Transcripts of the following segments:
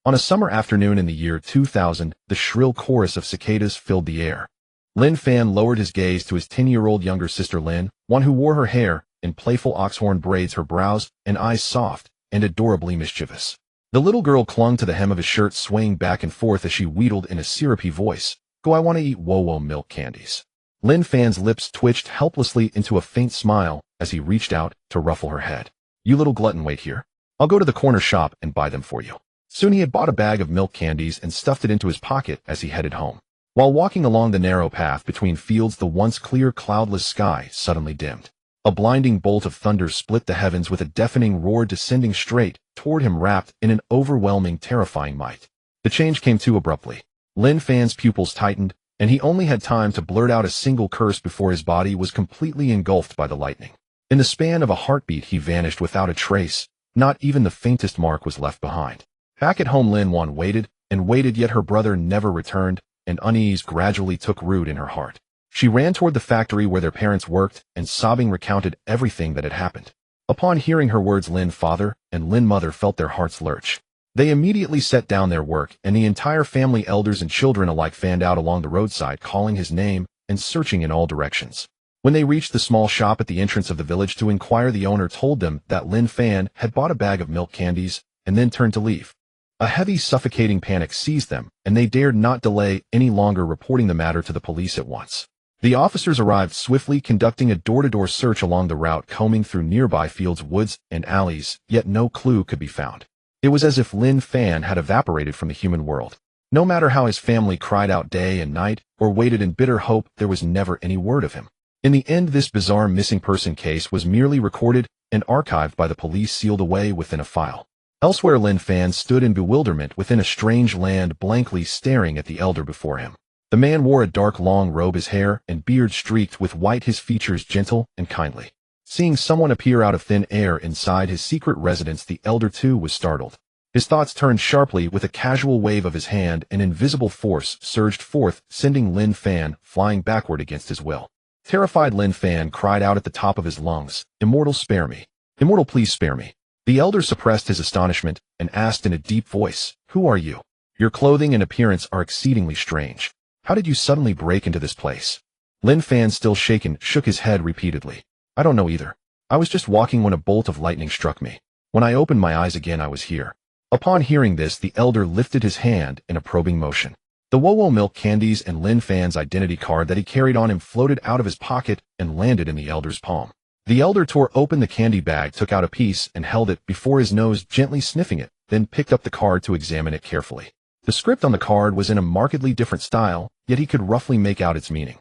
On a summer afternoon in the year 2000, the shrill chorus of cicadas filled the air. Lin Fan lowered his gaze to his 10-year-old younger sister Lin, one who wore her hair in playful oxhorn braids, her brows and eyes soft and adorably mischievous. The little girl clung to the hem of his shirt, swaying back and forth as she wheedled in a syrupy voice, "Go, I want to eat Wo-Wo milk candies." Lin Fan's lips twitched helplessly into a faint smile as he reached out to ruffle her head. "You little glutton, wait here. I'll go to the corner shop and buy them for you." Soon he had bought a bag of milk candies and stuffed it into his pocket as he headed home. While walking along the narrow path between fields, the once clear, cloudless sky suddenly dimmed. A blinding bolt of thunder split the heavens with a deafening roar, descending straight toward him, wrapped in an overwhelming, terrifying might. The change came too abruptly. Lin Fan's pupils tightened, and he only had time to blurt out a single curse before his body was completely engulfed by the lightning. In the span of a heartbeat, he vanished without a trace. Not even the faintest mark was left behind. Back at home, Lin Wan waited and waited, yet her brother never returned, and unease gradually took root in her heart. She ran toward the factory where their parents worked and, sobbing, recounted everything that had happened. Upon hearing her words, Lin father and Lin mother felt their hearts lurch. They immediately set down their work, and the entire family, elders and children alike, fanned out along the roadside, calling his name and searching in all directions. When they reached the small shop at the entrance of the village to inquire, the owner told them that Lin Fan had bought a bag of milk candies and then turned to leave. A heavy, suffocating panic seized them, and they dared not delay any longer, reporting the matter to the police at once. The officers arrived swiftly, conducting a door-to-door search along the route, combing through nearby fields, woods, and alleys, yet no clue could be found. It was as if Lin Fan had evaporated from the human world. No matter how his family cried out day and night, or waited in bitter hope, there was never any word of him. In the end, this bizarre missing person case was merely recorded and archived by the police, sealed away within a file. Elsewhere, Lin Fan stood in bewilderment within a strange land, blankly staring at the elder before him. The man wore a dark long robe, his hair and beard streaked with white, his features gentle and kindly. Seeing someone appear out of thin air inside his secret residence, the elder too was startled. His thoughts turned sharply. With a casual wave of his hand, an invisible force surged forth, sending Lin Fan flying backward against his will. Terrified, Lin Fan cried out at the top of his lungs, "Immortal, spare me. Immortal, please spare me." The elder suppressed his astonishment and asked in a deep voice, "Who are you? Your clothing and appearance are exceedingly strange. How did you suddenly break into this place?" Lin Fan, still shaken, shook his head repeatedly. "I don't know either. I was just walking when a bolt of lightning struck me. When I opened my eyes again, I was here." Upon hearing this, the elder lifted his hand in a probing motion. The Wo-Wo milk candies and Lin Fan's identity card that he carried on him floated out of his pocket and landed in the elder's palm. The elder tore open the candy bag, took out a piece, and held it before his nose, gently sniffing it, then picked up the card to examine it carefully. The script on the card was in a markedly different style, yet he could roughly make out its meaning.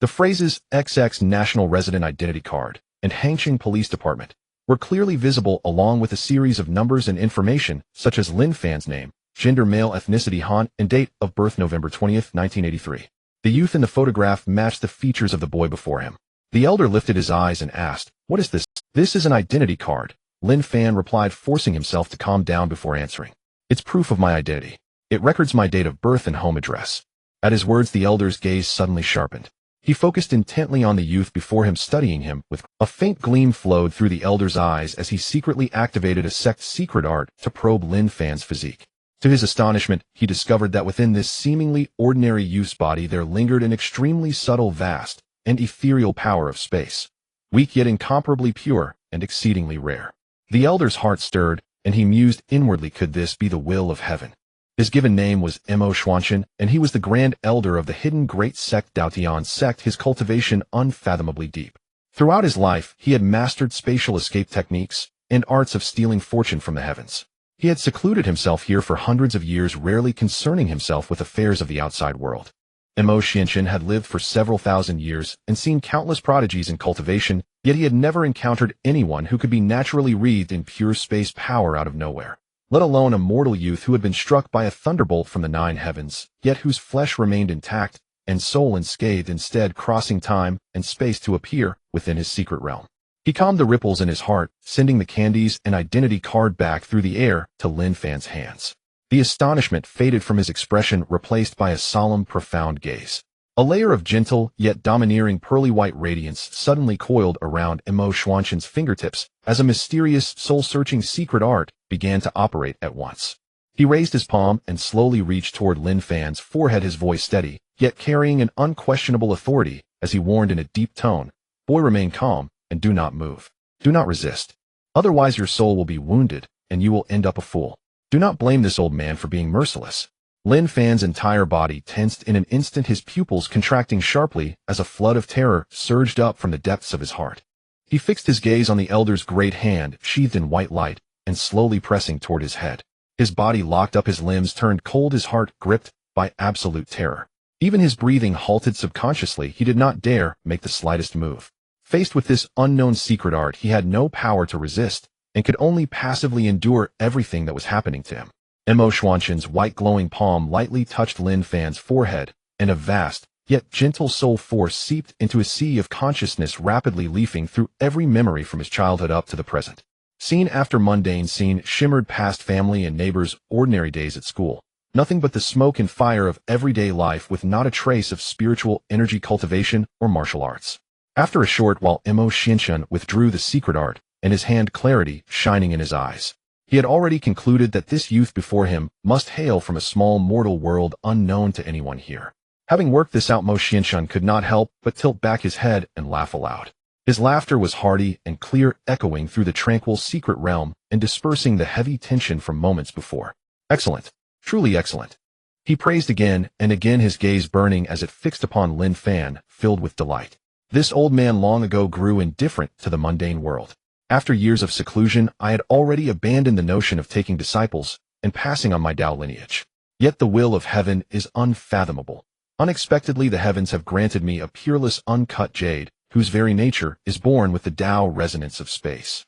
The phrases XX National Resident Identity Card and Hangqing Police Department were clearly visible, along with a series of numbers and information such as Lin Fan's name, gender male, ethnicity Han, and date of birth November 20th, 1983. The youth in the photograph matched the features of the boy before him. The elder lifted his eyes and asked, "What is this?" "This is an identity card," Lin Fan replied, forcing himself to calm down before answering. "It's proof of my identity. It records my date of birth and home address." At his words, the elder's gaze suddenly sharpened. He focused intently on the youth before him, studying him with a faint gleam flowed through the elder's eyes as he secretly activated a sect's secret art to probe Lin Fan's physique. To his astonishment, he discovered that within this seemingly ordinary youth's body there lingered an extremely subtle, vast, and ethereal power of space, weak yet incomparably pure and exceedingly rare. The elder's heart stirred, and he mused inwardly, could this be the will of heaven? His given name was Mo Xuanchen, and he was the grand elder of the hidden great sect Daotian sect, his cultivation unfathomably deep. Throughout his life, he had mastered spatial escape techniques and arts of stealing fortune from the heavens. He had secluded himself here for hundreds of years, rarely concerning himself with affairs of the outside world. Mo Xuanchen had lived for several thousand years and seen countless prodigies in cultivation, yet he had never encountered anyone who could be naturally wreathed in pure space power out of nowhere, let alone a mortal youth who had been struck by a thunderbolt from the 9 heavens, yet whose flesh remained intact and soul unscathed, instead crossing time and space to appear within his secret realm. He calmed the ripples in his heart, sending the candies and identity card back through the air to Lin Fan's hands. The astonishment faded from his expression, replaced by a solemn, profound gaze. A layer of gentle, yet domineering pearly-white radiance suddenly coiled around Mo Xuanchen's fingertips as a mysterious, soul-searching secret art began to operate at once. He raised his palm and slowly reached toward Lin Fan's forehead, his voice steady, yet carrying an unquestionable authority, as he warned in a deep tone, "Boy, remain calm, and do not move. Do not resist. Otherwise your soul will be wounded, and you will end up a fool. Do not blame this old man for being merciless." Lin Fan's entire body tensed in an instant, his pupils contracting sharply as a flood of terror surged up from the depths of his heart. He fixed his gaze on the elder's great hand, sheathed in white light, and slowly pressing toward his head. His body locked up, his limbs turned cold, his heart gripped by absolute terror. Even his breathing halted subconsciously. He did not dare make the slightest move. Faced with this unknown secret art, he had no power to resist, and could only passively endure everything that was happening to him. Mo Xuanqian's white glowing palm lightly touched Lin Fan's forehead, and a vast, yet gentle soul force seeped into a sea of consciousness, rapidly leafing through every memory from his childhood up to the present. Scene after mundane scene shimmered past family and neighbors, ordinary days at school. Nothing but the smoke and fire of everyday life, with not a trace of spiritual energy, cultivation, or martial arts. After a short while, Mo Xuanqian withdrew the secret art, and his hand clarity shining in his eyes. He had already concluded that this youth before him must hail from a small mortal world unknown to anyone here. Having worked this out, Mo Xuanqian could not help but tilt back his head and laugh aloud. His laughter was hearty and clear, echoing through the tranquil secret realm and dispersing the heavy tension from moments before. "Excellent. Truly excellent." He praised again and again, his gaze burning as it fixed upon Lin Fan, filled with delight. This old man long ago grew indifferent to the mundane world. After years of seclusion, I had already abandoned the notion of taking disciples and passing on my Tao lineage. Yet the will of heaven is unfathomable. Unexpectedly, the heavens have granted me a peerless, uncut jade, whose very nature is born with the Tao resonance of space.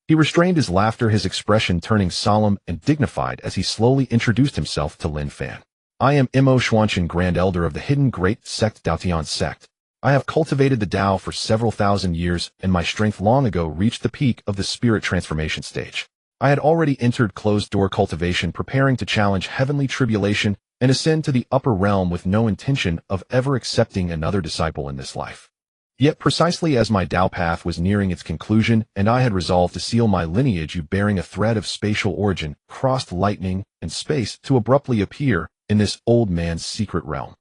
He restrained his laughter, his expression turning solemn and dignified as he slowly introduced himself to Lin Fan. "I am Mo Xuanqian, Grand Elder of the hidden great sect Daotian sect. I have cultivated the Tao for several thousand years, and my strength long ago reached the peak of the spirit transformation stage. I had already entered closed-door cultivation, preparing to challenge heavenly tribulation and ascend to the upper realm with no intention of ever accepting another disciple in this life. Yet precisely as my Tao path was nearing its conclusion, and I had resolved to seal my lineage, you, bearing a thread of spatial origin, crossed lightning and space to abruptly appear in this old man's secret realm."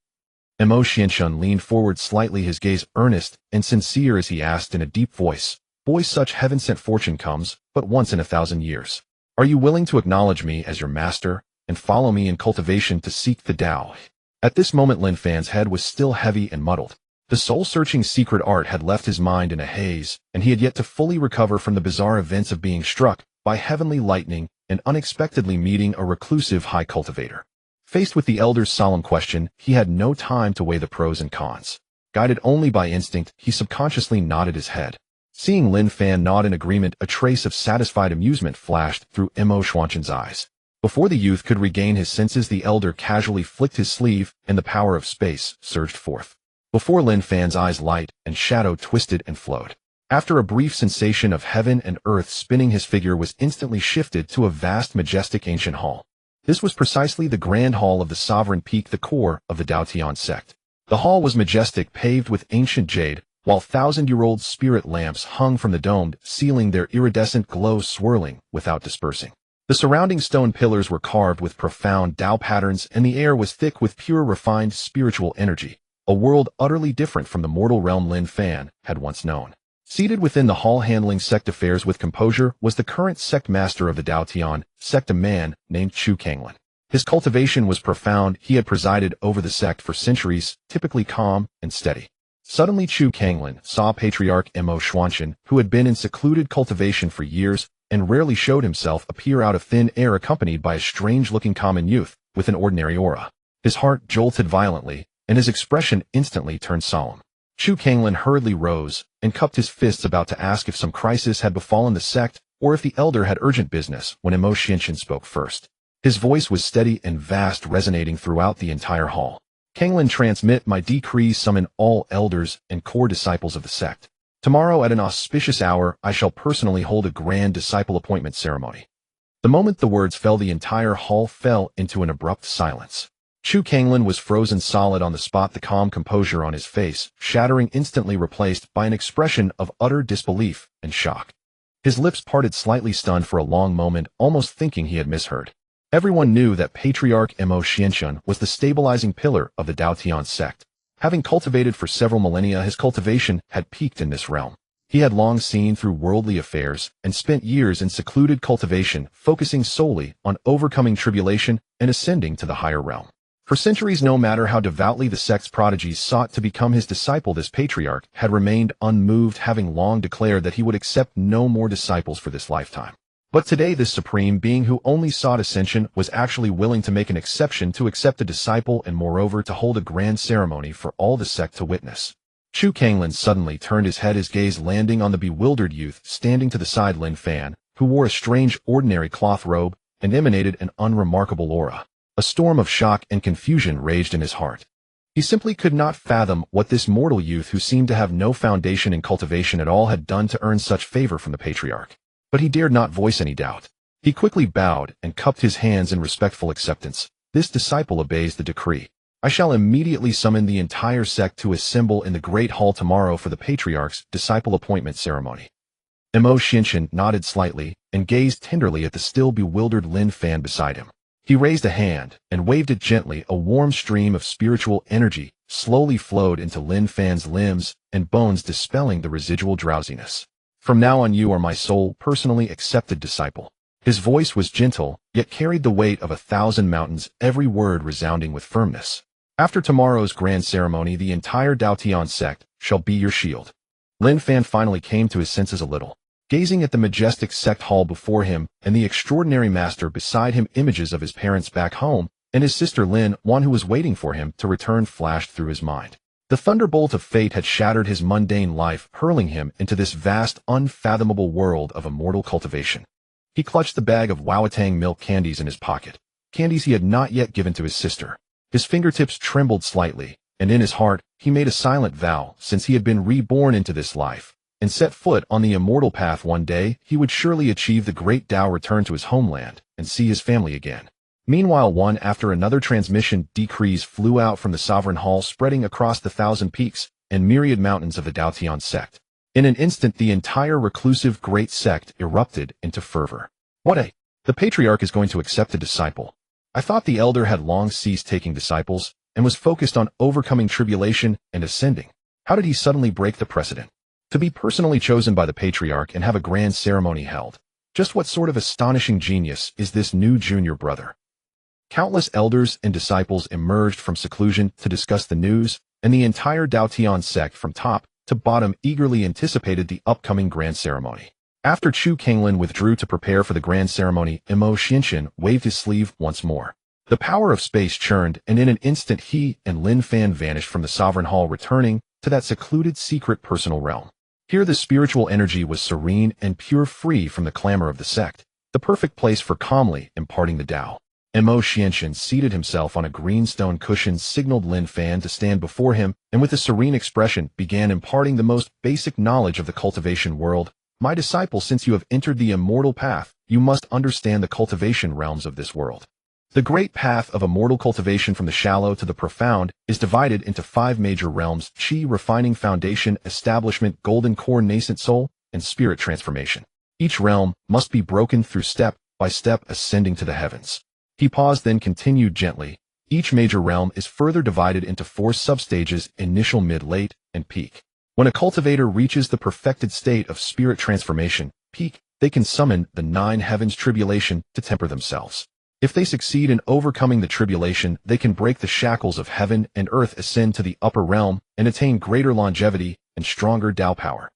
Mo Xuanqian leaned forward slightly, his gaze earnest and sincere as he asked in a deep voice, "Boy, such heaven-sent fortune comes but once in 1,000 years. Are you willing to acknowledge me as your master and follow me in cultivation to seek the Tao?" At this moment, Lin Fan's head was still heavy and muddled. The soul-searching secret art had left his mind in a haze, and he had yet to fully recover from the bizarre events of being struck by heavenly lightning and unexpectedly meeting a reclusive high cultivator. Faced with the elder's solemn question, he had no time to weigh the pros and cons. Guided only by instinct, he subconsciously nodded his head. Seeing Lin Fan nod in agreement, a trace of satisfied amusement flashed through Mo Xuanqian's eyes. Before the youth could regain his senses, the elder casually flicked his sleeve, and the power of space surged forth. Before Lin Fan's eyes, light and shadow twisted and flowed. After a brief sensation of heaven and earth spinning, his figure was instantly shifted to a vast, majestic, ancient hall. This was precisely the grand hall of the sovereign peak, the core of the Daotian sect. The hall was majestic, paved with ancient jade, while thousand-year-old spirit lamps hung from the domed ceiling, their iridescent glow swirling without dispersing. The surrounding stone pillars were carved with profound Tao patterns, and the air was thick with pure, refined spiritual energy, a world utterly different from the mortal realm Lin Fan had once known. Seated within the hall, handling sect affairs with composure, was the current sect master of the Daotian sect, a man named Chu Kanglin. His cultivation was profound. He had presided over the sect for centuries, typically calm and steady. Suddenly, Chu Kanglin saw Patriarch Mo Xuanqian, who had been in secluded cultivation for years and rarely showed himself, appear out of thin air, accompanied by a strange-looking common youth with an ordinary aura. His heart jolted violently, and his expression instantly turned solemn. Chu Kanglin hurriedly rose and cupped his fists, about to ask if some crisis had befallen the sect or if the elder had urgent business, when Mo Xuanqian spoke first. His voice was steady and vast, resonating throughout the entire hall. "Kanglin, transmit my decree, summon all elders and core disciples of the sect. Tomorrow at an auspicious hour, I shall personally hold a grand disciple appointment ceremony." The moment the words fell, the entire hall fell into an abrupt silence. Chu Kanglin was frozen solid on the spot, the calm composure on his face shattering, instantly replaced by an expression of utter disbelief and shock. His lips parted slightly, stunned for a long moment, almost thinking he had misheard. Everyone knew that Patriarch Mo Xianxun was the stabilizing pillar of the Daotian sect. Having cultivated for several millennia, his cultivation had peaked in this realm. He had long seen through worldly affairs and spent years in secluded cultivation, focusing solely on overcoming tribulation and ascending to the higher realm. For centuries, no matter how devoutly the sect's prodigies sought to become his disciple, this patriarch had remained unmoved, having long declared that he would accept no more disciples for this lifetime. But today, this supreme being who only sought ascension was actually willing to make an exception to accept a disciple and moreover to hold a grand ceremony for all the sect to witness. Chu Kanglin suddenly turned his head, his gaze landing on the bewildered youth standing to the side, Lin Fan, who wore a strange ordinary cloth robe and emanated an unremarkable aura. A storm of shock and confusion raged in his heart. He simply could not fathom what this mortal youth, who seemed to have no foundation in cultivation at all, had done to earn such favor from the patriarch. But he dared not voice any doubt. He quickly bowed and cupped his hands in respectful acceptance. This disciple obeys the decree. I shall immediately summon the entire sect to assemble in the Great Hall tomorrow for the patriarch's disciple appointment ceremony. Mo Xianxun nodded slightly and gazed tenderly at the still bewildered Lin Fan beside him. He raised a hand and waved it gently. A warm stream of spiritual energy slowly flowed into Lin Fan's limbs and bones, dispelling the residual drowsiness. From now on, you are my sole, personally accepted disciple. His voice was gentle, yet carried the weight of 1,000 mountains, every word resounding with firmness. After tomorrow's grand ceremony, the entire Daotian sect shall be your shield. Lin Fan finally came to his senses a little. Gazing at the majestic sect hall before him and the extraordinary master beside him, images of his parents back home and his sister Lin, one who was waiting for him to return, flashed through his mind. The thunderbolt of fate had shattered his mundane life, hurling him into this vast, unfathomable world of immortal cultivation. He clutched the bag of Wowatang milk candies in his pocket, candies he had not yet given to his sister. His fingertips trembled slightly, and in his heart he made a silent vow. Since he had been reborn into this life and set foot on the immortal path, one day he would surely achieve the great Tao, return to his homeland, and see his family again. Meanwhile, one after another transmission decrees flew out from the sovereign hall, spreading across the 1,000 peaks and myriad mountains of the Daotian sect. In an instant, the entire reclusive great sect erupted into fervor. The patriarch is going to accept a disciple. I thought the elder had long ceased taking disciples and was focused on overcoming tribulation and ascending. How did he suddenly break the precedent? To be personally chosen by the patriarch and have a grand ceremony held. Just what sort of astonishing genius is this new junior brother? Countless elders and disciples emerged from seclusion to discuss the news, and the entire Daotian sect from top to bottom eagerly anticipated the upcoming grand ceremony. After Chu Kanglin withdrew to prepare for the grand ceremony, Mo Xianxun waved his sleeve once more. The power of space churned, and in an instant he and Lin Fan vanished from the sovereign hall, returning to that secluded secret personal realm. Here the spiritual energy was serene and pure, free from the clamor of the sect, the perfect place for calmly imparting the Tao. Mo Xianxun seated himself on a green stone cushion, signaled Lin Fan to stand before him, and with a serene expression began imparting the most basic knowledge of the cultivation world. My disciple, since you have entered the immortal path, you must understand the cultivation realms of this world. The great path of immortal cultivation from the shallow to the profound is divided into 5 major realms: chi, refining foundation, establishment, golden core, nascent soul, and spirit transformation. Each realm must be broken through step by step, ascending to the heavens. He paused, then continued gently. Each major realm is further divided into 4 substages: initial, mid, late, and peak. When a cultivator reaches the perfected state of spirit transformation, peak, they can summon the 9 heavens tribulation to temper themselves. If they succeed in overcoming the tribulation, they can break the shackles of heaven and earth, ascend to the upper realm, and attain greater longevity and stronger Tao power.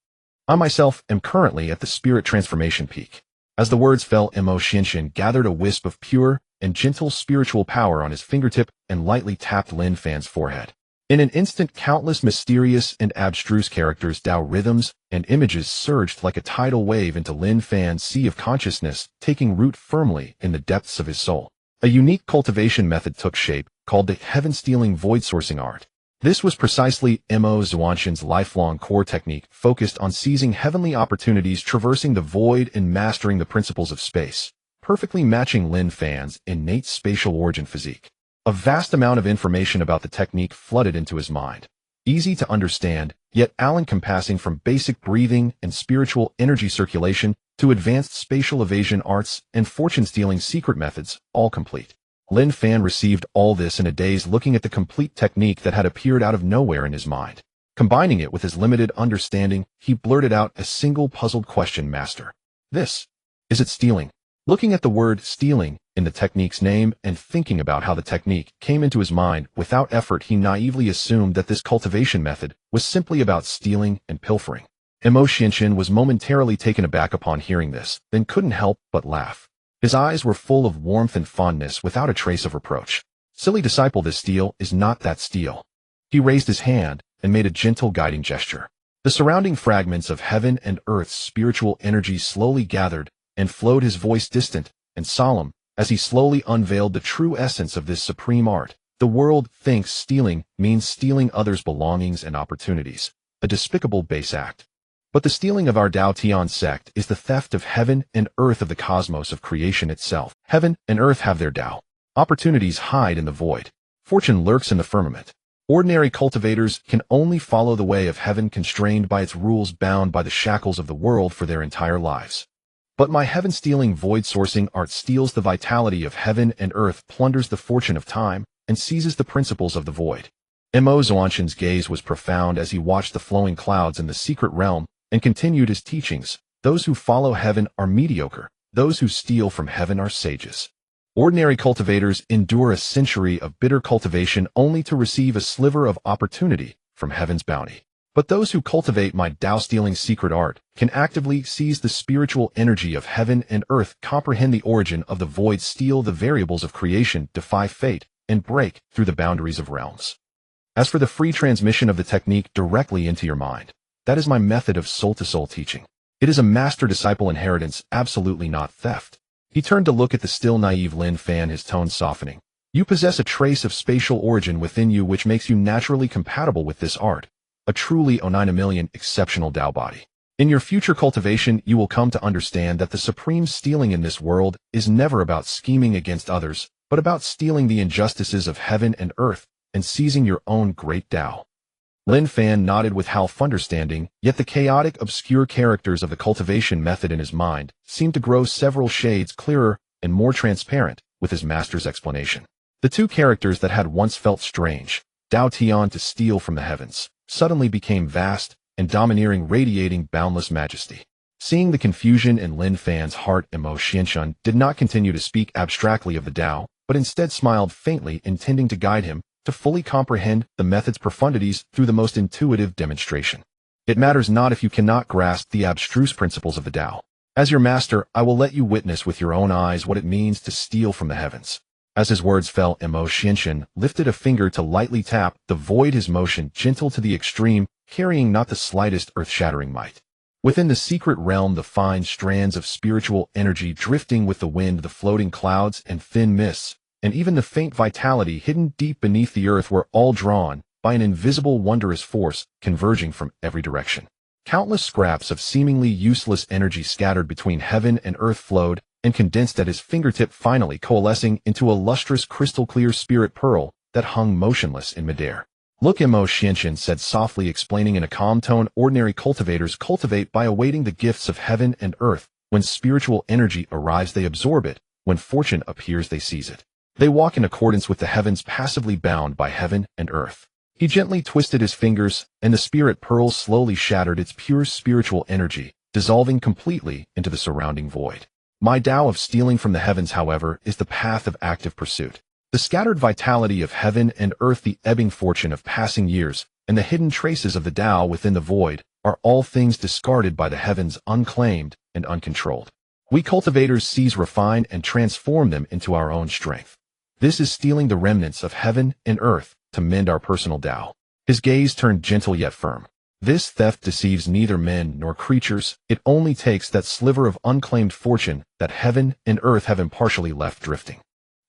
I myself am currently at the spirit transformation peak. As the words fell, Mo Xianxun gathered a wisp of pure and gentle spiritual power on his fingertip and lightly tapped Lin Fan's forehead. In an instant, countless mysterious and abstruse characters, Tao rhythms, and images surged like a tidal wave into Lin Fan's sea of consciousness, taking root firmly in the depths of his soul. A unique cultivation method took shape, called the heaven-stealing void sourcing art. This was precisely Mo Xianxun's lifelong core technique, focused on seizing heavenly opportunities, traversing the void, and mastering the principles of space, perfectly matching Lin Fan's innate spatial origin physique. A vast amount of information about the technique flooded into his mind. Easy to understand, yet all-encompassing, from basic breathing and spiritual energy circulation to advanced spatial evasion arts and fortune-stealing secret methods, all complete. Lin Fan received all this in a daze, looking at the complete technique that had appeared out of nowhere in his mind. Combining it with his limited understanding, he blurted out a single puzzled question, "Master, is it stealing?" Looking at the word stealing in the technique's name and thinking about how the technique came into his mind, without effort he naively assumed that this cultivation method was simply about stealing and pilfering. Mo Xianxian was momentarily taken aback upon hearing this, then couldn't help but laugh. His eyes were full of warmth and fondness without a trace of reproach. "Silly disciple, this steel is not that steel." He raised his hand and made a gentle guiding gesture. The surrounding fragments of heaven and earth's spiritual energy slowly gathered and flowed, his voice distant and solemn, as he slowly unveiled the true essence of this supreme art. "The world thinks stealing means stealing others' belongings and opportunities, a despicable base act. But the stealing of our Dao Tian sect is the theft of heaven and earth, of the cosmos, of creation itself. Heaven and earth have their Dao. Opportunities hide in the void. Fortune lurks in the firmament. Ordinary cultivators can only follow the way of heaven, constrained by its rules, bound by the shackles of the world for their entire lives. But my heaven-stealing, void-sourcing art steals the vitality of heaven and earth, plunders the fortune of time, and seizes the principles of the void." Mo Xianxian's gaze was profound as he watched the flowing clouds in the secret realm and continued his teachings. "Those who follow heaven are mediocre. Those who steal from heaven are sages. Ordinary cultivators endure a century of bitter cultivation only to receive a sliver of opportunity from heaven's bounty. But those who cultivate my Dao-stealing secret art can actively seize the spiritual energy of heaven and earth, comprehend the origin of the void, steal the variables of creation, defy fate, and break through the boundaries of realms. As for the free transmission of the technique directly into your mind, that is my method of soul-to-soul teaching. It is a master-disciple inheritance, absolutely not theft." He turned to look at the still naive Lin Fan, his tone softening. "You possess a trace of spatial origin within you which makes you naturally compatible with this art, a truly $9 exceptional Dao body. In your future cultivation, you will come to understand that the supreme stealing in this world is never about scheming against others, but about stealing the injustices of heaven and earth and seizing your own great Dao." Lin Fan nodded with half understanding, yet the chaotic, obscure characters of the cultivation method in his mind seemed to grow several shades clearer and more transparent with his master's explanation. The two characters that had once felt strange, Dao Tian to steal from the heavens, suddenly became vast and domineering, radiating boundless majesty. Seeing the confusion in Lin Fan's heart, Mo Xianxian did not continue to speak abstractly of the Dao, but instead smiled faintly, intending to guide him to fully comprehend the method's profundities through the most intuitive demonstration. "It matters not if you cannot grasp the abstruse principles of the Dao. As your master, I will let you witness with your own eyes what it means to steal from the heavens." As his words fell, Mo Xianxian lifted a finger to lightly tap the void, his motion gentle to the extreme, carrying not the slightest earth-shattering might. Within the secret realm, the fine strands of spiritual energy drifting with the wind, the floating clouds and thin mists, and even the faint vitality hidden deep beneath the earth were all drawn by an invisible, wondrous force converging from every direction. Countless scraps of seemingly useless energy scattered between heaven and earth flowed and condensed at his fingertip, finally coalescing into a lustrous, crystal-clear spirit pearl that hung motionless in midair. "Look," Mo Xianxian said softly, explaining in a calm tone, "ordinary cultivators cultivate by awaiting the gifts of heaven and earth. When spiritual energy arrives, they absorb it. When fortune appears, they seize it. They walk in accordance with the heavens, passively bound by heaven and earth." He gently twisted his fingers, and the spirit pearl slowly shattered its pure spiritual energy, dissolving completely into the surrounding void. "My Dao of stealing from the heavens, however, is the path of active pursuit. The scattered vitality of heaven and earth, the ebbing fortune of passing years, and the hidden traces of the Dao within the void are all things discarded by the heavens, unclaimed and uncontrolled. We cultivators seize, refine, and transform them into our own strength. This is stealing the remnants of heaven and earth to mend our personal Dao." His gaze turned gentle yet firm. "This theft deceives neither men nor creatures. It only takes that sliver of unclaimed fortune that heaven and earth have impartially left drifting."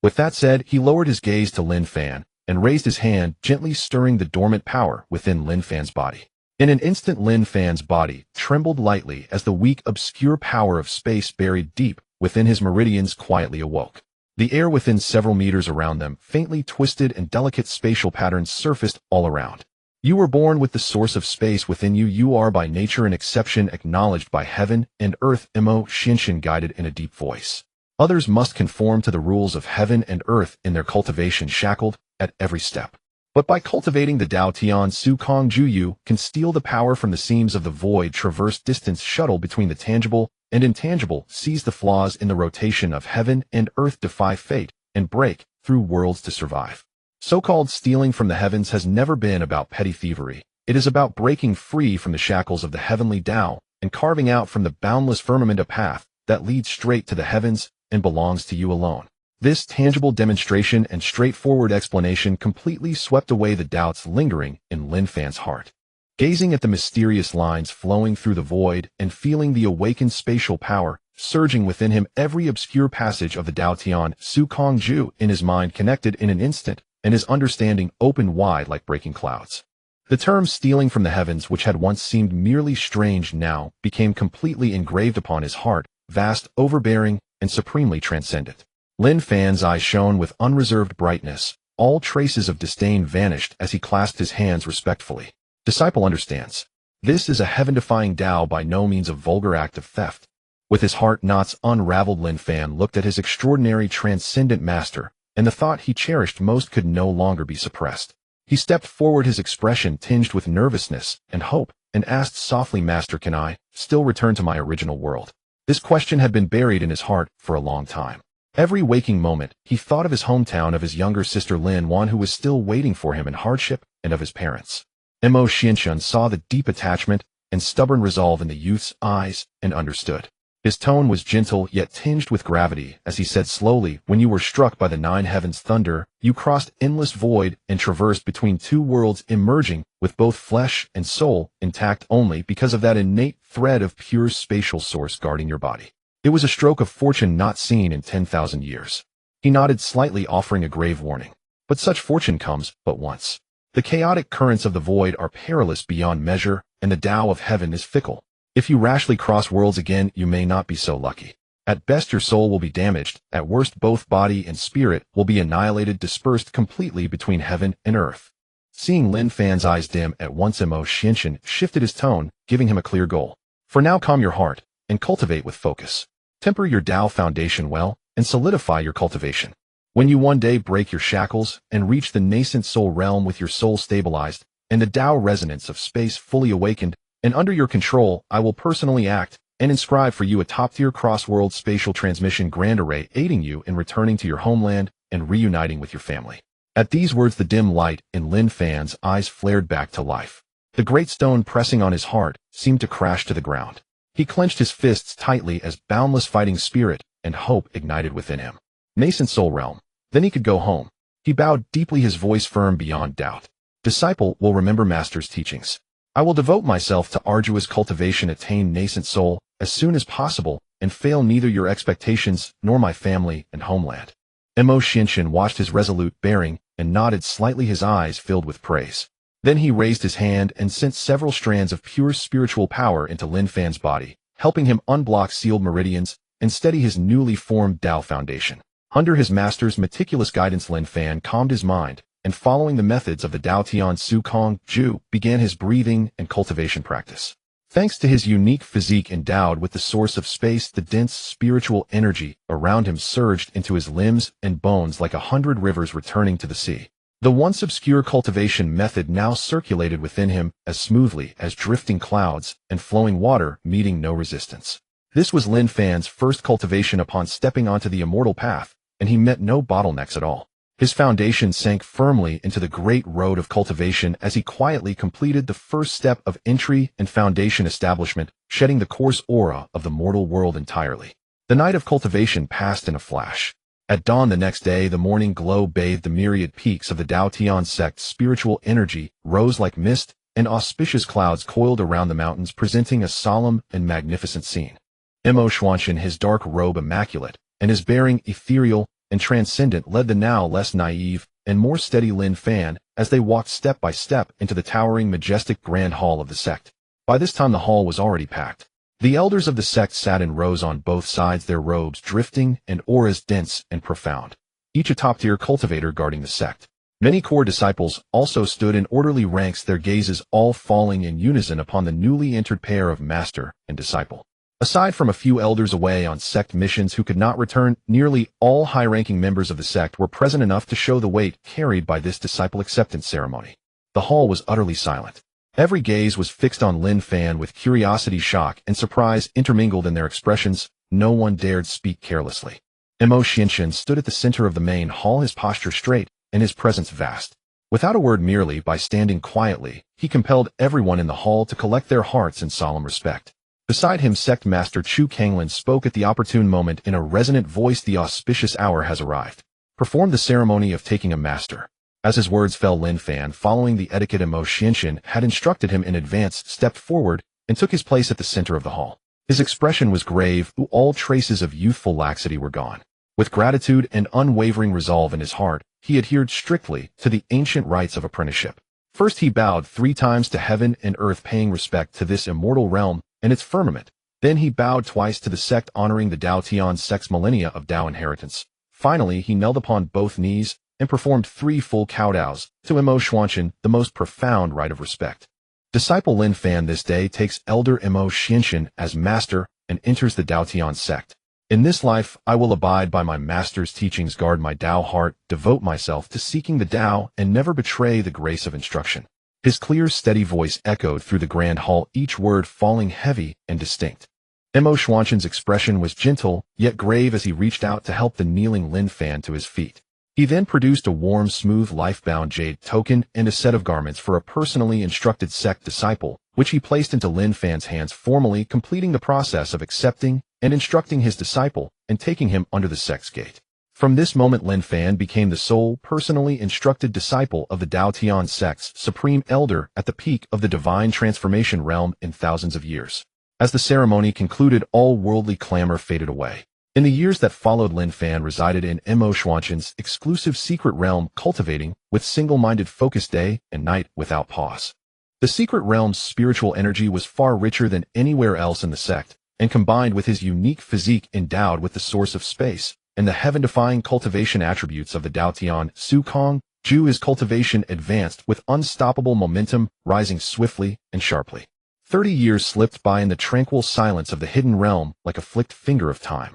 With that said, he lowered his gaze to Lin Fan and raised his hand, gently stirring the dormant power within Lin Fan's body. In an instant, Lin Fan's body trembled lightly as the weak, obscure power of space buried deep within his meridians quietly awoke. The air within several meters around them faintly twisted and delicate spatial patterns surfaced all around. You were born with the source of space within you. You are by nature an exception acknowledged by heaven and earth. Mo Xinshan guided in a deep voice. Others must conform to the rules of heaven and earth in their cultivation, shackled at every step. But by cultivating the Dao Tian Su Kong Ju, you can steal the power from the seams of the void, traverse distance, shuttle between the tangible and intangible, seize the flaws in the rotation of heaven and earth, defy fate, and break through worlds to survive. So-called stealing from the heavens has never been about petty thievery. It is about breaking free from the shackles of the heavenly Dao and carving out from the boundless firmament a path that leads straight to the heavens and belongs to you alone. This tangible demonstration and straightforward explanation completely swept away the doubts lingering in Lin Fan's heart. Gazing at the mysterious lines flowing through the void and feeling the awakened spatial power surging within him, every obscure passage of the Dao Tian Su Kong Ju in his mind connected in an instant, and his understanding opened wide like breaking clouds. The term stealing from the heavens, which had once seemed merely strange, now became completely engraved upon his heart, vast, overbearing, and supremely transcendent. Lin Fan's eyes shone with unreserved brightness. All traces of disdain vanished as he clasped his hands respectfully. Disciple understands. This is a heaven-defying Dao, by no means a vulgar act of theft. With his heart knots unraveled, Lin Fan looked at his extraordinary transcendent master, and the thought he cherished most could no longer be suppressed. He stepped forward, his expression tinged with nervousness and hope, and asked softly, Master, can I still return to my original world? This question had been buried in his heart for a long time. Every waking moment, he thought of his hometown, of his younger sister Lin Wan, who was still waiting for him in hardship, and of his parents. Mo Xinshan saw the deep attachment and stubborn resolve in the youth's eyes and understood. His tone was gentle yet tinged with gravity as he said slowly, when you were struck by the nine heavens' thunder, you crossed endless void and traversed between two worlds, emerging with both flesh and soul intact only because of that innate thread of pure spatial source guarding your body. It was a stroke of fortune not seen in 10,000 years. He nodded slightly, offering a grave warning. But such fortune comes but once. The chaotic currents of the void are perilous beyond measure, and the Tao of heaven is fickle. If you rashly cross worlds again, you may not be so lucky. At best, your soul will be damaged. At worst, both body and spirit will be annihilated, dispersed completely between heaven and earth. Seeing Lin Fan's eyes dim at once, Mo Xinshan shifted his tone, giving him a clear goal. For now, calm your heart and cultivate with focus. Temper your Tao foundation well and solidify your cultivation. When you one day break your shackles and reach the nascent soul realm with your soul stabilized and the Tao resonance of space fully awakened and under your control, I will personally act and inscribe for you a top-tier cross-world spatial transmission grand array, aiding you in returning to your homeland and reuniting with your family. At these words, the dim light in Lin Fan's eyes flared back to life. The great stone pressing on his heart seemed to crash to the ground. He clenched his fists tightly as boundless fighting spirit and hope ignited within him. Nascent soul realm. Then he could go home. He bowed deeply, his voice firm beyond doubt. Disciple will remember Master's teachings. I will devote myself to arduous cultivation, attain nascent soul as soon as possible, and fail neither your expectations nor my family and homeland. Mo Xinshan watched his resolute bearing and nodded slightly, his eyes filled with praise. Then he raised his hand and sent several strands of pure spiritual power into Lin Fan's body, helping him unblock sealed meridians and steady his newly formed Tao foundation. Under his master's meticulous guidance, Lin Fan calmed his mind, and following the methods of the Dao Tian Su Kong Ju, began his breathing and cultivation practice. Thanks to his unique physique endowed with the source of space, the dense spiritual energy around him surged into his limbs and bones like 100 rivers returning to the sea. The once obscure cultivation method now circulated within him as smoothly as drifting clouds and flowing water, meeting no resistance. This was Lin Fan's first cultivation upon stepping onto the immortal path, and he met no bottlenecks at all. His foundation sank firmly into the great road of cultivation as he quietly completed the first step of entry and foundation establishment, shedding the coarse aura of the mortal world entirely. The night of cultivation passed in a flash. At dawn the next day, the morning glow bathed the myriad peaks of the Dao Tian sect's spiritual energy, rose like mist, and auspicious clouds coiled around the mountains, presenting a solemn and magnificent scene. Mo Xinshan, his dark robe immaculate, and his bearing ethereal and transcendent, led the now less naive and more steady Lin Fan as they walked step by step into the towering, majestic grand hall of the sect. By this time the hall was already packed. The elders of the sect sat in rows on both sides, their robes drifting and auras dense and profound, each a top-tier cultivator guarding the sect. Many core disciples also stood in orderly ranks, their gazes all falling in unison upon the newly entered pair of master and disciple. Aside from a few elders away on sect missions who could not return, nearly all high-ranking members of the sect were present enough to show the weight carried by this disciple acceptance ceremony. The hall was utterly silent. Every gaze was fixed on Lin Fan with curiosity, shock, and surprise intermingled in their expressions. No one dared speak carelessly. Mo Xianxian stood at the center of the main hall, his posture straight and his presence vast. Without a word, merely by standing quietly, he compelled everyone in the hall to collect their hearts in solemn respect. Beside him, Sect Master Chu Kanglin spoke at the opportune moment in a resonant voice. The auspicious hour has arrived. Perform the ceremony of taking a master. As his words fell, Lin Fan, following the etiquette Mo Xianxian had instructed him in advance, stepped forward and took his place at the center of the hall. His expression was grave, all traces of youthful laxity were gone. With gratitude and unwavering resolve in his heart, he adhered strictly to the ancient rites of apprenticeship. First he bowed 3 times to heaven and earth, paying respect to this immortal realm and its firmament. Then he bowed twice to the sect, honoring the Dao Tian sect's millennia of Dao inheritance. Finally, he knelt upon both knees and performed 3 full kowtows to Mo Xianxian, the most profound rite of respect. Disciple Lin Fan this day takes Elder Mo Xianxian as master and enters the Dao Tian sect. In this life, I will abide by my master's teachings, guard my Dao heart, devote myself to seeking the Dao, and never betray the grace of instruction. His clear, steady voice echoed through the grand hall, each word falling heavy and distinct. Mo Xianxian's expression was gentle, yet grave as he reached out to help the kneeling Lin Fan to his feet. He then produced a warm, smooth, life-bound jade token and a set of garments for a personally instructed sect disciple, which he placed into Lin Fan's hands, formally completing the process of accepting and instructing his disciple and taking him under the sect's gate. From this moment, Lin Fan became the sole personally instructed disciple of the Dao Tian sect's supreme elder at the peak of the divine transformation realm in thousands of years. As the ceremony concluded, all worldly clamor faded away. In the years that followed, Lin Fan resided in Mo Xianxian's exclusive secret realm, cultivating with single-minded focus day and night without pause. The secret realm's spiritual energy was far richer than anywhere else in the sect, and combined with his unique physique endowed with the source of space and the heaven-defying cultivation attributes of the Dao Tian Su Kong Ju, his cultivation advanced with unstoppable momentum, rising swiftly and sharply. 30 years slipped by in the tranquil silence of the hidden realm like a flicked finger of time.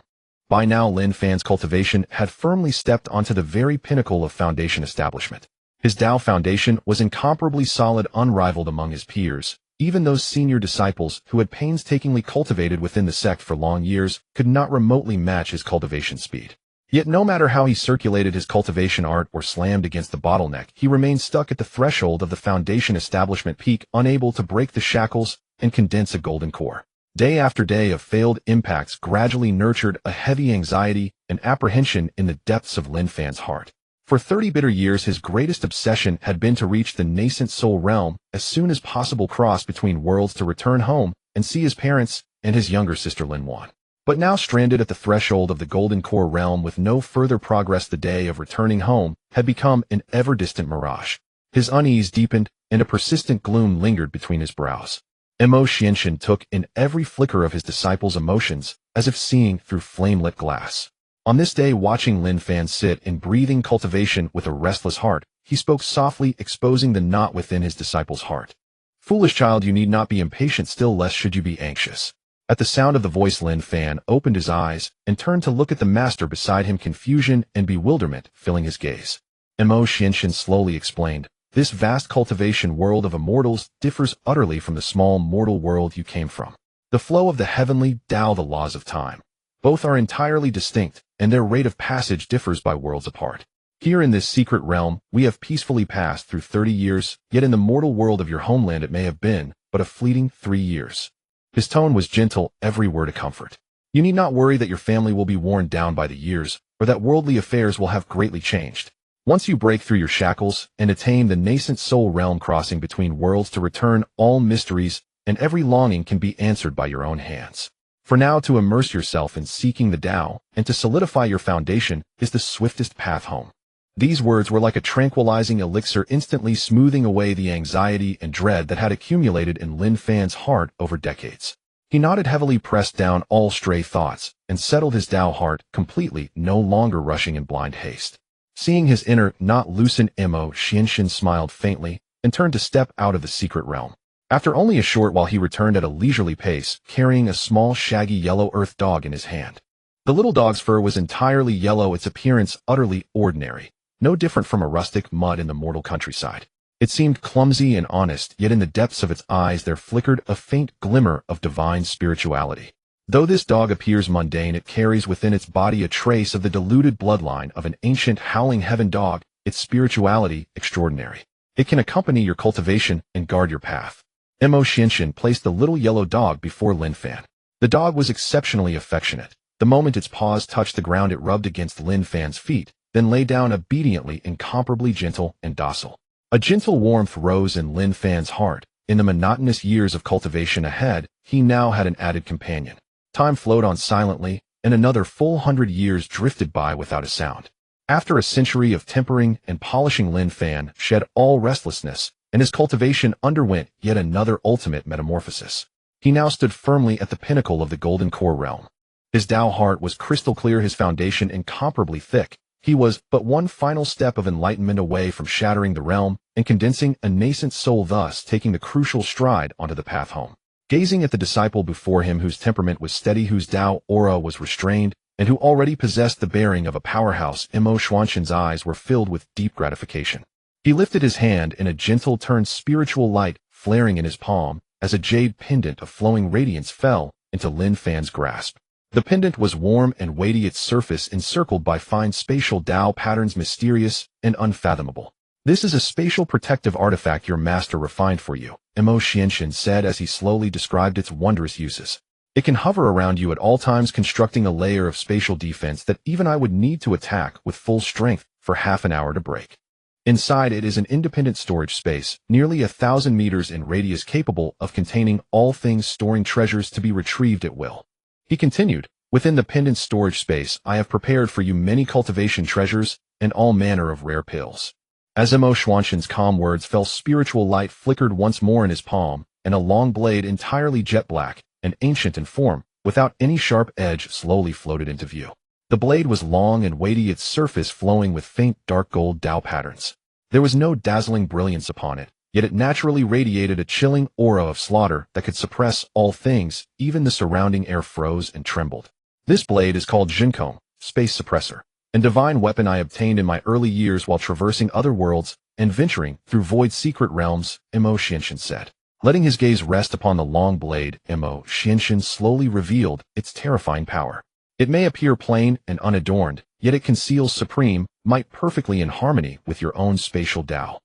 By now, Lin Fan's cultivation had firmly stepped onto the very pinnacle of foundation establishment. His Dao foundation was incomparably solid, unrivaled among his peers. Even those senior disciples who had painstakingly cultivated within the sect for long years could not remotely match his cultivation speed. Yet no matter how he circulated his cultivation art or slammed against the bottleneck, he remained stuck at the threshold of the foundation establishment peak, unable to break the shackles and condense a golden core. Day after day of failed impacts gradually nurtured a heavy anxiety and apprehension in the depths of Lin Fan's heart. For 30 bitter years, his greatest obsession had been to reach the nascent soul realm as soon as possible, cross between worlds to return home and see his parents and his younger sister Lin Wan. But now stranded at the threshold of the golden core realm with no further progress, the day of returning home had become an ever-distant mirage. His unease deepened and a persistent gloom lingered between his brows. Mo Xianxian took in every flicker of his disciple's emotions as if seeing through flame-lit glass. On this day, watching Lin Fan sit in breathing cultivation with a restless heart, he spoke softly, exposing the knot within his disciple's heart. "Foolish child, you need not be impatient, still less should you be anxious." At the sound of the voice, Lin Fan opened his eyes and turned to look at the master beside him, confusion and bewilderment filling his gaze. Mo Xianxian slowly explained, "This vast cultivation world of immortals differs utterly from the small mortal world you came from. The flow of the heavenly Tao, the laws of time. Both are entirely distinct, and their rate of passage differs by worlds apart. Here in this secret realm, we have peacefully passed through 30 years, yet in the mortal world of your homeland it may have been but a fleeting 3 years. His tone was gentle, every word a comfort. You need not worry that your family will be worn down by the years, or that worldly affairs will have greatly changed. Once you break through your shackles and attain the nascent soul realm, crossing between worlds to return, all mysteries and every longing can be answered by your own hands. For now, to immerse yourself in seeking the Tao and to solidify your foundation is the swiftest path home." These words were like a tranquilizing elixir, instantly smoothing away the anxiety and dread that had accumulated in Lin Fan's heart over decades. He nodded heavily, pressed down all stray thoughts, and settled his Tao heart completely, no longer rushing in blind haste. Seeing his inner, not loosened Mo, Xianxin smiled faintly and turned to step out of the secret realm. After only a short while he returned at a leisurely pace, carrying a small shaggy yellow earth dog in his hand. The little dog's fur was entirely yellow, its appearance utterly ordinary, no different from a rustic mud in the mortal countryside. It seemed clumsy and honest, yet in the depths of its eyes there flickered a faint glimmer of divine spirituality. Though this dog appears mundane, it carries within its body a trace of the diluted bloodline of an ancient howling heaven dog, its spirituality extraordinary. It can accompany your cultivation and guard your path. Mo Xianxin placed the little yellow dog before Lin Fan. The dog was exceptionally affectionate. The moment its paws touched the ground, it rubbed against Lin Fan's feet, then lay down obediently, incomparably gentle and docile. A gentle warmth rose in Lin Fan's heart. In the monotonous years of cultivation ahead, he now had an added companion. Time flowed on silently, and another full 100 years drifted by without a sound. After a century of tempering and polishing, Lin Fan shed all restlessness, and his cultivation underwent yet another ultimate metamorphosis. He now stood firmly at the pinnacle of the golden core realm. His Tao heart was crystal clear, his foundation incomparably thick. He was but one final step of enlightenment away from shattering the realm and condensing a nascent soul, thus taking the crucial stride onto the path home. Gazing at the disciple before him, whose temperament was steady, whose Tao aura was restrained, and who already possessed the bearing of a powerhouse, Mo Xianxin's eyes were filled with deep gratification. He lifted his hand, in a gentle turned spiritual light flaring in his palm, as a jade pendant of flowing radiance fell into Lin Fan's grasp. The pendant was warm and weighty, its surface encircled by fine spatial Tao patterns, mysterious and unfathomable. "This is a spatial protective artifact your master refined for you," Mo Xianxin said as he slowly described its wondrous uses. "It can hover around you at all times, constructing a layer of spatial defense that even I would need to attack with full strength for half an hour to break. Inside it is an independent storage space, nearly 1,000 meters in radius, capable of containing all things, storing treasures to be retrieved at will." He continued, "Within the pendant storage space, I have prepared for you many cultivation treasures and all manner of rare pills." As Mo Xianxin's calm words fell, spiritual light flickered once more in his palm, and a long blade, entirely jet black and ancient in form, without any sharp edge, slowly floated into view. The blade was long and weighty, its surface flowing with faint dark gold Tao patterns. There was no dazzling brilliance upon it, yet it naturally radiated a chilling aura of slaughter that could suppress all things. Even the surrounding air froze and trembled. "This blade is called Jincong, Space Suppressor, and divine weapon I obtained in my early years while traversing other worlds and venturing through void secret realms," Mo Xianxin said. Letting his gaze rest upon the long blade, Mo Xianxin slowly revealed its terrifying power. "It may appear plain and unadorned, yet it conceals supreme might, perfectly in harmony with your own spatial Tao.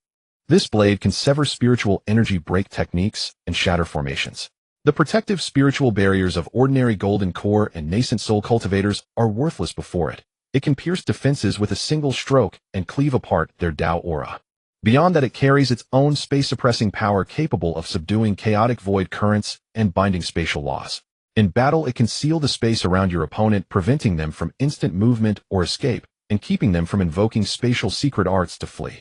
This blade can sever spiritual energy, break techniques, and shatter formations. The protective spiritual barriers of ordinary golden core and nascent soul cultivators are worthless before it. It can pierce defenses with a single stroke and cleave apart their Tao aura. Beyond that, it carries its own space-suppressing power, capable of subduing chaotic void currents and binding spatial laws. In battle, it can seal the space around your opponent, preventing them from instant movement or escape, and keeping them from invoking spatial secret arts to flee.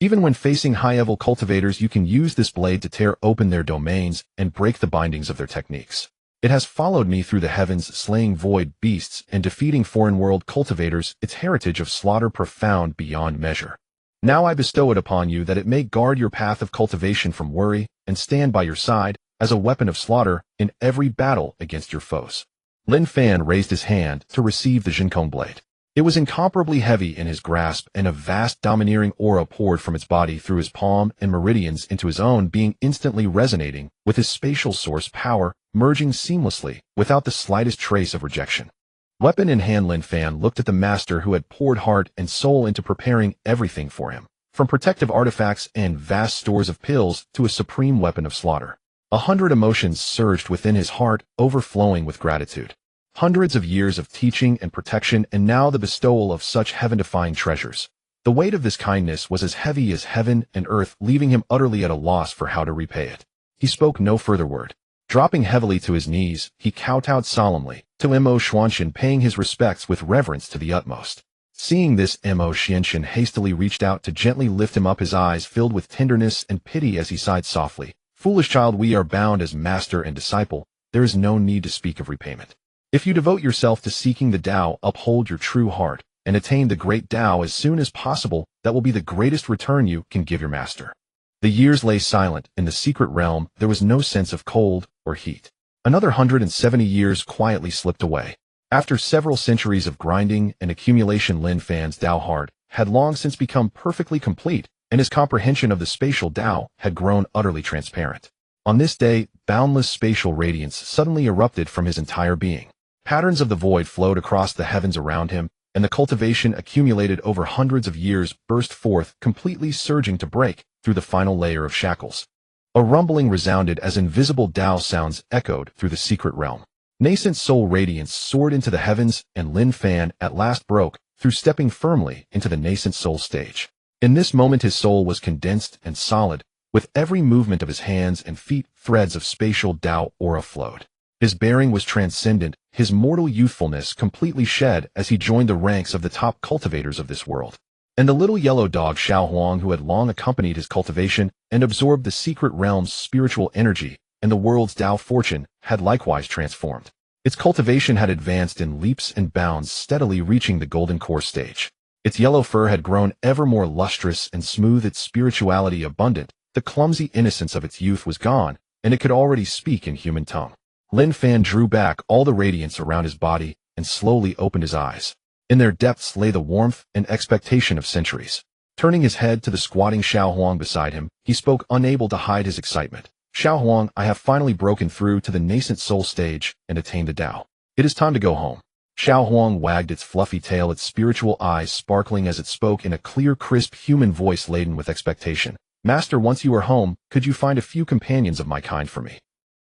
Even when facing high-level cultivators, you can use this blade to tear open their domains and break the bindings of their techniques. It has followed me through the heavens, slaying void beasts and defeating foreign world cultivators, its heritage of slaughter profound beyond measure. Now I bestow it upon you that it may guard your path of cultivation from worry and stand by your side as a weapon of slaughter in every battle against your foes." Lin Fan raised his hand to receive the Jincong blade. It was incomparably heavy in his grasp, and a vast domineering aura poured from its body through his palm and meridians into his own being, instantly resonating with his spatial source power, merging seamlessly without the slightest trace of rejection. Weapon in hand, Lin Fan looked at the master who had poured heart and soul into preparing everything for him, from protective artifacts and vast stores of pills to a supreme weapon of slaughter. 100 emotions surged within his heart, overflowing with gratitude. Hundreds of years of teaching and protection, and now the bestowal of such heaven-defying treasures. The weight of this kindness was as heavy as heaven and earth, leaving him utterly at a loss for how to repay it. He spoke no further word. Dropping heavily to his knees, he kowtowed solemnly to Mo Xianxin, paying his respects with reverence to the utmost. Seeing this, Mo Xianxin hastily reached out to gently lift him up, his eyes filled with tenderness and pity as he sighed softly. "Foolish child, we are bound as master and disciple. There is no need to speak of repayment. If you devote yourself to seeking the Tao, uphold your true heart, and attain the great Tao as soon as possible. That will be the greatest return you can give your master. The years lay silent. In the secret realm, there was no sense of cold or heat. Another 170 years quietly slipped away. After several centuries of grinding and accumulation, Lin Fan's Tao heart had long since become perfectly complete, and his comprehension of the spatial Tao had grown utterly transparent. On this day, boundless spatial radiance suddenly erupted from his entire being. Patterns of the void flowed across the heavens around him, and the cultivation accumulated over hundreds of years burst forth, completely surging to break through the final layer of shackles. A rumbling resounded as invisible Tao sounds echoed through the secret realm. Nascent soul radiance soared into the heavens, and Lin Fan at last broke through, stepping firmly into the nascent soul stage. In this moment his soul was condensed and solid. With every movement of his hands and feet, threads of spatial Tao aura flowed. His bearing was transcendent, his mortal youthfulness completely shed as he joined the ranks of the top cultivators of this world. And the little yellow dog Xiao Huang, who had long accompanied his cultivation and absorbed the secret realm's spiritual energy and the world's Tao fortune, had likewise transformed. Its cultivation had advanced in leaps and bounds, steadily reaching the golden core stage. Its yellow fur had grown ever more lustrous and smooth, its spirituality abundant. The clumsy innocence of its youth was gone, and it could already speak in human tongue. Lin Fan drew back all the radiance around his body and slowly opened his eyes. In their depths lay the warmth and expectation of centuries. Turning his head to the squatting Xiao Huang beside him, he spoke, unable to hide his excitement. Xiao Huang, I have finally broken through to the nascent soul stage and attained the Tao. It is time to go home. Xiao Huang wagged its fluffy tail, its spiritual eyes sparkling as it spoke in a clear, crisp human voice laden with expectation. Master, once you are home, could you find a few companions of my kind for me?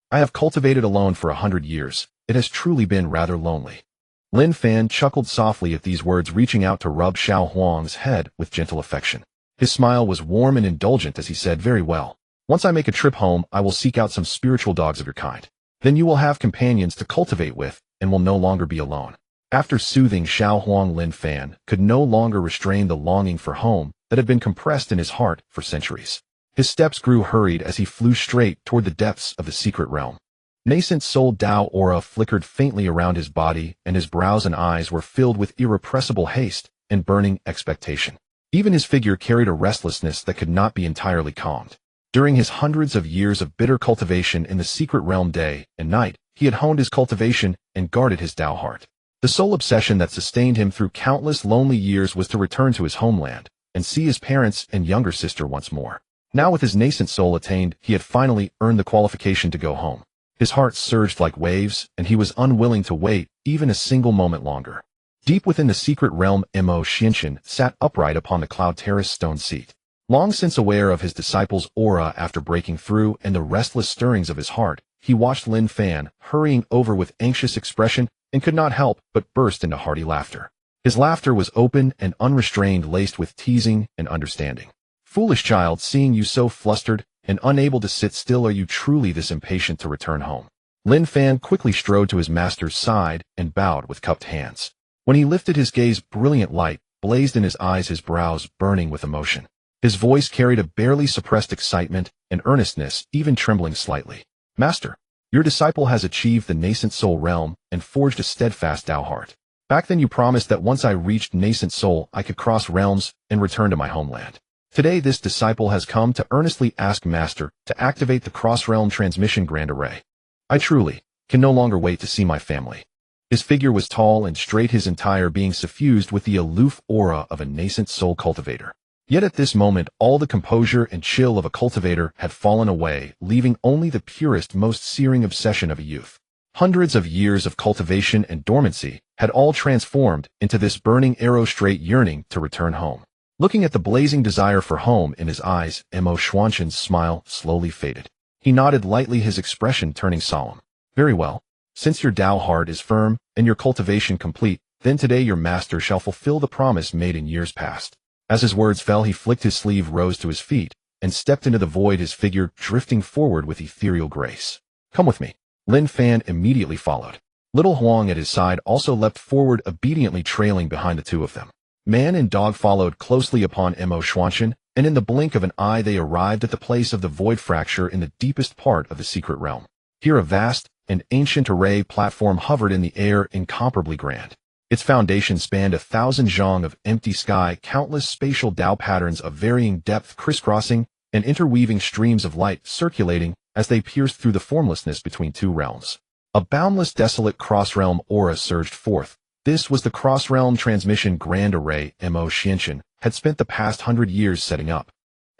I have cultivated alone for 100 years. It has truly been rather lonely. Lin Fan chuckled softly at these words, reaching out to rub Xiao Huang's head with gentle affection. His smile was warm and indulgent as he said, very well. Once I make a trip home, I will seek out some spiritual dogs of your kind. Then you will have companions to cultivate with, and will no longer be alone. After soothing Xiao Huang, Lin Fan could no longer restrain the longing for home that had been compressed in his heart for centuries. His steps grew hurried as he flew straight toward the depths of the secret realm. Nascent soul Tao aura flickered faintly around his body, and his brows and eyes were filled with irrepressible haste and burning expectation. Even his figure carried a restlessness that could not be entirely calmed. During his hundreds of years of bitter cultivation in the secret realm, day and night, he had honed his cultivation and guarded his Tao heart. The sole obsession that sustained him through countless lonely years was to return to his homeland and see his parents and younger sister once more. Now, with his nascent soul attained, he had finally earned the qualification to go home. His heart surged like waves, and he was unwilling to wait even a single moment longer. Deep within the secret realm, Mo Xianxian sat upright upon the cloud terrace stone seat. Long since aware of his disciple's aura after breaking through and the restless stirrings of his heart, he watched Lin Fan hurrying over with anxious expression and could not help but burst into hearty laughter. His laughter was open and unrestrained, laced with teasing and understanding. Foolish child, seeing you so flustered and unable to sit still, are you truly this impatient to return home? Lin Fan quickly strode to his master's side and bowed with cupped hands. When he lifted his gaze, brilliant light blazed in his eyes, his brows burning with emotion. His voice carried a barely suppressed excitement and earnestness, even trembling slightly. Master, your disciple has achieved the nascent soul realm and forged a steadfast Tao heart. Back then you promised that once I reached nascent soul, I could cross realms and return to my homeland. Today this disciple has come to earnestly ask Master to activate the cross-realm transmission grand array. I truly can no longer wait to see my family. His figure was tall and straight, his entire being suffused with the aloof aura of a nascent soul cultivator. Yet at this moment, all the composure and chill of a cultivator had fallen away, leaving only the purest, most searing obsession of a youth. Hundreds of years of cultivation and dormancy had all transformed into this burning arrow-straight yearning to return home. Looking at the blazing desire for home in his eyes, Mo Xianxian's smile slowly faded. He nodded lightly, his expression turning solemn. Very well. Since your Tao heart is firm and your cultivation complete, then today your master shall fulfill the promise made in years past. As his words fell, he flicked his sleeve, rose to his feet, and stepped into the void, his figure drifting forward with ethereal grace. Come with me. Lin Fan immediately followed. Little Huang at his side also leapt forward, obediently trailing behind the two of them. Man and dog followed closely upon Mo Xianxian, and in the blink of an eye they arrived at the place of the void fracture in the deepest part of the secret realm. Here a vast and ancient array platform hovered in the air, incomparably grand. Its foundation spanned 1,000 zhang of empty sky, countless spatial Tao patterns of varying depth crisscrossing and interweaving streams of light circulating as they pierced through the formlessness between two realms. A boundless desolate cross-realm aura surged forth. This was the cross-realm transmission grand array Mo Xianxian had spent the past 100 years setting up.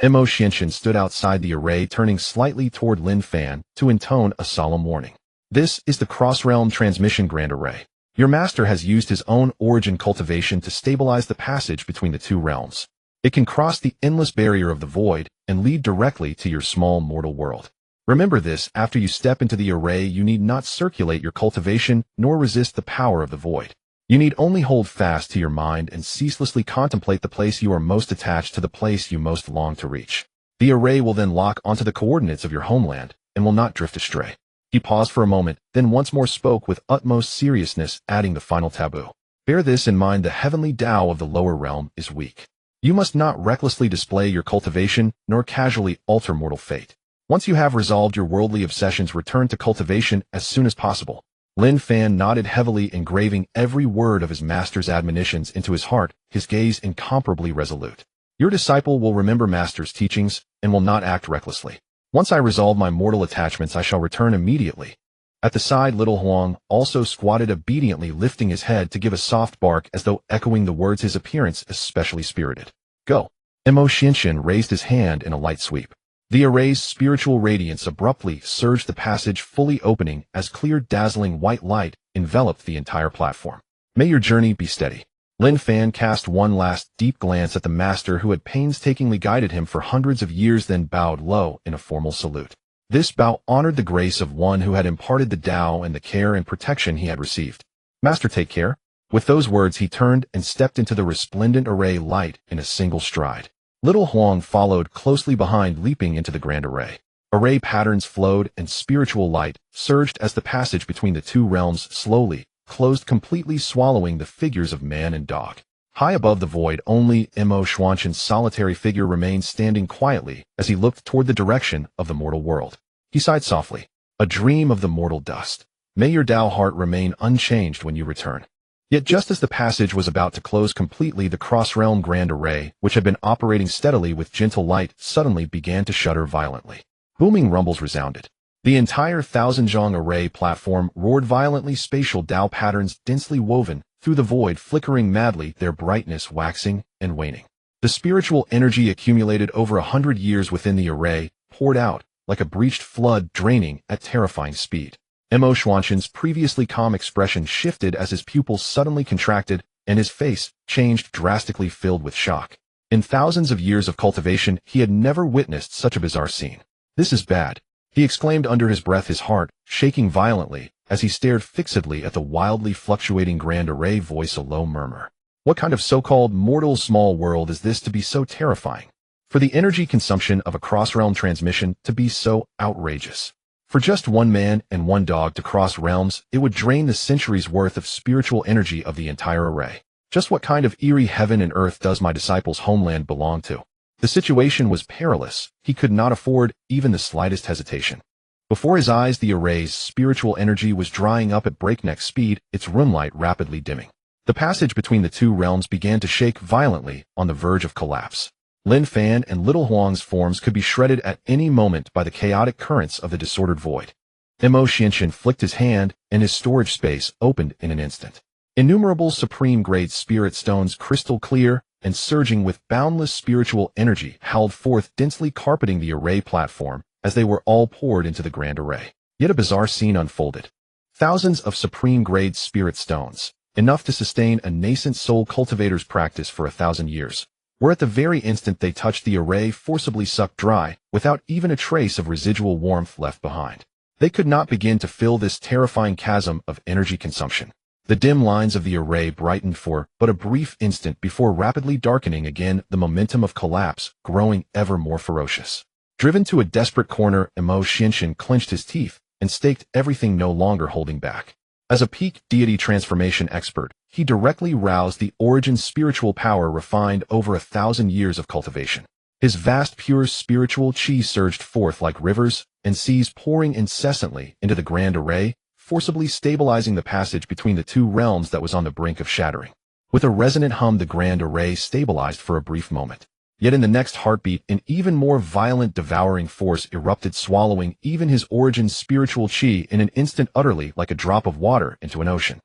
Mo Xianxian stood outside the array, turning slightly toward Lin Fan to intone a solemn warning. This is the cross-realm transmission grand array. Your master has used his own origin cultivation to stabilize the passage between the two realms. It can cross the endless barrier of the void and lead directly to your small mortal world. Remember this: after you step into the array, you need not circulate your cultivation nor resist the power of the void. You need only hold fast to your mind and ceaselessly contemplate the place you are most attached to, the place you most long to reach. The array will then lock onto the coordinates of your homeland and will not drift astray. He paused for a moment, then once more spoke with utmost seriousness, adding the final taboo. Bear this in mind: the heavenly Tao of the lower realm is weak. You must not recklessly display your cultivation, nor casually alter mortal fate. Once you have resolved your worldly obsessions, return to cultivation as soon as possible. Lin Fan nodded heavily, engraving every word of his master's admonitions into his heart, his gaze incomparably resolute. Your disciple will remember master's teachings and will not act recklessly. Once I resolve my mortal attachments, I shall return immediately. At the side, little Huang also squatted obediently, lifting his head to give a soft bark as though echoing the words, his appearance especially spirited. Go. Mo Xianxian raised his hand in a light sweep. The array's spiritual radiance abruptly surged the passage, fully opening as clear, dazzling white light enveloped the entire platform. May your journey be steady. Lin Fan cast one last deep glance at the master who had painstakingly guided him for hundreds of years, then bowed low in a formal salute. This bow honored the grace of one who had imparted the Tao and the care and protection he had received. Master, take care. With those words, he turned and stepped into the resplendent array light in a single stride. Little Huang followed closely behind, leaping into the grand array. Array patterns flowed and spiritual light surged as the passage between the two realms slowly closed, completely swallowing the figures of man and dog. High above the void, only Mo Xianxian's solitary figure remained standing quietly as he looked toward the direction of the mortal world. He sighed softly. A dream of the mortal dust. May your Tao heart remain unchanged when you return. Yet just as the passage was about to close completely, the cross-realm grand array, which had been operating steadily with gentle light, suddenly began to shudder violently. Booming rumbles resounded. The entire 1,000-zhang array platform roared violently, spatial Tao patterns densely woven through the void flickering madly, their brightness waxing and waning. The spiritual energy accumulated over 100 years within the array poured out like a breached flood, draining at terrifying speed. Mo Xianxian's previously calm expression shifted as his pupils suddenly contracted and his face changed drastically, filled with shock. In thousands of years of cultivation, he had never witnessed such a bizarre scene. This is bad, he exclaimed under his breath, his heart shaking violently as he stared fixedly at the wildly fluctuating grand array, voice a low murmur. What kind of so-called mortal small world is this to be so terrifying? For the energy consumption of a cross-realm transmission to be so outrageous. For just one man and one dog to cross realms, it would drain the centuries' worth of spiritual energy of the entire array. Just what kind of eerie heaven and earth does my disciple's homeland belong to? The situation was perilous. He could not afford even the slightest hesitation. Before his eyes, the array's spiritual energy was drying up at breakneck speed, its roomlight rapidly dimming. The passage between the two realms began to shake violently, on the verge of collapse. Lin Fan and Little Huang's forms could be shredded at any moment by the chaotic currents of the disordered void. Mo Xianxian flicked his hand, and his storage space opened in an instant. Innumerable supreme-grade spirit stones, crystal clear and surging with boundless spiritual energy, howled forth, densely carpeting the array platform as they were all poured into the grand array. Yet a bizarre scene unfolded. Thousands of supreme-grade spirit stones, enough to sustain a nascent soul cultivator's practice for 1,000 years, were at the very instant they touched the array forcibly sucked dry, without even a trace of residual warmth left behind. They could not begin to fill this terrifying chasm of energy consumption. The dim lines of the array brightened for but a brief instant before rapidly darkening again, the momentum of collapse growing ever more ferocious. Driven to a desperate corner, Mo Xianxian clenched his teeth and staked everything, no longer holding back. As a peak deity transformation expert, he directly roused the origin spiritual power refined over 1,000 years of cultivation. His vast pure spiritual chi surged forth like rivers and seas, pouring incessantly into the grand array, forcibly stabilizing the passage between the two realms that was on the brink of shattering. With a resonant hum, the grand array stabilized for a brief moment. Yet in the next heartbeat, an even more violent devouring force erupted, swallowing even his origin's spiritual chi in an instant, utterly like a drop of water into an ocean.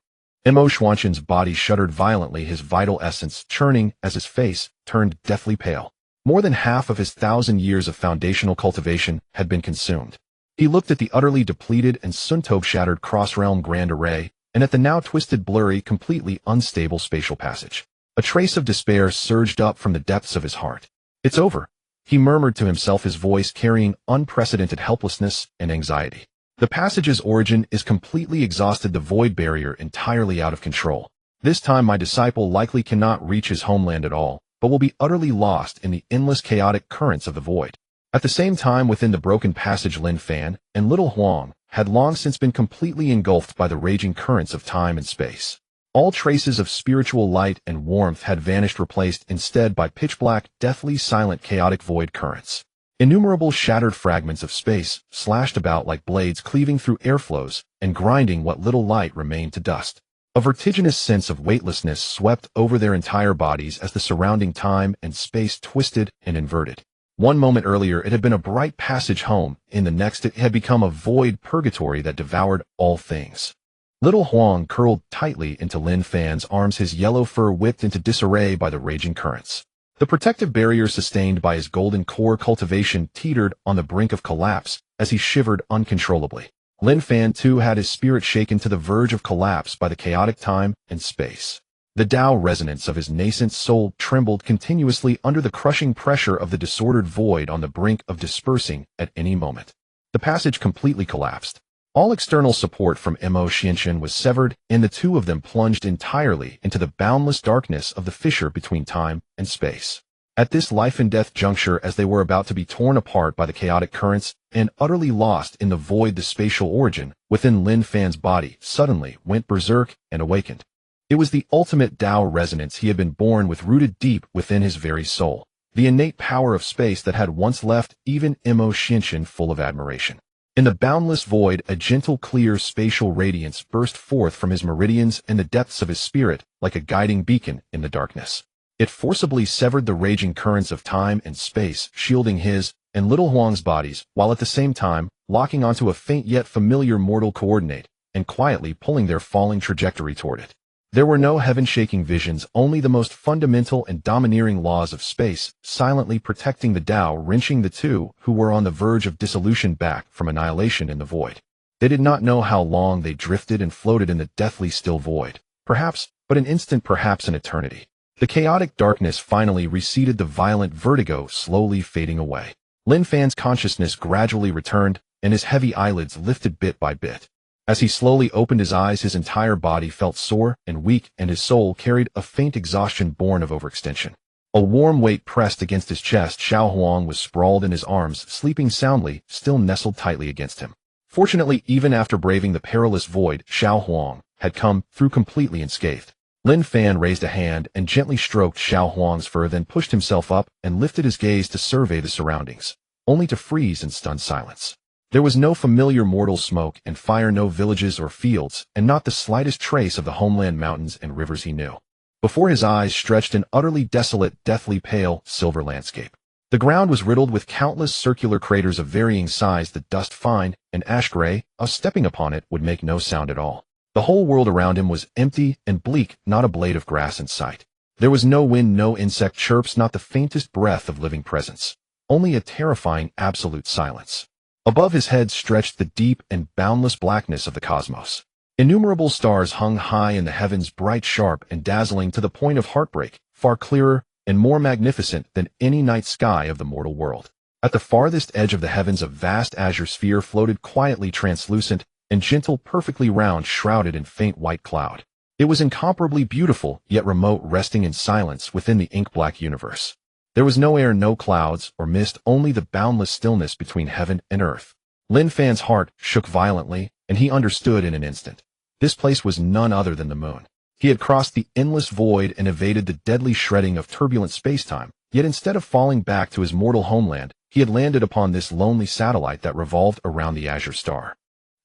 Mo Xuanqian's body shuddered violently, his vital essence churning as his face turned deathly pale. More than half of his 1,000 years of foundational cultivation had been consumed. He looked at the utterly depleted and Suntov-shattered cross-realm grand array, and at the now twisted, blurry, completely unstable spatial passage. A trace of despair surged up from the depths of his heart. "It's over," he murmured to himself, his voice carrying unprecedented helplessness and anxiety. "The passage's origin is completely exhausted, the void barrier entirely out of control. This time my disciple likely cannot reach his homeland at all, but will be utterly lost in the endless chaotic currents of the void." At the same time, within the broken passage, Lin Fan and little Huang had long since been completely engulfed by the raging currents of time and space. All traces of spiritual light and warmth had vanished, replaced instead by pitch-black, deathly silent, chaotic void currents. Innumerable shattered fragments of space slashed about like blades, cleaving through airflows and grinding what little light remained to dust. A vertiginous sense of weightlessness swept over their entire bodies as the surrounding time and space twisted and inverted. One moment earlier it had been a bright passage home, in the next it had become a void purgatory that devoured all things. Little Huang curled tightly into Lin Fan's arms, his yellow fur whipped into disarray by the raging currents. The protective barrier sustained by his golden core cultivation teetered on the brink of collapse as he shivered uncontrollably. Lin Fan too had his spirit shaken to the verge of collapse by the chaotic time and space. The Tao resonance of his nascent soul trembled continuously under the crushing pressure of the disordered void on the brink of dispersing at any moment. The passage completely collapsed. All external support from Mo Xuanqian was severed, and the two of them plunged entirely into the boundless darkness of the fissure between time and space. At this life-and-death juncture, as they were about to be torn apart by the chaotic currents and utterly lost in the void, the spatial origin within Lin Fan's body suddenly went berserk and awakened. It was the ultimate Tao resonance he had been born with, rooted deep within his very soul, the innate power of space that had once left even Mo Xuanqian full of admiration. In the boundless void, a gentle, clear spatial radiance burst forth from his meridians and the depths of his spirit like a guiding beacon in the darkness. It forcibly severed the raging currents of time and space, shielding his and little Huang's bodies, while at the same time locking onto a faint yet familiar mortal coordinate and quietly pulling their falling trajectory toward it. There were no heaven-shaking visions, only the most fundamental and domineering laws of space, silently protecting the Tao, wrenching the two who were on the verge of dissolution back from annihilation in the void. They did not know how long they drifted and floated in the deathly still void. Perhaps, but an instant, perhaps an eternity. The chaotic darkness finally receded, the violent vertigo slowly fading away. Lin Fan's consciousness gradually returned, and his heavy eyelids lifted bit by bit. As he slowly opened his eyes, his entire body felt sore and weak, and his soul carried a faint exhaustion born of overextension. A warm weight pressed against his chest. Xiao Huang was sprawled in his arms, sleeping soundly, still nestled tightly against him. Fortunately, even after braving the perilous void, Xiao Huang had come through completely unscathed. Lin Fan raised a hand and gently stroked Xiao Huang's fur, then pushed himself up and lifted his gaze to survey the surroundings, only to freeze in stunned silence. There was no familiar mortal smoke and fire, no villages or fields, and not the slightest trace of the homeland mountains and rivers he knew. Before his eyes stretched an utterly desolate, deathly pale, silver landscape. The ground was riddled with countless circular craters of varying size, the dust fine and ash gray. Stepping upon it would make no sound at all. The whole world around him was empty and bleak, not a blade of grass in sight. There was no wind, no insect chirps, not the faintest breath of living presence. Only a terrifying, absolute silence. Above his head stretched the deep and boundless blackness of the cosmos. Innumerable stars hung high in the heavens, bright, sharp, and dazzling to the point of heartbreak, far clearer and more magnificent than any night sky of the mortal world. At the farthest edge of the heavens, a vast azure sphere floated quietly, translucent and gentle, perfectly round, shrouded in faint white cloud. It was incomparably beautiful, yet remote, resting in silence within the ink-black universe. There was no air, no clouds or mist, only the boundless stillness between heaven and earth. Lin Fan's heart shook violently, and he understood in an instant. This place was none other than the moon. He had crossed the endless void and evaded the deadly shredding of turbulent space-time, yet instead of falling back to his mortal homeland, he had landed upon this lonely satellite that revolved around the azure star.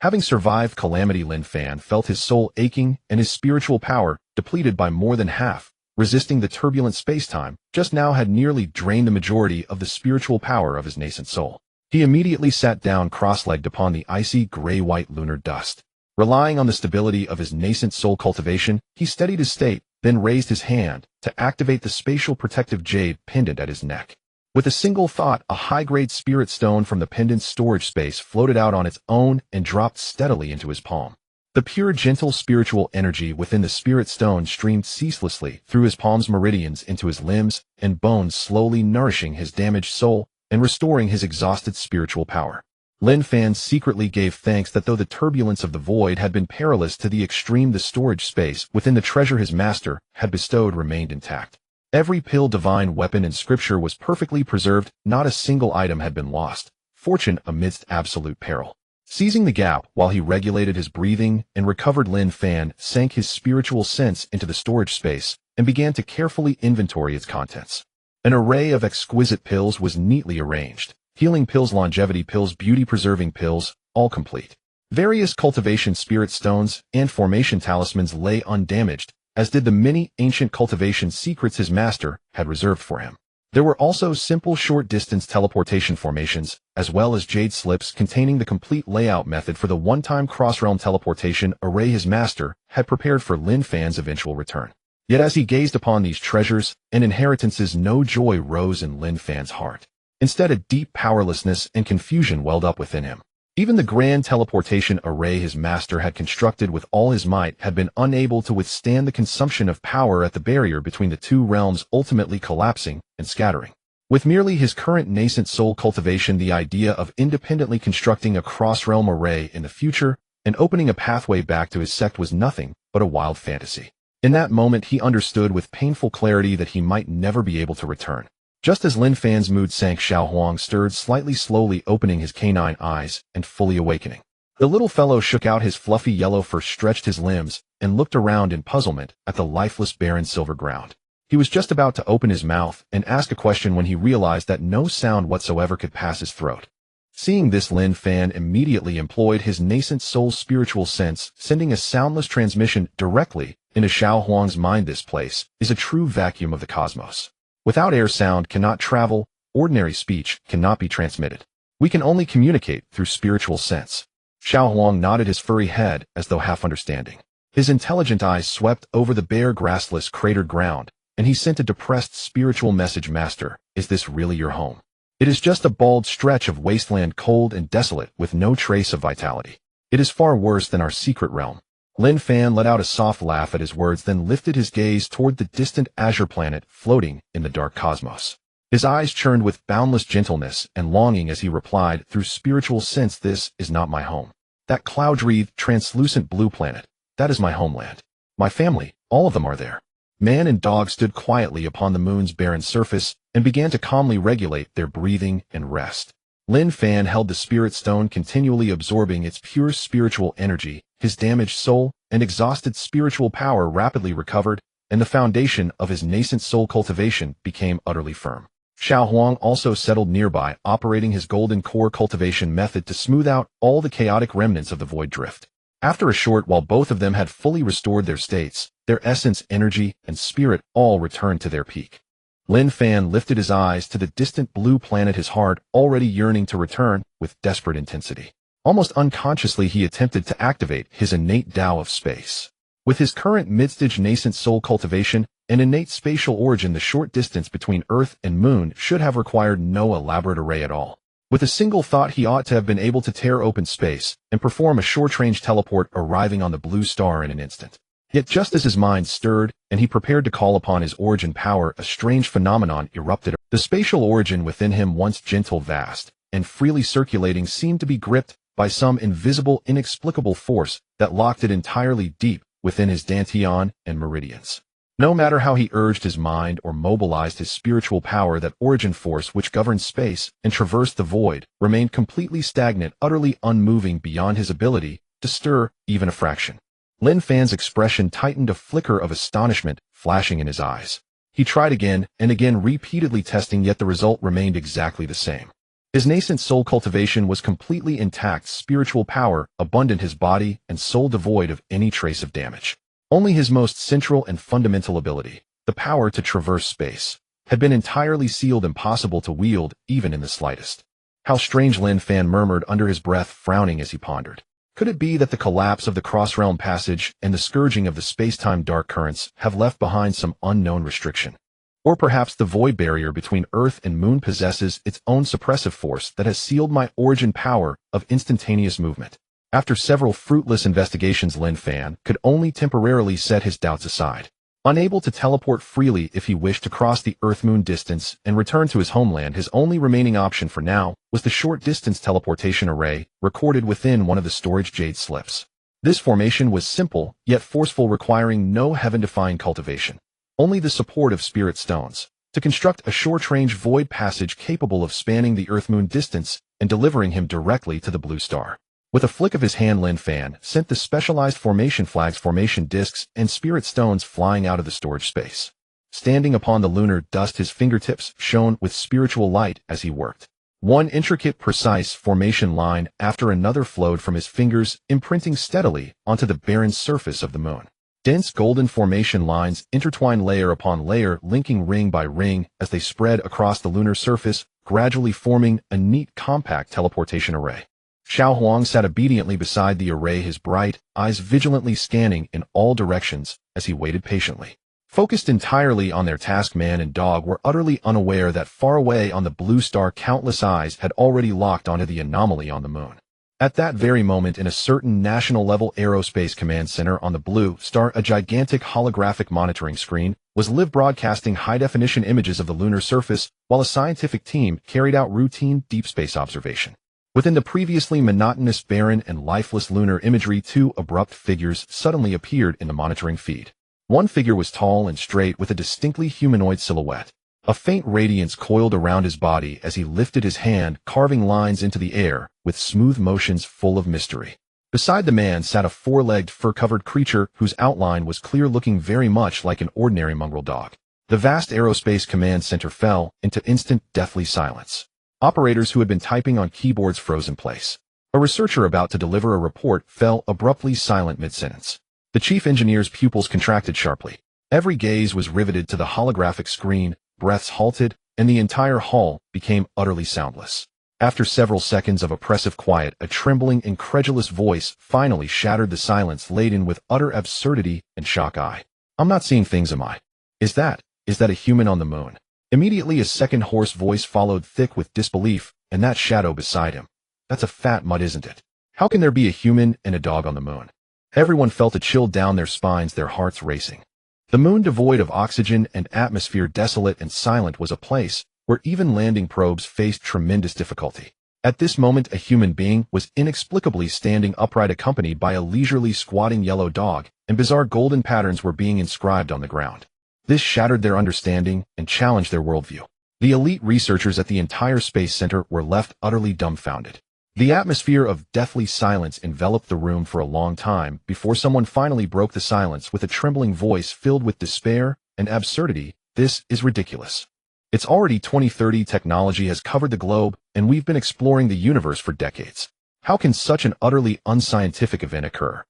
Having survived calamity, Lin Fan felt his soul aching and his spiritual power depleted by more than half. Resisting the turbulent space-time just now had nearly drained the majority of the spiritual power of his nascent soul. He immediately sat down cross-legged upon the icy gray-white lunar dust. Relying on the stability of his nascent soul cultivation, he steadied his state, then raised his hand to activate the spatial protective jade pendant at his neck. With a single thought, a high-grade spirit stone from the pendant's storage space floated out on its own and dropped steadily into his palm. The pure, gentle spiritual energy within the spirit stone streamed ceaselessly through his palm's meridians into his limbs and bones, slowly nourishing his damaged soul and restoring his exhausted spiritual power. Lin Fan secretly gave thanks that though the turbulence of the void had been perilous to the extreme, the storage space within the treasure his master had bestowed remained intact. Every pill, divine weapon, and scripture was perfectly preserved. Not a single item had been lost. Fortune amidst absolute peril. Seizing the gap while he regulated his breathing and recovered, Lin Fan sank his spiritual sense into the storage space and began to carefully inventory its contents. An array of exquisite pills was neatly arranged. Healing pills, longevity pills, beauty-preserving pills, all complete. Various cultivation spirit stones and formation talismans lay undamaged, as did the many ancient cultivation secrets his master had reserved for him. There were also simple short-distance teleportation formations, as well as jade slips containing the complete layout method for the one-time cross-realm teleportation array his master had prepared for Lin Fan's eventual return. Yet as he gazed upon these treasures and inheritances, no joy rose in Lin Fan's heart. Instead, a deep powerlessness and confusion welled up within him. Even the grand teleportation array his master had constructed with all his might had been unable to withstand the consumption of power at the barrier between the two realms, ultimately collapsing and scattering. With merely his current nascent soul cultivation, the idea of independently constructing a cross-realm array in the future and opening a pathway back to his sect was nothing but a wild fantasy. In that moment, he understood with painful clarity that he might never be able to return. Just as Lin Fan's mood sank, Xiao Huang stirred slightly, slowly opening his canine eyes and fully awakening. The little fellow shook out his fluffy yellow fur, stretched his limbs, and looked around in puzzlement at the lifeless, barren silver ground. He was just about to open his mouth and ask a question when he realized that no sound whatsoever could pass his throat. Seeing this, Lin Fan immediately employed his nascent soul's spiritual sense, sending a soundless transmission directly into Xiao Huang's mind. This place is a true vacuum of the cosmos. Without air, sound cannot travel, ordinary speech cannot be transmitted. We can only communicate through spiritual sense. Xiao Huang nodded his furry head as though half understanding. His intelligent eyes swept over the bare, grassless, cratered ground, and he sent a depressed spiritual message. Master, is this really your home? It is just a bald stretch of wasteland, cold and desolate, with no trace of vitality. It is far worse than our secret realm. Lin Fan let out a soft laugh at his words, then lifted his gaze toward the distant azure planet floating in the dark cosmos. His eyes churned with boundless gentleness and longing as he replied through spiritual sense, "This is not my home. That cloud-wreathed, translucent blue planet, that is my homeland. My family, all of them are there." Man and dog stood quietly upon the moon's barren surface and began to calmly regulate their breathing and rest. Lin Fan held the spirit stone, continually absorbing its pure spiritual energy. His damaged soul and exhausted spiritual power rapidly recovered, and the foundation of his nascent soul cultivation became utterly firm. Xiao Huang also settled nearby, operating his golden core cultivation method to smooth out all the chaotic remnants of the void drift. After a short while, both of them had fully restored their states, their essence, energy, and spirit all returned to their peak. Lin Fan lifted his eyes to the distant blue planet, his heart already yearning to return with desperate intensity. Almost unconsciously, he attempted to activate his innate Tao of space. With his current mid-stage nascent soul cultivation and innate spatial origin, the short distance between Earth and Moon should have required no elaborate array at all. With a single thought, he ought to have been able to tear open space and perform a short-range teleport, arriving on the blue star in an instant. Yet just as his mind stirred and he prepared to call upon his origin power, a strange phenomenon erupted. The spatial origin within him, once gentle, vast, and freely circulating, seemed to be gripped by some invisible, inexplicable force that locked it entirely deep within his dantian and meridians. No matter how he urged his mind or mobilized his spiritual power, that origin force which governed space and traversed the void remained completely stagnant, utterly unmoving, beyond his ability to stir even a fraction. Lin Fan's expression tightened, a flicker of astonishment flashing in his eyes. He tried again and again, repeatedly testing, yet the result remained exactly the same. His nascent soul cultivation was completely intact, spiritual power abundant, his body and soul devoid of any trace of damage. Only his most central and fundamental ability, the power to traverse space, had been entirely sealed, impossible to wield even in the slightest. How strange, Lin Fan murmured under his breath, frowning as he pondered. Could it be that the collapse of the cross-realm passage and the scourging of the space-time dark currents have left behind some unknown restriction? Or perhaps the void barrier between Earth and Moon possesses its own suppressive force that has sealed my origin power of instantaneous movement. After several fruitless investigations, Lin Fan could only temporarily set his doubts aside. Unable to teleport freely if he wished to cross the Earth-Moon distance and return to his homeland, his only remaining option for now was the short-distance teleportation array recorded within one of the storage jade slips. This formation was simple, yet forceful, requiring no heaven-defying cultivation. Only the support of spirit stones, to construct a short-range void passage capable of spanning the Earth-Moon distance and delivering him directly to the blue star. With a flick of his hand, Lin Fan sent the specialized formation flags, formation discs, and spirit stones flying out of the storage space. Standing upon the lunar dust, his fingertips shone with spiritual light as he worked. One intricate, precise formation line after another flowed from his fingers, imprinting steadily onto the barren surface of the moon. Dense golden formation lines intertwined layer upon layer, linking ring by ring as they spread across the lunar surface, gradually forming a neat, compact teleportation array. Xiao Huang sat obediently beside the array, his bright eyes vigilantly scanning in all directions as he waited patiently. Focused entirely on their task, man and dog were utterly unaware that far away on the blue star countless eyes had already locked onto the anomaly on the moon. At that very moment, in a certain national-level aerospace command center on the blue star, a gigantic holographic monitoring screen was live broadcasting high-definition images of the lunar surface while a scientific team carried out routine deep space observation. Within the previously monotonous, barren, and lifeless lunar imagery, two abrupt figures suddenly appeared in the monitoring feed. One figure was tall and straight with a distinctly humanoid silhouette. A faint radiance coiled around his body as he lifted his hand, carving lines into the air with smooth motions full of mystery. Beside the man sat a four-legged, fur-covered creature whose outline was clear, looking very much like an ordinary mongrel dog. The vast aerospace command center fell into instant, deathly silence. Operators who had been typing on keyboards froze in place. A researcher about to deliver a report fell abruptly silent mid-sentence. The chief engineer's pupils contracted sharply. Every gaze was riveted to the holographic screen, breaths halted, and the entire hall became utterly soundless. After several seconds of oppressive quiet, a trembling, incredulous voice finally shattered the silence, laden with utter absurdity and shock. I'm not seeing things, am I? Is that a human on the moon? Immediately a second hoarse voice followed, thick with disbelief, and that shadow beside him. That's a fat mutt, isn't it? How can there be a human and a dog on the moon? Everyone felt a chill down their spines, their hearts racing. The moon, devoid of oxygen and atmosphere, desolate and silent, was a place where even landing probes faced tremendous difficulty. At this moment, a human being was inexplicably standing upright, accompanied by a leisurely squatting yellow dog, and bizarre golden patterns were being inscribed on the ground. This shattered their understanding and challenged their worldview. The elite researchers at the entire space center were left utterly dumbfounded. The atmosphere of deathly silence enveloped the room for a long time before someone finally broke the silence with a trembling voice filled with despair and absurdity. This is ridiculous. It's already 2030, technology has covered the globe, and we've been exploring the universe for decades. How can such an utterly unscientific event occur?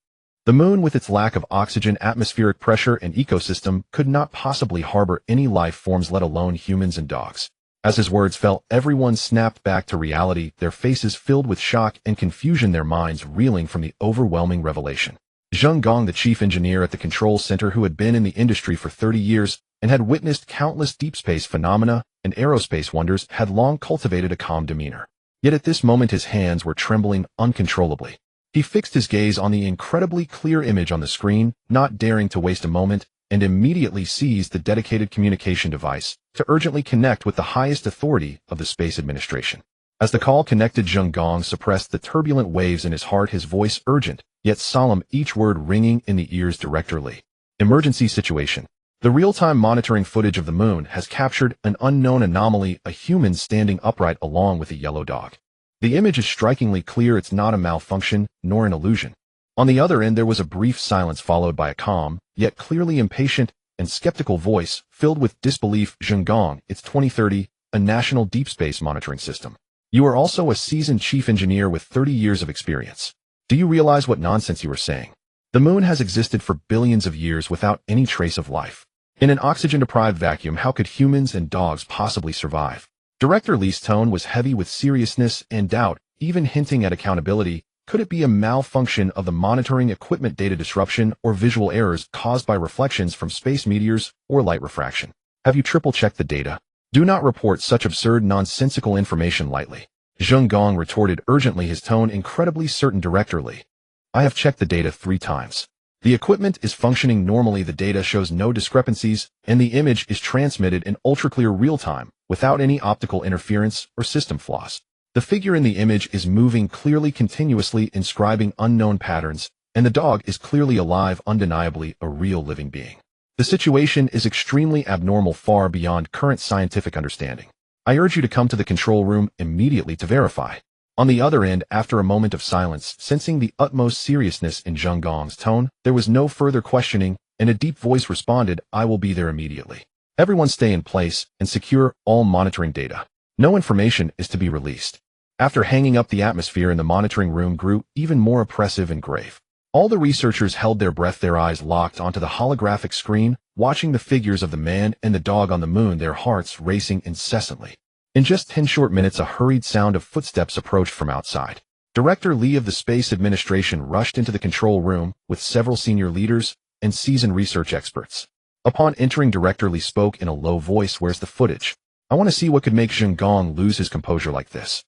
The moon, with its lack of oxygen, atmospheric pressure, and ecosystem, could not possibly harbor any life forms, let alone humans and dogs. As his words fell, everyone snapped back to reality, their faces filled with shock and confusion, their minds reeling from the overwhelming revelation. Zheng Gong, the chief engineer at the control center, who had been in the industry for 30 years and had witnessed countless deep space phenomena and aerospace wonders, had long cultivated a calm demeanor. Yet at this moment his hands were trembling uncontrollably. He fixed his gaze on the incredibly clear image on the screen, not daring to waste a moment, and immediately seized the dedicated communication device to urgently connect with the highest authority of the Space Administration. As the call connected, Zheng Gong suppressed the turbulent waves in his heart, his voice urgent, yet solemn, each word ringing in the ears directly. Emergency situation. The real-time monitoring footage of the moon has captured an unknown anomaly, a human standing upright along with a yellow dog. The image is strikingly clear, it's not a malfunction, nor an illusion. On the other end there was a brief silence followed by a calm, yet clearly impatient and skeptical voice, filled with disbelief. Zheng Gong, it's 2030, a national deep space monitoring system. You are also a seasoned chief engineer with 30 years of experience. Do you realize what nonsense you are saying? The moon has existed for billions of years without any trace of life. In an oxygen-deprived vacuum, how could humans and dogs possibly survive? Director Lee's tone was heavy with seriousness and doubt, even hinting at accountability. Could it be a malfunction of the monitoring equipment, data disruption, or visual errors caused by reflections from space meteors or light refraction? Have you triple-checked the data? Do not report such absurd, nonsensical information lightly. Zheng Gong retorted urgently, his tone incredibly certain. Director Lee, I have checked the data 3 times. The equipment is functioning normally, the data shows no discrepancies, and the image is transmitted in ultra-clear real-time, without any optical interference or system flaws. The figure in the image is moving clearly, continuously inscribing unknown patterns, and the dog is clearly alive, undeniably a real living being. The situation is extremely abnormal, far beyond current scientific understanding. I urge you to come to the control room immediately to verify. On the other end, after a moment of silence, sensing the utmost seriousness in Zheng Gong's tone, there was no further questioning, and a deep voice responded, I will be there immediately. Everyone stay in place and secure all monitoring data. No information is to be released. After hanging up, the atmosphere in the monitoring room grew even more oppressive and grave. All the researchers held their breath, their eyes locked onto the holographic screen, watching the figures of the man and the dog on the moon, their hearts racing incessantly. In just 10 short minutes, a hurried sound of footsteps approached from outside. Director Lee of the Space Administration rushed into the control room with several senior leaders and seasoned research experts. Upon entering, Director Lee spoke in a low voice, where's the footage? I want to see what could make Zheng Gong lose his composure like this.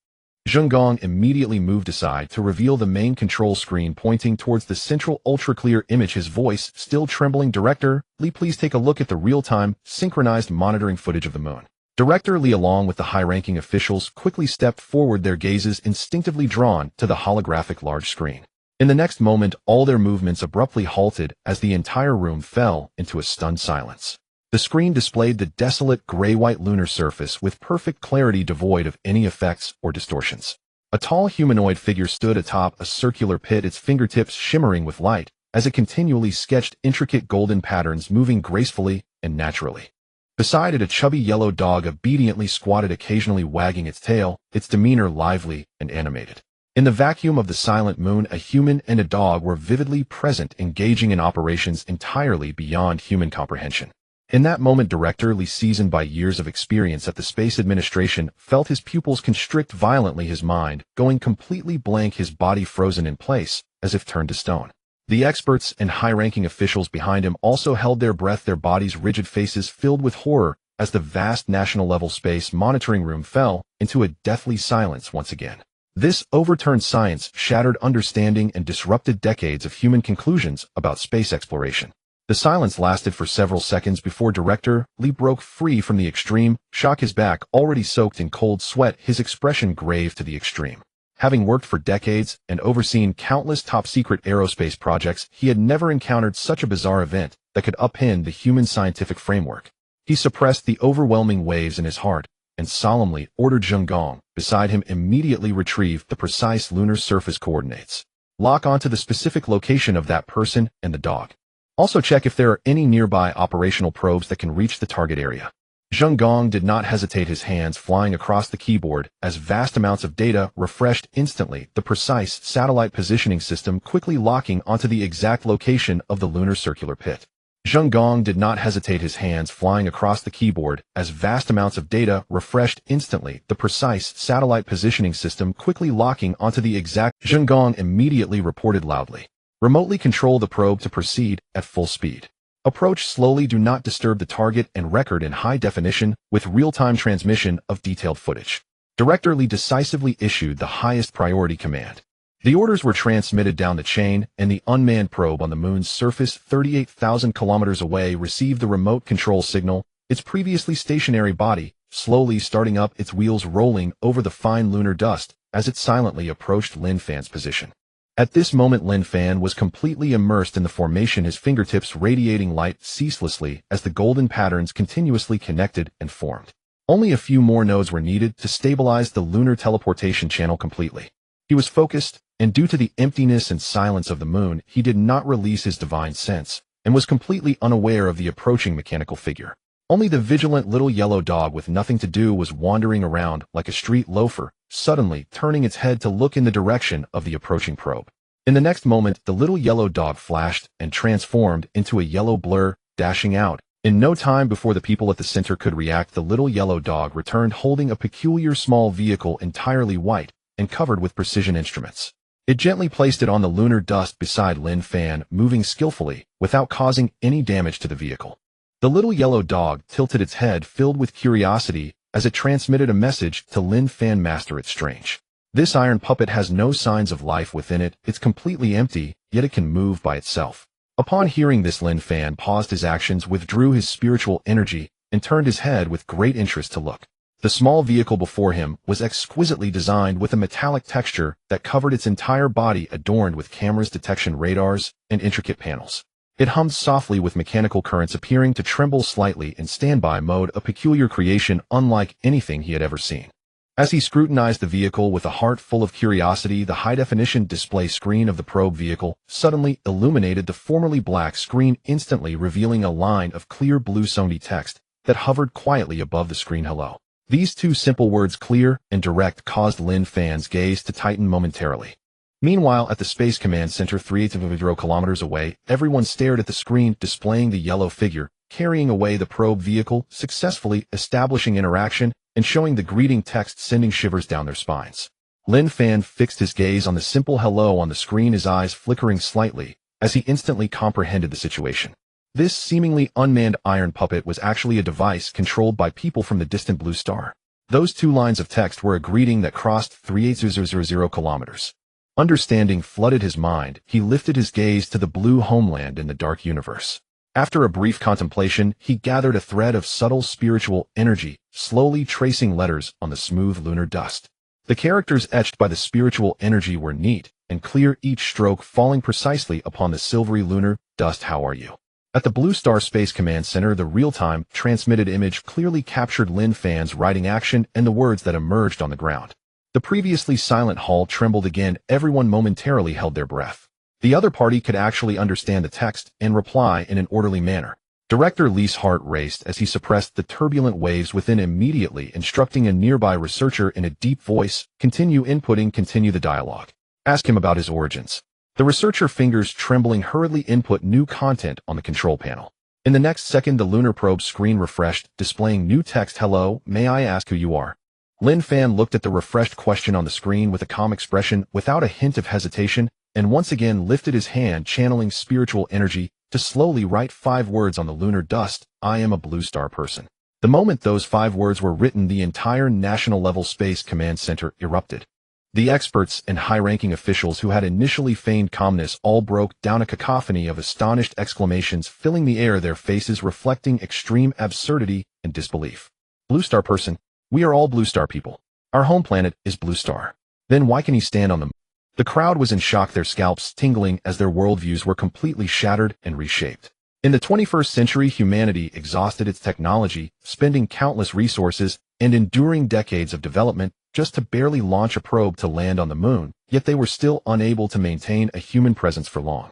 Zheng Gong immediately moved aside to reveal the main control screen, pointing towards the central ultra-clear image, his voice still trembling. Director Lee, please take a look at the real-time, synchronized monitoring footage of the moon. Director Lee, along with the high-ranking officials, quickly stepped forward, their gazes instinctively drawn to the holographic large screen. In the next moment, all their movements abruptly halted as the entire room fell into a stunned silence. The screen displayed the desolate gray-white lunar surface with perfect clarity, devoid of any effects or distortions. A tall humanoid figure stood atop a circular pit, its fingertips shimmering with light, as it continually sketched intricate golden patterns, moving gracefully and naturally. Beside it, a chubby yellow dog obediently squatted, occasionally wagging its tail, its demeanor lively and animated. In the vacuum of the silent moon, a human and a dog were vividly present, engaging in operations entirely beyond human comprehension. In that moment, Director Lee, seasoned by years of experience at the Space Administration, felt his pupils constrict violently, his mind going completely blank, his body frozen in place, as if turned to stone. The experts and high-ranking officials behind him also held their breath, their bodies rigid, faces filled with horror, as the vast national-level space monitoring room fell into a deathly silence once again. This overturned science, shattered understanding, and disrupted decades of human conclusions about space exploration. The silence lasted for several seconds before Director Lee broke free from the extreme shock, his back already soaked in cold sweat, his expression grave to the extreme. Having worked for decades and overseen countless top-secret aerospace projects, he had never encountered such a bizarre event that could upend the human scientific framework. He suppressed the overwhelming waves in his heart and solemnly ordered Zheng Gong, beside him, immediately retrieve the precise lunar surface coordinates. Lock onto the specific location of that person and the dog. Also check if there are any nearby operational probes that can reach the target area. Zheng Gong did not hesitate, his hands flying across the keyboard as vast amounts of data refreshed instantly, the precise satellite positioning system quickly locking onto the exact location of the lunar circular pit. Zheng Gong did not hesitate, his hands flying across the keyboard as vast amounts of data refreshed instantly, the precise satellite positioning system quickly locking onto the exact. Zheng Gong immediately reported loudly. Remotely control the probe to proceed at full speed. Approach slowly, do not disturb the target, and record in high definition with real-time transmission of detailed footage. Director Lee decisively issued the highest priority command. The orders were transmitted down the chain, and the unmanned probe on the moon's surface 38,000 kilometers away received the remote control signal, its previously stationary body slowly starting up, its wheels rolling over the fine lunar dust as it silently approached Lin Fan's position. At this moment, Lin Fan was completely immersed in the formation, his fingertips radiating light ceaselessly as the golden patterns continuously connected and formed. Only a few more nodes were needed to stabilize the lunar teleportation channel completely. He was focused, and due to the emptiness and silence of the moon, he did not release his divine sense, and was completely unaware of the approaching mechanical figure. Only the vigilant little yellow dog with nothing to do was wandering around like a street loafer, suddenly turning its head to look in the direction of the approaching probe. In the next moment, the little yellow dog flashed and transformed into a yellow blur, dashing out. In no time before the people at the center could react, the little yellow dog returned holding a peculiar small vehicle entirely white and covered with precision instruments. It gently placed it on the lunar dust beside Lin Fan, moving skillfully, without causing any damage to the vehicle. The little yellow dog tilted its head, filled with curiosity, as it transmitted a message to Lin Fan. Master, it's strange. This iron puppet has no signs of life within it, it's completely empty, yet it can move by itself. Upon hearing this, Lin Fan paused his actions, withdrew his spiritual energy, and turned his head with great interest to look. The small vehicle before him was exquisitely designed with a metallic texture that covered its entire body, adorned with cameras, detection radars, and intricate panels. It hummed softly with mechanical currents appearing to tremble slightly in standby mode, a peculiar creation unlike anything he had ever seen. As he scrutinized the vehicle with a heart full of curiosity, the high-definition display screen of the probe vehicle suddenly illuminated the formerly black screen, instantly revealing a line of clear blue Sony text that hovered quietly above the screen. Hello. These two simple words, clear and direct, caused Lin Fan's gaze to tighten momentarily. Meanwhile, at the Space Command Center 380 kilometers away, everyone stared at the screen displaying the yellow figure, carrying away the probe vehicle, successfully establishing interaction and showing the greeting text, sending shivers down their spines. Lin Fan fixed his gaze on the simple hello on the screen, his eyes flickering slightly, as he instantly comprehended the situation. This seemingly unmanned iron puppet was actually a device controlled by people from the distant blue star. Those two lines of text were a greeting that crossed 38000 kilometers. Understanding flooded his mind. He lifted his gaze to the blue homeland in the dark universe. After a brief contemplation, he gathered a thread of subtle spiritual energy, slowly tracing letters on the smooth lunar dust. The characters etched by the spiritual energy were neat and clear, each stroke falling precisely upon the silvery lunar dust. How are you? At the Blue Star Space Command Center, the real-time transmitted image clearly captured Lin Fan's writing action and the words that emerged on the ground. The previously silent hall trembled again. Everyone momentarily held their breath. The other party could actually understand the text and reply in an orderly manner. Director Lee's heart raced as he suppressed the turbulent waves within, immediately instructing a nearby researcher in a deep voice, continue inputting, continue the dialogue. Ask him about his origins. The researcher, fingers trembling, hurriedly input new content on the control panel. In the next second, the lunar probe screen refreshed, displaying new text. Hello, may I ask who you are? Lin Fan looked at the refreshed question on the screen with a calm expression, without a hint of hesitation, and once again lifted his hand, channeling spiritual energy, to slowly write 5 words on the lunar dust. I am a Blue Star person. The moment those 5 words were written, the entire national-level Space Command Center erupted. The experts and high-ranking officials who had initially feigned calmness all broke down, a cacophony of astonished exclamations filling the air, their faces reflecting extreme absurdity and disbelief. Blue Star person? We are all Blue Star people. Our home planet is Blue Star. Then why can he stand on them? The crowd was in shock, their scalps tingling as their worldviews were completely shattered and reshaped. In the 21st century, humanity exhausted its technology, spending countless resources and enduring decades of development just to barely launch a probe to land on the moon, yet they were still unable to maintain a human presence for long.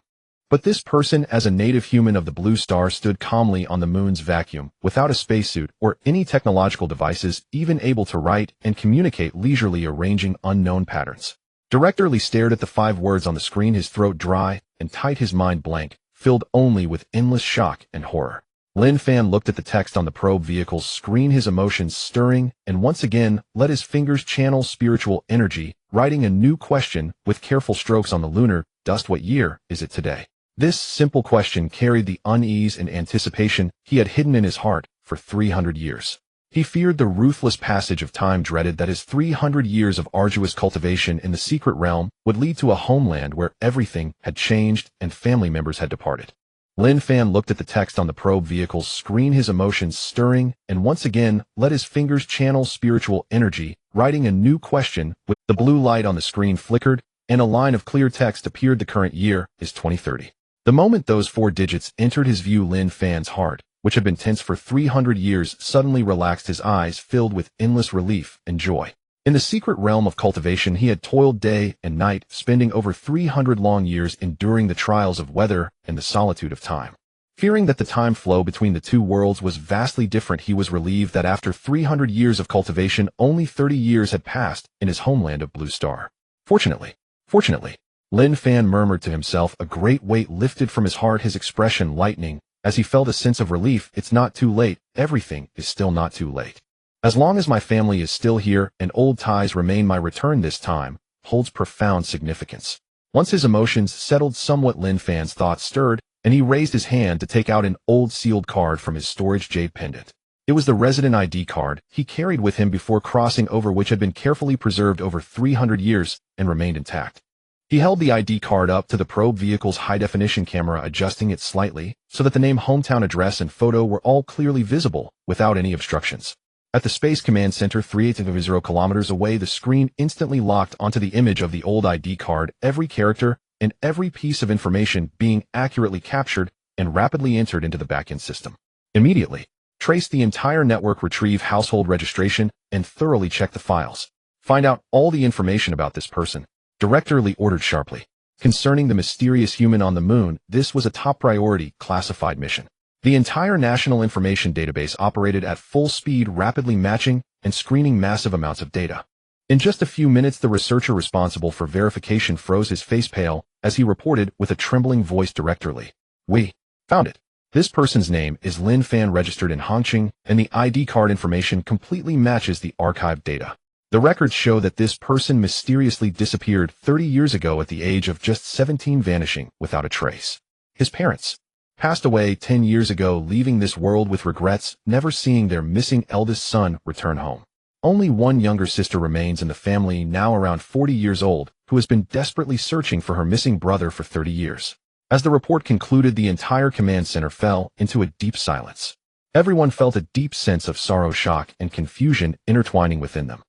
But this person, as a native human of the Blue Star, stood calmly on the moon's vacuum, without a spacesuit or any technological devices, even able to write and communicate leisurely, arranging unknown patterns. Director Lee stared at the 5 words on the screen, his throat dry and tight, his mind blank, filled only with endless shock and horror. Lin Fan looked at the text on the probe vehicle's screen, his emotions stirring, and once again let his fingers channel spiritual energy, writing a new question with careful strokes on the lunar dust. What year is it today? This simple question carried the unease and anticipation he had hidden in his heart for 300 years. He feared the ruthless passage of time, dreaded that his 300 years of arduous cultivation in the secret realm would lead to a homeland where everything had changed and family members had departed. Lin Fan looked at the text on the probe vehicle's screen, his emotions stirring, and once again let his fingers channel spiritual energy, writing a new question. With the blue light on the screen flickered, and a line of clear text appeared. The current year is 2030. The moment those 4 digits entered his view, Lin Fan's heart, which had been tense for 300 years, suddenly relaxed, his eyes filled with endless relief and joy. In the secret realm of cultivation, he had toiled day and night, spending over 300 long years enduring the trials of weather and the solitude of time. Fearing that the time flow between the two worlds was vastly different, he was relieved that after 300 years of cultivation, only 30 years had passed in his homeland of Blue Star. Fortunately, Lin Fan murmured to himself, a great weight lifted from his heart, his expression lightening as he felt a sense of relief. It's not too late. Everything is still not too late. As long as my family is still here and old ties remain, my return this time holds profound significance. Once his emotions settled somewhat, Lin Fan's thoughts stirred, and he raised his hand to take out an old sealed card from his storage jade pendant. It was the resident ID card he carried with him before crossing over, which had been carefully preserved over 300 years and remained intact. He held the ID card up to the probe vehicle's high-definition camera, adjusting it slightly so that the name, hometown address, and photo were all clearly visible without any obstructions. At the Space Command Center 380 kilometers away, the screen instantly locked onto the image of the old ID card, every character and every piece of information being accurately captured and rapidly entered into the backend system. Immediately, trace the entire network, retrieve household registration, and thoroughly check the files. Find out all the information about this person, Director Lee ordered sharply. Concerning the mysterious human on the moon, this was a top priority, classified mission. The entire national information database operated at full speed, rapidly matching and screening massive amounts of data. In just a few minutes, the researcher responsible for verification froze, his face pale, as he reported with a trembling voice, Director Lee, "We found it. This person's name is Lin Fan, registered in Hongqing, and the ID card information completely matches the archived data. The records show that this person mysteriously disappeared 30 years ago at the age of just 17, vanishing without a trace. His parents passed away 10 years ago, leaving this world with regrets, never seeing their missing eldest son return home. Only one younger sister remains in the family, now around 40 years old, who has been desperately searching for her missing brother for 30 years. As the report concluded, the entire command center fell into a deep silence. Everyone felt a deep sense of sorrow, shock, and confusion intertwining within them.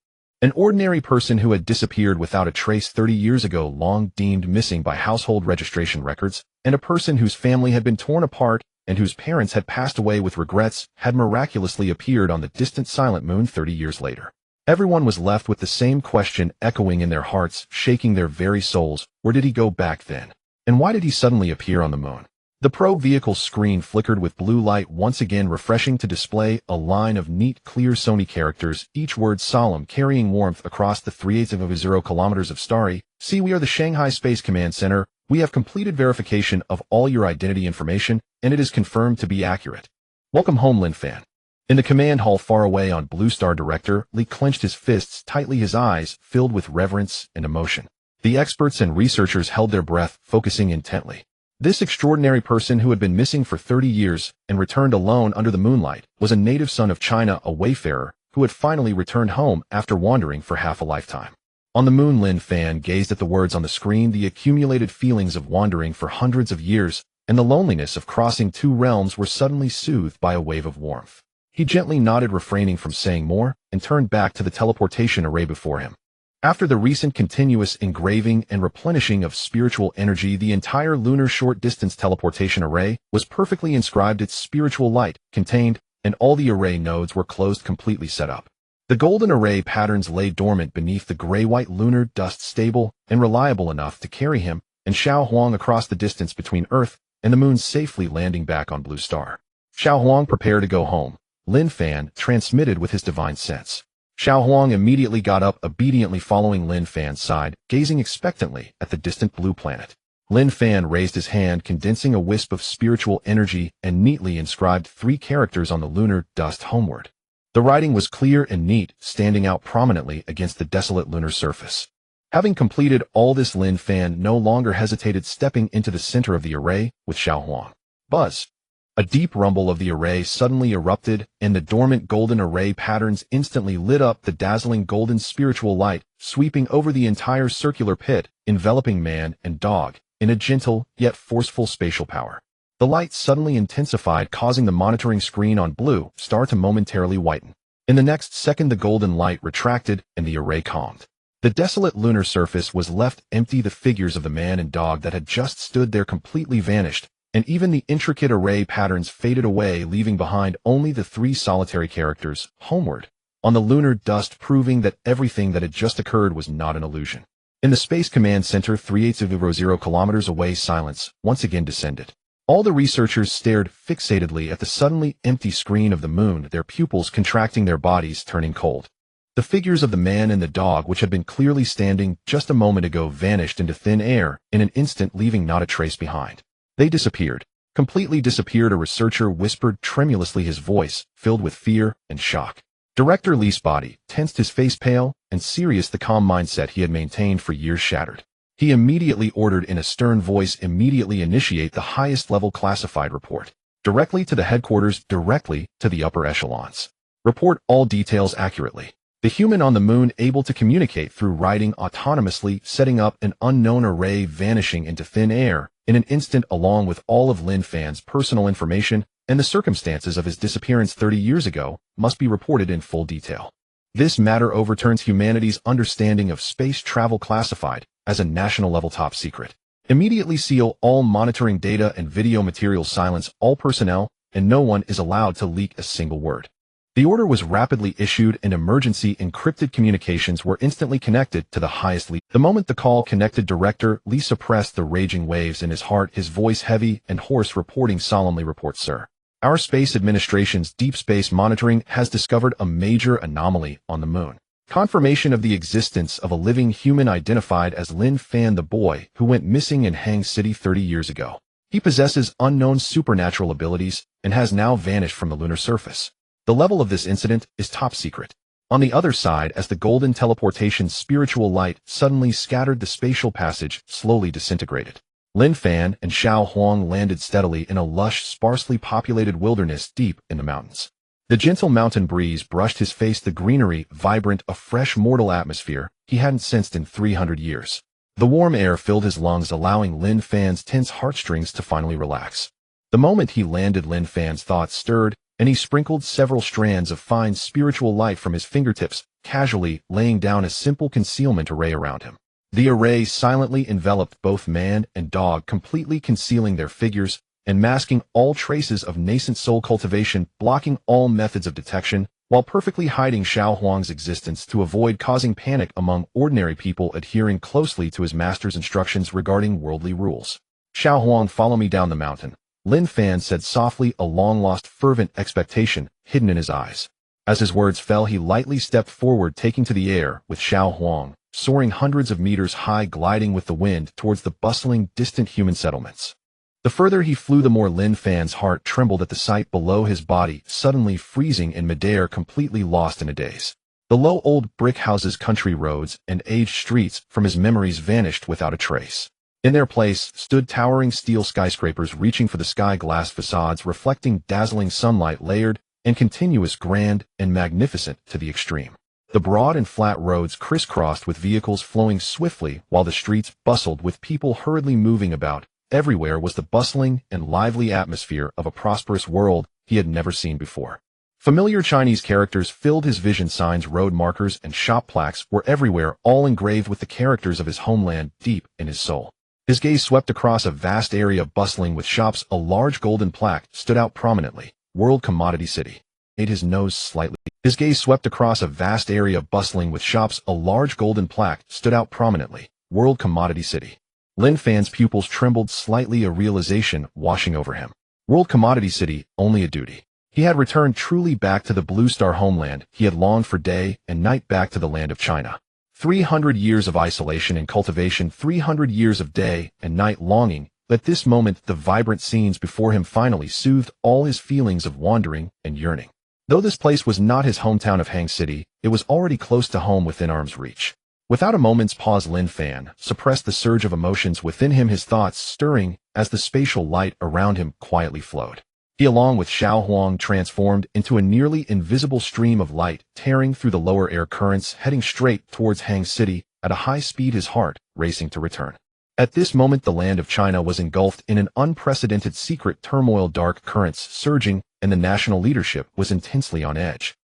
An ordinary person who had disappeared without a trace 30 years ago, long deemed missing by household registration records, and a person whose family had been torn apart and whose parents had passed away with regrets, had miraculously appeared on the distant silent moon 30 years later. Everyone was left with the same question echoing in their hearts, shaking their very souls. Where did he go back then? And why did he suddenly appear on the moon? The probe vehicle's screen flickered with blue light, once again refreshing to display a line of neat, clear Sony characters, each word solemn, carrying warmth across the 380 kilometers of starry. "See, we are the Shanghai Space Command Center. We have completed verification of all your identity information, and it is confirmed to be accurate. Welcome home, Lin Fan." In the command hall far away on Blue Star, Director Lee clenched his fists tightly, his eyes filled with reverence and emotion. The experts and researchers held their breath, focusing intently. This extraordinary person, who had been missing for 30 years and returned alone under the moonlight, was a native son of China, a wayfarer who had finally returned home after wandering for half a lifetime. On the moon, Lin Fan gazed at the words on the screen. The accumulated feelings of wandering for hundreds of years and the loneliness of crossing two realms were suddenly soothed by a wave of warmth. He gently nodded, refraining from saying more, and turned back to the teleportation array before him. After the recent continuous engraving and replenishing of spiritual energy, the entire lunar short-distance teleportation array was perfectly inscribed. Its spiritual light contained, and all the array nodes were closed, completely set up. The golden array patterns lay dormant beneath the gray-white lunar dust, stable and reliable enough to carry him and Xiao Huang across the distance between Earth and the moon, safely landing back on Blue Star. "Xiao Huang, prepare to go home," Lin Fan transmitted with his divine sense. Xiao Huang immediately got up, obediently following Lin Fan's side, gazing expectantly at the distant blue planet. Lin Fan raised his hand, condensing a wisp of spiritual energy, and neatly inscribed 3 characters on the lunar dust: "Homeward." The writing was clear and neat, standing out prominently against the desolate lunar surface. Having completed all this, Lin Fan no longer hesitated, stepping into the center of the array with Xiao Huang. Buzz! A deep rumble of the array suddenly erupted, and the dormant golden array patterns instantly lit up, the dazzling golden spiritual light sweeping over the entire circular pit, enveloping man and dog in a gentle yet forceful spatial power. The light suddenly intensified, causing the monitoring screen on Blue Star to momentarily whiten. In the next second, the golden light retracted and the array calmed. The desolate lunar surface was left empty. The figures of the man and dog that had just stood there completely vanished, and even the intricate array patterns faded away, leaving behind only the 3 solitary characters, "Homeward," on the lunar dust, proving that everything that had just occurred was not an illusion. In the Space Command Center 380 kilometers away, silence once again descended. All the researchers stared fixatedly at the suddenly empty screen of the moon, their pupils contracting, their bodies turning cold. The figures of the man and the dog, which had been clearly standing just a moment ago, vanished into thin air in an instant, leaving not a trace behind. They disappeared. Completely disappeared, a researcher whispered tremulously, his voice filled with fear and shock. Director Li's body tensed, his face pale and serious, the calm mindset he had maintained for years shattered. He immediately ordered in a stern voice, immediately initiate the highest level classified report. Directly to the headquarters, directly to the upper echelons. Report all details accurately. The human on the moon able to communicate through writing autonomously, setting up an unknown array, vanishing into thin air in an instant, along with all of Lin Fan's personal information and the circumstances of his disappearance 30 years ago, must be reported in full detail. This matter overturns humanity's understanding of space travel, classified as a national-level top secret. Immediately seal all monitoring data and video materials, silence all personnel, and no one is allowed to leak a single word. The order was rapidly issued, and emergency encrypted communications were instantly connected to the highest level. The moment the call connected, Director Li suppressed the raging waves in his heart, his voice heavy and hoarse, reporting solemnly, report, sir. Our Space Administration's Deep Space Monitoring has discovered a major anomaly on the moon. Confirmation of the existence of a living human identified as Lin Fan, the boy who went missing in Hang City 30 years ago. He possesses unknown supernatural abilities and has now vanished from the lunar surface. The level of this incident is top secret. On the other side, as the golden teleportation spiritual light suddenly scattered, the spatial passage slowly disintegrated. Lin Fan and Xiao Huang landed steadily in a lush, sparsely populated wilderness deep in the mountains. The gentle mountain breeze brushed his face, the greenery vibrant, a fresh mortal atmosphere he hadn't sensed in 300 years. The warm air filled his lungs, allowing Lin Fan's tense heartstrings to finally relax. The moment he landed, Lin Fan's thoughts stirred, and he sprinkled several strands of fine spiritual light from his fingertips, casually laying down a simple concealment array around him. The array silently enveloped both man and dog, completely concealing their figures and masking all traces of nascent soul cultivation, blocking all methods of detection, while perfectly hiding Xiao Huang's existence to avoid causing panic among ordinary people adhering closely to his master's instructions regarding worldly rules. Xiao Huang, follow me down the mountain, Lin Fan said softly, a long-lost fervent expectation hidden in his eyes. As his words fell, he lightly stepped forward, taking to the air with Xiao Huang, soaring hundreds of meters high, gliding with the wind towards the bustling, distant human settlements. The further he flew, the more Lin Fan's heart trembled at the sight below his body, suddenly freezing in midair, completely lost in a daze. The low old brick houses, country roads, and aged streets from his memories vanished without a trace. In their place stood towering steel skyscrapers reaching for the sky, glass facades reflecting dazzling sunlight, layered and continuous, grand and magnificent to the extreme. The broad and flat roads crisscrossed with vehicles flowing swiftly, while the streets bustled with people hurriedly moving about. Everywhere was the bustling and lively atmosphere of a prosperous world he had never seen before. Familiar Chinese characters filled his vision, signs, road markers, and shop plaques were everywhere, all engraved with the characters of his homeland deep in his soul. His gaze swept across a vast area bustling with shops. A large golden plaque stood out prominently, World Commodity City. Made his nose slightly. His gaze swept across a vast area bustling with shops. A large golden plaque stood out prominently, World Commodity City. Lin Fan's pupils trembled slightly, a realization washing over him. World Commodity City, only a duty. He had returned truly back to the Blue Star homeland he had longed for, day and night, back to the land of China. 300 years of isolation and cultivation, 300 years of day and night longing. At this moment, the vibrant scenes before him finally soothed all his feelings of wandering and yearning. Though this place was not his hometown of Hang City, it was already close to home, within arm's reach. Without a moment's pause, Lin Fan suppressed the surge of emotions within him, his thoughts stirring as the spatial light around him quietly flowed. He, along with Xiao Huang, transformed into a nearly invisible stream of light, tearing through the lower air currents, heading straight towards Hang City at a high speed, his heart racing to return. At this moment, the land of China was engulfed in an unprecedented secret turmoil, dark currents surging, and the national leadership was intensely on edge.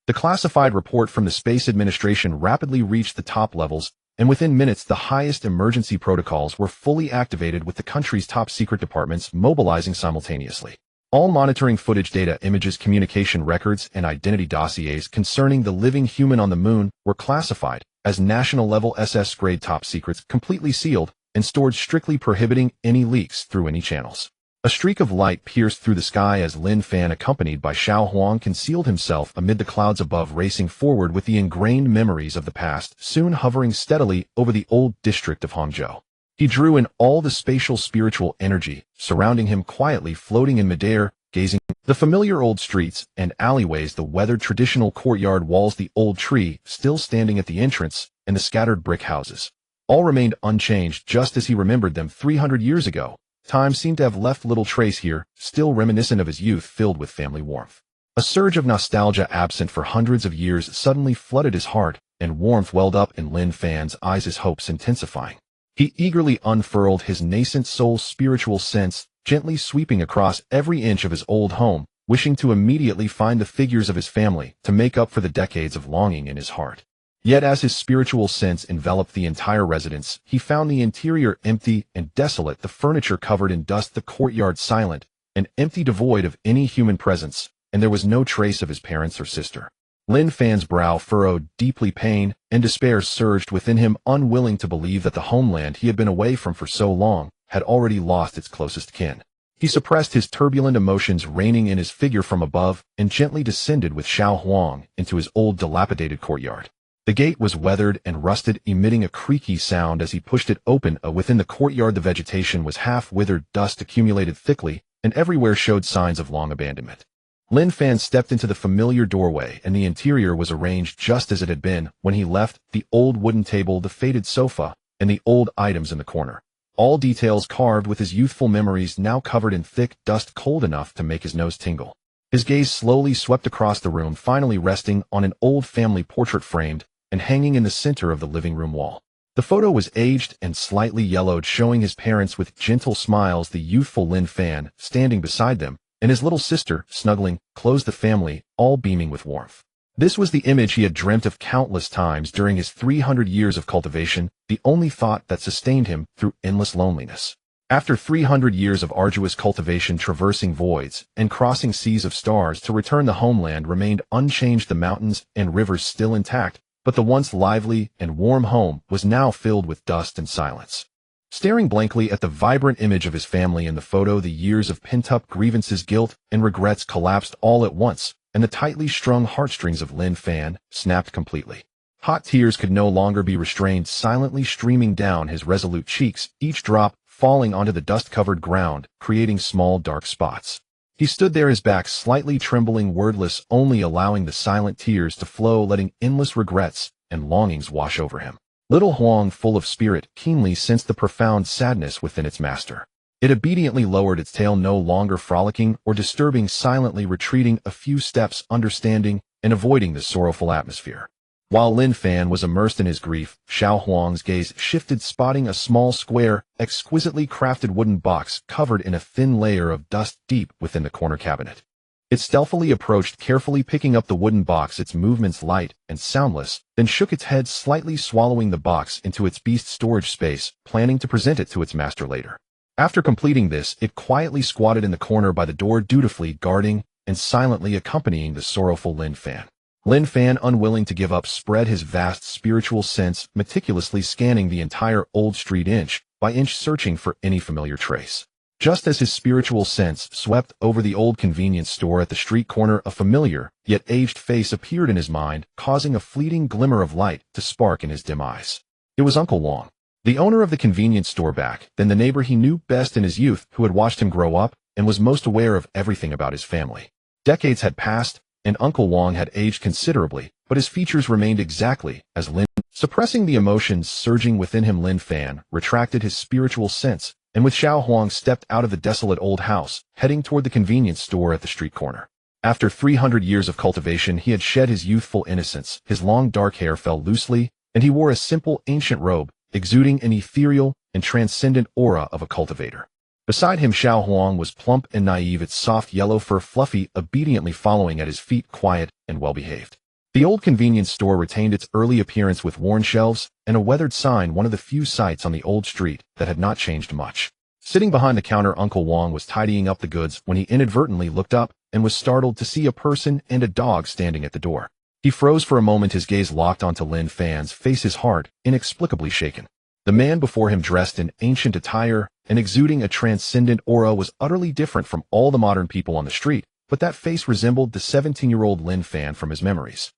The classified report from the Space Administration rapidly reached the top levels, and within minutes the highest emergency protocols were fully activated, with the country's top secret departments mobilizing simultaneously. All monitoring footage, data, images, communication records, and identity dossiers concerning the living human on the moon were classified as national-level SS-grade top secrets, completely sealed and stored, strictly prohibiting any leaks through any channels. A streak of light pierced through the sky as Lin Fan, accompanied by Xiao Huang, concealed himself amid the clouds above, racing forward with the ingrained memories of the past, soon hovering steadily over the old district of Hangzhou. He drew in all the spatial spiritual energy, surrounding him quietly, floating in midair, gazing the familiar old streets and alleyways, the weathered traditional courtyard walls, the old tree still standing at the entrance, and the scattered brick houses. All remained unchanged, just as he remembered them 300 years ago. Time seemed to have left little trace here, still reminiscent of his youth filled with family warmth. A surge of nostalgia, absent for hundreds of years, suddenly flooded his heart, and warmth welled up in Lin Fan's eyes, his hopes intensifying. He eagerly unfurled his nascent soul's spiritual sense, gently sweeping across every inch of his old home, wishing to immediately find the figures of his family to make up for the decades of longing in his heart. Yet as his spiritual sense enveloped the entire residence, he found the interior empty and desolate, the furniture covered in dust, the courtyard silent and empty, devoid of any human presence, and there was no trace of his parents or sister. Lin Fan's brow furrowed deeply, pain and despair surged within him, unwilling to believe that the homeland he had been away from for so long had already lost its closest kin. He suppressed his turbulent emotions, reining in his figure from above, and gently descended with Xiao Huang into his old dilapidated courtyard. The gate was weathered and rusted, emitting a creaky sound as he pushed it open. Within the courtyard, the vegetation was half-withered, dust accumulated thickly, and everywhere showed signs of long abandonment. Lin Fan stepped into the familiar doorway, and the interior was arranged just as it had been when he left: the old wooden table, the faded sofa, and the old items in the corner. All details carved with his youthful memories, now covered in thick dust cold enough to make his nose tingle. His gaze slowly swept across the room, finally resting on an old family portrait framed and hanging in the center of the living room wall. The photo was aged and slightly yellowed, showing his parents with gentle smiles, the youthful Lin Fan standing beside them, and his little sister snuggling close, the family all beaming with warmth. This was the image he had dreamt of countless times during his 300 years of cultivation, the only thought that sustained him through endless loneliness. After 300 years of arduous cultivation, traversing voids and crossing seas of stars to return, the homeland remained unchanged, the mountains and rivers still intact, but the once lively and warm home was now filled with dust and silence. Staring blankly at the vibrant image of his family in the photo, the years of pent-up grievances, guilt, and regrets collapsed all at once, and the tightly strung heartstrings of Lin Fan snapped completely. Hot tears could no longer be restrained, silently streaming down his resolute cheeks, each drop falling onto the dust-covered ground, creating small dark spots. He stood there, his back slightly trembling, wordless, only allowing the silent tears to flow, letting endless regrets and longings wash over him. Little Huang, full of spirit, keenly sensed the profound sadness within its master. It obediently lowered its tail, no longer frolicking or disturbing, silently retreating a few steps, understanding and avoiding the sorrowful atmosphere. While Lin Fan was immersed in his grief, Xiao Huang's gaze shifted, spotting a small, square, exquisitely crafted wooden box covered in a thin layer of dust deep within the corner cabinet. It stealthily approached, carefully picking up the wooden box, its movements light and soundless, then shook its head, slightly swallowing the box into its beast storage space, planning to present it to its master later. After completing this, it quietly squatted in the corner by the door, dutifully guarding and silently accompanying the sorrowful Lin Fan. Lin Fan, unwilling to give up, spread his vast spiritual sense, meticulously scanning the entire old street inch by inch, searching for any familiar trace. Just as his spiritual sense swept over the old convenience store at the street corner, a familiar, yet aged face appeared in his mind, causing a fleeting glimmer of light to spark in his dim eyes. It was Uncle Wang, the owner of the convenience store, back then the neighbor he knew best in his youth, who had watched him grow up and was most aware of everything about his family. Decades had passed, and Uncle Wang had aged considerably, but his features remained exactly as Lin. Suppressing the emotions surging within him, Lin Fan retracted his spiritual sense, and with Xiao Huang stepped out of the desolate old house, heading toward the convenience store at the street corner. After 300 years of cultivation, he had shed his youthful innocence, his long dark hair fell loosely, and he wore a simple ancient robe, exuding an ethereal and transcendent aura of a cultivator. Beside him, Xiao Huang was plump and naive, its soft yellow fur fluffy, obediently following at his feet, quiet and well-behaved. The old convenience store retained its early appearance with worn shelves and a weathered sign, one of the few sights on the old street that had not changed much. Sitting behind the counter, Uncle Wang was tidying up the goods when he inadvertently looked up and was startled to see a person and a dog standing at the door. He froze for a moment, his gaze locked onto Lin Fan's face, his heart inexplicably shaken. The man before him, dressed in ancient attire, and exuding a transcendent aura, was utterly different from all the modern people on the street, but that face resembled the 17-year-old Lin Fan from his memories.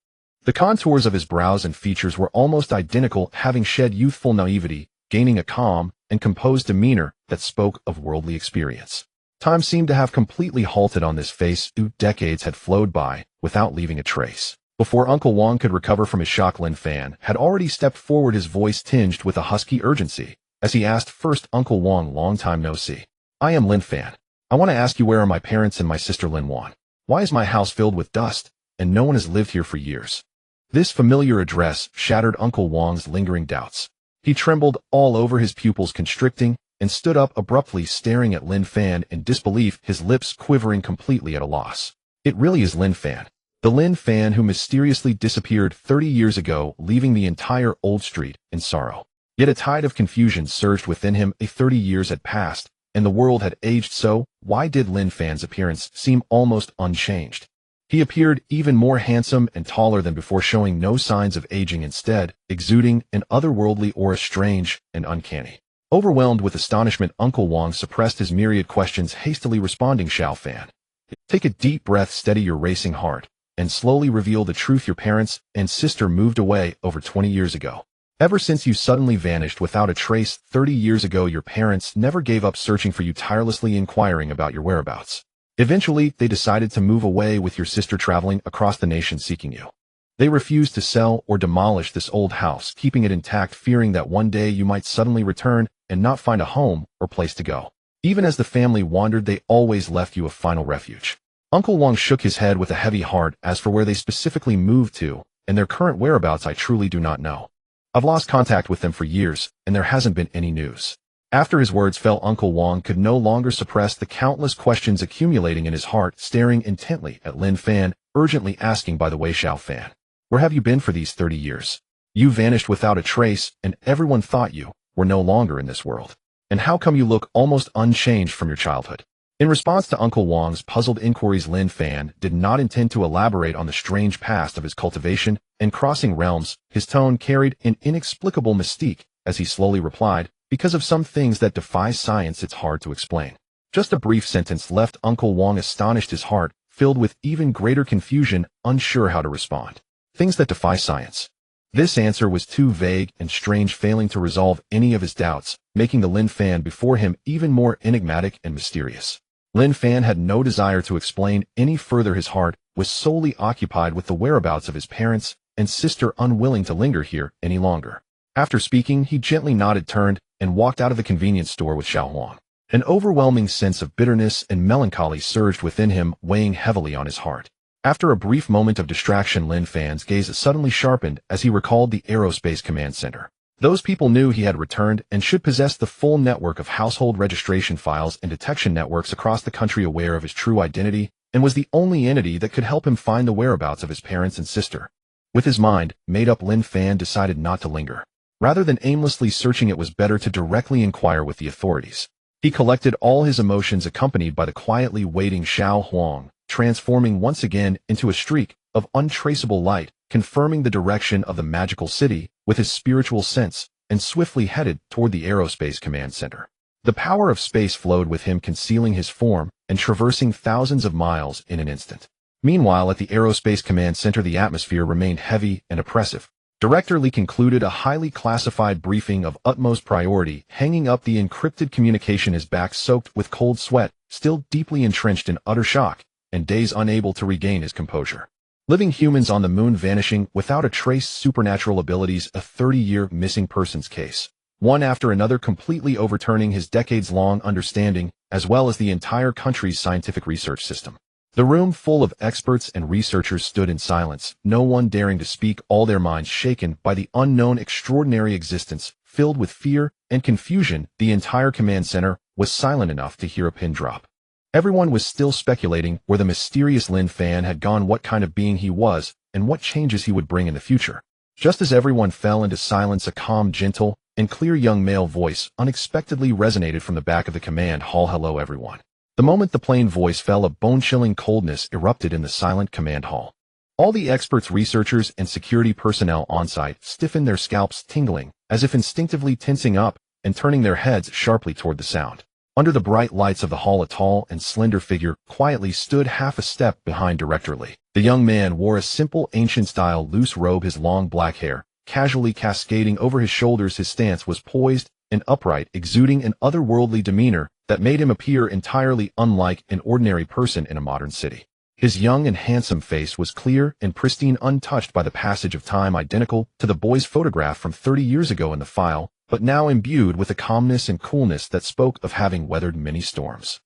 The contours of his brows and features were almost identical, having shed youthful naivety, gaining a calm and composed demeanor that spoke of worldly experience. Time seemed to have completely halted on this face. 2 decades had flowed by without leaving a trace. Before Uncle Wong could recover from his shock, Lin Fan had already stepped forward, his voice tinged with a husky urgency, as he asked, "First, Uncle Wong, long time no see. I am Lin Fan. I want to ask you, where are my parents and my sister Lin Wan? Why is my house filled with dust, and no one has lived here for years?" This familiar address shattered Uncle Wong's lingering doubts. He trembled all over, his pupils constricting, and stood up abruptly, staring at Lin Fan in disbelief, his lips quivering, completely at a loss. It really is Lin Fan. The Lin Fan who mysteriously disappeared 30 years ago, leaving the entire old street in sorrow. Yet a tide of confusion surged within him. 30 years had passed, and the world had aged, so why did Lin Fan's appearance seem almost unchanged? He appeared even more handsome and taller than before, showing no signs of aging, instead exuding an otherworldly aura, strange and uncanny. Overwhelmed with astonishment, Uncle Wong suppressed his myriad questions, hastily responding, "Xiao Fan, take a deep breath, steady your racing heart, and slowly reveal the truth. Your parents and sister moved away over 20 years ago. Ever since you suddenly vanished without a trace 30 years ago, your parents never gave up searching for you, tirelessly inquiring about your whereabouts. Eventually, they decided to move away with your sister, traveling across the nation seeking you. They refused to sell or demolish this old house, keeping it intact, fearing that one day you might suddenly return and not find a home or place to go. Even as the family wandered, they always left you a final refuge." Uncle Wong shook his head with a heavy heart. "As for where they specifically moved to and their current whereabouts, I truly do not know. I've lost contact with them for years, and there hasn't been any news." After his words fell, Uncle Wong could no longer suppress the countless questions accumulating in his heart, staring intently at Lin Fan, urgently asking, "By the way, Xiao Fan, where have you been for these 30 years? You vanished without a trace, and everyone thought you were no longer in this world. And how come you look almost unchanged from your childhood?" In response to Uncle Wong's puzzled inquiries, Lin Fan did not intend to elaborate on the strange past of his cultivation and crossing realms. His tone carried an inexplicable mystique as he slowly replied, "Because of some things that defy science, it's hard to explain." Just a brief sentence left Uncle Wong astonished, his heart filled with even greater confusion, unsure how to respond. Things that defy science. This answer was too vague and strange, failing to resolve any of his doubts, making the Lin Fan before him even more enigmatic and mysterious. Lin Fan had no desire to explain any further. His heart was solely occupied with the whereabouts of his parents and sister, unwilling to linger here any longer. After speaking, he gently nodded, turned, and walked out of the convenience store with Xiao Huang. An overwhelming sense of bitterness and melancholy surged within him, weighing heavily on his heart. After a brief moment of distraction, Lin Fan's gaze suddenly sharpened as he recalled the Aerospace Command Center. Those people knew he had returned and should possess the full network of household registration files and detection networks across the country, aware of his true identity, and was the only entity that could help him find the whereabouts of his parents and sister. With his mind made up, Lin Fan decided not to linger. Rather than aimlessly searching, it was better to directly inquire with the authorities. He collected all his emotions, accompanied by the quietly waiting Xiao Huang, transforming once again into a streak of untraceable light, confirming the direction of the magical city with his spiritual sense, and swiftly headed toward the Aerospace Command Center. The power of space flowed with him, concealing his form and traversing thousands of miles in an instant. Meanwhile, at the Aerospace Command Center, the atmosphere remained heavy and oppressive. Director Li concluded a highly classified briefing of utmost priority, hanging up the encrypted communication, his back soaked with cold sweat, still deeply entrenched in utter shock, and days unable to regain his composure. Living humans on the moon vanishing without a trace, supernatural abilities, a 30-year missing persons case. One after another, completely overturning his decades-long understanding, as well as the entire country's scientific research system. The room full of experts and researchers stood in silence, no one daring to speak, all their minds shaken by the unknown extraordinary existence. Filled with fear and confusion, the entire command center was silent enough to hear a pin drop. Everyone was still speculating where the mysterious Lin Fan had gone, what kind of being he was, and what changes he would bring in the future. Just as everyone fell into silence, a calm, gentle, and clear young male voice unexpectedly resonated from the back of the command hall. "Hello, everyone." The moment the plain voice fell, a bone-chilling coldness erupted in the silent command hall. All the experts, researchers, and security personnel on site stiffened, their scalps tingling, as if instinctively tensing up, and turning their heads sharply toward the sound. Under the bright lights of the hall, a tall and slender figure quietly stood half a step behind Director Lee. The young man wore a simple ancient-style loose robe, his long black hair casually cascading over his shoulders. His stance was poised and upright, exuding an otherworldly demeanor that made him appear entirely unlike an ordinary person in a modern city. His young and handsome face was clear and pristine, untouched by the passage of time, identical to the boy's photograph from 30 years ago in the file, but now imbued with a calmness and coolness that spoke of having weathered many storms.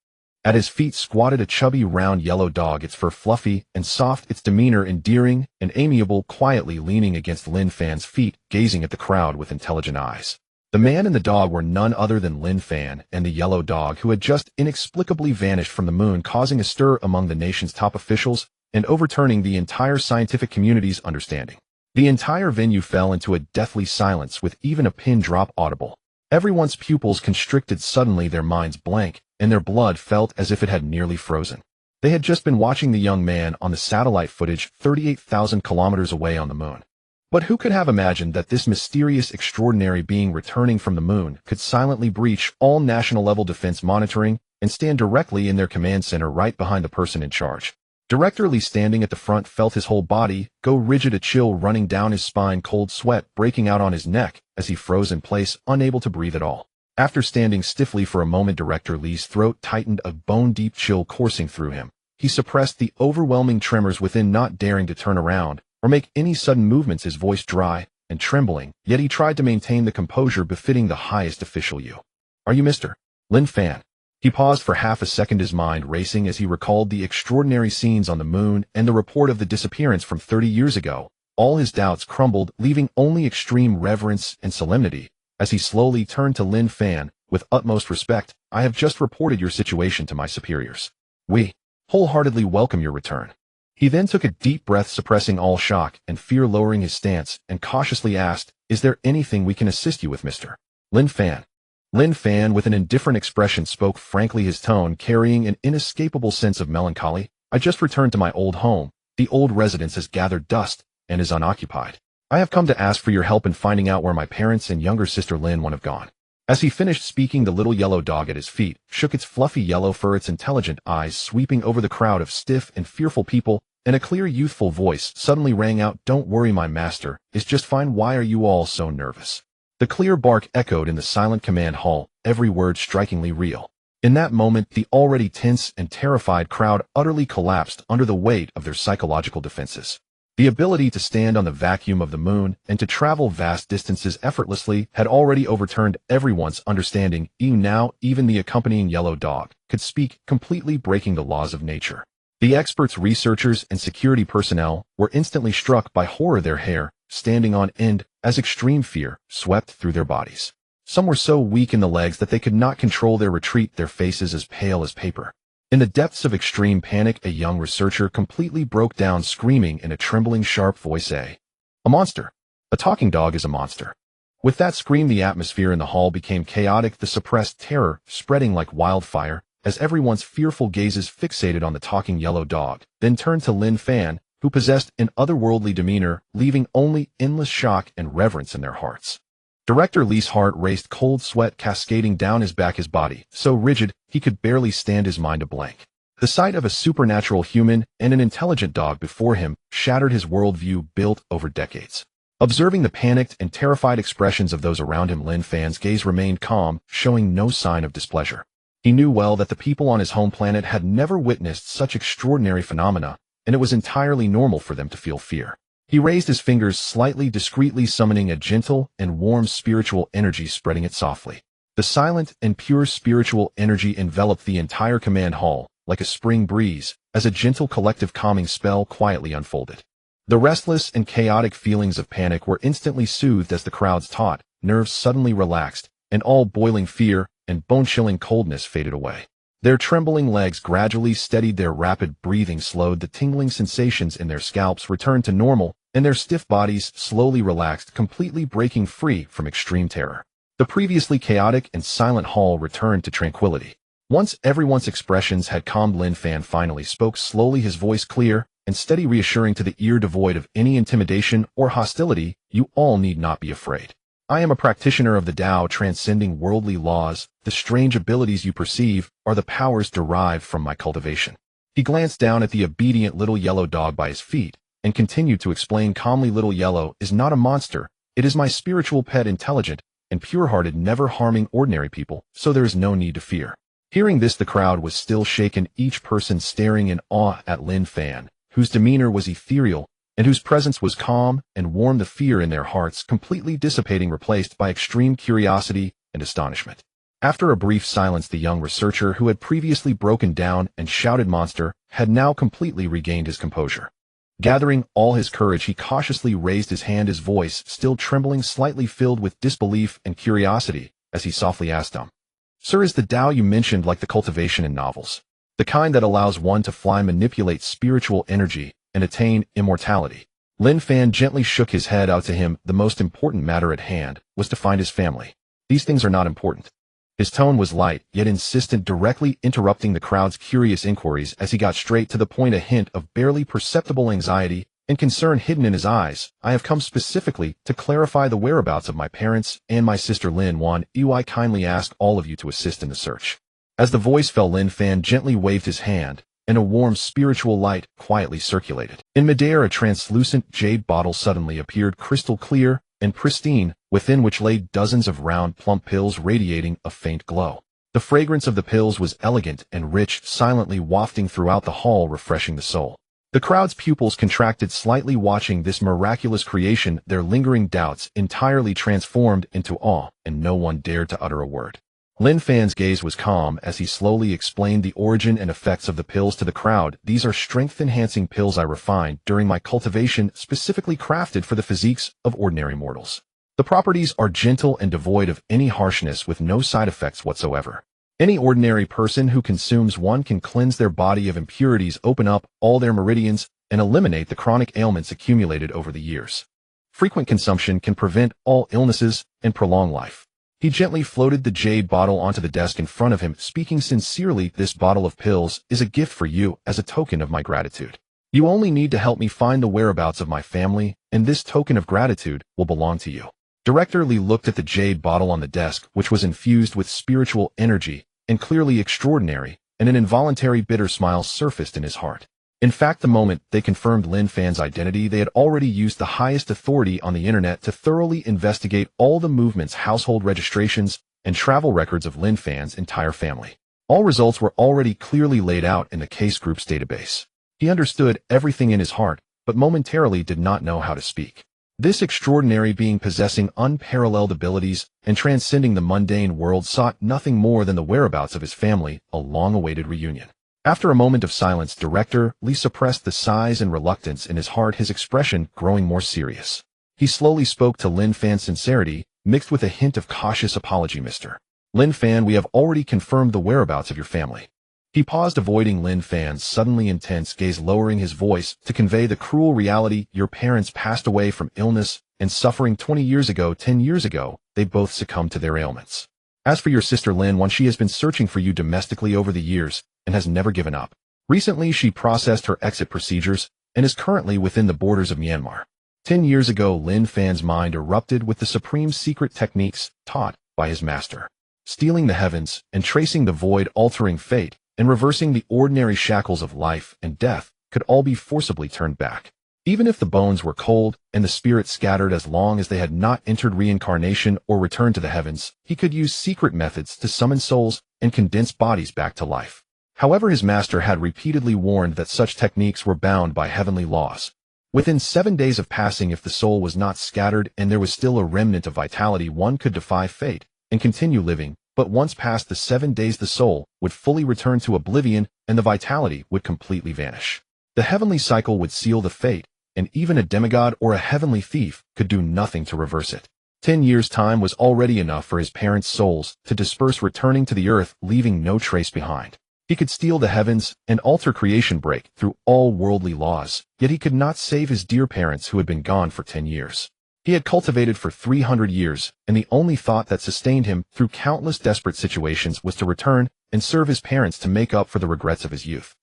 At his feet squatted a chubby, round yellow dog, its fur fluffy and soft, its demeanor endearing and amiable, quietly leaning against Lin Fan's feet, gazing at the crowd with intelligent eyes. The man and the dog were none other than Lin Fan and the yellow dog, who had just inexplicably vanished from the moon, causing a stir among the nation's top officials and overturning the entire scientific community's understanding. The entire venue fell into a deathly silence, with even a pin drop audible. Everyone's pupils constricted suddenly, their minds blank, and their blood felt as if it had nearly frozen. They had just been watching the young man on the satellite footage 38,000 kilometers away on the moon. But who could have imagined that this mysterious, extraordinary being returning from the moon could silently breach all national-level defense monitoring and stand directly in their command center, right behind the person in charge? Director Lee, standing at the front, felt his whole body go rigid, a chill running down his spine, cold sweat breaking out on his neck as he froze in place, unable to breathe at all. After standing stiffly for a moment, Director Lee's throat tightened, a bone-deep chill coursing through him. He suppressed the overwhelming tremors within, not daring to turn around or make any sudden movements, his voice dry and trembling, yet he tried to maintain the composure befitting the highest official. "You are you Mr. Lin Fan?" He paused for half a second, his mind racing as he recalled the extraordinary scenes on the moon and the report of the disappearance from 30 years ago. All his doubts crumbled, leaving only extreme reverence and solemnity as he slowly turned to Lin Fan. "With utmost respect, I have just reported your situation to my superiors. We wholeheartedly welcome your return." He then took a deep breath, suppressing all shock and fear, lowering his stance, and cautiously asked, "Is there anything we can assist you with, Mr. Lin Fan?" Lin Fan, with an indifferent expression, spoke frankly, his tone carrying an inescapable sense of melancholy. "I just returned to my old home. The old residence has gathered dust and is unoccupied. I have come to ask for your help in finding out where my parents and younger sister Lin have gone." As he finished speaking, the little yellow dog at his feet shook its fluffy yellow fur, its intelligent eyes sweeping over the crowd of stiff and fearful people, and a clear, youthful voice suddenly rang out, "Don't worry, my master is just fine. Why are you all so nervous?" The clear bark echoed in the silent command hall, every word strikingly real. In that moment, the already tense and terrified crowd utterly collapsed under the weight of their psychological defenses. The ability to stand on the vacuum of the moon and to travel vast distances effortlessly had already overturned everyone's understanding. Now, even the accompanying yellow dog could speak, completely breaking the laws of nature. The experts, researchers, and security personnel were instantly struck by horror, their hair standing on end as extreme fear swept through their bodies. Some were so weak in the legs that they could not control their retreat, their faces as pale as paper. In the depths of extreme panic, a young researcher completely broke down, screaming in a trembling, sharp voice, A monster! A talking dog is a monster!" With that scream, the atmosphere in the hall became chaotic, the suppressed terror spreading like wildfire as everyone's fearful gazes fixated on the talking yellow dog, then turned to Lin Fan, who possessed an otherworldly demeanor, leaving only endless shock and reverence in their hearts. Director Lee's heart raced, cold sweat cascading down his back, his body so rigid he could barely stand his mind a blank. The sight of a supernatural human and an intelligent dog before him shattered his worldview built over decades. Observing the panicked and terrified expressions of those around him, Lin Fan's gaze remained calm, showing no sign of displeasure. He knew well that the people on his home planet had never witnessed such extraordinary phenomena, and it was entirely normal for them to feel fear. He raised his fingers slightly, discreetly summoning a gentle and warm spiritual energy, spreading it softly. The silent and pure spiritual energy enveloped the entire command hall like a spring breeze as a gentle collective calming spell quietly unfolded. The restless and chaotic feelings of panic were instantly soothed as the crowd's taut nerves suddenly relaxed, and all boiling fear and bone-chilling coldness faded away. Their trembling legs gradually steadied, their rapid breathing slowed, the tingling sensations in their scalps returned to normal, and their stiff bodies slowly relaxed, completely breaking free from extreme terror. The previously chaotic and silent hall returned to tranquility. Once everyone's expressions had calmed, Lin Fan finally spoke slowly, his voice clear and steady, reassuring to the ear devoid of any intimidation or hostility. "You all need not be afraid. I am a practitioner of the Tao, transcending worldly laws. The strange abilities you perceive are the powers derived from my cultivation. He glanced down at the obedient little yellow dog by his feet and continued to explain calmly, Little Yellow is not a monster. It is my spiritual pet, intelligent and pure-hearted, never harming ordinary people, so there is no need to fear. Hearing this, the crowd was still shaken, each person staring in awe at Lin Fan, whose demeanor was ethereal and whose presence was calm and warm, the fear in their hearts completely dissipating, replaced by extreme curiosity and astonishment. After a brief silence, the young researcher, who had previously broken down and shouted monster, had now completely regained his composure. Gathering all his courage, he cautiously raised his hand, his voice still trembling, slightly filled with disbelief and curiosity, as he softly asked him, "Sir, is the Tao you mentioned like the cultivation in novels? The kind that allows one to fly, manipulate spiritual energy, and attain immortality?" Lin Fan gently shook his head. Out to him, the most important matter at hand was to find his family. These things are not important. His tone was light, yet insistent, directly interrupting the crowd's curious inquiries as he got straight to the point, a hint of barely perceptible anxiety and concern hidden in his eyes. "I have come specifically to clarify the whereabouts of my parents and my sister Lin Wan. I kindly ask all of you to assist in the search." As the voice fell, Lin Fan gently waved his hand, and a warm spiritual light quietly circulated. In midair, a translucent jade bottle suddenly appeared, crystal clear and pristine, within which lay dozens of round, plump pills radiating a faint glow. The fragrance of the pills was elegant and rich, silently wafting throughout the hall, refreshing the soul. The crowd's pupils contracted slightly, watching this miraculous creation, their lingering doubts entirely transformed into awe, and no one dared to utter a word. Lin Fan's gaze was calm as he slowly explained the origin and effects of the pills to the crowd. "These are strength-enhancing pills I refined during my cultivation, specifically crafted for the physiques of ordinary mortals. The properties are gentle and devoid of any harshness, with no side effects whatsoever. Any ordinary person who consumes one can cleanse their body of impurities, open up all their meridians, and eliminate the chronic ailments accumulated over the years. Frequent consumption can prevent all illnesses and prolong life." He gently floated the jade bottle onto the desk in front of him, speaking sincerely, "This bottle of pills is a gift for you as a token of my gratitude. You only need to help me find the whereabouts of my family, and this token of gratitude will belong to you." Director Li looked at the jade bottle on the desk, which was infused with spiritual energy and clearly extraordinary, and an involuntary bitter smile surfaced in his heart. In fact, the moment they confirmed Lin Fan's identity, they had already used the highest authority on the internet to thoroughly investigate all the movements, household registrations, and travel records of Lin Fan's entire family. All results were already clearly laid out in the case group's database. He understood everything in his heart, but momentarily did not know how to speak. This extraordinary being, possessing unparalleled abilities and transcending the mundane world, sought nothing more than the whereabouts of his family, a long-awaited reunion. After a moment of silence, Director Li suppressed the sighs and reluctance in his heart, his expression growing more serious. He slowly spoke to Lin Fan's sincerity, mixed with a hint of cautious apology. "Mr. Lin Fan, we have already confirmed the whereabouts of your family." He paused, avoiding Lin Fan's suddenly intense gaze, lowering his voice to convey the cruel reality. "Your parents passed away from illness and suffering 20 years ago. 10 years ago, they both succumbed to their ailments. As for your sister Lin Wan, she has been searching for you domestically over the years and has never given up. Recently, she processed her exit procedures and is currently within the borders of Myanmar." 10 years ago, Lin Fan's mind erupted with the supreme secret techniques taught by his master. Stealing the heavens and tracing the void, altering fate, and reversing the ordinary shackles of life and death could all be forcibly turned back. Even if the bones were cold and the spirit scattered, as long as they had not entered reincarnation or returned to the heavens, he could use secret methods to summon souls and condense bodies back to life. However, his master had repeatedly warned that such techniques were bound by heavenly laws. Within 7 days of passing, if the soul was not scattered and there was still a remnant of vitality, one could defy fate and continue living. But once past the 7 days, the soul would fully return to oblivion and the vitality would completely vanish. The heavenly cycle would seal the fate, and even a demigod or a heavenly thief could do nothing to reverse it. 10 years' time was already enough for his parents' souls to disperse, returning to the earth, leaving no trace behind. He could steal the heavens and alter creation, break through all worldly laws, yet he could not save his dear parents who had been gone for 10 years. He had cultivated for 300 years, and the only thought that sustained him through countless desperate situations was to return and serve his parents, to make up for the regrets of his youth.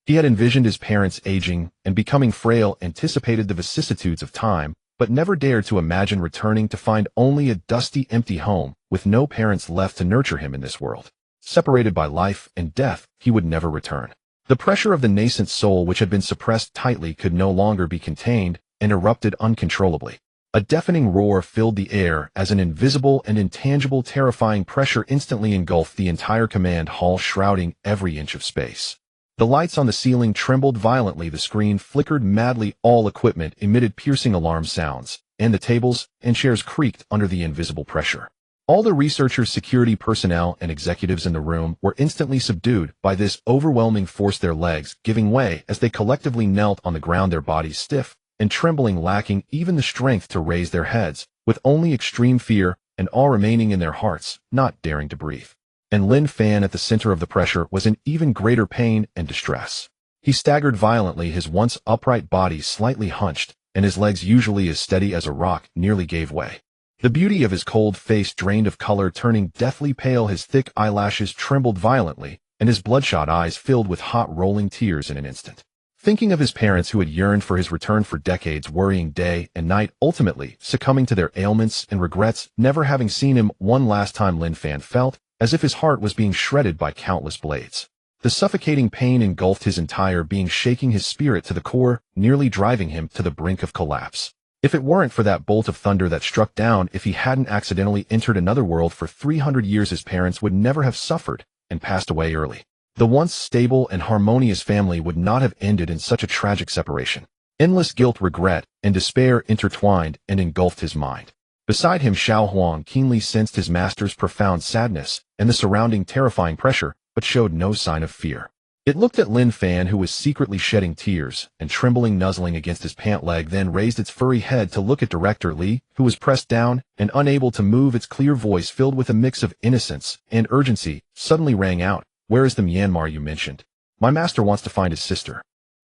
He had envisioned his parents aging and becoming frail, anticipated the vicissitudes of time, but never dared to imagine returning to find only a dusty, empty home, with no parents left to nurture him in this world. Separated by life and death, he would never return. The pressure of the nascent soul which had been suppressed tightly could no longer be contained and erupted uncontrollably. A deafening roar filled the air as an invisible and intangible terrifying pressure instantly engulfed the entire command hall, shrouding every inch of space. The lights on the ceiling trembled violently, the screen flickered madly, all equipment emitted piercing alarm sounds, and the tables and chairs creaked under the invisible pressure. All the researchers, security personnel, and executives in the room were instantly subdued by this overwhelming force, their legs giving way as they collectively knelt on the ground, their bodies stiff and trembling, lacking even the strength to raise their heads, with only extreme fear and awe remaining in their hearts, not daring to breathe. And Lin Fan, at the center of the pressure, was in even greater pain and distress. He staggered violently, his once upright body slightly hunched, and his legs, usually as steady as a rock, nearly gave way. The beauty of his cold face drained of color, turning deathly pale, his thick eyelashes trembled violently, and his bloodshot eyes filled with hot rolling tears in an instant. Thinking of his parents who had yearned for his return for decades, worrying day and night, ultimately succumbing to their ailments and regrets, never having seen him one last time, Lin Fan felt as if his heart was being shredded by countless blades. The suffocating pain engulfed his entire being, shaking his spirit to the core, nearly driving him to the brink of collapse. If it weren't for that bolt of thunder that struck down, if he hadn't accidentally entered another world for 300 years, his parents would never have suffered and passed away early. The once stable and harmonious family would not have ended in such a tragic separation. Endless guilt, regret, and despair intertwined and engulfed his mind. Beside him, Xiao Huang keenly sensed his master's profound sadness and the surrounding terrifying pressure, but showed no sign of fear. It looked at Lin Fan, who was secretly shedding tears and trembling, nuzzling against his pant leg, then raised its furry head to look at Director Li, who was pressed down and unable to move. Its clear voice, filled with a mix of innocence and urgency, suddenly rang out, "Where is the Myanmar you mentioned? My master wants to find his sister."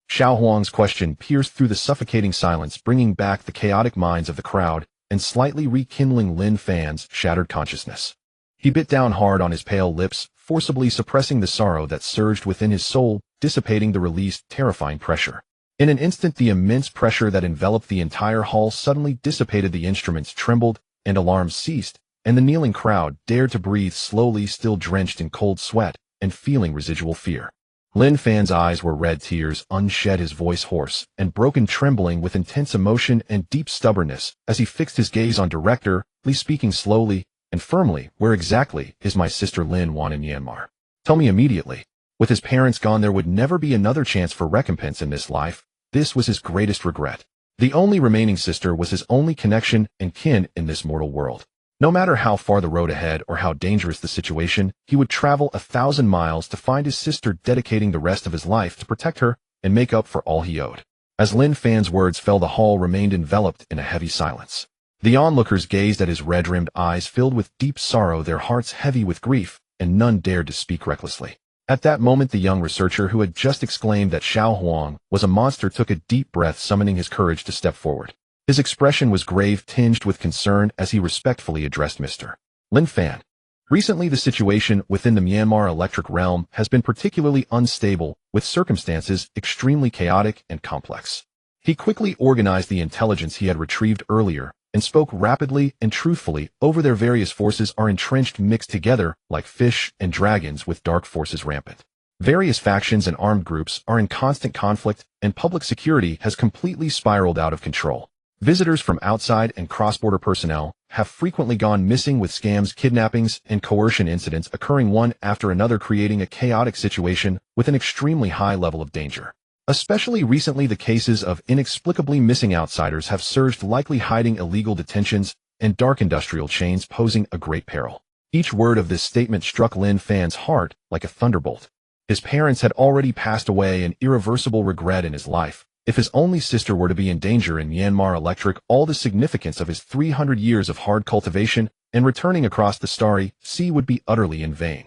Xiao Huang's question pierced through the suffocating silence, bringing back the chaotic minds of the crowd and slightly rekindling Lin Fan's shattered consciousness. He bit down hard on his pale lips, forcibly suppressing the sorrow that surged within his soul, dissipating the released, terrifying pressure. In an instant, the immense pressure that enveloped the entire hall suddenly dissipated. The instruments trembled, and alarms ceased, and the kneeling crowd dared to breathe slowly, still drenched in cold sweat and feeling residual fear. Lin Fan's eyes were red, tears unshed, his voice hoarse and broken, trembling with intense emotion and deep stubbornness as he fixed his gaze on Director Li, speaking slowly and firmly, "Where exactly is my sister Lin Wan in Myanmar? Tell me immediately." With his parents gone, there would never be another chance for recompense in this life. This was his greatest regret. The only remaining sister was his only connection and kin in this mortal world. No matter how far the road ahead or how dangerous the situation, he would travel 1,000 miles to find his sister, dedicating the rest of his life to protect her and make up for all he owed. As Lin Fan's words fell, the hall remained enveloped in a heavy silence. The onlookers gazed at his red-rimmed eyes, filled with deep sorrow, their hearts heavy with grief, and none dared to speak recklessly. At that moment, the young researcher who had just exclaimed that Xiao Huang was a monster took a deep breath, summoning his courage to step forward. His expression was grave, tinged with concern, as he respectfully addressed Mr. Lin Fan. Recently, the situation within the Myanmar electric realm has been particularly unstable, with circumstances extremely chaotic and complex. He quickly organized the intelligence he had retrieved earlier and spoke rapidly and truthfully. Over their various forces are entrenched, mixed together like fish and dragons, with dark forces rampant. Various factions and armed groups are in constant conflict, and public security has completely spiraled out of control. Visitors from outside and cross-border personnel have frequently gone missing, with scams, kidnappings, and coercion incidents occurring one after another, creating a chaotic situation with an extremely high level of danger. Especially recently, the cases of inexplicably missing outsiders have surged, likely hiding illegal detentions and dark industrial chains, posing a great peril. Each word of this statement struck Lin Fan's heart like a thunderbolt. His parents had already passed away, an irreversible regret in his life. If his only sister were to be in danger in Myanmar Electric, all the significance of his 300 years of hard cultivation and returning across the starry sea would be utterly in vain.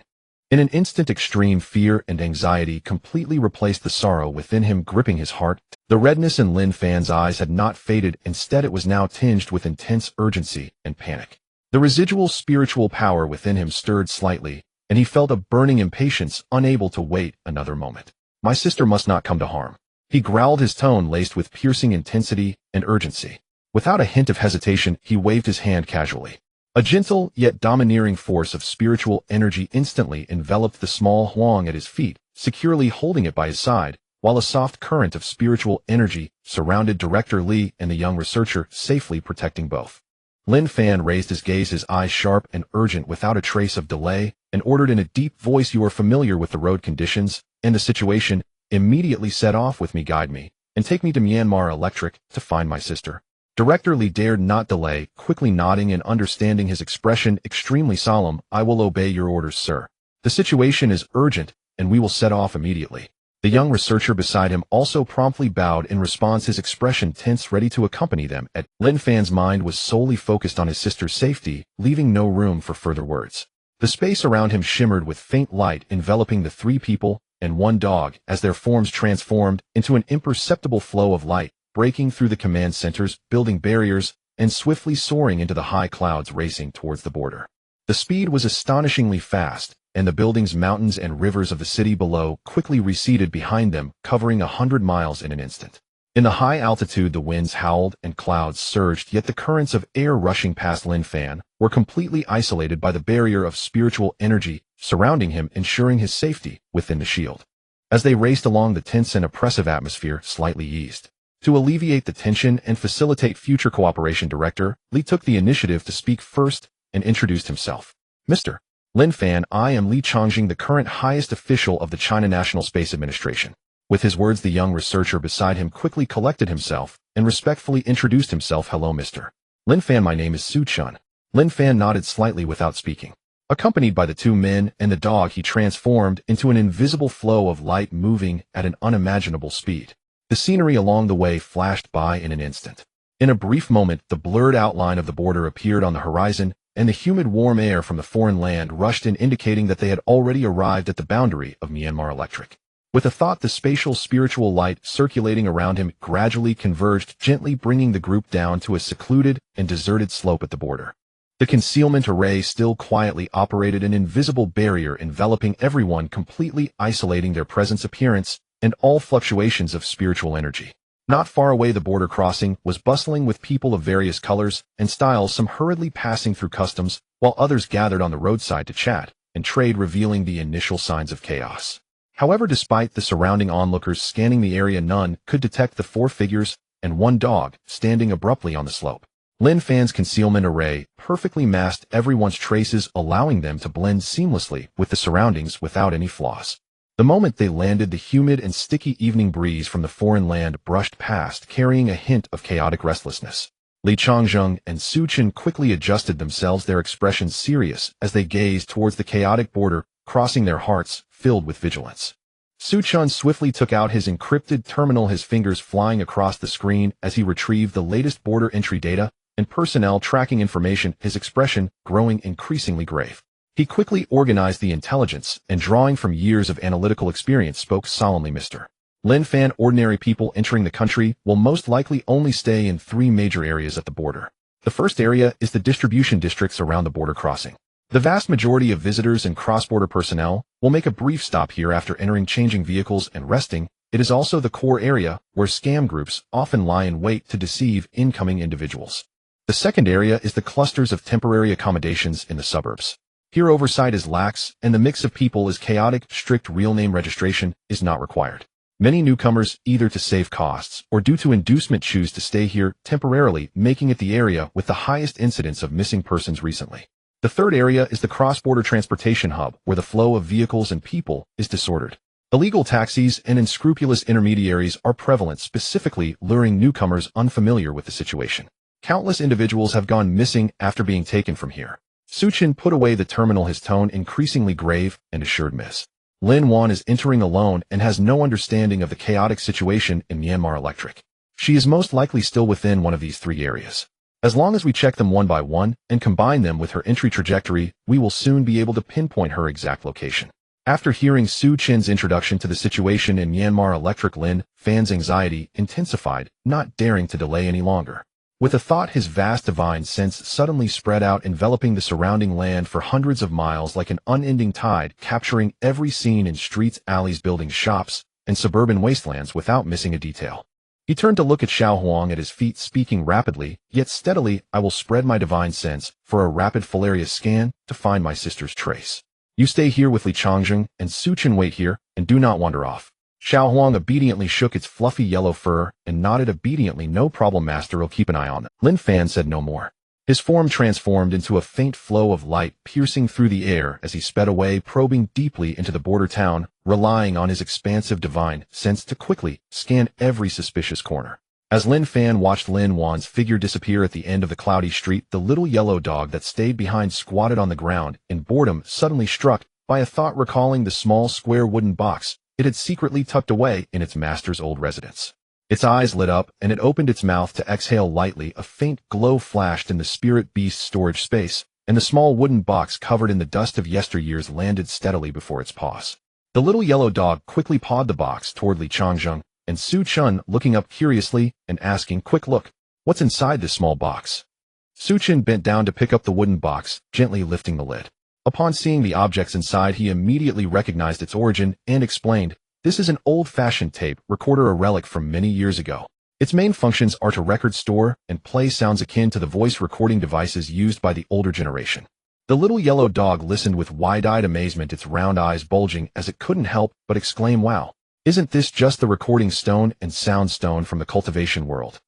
In an instant, extreme fear and anxiety completely replaced the sorrow within him, gripping his heart. The redness in Lin Fan's eyes had not faded. Instead, it was now tinged with intense urgency and panic. The residual spiritual power within him stirred slightly, and he felt a burning impatience, unable to wait another moment. "My sister must not come to harm," he growled, his tone laced with piercing intensity and urgency. Without a hint of hesitation, he waved his hand casually. A gentle yet domineering force of spiritual energy instantly enveloped the small Huang at his feet, securely holding it by his side, while a soft current of spiritual energy surrounded Director Li and the young researcher, safely protecting both. Lin Fan raised his gaze, his eyes sharp and urgent without a trace of delay, and ordered in a deep voice, "You are familiar with the road conditions and the situation. Immediately set off with me, guide me, and take me to Myanmar Electric to find my sister." Director Li dared not delay, quickly nodding and understanding his expression extremely solemn. "I will obey your orders, sir. The situation is urgent, and we will set off immediately." The young researcher beside him also promptly bowed in response, his expression tense, ready to accompany them. Lin Fan's mind was solely focused on his sister's safety, leaving no room for further words. The space around him shimmered with faint light, enveloping the three people and one dog as their forms transformed into an imperceptible flow of light, breaking through the command centers, building barriers, and swiftly soaring into the high clouds racing towards the border. The speed was astonishingly fast, and the buildings, mountains, and rivers of the city below quickly receded behind them, covering 100 miles in an instant. In the high altitude, the winds howled and clouds surged, yet the currents of air rushing past Lin Fan were completely isolated by the barrier of spiritual energy surrounding him, ensuring his safety within the shield. As they raced along, the tense and oppressive atmosphere slightly eased. To alleviate the tension and facilitate future cooperation, Director Li took the initiative to speak first and introduced himself. "Mr. Lin Fan, I am Li Changjing, the current highest official of the China National Space Administration." With his words, the young researcher beside him quickly collected himself and respectfully introduced himself. "Hello, Mr. Lin Fan, my name is Su Chun." Lin Fan nodded slightly without speaking. Accompanied by the two men and the dog, he transformed into an invisible flow of light, moving at an unimaginable speed. The scenery along the way flashed by in an instant. In a brief moment, the blurred outline of the border appeared on the horizon, and the humid, warm air from the foreign land rushed in, indicating that they had already arrived at the boundary of Myanmar Electric. With a thought, the spatial spiritual light circulating around him gradually converged, gently bringing the group down to a secluded and deserted slope at the border. The concealment array still quietly operated, an invisible barrier enveloping everyone, completely isolating their presence, appearance, and all fluctuations of spiritual energy. Not far away, the border crossing was bustling with people of various colors and styles, some hurriedly passing through customs, while others gathered on the roadside to chat and trade, revealing the initial signs of chaos. However, despite the surrounding onlookers scanning the area, none could detect the four figures and one dog standing abruptly on the slope. Lin Fan's concealment array perfectly masked everyone's traces, allowing them to blend seamlessly with the surroundings without any flaws. The moment they landed, the humid and sticky evening breeze from the foreign land brushed past, carrying a hint of chaotic restlessness. Li Changjing and Su Chen quickly adjusted themselves, their expressions serious as they gazed towards the chaotic border, crossing their hearts filled with vigilance. Su Chen swiftly took out his encrypted terminal, his fingers flying across the screen as he retrieved the latest border entry data and personnel tracking information, his expression growing increasingly grave. He quickly organized the intelligence and, drawing from years of analytical experience, spoke solemnly. "Mr. Lin Fan, ordinary people entering the country will most likely only stay in three major areas at the border. The first area is the distribution districts around the border crossing. The vast majority of visitors and cross-border personnel will make a brief stop here after entering, changing vehicles, and resting. It is also the core area where scam groups often lie in wait to deceive incoming individuals. The second area is the clusters of temporary accommodations in the suburbs. Here oversight is lax, and the mix of people is chaotic. Strict real name registration is not required. Many newcomers, either to save costs or due to inducement, choose to stay here temporarily, making it the area with the highest incidence of missing persons recently. The third area is the cross-border transportation hub, where the flow of vehicles and people is disordered. Illegal taxis and unscrupulous intermediaries are prevalent, specifically luring newcomers unfamiliar with the situation. Countless individuals have gone missing after being taken from here." Su Chen put away the terminal, his tone increasingly grave, and assured Ms. Lin Wan is entering alone and has no understanding of the chaotic situation in Myanmar Electric. She is most likely still within one of these three areas. As long as we check them one by one and combine them with her entry trajectory, we will soon be able to pinpoint her exact location. After hearing Su Chen's introduction to the situation in Myanmar Electric, Lin Fan's anxiety intensified, not daring to delay any longer. With a thought, his vast divine sense suddenly spread out, enveloping the surrounding land for hundreds of miles like an unending tide, capturing every scene in streets, alleys, buildings, shops, and suburban wastelands without missing a detail. He turned to look at Xiao Huang at his feet, speaking rapidly, yet steadily. I will spread my divine sense for a rapid filarious scan to find my sister's trace. You stay here with Li Changzheng and Su Chen, wait here, and do not wander off. Xiao Huang obediently shook its fluffy yellow fur and nodded obediently. No problem, master, will keep an eye on them. Lin Fan said no more. His form transformed into a faint flow of light piercing through the air as he sped away, probing deeply into the border town, relying on his expansive divine sense to quickly scan every suspicious corner. As Lin Fan watched Lin Wan's figure disappear at the end of the cloudy street, the little yellow dog that stayed behind squatted on the ground in boredom, suddenly struck by a thought, recalling the small square wooden box it had secretly tucked away in its master's old residence. Its eyes lit up, and it opened its mouth to exhale lightly. A faint glow flashed in the spirit beast's storage space, and the small wooden box covered in the dust of yesteryears landed steadily before its paws. The little yellow dog quickly pawed the box toward Li Changzheng and Su Chen, looking up curiously and asking, "Quick look, what's inside this small box?" Su Chen bent down to pick up the wooden box, gently lifting the lid. Upon seeing the objects inside, he immediately recognized its origin and explained, "This is an old-fashioned tape recorder, a relic from many years ago. Its main functions are to record, store, and play sounds akin to the voice recording devices used by the older generation." The little yellow dog listened with wide-eyed amazement, its round eyes bulging as it couldn't help but exclaim, "Wow, isn't this just the recording stone and sound stone from the cultivation world?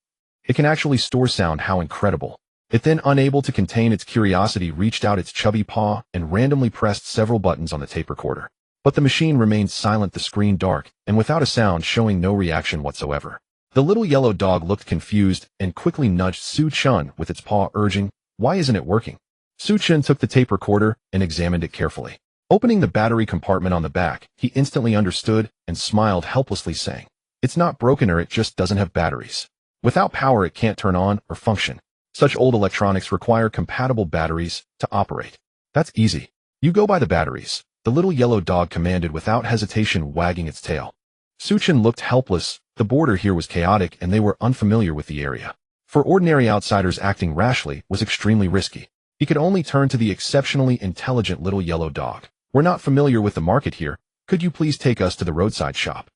It can actually store sound, how incredible." It then, unable to contain its curiosity, reached out its chubby paw and randomly pressed several buttons on the tape recorder. But the machine remained silent, the screen dark, and without a sound, showing no reaction whatsoever. The little yellow dog looked confused and quickly nudged Su Chen with its paw, urging, "Why isn't it working?" Su Chen took the tape recorder and examined it carefully. Opening the battery compartment on the back, he instantly understood and smiled helplessly, saying, "It's not broken, or it just doesn't have batteries. Without power, it can't turn on or function. Such old electronics require compatible batteries to operate." "That's easy. You go buy the batteries," the little yellow dog commanded without hesitation, wagging its tail. Su Chen looked helpless. The border here was chaotic, and they were unfamiliar with the area. For ordinary outsiders, acting rashly was extremely risky. He could only turn to the exceptionally intelligent little yellow dog. "We're not familiar with the market here. Could you please take us to the roadside shop?"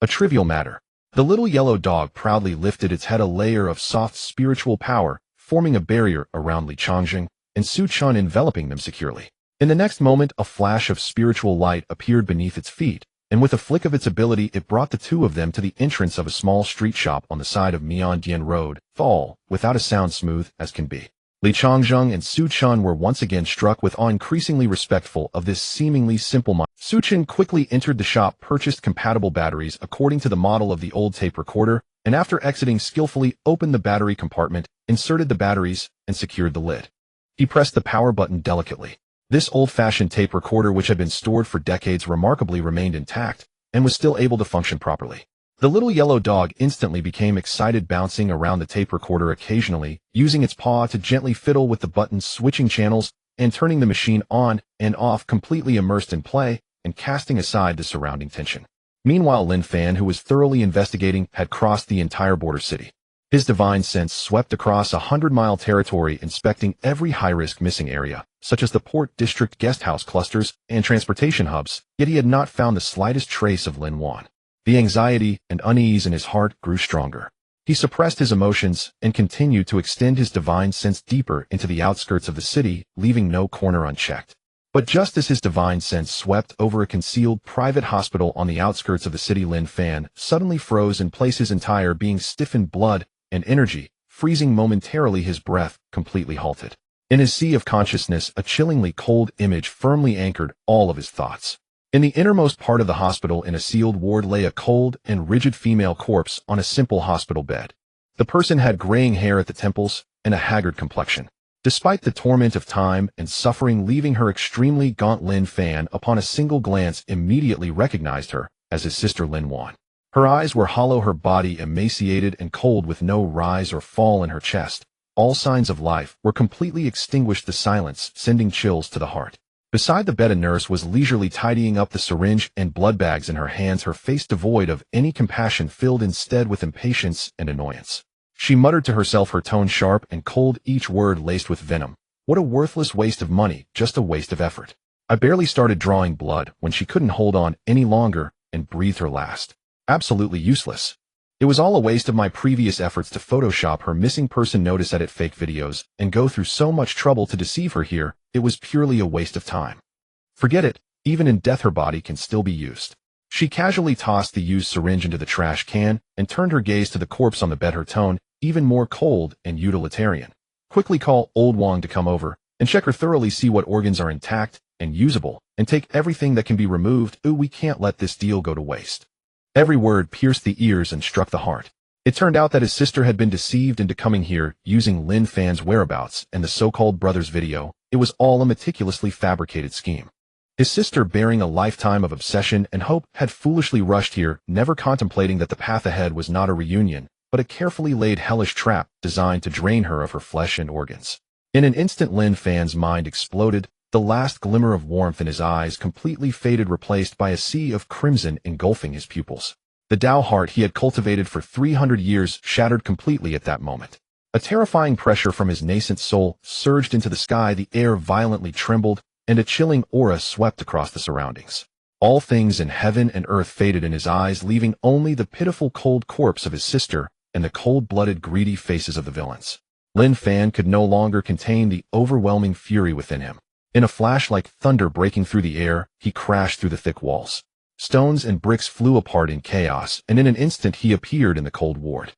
"A trivial matter." The little yellow dog proudly lifted its head, a layer of soft spiritual power forming a barrier around Li Changzheng and Su Chen, enveloping them securely. In the next moment, a flash of spiritual light appeared beneath its feet, and with a flick of its ability, it brought the two of them to the entrance of a small street shop on the side of Miandian Road, all without a sound, smooth as can be. Li Changzheng and Su Chen were once again struck with awe, increasingly respectful of this seemingly simple mind. Su Chen quickly entered the shop, purchased compatible batteries according to the model of the old tape recorder, and after exiting, skillfully opened the battery compartment, inserted the batteries, and secured the lid. He pressed the power button delicately. This old-fashioned tape recorder, which had been stored for decades, remarkably remained intact and was still able to function properly. The little yellow dog instantly became excited, bouncing around the tape recorder occasionally, using its paw to gently fiddle with the buttons, switching channels, and turning the machine on and off, completely immersed in play and casting aside the surrounding tension. Meanwhile, Lin Fan, who was thoroughly investigating, had crossed the entire border city. His divine sense swept across 100-mile territory, inspecting every high-risk missing area, such as the port district, guest house clusters, and transportation hubs, yet he had not found the slightest trace of Lin Wan. The anxiety and unease in his heart grew stronger. He suppressed his emotions and continued to extend his divine sense deeper into the outskirts of the city, leaving no corner unchecked. But just as his divine sense swept over a concealed private hospital on the outskirts of the city, Lin Fan suddenly froze in place, his entire being stiffened, blood and energy freezing momentarily, his breath completely halted. In his sea of consciousness, a chillingly cold image firmly anchored all of his thoughts. In the innermost part of the hospital, in a sealed ward, lay a cold and rigid female corpse on a simple hospital bed. The person had graying hair at the temples and a haggard complexion. Despite the torment of time and suffering leaving her extremely gaunt, Lin Fan, upon a single glance, immediately recognized her as his sister Lin Wan. Her eyes were hollow, her body emaciated and cold, with no rise or fall in her chest. All signs of life were completely extinguished, the silence sending chills to the heart. Beside the bed, a nurse was leisurely tidying up the syringe and blood bags in her hands, her face devoid of any compassion, filled instead with impatience and annoyance. She muttered to herself, her tone sharp and cold, each word laced with venom. "What a worthless waste of money, just a waste of effort. I barely started drawing blood when she couldn't hold on any longer and breathed her last. Absolutely useless. It was all a waste of my previous efforts to Photoshop her missing person notice edit fake videos and go through so much trouble to deceive her here. It was purely a waste of time. Forget it, even in death her body can still be used. She casually tossed the used syringe into the trash can and turned her gaze to the corpse on the bed, her tone even more cold and utilitarian. Quickly call old Wang to come over and check her thoroughly, see what organs are intact and usable, and take everything that can be removed. Ooh, we can't let this deal go to waste. Every word pierced the ears and struck the heart. It turned out that his sister had been deceived into coming here using Lin Fan's whereabouts and the so-called brother's video. It was all a meticulously fabricated scheme. His sister, bearing a lifetime of obsession and hope, had foolishly rushed here, never contemplating that the path ahead was not a reunion, but a carefully laid hellish trap designed to drain her of her flesh and organs. In an instant, Lin Fan's mind exploded. The last glimmer of warmth in his eyes completely faded, replaced by a sea of crimson engulfing his pupils. The Tao heart he had cultivated for 300 years shattered completely at that moment. A terrifying pressure from his nascent soul surged into the sky, the air violently trembled, and a chilling aura swept across the surroundings. All things in heaven and earth faded in his eyes, leaving only the pitiful cold corpse of his sister and the cold-blooded, greedy faces of the villains. Lin Fan could no longer contain the overwhelming fury within him. In a flash, like thunder breaking through the air, he crashed through the thick walls. Stones and bricks flew apart in chaos, and in an instant he appeared in the cold ward.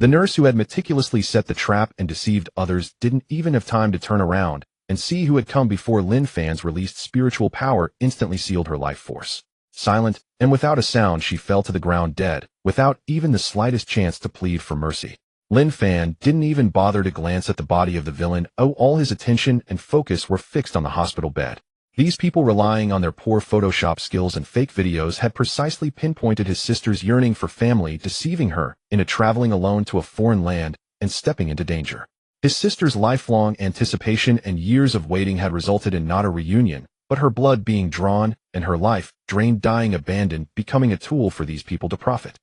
The nurse who had meticulously set the trap and deceived others didn't even have time to turn around and see who had come before Lin Fan's released spiritual power instantly sealed her life force. Silent, and without a sound, she fell to the ground dead, without even the slightest chance to plead for mercy. Lin Fan didn't even bother to glance at the body of the villain. All his attention and focus were fixed on the hospital bed. These people, relying on their poor Photoshop skills and fake videos, had precisely pinpointed his sister's yearning for family, deceiving her into traveling alone to a foreign land and stepping into danger. His sister's lifelong anticipation and years of waiting had resulted in not a reunion, but her blood being drawn and her life drained, dying, abandoned, becoming a tool for these people to profit.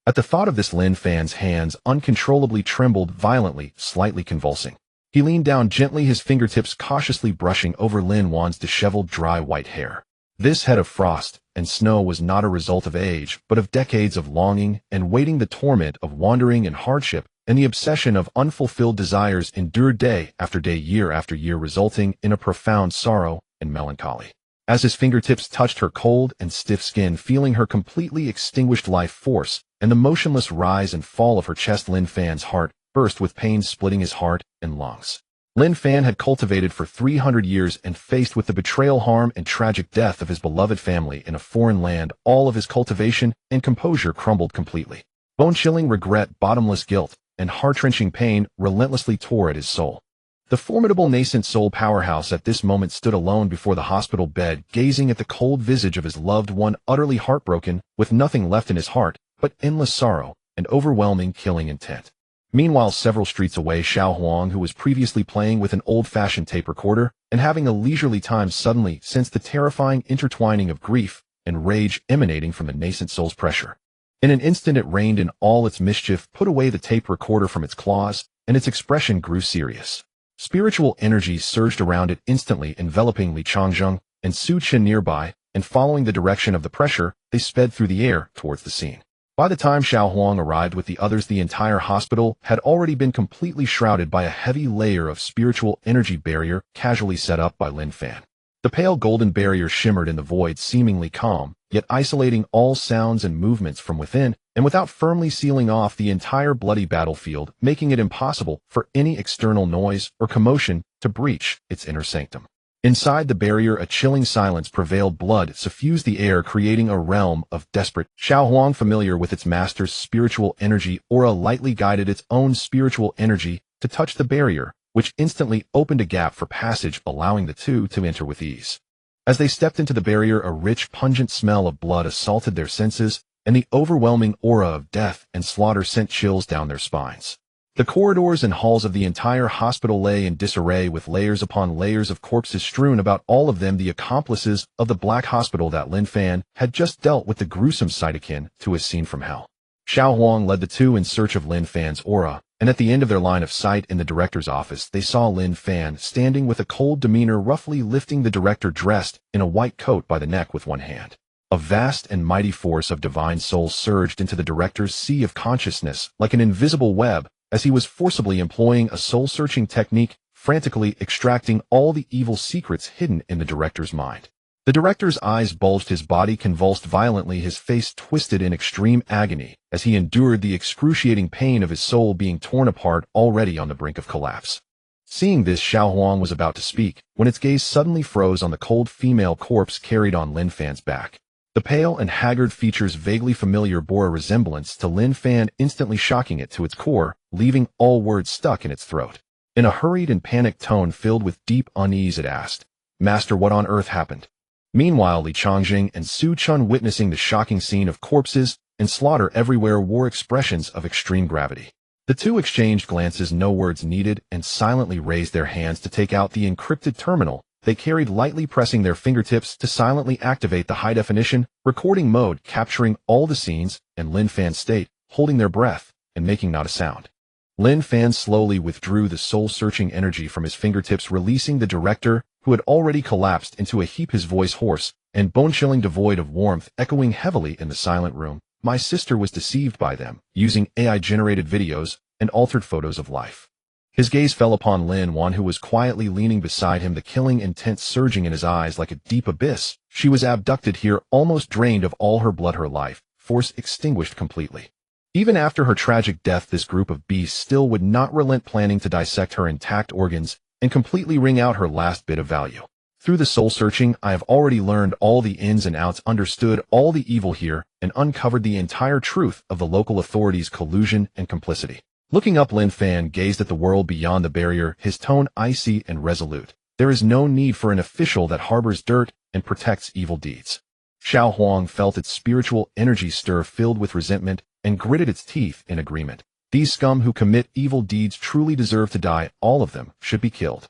At the thought of this, Lin Fan's hands uncontrollably trembled violently, slightly convulsing. He leaned down gently, his fingertips cautiously brushing over Lin Wan's disheveled, dry white hair. This head of frost and snow was not a result of age, but of decades of longing and waiting, the torment of wandering and hardship, and the obsession of unfulfilled desires endured day after day, year after year, resulting in a profound sorrow and melancholy. As his fingertips touched her cold and stiff skin, feeling her completely extinguished life force and the motionless rise and fall of her chest, Lin Fan's heart burst with pain, splitting his heart and lungs. Lin Fan had cultivated for 300 years, and faced with the betrayal, harm, and tragic death of his beloved family in a foreign land, all of his cultivation and composure crumbled completely. Bone-chilling regret, bottomless guilt, and heart-wrenching pain relentlessly tore at his soul. The formidable nascent soul powerhouse at this moment stood alone before the hospital bed, gazing at the cold visage of his loved one, utterly heartbroken, with nothing left in his heart but endless sorrow and overwhelming killing intent. Meanwhile, several streets away, Xiao Huang, who was previously playing with an old-fashioned tape recorder and having a leisurely time, suddenly sensed the terrifying intertwining of grief and rage emanating from the nascent soul's pressure. In an instant it reigned in all its mischief, put away the tape recorder from its claws, and its expression grew serious. Spiritual energy surged around it instantly, enveloping Li Changzheng and Su Chen nearby, and following the direction of the pressure, they sped through the air towards the scene. By the time Xiao Huang arrived with the others, the entire hospital had already been completely shrouded by a heavy layer of spiritual energy barrier casually set up by Lin Fan. The pale golden barrier shimmered in the void, seemingly calm, yet isolating all sounds and movements from within, and without firmly sealing off the entire bloody battlefield, making it impossible for any external noise or commotion to breach its inner sanctum. Inside the barrier, a chilling silence prevailed. Blood suffused the air, creating a realm of desperate. Xiao Huang, familiar with its master's spiritual energy aura, lightly guided its own spiritual energy to touch the barrier, which instantly opened a gap for passage, allowing the two to enter with ease. As they stepped into the barrier, a rich, pungent smell of blood assaulted their senses, and the overwhelming aura of death and slaughter sent chills down their spines. The corridors and halls of the entire hospital lay in disarray, with layers upon layers of corpses strewn about, all of them the accomplices of the Black Hospital that Lin Fan had just dealt with, the gruesome sight akin to a scene from hell. Xiao Huang led the two in search of Lin Fan's aura, and at the end of their line of sight in the director's office, they saw Lin Fan standing with a cold demeanor, roughly lifting the director, dressed in a white coat by the neck with one hand. A vast and mighty force of divine soul surged into the director's sea of consciousness like an invisible web as he was forcibly employing a soul-searching technique, frantically extracting all the evil secrets hidden in the director's mind. The director's eyes bulged, his body convulsed violently, his face twisted in extreme agony as he endured the excruciating pain of his soul being torn apart, already on the brink of collapse. Seeing this, Xiao Huang was about to speak when its gaze suddenly froze on the cold female corpse carried on Lin Fan's back. The pale and haggard features, vaguely familiar, bore a resemblance to Lin Fan, instantly shocking it to its core, leaving all words stuck in its throat. In a hurried and panicked tone filled with deep unease, it asked, "Master, what on earth happened?" Meanwhile, Li Changjing and Su Chun, witnessing the shocking scene of corpses and slaughter everywhere, wore expressions of extreme gravity. The two exchanged glances, no words needed, and silently raised their hands to take out the encrypted terminal they carried, lightly pressing their fingertips to silently activate the high-definition recording mode, capturing all the scenes and Lin Fan's state, holding their breath and making not a sound. Lin Fan slowly withdrew the soul-searching energy from his fingertips, releasing the director, who had already collapsed into a heap, his voice hoarse and bone-chilling, devoid of warmth, echoing heavily in the silent room. "My sister was deceived by them, using AI-generated videos and altered photos of life." His gaze fell upon Lin Wan, who was quietly leaning beside him, the killing intent surging in his eyes like a deep abyss. She was abducted here, almost drained of all her blood, her life force extinguished completely. Even after her tragic death, this group of beasts still would not relent, planning to dissect her intact organs and completely wring out her last bit of value. Through the soul-searching, I have already learned all the ins and outs, understood all the evil here, and uncovered the entire truth of the local authorities' collusion and complicity. Looking up, Lin Fan gazed at the world beyond the barrier, his tone icy and resolute. "There is no need for an official that harbors dirt and protects evil deeds." Xiao Huang felt its spiritual energy stir, filled with resentment, and gritted its teeth in agreement. These scum who commit evil deeds truly deserve to die. All of them should be killed.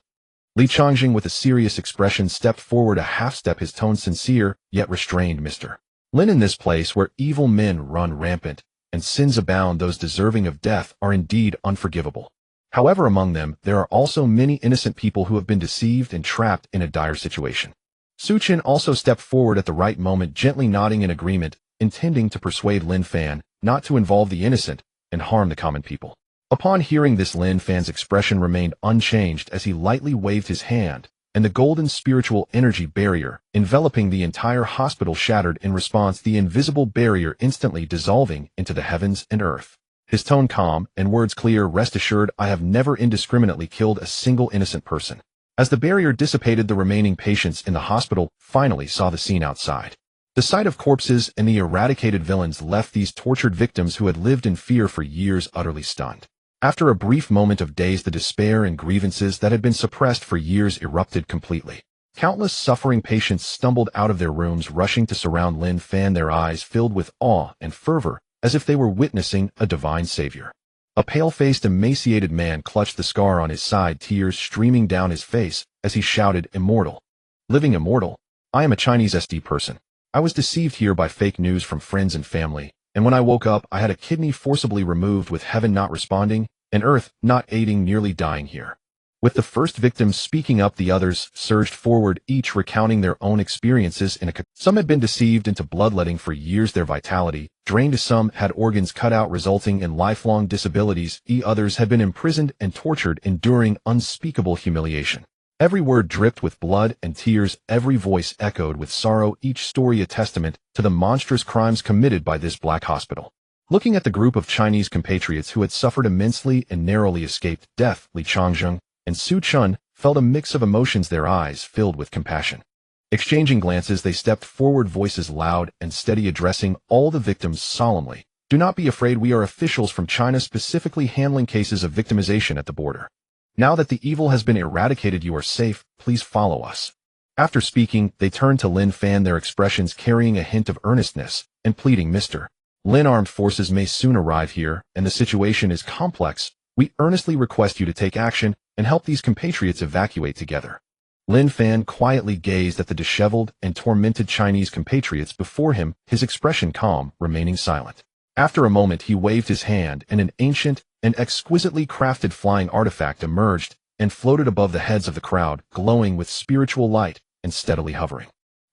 Li Changjing, with a serious expression, stepped forward a half-step, his tone sincere yet restrained. "Mr. Lin, in this place where evil men run rampant and sins abound, those deserving of death are indeed unforgivable. However, among them, there are also many innocent people who have been deceived and trapped in a dire situation." Su Chen also stepped forward at the right moment, gently nodding in agreement, intending to persuade Lin Fan not to involve the innocent and harm the common people. Upon hearing this, Lin Fan's expression remained unchanged as he lightly waved his hand, and the golden spiritual energy barrier enveloping the entire hospital shattered in response, the invisible barrier instantly dissolving into the heavens and earth. His tone calm and words clear, "Rest assured, I have never indiscriminately killed a single innocent person." As the barrier dissipated, the remaining patients in the hospital finally saw the scene outside. The sight of corpses and the eradicated villains left these tortured victims, who had lived in fear for years, utterly stunned. After a brief moment of daze, the despair and grievances that had been suppressed for years erupted completely. Countless suffering patients stumbled out of their rooms, rushing to surround Lin Fan, their eyes filled with awe and fervor, as if they were witnessing a divine savior. A pale-faced, emaciated man clutched the scar on his side, tears streaming down his face as he shouted, "Immortal! Living immortal! I am a Chinese SD person. I was deceived here by fake news from friends and family, and when I woke up, I had a kidney forcibly removed, with heaven not responding and earth not aiding, nearly dying here." With the first victims speaking up, the others surged forward, each recounting their own experiences. Some had been deceived into bloodletting for years, their vitality drained. Some had organs cut out, resulting in lifelong disabilities. Others had been imprisoned and tortured, enduring unspeakable humiliation. Every word dripped with blood and tears, every voice echoed with sorrow, each story a testament to the monstrous crimes committed by this black hospital. Looking at the group of Chinese compatriots who had suffered immensely and narrowly escaped death, Li Changjing and Su Chun felt a mix of emotions, their eyes filled with compassion. Exchanging glances, they stepped forward, voices loud and steady, addressing all the victims solemnly. "Do not be afraid. We are officials from China, specifically handling cases of victimization at the border. Now that the evil has been eradicated, you are safe. Please follow us." After speaking, they turned to Lin Fan, their expressions carrying a hint of earnestness and pleading. "Mr. Lin, armed forces may soon arrive here, and the situation is complex. We earnestly request you to take action and help these compatriots evacuate together." Lin Fan quietly gazed at the disheveled and tormented Chinese compatriots before him, his expression calm, remaining silent. After a moment, he waved his hand, and an ancient and exquisitely crafted flying artifact emerged and floated above the heads of the crowd, glowing with spiritual light and steadily hovering.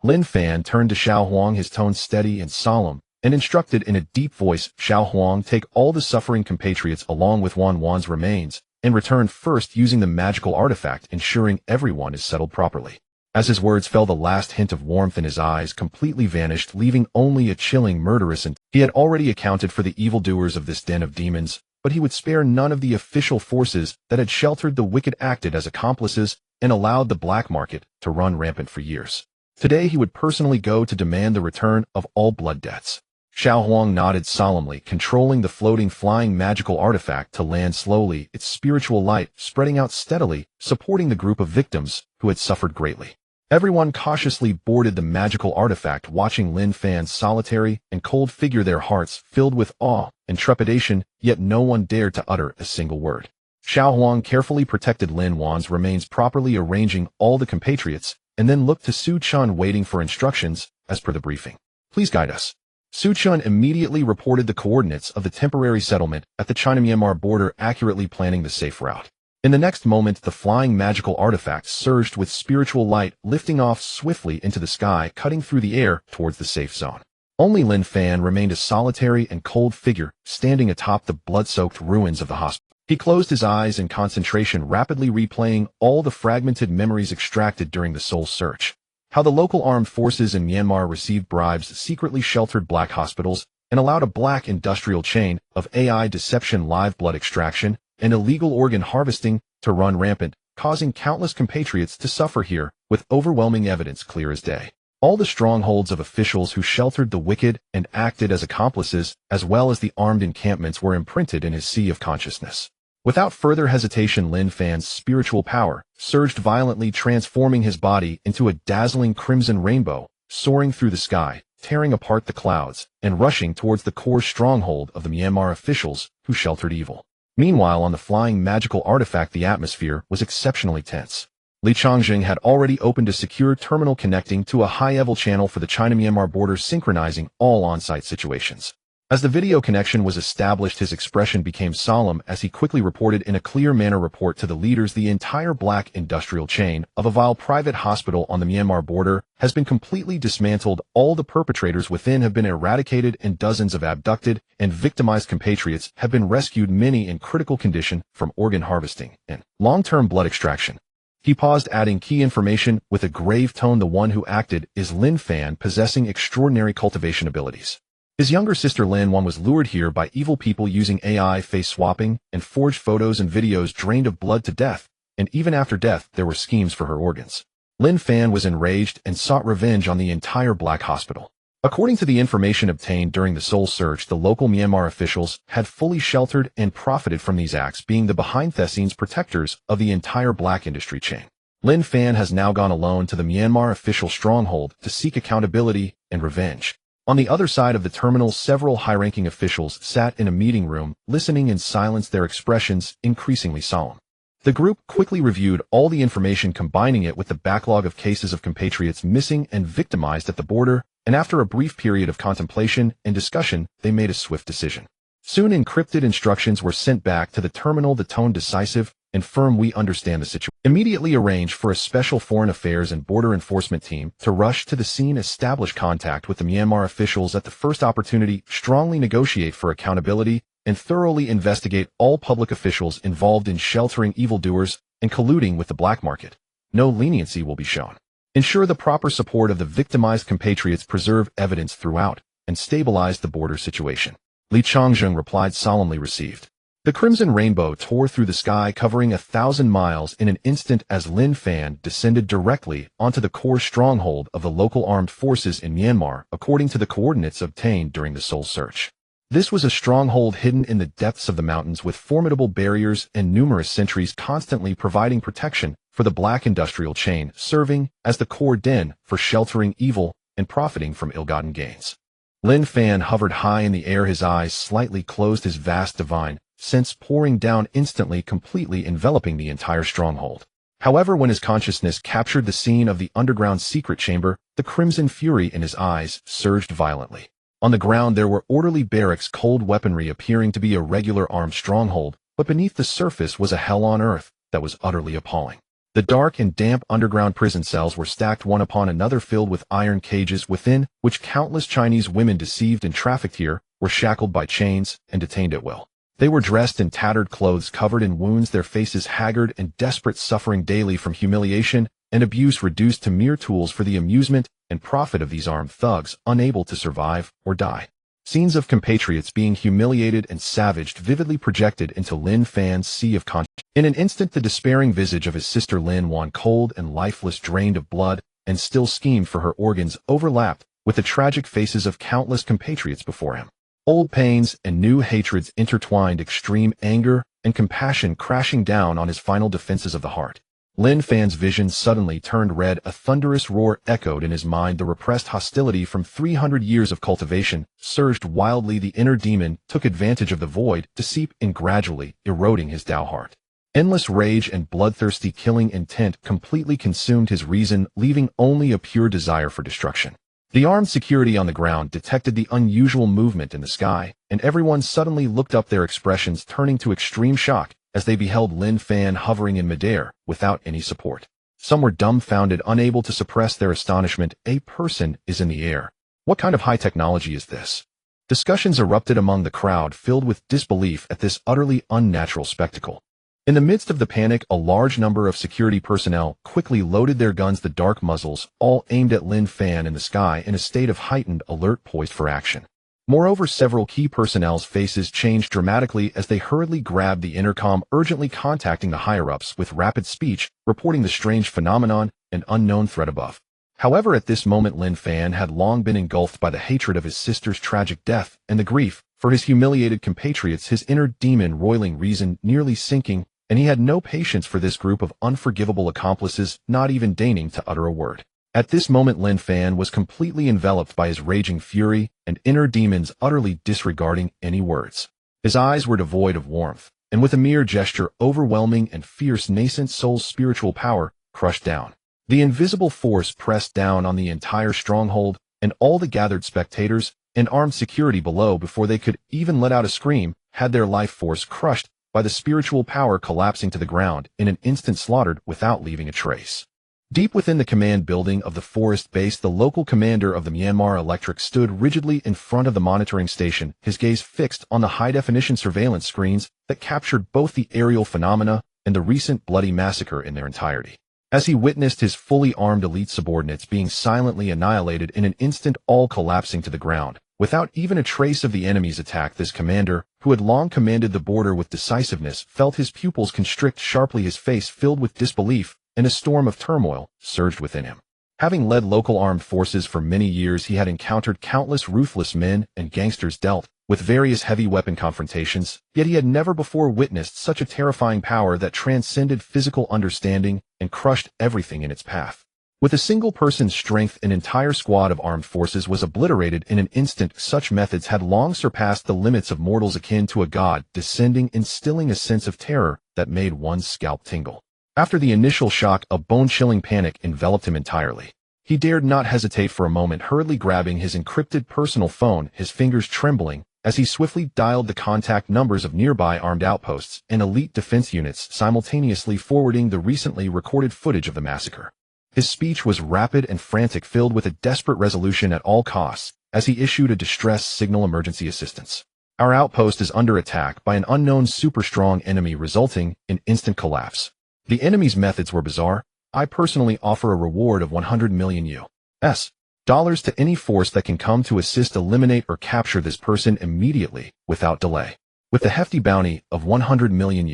Lin Fan turned to Xiao Huang, his tone steady and solemn, and instructed in a deep voice, "Xiao Huang, take all the suffering compatriots along with Wan's remains, and return first using the magical artifact, ensuring everyone is settled properly." As his words fell, the last hint of warmth in his eyes completely vanished, leaving only a chilling, murderous intent. He had already accounted for the evildoers of this den of demons, but he would spare none of the official forces that had sheltered the wicked, acted as accomplices, and allowed the black market to run rampant for years. Today he would personally go to demand the return of all blood debts. Xiao Huang nodded solemnly, controlling the floating, flying magical artifact to land slowly, its spiritual light spreading out steadily, supporting the group of victims who had suffered greatly. Everyone cautiously boarded the magical artifact, watching Lin Fan's solitary and cold figure, their hearts filled with awe and trepidation, yet no one dared to utter a single word. Xiao Huang carefully protected Lin Wan's remains, properly arranging all the compatriots, and then looked to Su Chun, waiting for instructions as per the briefing. "Please guide us." Su Chun immediately reported the coordinates of the temporary settlement at the China-Myanmar border, accurately planning the safe route. In the next moment, the flying magical artifact surged with spiritual light, lifting off swiftly into the sky, cutting through the air towards the safe zone. Only Lin Fan remained a solitary and cold figure, standing atop the blood-soaked ruins of the hospital. He closed his eyes in concentration, rapidly replaying all the fragmented memories extracted during the soul search. How the local armed forces in Myanmar received bribes, secretly sheltered black hospitals, and allowed a black industrial chain of AI deception, live blood extraction, and illegal organ harvesting to run rampant, causing countless compatriots to suffer here, with overwhelming evidence clear as day. All the strongholds of officials who sheltered the wicked and acted as accomplices, as well as the armed encampments, were imprinted in his sea of consciousness. Without further hesitation, Lin Fan's spiritual power surged violently, transforming his body into a dazzling crimson rainbow, soaring through the sky, tearing apart the clouds, and rushing towards the core stronghold of the Myanmar officials who sheltered evil. Meanwhile, on the flying magical artifact, the atmosphere was exceptionally tense. Li Changjing had already opened a secure terminal connecting to a high-level channel for the China-Myanmar border, synchronizing all on-site situations. As the video connection was established, his expression became solemn as he quickly reported in a clear manner, "Report to the leaders, the entire black industrial chain of a vile private hospital on the Myanmar border has been completely dismantled. All the perpetrators within have been eradicated, and dozens of abducted and victimized compatriots have been rescued, many in critical condition from organ harvesting and long-term blood extraction." He paused, adding key information with a grave tone. "The one who acted is Lin Fan, possessing extraordinary cultivation abilities. His younger sister Lin Wan was lured here by evil people using AI face swapping and forged photos and videos, drained of blood to death, and even after death there were schemes for her organs." Lin Fan was enraged and sought revenge on the entire black hospital. According to the information obtained during the soul search, the local Myanmar officials had fully sheltered and profited from these acts, being the behind-the-scenes protectors of the entire black industry chain. Lin Fan has now gone alone to the Myanmar official stronghold to seek accountability and revenge. On the other side of the terminal, several high-ranking officials sat in a meeting room, listening in silence, their expressions increasingly solemn. The group quickly reviewed all the information, combining it with the backlog of cases of compatriots missing and victimized at the border, and after a brief period of contemplation and discussion, they made a swift decision. Soon encrypted instructions were sent back to the terminal, the tone decisive and firm: "We understand the situation." Immediately arranged for a special foreign affairs and border enforcement team to rush to the scene, establish contact with the Myanmar officials at the first opportunity, strongly negotiate for accountability, and thoroughly investigate all public officials involved in sheltering evildoers and colluding with the black market. No leniency will be shown. Ensure the proper support of the victimized compatriots, preserve evidence throughout, and stabilize the border situation. Li Changjing replied, "Solemnly received." The crimson rainbow tore through the sky, covering 1,000 miles in an instant as Lin Fan descended directly onto the core stronghold of the local armed forces in Myanmar, according to the coordinates obtained during the soul search. This was a stronghold hidden in the depths of the mountains, with formidable barriers and numerous sentries constantly providing protection for the black industrial chain, serving as the core den for sheltering evil and profiting from ill-gotten gains. Lin Fan hovered high in the air, his eyes slightly closed, his vast divine sense pouring down instantly, completely enveloping the entire stronghold. However, when his consciousness captured the scene of the underground secret chamber, the crimson fury in his eyes surged violently. On the ground there were orderly barracks, cold weaponry appearing to be a regular armed stronghold, but beneath the surface was a hell on earth that was utterly appalling. The dark and damp underground prison cells were stacked one upon another, filled with iron cages within which countless Chinese women deceived and trafficked here were shackled by chains and detained at will. They were dressed in tattered clothes, covered in wounds, their faces haggard and desperate, suffering daily from humiliation and abuse, reduced to mere tools for the amusement and profit of these armed thugs, unable to survive or die. Scenes of compatriots being humiliated and savaged vividly projected into Lin Fan's sea of conscience. In an instant, the despairing visage of his sister Lin Wan, cold and lifeless, drained of blood, and still schemed for her organs, overlapped with the tragic faces of countless compatriots before him. Old pains and new hatreds intertwined, extreme anger and compassion crashing down on his final defenses of the heart. Lin Fan's vision suddenly turned red. A thunderous roar echoed in his mind. The repressed hostility from 300 years of cultivation surged wildly. The inner demon took advantage of the void to seep in, gradually eroding his Tao heart. Endless rage and bloodthirsty killing intent completely consumed his reason, leaving only a pure desire for destruction. The armed security on the ground detected the unusual movement in the sky, and everyone suddenly looked up, their expressions turning to extreme shock as they beheld Lin Fan hovering in midair without any support. Some were dumbfounded, unable to suppress their astonishment. A person is in the air. What kind of high technology is this? Discussions erupted among the crowd, filled with disbelief at this utterly unnatural spectacle. In the midst of the panic, a large number of security personnel quickly loaded their guns, the dark muzzles all aimed at Lin Fan in the sky, in a state of heightened alert, poised for action. Moreover, several key personnel's faces changed dramatically as they hurriedly grabbed the intercom, urgently contacting the higher-ups with rapid speech, reporting the strange phenomenon and unknown threat above. However, at this moment Lin Fan had long been engulfed by the hatred of his sister's tragic death and the grief for his humiliated compatriots, his inner demon roiling, reason nearly sinking, and he had no patience for this group of unforgivable accomplices, not even deigning to utter a word. At this moment Lin Fan was completely enveloped by his raging fury and inner demons, utterly disregarding any words. His eyes were devoid of warmth, and with a mere gesture, overwhelming and fierce nascent soul's spiritual power crushed down. The invisible force pressed down on the entire stronghold and all the gathered spectators and armed security below before they could even let out a scream, had their life force crushed by the spiritual power, collapsing to the ground in an instant, slaughtered without leaving a trace. Deep within the command building of the forest base, the local commander of the Myanmar Electric stood rigidly in front of the monitoring station, his gaze fixed on the high-definition surveillance screens that captured both the aerial phenomena and the recent bloody massacre in their entirety. As he witnessed his fully armed elite subordinates being silently annihilated in an instant, all collapsing to the ground, without even a trace of the enemy's attack, this commander, who had long commanded the border with decisiveness, felt his pupils constrict sharply, his face filled with disbelief, and a storm of turmoil surged within him. Having led local armed forces for many years, he had encountered countless ruthless men and gangsters, dealt with various heavy weapon confrontations, yet he had never before witnessed such a terrifying power that transcended physical understanding and crushed everything in its path. With a single person's strength, an entire squad of armed forces was obliterated in an instant. Such methods had long surpassed the limits of mortals, akin to a god descending, instilling a sense of terror that made one's scalp tingle. After the initial shock, a bone-chilling panic enveloped him entirely. He dared not hesitate for a moment, hurriedly grabbing his encrypted personal phone, his fingers trembling as he swiftly dialed the contact numbers of nearby armed outposts and elite defense units, simultaneously forwarding the recently recorded footage of the massacre. His speech was rapid and frantic, filled with a desperate resolution at all costs, as he issued a distress signal: emergency assistance. Our outpost is under attack by an unknown super-strong enemy, resulting in instant collapse. The enemy's methods were bizarre. I personally offer a reward of 100 million US dollars to any force that can come to assist, eliminate, or capture this person immediately, without delay. With the hefty bounty of 100 million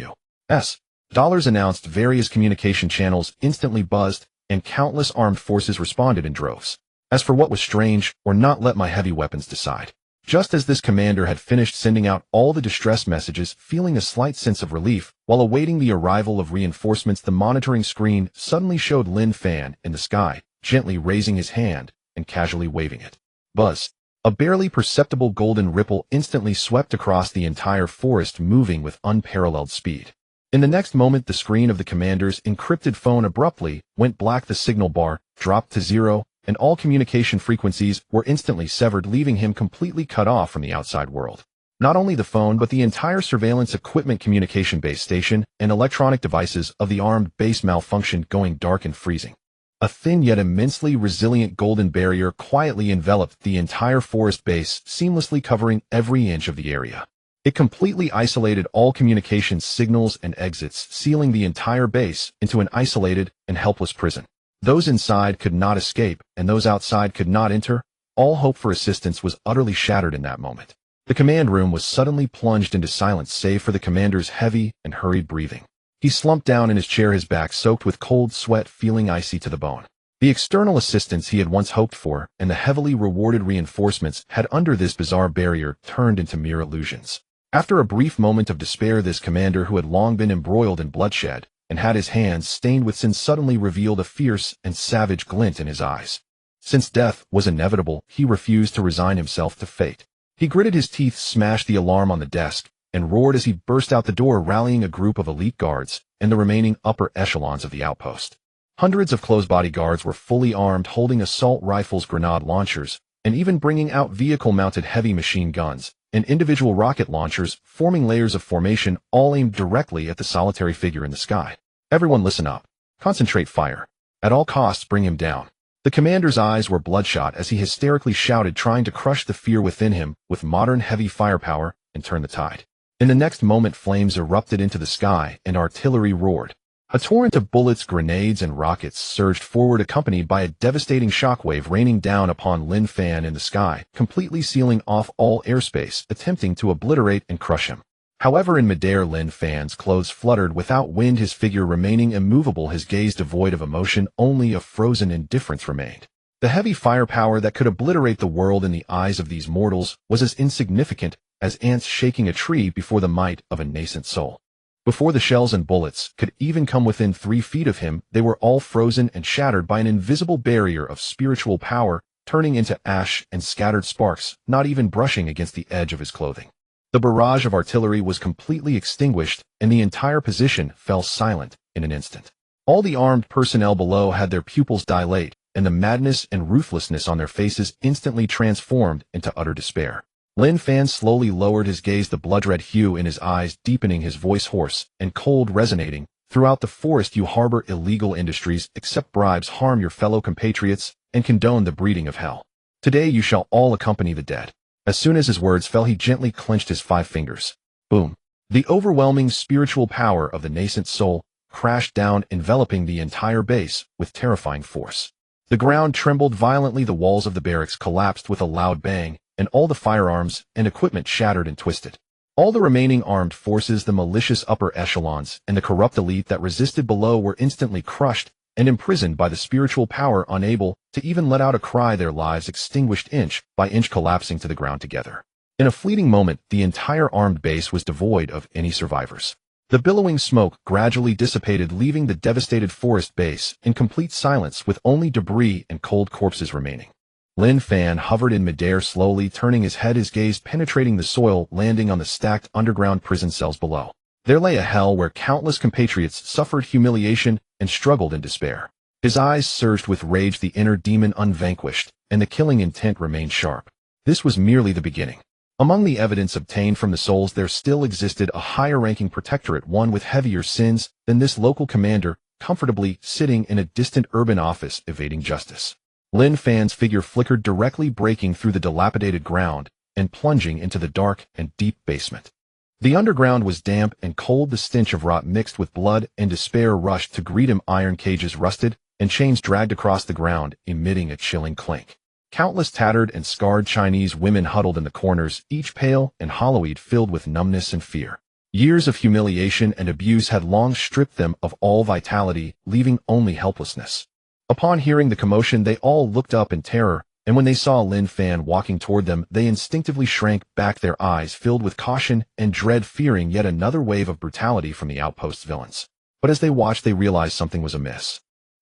US dollars announced, various communication channels instantly buzzed, and countless armed forces responded in droves. As for what was strange or not, let my heavy weapons decide. Just as this commander had finished sending out all the distress messages, feeling a slight sense of relief while awaiting the arrival of reinforcements, the monitoring screen suddenly showed Lin Fan in the sky, gently raising his hand and casually waving it. Buzz. A barely perceptible golden ripple instantly swept across the entire forest, moving with unparalleled speed. In the next moment, the screen of the commander's encrypted phone abruptly went black, the signal bar dropped to zero, and all communication frequencies were instantly severed, leaving him completely cut off from the outside world. Not only the phone but the entire surveillance equipment communication base station and electronic devices of the armed base malfunctioned, going dark and freezing. A thin yet immensely resilient golden barrier quietly enveloped the entire forest base, seamlessly covering every inch of the area. It completely isolated all communications signals and exits, sealing the entire base into an isolated and helpless prison. Those inside could not escape, and those outside could not enter. All hope for assistance was utterly shattered in that moment. The command room was suddenly plunged into silence save for the commander's heavy and hurried breathing. He slumped down in his chair, his back soaked with cold sweat, feeling icy to the bone. The external assistance he had once hoped for and the heavily rewarded reinforcements had under this bizarre barrier turned into mere illusions. After a brief moment of despair, this commander, who had long been embroiled in bloodshed and had his hands stained with sin, suddenly revealed a fierce and savage glint in his eyes. Since death was inevitable, he refused to resign himself to fate. He gritted his teeth, smashed the alarm on the desk, and roared as he burst out the door, rallying a group of elite guards and the remaining upper echelons of the outpost. Hundreds of close-body guards were fully armed, holding assault rifles, grenade launchers, and even bringing out vehicle-mounted heavy machine guns and individual rocket launchers, forming layers of formation, all aimed directly at the solitary figure in the sky. Everyone listen up. Concentrate fire. At all costs, bring him down. The commander's eyes were bloodshot as he hysterically shouted, trying to crush the fear within him with modern heavy firepower and turn the tide. In the next moment, flames erupted into the sky and artillery roared. A torrent of bullets, grenades, and rockets surged forward, accompanied by a devastating shockwave raining down upon Lin Fan in the sky, completely sealing off all airspace, attempting to obliterate and crush him. However, in midair, Lin Fan's clothes fluttered without wind, his figure remaining immovable, his gaze devoid of emotion. Only a frozen indifference remained. The heavy firepower that could obliterate the world in the eyes of these mortals was as insignificant as ants shaking a tree before the might of a nascent soul. Before the shells and bullets could even come within 3 feet of him, they were all frozen and shattered by an invisible barrier of spiritual power, turning into ash and scattered sparks, not even brushing against the edge of his clothing. The barrage of artillery was completely extinguished, and the entire position fell silent in an instant. All the armed personnel below had their pupils dilate, and the madness and ruthlessness on their faces instantly transformed into utter despair. Lin Fan slowly lowered his gaze, the blood-red hue in his eyes deepening, his voice hoarse and cold, resonating. Throughout the forest you harbor illegal industries, accept bribes, harm your fellow compatriots, and condone the breeding of hell. Today you shall all accompany the dead. As soon as his words fell, he gently clenched his 5 fingers. Boom! The overwhelming spiritual power of the nascent soul crashed down, enveloping the entire base with terrifying force. The ground trembled violently, the walls of the barracks collapsed with a loud bang, and all the firearms and equipment shattered and twisted. All the remaining armed forces, the malicious upper echelons, and the corrupt elite that resisted below were instantly crushed and imprisoned by the spiritual power, unable to even let out a cry, their lives extinguished inch by inch, collapsing to the ground together. In a fleeting moment, the entire armed base was devoid of any survivors. The billowing smoke gradually dissipated, leaving the devastated forest base in complete silence with only debris and cold corpses remaining. Lin Fan hovered in midair, slowly turning his head, his gaze penetrating the soil, landing on the stacked underground prison cells below. There lay a hell where countless compatriots suffered humiliation and struggled in despair. His eyes surged with rage, the inner demon unvanquished, and the killing intent remained sharp. This was merely the beginning. Among the evidence obtained from the souls, there still existed a higher-ranking protectorate, one with heavier sins than this local commander, comfortably sitting in a distant urban office evading justice. Lin Fan's figure flickered, directly breaking through the dilapidated ground and plunging into the dark and deep basement. The underground was damp and cold, the stench of rot mixed with blood and despair rushed to greet him. Iron cages rusted and chains dragged across the ground, emitting a chilling clink. Countless tattered and scarred Chinese women huddled in the corners, each pale and hollow-eyed, filled with numbness and fear. Years of humiliation and abuse had long stripped them of all vitality, leaving only helplessness. Upon hearing the commotion, they all looked up in terror, and when they saw Lin Fan walking toward them, they instinctively shrank back, their eyes filled with caution and dread, fearing yet another wave of brutality from the outpost's villains. But as they watched, they realized something was amiss.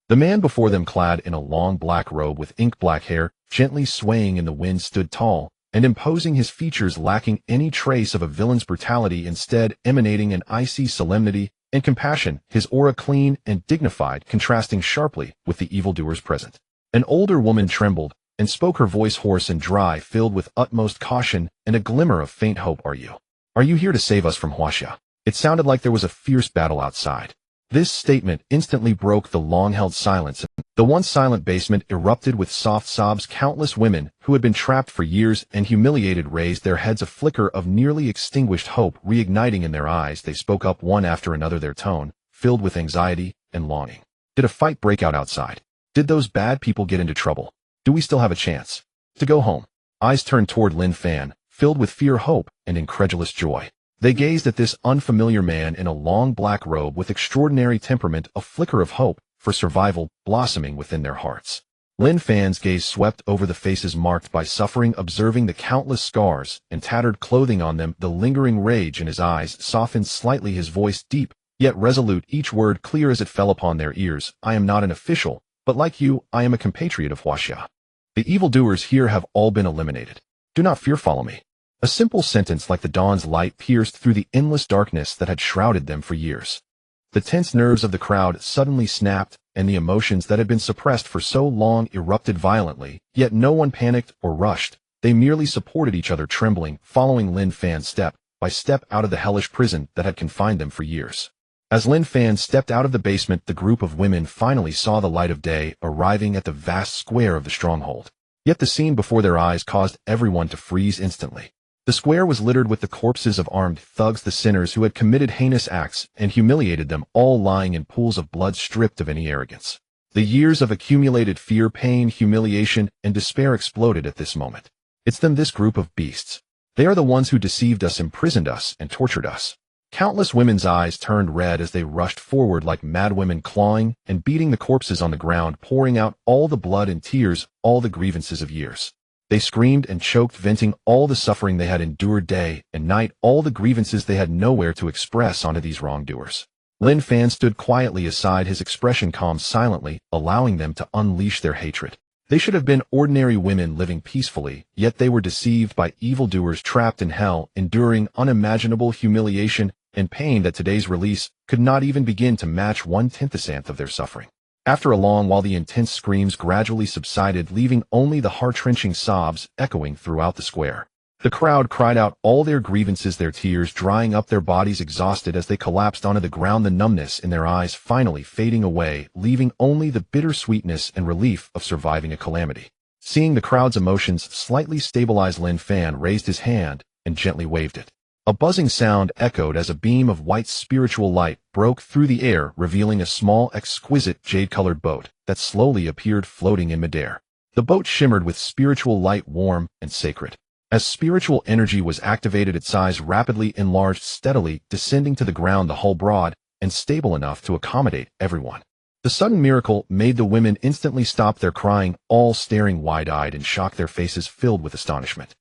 The man before them, clad in a long black robe with ink-black hair, gently swaying in the wind, stood tall and imposing, his features lacking any trace of a villain's brutality, instead emanating an icy solemnity and compassion, his aura clean and dignified, contrasting sharply with the evildoers present. An older woman trembled, and spoke, her voice hoarse and dry, filled with utmost caution and a glimmer of faint hope. Are you here to save us from Huaxia? It sounded like there was a fierce battle outside. This statement instantly broke the long-held silence. The once silent basement erupted with soft sobs. Countless women, who had been trapped for years and humiliated, raised their heads, a flicker of nearly extinguished hope reigniting in their eyes. They spoke up one after another, their tone filled with anxiety and longing. Did a fight break out outside? Did those bad people get into trouble? Do we still have a chance to go home? Eyes turned toward Lin Fan, filled with fear, hope, and incredulous joy. They gazed at this unfamiliar man in a long black robe with extraordinary temperament, a flicker of hope for survival blossoming within their hearts. Lin Fan's gaze swept over the faces marked by suffering, observing the countless scars and tattered clothing on them. The lingering rage in his eyes softened slightly, his voice deep yet resolute, each word clear as it fell upon their ears. I am not an official, but like you, I am a compatriot of Huaxia. The evildoers here have all been eliminated. Do not fear, follow me. A simple sentence like the dawn's light pierced through the endless darkness that had shrouded them for years. The tense nerves of the crowd suddenly snapped, and the emotions that had been suppressed for so long erupted violently, yet no one panicked or rushed. They merely supported each other, trembling, following Lin Fan step by step out of the hellish prison that had confined them for years. As Lin Fan stepped out of the basement, the group of women finally saw the light of day, arriving at the vast square of the stronghold. Yet the scene before their eyes caused everyone to freeze instantly. The square was littered with the corpses of armed thugs, the sinners who had committed heinous acts and humiliated them, all lying in pools of blood, stripped of any arrogance. The years of accumulated fear, pain, humiliation, and despair exploded at this moment. It's them, this group of beasts. They are the ones who deceived us, imprisoned us, and tortured us. Countless women's eyes turned red as they rushed forward like madwomen, clawing and beating the corpses on the ground, pouring out all the blood and tears, all the grievances of years. They screamed and choked, venting all the suffering they had endured day and night, all the grievances they had nowhere to express onto these wrongdoers. Lin Fan stood quietly aside, his expression calm, silently allowing them to unleash their hatred. They should have been ordinary women living peacefully, yet they were deceived by evildoers, trapped in hell, enduring unimaginable humiliation and pain that today's release could not even begin to match 1/10th of their suffering. After a long while, the intense screams gradually subsided, leaving only the heart-wrenching sobs echoing throughout the square. The crowd cried out all their grievances, their tears drying up, their bodies exhausted as they collapsed onto the ground, the numbness in their eyes finally fading away, leaving only the bitter sweetness and relief of surviving a calamity. Seeing the crowd's emotions slightly stabilize, Lin Fan raised his hand and gently waved it. A buzzing sound echoed as a beam of white spiritual light broke through the air, revealing a small, exquisite jade-colored boat that slowly appeared floating in midair. The boat shimmered with spiritual light, warm and sacred. As spiritual energy was activated, its size rapidly enlarged, steadily descending to the ground, the hull broad and stable enough to accommodate everyone. The sudden miracle made the women instantly stop their crying, all staring wide-eyed in shock, their faces filled with astonishment.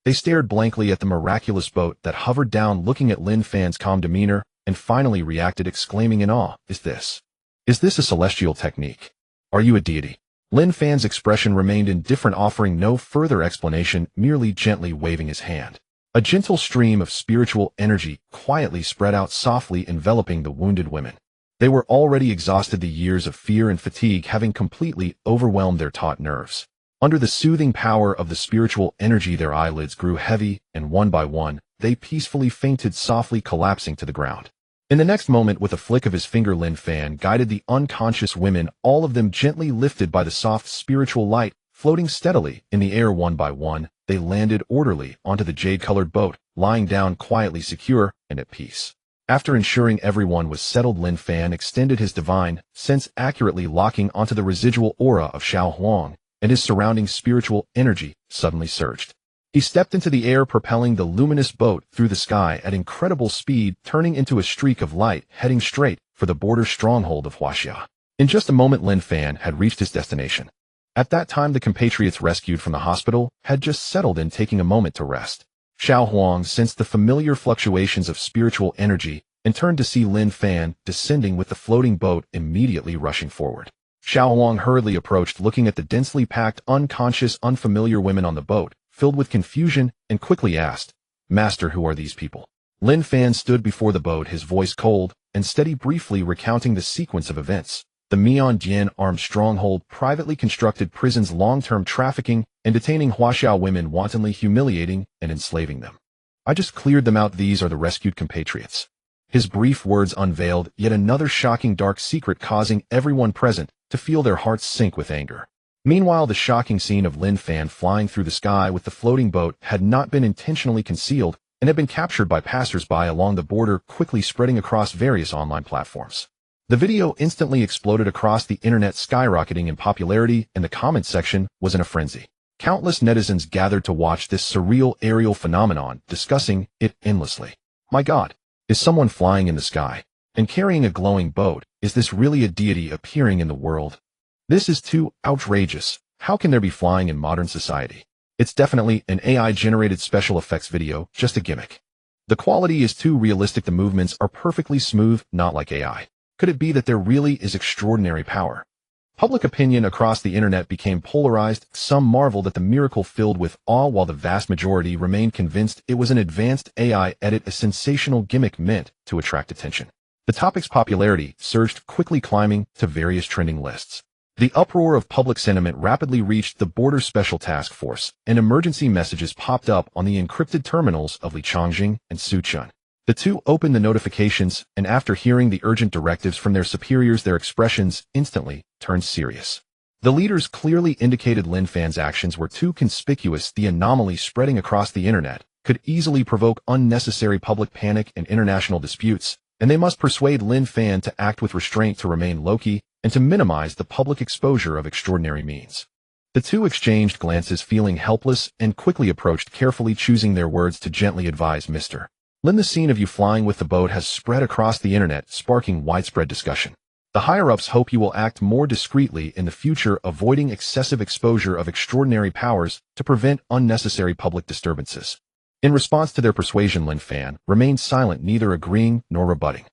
They stared blankly at the miraculous boat that hovered down, looking at Lin Fan's calm demeanor, and finally reacted, exclaiming in awe, Is this a celestial technique? Are you a deity? Lin Fan's expression remained indifferent, offering no further explanation, merely gently waving his hand. A gentle stream of spiritual energy quietly spread out, softly enveloping the wounded women. They were already exhausted, the years of fear and fatigue having completely overwhelmed their taut nerves. Under the soothing power of the spiritual energy, their eyelids grew heavy, and one by one, they peacefully fainted, softly collapsing to the ground. In the next moment, with a flick of his finger, Lin Fan guided the unconscious women, all of them gently lifted by the soft spiritual light, floating steadily in the air. One by one, they landed orderly onto the jade-colored boat, lying down quietly, secure and at peace. After ensuring everyone was settled, Lin Fan extended his divine sense, accurately locking onto the residual aura of Xiao Huang, and his surrounding spiritual energy suddenly surged. He stepped into the air, propelling the luminous boat through the sky at incredible speed, turning into a streak of light, heading straight for the border stronghold of Huaxia. In just a moment, Lin Fan had reached his destination. At that time, the compatriots rescued from the hospital had just settled in, taking a moment to rest. Xiao Huang sensed the familiar fluctuations of spiritual energy and turned to see Lin Fan descending with the floating boat, immediately rushing forward. Xiao Huang hurriedly approached, looking at the densely packed, unconscious, unfamiliar women on the boat, filled with confusion, and quickly asked, Master, who are these people? Lin Fan stood before the boat, his voice cold and steady, briefly recounting the sequence of events. the Mian armed stronghold privately constructed prisons long-term trafficking and detaining Huaxiao women, wantonly humiliating and enslaving them. I just cleared them out. These are the rescued compatriots. His brief words unveiled yet another shocking dark secret, causing everyone present to feel their hearts sink with anger. Meanwhile, the shocking scene of Lin Fan flying through the sky with the floating boat had not been intentionally concealed and had been captured by passers-by along the border, quickly spreading across various online platforms. The video instantly exploded across the internet, skyrocketing in popularity, and the comments section was in a frenzy. Countless netizens gathered to watch this surreal aerial phenomenon, discussing it endlessly. My God, is someone flying in the sky and carrying a glowing boat? Is this really a deity appearing in the world? This is too outrageous. How can there be flying in modern society? It's definitely an AI-generated special effects video, just a gimmick. The quality is too realistic. The movements are perfectly smooth, not like AI. Could it be that there really is extraordinary power? Public opinion across the internet became polarized. Some marveled at the miracle, filled with awe, while the vast majority remained convinced it was an advanced AI edit, a sensational gimmick meant to attract attention. The topic's popularity surged, quickly climbing to various trending lists. The uproar of public sentiment rapidly reached the Border Special Task Force, and emergency messages popped up on the encrypted terminals of Li Changzheng and Suchun. The two opened the notifications, and after hearing the urgent directives from their superiors, their expressions instantly turned serious. The leaders clearly indicated Lin Fan's actions were too conspicuous. The anomaly spreading across the internet could easily provoke unnecessary public panic and international disputes, and they must persuade Lin Fan to act with restraint, to remain low-key, and to minimize the public exposure of extraordinary means. The two exchanged glances, feeling helpless, and quickly approached, carefully choosing their words to gently advise Mr. Lin. The scene of you flying with the boat has spread across the internet, sparking widespread discussion. The higher-ups hope you will act more discreetly in the future, avoiding excessive exposure of extraordinary powers to prevent unnecessary public disturbances. In response to their persuasion, Lin Fan remained silent, neither agreeing nor rebutting.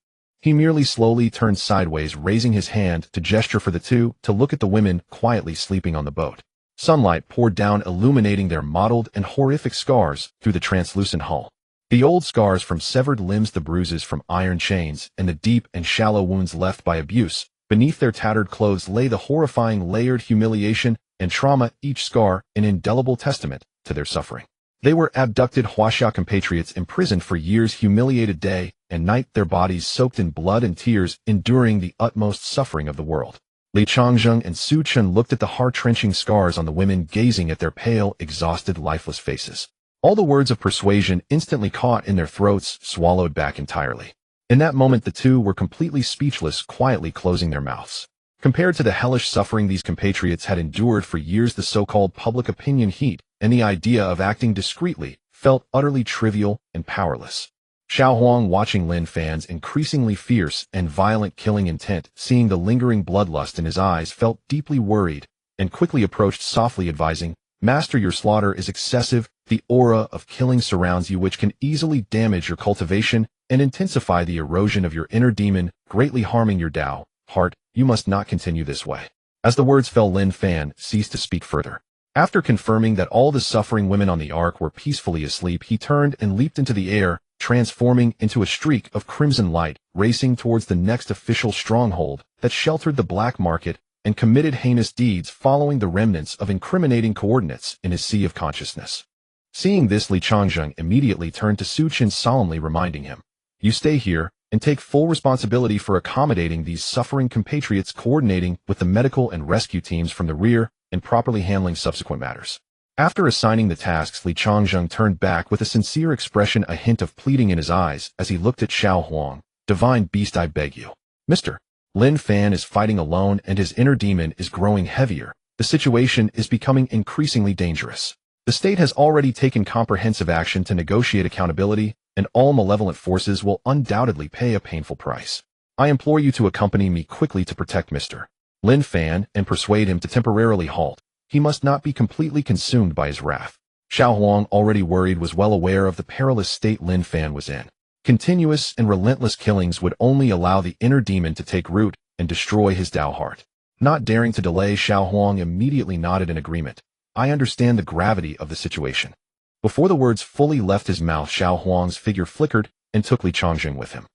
He merely slowly turned sideways, raising his hand to gesture for the two to look at the women quietly sleeping on the boat. Sunlight poured down, illuminating their mottled and horrific scars through the translucent hull. The old scars from severed limbs, the bruises from iron chains, and the deep and shallow wounds left by abuse. Beneath their tattered clothes lay the horrifying layered humiliation and trauma, each scar an indelible testament to their suffering. They were abducted Huaxia compatriots, imprisoned for years, humiliated day and night, their bodies soaked in blood and tears, enduring the utmost suffering of the world. Li Changzheng and Su Chun looked at the heart-wrenching scars on the women, gazing at their pale, exhausted, lifeless faces. All the words of persuasion instantly caught in their throats, swallowed back entirely. In that moment, the two were completely speechless, quietly closing their mouths. Compared to the hellish suffering these compatriots had endured for years, the so-called public opinion heat and the idea of acting discreetly felt utterly trivial and powerless. Xiao Huang, watching Lin Fan's increasingly fierce and violent killing intent, seeing the lingering bloodlust in his eyes, felt deeply worried and quickly approached, softly advising, "Master, your slaughter is excessive. The aura of killing surrounds you, which can easily damage your cultivation and intensify the erosion of your inner demon, greatly harming your Dao heart. You must not continue this way." As the words fell, Lin Fan ceased to speak further. After confirming that all the suffering women on the ark were peacefully asleep, he turned and leaped into the air, transforming into a streak of crimson light, racing towards the next official stronghold that sheltered the black market and committed heinous deeds, following the remnants of incriminating coordinates in his sea of consciousness. Seeing this, Li Changzheng immediately turned to Su Chun, solemnly reminding him, "You stay here and take full responsibility for accommodating these suffering compatriots, coordinating with the medical and rescue teams from the rear, and properly handling subsequent matters." After assigning the tasks, Li Changzheng turned back with a sincere expression, a hint of pleading in his eyes as he looked at Xiao Huang. "Divine beast, I beg you. Mr. Lin Fan is fighting alone and his inner demon is growing heavier. The situation is becoming increasingly dangerous. The state has already taken comprehensive action to negotiate accountability, and all malevolent forces will undoubtedly pay a painful price. I implore you to accompany me quickly to protect Mr. Lin Fan and persuade him to temporarily halt. He must not be completely consumed by his wrath." Xiao Huang, already worried, was well aware of the perilous state Lin Fan was in. Continuous and relentless killings would only allow the inner demon to take root and destroy his Dao heart. Not daring to delay, Xiao Huang immediately nodded in agreement. "I understand the gravity of the situation." Before the words fully left his mouth, Xiao Huang's figure flickered and took Li Changzheng with him.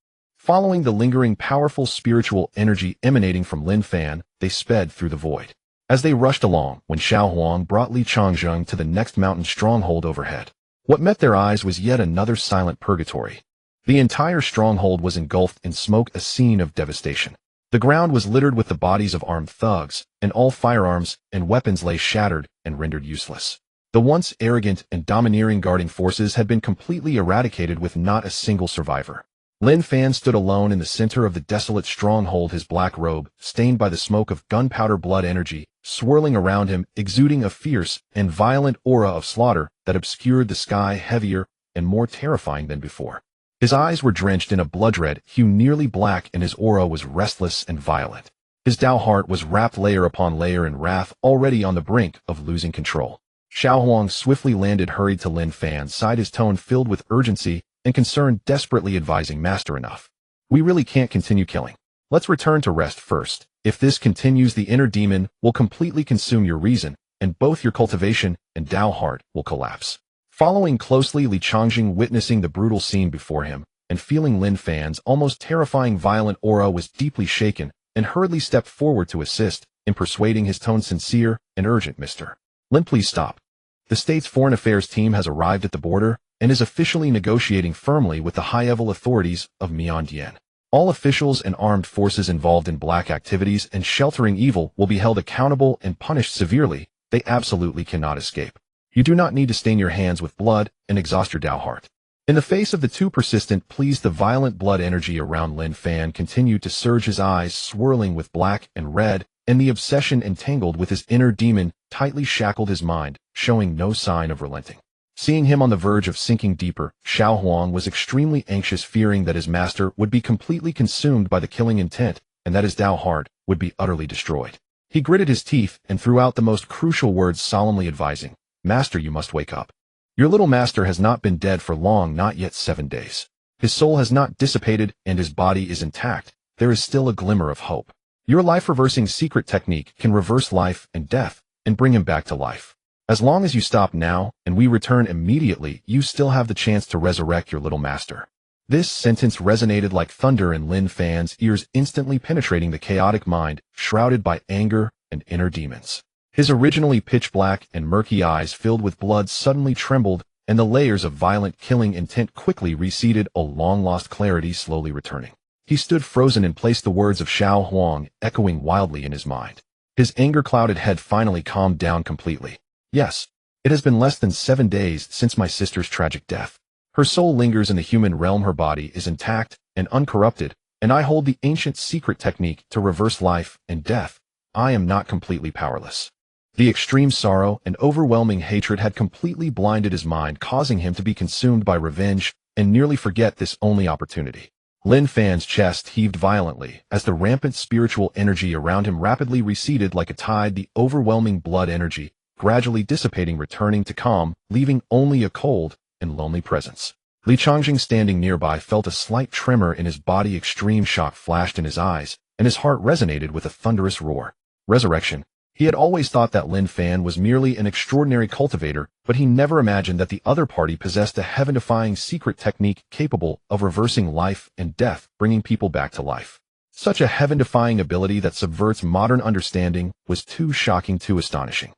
Following the lingering powerful spiritual energy emanating from Lin Fan, they sped through the void. As they rushed along, when Xiao Huang brought Li Changzheng to the next mountain stronghold overhead, what met their eyes was yet another silent purgatory. The entire stronghold was engulfed in smoke, a scene of devastation. The ground was littered with the bodies of armed thugs, and all firearms and weapons lay shattered and rendered useless. The once arrogant and domineering guarding forces had been completely eradicated with not a single survivor. Lin Fan stood alone in the center of the desolate stronghold, his black robe, stained by the smoke of gunpowder blood energy, swirling around him, exuding a fierce and violent aura of slaughter that obscured the sky, heavier and more terrifying than before. His eyes were drenched in a blood-red hue nearly black, and his aura was restless and violent. His Dao heart was wrapped layer upon layer in wrath, already on the brink of losing control. Xiao Huang swiftly landed, hurried to Lin Fan's side, his tone filled with urgency and concern, desperately advising, "Master, enough. We really can't continue killing. Let's return to rest first. If this continues, the inner demon will completely consume your reason, and both your cultivation and Dao heart will collapse." Following closely, Li Changzheng, witnessing the brutal scene before him and feeling Lin Fan's almost terrifying violent aura, was deeply shaken and hurriedly stepped forward to assist, in persuading, his tone sincere and urgent. "Mr. Lin, please stop. The state's foreign affairs team has arrived at the border and is officially negotiating firmly with the high-level authorities of Miandian. All officials and armed forces involved in black activities and sheltering evil will be held accountable and punished severely. They absolutely cannot escape. You do not need to stain your hands with blood and exhaust your Dao heart." In the face of the too persistent pleas, the violent blood energy around Lin Fan continued to surge, his eyes swirling with black and red, and the obsession entangled with his inner demon tightly shackled his mind, showing no sign of relenting. Seeing him on the verge of sinking deeper, Xiao Huang was extremely anxious, fearing that his master would be completely consumed by the killing intent, and that his Dao heart would be utterly destroyed. He gritted his teeth and threw out the most crucial words, solemnly advising, "Master, you must wake up. Your little master has not been dead for long, not yet 7 days. His soul has not dissipated and his body is intact. There is still a glimmer of hope. Your life-reversing secret technique can reverse life and death and bring him back to life. As long as you stop now and we return immediately, you still have the chance to resurrect your little master." This sentence resonated like thunder in Lin Fan's ears, instantly penetrating the chaotic mind, shrouded by anger and inner demons. His originally pitch-black and murky eyes, filled with blood, suddenly trembled, and the layers of violent killing intent quickly receded, a long-lost clarity slowly returning. He stood frozen in place, the words of Xiao Huang echoing wildly in his mind. His anger-clouded head finally calmed down completely. "Yes, it has been less than 7 days since my sister's tragic death. Her soul lingers in the human realm, her body is intact and uncorrupted, and I hold the ancient secret technique to reverse life and death. I am not completely powerless." The extreme sorrow and overwhelming hatred had completely blinded his mind, causing him to be consumed by revenge and nearly forget this only opportunity. Lin Fan's chest heaved violently as the rampant spiritual energy around him rapidly receded like a tide, the overwhelming blood energy gradually dissipating, returning to calm, leaving only a cold and lonely presence. Li Changzheng, standing nearby, felt a slight tremor in his body. Extreme shock flashed in his eyes, and his heart resonated with a thunderous roar. Resurrection. He had always thought that Lin Fan was merely an extraordinary cultivator, but he never imagined that the other party possessed a heaven-defying secret technique capable of reversing life and death, bringing people back to life. Such a heaven-defying ability that subverts modern understanding was too shocking, too astonishing.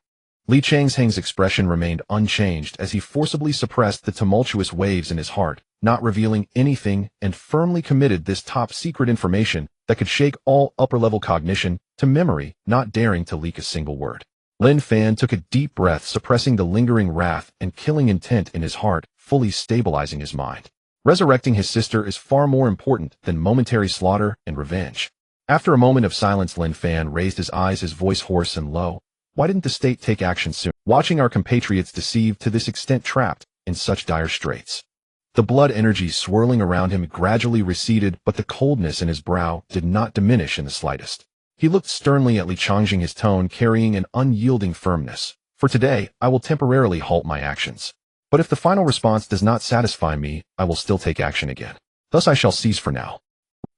Li Changzheng's expression remained unchanged as he forcibly suppressed the tumultuous waves in his heart, not revealing anything, and firmly committed this top-secret information that could shake all upper-level cognition to memory, not daring to leak a single word. Lin Fan took a deep breath, suppressing the lingering wrath and killing intent in his heart, fully stabilizing his mind. Resurrecting his sister is far more important than momentary slaughter and revenge. After a moment of silence, Lin Fan raised his eyes, his voice hoarse and low. "Why didn't the state take action soon? Watching our compatriots deceived to this extent, trapped in such dire straits." The blood energy swirling around him gradually receded, but the coldness in his brow did not diminish in the slightest. He looked sternly at Li Changzheng, his tone carrying an unyielding firmness. "For today, I will temporarily halt my actions. But if the final response does not satisfy me, I will still take action again. Thus I shall cease for now."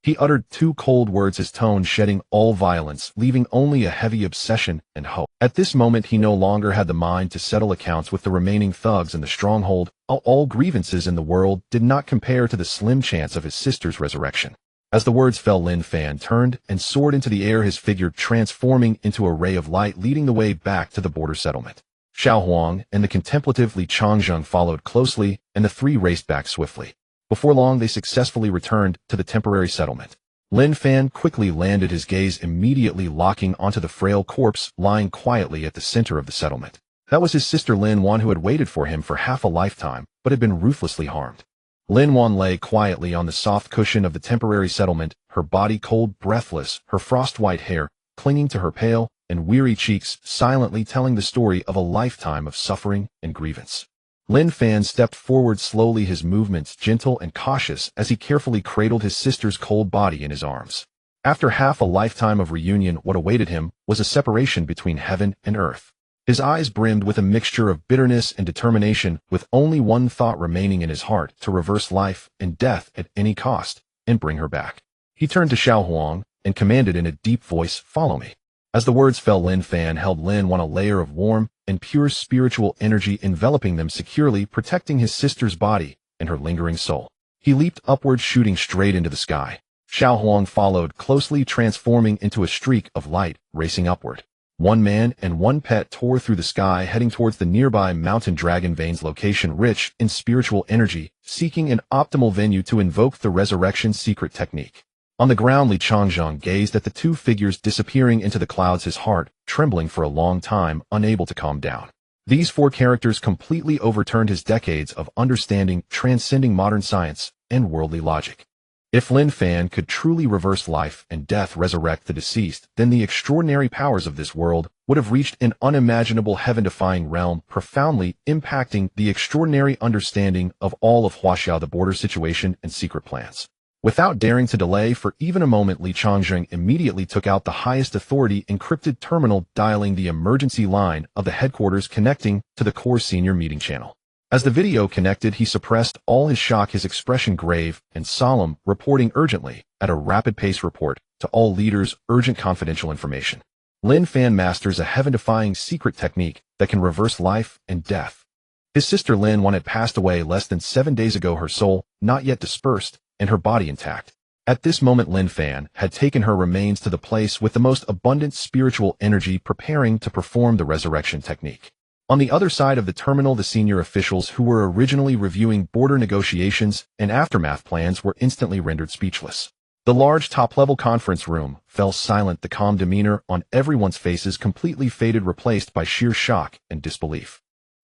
He uttered 2 cold words, his tone shedding all violence, leaving only a heavy obsession and hope. At this moment he no longer had the mind to settle accounts with the remaining thugs in the stronghold. All grievances in the world did not compare to the slim chance of his sister's resurrection. As the words fell, Lin Fan turned and soared into the air, his figure transforming into a ray of light leading the way back to the border settlement. Xiao Huang and the contemplative Li Changzheng followed closely, and the three raced back swiftly. Before long, they successfully returned to the temporary settlement. Lin Fan quickly landed, his gaze immediately locking onto the frail corpse lying quietly at the center of the settlement. That was his sister Lin Wan, who had waited for him for half a lifetime, but had been ruthlessly harmed. Lin Wan lay quietly on the soft cushion of the temporary settlement, her body cold, breathless, her frost-white hair clinging to her pale and weary cheeks, silently telling the story of a lifetime of suffering and grievance. Lin Fan stepped forward slowly, his movements gentle and cautious as he carefully cradled his sister's cold body in his arms. After half a lifetime of reunion, what awaited him was a separation between heaven and earth. His eyes brimmed with a mixture of bitterness and determination, with only one thought remaining in his heart: to reverse life and death at any cost and bring her back. He turned to Xiao Huang and commanded in a deep voice, "Follow me." As the words fell, Lin Fan held Lin Wan, a layer of warm and pure spiritual energy enveloping them securely, protecting his sister's body and her lingering soul. He leaped upward, shooting straight into the sky. Xiao Huang followed closely, transforming into a streak of light, racing upward. One man and one pet tore through the sky, heading towards the nearby mountain dragon veins location, rich in spiritual energy, seeking an optimal venue to invoke the resurrection secret technique. On the ground, Li Changzheng gazed at the two figures disappearing into the clouds, his heart trembling for a long time, unable to calm down. These four characters completely overturned his decades of understanding, transcending modern science and worldly logic. If Lin Fan could truly reverse life and death, resurrect the deceased, then the extraordinary powers of this world would have reached an unimaginable heaven-defying realm, profoundly impacting the extraordinary understanding of all of Huaxiao, the border situation and secret plans. Without daring to delay for even a moment, Li Changzheng immediately took out the highest authority encrypted terminal, dialing the emergency line of the headquarters connecting to the core senior meeting channel. As the video connected, he suppressed all his shock, his expression grave and solemn, reporting urgently, at a rapid pace: report to all leaders, urgent confidential information. Lin Fan masters a heaven-defying secret technique that can reverse life and death. His sister Lin Wan had passed away less than 7 days ago, her soul not yet dispersed and her body intact. At this moment, Lin Fan had taken her remains to the place with the most abundant spiritual energy, preparing to perform the resurrection technique. On the other side of the terminal, the senior officials who were originally reviewing border negotiations and aftermath plans were instantly rendered speechless. The large top-level conference room fell silent, the calm demeanor on everyone's faces completely faded, replaced by sheer shock and disbelief.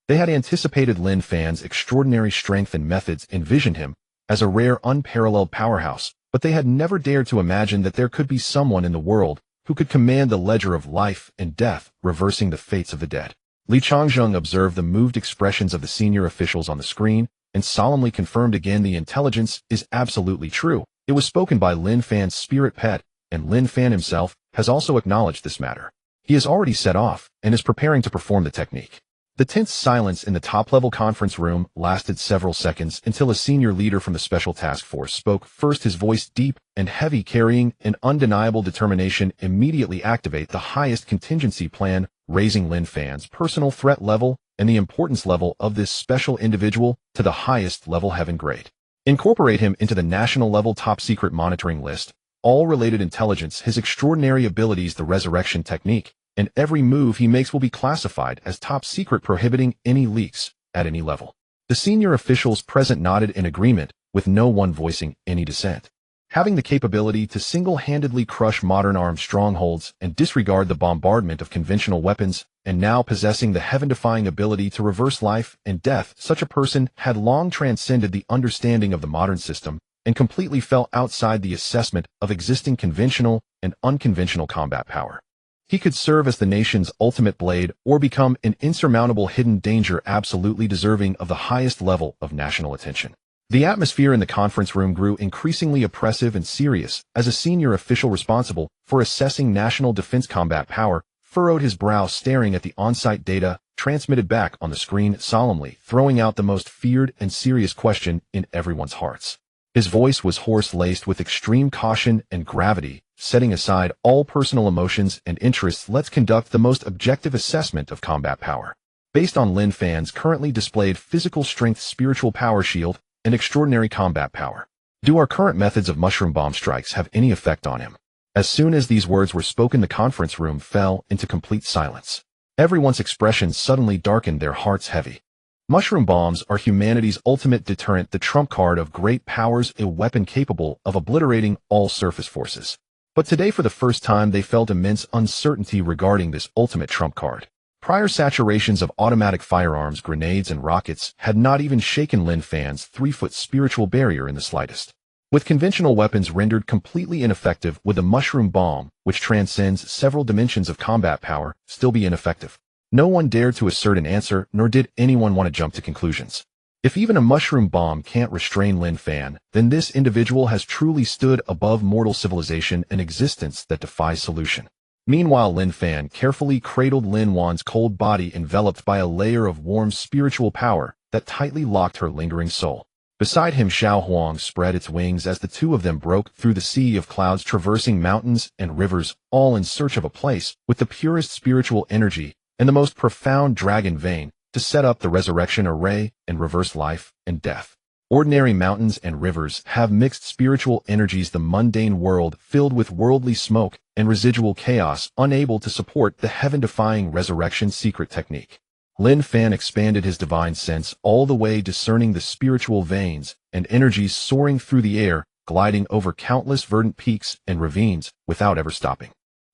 They had anticipated Lin Fan's extraordinary strength and methods, envisioned him as a rare, unparalleled powerhouse, but they had never dared to imagine that there could be someone in the world who could command the ledger of life and death, reversing the fates of the dead. Li Changzheng observed the moved expressions of the senior officials on the screen and solemnly confirmed again: the intelligence is absolutely true. It was spoken by Lin Fan's spirit pet, and Lin Fan himself has also acknowledged this matter. He has already set off and is preparing to perform the technique. The tense silence in the top-level conference room lasted several seconds until a senior leader from the Special Task Force spoke first, his voice deep and heavy, carrying an undeniable determination: immediately activate the highest contingency plan, raising Lin Fan's personal threat level and the importance level of this special individual to the highest level, heaven grade. Incorporate him into the national-level top-secret monitoring list. All related intelligence, his extraordinary abilities, the resurrection technique, and every move he makes will be classified as top secret, prohibiting any leaks at any level. The senior officials present nodded in agreement, with no one voicing any dissent. Having the capability to single-handedly crush modern armed strongholds and disregard the bombardment of conventional weapons, and now possessing the heaven-defying ability to reverse life and death, such a person had long transcended the understanding of the modern system and completely fell outside the assessment of existing conventional and unconventional combat power. He could serve as the nation's ultimate blade or become an insurmountable hidden danger, absolutely deserving of the highest level of national attention. The atmosphere in the conference room grew increasingly oppressive and serious as a senior official responsible for assessing national defense combat power furrowed his brow, staring at the on-site data transmitted back on the screen, solemnly throwing out the most feared and serious question in everyone's hearts. His voice was hoarse, laced with extreme caution and gravity. Setting aside all personal emotions and interests, let's conduct the most objective assessment of combat power. Based on Lin Fan's currently displayed physical strength, spiritual power shield, and extraordinary combat power, Do our current methods of mushroom bomb strikes have any effect on him? As soon as these words were spoken, the conference room fell into complete silence. Everyone's expressions suddenly darkened, their hearts heavy. Mushroom bombs are humanity's ultimate deterrent, the trump card of great powers, a weapon capable of obliterating all surface forces. But today, for the first time, they felt immense uncertainty regarding this ultimate trump card. Prior saturations of automatic firearms, grenades, and rockets had not even shaken Lin Fan's 3-foot spiritual barrier in the slightest. With conventional weapons rendered completely ineffective, would the mushroom bomb, which transcends several dimensions of combat power, still be ineffective? No one dared to assert an answer, nor did anyone want to jump to conclusions. If even a mushroom bomb can't restrain Lin Fan, then this individual has truly stood above mortal civilization, an existence that defies solution. Meanwhile, Lin Fan carefully cradled Lin Wan's cold body, enveloped by a layer of warm spiritual power that tightly locked her lingering soul. Beside him, Xiao Huang spread its wings as the two of them broke through the sea of clouds, traversing mountains and rivers, all in search of a place with the purest spiritual energy and the most profound dragon vein to set up the resurrection array and reverse life and death. Ordinary mountains and rivers have mixed spiritual energies, the mundane world filled with worldly smoke and residual chaos, unable to support the heaven-defying resurrection secret technique. Lin Fan expanded his divine sense all the way, discerning the spiritual veins and energies soaring through the air, gliding over countless verdant peaks and ravines without ever stopping.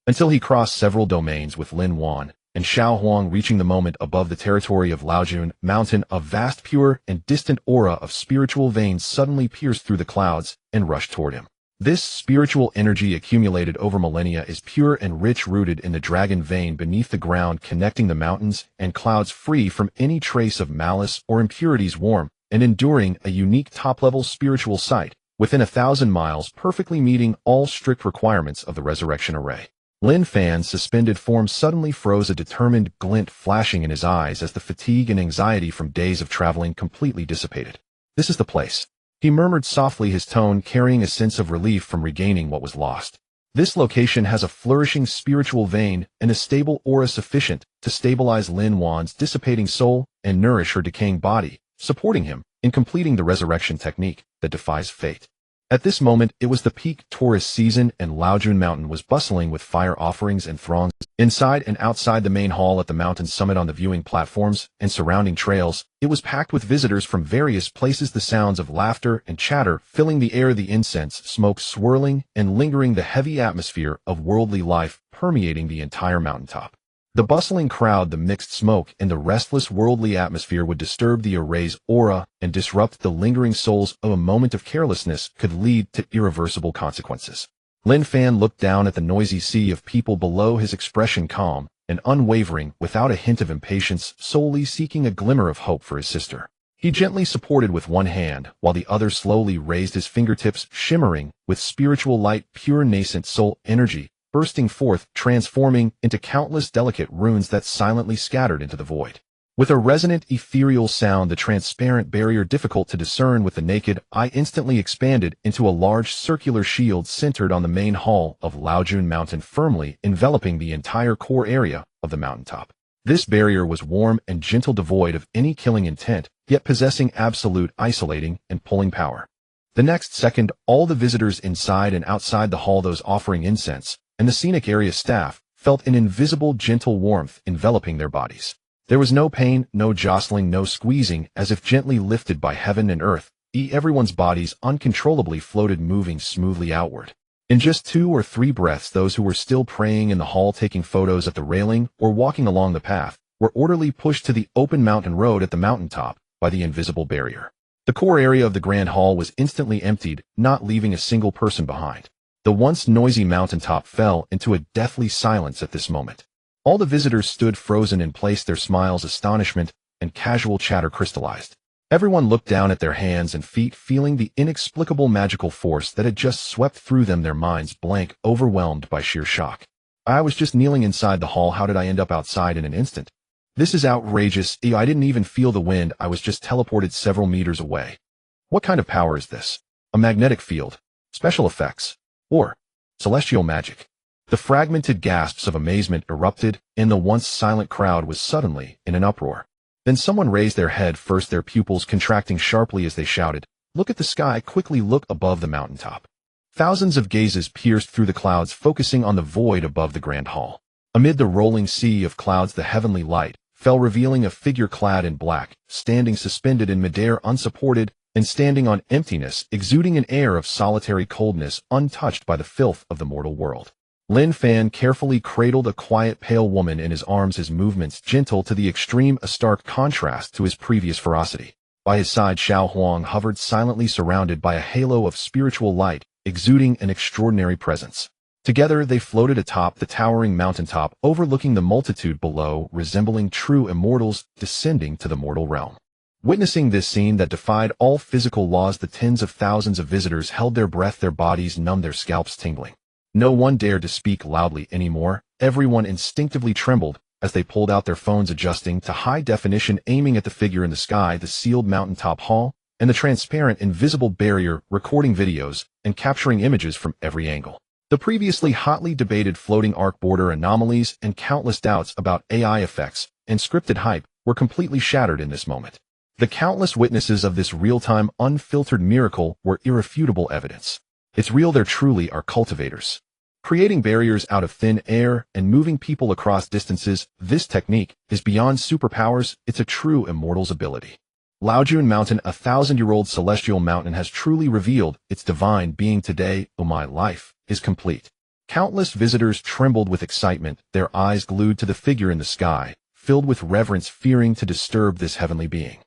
Until he crossed several domains with Lin Wan and Xiao Huang, reaching the moment above the territory of Laojun Mountain, a vast, pure, and distant aura of spiritual veins suddenly pierced through the clouds and rushed toward him. This spiritual energy, accumulated over millennia, is pure and rich, rooted in the dragon vein beneath the ground, connecting the mountains and clouds, free from any trace of malice or impurities, warm and enduring, a unique top-level spiritual site within 1,000 miles, perfectly meeting all strict requirements of the resurrection array. Lin Fan's suspended form suddenly froze, a determined glint flashing in his eyes as the fatigue and anxiety from days of traveling completely dissipated. "This is the place," he murmured softly, his tone carrying a sense of relief from regaining what was lost. "This location has a flourishing spiritual vein and a stable aura sufficient to stabilize Lin Wan's dissipating soul and nourish her decaying body, supporting him in completing the resurrection technique that defies fate." At this moment, it was the peak tourist season, and Laojun Mountain was bustling with fire offerings and throngs. Inside and outside the main hall at the mountain's summit, on the viewing platforms and surrounding trails, it was packed with visitors from various places, the sounds of laughter and chatter filling the air, the incense smoke swirling and lingering, the heavy atmosphere of worldly life permeating the entire mountaintop. The bustling crowd, the mixed smoke, and the restless worldly atmosphere would disturb the array's aura and disrupt the lingering souls. A moment of carelessness could lead to irreversible consequences. Lin Fan looked down at the noisy sea of people below, his expression calm and unwavering, without a hint of impatience, solely seeking a glimmer of hope for his sister. He gently supported with one hand, while the other slowly raised his fingertips, shimmering with spiritual light, pure nascent soul energy, bursting forth, transforming into countless delicate runes that silently scattered into the void. With a resonant, ethereal sound, the transparent barrier, difficult to discern with the naked eye, instantly expanded into a large circular shield centered on the main hall of Laojun Mountain, firmly enveloping the entire core area of the mountaintop. This barrier was warm and gentle, devoid of any killing intent, yet possessing absolute isolating and pulling power. The next second, all the visitors inside and outside the hall, those offering incense, and the scenic area staff, felt an invisible, gentle warmth enveloping their bodies. There was no pain, no jostling, no squeezing, as if gently lifted by heaven and earth. Everyone's bodies uncontrollably floated, moving smoothly outward. In just 2 or 3 breaths, those who were still praying in the hall, taking photos at the railing, or walking along the path, were orderly pushed to the open mountain road at the mountaintop by the invisible barrier. The core area of the grand hall was instantly emptied, not leaving a single person behind. The once noisy mountaintop fell into a deathly silence at this moment. All the visitors stood frozen in place, their smiles, astonishment, and casual chatter crystallized. Everyone looked down at their hands and feet, feeling the inexplicable magical force that had just swept through them, their minds blank, overwhelmed by sheer shock. "I was just kneeling inside the hall. How did I end up outside in an instant? This is outrageous. I didn't even feel the wind. I was just teleported several meters away. What kind of power is this? A magnetic field? Special effects? Or celestial magic?" The fragmented gasps of amazement erupted, and the once silent crowd was suddenly in an uproar. Then someone raised their head first, their pupils contracting sharply as they shouted, Look at the sky, quickly look above the mountaintop. Thousands of gazes pierced through the clouds, focusing on the void above the grand hall. Amid the rolling sea of clouds, the heavenly light fell, revealing a figure clad in black, standing suspended in midair, unsupported, and standing on emptiness, exuding an air of solitary coldness untouched by the filth of the mortal world. Lin Fan carefully cradled a quiet, pale woman in his arms, his movements gentle to the extreme, a stark contrast to his previous ferocity. By his side, Xiao Huang hovered silently, surrounded by a halo of spiritual light, exuding an extraordinary presence. Together they floated atop the towering mountaintop, overlooking the multitude below, resembling true immortals descending to the mortal realm. Witnessing this scene that defied all physical laws, the tens of thousands of visitors held their breath, their bodies numb, their scalps tingling. No one dared to speak loudly anymore. Everyone instinctively trembled as they pulled out their phones, adjusting to high definition, aiming at the figure in the sky, the sealed mountaintop hall, and the transparent invisible barrier, recording videos and capturing images from every angle. The previously hotly debated floating arc border anomalies and countless doubts about AI effects and scripted hype were completely shattered in this moment. The countless witnesses of this real-time, unfiltered miracle were irrefutable evidence. It's real, there truly are cultivators. Creating barriers out of thin air and moving people across distances, this technique is beyond superpowers, it's a true immortal's ability. Laojun Mountain, a 1,000-year-old celestial mountain, has truly revealed its divine being today. Oh, my life is complete. Countless visitors trembled with excitement, their eyes glued to the figure in the sky, filled with reverence, fearing to disturb this heavenly being.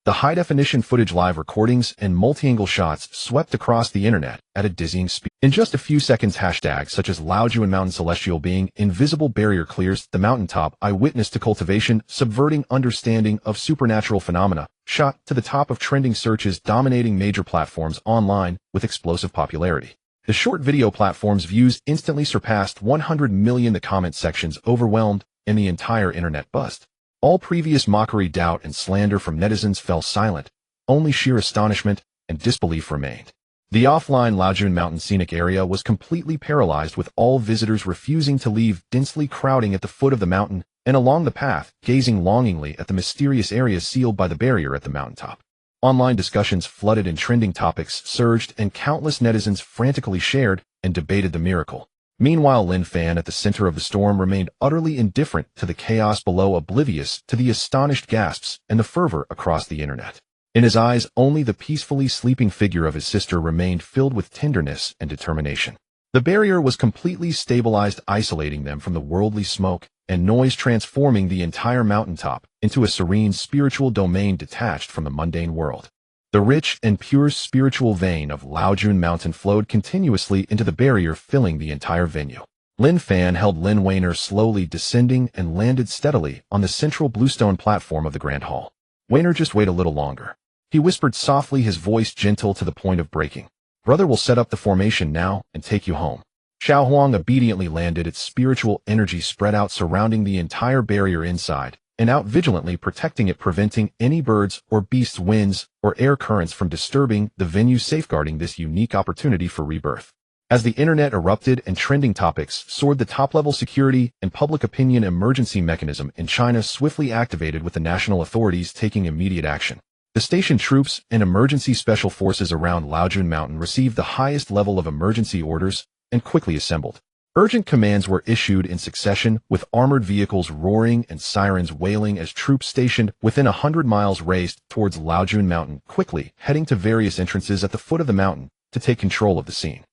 The high-definition footage, live recordings, and multi-angle shots swept across the internet at a dizzying speed. In just a few seconds, hashtags such as Laojun Mountain celestial being, invisible barrier clears the mountaintop, eyewitness to cultivation, subverting understanding of supernatural phenomena, shot to the top of trending searches, dominating major platforms online with explosive popularity. The short video platform's views instantly surpassed 100 million. The comment sections overwhelmed, and the entire internet buzzed. All previous mockery, doubt, and slander from netizens fell silent. Only sheer astonishment and disbelief remained. The offline Laojun Mountain scenic area was completely paralyzed, with all visitors refusing to leave, densely crowding at the foot of the mountain and along the path, gazing longingly at the mysterious area sealed by the barrier at the mountaintop. Online discussions flooded and trending topics surged, and countless netizens frantically shared and debated the miracle. Meanwhile, Lin Fan, at the center of the storm, remained utterly indifferent to the chaos below, oblivious to the astonished gasps and the fervor across the internet. In his eyes, only the peacefully sleeping figure of his sister remained, filled with tenderness and determination. The barrier was completely stabilized, isolating them from the worldly smoke and noise, transforming the entire mountaintop into a serene spiritual domain detached from the mundane world. The rich and pure spiritual vein of Laojun Mountain flowed continuously into the barrier, filling the entire venue. Lin Fan held Lin Weiner, slowly descending, and landed steadily on the central bluestone platform of the Grand Hall. Weiner, just wait a little longer. He whispered softly, his voice gentle to the point of breaking. Brother will set up the formation now and take you home. Xiao Huang obediently landed, its spiritual energy spread out, surrounding the entire barrier inside and out, vigilantly protecting it, preventing any birds or beasts, winds, or air currents from disturbing the venue, safeguarding this unique opportunity for rebirth. As the internet erupted and trending topics soared, the top-level security and public opinion emergency mechanism in China swiftly activated, with the national authorities taking immediate action. The station troops and emergency special forces around Laojun Mountain received the highest level of emergency orders and quickly assembled. Urgent commands were issued in succession, with armored vehicles roaring and sirens wailing as troops stationed within 100 miles raced towards Laojun Mountain, quickly heading to various entrances at the foot of the mountain to take control of the scene.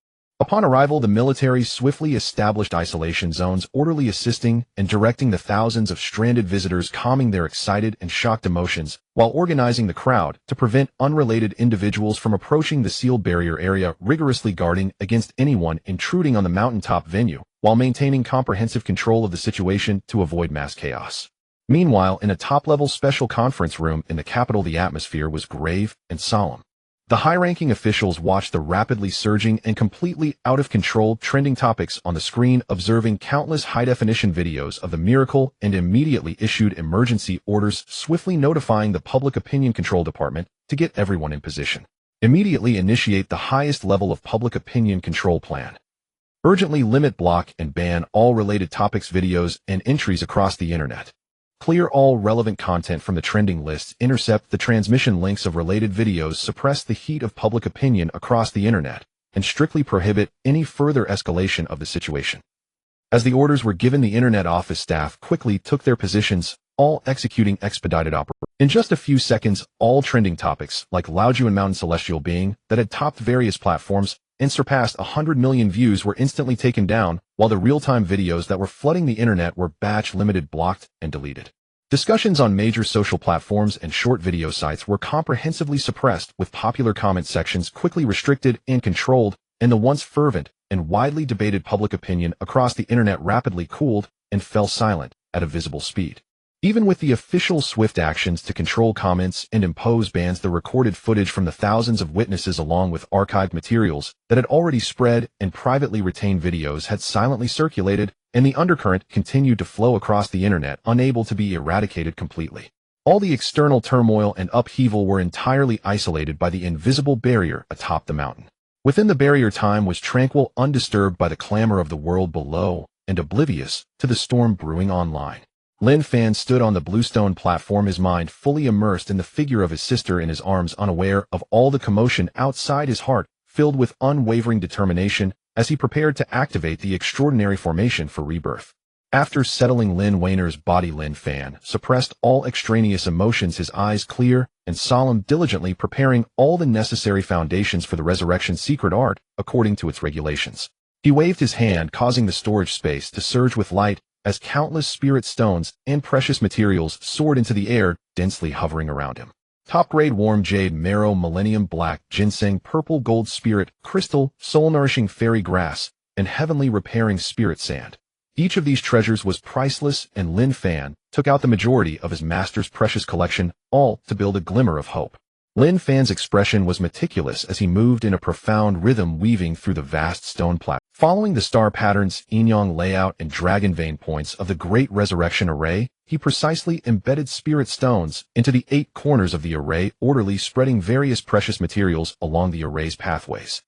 Upon arrival, the military swiftly established isolation zones, orderly assisting and directing the thousands of stranded visitors, calming their excited and shocked emotions, while organizing the crowd to prevent unrelated individuals from approaching the sealed barrier area, rigorously guarding against anyone intruding on the mountaintop venue, while maintaining comprehensive control of the situation to avoid mass chaos. Meanwhile, in a top-level special conference room in the capital, the atmosphere was grave and solemn. The high-ranking officials watched the rapidly surging and completely out-of-control trending topics on the screen, observing countless high-definition videos of the miracle, and immediately issued emergency orders, swiftly notifying the Public Opinion Control Department to get everyone in position. Immediately initiate the highest level of public opinion control plan. Urgently limit, block, and ban all related topics, videos, and entries across the internet. clear all relevant content from the trending lists, intercept the transmission links of related videos, suppress the heat of public opinion across the internet, and strictly prohibit any further escalation of the situation. As the orders were given, the internet office staff quickly took their positions, all executing expedited operations. In just a few seconds, all trending topics, like Laojuan Mountain Celestial Being, that had topped various platforms and surpassed 100 million views, were instantly taken down, while the real-time videos that were flooding the internet were batch-limited, blocked, and deleted. Discussions on major social platforms and short video sites were comprehensively suppressed, with popular comment sections quickly restricted and controlled, and the once fervent and widely debated public opinion across the internet rapidly cooled and fell silent at a visible speed. Even with the official swift actions to control comments and impose bans, the recorded footage from the thousands of witnesses along with archived materials that had already spread and privately retained videos had silently circulated, and the undercurrent continued to flow across the internet, unable to be eradicated completely. All the external turmoil and upheaval were entirely isolated by the invisible barrier atop the mountain. Within the barrier, time was tranquil, undisturbed by the clamor of the world below, and oblivious to the storm brewing online. Lin Fan stood on the bluestone platform, his mind fully immersed in the figure of his sister in his arms, unaware of all the commotion outside, his heart filled with unwavering determination as he prepared to activate the extraordinary formation for rebirth. After settling Lin Weiner's body, Lin Fan suppressed all extraneous emotions, his eyes clear and solemn, diligently preparing all the necessary foundations for the resurrection's secret art according to its regulations. He waved his hand, causing the storage space to surge with light as countless spirit stones and precious materials soared into the air, densely hovering around him. Top-grade warm jade, marrow, millennium black, ginseng, purple gold spirit, crystal, soul-nourishing fairy grass, and heavenly repairing spirit sand. Each of these treasures was priceless, and Lin Fan took out the majority of his master's precious collection, all to build a glimmer of hope. Lin Fan's expression was meticulous as he moved in a profound rhythm, weaving through the vast stone platform. Following the star patterns, yin-yang layout, and dragon vein points of the Great Resurrection Array, he precisely embedded spirit stones into the 8 corners of the array, orderly spreading various precious materials along the array's pathways.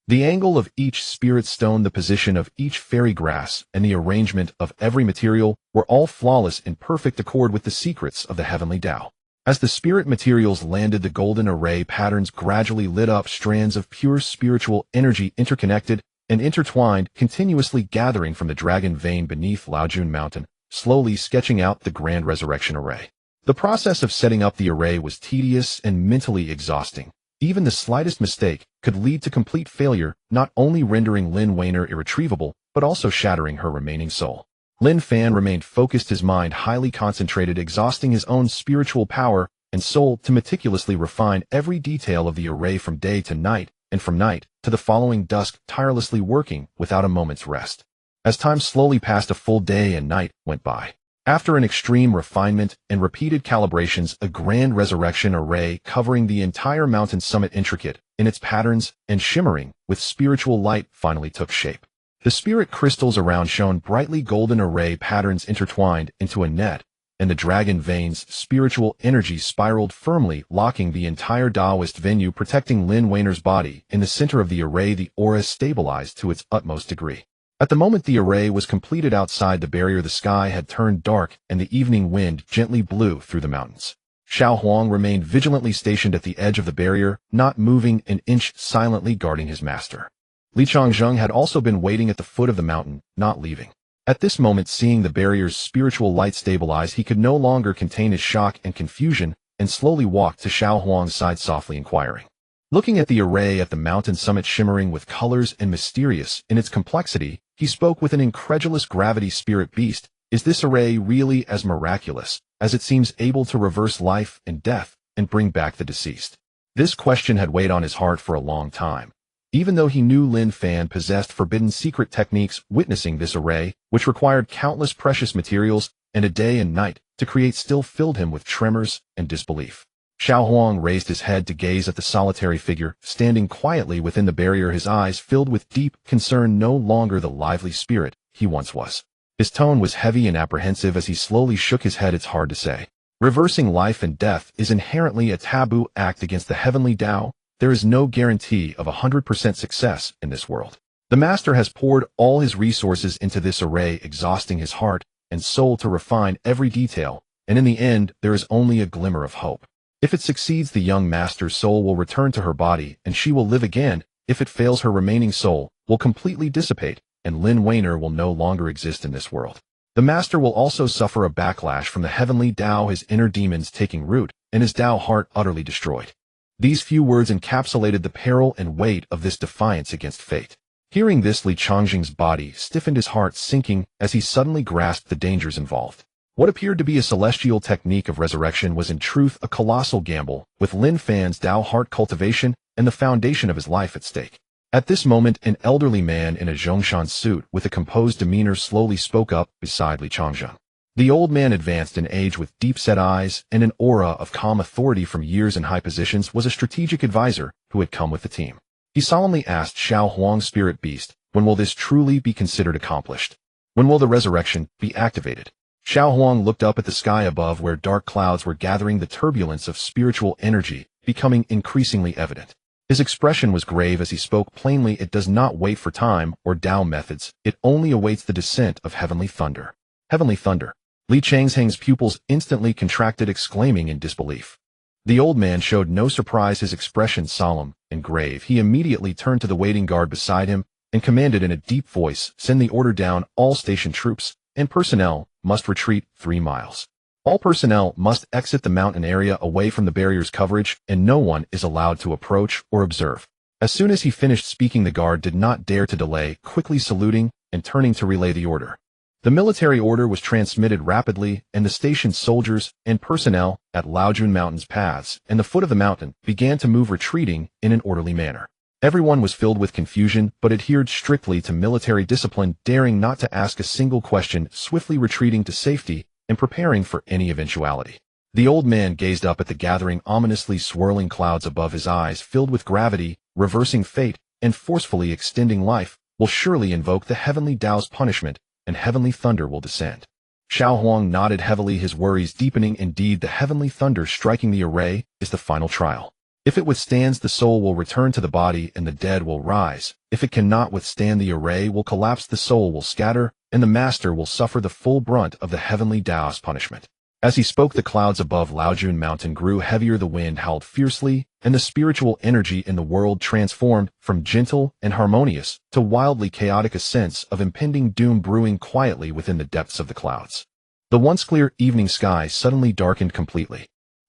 The angle of each spirit stone, the position of each fairy grass, and the arrangement of every material were all flawless, in perfect accord with the secrets of the heavenly Tao. As the spirit materials landed, the golden array patterns gradually lit up, strands of pure spiritual energy interconnected and intertwined, continuously gathering from the dragon vein beneath Laojuan Mountain, slowly sketching out the grand resurrection array. The process of setting up the array was tedious and mentally exhausting. Even the slightest mistake could lead to complete failure, not only rendering Lin Weiner irretrievable, but also shattering her remaining soul. Lin Fan remained focused, his mind highly concentrated, exhausting his own spiritual power and soul to meticulously refine every detail of the array from day to night, and from night to the following dusk, tirelessly working without a moment's rest. As time slowly passed, a full day and night went by. After an extreme refinement and repeated calibrations, a grand resurrection array covering the entire mountain summit, intricate in its patterns and shimmering with spiritual light, finally took shape. The spirit crystals around shone brightly, golden array patterns intertwined into a net, and the dragon veins spiritual energy spiraled firmly, locking the entire Taoist venue, protecting Lin Weiner's body. In the center of the array, the aura stabilized to its utmost degree. At the moment the array was completed, outside the barrier the sky had turned dark and the evening wind gently blew through the mountains. Xiao Huang remained vigilantly stationed at the edge of the barrier, not moving an inch, silently guarding his master. Li Changzheng had also been waiting at the foot of the mountain, not leaving. At this moment, seeing the barrier's spiritual light stabilize, he could no longer contain his shock and confusion, and slowly walked to Xiao Huang's side, softly inquiring. Looking at the array at the mountain summit, shimmering with colors and mysterious in its complexity, he spoke with an incredulous gravity. Spirit beast, is this array really as miraculous as it seems, able to reverse life and death and bring back the deceased? This question had weighed on his heart for a long time. Even though he knew Lin Fan possessed forbidden secret techniques, witnessing this array, which required countless precious materials and a day and night to create, still filled him with tremors and disbelief. Xiao Huang raised his head to gaze at the solitary figure standing quietly within the barrier, his eyes filled with deep concern, no longer the lively spirit he once was. His tone was heavy and apprehensive as he slowly shook his head. It's hard to say. Reversing life and death is inherently a taboo act against the heavenly Tao. There is no guarantee of 100% success in this world. The master has poured all his resources into this array, exhausting his heart and soul to refine every detail, and in the end, there is only a glimmer of hope. If it succeeds, the young master's soul will return to her body, and she will live again. If it fails, her remaining soul will completely dissipate, and Lin Wainer will no longer exist in this world. The master will also suffer a backlash from the heavenly Tao, his inner demons taking root, and his Tao heart utterly destroyed. These few words encapsulated the peril and weight of this defiance against fate. Hearing this, Li Changjing's body stiffened, his heart sinking as he suddenly grasped the dangers involved. What appeared to be a celestial technique of resurrection was in truth a colossal gamble, with Lin Fan's Tao heart cultivation and the foundation of his life at stake. At this moment, an elderly man in a Zhongshan suit with a composed demeanor slowly spoke up beside Li Changjing. The old man, advanced in age with deep-set eyes and an aura of calm authority from years in high positions, was a strategic advisor who had come with the team. He solemnly asked Xiao Huang's spirit beast, "When will this truly be considered accomplished? When will the resurrection be activated?" Xiao Huang looked up at the sky above, where dark clouds were gathering, the turbulence of spiritual energy becoming increasingly evident. His expression was grave as he spoke plainly. "It does not wait for time or Tao methods. It only awaits the descent of heavenly thunder." Heavenly thunder. Li Changjing's pupils instantly contracted, exclaiming in disbelief. The old man showed no surprise, his expression solemn and grave. He immediately turned to the waiting guard beside him and commanded in a deep voice, "Send the order down. All station troops and personnel must retreat 3 miles. All personnel must exit the mountain area away from the barrier's coverage, and no one is allowed to approach or observe." As soon as he finished speaking, the guard did not dare to delay, quickly saluting and turning to relay the order. The military order was transmitted rapidly, and the station soldiers and personnel at Laojun Mountain's paths and the foot of the mountain began to move, retreating in an orderly manner. Everyone was filled with confusion, but adhered strictly to military discipline, daring not to ask a single question, swiftly retreating to safety and preparing for any eventuality. The old man gazed up at the gathering, ominously swirling clouds above, his eyes filled with gravity. "Reversing fate and forcefully extending life will surely invoke the heavenly Tao's punishment, and heavenly thunder will descend." Xiao Huang nodded heavily, his worries deepening. Indeed, the heavenly thunder striking the array is the final trial. If it withstands, the soul will return to the body and the dead will rise. If it cannot withstand, the array will collapse, the soul will scatter, and the master will suffer the full brunt of the heavenly Tao's punishment. As he spoke, the clouds above Laojun Mountain grew heavier, the wind howled fiercely, and the spiritual energy in the world transformed from gentle and harmonious to wildly chaotic, a sense of impending doom brewing quietly within the depths of the clouds. The once clear evening sky suddenly darkened completely.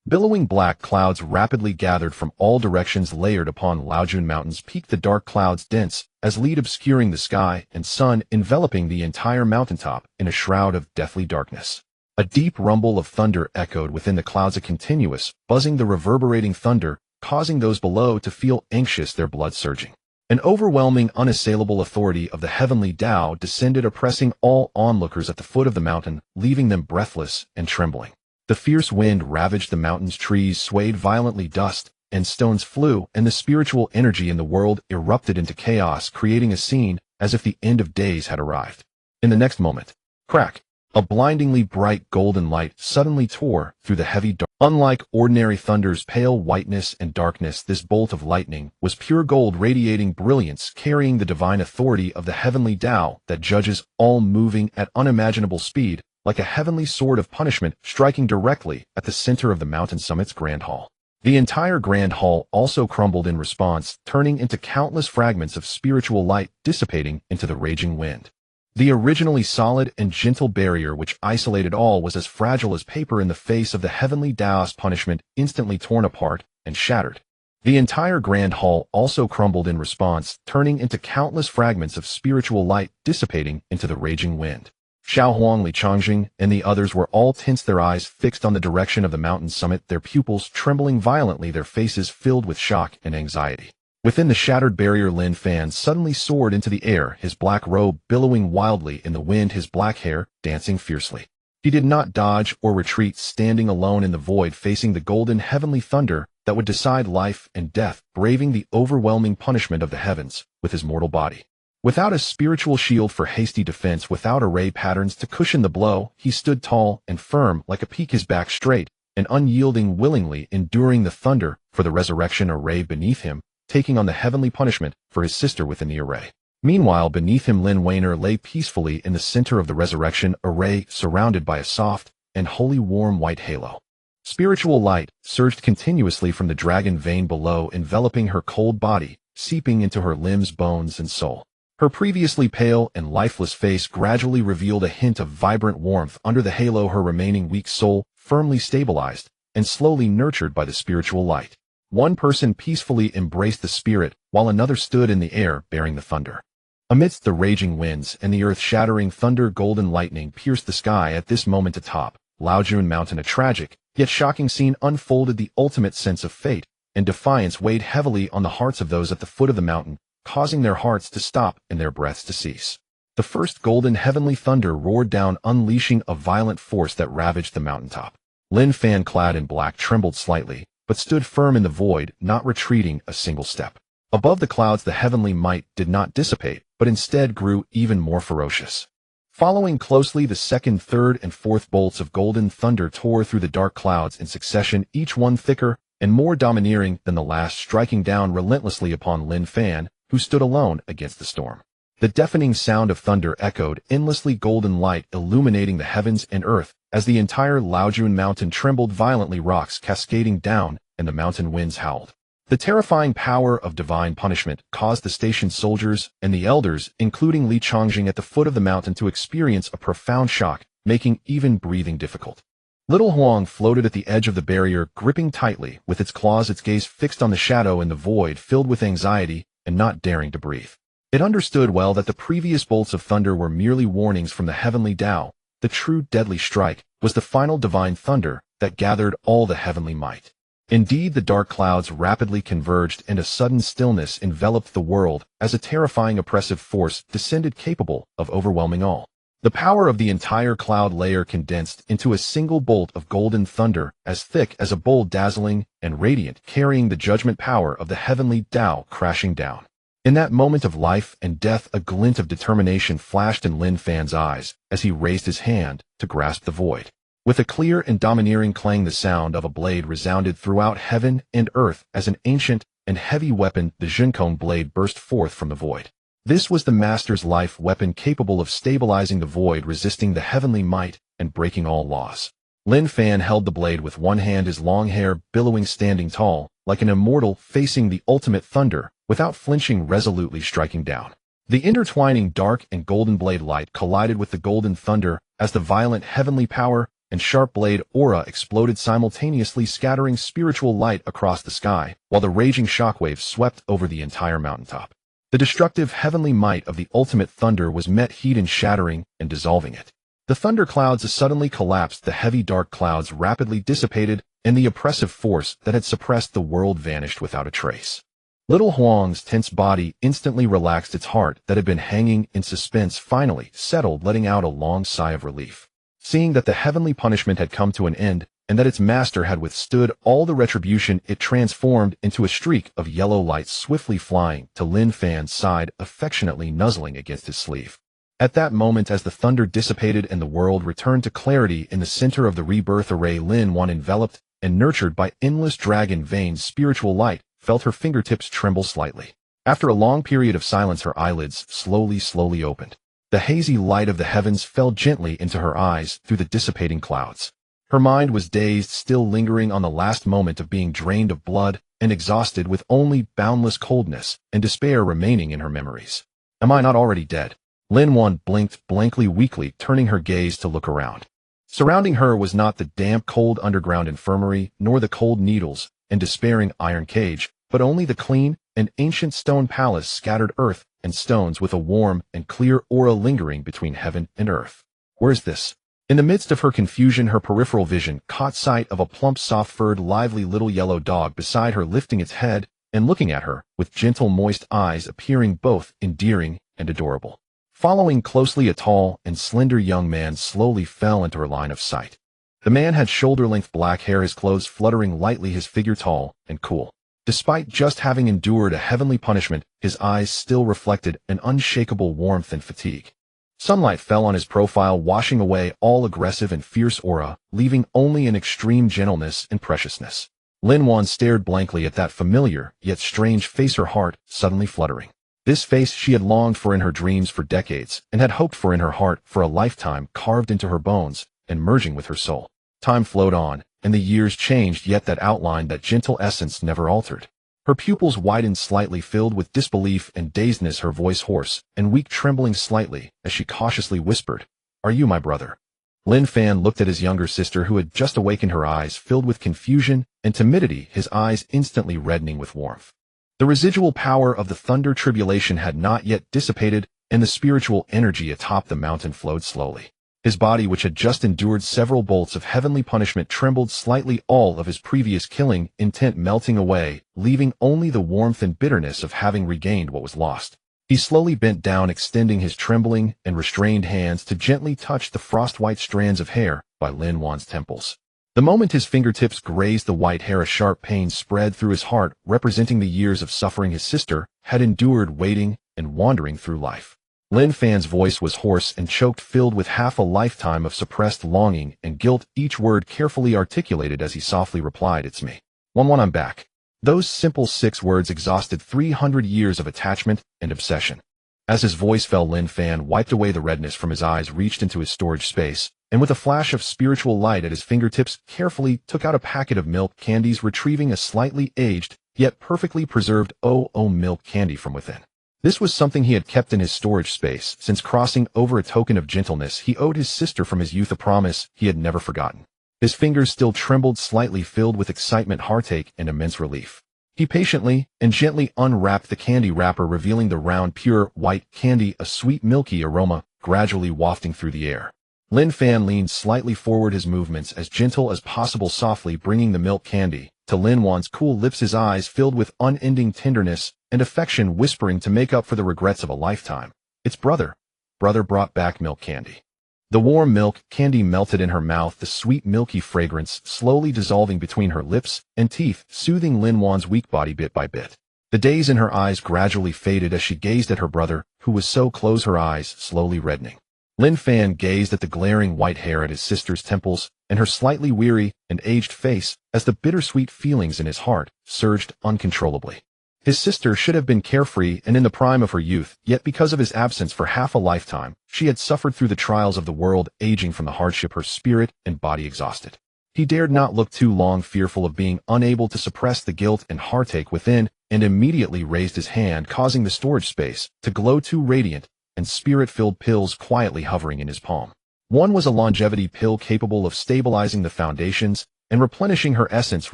Billowing black clouds rapidly gathered from all directions, layered upon Laojun Mountain's peak, the dark clouds dense as lead, obscuring the sky and sun, enveloping the entire mountaintop in a shroud of deathly darkness. A deep rumble of thunder echoed within the clouds, a continuous, buzzing, the reverberating thunder, causing those below to feel anxious, their blood surging. An overwhelming, unassailable authority of the heavenly Tao descended, oppressing all onlookers at the foot of the mountain, leaving them breathless and trembling. The fierce wind ravaged the mountain's trees, swayed violently, dust and stones flew, and the spiritual energy in the world erupted into chaos, creating a scene as if the end of days had arrived. In the next moment, crack! A blindingly bright golden light suddenly tore through the heavy dark. Unlike ordinary thunder's pale whiteness and darkness, this bolt of lightning was pure gold, radiating brilliance, carrying the divine authority of the heavenly Tao that judges all, moving at unimaginable speed, like a heavenly sword of punishment, striking directly at the center of the mountain summit's grand hall. The entire grand hall also crumbled in response, turning into countless fragments of spiritual light, dissipating into the raging wind. The originally solid and gentle barrier which isolated all was as fragile as paper in the face of the heavenly Tao's punishment, instantly torn apart and shattered. The entire grand hall also crumbled in response, turning into countless fragments of spiritual light, dissipating into the raging wind. Xiao Huang, Li Changjing, and the others were all tense, their eyes fixed on the direction of the mountain summit, their pupils trembling violently, their faces filled with shock and anxiety. Within the shattered barrier, Lin Fan suddenly soared into the air, his black robe billowing wildly in the wind, his black hair dancing fiercely. He did not dodge or retreat, standing alone in the void, facing the golden heavenly thunder that would decide life and death, braving the overwhelming punishment of the heavens with his mortal body. Without a spiritual shield for hasty defense, without array patterns to cushion the blow, he stood tall and firm like a peak, his back straight and unyielding, willingly enduring the thunder for the resurrection array beneath him, taking on the heavenly punishment for his sister within the array. Meanwhile, beneath him, Lin Wainer lay peacefully in the center of the resurrection array, surrounded by a soft and wholly warm white halo. Spiritual light surged continuously from the dragon vein below, enveloping her cold body, seeping into her limbs, bones, and soul. Her previously pale and lifeless face gradually revealed a hint of vibrant warmth under the halo, her remaining weak soul firmly stabilized and slowly nurtured by the spiritual light. One person peacefully embraced the spirit, while another stood in the air bearing the thunder. Amidst the raging winds and the earth-shattering thunder, golden lightning pierced the sky at this moment atop Laojun Mountain. A tragic, yet shocking scene unfolded. The ultimate sense of fate and defiance weighed heavily on the hearts of those at the foot of the mountain, causing their hearts to stop and their breaths to cease. The first golden heavenly thunder roared down, unleashing a violent force that ravaged the mountaintop. Lin Fan, clad in black, trembled slightly, but stood firm in the void, not retreating a single step. Above the clouds, the heavenly might did not dissipate, but instead grew even more ferocious. Following closely, the second, third, and fourth bolts of golden thunder tore through the dark clouds in succession, each one thicker and more domineering than the last, striking down relentlessly upon Lin Fan, who stood alone against the storm. The deafening sound of thunder echoed endlessly, golden light illuminating the heavens and earth, as the entire Laojun Mountain trembled violently, rocks cascading down and the mountain winds howled. The terrifying power of divine punishment caused the station soldiers and the elders, including Li Changjing at the foot of the mountain, to experience a profound shock, making even breathing difficult. Little Huang floated at the edge of the barrier, gripping tightly with its claws, its gaze fixed on the shadow in the void, filled with anxiety and not daring to breathe. It understood well that the previous bolts of thunder were merely warnings from the heavenly Tao. The true deadly strike was the final divine thunder that gathered all the heavenly might. Indeed, the dark clouds rapidly converged and a sudden stillness enveloped the world as a terrifying oppressive force descended, capable of overwhelming all. The power of the entire cloud layer condensed into a single bolt of golden thunder, as thick as a bowl, dazzling and radiant, carrying the judgment power of the heavenly Tao crashing down. In that moment of life and death, a glint of determination flashed in Lin Fan's eyes as he raised his hand to grasp the void. With a clear and domineering clang, the sound of a blade resounded throughout heaven and earth as an ancient and heavy weapon. The Zhenkong blade burst forth from the void. This was the master's life weapon, capable of stabilizing the void, resisting the heavenly might, and breaking all laws. Lin Fan held the blade with one hand, his long hair billowing, standing tall, like an immortal, facing the ultimate thunder, without flinching, resolutely striking down. The intertwining dark and golden blade light collided with the golden thunder as the violent heavenly power and sharp blade aura exploded simultaneously, scattering spiritual light across the sky, while the raging shockwaves swept over the entire mountaintop. The destructive heavenly might of the ultimate thunder was met heat in shattering and dissolving it. The thunder clouds suddenly collapsed, the heavy dark clouds rapidly dissipated, and the oppressive force that had suppressed the world vanished without a trace. Little Huang's tense body instantly relaxed, its heart that had been hanging in suspense finally settled, letting out a long sigh of relief. Seeing that the heavenly punishment had come to an end, and that its master had withstood all the retribution, it transformed into a streak of yellow light, swiftly flying to Lin Fan's side, affectionately nuzzling against his sleeve. At that moment, as the thunder dissipated and the world returned to clarity in the center of the rebirth array, Lin Wan, enveloped and nurtured by endless dragon veins spiritual light, felt her fingertips tremble slightly. After a long period of silence, her eyelids slowly opened. The hazy light of the heavens fell gently into her eyes through the dissipating clouds. Her mind was dazed, still lingering on the last moment of being drained of blood and exhausted, with only boundless coldness and despair remaining in her memories. Am I not already dead? Lin Wan blinked blankly, weakly, turning her gaze to look around. Surrounding her was not the damp, cold underground infirmary, nor the cold needles and despairing iron cage, but only the clean and ancient stone palace, scattered earth and stones, with a warm and clear aura lingering between heaven and earth. Where's this? In the midst of her confusion, her peripheral vision caught sight of a plump, soft-furred, lively little yellow dog beside her, lifting its head and looking at her with gentle, moist eyes, appearing both endearing and adorable. Following closely, a tall and slender young man slowly fell into her line of sight. The man had shoulder-length black hair, his clothes fluttering lightly, his figure tall and cool. Despite just having endured a heavenly punishment, his eyes still reflected an unshakable warmth and fatigue. Sunlight fell on his profile, washing away all aggressive and fierce aura, leaving only an extreme gentleness and preciousness. Lin Wan stared blankly at that familiar yet strange face, her heart suddenly fluttering. This face she had longed for in her dreams for decades, and had hoped for in her heart for a lifetime, carved into her bones and merging with her soul. Time flowed on, and the years changed, yet that outline, that gentle essence never altered. Her pupils widened slightly, filled with disbelief and dazedness, her voice hoarse and weak, trembling slightly as she cautiously whispered, "Are you my brother?" Lin Fan looked at his younger sister, who had just awakened, her eyes filled with confusion and timidity, his eyes instantly reddening with warmth. The residual power of the thunder tribulation had not yet dissipated, and the spiritual energy atop the mountain flowed slowly. His body, which had just endured several bolts of heavenly punishment, trembled slightly, all of his previous killing intent melting away, leaving only the warmth and bitterness of having regained what was lost. He slowly bent down, extending his trembling and restrained hands to gently touch the frost-white strands of hair by Lin Wan's temples. The moment his fingertips grazed the white hair, a sharp pain spread through his heart, representing the years of suffering his sister had endured, waiting and wandering through life. Lin Fan's voice was hoarse and choked, filled with half a lifetime of suppressed longing and guilt, each word carefully articulated as he softly replied, "It's me. One, I'm back." Those simple 6 words exhausted 300 years of attachment and obsession. As his voice fell, Lin Fan wiped away the redness from his eyes, reached into his storage space, and with a flash of spiritual light at his fingertips, carefully took out a packet of milk candies, retrieving a slightly aged, yet perfectly preserved milk candy from within. This was something he had kept in his storage space since crossing over, a token of gentleness he owed his sister from his youth, a promise he had never forgotten. His fingers still trembled slightly, filled with excitement, heartache, and immense relief. He patiently and gently unwrapped the candy wrapper, revealing the round, pure, white candy, a sweet, milky aroma gradually wafting through the air. Lin Fan leaned slightly forward, his movements as gentle as possible, softly bringing the milk candy to Lin Wan's cool lips, his eyes filled with unending tenderness and affection, whispering to make up for the regrets of a lifetime, "It's brother." Brother brought back milk candy. The warm milk candy melted in her mouth, the sweet milky fragrance slowly dissolving between her lips and teeth, soothing Lin Wan's weak body bit by bit. The daze in her eyes gradually faded as she gazed at her brother, who was so close, her eyes slowly reddening. Lin Fan gazed at the glaring white hair at his sister's temples and her slightly weary and aged face as the bittersweet feelings in his heart surged uncontrollably. His sister should have been carefree and in the prime of her youth, yet because of his absence for half a lifetime, she had suffered through the trials of the world, aging from the hardship, her spirit and body exhausted. He dared not look too long, fearful of being unable to suppress the guilt and heartache within, and immediately raised his hand, causing the storage space to glow, 2 radiant and spirit-filled pills quietly hovering in his palm. One was a longevity pill capable of stabilizing the foundations and replenishing her essence,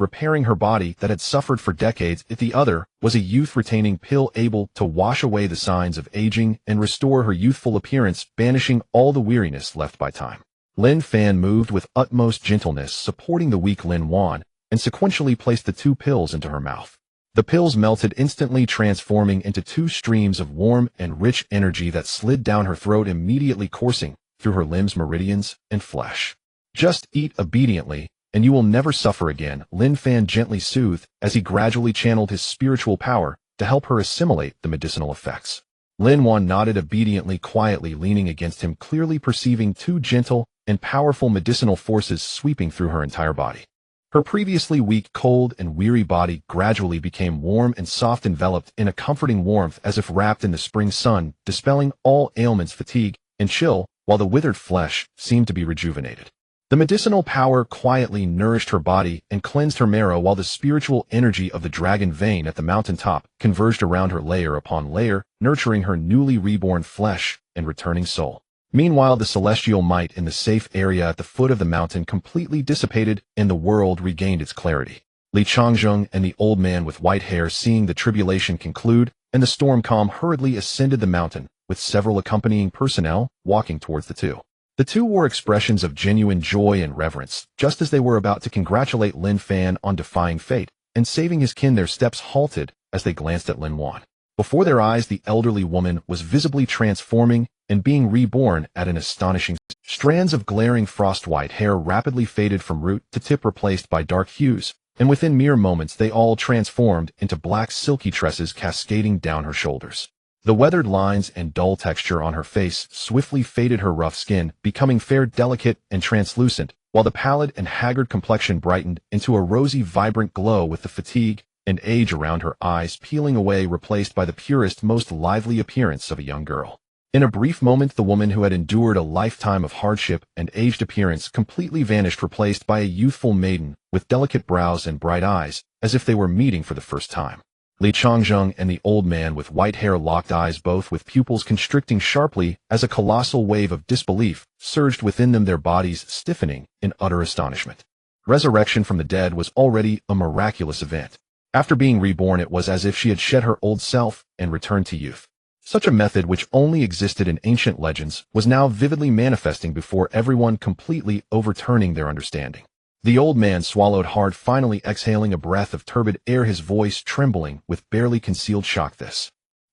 repairing her body that had suffered for decades. The other was a youth-retaining pill able to wash away the signs of aging and restore her youthful appearance, banishing all the weariness left by time. Lin Fan moved with utmost gentleness, supporting the weak Lin Wan, and sequentially placed the 2 pills into her mouth. The pills melted instantly, transforming into 2 streams of warm and rich energy that slid down her throat, immediately coursing through her limbs, meridians, and flesh. "Just eat obediently, and you will never suffer again," Lin Fan gently soothed as he gradually channeled his spiritual power to help her assimilate the medicinal effects. Lin Wan nodded obediently, quietly leaning against him, clearly perceiving 2 gentle and powerful medicinal forces sweeping through her entire body. Her previously weak, cold, and weary body gradually became warm and soft, enveloped in a comforting warmth as if wrapped in the spring sun, dispelling all ailments, fatigue, and chill, while the withered flesh seemed to be rejuvenated. The medicinal power quietly nourished her body and cleansed her marrow, while the spiritual energy of the dragon vein at the mountaintop converged around her layer upon layer, nurturing her newly reborn flesh and returning soul. Meanwhile, the celestial might in the safe area at the foot of the mountain completely dissipated and the world regained its clarity. Li Changzheng and the old man with white hair, seeing the tribulation conclude and the storm calm, hurriedly ascended the mountain, with several accompanying personnel walking towards the two. The 2 wore expressions of genuine joy and reverence, just as they were about to congratulate Lin Fan on defying fate and saving his kin. Their steps halted as they glanced at Lin Wan. Before their eyes, the elderly woman was visibly transforming and being reborn at an astonishing. Strands of glaring frost-white hair rapidly faded from root to tip, replaced by dark hues, and within mere moments they all transformed into black silky tresses cascading down her shoulders. The weathered lines and dull texture on her face swiftly faded, her rough skin becoming fair, delicate, and translucent, while the pallid and haggard complexion brightened into a rosy, vibrant glow, with the fatigue and age around her eyes peeling away, replaced by the purest, most lively appearance of a young girl. In a brief moment, the woman who had endured a lifetime of hardship and aged appearance completely vanished, replaced by a youthful maiden with delicate brows and bright eyes, as if they were meeting for the first time. Li Changzheng and the old man with white hair locked eyes, both with pupils constricting sharply as a colossal wave of disbelief surged within them, their bodies stiffening in utter astonishment. Resurrection from the dead was already a miraculous event. After being reborn, it was as if she had shed her old self and returned to youth. Such a method, which only existed in ancient legends, was now vividly manifesting before everyone, completely overturning their understanding. The old man swallowed hard, finally exhaling a breath of turbid air, his voice trembling with barely concealed shock.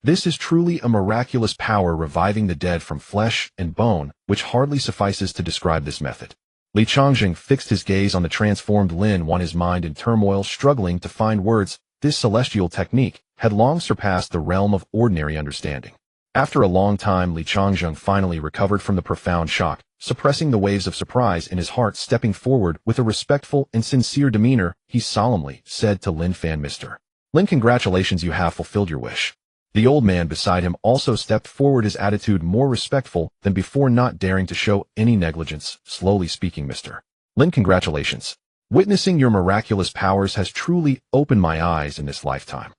This is truly a miraculous power, reviving the dead from flesh and bone, which hardly suffices to describe this method. Li Changzheng fixed his gaze on the transformed Lin Fan, his mind in turmoil, struggling to find words. This celestial technique had long surpassed the realm of ordinary understanding. After a long time, Li Changzheng finally recovered from the profound shock, suppressing the waves of surprise in his heart. Stepping forward with a respectful and sincere demeanor, he solemnly said to Lin Fan, "Mr. Lin, congratulations, you have fulfilled your wish." The old man beside him also stepped forward, his attitude more respectful than before, not daring to show any negligence, slowly speaking, "Mr. Lin, congratulations. Witnessing your miraculous powers has truly opened my eyes in this lifetime."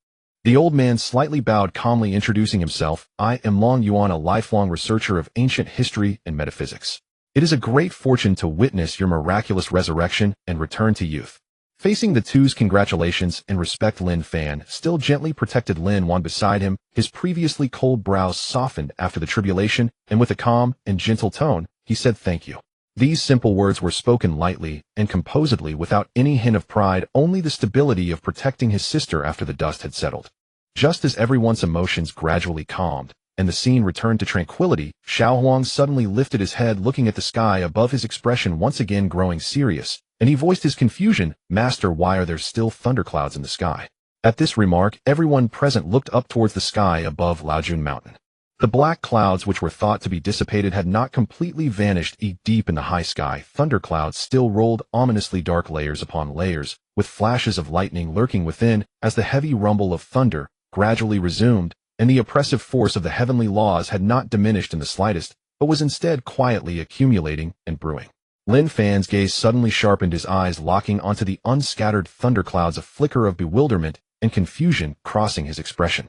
The old man slightly bowed, calmly introducing himself. "I am Long Yuan, a lifelong researcher of ancient history and metaphysics. It is a great fortune to witness your miraculous resurrection and return to youth." Facing the two's congratulations and respect, Lin Fan still gently protected Lin Fan beside him, his previously cold brows softened after the tribulation, and with a calm and gentle tone, he said, "Thank you." These simple words were spoken lightly and composedly, without any hint of pride, only the stability of protecting his sister after the dust had settled. Just as everyone's emotions gradually calmed and the scene returned to tranquility, Xiao Huang suddenly lifted his head, looking at the sky above, his expression once again growing serious, and he voiced his confusion. "Master, why are there still thunderclouds in the sky?" At this remark, everyone present looked up towards the sky above Laojun Mountain. The black clouds, which were thought to be dissipated, had not completely vanished. Deep in the high sky, thunderclouds still rolled ominously, dark layers upon layers, with flashes of lightning lurking within, as the heavy rumble of thunder gradually resumed, and the oppressive force of the heavenly laws had not diminished in the slightest, but was instead quietly accumulating and brewing. Lin Fan's gaze suddenly sharpened, his eyes locking onto the unscattered thunderclouds, a flicker of bewilderment and confusion crossing his expression.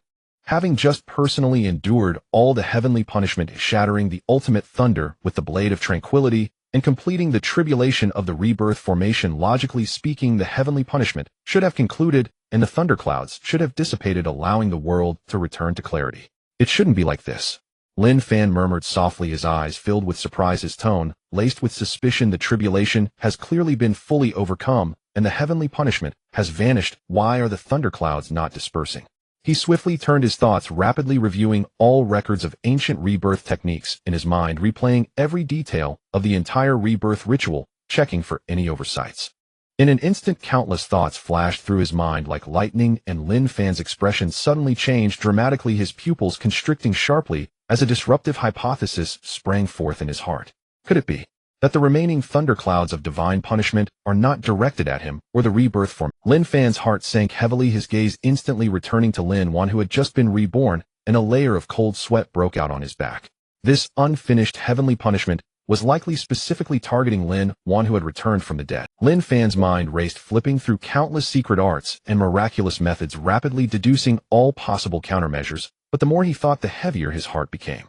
Having just personally endured all the heavenly punishment, shattering the ultimate thunder with the blade of tranquility, and completing the tribulation of the rebirth formation, logically speaking, the heavenly punishment should have concluded, and the thunderclouds should have dissipated, allowing the world to return to clarity. "It shouldn't be like this," Lin Fan murmured softly, his eyes filled with surprise, his tone laced with suspicion. "The tribulation has clearly been fully overcome, and the heavenly punishment has vanished. Why are the thunderclouds not dispersing?" He swiftly turned his thoughts, rapidly reviewing all records of ancient rebirth techniques in his mind, replaying every detail of the entire rebirth ritual, checking for any oversights. In an instant, countless thoughts flashed through his mind like lightning, and Lin Fan's expression suddenly changed dramatically, his pupils constricting sharply as a disruptive hypothesis sprang forth in his heart. Could it be that the remaining thunderclouds of divine punishment are not directed at him or the rebirth form? Lin Fan's heart sank heavily, his gaze instantly returning to Lin Fan, who had just been reborn, and a layer of cold sweat broke out on his back. This unfinished heavenly punishment was likely specifically targeting Lin Fan, who had returned from the dead. Lin Fan's mind raced, flipping through countless secret arts and miraculous methods, rapidly deducing all possible countermeasures, but the more he thought, the heavier his heart became.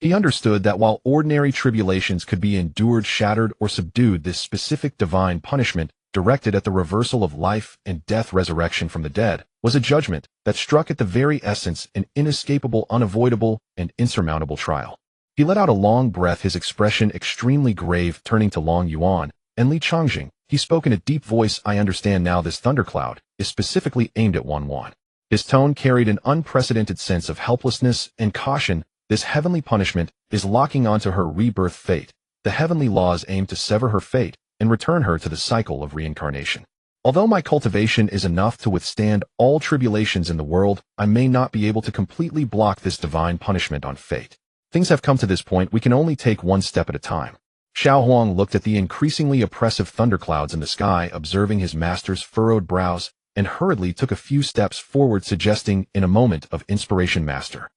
He understood that while ordinary tribulations could be endured, shattered, or subdued, this specific divine punishment, directed at the reversal of life and death, resurrection from the dead, was a judgment that struck at the very essence, an inescapable, unavoidable, and insurmountable trial. He let out a long breath, his expression extremely grave, turning to Long Yuan and Li Changzheng. He spoke in a deep voice, "I understand now. This thundercloud is specifically aimed at Wan Wan." His tone carried an unprecedented sense of helplessness and caution. "This heavenly punishment is locking onto her rebirth fate. The heavenly laws aim to sever her fate and return her to the cycle of reincarnation. Although my cultivation is enough to withstand all tribulations in the world, I may not be able to completely block this divine punishment on fate. Things have come to this point. We can only take one step at a time." Xiao Huang looked at the increasingly oppressive thunderclouds in the sky, observing his master's furrowed brows, and hurriedly took a few steps forward, suggesting in a moment of inspiration, "Master,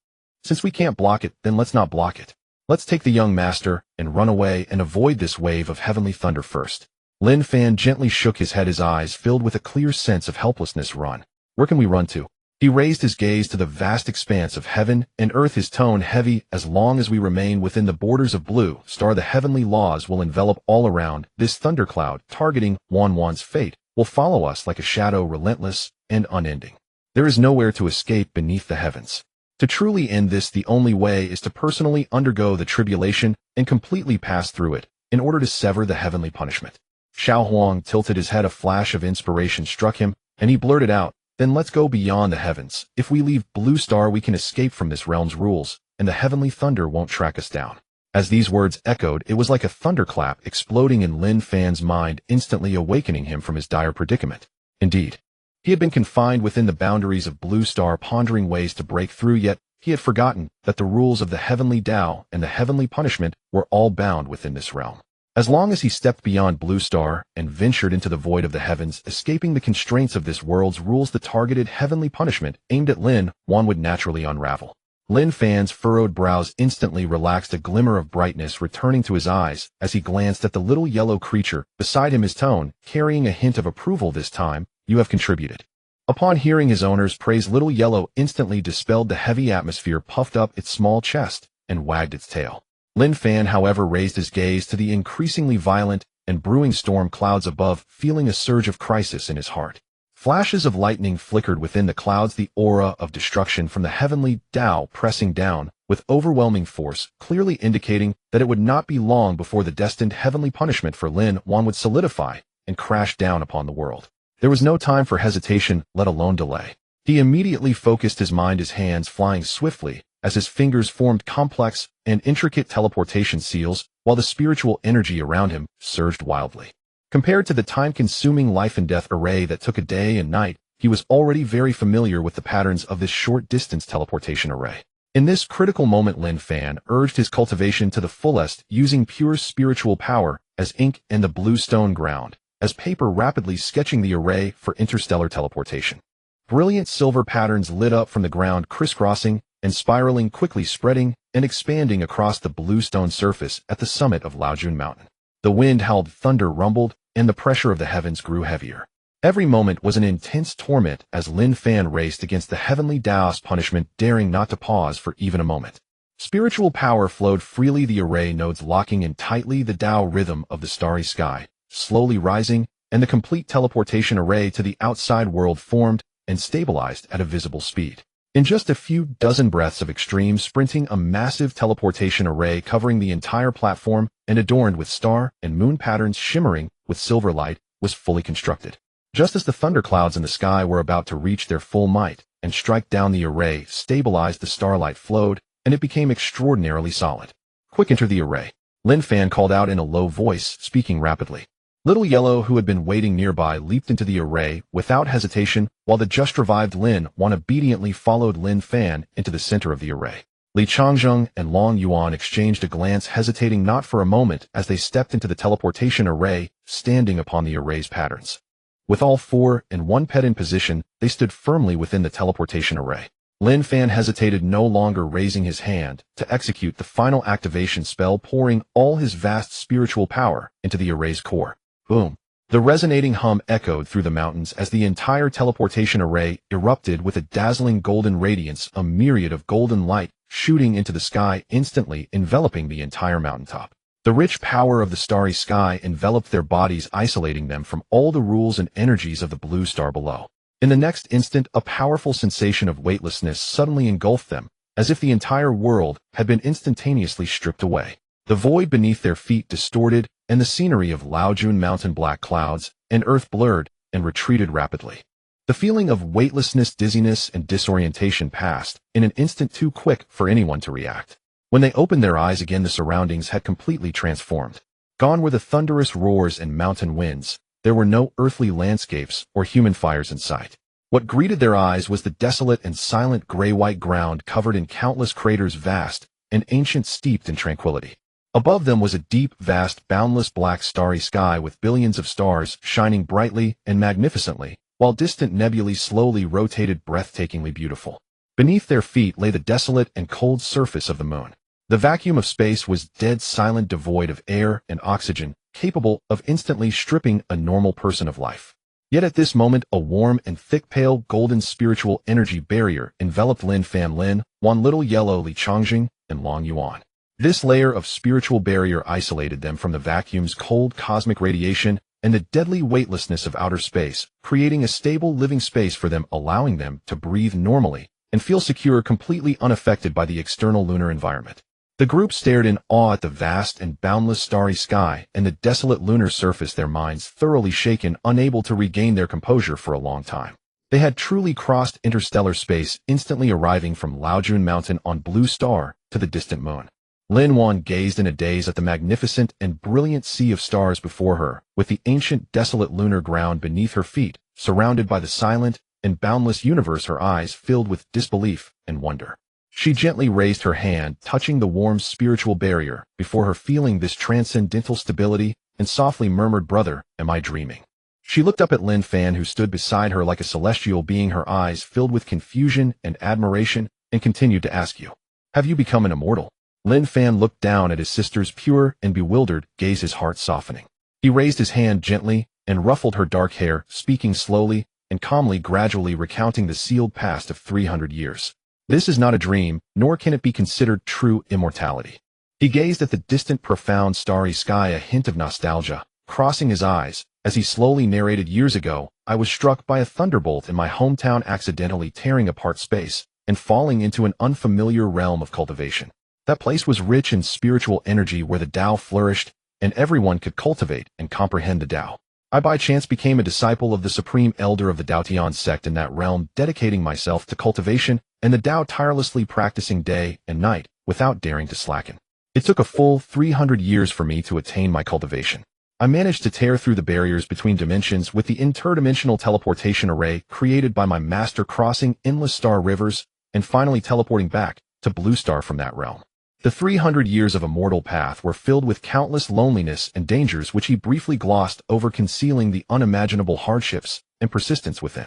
Since we can't block it, then let's not block it. Let's take the young master and run away and avoid this wave of heavenly thunder first. Lin Fan gently shook his head, his eyes filled with a clear sense of helplessness. Run. Where can we run to? He raised his gaze to the vast expanse of heaven and earth, his tone heavy. As long as we remain within the borders of blue star, the heavenly laws will envelop all around. This thundercloud, targeting Wan's fate, will follow us like a shadow, relentless and unending. There is nowhere to escape beneath the heavens. To truly end this, the only way is to personally undergo the tribulation and completely pass through it, in order to sever the heavenly punishment. Xiao Huang tilted his head. A flash of inspiration struck him, and he blurted out, "Then let's go beyond the heavens. If we leave Blue Star, we can escape from this realm's rules, and the heavenly thunder won't track us down." As these words echoed, it was like a thunderclap exploding in Lin Fan's mind, instantly awakening him from his dire predicament. Indeed, he had been confined within the boundaries of Blue Star, pondering ways to break through, yet he had forgotten that the rules of the heavenly Tao and the heavenly punishment were all bound within this realm. As long as he stepped beyond Blue Star and ventured into the void of the heavens, escaping the constraints of this world's rules, the targeted heavenly punishment aimed at Lin Fan would naturally unravel. Lin Fan's furrowed brows instantly relaxed, a glimmer of brightness returning to his eyes as he glanced at the little yellow creature beside him, his tone carrying a hint of approval. "This time, you have contributed." Upon hearing his owner's praise, Little Yellow instantly dispelled the heavy atmosphere, puffed up its small chest, and wagged its tail. Lin Fan, however, raised his gaze to the increasingly violent and brewing storm clouds above, feeling a surge of crisis in his heart. Flashes of lightning flickered within the clouds, the aura of destruction from the heavenly Tao pressing down with overwhelming force, clearly indicating that it would not be long before the destined heavenly punishment for Lin Fan would solidify and crash down upon the world. There was no time for hesitation, let alone delay. He immediately focused his mind, his hands flying swiftly as his fingers formed complex and intricate teleportation seals, while the spiritual energy around him surged wildly. Compared to the time-consuming life and death array that took a day and night, he was already very familiar with the patterns of this short-distance teleportation array. In this critical moment, Lin Fan urged his cultivation to the fullest, using pure spiritual power as ink and the blue stone ground, as paper, rapidly sketching the array for interstellar teleportation. Brilliant silver patterns lit up from the ground, crisscrossing and spiraling, quickly spreading and expanding across the blue stone surface at the summit of Laojun Mountain. The wind howled, thunder rumbled, and the pressure of the heavens grew heavier. Every moment was an intense torment as Lin Fan raced against the heavenly Taoist punishment, daring not to pause for even a moment. Spiritual power flowed freely, the array nodes locking in tightly, the Tao rhythm of the starry sky slowly rising, and the complete teleportation array to the outside world formed and stabilized at a visible speed. In just a few dozen breaths of extreme sprinting, a massive teleportation array covering the entire platform and adorned with star and moon patterns shimmering with silver light was fully constructed. Just as the thunderclouds in the sky were about to reach their full might and strike down, the array stabilized, the starlight flowed, and it became extraordinarily solid. "Quick, enter the array," Lin Fan called out in a low voice, speaking rapidly. Little Yellow, who had been waiting nearby, leaped into the array without hesitation, while the just-revived Lin Fan obediently followed Lin Fan into the center of the array. Li Changzheng and Long Yuan exchanged a glance, hesitating not for a moment as they stepped into the teleportation array, standing upon the array's patterns. With all four and one pet in position, they stood firmly within the teleportation array. Lin Fan hesitated no longer, raising his hand to execute the final activation spell, pouring all his vast spiritual power into the array's core. Boom! The resonating hum echoed through the mountains as the entire teleportation array erupted with a dazzling golden radiance, a myriad of golden light shooting into the sky, instantly enveloping the entire mountaintop. The rich power of the starry sky enveloped their bodies, isolating them from all the rules and energies of the blue star below. In the next instant, a powerful sensation of weightlessness suddenly engulfed them, as if the entire world had been instantaneously stripped away. The void beneath their feet distorted, and the scenery of Laojun Mountain, black clouds and earth blurred and retreated rapidly. The feeling of weightlessness, dizziness, and disorientation passed in an instant, too quick for anyone to react. When they opened their eyes again, the surroundings had completely transformed. Gone were the thunderous roars and mountain winds. There were no earthly landscapes or human fires in sight. What greeted their eyes was the desolate and silent gray-white ground covered in countless craters, vast and ancient, steeped in tranquility. Above them was a deep, vast, boundless black starry sky with billions of stars shining brightly and magnificently, while distant nebulae slowly rotated, breathtakingly beautiful. Beneath their feet lay the desolate and cold surface of the moon. The vacuum of space was dead silent, devoid of air and oxygen, capable of instantly stripping a normal person of life. Yet at this moment, a warm and thick pale golden spiritual energy barrier enveloped Lin Fan, Lin, Wan, Little Yellow, Li Chongjing, and Long Yuan. This layer of spiritual barrier isolated them from the vacuum's cold cosmic radiation and the deadly weightlessness of outer space, creating a stable living space for them, allowing them to breathe normally and feel secure, completely unaffected by the external lunar environment. The group stared in awe at the vast and boundless starry sky and the desolate lunar surface, their minds thoroughly shaken, unable to regain their composure for a long time. They had truly crossed interstellar space, instantly arriving from Laojun Mountain on Blue Star to the distant moon. Lin Wan gazed in a daze at the magnificent and brilliant sea of stars before her, with the ancient desolate lunar ground beneath her feet, surrounded by the silent and boundless universe, her eyes filled with disbelief and wonder. She gently raised her hand, touching the warm spiritual barrier before her, feeling this transcendental stability, and softly murmured, "Brother, am I dreaming?" She looked up at Lin Fan, who stood beside her like a celestial being, her eyes filled with confusion and admiration, and continued to ask, "You, have you become an immortal?" Lin Fan looked down at his sister's pure and bewildered gaze, his heart softening. He raised his hand gently and ruffled her dark hair, speaking slowly and calmly, gradually recounting the sealed past of 300 years. "This is not a dream, nor can it be considered true immortality." He gazed at the distant, profound, starry sky, a hint of nostalgia crossing his eyes, as he slowly narrated, "Years ago, I was struck by a thunderbolt in my hometown, accidentally tearing apart space and falling into an unfamiliar realm of cultivation. That place was rich in spiritual energy, where the Tao flourished, and everyone could cultivate and comprehend the Tao. I by chance became a disciple of the supreme elder of the Daotian sect in that realm, dedicating myself to cultivation and the Tao, tirelessly practicing day and night without daring to slacken. It took a full 300 years for me to attain my cultivation. I managed to tear through the barriers between dimensions with the interdimensional teleportation array created by my master, crossing endless star rivers and finally teleporting back to Blue Star from that realm. The 300 years of immortal path were filled with countless loneliness and dangers, which he briefly glossed over, concealing the unimaginable hardships and persistence within."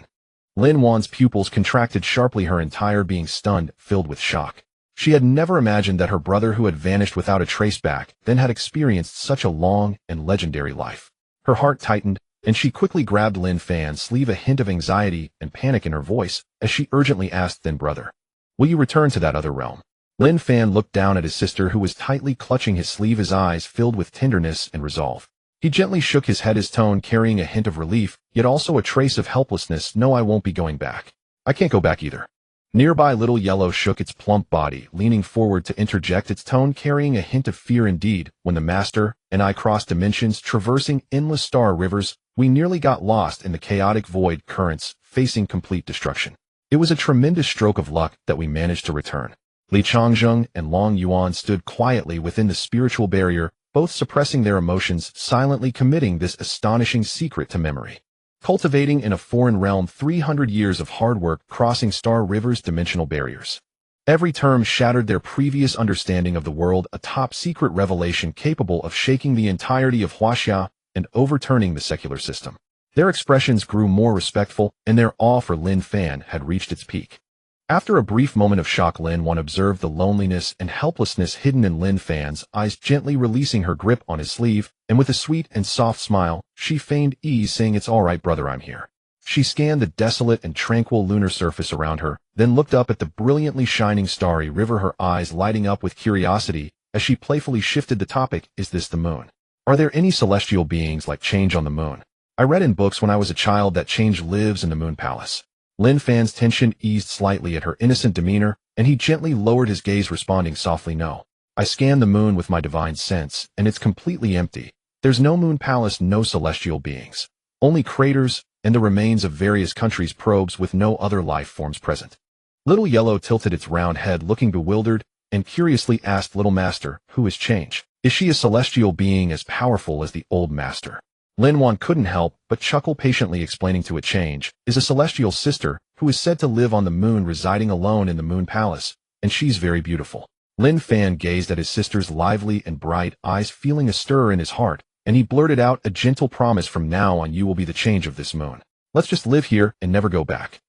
Lin Wan's pupils contracted sharply, her entire being stunned, filled with shock. She had never imagined that her brother, who had vanished without a trace back, then had experienced such a long and legendary life. Her heart tightened, and she quickly grabbed Lin Fan's sleeve, a hint of anxiety and panic in her voice, as she urgently asked, "Then, brother, will you return to that other realm?" Lin Fan looked down at his sister, who was tightly clutching his sleeve, his eyes filled with tenderness and resolve. He gently shook his head, his tone carrying a hint of relief, yet also a trace of helplessness. "No, I won't be going back. I can't go back either." Nearby, Little Yellow shook its plump body, leaning forward to interject, its tone carrying a hint of fear. "Indeed, when the Master and I crossed dimensions, traversing endless star rivers, we nearly got lost in the chaotic void currents, facing complete destruction. It was a tremendous stroke of luck that we managed to return." Li Chongjing and Long Yuan stood quietly within the spiritual barrier, both suppressing their emotions, silently committing this astonishing secret to memory. Cultivating in a foreign realm, 300 years of hard work, crossing star rivers, dimensional barriers. Every term shattered their previous understanding of the world, a top-secret revelation capable of shaking the entirety of Huaxia and overturning the secular system. Their expressions grew more respectful, and their awe for Lin Fan had reached its peak. After a brief moment of shock, Lin Wan observed the loneliness and helplessness hidden in Lin Fan's eyes, gently releasing her grip on his sleeve, and with a sweet and soft smile, she feigned ease, saying, "It's all right, brother, I'm here." She scanned the desolate and tranquil lunar surface around her, then looked up at the brilliantly shining starry river, her eyes lighting up with curiosity as she playfully shifted the topic. "Is this the moon? Are there any celestial beings like Change on the moon? I read in books when I was a child that Change lives in the Moon Palace." Lin Fan's tension eased slightly at her innocent demeanor, and he gently lowered his gaze, responding softly, "No. I scanned the moon with my divine sense, and it's completely empty. There's no moon palace, no celestial beings. Only craters and the remains of various countries' probes with no other life forms present." Little Yellow tilted its round head, looking bewildered, and curiously asked, "Little Master, who is Change? Is she a celestial being as powerful as the old Master?" Lin Wan couldn't help but chuckle, patiently explaining to it, "Change is a celestial sister who is said to live on the moon, residing alone in the Moon Palace, and she's very beautiful." Lin Fan gazed at his sister's lively and bright eyes, feeling a stir in his heart, and he blurted out a gentle promise, "From now on you will be the Change of this moon. Let's just live here and never go back."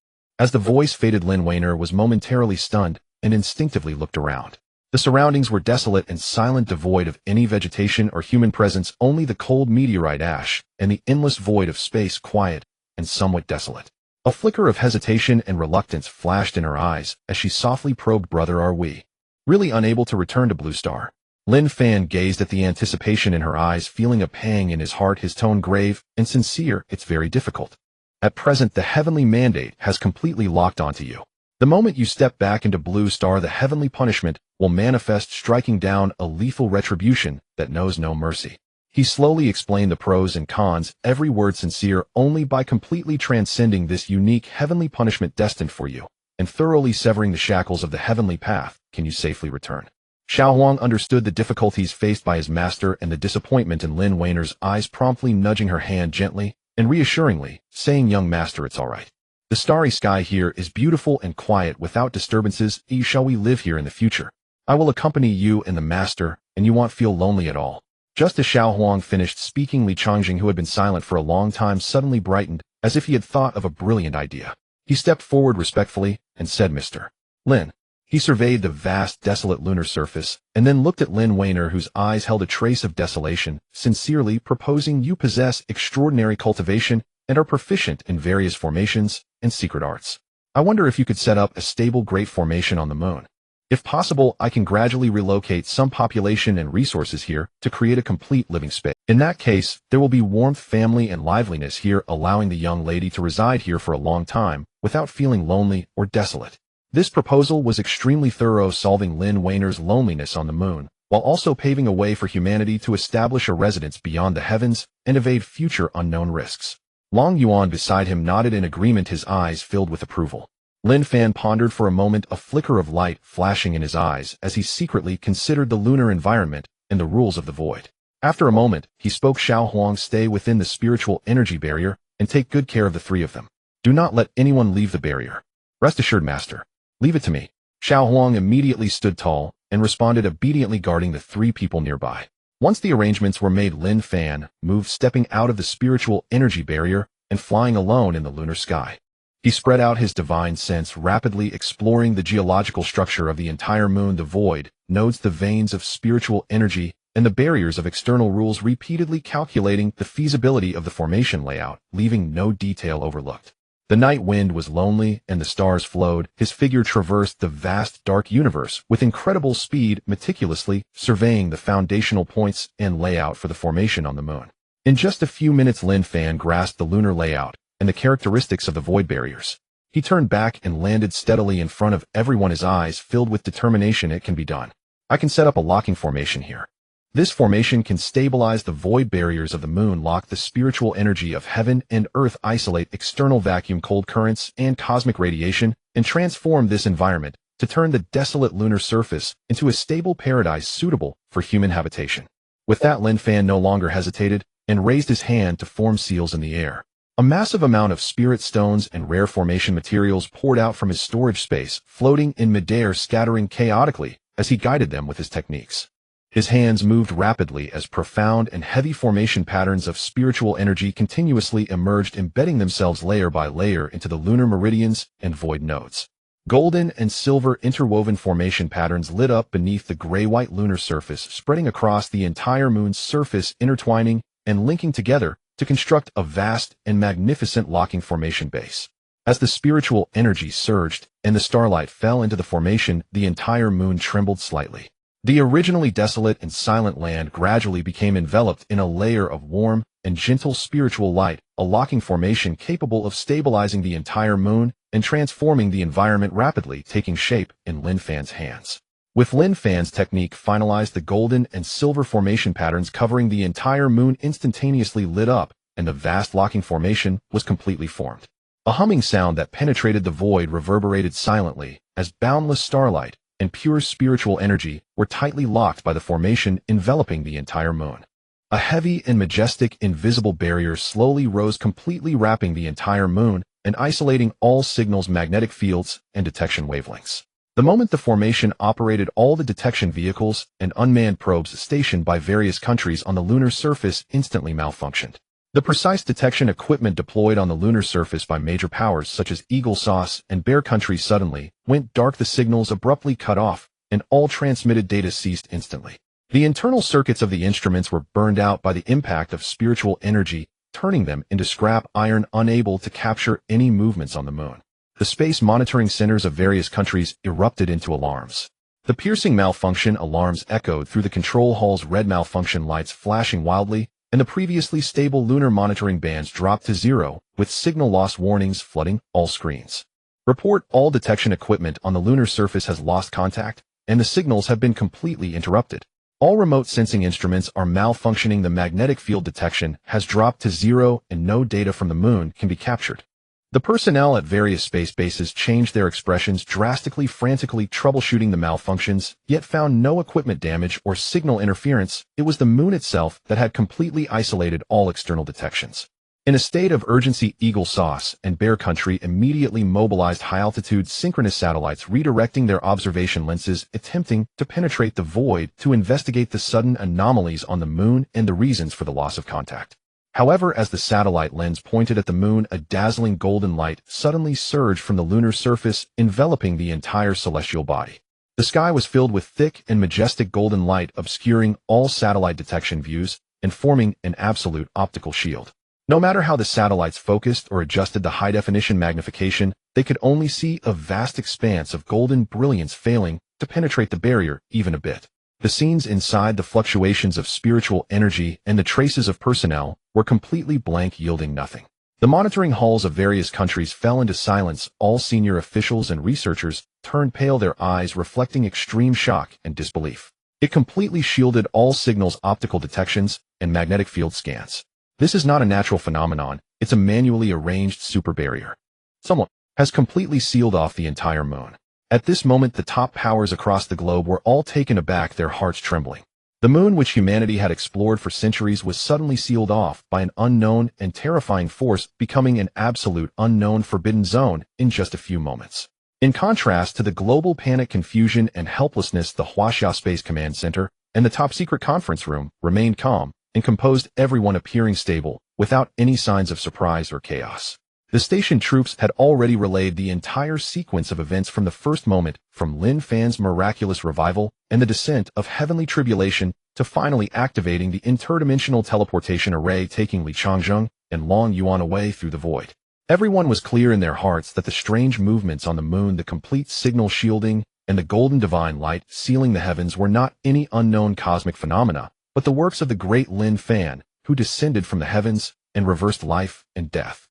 As the voice faded, Lin Wainer was momentarily stunned and instinctively looked around. The surroundings were desolate and silent, devoid of any vegetation or human presence, only the cold meteorite ash and the endless void of space, quiet and somewhat desolate. A flicker of hesitation and reluctance flashed in her eyes as she softly probed, "Brother, are we really unable to return to Blue Star?" Lin Fan gazed at the anticipation in her eyes, feeling a pang in his heart, his tone grave and sincere. "It's very difficult. At present, the heavenly mandate has completely locked onto you. The moment you step back into Blue Star, the heavenly punishment will manifest, striking down a lethal retribution that knows no mercy." He slowly explained the pros and cons, every word sincere. "Only by completely transcending this unique heavenly punishment destined for you, and thoroughly severing the shackles of the heavenly path, can you safely return." Xiao Huang understood the difficulties faced by his master and the disappointment in Lin Wainer's eyes, promptly nudging her hand gently and reassuringly, saying, "Young master, it's all right. The starry sky here is beautiful and quiet without disturbances. Shall we live here in the future? I will accompany you and the master, and you won't feel lonely at all." Just as Xiao Huang finished speaking, Li Changjing, who had been silent for a long time, suddenly brightened, as if he had thought of a brilliant idea. He stepped forward respectfully and said, "Mr. Lin." He surveyed the vast, desolate lunar surface, and then looked at Lin Wainer, whose eyes held a trace of desolation, sincerely proposing, "You possess extraordinary cultivation and are proficient in various formations and secret arts. I wonder if you could set up a stable, great formation on the moon. If possible, I can gradually relocate some population and resources here to create a complete living space. In that case, there will be warmth, family, and liveliness here, allowing the young lady to reside here for a long time without feeling lonely or desolate." This proposal was extremely thorough, solving Lin Wainer's loneliness on the moon, while also paving a way for humanity to establish a residence beyond the heavens and evade future unknown risks. Long Yuan beside him nodded in agreement, his eyes filled with approval. Lin Fan pondered for a moment, a flicker of light flashing in his eyes as he secretly considered the lunar environment and the rules of the void. After a moment, he spoke, "Xiao Huang, stay within the spiritual energy barrier and take good care of the three of them. Do not let anyone leave the barrier." "Rest assured, master. Leave it to me." Xiao Huang immediately stood tall and responded, obediently guarding the three people nearby. Once the arrangements were made, Lin Fan moved, stepping out of the spiritual energy barrier and flying alone in the lunar sky. He spread out his divine sense, rapidly exploring the geological structure of the entire moon, the void, nodes, the veins of spiritual energy, and the barriers of external rules, repeatedly calculating the feasibility of the formation layout, leaving no detail overlooked. The night wind was lonely and the stars flowed. His figure traversed the vast, dark universe with incredible speed, meticulously surveying the foundational points and layout for the formation on the moon. In just a few minutes, Lin Fan grasped the lunar layout and the characteristics of the void barriers. He turned back and landed steadily in front of everyone, his eyes filled with determination. "It can be done. I can set up a locking formation here. This formation can stabilize the void barriers of the moon, lock the spiritual energy of heaven and earth, isolate external vacuum, cold currents, and cosmic radiation, and transform this environment to turn the desolate lunar surface into a stable paradise suitable for human habitation." With that, Lin Fan no longer hesitated and raised his hand to form seals in the air. A massive amount of spirit stones and rare formation materials poured out from his storage space, floating in midair, scattering chaotically as he guided them with his techniques. His hands moved rapidly as profound and heavy formation patterns of spiritual energy continuously emerged, embedding themselves layer by layer into the lunar meridians and void nodes. Golden and silver interwoven formation patterns lit up beneath the gray-white lunar surface, spreading across the entire moon's surface, intertwining and linking together to construct a vast and magnificent locking formation base. As the spiritual energy surged and the starlight fell into the formation, the entire moon trembled slightly. The originally desolate and silent land gradually became enveloped in a layer of warm and gentle spiritual light, a locking formation capable of stabilizing the entire moon and transforming the environment, rapidly taking shape in Lin Fan's hands. With Lin Fan's technique finalized, the golden and silver formation patterns covering the entire moon instantaneously lit up, and the vast locking formation was completely formed. A humming sound that penetrated the void reverberated silently as boundless starlight and pure spiritual energy were tightly locked by the formation enveloping the entire moon. A heavy and majestic invisible barrier slowly rose, completely wrapping the entire moon and isolating all signals, magnetic fields, and detection wavelengths. The moment the formation operated, all the detection vehicles and unmanned probes stationed by various countries on the lunar surface instantly malfunctioned. The precise detection equipment deployed on the lunar surface by major powers such as Eagle Sauce and Bear Country suddenly went dark. The signals abruptly cut off, and all transmitted data ceased instantly. The internal circuits of the instruments were burned out by the impact of spiritual energy, turning them into scrap iron, unable to capture any movements on the moon. The space monitoring centers of various countries erupted into alarms. The piercing malfunction alarms echoed through the control hall's red malfunction lights flashing wildly, and the previously stable lunar monitoring bands dropped to zero, with signal loss warnings flooding all screens. Report: all detection equipment on the lunar surface has lost contact, and the signals have been completely interrupted. All remote sensing instruments are malfunctioning. The magnetic field detection has dropped to zero, and no data from the moon can be captured. The personnel at various space bases changed their expressions drastically, frantically troubleshooting the malfunctions, yet found no equipment damage or signal interference. It was the moon itself that had completely isolated all external detections. In a state of urgency, Eagle Sauce and Bear Country immediately mobilized high-altitude synchronous satellites, redirecting their observation lenses, attempting to penetrate the void to investigate the sudden anomalies on the moon and the reasons for the loss of contact. However, as the satellite lens pointed at the moon, a dazzling golden light suddenly surged from the lunar surface, enveloping the entire celestial body. The sky was filled with thick and majestic golden light, obscuring all satellite detection views and forming an absolute optical shield. No matter how the satellites focused or adjusted the high-definition magnification, they could only see a vast expanse of golden brilliance, failing to penetrate the barrier even a bit. The scenes inside, the fluctuations of spiritual energy and the traces of personnel, were completely blank, yielding nothing. The monitoring halls of various countries fell into silence. All senior officials and researchers turned pale, their eyes reflecting extreme shock and disbelief. It completely shielded all signals, optical detections, and magnetic field scans. This is not a natural phenomenon, it's a manually arranged super barrier. Someone has completely sealed off the entire moon. At this moment, the top powers across the globe were all taken aback, their hearts trembling. The moon, which humanity had explored for centuries, was suddenly sealed off by an unknown and terrifying force, becoming an absolute unknown forbidden zone in just a few moments. In contrast to the global panic, confusion, and helplessness, the Huaxia Space Command Center and the top-secret conference room remained calm and composed, everyone appearing stable, without any signs of surprise or chaos. The station troops had already relayed the entire sequence of events from the first moment, from Lin Fan's miraculous revival and the descent of heavenly tribulation to finally activating the interdimensional teleportation array, taking Li Changzheng and Long Yuan away through the void. Everyone was clear in their hearts that the strange movements on the moon, the complete signal shielding, and the golden divine light sealing the heavens were not any unknown cosmic phenomena, but the works of the great Lin Fan, who descended from the heavens and reversed life and death.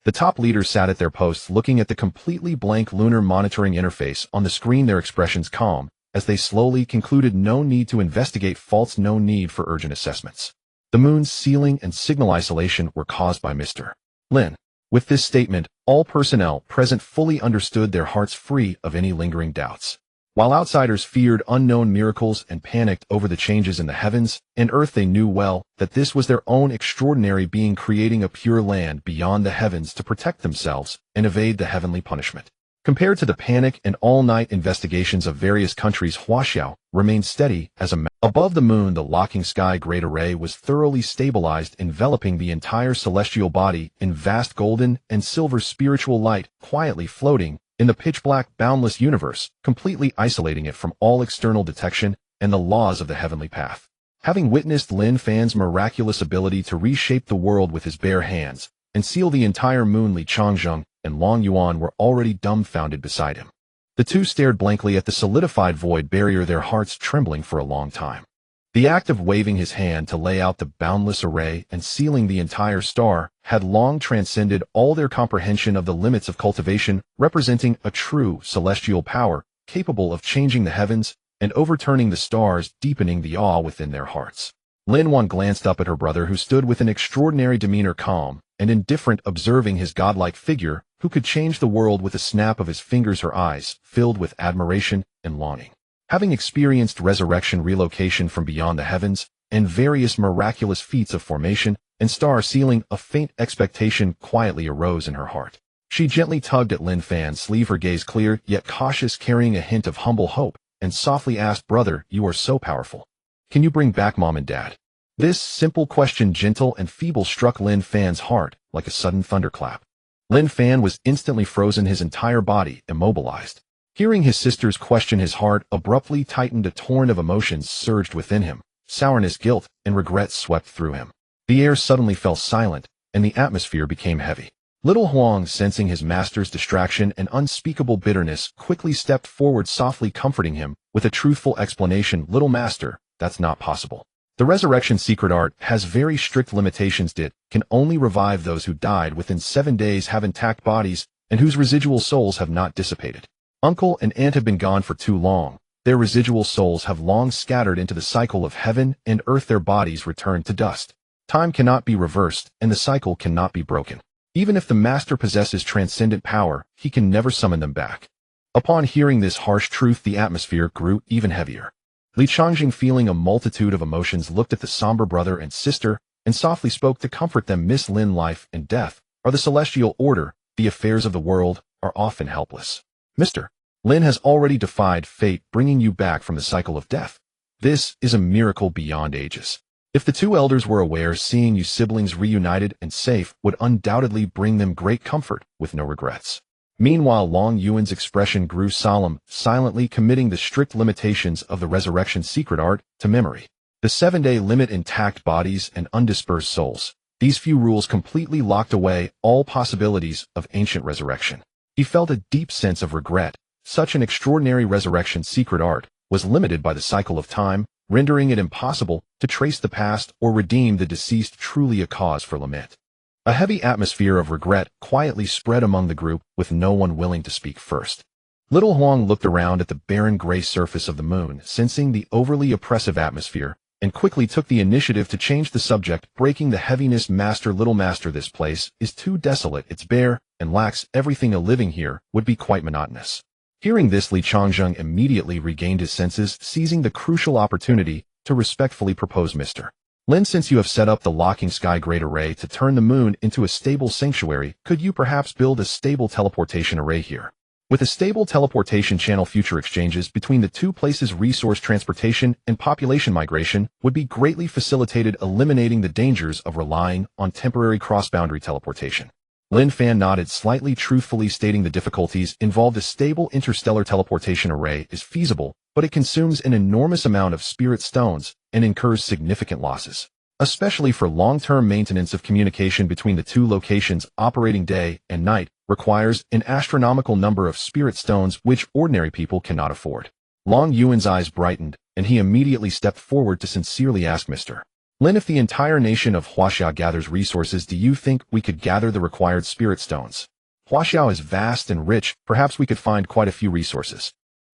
The top leaders sat at their posts, looking at the completely blank lunar monitoring interface on the screen, their expressions calm, as they slowly concluded no need to investigate faults, no need for urgent assessments. The moon's sealing and signal isolation were caused by Mr. Lin. With this statement, all personnel present fully understood, their hearts free of any lingering doubts. While outsiders feared unknown miracles and panicked over the changes in the heavens and earth, they knew well that this was their own extraordinary being creating a pure land beyond the heavens to protect themselves and evade the heavenly punishment. Compared to the panic and all-night investigations of various countries, Huaxiao remained steady as a mountain. Above the moon, the locking sky great array was thoroughly stabilized, enveloping the entire celestial body in vast golden and silver spiritual light, quietly floating in the pitch-black, boundless universe, completely isolating it from all external detection and the laws of the heavenly path. Having witnessed Lin Fan's miraculous ability to reshape the world with his bare hands and seal the entire moon, Li Changzheng and Long Yuan were already dumbfounded beside him. The two stared blankly at the solidified void barrier, their hearts trembling for a long time. The act of waving his hand to lay out the boundless array and sealing the entire star had long transcended all their comprehension of the limits of cultivation, representing a true celestial power capable of changing the heavens and overturning the stars, deepening the awe within their hearts. Lin Wan glanced up at her brother, who stood with an extraordinary demeanor, calm and indifferent, observing his godlike figure, who could change the world with a snap of his fingers, her eyes filled with admiration and longing. Having experienced resurrection, relocation from beyond the heavens, and various miraculous feats of formation and star sealing, a faint expectation quietly arose in her heart. She gently tugged at Lin Fan's sleeve, her gaze clear yet cautious, carrying a hint of humble hope, and softly asked, "Brother, you are so powerful. Can you bring back Mom and Dad?" This simple question, gentle and feeble, struck Lin Fan's heart like a sudden thunderclap. Lin Fan was instantly frozen, his entire body immobilized. Hearing his sister's question, his heart abruptly tightened. A torrent of emotions surged within him. Sourness, guilt, and regret swept through him. The air suddenly fell silent, and the atmosphere became heavy. Little Huang, sensing his master's distraction and unspeakable bitterness, quickly stepped forward, softly comforting him with a truthful explanation. "Little master, that's not possible. The resurrection secret art has very strict limitations. It can only revive those who died within 7 days, have intact bodies, and whose residual souls have not dissipated. Uncle and aunt have been gone for too long. Their residual souls have long scattered into the cycle of heaven and earth. Their bodies returned to dust. Time cannot be reversed, and the cycle cannot be broken. Even if the master possesses transcendent power, he can never summon them back." Upon hearing this harsh truth, the atmosphere grew even heavier. Li Changjing, feeling a multitude of emotions, looked at the somber brother and sister and softly spoke to comfort them. "Miss Lin, life and death are the celestial order. The affairs of the world are often helpless. Mr. Lin has already defied fate, bringing you back from the cycle of death. This is a miracle beyond ages. If the two elders were aware, seeing you siblings reunited and safe would undoubtedly bring them great comfort with no regrets." Meanwhile, Long Yuan's expression grew solemn, silently committing the strict limitations of the resurrection secret art to memory. The 7-day limit, intact bodies, and undispersed souls. These few rules completely locked away all possibilities of ancient resurrection. He felt a deep sense of regret. Such an extraordinary resurrection secret art was limited by the cycle of time, rendering it impossible to trace the past or redeem the deceased, truly a cause for lament. A heavy atmosphere of regret quietly spread among the group, with no one willing to speak first. Little Huang looked around at the barren gray surface of the moon, sensing the overly oppressive atmosphere, and quickly took the initiative to change the subject, breaking the heaviness. "Master, little master, this place is too desolate. It's bare and lacks everything. A living here would be quite monotonous." Hearing this, Li Changjing immediately regained his senses, seizing the crucial opportunity to respectfully propose. "Mr. Lin, since you have set up the locking sky great array to turn the moon into a stable sanctuary, could you perhaps build a stable teleportation array here? With a stable teleportation channel, future exchanges between the two places, resource transportation and population migration would be greatly facilitated, eliminating the dangers of relying on temporary cross-boundary teleportation." Lin Fan nodded slightly, truthfully stating the difficulties involved. A stable interstellar teleportation array is feasible, but it consumes an enormous amount of spirit stones and incurs significant losses, especially for long-term maintenance of communication between the two locations. Operating day and night requires an astronomical number of spirit stones, which ordinary people cannot afford. Long Yuan's eyes brightened, and he immediately stepped forward to sincerely ask, "Mr. Lin, if the entire nation of Huaxiao gathers resources, do you think we could gather the required spirit stones? Huaxiao is vast and rich. Perhaps we could find quite a few resources."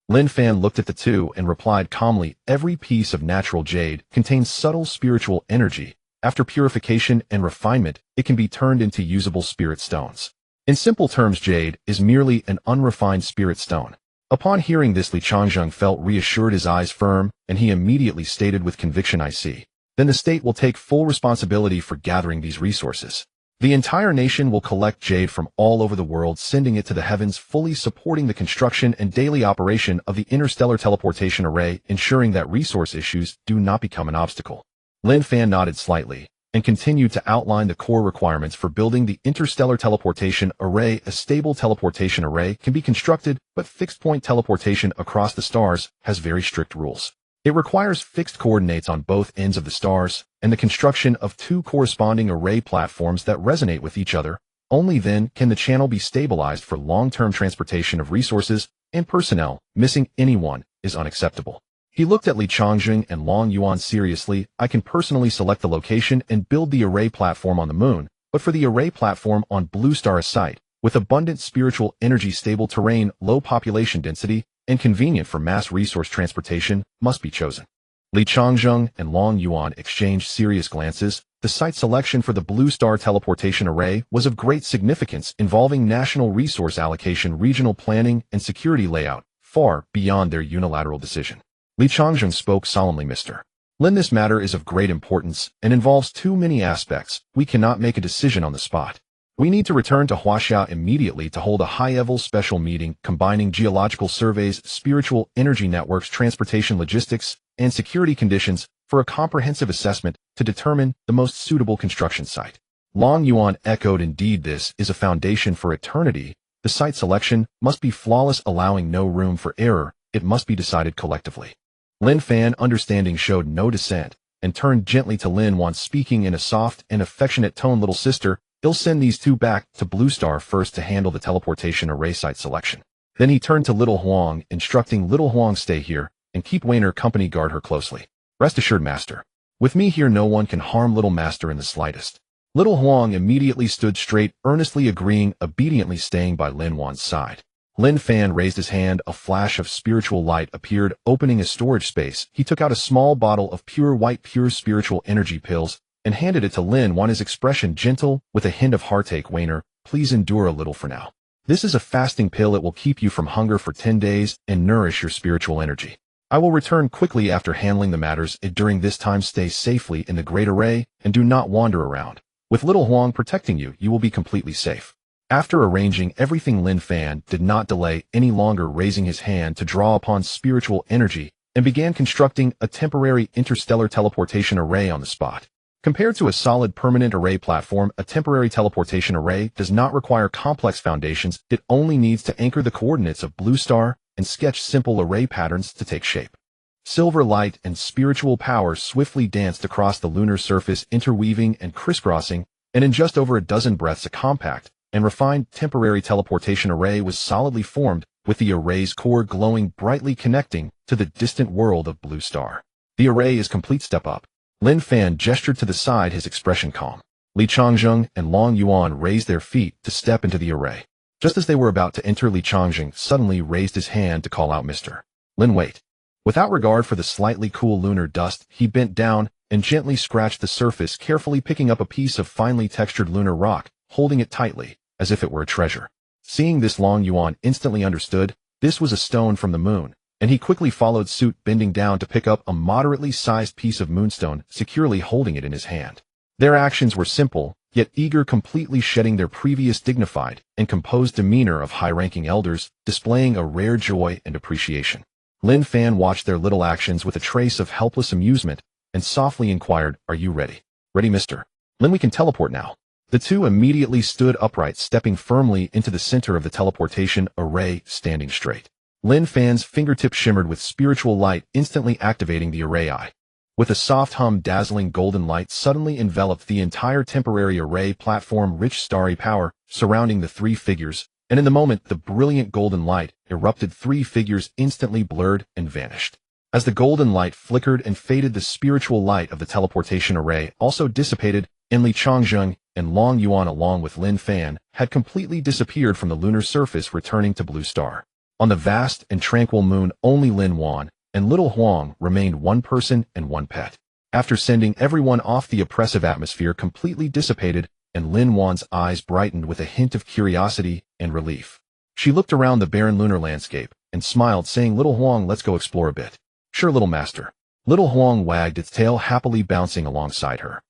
Lin Fan looked at the two and replied calmly, "Every piece of natural jade contains subtle spiritual energy. After purification and refinement, it can be turned into usable spirit stones. In simple terms, jade is merely an unrefined spirit stone." Upon hearing this, Li Changjing felt reassured, his eyes firm, and he immediately stated with conviction, "I see. Then the state will take full responsibility for gathering these resources. The entire nation will collect jade from all over the world, sending it to the heavens, fully supporting the construction and daily operation of the interstellar teleportation array, ensuring that resource issues do not become an obstacle." Lin Fan nodded slightly and continued to outline the core requirements for building the interstellar teleportation array. A stable teleportation array can be constructed, but fixed-point teleportation across the stars has very strict rules. It requires fixed coordinates on both ends of the stars, and the construction of two corresponding array platforms that resonate with each other. Only then can the channel be stabilized for long-term transportation of resources and personnel. Missing anyone is unacceptable. He looked at Li Changjing and Long Yuan seriously. "I can personally select the location and build the array platform on the moon, but for the array platform on Blue Star, a site with abundant spiritual energy, stable terrain, low population density, and convenient for mass resource transportation must be chosen." Li Changjing and Long Yuan exchanged serious glances. The site selection for the Blue Star teleportation array was of great significance, involving national resource allocation, regional planning, and security layout, far beyond their unilateral decision. Li Changjing spoke solemnly, "Mr. Lin, this matter is of great importance and involves too many aspects. We cannot make a decision on the spot. We need to return to Huaxia immediately to hold a high-level special meeting combining geological surveys, spiritual energy networks, transportation logistics, and security conditions. for a comprehensive assessment to determine the most suitable construction site. Long Yuan echoed, indeed, this is a foundation for eternity. The site selection must be flawless, allowing no room for error. It must be decided collectively. Lin Fan, understanding, showed no dissent, and turned gently to Lin Wan, speaking in a soft and affectionate tone. Little sister, he'll send these two back to Blue Star first to handle the teleportation array site selection. Then he turned to Little Huang, instructing Little Huang, stay here and keep Wayner company, guard her closely. Rest assured, master. With me here no one can harm little master in the slightest. Little Huang immediately stood straight, earnestly agreeing, obediently staying by Lin Wan's side. Lin Fan raised his hand. A flash of spiritual light appeared, opening a storage space. He took out a small bottle of pure white, pure spiritual energy pills and handed it to Lin Wan, his expression gentle with a hint of heartache. Wayner, please endure a little for now. This is a fasting pill. It will keep you from hunger for 10 days and nourish your spiritual energy. I will return quickly after handling the matters. During this time, stay safely in the Great Array and do not wander around. With Little Huang protecting you, you will be completely safe. After arranging everything, Lin Fan did not delay any longer, raising his hand to draw upon spiritual energy and began constructing a temporary interstellar teleportation array on the spot. Compared to a solid permanent array platform, a temporary teleportation array does not require complex foundations. It only needs to anchor the coordinates of Blue Star and sketch simple array patterns to take shape. Silver light and spiritual power swiftly danced across the lunar surface, interweaving and crisscrossing, and in just over a dozen breaths a compact and refined temporary teleportation array was solidly formed, with the array's core glowing brightly, connecting to the distant world of Blue Star. The array is complete. Step up. Lin Fan gestured to the side, his expression calm. Li Changzheng and Long Yuan raised their feet to step into the array. Just as they were about to enter, Li Changzheng suddenly raised his hand to call out, Mr. Lin, wait. Without regard for the slightly cool lunar dust, he bent down and gently scratched the surface, carefully picking up a piece of finely textured lunar rock, holding it tightly, as if it were a treasure. Seeing this, Long Yuan instantly understood this was a stone from the moon, and he quickly followed suit, bending down to pick up a moderately sized piece of moonstone, securely holding it in his hand. Their actions were simple, yet eager, completely shedding their previous dignified and composed demeanor of high-ranking elders, displaying a rare joy and appreciation. Lin Fan watched their little actions with a trace of helpless amusement and softly inquired, are you ready? Ready, Mr. Lin, we can teleport now. The two immediately stood upright, stepping firmly into the center of the teleportation array, standing straight. Lin Fan's fingertip shimmered with spiritual light, instantly activating the array eye. With a soft hum, dazzling golden light suddenly enveloped the entire temporary array platform, rich starry power surrounding the three figures, and in the moment the brilliant golden light erupted, three figures instantly blurred and vanished. As the golden light flickered and faded, the spiritual light of the teleportation array also dissipated, and Li Changzheng and Long Yuan, along with Lin Fan, had completely disappeared from the lunar surface, returning to Blue Star. On the vast and tranquil moon, only Lin Wan and Little Huang remained, one person and one pet. After sending everyone off, the oppressive atmosphere completely dissipated, and Lin Wan's eyes brightened with a hint of curiosity and relief. She looked around the barren lunar landscape and smiled, saying, Little Huang, let's go explore a bit. Sure, little master. Little Huang wagged its tail, happily bouncing alongside her.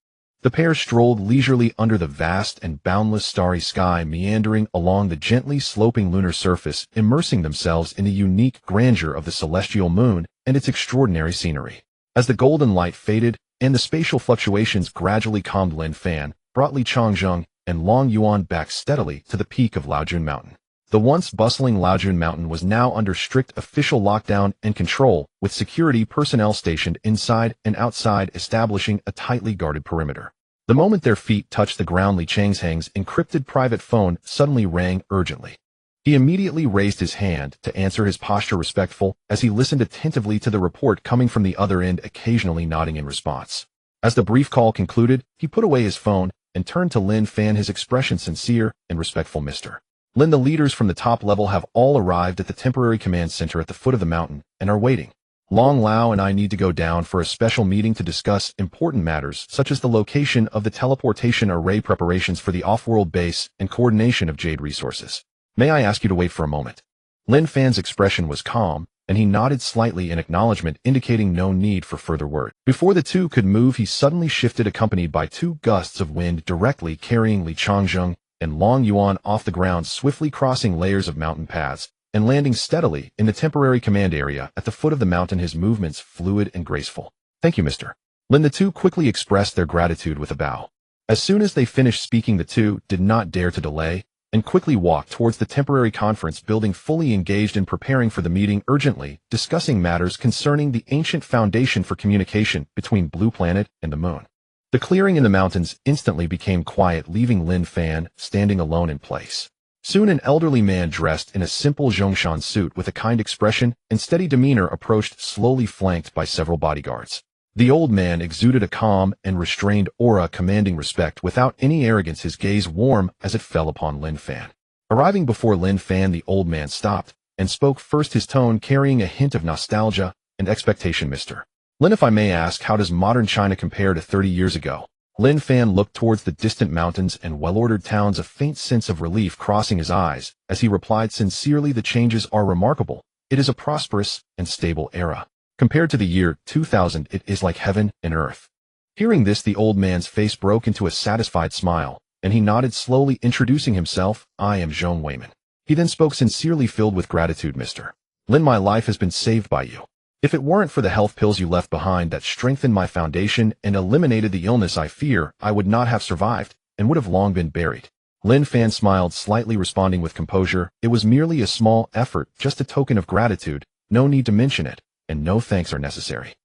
The pair strolled leisurely under the vast and boundless starry sky, meandering along the gently sloping lunar surface, immersing themselves in the unique grandeur of the celestial moon and its extraordinary scenery. As the golden light faded and the spatial fluctuations gradually calmed, Lin Fan brought Li Changzheng and Long Yuan back steadily to the peak of Laojun Mountain. The once bustling Laojun Mountain was now under strict official lockdown and control, with security personnel stationed inside and outside, establishing a tightly guarded perimeter. The moment their feet touched the ground, Li Changzheng's encrypted private phone suddenly rang urgently. He immediately raised his hand to answer, his posture respectful as he listened attentively to the report coming from the other end, occasionally nodding in response. As the brief call concluded, he put away his phone and turned to Lin Fan, his expression sincere and respectful. Mr. Lin, the leaders from the top level have all arrived at the temporary command center at the foot of the mountain and are waiting. Long Lao and I need to go down for a special meeting to discuss important matters such as the location of the teleportation array, preparations for the off-world base, and coordination of Jade resources. May I ask you to wait for a moment? Lin Fan's expression was calm, and he nodded slightly in acknowledgement, indicating no need for further word. Before the two could move, he suddenly shifted, accompanied by two gusts of wind, directly carrying Li Changzheng and Long Yuan off the ground, swiftly crossing layers of mountain paths and landing steadily in the temporary command area at the foot of the mountain, his movements fluid and graceful. Thank you, Mr. Lin the two quickly expressed their gratitude with a bow. As soon as they finished speaking, the two did not dare to delay, and quickly walked towards the temporary conference building, fully engaged in preparing for the meeting, urgently discussing matters concerning the ancient foundation for communication between Blue Planet and the Moon. The clearing in the mountains instantly became quiet, leaving Lin Fan standing alone in place. Soon an elderly man dressed in a simple Zhongshan suit with a kind expression and steady demeanor approached, slowly flanked by several bodyguards. The old man exuded a calm and restrained aura commanding respect without any arrogance, his gaze warm as it fell upon Lin Fan. Arriving before Lin Fan, the old man stopped and spoke first, his tone carrying a hint of nostalgia and expectation. Mr. Lin, if I may ask, how does modern China compare to 30 years ago? Lin Fan looked towards the distant mountains and well-ordered towns, a faint sense of relief crossing his eyes as he replied sincerely, the changes are remarkable. It is a prosperous and stable era. Compared to the year 2000, it is like heaven and earth. Hearing this, the old man's face broke into a satisfied smile, and he nodded slowly, introducing himself. I am Zhong Weiman. He then spoke sincerely, filled with gratitude. Mr. Lin, my life has been saved by you. If it weren't for the health pills you left behind that strengthened my foundation and eliminated the illness I fear, I would not have survived and would have long been buried. Lin Fan smiled slightly, responding with composure. It was merely a small effort, just a token of gratitude. No need to mention it, and no thanks are necessary.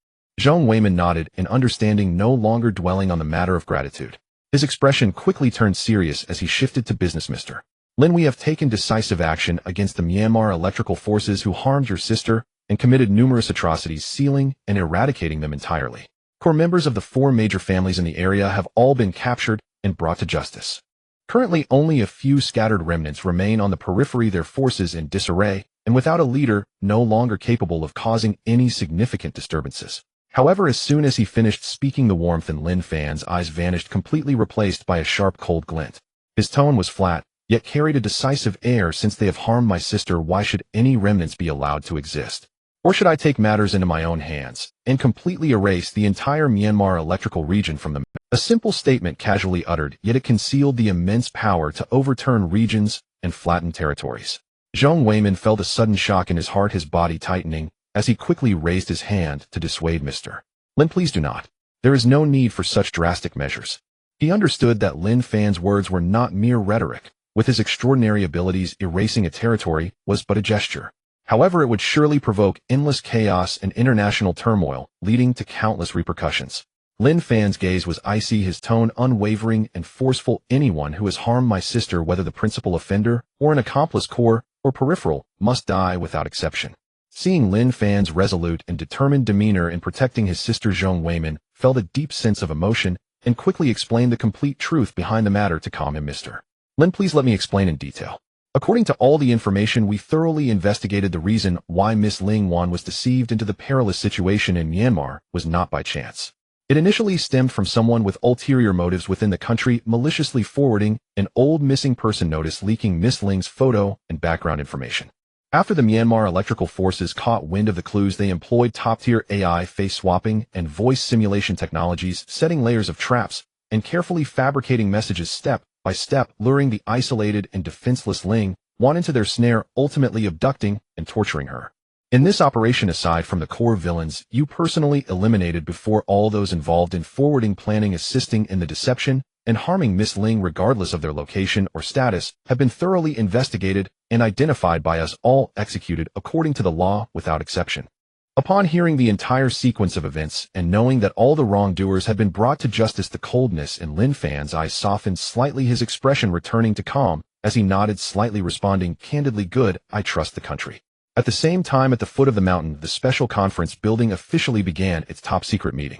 Zhong Weiman nodded in understanding, no longer dwelling on the matter of gratitude. His expression quickly turned serious as he shifted to business. Mr. Lin, we have taken decisive action against the Myanmar electrical forces who harmed your sister and committed numerous atrocities, sealing and eradicating them entirely. Core members of the 4 major families in the area have all been captured and brought to justice. Currently, only a few scattered remnants remain on the periphery, their forces in disarray, and without a leader, no longer capable of causing any significant disturbances. However, as soon as he finished speaking, the warmth in Lin Fan's eyes vanished, completely replaced by a sharp, cold glint. His tone was flat, yet carried a decisive air. Since they have harmed my sister, why should any remnants be allowed to exist? Or should I take matters into my own hands and completely erase the entire Myanmar electrical region from them? A simple statement casually uttered, yet it concealed the immense power to overturn regions and flatten territories. Zhong Weiman felt a sudden shock in his heart, his body tightening, as he quickly raised his hand to dissuade Mr. Lin. Please do not. There is no need for such drastic measures. He understood that Lin Fan's words were not mere rhetoric. With his extraordinary abilities, erasing a territory was but a gesture. However, it would surely provoke endless chaos and international turmoil, leading to countless repercussions. Lin Fan's gaze was icy, his tone unwavering and forceful. Anyone who has harmed my sister, whether the principal offender or an accomplice, core or peripheral, must die without exception. Seeing Lin Fan's resolute and determined demeanor in protecting his sister, Zhong Weiman felt a deep sense of emotion and quickly explained the complete truth behind the matter to calm him. Mr. Lin, please let me explain in detail. According to all the information, we thoroughly investigated. The reason why Miss Ling Wan was deceived into the perilous situation in Myanmar was not by chance. It initially stemmed from someone with ulterior motives within the country, maliciously forwarding an old missing person notice, leaking Miss Ling's photo and background information. After the Myanmar electrical forces caught wind of the clues, they employed top-tier AI face swapping and voice simulation technologies, setting layers of traps and carefully fabricating messages step by step, luring the isolated and defenseless Ling Wan into their snare, ultimately abducting and torturing her. In this operation, aside from the core villains you personally eliminated before, all those involved in forwarding, planning, assisting in the deception, and harming Miss Ling regardless of their location or status have been thoroughly investigated and identified by us, all executed according to the law without exception. Upon hearing the entire sequence of events and knowing that all the wrongdoers had been brought to justice, the coldness in Lin Fan's eyes softened slightly, his expression returning to calm as he nodded slightly, responding candidly, good, I trust the country. At the same time, at the foot of the mountain, the special conference building officially began its top-secret meeting.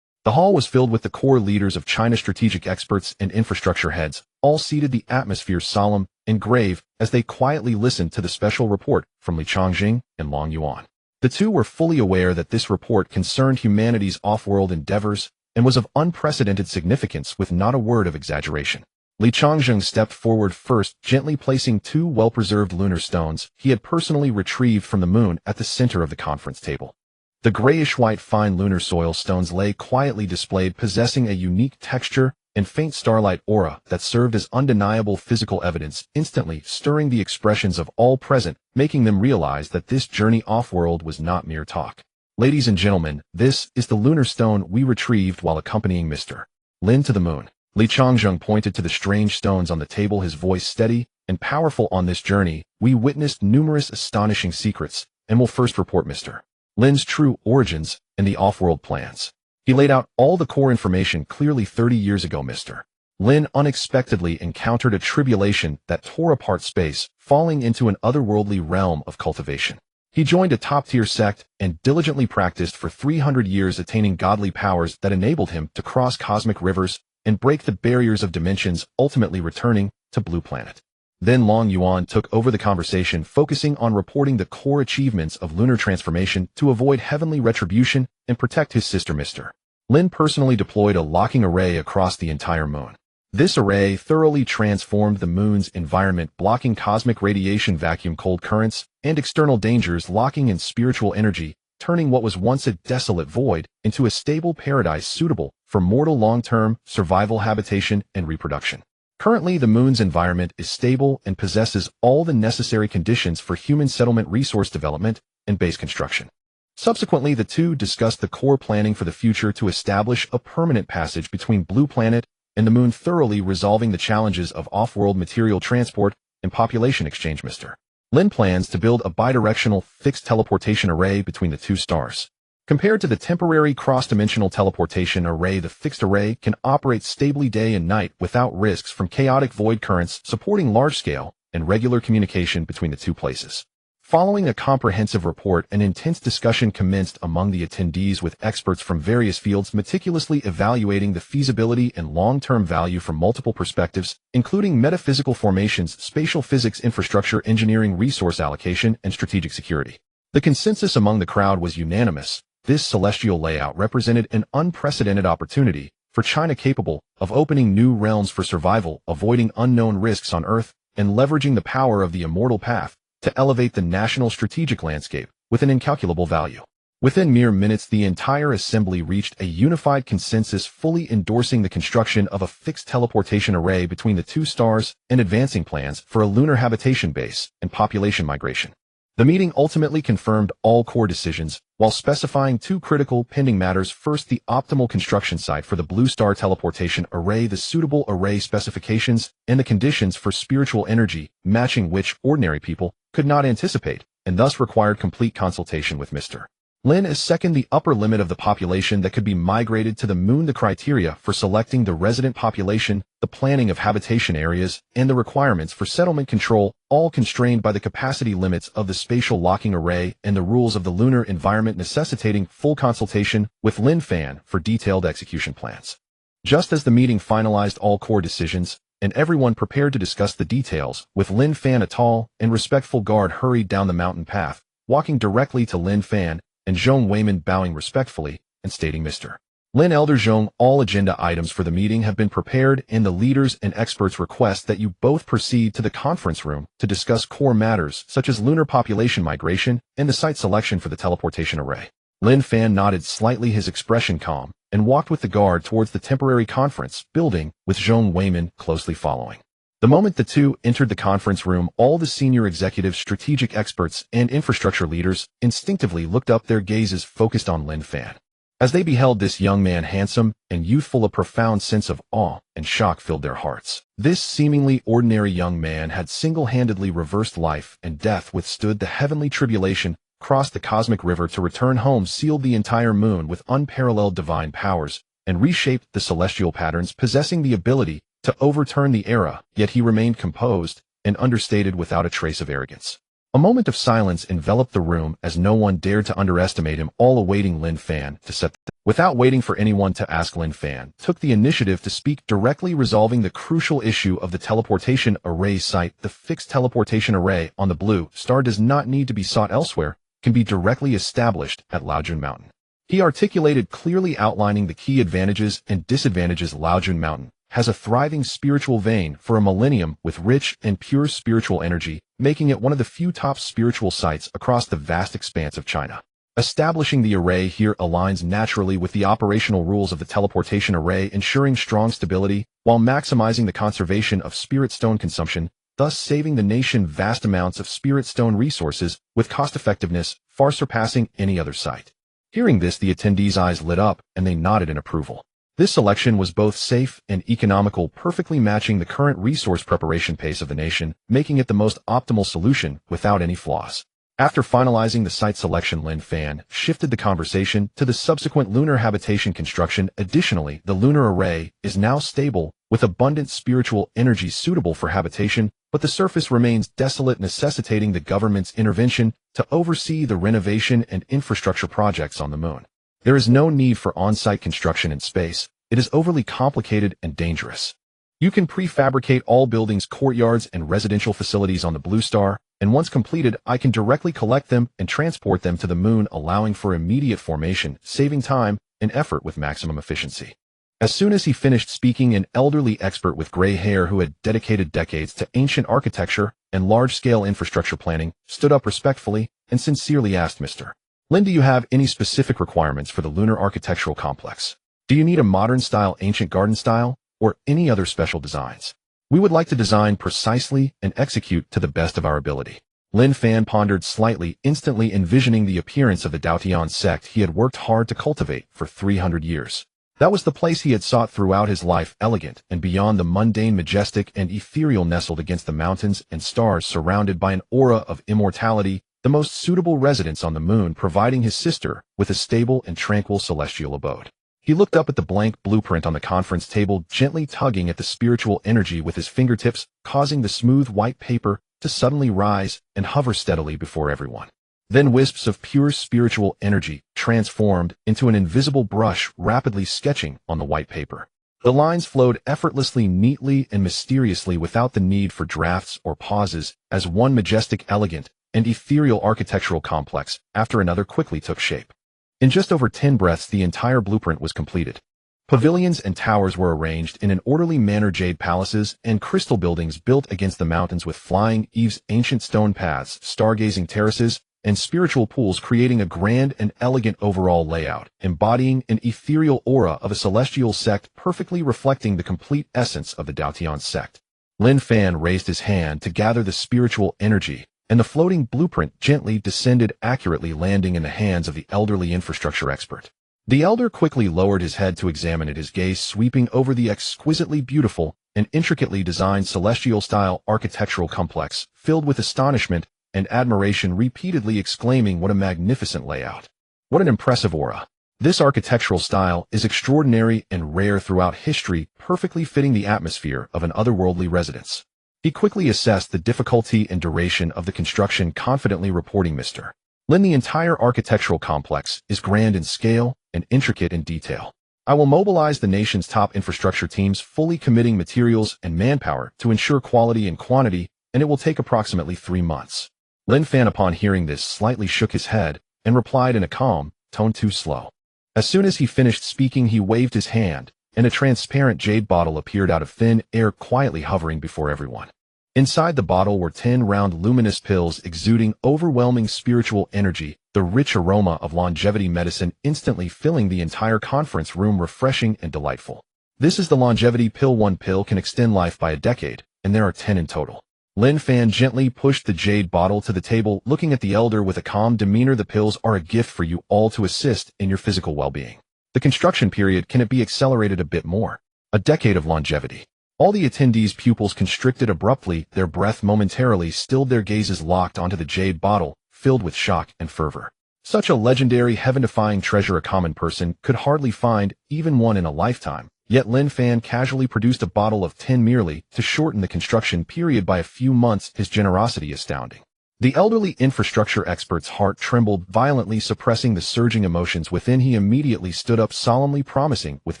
The hall was filled with the core leaders of China's strategic experts and infrastructure heads, all seated, the atmosphere solemn and grave as they quietly listened to the special report from Li Changjing and Long Yuan. The two were fully aware that this report concerned humanity's off-world endeavors and was of unprecedented significance, with not a word of exaggeration. Li Changjing stepped forward first, gently placing 2 well-preserved lunar stones he had personally retrieved from the moon at the center of the conference table. The grayish-white fine lunar soil stones lay quietly displayed, possessing a unique texture and faint starlight aura that served as undeniable physical evidence, instantly stirring the expressions of all present, making them realize that this journey off-world was not mere talk. Ladies and gentlemen, this is the lunar stone we retrieved while accompanying Mr. Lin to the moon. Li Changzheng pointed to the strange stones on the table, his voice steady and powerful. On this journey, we witnessed numerous astonishing secrets, and will first report Mr. Lin's true origins and the off-world plans. He laid out all the core information clearly. 30 years ago, Mr. Lin unexpectedly encountered a tribulation that tore apart space, falling into an otherworldly realm of cultivation. He joined a top-tier sect and diligently practiced for 300 years, attaining godly powers that enabled him to cross cosmic rivers and break the barriers of dimensions, ultimately returning to Blue Planet. Then Long Yuan took over the conversation, focusing on reporting the core achievements of lunar transformation to avoid heavenly retribution and protect his sister. Mr. Lin personally deployed a locking array across the entire moon. This array thoroughly transformed the moon's environment, blocking cosmic radiation, vacuum, cold currents, and external dangers, locking in spiritual energy, turning what was once a desolate void into a stable paradise suitable for mortal long-term survival, habitation, and reproduction. Currently, the moon's environment is stable and possesses all the necessary conditions for human settlement, resource development, and base construction. Subsequently, the two discussed the core planning for the future to establish a permanent passage between Blue Planet and the moon, thoroughly resolving the challenges of off-world material transport and population exchange. Mr. Lin plans to build a bidirectional fixed teleportation array between the two stars. Compared to the temporary cross-dimensional teleportation array, the fixed array can operate stably day and night without risks from chaotic void currents, supporting large-scale and regular communication between the two places. Following a comprehensive report, an intense discussion commenced among the attendees, with experts from various fields meticulously evaluating the feasibility and long-term value from multiple perspectives, including metaphysical formations, spatial physics, infrastructure, engineering, resource allocation, and strategic security. The consensus among the crowd was unanimous. This celestial layout represented an unprecedented opportunity for China, capable of opening new realms for survival, avoiding unknown risks on Earth, and leveraging the power of the immortal path to elevate the national strategic landscape with an incalculable value. Within mere minutes, the entire assembly reached a unified consensus, fully endorsing the construction of a fixed teleportation array between the two stars and advancing plans for a lunar habitation base and population migration. The meeting ultimately confirmed all core decisions, while specifying two critical pending matters. First, the optimal construction site for the Blue Star teleportation array, the suitable array specifications, and the conditions for spiritual energy matching, which ordinary people could not anticipate, and thus required complete consultation with Mr. Lin. As second, the upper limit of the population that could be migrated to the moon, the criteria for selecting the resident population, the planning of habitation areas, and the requirements for settlement control, all constrained by the capacity limits of the spatial locking array and the rules of the lunar environment, necessitating full consultation with Lin Fan for detailed execution plans. Just as the meeting finalized all core decisions, and everyone prepared to discuss the details with Lin Fan, a tall and respectful guard hurried down the mountain path, walking directly to Lin Fan and Zhong Weiman, bowing respectfully and stating, "Mr. Lin, Elder Zhong, all agenda items for the meeting have been prepared, and the leaders and experts request that you both proceed to the conference room to discuss core matters such as lunar population migration and the site selection for the teleportation array." Lin Fan nodded slightly, his expression calm, and walked with the guard towards the temporary conference building, with Zhong Weiman closely following. The moment the two entered the conference room, all the senior executives, strategic experts, and infrastructure leaders instinctively looked up, their gazes focused on Lin Fan. As they beheld this young man, handsome and youthful, a profound sense of awe and shock filled their hearts. This seemingly ordinary young man had single-handedly reversed life and death, withstood the heavenly tribulation, crossed the cosmic river to return home, sealed the entire moon with unparalleled divine powers, and reshaped the celestial patterns, possessing the ability to overturn the era, yet he remained composed and understated, without a trace of arrogance. A moment of silence enveloped the room as no one dared to underestimate him, all awaiting Lin Fan to set the... Without waiting for anyone to ask, Lin Fan took the initiative to speak, directly resolving the crucial issue of the teleportation array site. The fixed teleportation array on the Blue Star does not need to be sought elsewhere, can be directly established at Laojun Mountain. He articulated, clearly outlining the key advantages and disadvantages. Laojun Mountain has a thriving spiritual vein for a millennium with rich and pure spiritual energy, making it one of the few top spiritual sites across the vast expanse of China. Establishing the array here aligns naturally with the operational rules of the teleportation array, ensuring strong stability while maximizing the conservation of spirit stone consumption, thus saving the nation vast amounts of spirit stone resources with cost-effectiveness far surpassing any other site. Hearing this, the attendees' eyes lit up and they nodded in approval. This selection was both safe and economical, perfectly matching the current resource preparation pace of the nation, making it the most optimal solution without any flaws. After finalizing the site selection, Lin Fan shifted the conversation to the subsequent lunar habitation construction. Additionally, the lunar array is now stable, with abundant spiritual energy suitable for habitation, but the surface remains desolate, necessitating the government's intervention to oversee the renovation and infrastructure projects on the moon. There is no need for on-site construction in space. It is overly complicated and dangerous. You can prefabricate all buildings, courtyards, and residential facilities on the Blue Star, and once completed, I can directly collect them and transport them to the moon, allowing for immediate formation, saving time and effort with maximum efficiency. As soon as he finished speaking, an elderly expert with gray hair who had dedicated decades to ancient architecture and large-scale infrastructure planning stood up respectfully and sincerely asked, "Mr. Lin, do you have any specific requirements for the lunar architectural complex? Do you need a modern-style, ancient garden style, or any other special designs? We would like to design precisely and execute to the best of our ability." Lin Fan pondered slightly, instantly envisioning the appearance of the Daotian sect he had worked hard to cultivate for 300 years. That was the place he had sought throughout his life, elegant and beyond the mundane, majestic and ethereal, nestled against the mountains and stars, surrounded by an aura of immortality, the most suitable residence on the moon, providing his sister with a stable and tranquil celestial abode. He looked up at the blank blueprint on the conference table, gently tugging at the spiritual energy with his fingertips, causing the smooth white paper to suddenly rise and hover steadily before everyone. Then wisps of pure spiritual energy transformed into an invisible brush, rapidly sketching on the white paper. The lines flowed effortlessly, neatly, and mysteriously, without the need for drafts or pauses, as one majestic, elegant, and ethereal architectural complex after another quickly took shape. In just over 10 breaths, the entire blueprint was completed. Pavilions and towers were arranged in an orderly manner, jade palaces and crystal buildings built against the mountains with flying eaves, ancient stone paths, stargazing terraces, and spiritual pools, creating a grand and elegant overall layout, embodying an ethereal aura of a celestial sect, perfectly reflecting the complete essence of the Daotian sect. Lin Fan raised his hand to gather the spiritual energy, and the floating blueprint gently descended, accurately landing in the hands of the elderly infrastructure expert. The elder quickly lowered his head to examine it, his gaze sweeping over the exquisitely beautiful and intricately designed celestial-style architectural complex, filled with astonishment and admiration, repeatedly exclaiming, "What a magnificent layout! What an impressive aura! This architectural style is extraordinary and rare throughout history, perfectly fitting the atmosphere of an otherworldly residence." He quickly assessed the difficulty and duration of the construction, confidently reporting, "Mr. Lin, the entire architectural complex is grand in scale and intricate in detail. I will mobilize the nation's top infrastructure teams, fully committing materials and manpower to ensure quality and quantity, and it will take approximately 3 months. Lin Fan, upon hearing this, slightly shook his head and replied in a calm tone, "Too slow." As soon as he finished speaking, he waved his hand, and a transparent jade bottle appeared out of thin air, quietly hovering before everyone. Inside the bottle were 10 round luminous pills exuding overwhelming spiritual energy, the rich aroma of longevity medicine instantly filling the entire conference room, refreshing and delightful. "This is the longevity pill. 1 pill can extend life by a decade, and there are 10 in total." Lin Fan gently pushed the jade bottle to the table, looking at the elder with a calm demeanor. "The pills are a gift for you all to assist in your physical well-being. The construction period, can it be accelerated a bit more? A decade of longevity." All the attendees' pupils constricted abruptly, their breath momentarily stilled, their gazes locked onto the jade bottle, filled with shock and fervor. Such a legendary, heaven-defying treasure, a common person could hardly find even one in a lifetime. Yet Lin Fan casually produced a bottle of 10 merely to shorten the construction period by a few months, his generosity astounding. The elderly infrastructure expert's heart trembled violently, suppressing the surging emotions within. He immediately stood up, solemnly promising with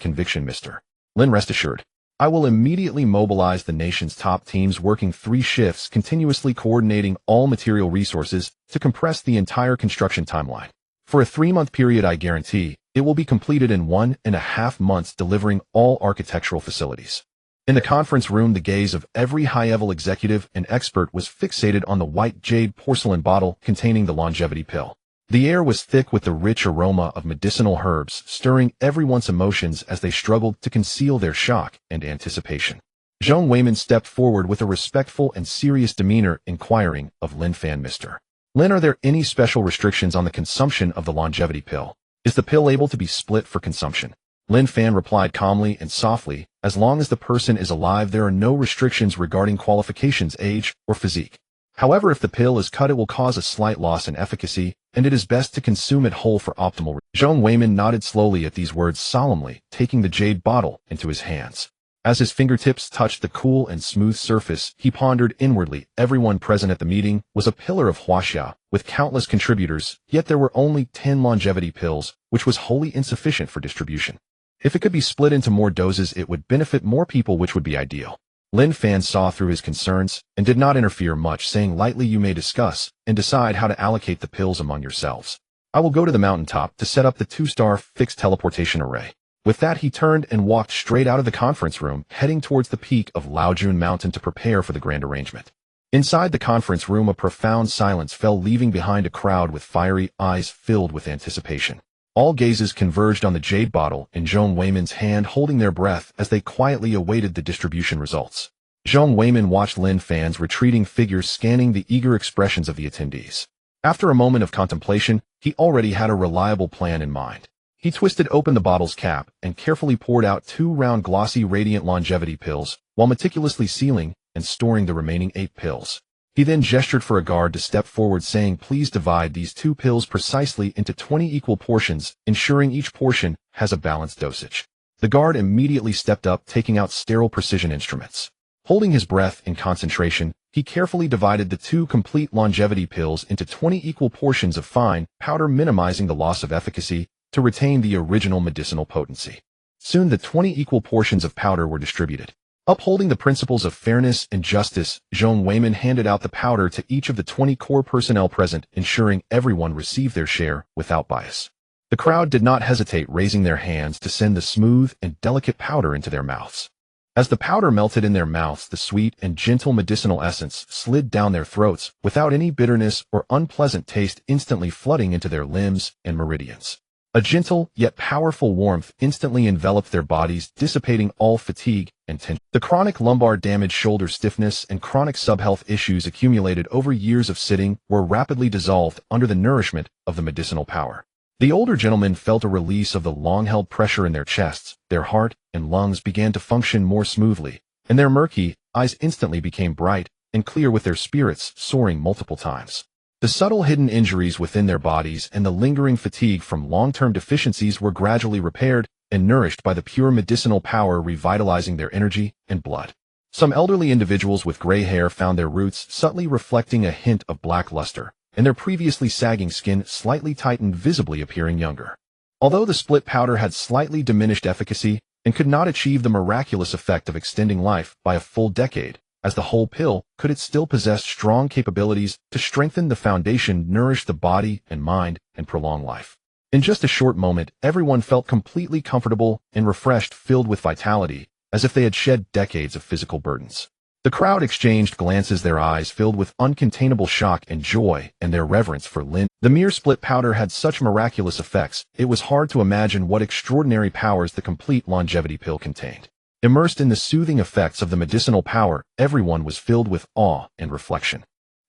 conviction, "Mr. Lin, rest assured, I will immediately mobilize the nation's top teams, working 3 shifts, continuously coordinating all material resources to compress the entire construction timeline. For a 3-month period, I guarantee it will be completed in 1.5 months, delivering all architectural facilities." In the conference room, the gaze of every high-level executive and expert was fixated on the white jade porcelain bottle containing the longevity pill. The air was thick with the rich aroma of medicinal herbs, stirring everyone's emotions as they struggled to conceal their shock and anticipation. Zhong Weiman stepped forward with a respectful and serious demeanor, inquiring of Lin Fan, "Mr. Lin, are there any special restrictions on the consumption of the longevity pill? Is the pill able to be split for consumption? Lin Fan replied calmly and softly, as long as the person is alive there are no restrictions regarding qualifications, age, or physique. However, if the pill is cut it will cause a slight loss in efficacy, and it is best to consume it whole for optimal. Zhong Weimin nodded slowly at these words solemnly, taking the jade bottle into his hands. As his fingertips touched the cool and smooth surface, he pondered inwardly. Everyone present at the meeting was a pillar of huaxia, with countless contributors, yet there were only 10 longevity pills, which was wholly insufficient for distribution. If it could be split into more doses it would benefit more people, which would be ideal. Lin Fan saw through his concerns and did not interfere much, saying lightly, you may discuss and decide how to allocate the pills among yourselves. I will go to the mountaintop to set up the 2-star fixed teleportation array. With that he turned and walked straight out of the conference room, heading towards the peak of Laojun Mountain to prepare for the grand arrangement. Inside the conference room a profound silence fell, leaving behind a crowd with fiery eyes filled with anticipation. All gazes converged on the jade bottle in Zhong Weimin's hand, holding their breath as they quietly awaited the distribution results. Zhong Weimin watched Lin Fan's retreating figure, scanning the eager expressions of the attendees. After a moment of contemplation, he already had a reliable plan in mind. He twisted open the bottle's cap and carefully poured out 2 round glossy radiant longevity pills, while meticulously sealing and storing the remaining 8 pills. He then gestured for a guard to step forward, saying, please divide these 2 pills precisely into 20 equal portions, ensuring each portion has a balanced dosage. The guard immediately stepped up, taking out sterile precision instruments. Holding his breath in concentration, he carefully divided the 2 complete longevity pills into 20 equal portions of fine powder, minimizing the loss of efficacy to retain the original medicinal potency. Soon the 20 equal portions of powder were distributed. Upholding the principles of fairness and justice, Zhong Weimin handed out the powder to each of the 20 core personnel present, ensuring everyone received their share without bias. The crowd did not hesitate, raising their hands to send the smooth and delicate powder into their mouths. As the powder melted in their mouths, the sweet and gentle medicinal essence slid down their throats without any bitterness or unpleasant taste, instantly flooding into their limbs and meridians. A gentle yet powerful warmth instantly enveloped their bodies, dissipating all fatigue and tension. The chronic lumbar damage, shoulder stiffness, and chronic subhealth issues accumulated over years of sitting were rapidly dissolved under the nourishment of the medicinal power. The older gentlemen felt a release of the long-held pressure in their chests, their heart and lungs began to function more smoothly, and their murky eyes instantly became bright and clear, with their spirits soaring multiple times. The subtle hidden injuries within their bodies and the lingering fatigue from long-term deficiencies were gradually repaired and nourished by the pure medicinal power, revitalizing their energy and blood. Some elderly individuals with gray hair found their roots subtly reflecting a hint of black luster, and their previously sagging skin slightly tightened, visibly appearing younger. Although the split powder had slightly diminished efficacy and could not achieve the miraculous effect of extending life by a full decade, as the whole pill, could it still possess strong capabilities to strengthen the foundation, nourish the body and mind, and prolong life. In just a short moment, everyone felt completely comfortable and refreshed, filled with vitality, as if they had shed decades of physical burdens. The crowd exchanged glances, their eyes filled with uncontainable shock and joy, and their reverence for Lin. The mere split powder had such miraculous effects, it was hard to imagine what extraordinary powers the complete longevity pill contained. Immersed in the soothing effects of the medicinal power, everyone was filled with awe and reflection.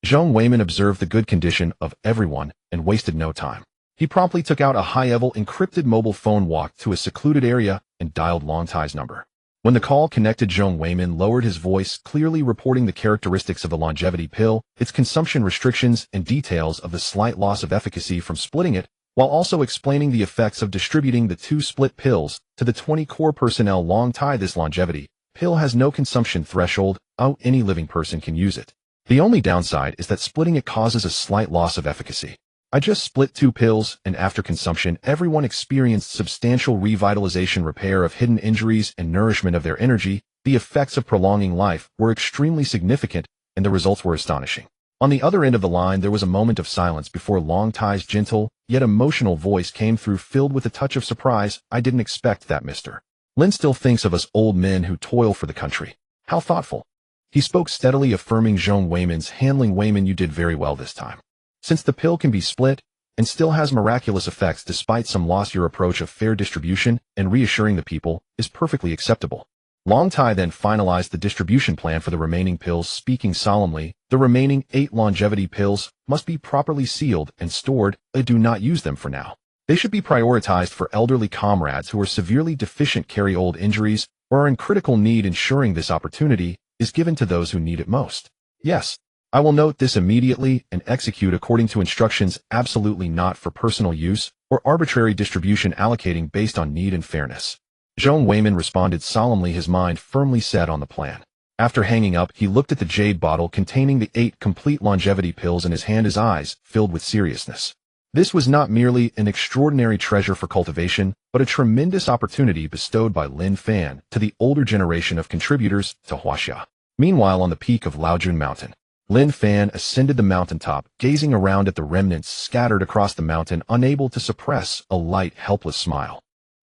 Zhong Weimin observed the good condition of everyone and wasted no time. He promptly took out a high-level encrypted mobile phone, walked to a secluded area, and dialed Long Tai's number. When the call connected, Zhong Weimin lowered his voice, clearly reporting the characteristics of the longevity pill, its consumption restrictions, and details of the slight loss of efficacy from splitting it, while also explaining the effects of distributing the 2 split pills to the 20 core personnel. Long Tai, this longevity pill has no consumption threshold, any living person can use it. The only downside is that splitting it causes a slight loss of efficacy. I just split 2 pills, and after consumption, everyone experienced substantial revitalization, repair of hidden injuries, and nourishment of their energy. The effects of prolonging life were extremely significant, and the results were astonishing. On the other end of the line, there was a moment of silence before Long Tai's gentle, yet emotional voice came through, filled with a touch of surprise. I didn't expect that, Mr. Lin still thinks of us old men who toil for the country. How thoughtful. He spoke steadily, affirming Zhong Weimin's handling. Weimin, you did very well this time. Since the pill can be split and still has miraculous effects despite some loss, your approach of fair distribution and reassuring the people is perfectly acceptable. Long Tai then finalized the distribution plan for the remaining pills, speaking solemnly, the remaining 8 longevity pills must be properly sealed and stored. Do not use them for now. They should be prioritized for elderly comrades who are severely deficient, carry old injuries, or are in critical need, ensuring this opportunity is given to those who need it most. Yes, I will note this immediately and execute according to instructions, absolutely not for personal use or arbitrary distribution, allocating based on need and fairness. Zhong Weimin responded solemnly, his mind firmly set on the plan. After hanging up, he looked at the jade bottle containing the 8 complete longevity pills in his hand, his eyes filled with seriousness. This was not merely an extraordinary treasure for cultivation, but a tremendous opportunity bestowed by Lin Fan to the older generation of contributors to Huaxia. Meanwhile, on the peak of Laojun Mountain, Lin Fan ascended the mountaintop, gazing around at the remnants scattered across the mountain, unable to suppress a light, helpless smile.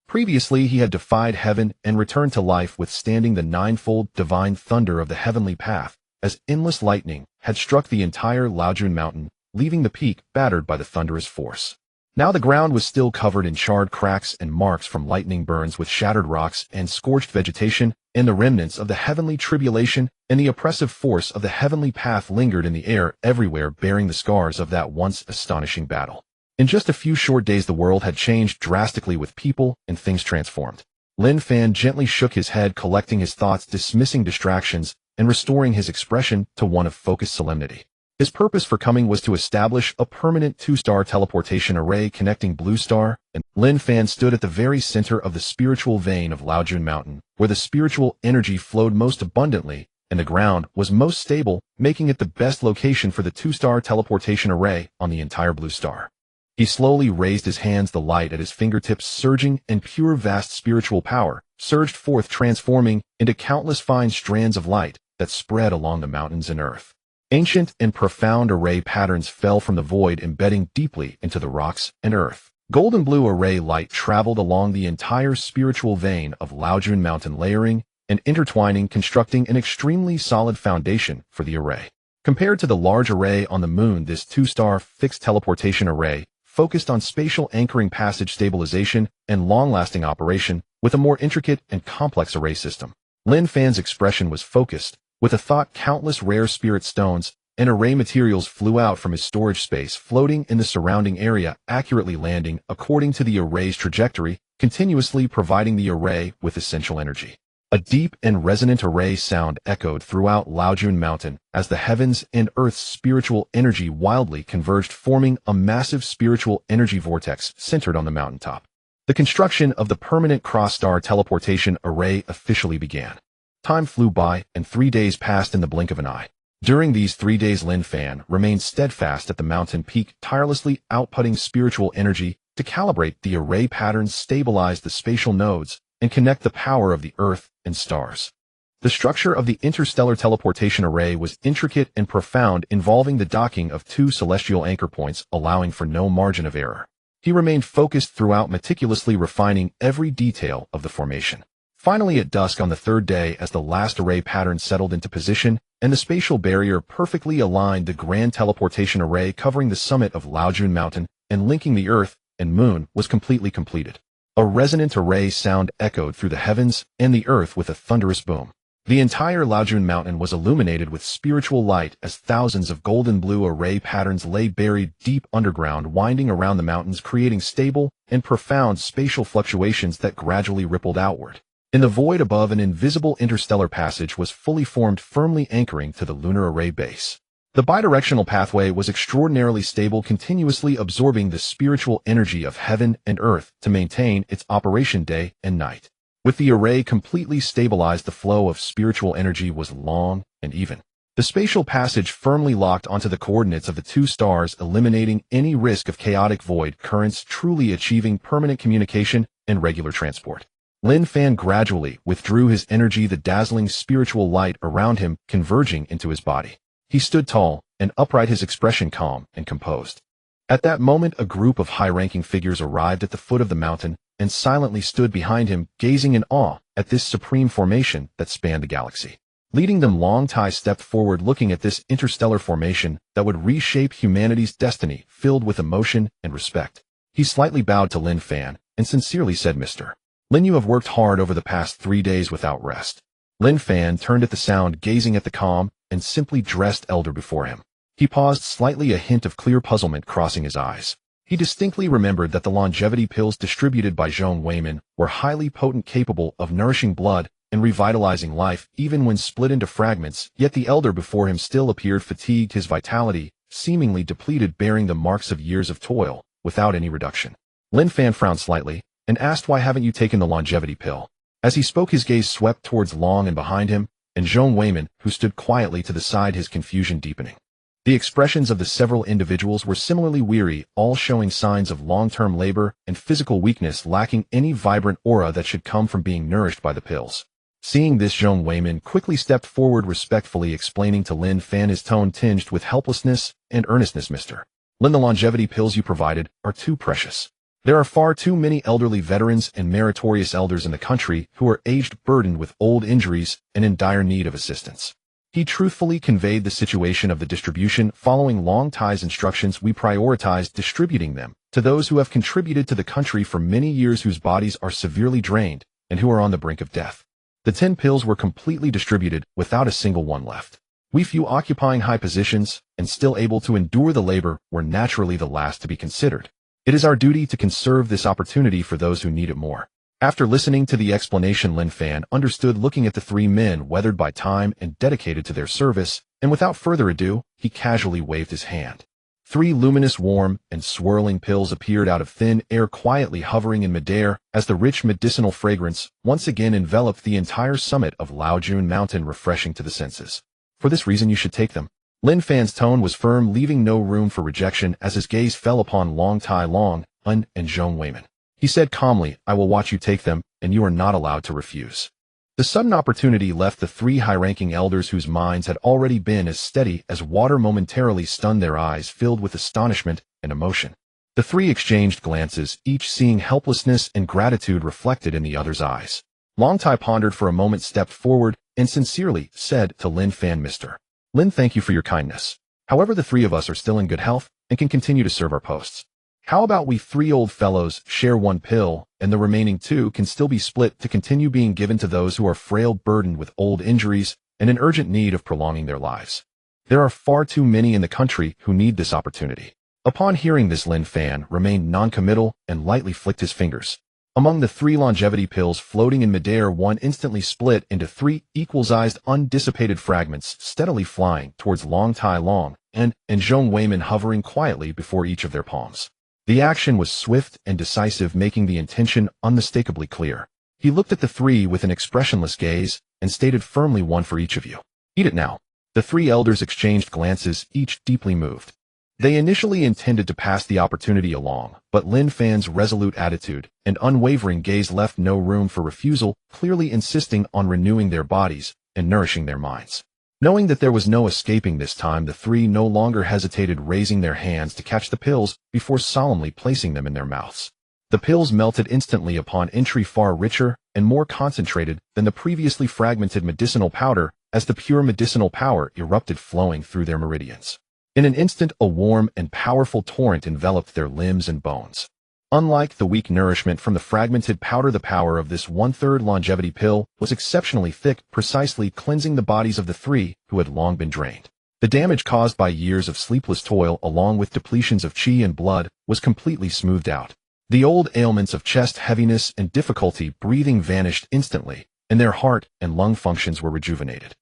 Previously, he had defied heaven and returned to life, withstanding the ninefold divine thunder of the heavenly path, as endless lightning had struck the entire Laojun Mountain, leaving the peak battered by the thunderous force. Now the ground was still covered in charred cracks and marks from lightning burns, with shattered rocks and scorched vegetation, and the remnants of the heavenly tribulation and the oppressive force of the heavenly path lingered in the air everywhere, bearing the scars of that once astonishing battle. In just a few short days, the world had changed drastically, with people and things transformed. Lin Fan gently shook his head, collecting his thoughts, dismissing distractions, and restoring his expression to one of focused solemnity. His purpose for coming was to establish a permanent 2-star teleportation array connecting Blue Star, and Lin Fan stood at the very center of the spiritual vein of Laojun Mountain, where the spiritual energy flowed most abundantly, and the ground was most stable, making it the best location for the 2-star teleportation array on the entire Blue Star. He slowly raised his hands, the light at his fingertips surging, and pure vast spiritual power surged forth, transforming into countless fine strands of light that spread along the mountains and earth. Ancient and profound array patterns fell from the void, embedding deeply into the rocks and earth. Golden blue array light traveled along the entire spiritual vein of Laojun Mountain, layering and intertwining, constructing an extremely solid foundation for the array. Compared to the large array on the moon, this 2-star fixed teleportation array focused on spatial anchoring, passage stabilization, and long-lasting operation, with a more intricate and complex array system. Lin Fan's expression was focused. With a thought, countless rare spirit stones and array materials flew out from his storage space, floating in the surrounding area, accurately landing according to the array's trajectory, continuously providing the array with essential energy. A deep and resonant array sound echoed throughout Laojun Mountain as the heavens and earth's spiritual energy wildly converged, forming a massive spiritual energy vortex centered on the mountaintop. The construction of the permanent cross-star teleportation array officially began. Time flew by, and 3 days passed in the blink of an eye. During these 3 days, Lin Fan remained steadfast at the mountain peak, tirelessly outputting spiritual energy to calibrate the array patterns, stabilize the spatial nodes, and connect the power of the earth and stars. The structure of the interstellar teleportation array was intricate and profound, involving the docking of 2 celestial anchor points, allowing for no margin of error. He remained focused throughout, meticulously refining every detail of the formation. Finally, at dusk on the 3rd day, as the last array pattern settled into position and the spatial barrier perfectly aligned, the grand teleportation array covering the summit of Laojun Mountain and linking the earth and moon was completely completed. A resonant array sound echoed through the heavens and the earth with a thunderous boom. The entire Laojun Mountain was illuminated with spiritual light as thousands of golden blue array patterns lay buried deep underground, winding around the mountains, creating stable and profound spatial fluctuations that gradually rippled outward. In the void above, an invisible interstellar passage was fully formed, firmly anchoring to the lunar array base. The bidirectional pathway was extraordinarily stable, continuously absorbing the spiritual energy of heaven and earth to maintain its operation day and night. With the array completely stabilized, the flow of spiritual energy was long and even. The spatial passage firmly locked onto the coordinates of the 2 stars, eliminating any risk of chaotic void currents, truly achieving permanent communication and regular transport. Lin Fan gradually withdrew his energy, the dazzling spiritual light around him converging into his body. He stood tall and upright, his expression calm and composed. At that moment, a group of high-ranking figures arrived at the foot of the mountain and silently stood behind him, gazing in awe at this supreme formation that spanned the galaxy. Leading them, Long Tai stepped forward, looking at this interstellar formation that would reshape humanity's destiny, filled with emotion and respect. He slightly bowed to Lin Fan and sincerely said, "Mr. Lin, you have worked hard over the past 3 days without rest." Lin Fan turned at the sound, gazing at the calm and simply dressed elder before him. He paused slightly, a hint of clear puzzlement crossing his eyes. He distinctly remembered that the longevity pills distributed by Zhong Weimin were highly potent, capable of nourishing blood and revitalizing life even when split into fragments, yet the elder before him still appeared fatigued, his vitality seemingly depleted, bearing the marks of years of toil, without any reduction. Lin Fan frowned slightly and asked, "Why haven't you taken the longevity pill?" As he spoke, his gaze swept towards Long and behind him, and Zhong Weimin, who stood quietly to the side, his confusion deepening. The expressions of the several individuals were similarly weary, all showing signs of long-term labor and physical weakness, lacking any vibrant aura that should come from being nourished by the pills. Seeing this, Zhong Weimin quickly stepped forward, respectfully explaining to Lin Fan, his tone tinged with helplessness and earnestness, "Mr. Lin, the longevity pills you provided are too precious. There are far too many elderly veterans and meritorious elders in the country who are aged, burdened with old injuries, and in dire need of assistance." He truthfully conveyed the situation of the distribution. Following Long Tai's instructions, we prioritized distributing them to those who have contributed to the country for many years, whose bodies are severely drained, and who are on the brink of death. The 10 pills were completely distributed, without a single one left. We few occupying high positions and still able to endure the labor were naturally the last to be considered. It is our duty to conserve this opportunity for those who need it more. After listening to the explanation, Lin Fan understood, looking at the 3 men weathered by time and dedicated to their service, and without further ado, he casually waved his hand. 3 luminous, warm, and swirling pills appeared out of thin air, quietly hovering in midair as the rich medicinal fragrance once again enveloped the entire summit of Laojun Mountain, refreshing to the senses. "For this reason you should take them." Lin Fan's tone was firm, leaving no room for rejection, as his gaze fell upon Long Tai, Long, and Zhong Weimin. He said calmly, "I will watch you take them, and you are not allowed to refuse." The sudden opportunity left the 3 high-ranking elders, whose minds had already been as steady as water, momentarily stunned, their eyes filled with astonishment and emotion. The 3 exchanged glances, each seeing helplessness and gratitude reflected in the other's eyes. Long Tai pondered for a moment, stepped forward, and sincerely said to Lin Fan, "Mr. Lin, thank you for your kindness. However, the 3 of us are still in good health and can continue to serve our posts. How about we 3 old fellows share 1 pill, and the remaining 2 can still be split to continue being given to those who are frail, burdened with old injuries, and in urgent need of prolonging their lives. There are far too many in the country who need this opportunity." Upon hearing this, Lin Fan remained non-committal and lightly flicked his fingers. Among the 3 longevity pills floating in midair, 1 instantly split into 3 equal-sized, undissipated fragments, steadily flying towards Long Tai, Long, and Zhong Weimin, hovering quietly before each of their palms. The action was swift and decisive, making the intention unmistakably clear. He looked at the 3 with an expressionless gaze and stated firmly, "1 for each of you. Eat it now." The 3 elders exchanged glances, each deeply moved. They initially intended to pass the opportunity along, but Lin Fan's resolute attitude and unwavering gaze left no room for refusal, clearly insisting on renewing their bodies and nourishing their minds. Knowing that there was no escaping this time, the 3 no longer hesitated, raising their hands to catch the pills before solemnly placing them in their mouths. The pills melted instantly upon entry, far richer and more concentrated than the previously fragmented medicinal powder, as the pure medicinal power erupted, flowing through their meridians. In an instant, a warm and powerful torrent enveloped their limbs and bones. Unlike the weak nourishment from the fragmented powder, the power of this 1/3 longevity pill was exceptionally thick, precisely cleansing the bodies of the 3 who had long been drained. The damage caused by years of sleepless toil, along with depletions of qi and blood, was completely smoothed out. The old ailments of chest heaviness and difficulty breathing vanished instantly, and their heart and lung functions were rejuvenated.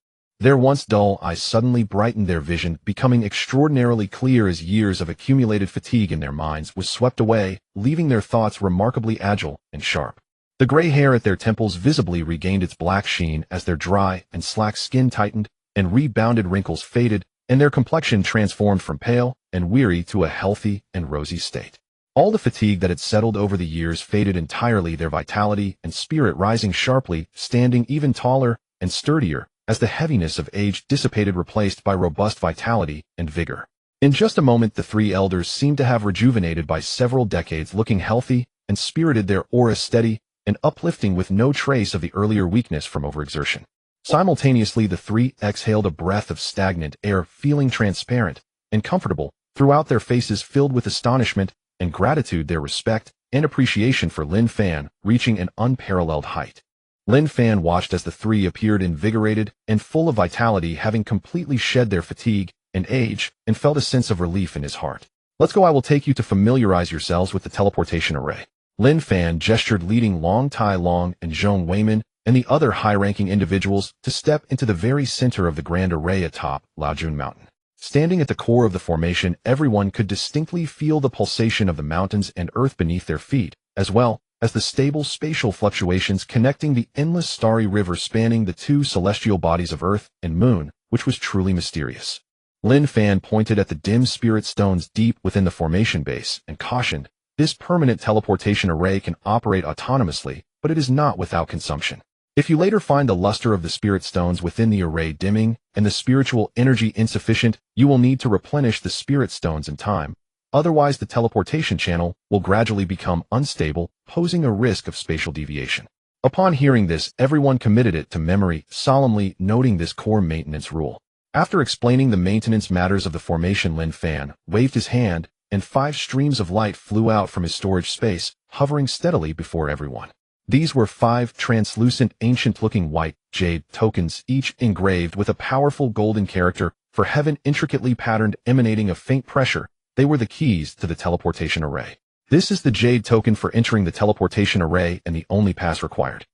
Their once dull eyes suddenly brightened, their vision becoming extraordinarily clear as years of accumulated fatigue in their minds was swept away, leaving their thoughts remarkably agile and sharp. The gray hair at their temples visibly regained its black sheen as their dry and slack skin tightened, and rebounded wrinkles faded, and their complexion transformed from pale and weary to a healthy and rosy state. All the fatigue that had settled over the years faded entirely, their vitality and spirit rising sharply, standing even taller and sturdier as the heaviness of age dissipated, replaced by robust vitality and vigor. In just a moment, the 3 elders seemed to have rejuvenated by several decades, looking healthy and spirited, their aura steady and uplifting, with no trace of the earlier weakness from overexertion. Simultaneously, the 3 exhaled a breath of stagnant air, feeling transparent and comfortable, throughout their faces filled with astonishment and gratitude, their respect and appreciation for Lin Fan reaching an unparalleled height. Lin Fan watched as the 3 appeared invigorated and full of vitality, having completely shed their fatigue and age, and felt a sense of relief in his heart. Let's go. I will take you to familiarize yourselves with the teleportation array. Lin Fan gestured, leading Long Tai Long and Zhong Weimin and the other high-ranking individuals to step into the very center of the grand array atop Laojun Mountain. Standing at the core of the formation, everyone could distinctly feel the pulsation of the mountains and earth beneath their feet, as well as the stable spatial fluctuations connecting the endless starry river spanning the two celestial bodies of Earth and Moon, which was truly mysterious. Lin Fan pointed at the dim spirit stones deep within the formation base and cautioned, "This permanent teleportation array can operate autonomously, but it is not without consumption. If you later find the luster of the spirit stones within the array dimming and the spiritual energy insufficient, you will need to replenish the spirit stones in time. Otherwise, the teleportation channel will gradually become unstable, posing a risk of spatial deviation." Upon hearing this, everyone committed it to memory, solemnly noting this core maintenance rule. After explaining the maintenance matters of the formation, Lin Fan waved his hand, and 5 streams of light flew out from his storage space, hovering steadily before everyone. These were 5 translucent, ancient-looking white jade tokens, each engraved with a powerful golden character for heaven, intricately patterned, emanating a faint pressure. They were the keys to the teleportation array. "This is the jade token for entering the teleportation array and the only pass required."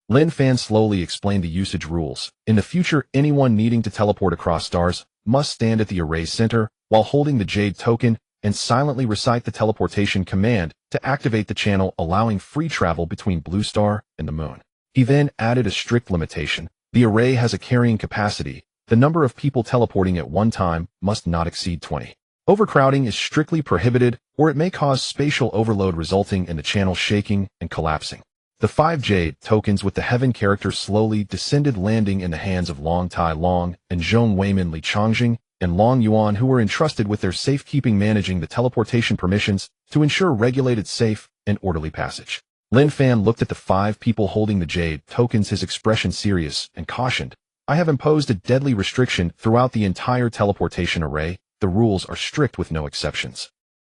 Lin Fan slowly explained the usage rules. In the future, anyone needing to teleport across stars must stand at the array's center while holding the jade token and silently recite the teleportation command to activate the channel, allowing free travel between Blue Star and the Moon. He then added a strict limitation. The array has a carrying capacity. The number of people teleporting at one time must not exceed 20. Overcrowding is strictly prohibited, or it may cause spatial overload, resulting in the channel shaking and collapsing. The 5 jade tokens with the heaven character slowly descended, landing in the hands of Long Tai Long and Zhong Weimin, Li Changjing, and Long Yuan, who were entrusted with their safekeeping, managing the teleportation permissions to ensure regulated, safe, and orderly passage. Lin Fan looked at the 5 people holding the jade tokens, his expression serious, and cautioned, "I have imposed a deadly restriction throughout the entire teleportation array. The rules are strict with no exceptions.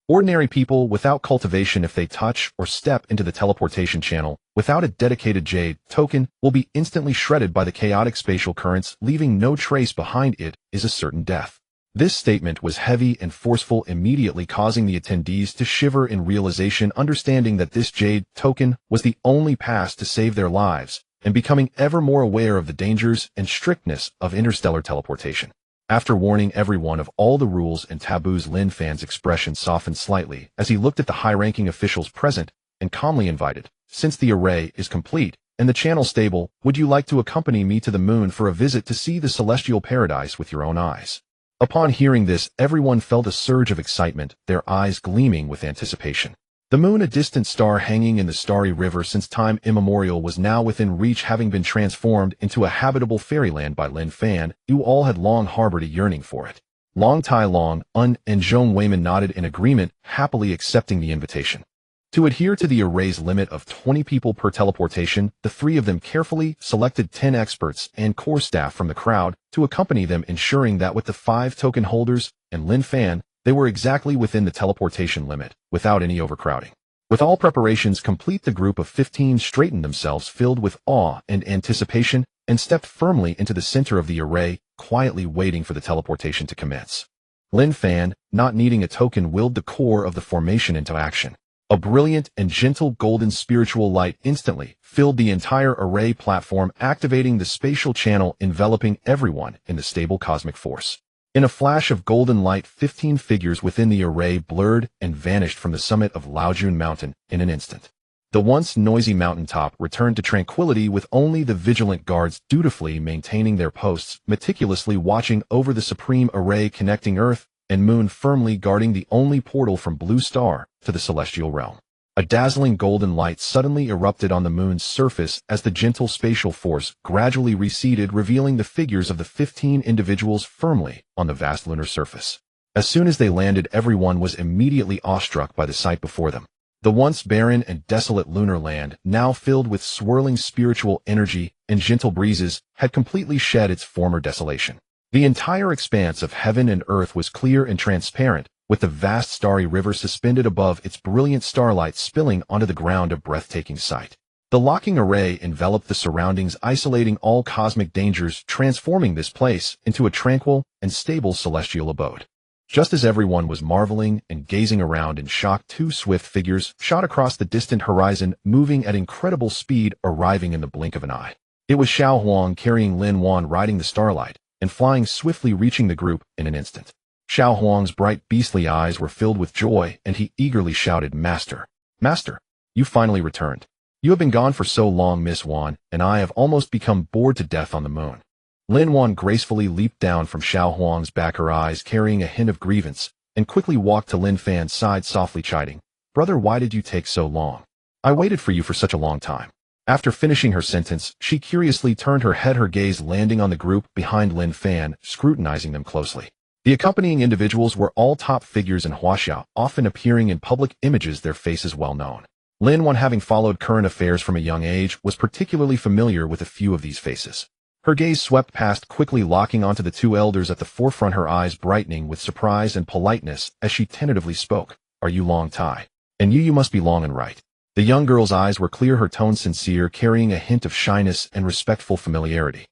Ordinary people without cultivation, if they touch or step into the teleportation channel without a dedicated jade token, will be instantly shredded by the chaotic spatial currents, leaving no trace behind. It is a certain death." This statement was heavy and forceful, immediately causing the attendees to shiver in realization, understanding that this jade token was the only pass to save their lives, and becoming ever more aware of the dangers and strictness of interstellar teleportation. After warning everyone of all the rules and taboos, Lin Fan's expression softened slightly as he looked at the high-ranking officials present and calmly invited, "Since the array is complete and the channel stable, would you like to accompany me to the Moon for a visit to see the celestial paradise with your own eyes?" Upon hearing this, everyone felt a surge of excitement, their eyes gleaming with anticipation. The Moon, a distant star hanging in the starry river since time immemorial, was now within reach, having been transformed into a habitable fairyland by Lin Fan, who all had long harbored a yearning for it. Long Tai Long, and Zhong Weimin nodded in agreement, happily accepting the invitation. To adhere to the array's limit of 20 people per teleportation, the 3 of them carefully selected 10 experts and core staff from the crowd to accompany them, ensuring that with the 5 token holders and Lin Fan, they were exactly within the teleportation limit, without any overcrowding. With all preparations complete, the group of 15 straightened themselves, filled with awe and anticipation, and stepped firmly into the center of the array, quietly waiting for the teleportation to commence. Lin Fan, not needing a token, willed the core of the formation into action. A brilliant and gentle golden spiritual light instantly filled the entire array platform, activating the spatial channel, enveloping everyone in the stable cosmic force. In a flash of golden light, 15 figures within the array blurred and vanished from the summit of Laojun Mountain in an instant. The once noisy mountaintop returned to tranquility, with only the vigilant guards dutifully maintaining their posts, meticulously watching over the supreme array connecting Earth and Moon, firmly guarding the only portal from Blue Star to the celestial realm. A dazzling golden light suddenly erupted on the Moon's surface as the gentle spatial force gradually receded, revealing the figures of the 15 individuals firmly on the vast lunar surface. As soon as they landed, everyone was immediately awestruck by the sight before them. The once barren and desolate lunar land, now filled with swirling spiritual energy and gentle breezes, had completely shed its former desolation. The entire expanse of heaven and earth was clear and transparent, with the vast starry river suspended above, its brilliant starlight spilling onto the ground, a breathtaking sight. The locking array enveloped the surroundings, isolating all cosmic dangers, transforming this place into a tranquil and stable celestial abode. Just as everyone was marveling and gazing around in shock, two swift figures shot across the distant horizon, moving at incredible speed, arriving in the blink of an eye. It was Xiao Huang carrying Lin Wan riding the starlight, and flying swiftly, reaching the group in an instant. Xiao Huang's bright beastly eyes were filled with joy, and he eagerly shouted, "Master! Master! You finally returned. You have been gone for so long, Miss Wan, and I have almost become bored to death on the moon." Lin Wan gracefully leaped down from Xiao Huang's back, her eyes carrying a hint of grievance, and quickly walked to Lin Fan's side, softly chiding, "Brother, why did you take so long? I waited for you for such a long time." After finishing her sentence, she curiously turned her head, her gaze landing on the group behind Lin Fan, scrutinizing them closely. The accompanying individuals were all top figures in Huaxiao, often appearing in public images, their faces well known. Lin Wan, having followed current affairs from a young age, was particularly familiar with a few of these faces. Her gaze swept past, quickly locking onto the two elders at the forefront, her eyes brightening with surprise and politeness as she tentatively spoke. "Are you Long Tai? And you must be Long and right." The young girl's eyes were clear, her tone sincere, carrying a hint of shyness and respectful familiarity.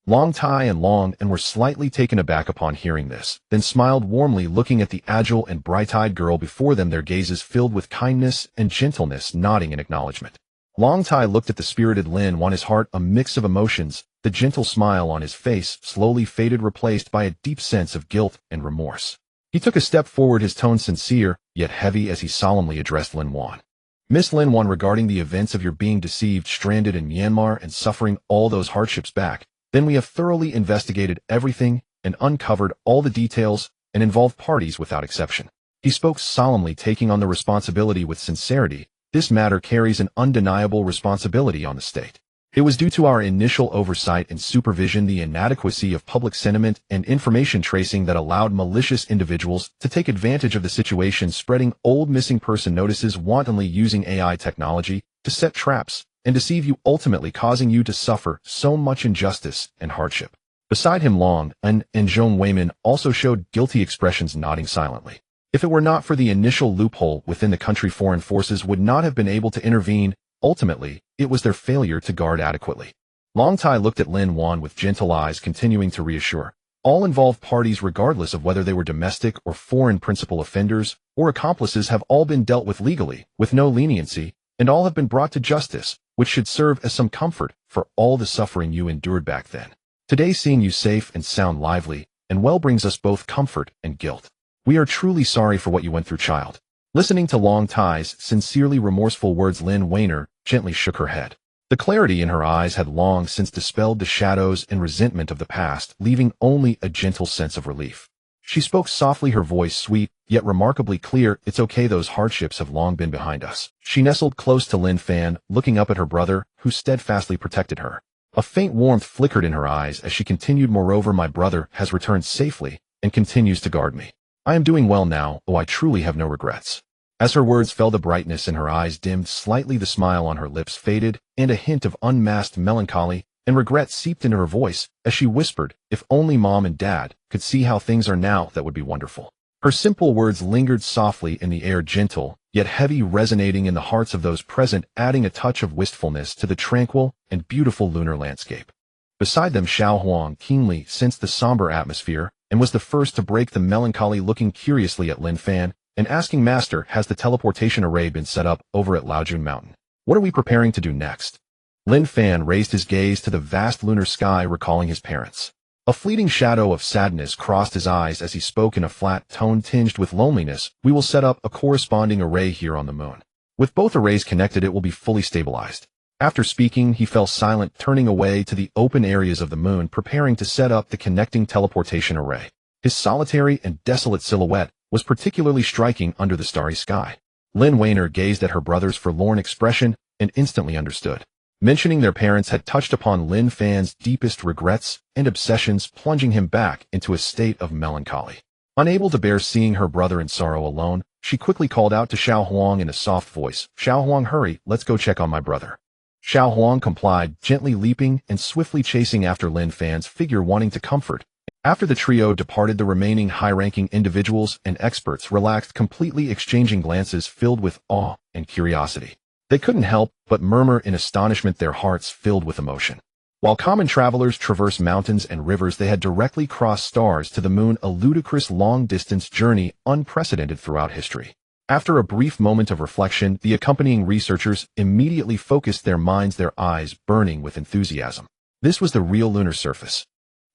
Long Tai and Long and were slightly taken aback upon hearing this, then smiled warmly, looking at the agile and bright-eyed girl before them, their gazes filled with kindness and gentleness, nodding in acknowledgement. Long Tai looked at the spirited Lin Wan, his heart a mix of emotions. The gentle smile on his face slowly faded, replaced by a deep sense of guilt and remorse. He took a step forward, his tone sincere, yet heavy, as he solemnly addressed Lin Wan. "Miss Lin Wan, regarding the events of your being deceived, stranded in Myanmar, and suffering all those hardships back, then we have thoroughly investigated everything and uncovered all the details and involved parties without exception." He spoke solemnly, taking on the responsibility with sincerity. "This matter carries an undeniable responsibility on the state. It was due to our initial oversight and supervision, the inadequacy of public sentiment and information tracing, that allowed malicious individuals to take advantage of the situation, spreading old missing person notices, wantonly using AI technology to set traps and deceive you, ultimately causing you to suffer so much injustice and hardship." Beside him, Long and Zhong Weimin also showed guilty expressions, nodding silently. If it were not for the initial loophole within the country, foreign forces would not have been able to intervene. Ultimately, it was their failure to guard adequately. Long Tai looked at Lin Wan with gentle eyes, continuing to reassure. "All involved parties, regardless of whether they were domestic or foreign principal offenders or accomplices, have all been dealt with legally, with no leniency, and all have been brought to justice, which should serve as some comfort for all the suffering you endured back then. Today, seeing you safe and sound, lively, and well brings us both comfort and guilt. We are truly sorry for what you went through, child." Listening to Long Tai's sincerely remorseful words, Lin Weiner gently shook her head. The clarity in her eyes had long since dispelled the shadows and resentment of the past, leaving only a gentle sense of relief. She spoke softly, her voice sweet, yet remarkably clear. "It's okay, those hardships have long been behind us." She nestled close to Lin Fan, looking up at her brother, who steadfastly protected her. A faint warmth flickered in her eyes as she continued, "Moreover, my brother has returned safely and continues to guard me. I am doing well now, I truly have no regrets." As her words fell, the brightness in her eyes dimmed slightly, the smile on her lips faded, and a hint of unmasked melancholy and regret seeped into her voice as she whispered, "If only Mom and Dad could see how things are now, that would be wonderful." Her simple words lingered softly in the air, gentle, yet heavy, resonating in the hearts of those present, adding a touch of wistfulness to the tranquil and beautiful lunar landscape. Beside them, Xiao Huang keenly sensed the somber atmosphere and was the first to break the melancholy, looking curiously at Lin Fan and asking, "Master, has the teleportation array been set up over at Laojun Mountain? What are we preparing to do next?" Lin Fan raised his gaze to the vast lunar sky, recalling his parents. A fleeting shadow of sadness crossed his eyes as he spoke in a flat tone tinged with loneliness. "We will set up a corresponding array here on the moon. With both arrays connected, it will be fully stabilized." After speaking, he fell silent, turning away to the open areas of the moon, preparing to set up the connecting teleportation array. His solitary and desolate silhouette was particularly striking under the starry sky. Lin Weiner gazed at her brother's forlorn expression and instantly understood. Mentioning their parents had touched upon Lin Fan's deepest regrets and obsessions, plunging him back into a state of melancholy. Unable to bear seeing her brother in sorrow alone, she quickly called out to Xiao Huang in a soft voice, "Xiao Huang, hurry, let's go check on my brother." Xiao Huang complied, gently leaping and swiftly chasing after Lin Fan's figure, wanting to comfort. After the trio departed, the remaining high-ranking individuals and experts relaxed completely, exchanging glances filled with awe and curiosity. They couldn't help but murmur in astonishment, their hearts filled with emotion. While common travelers traverse mountains and rivers, they had directly crossed stars to the moon, a ludicrous long-distance journey unprecedented throughout history. After a brief moment of reflection, the accompanying researchers immediately focused their minds, their eyes burning with enthusiasm. This was the real lunar surface.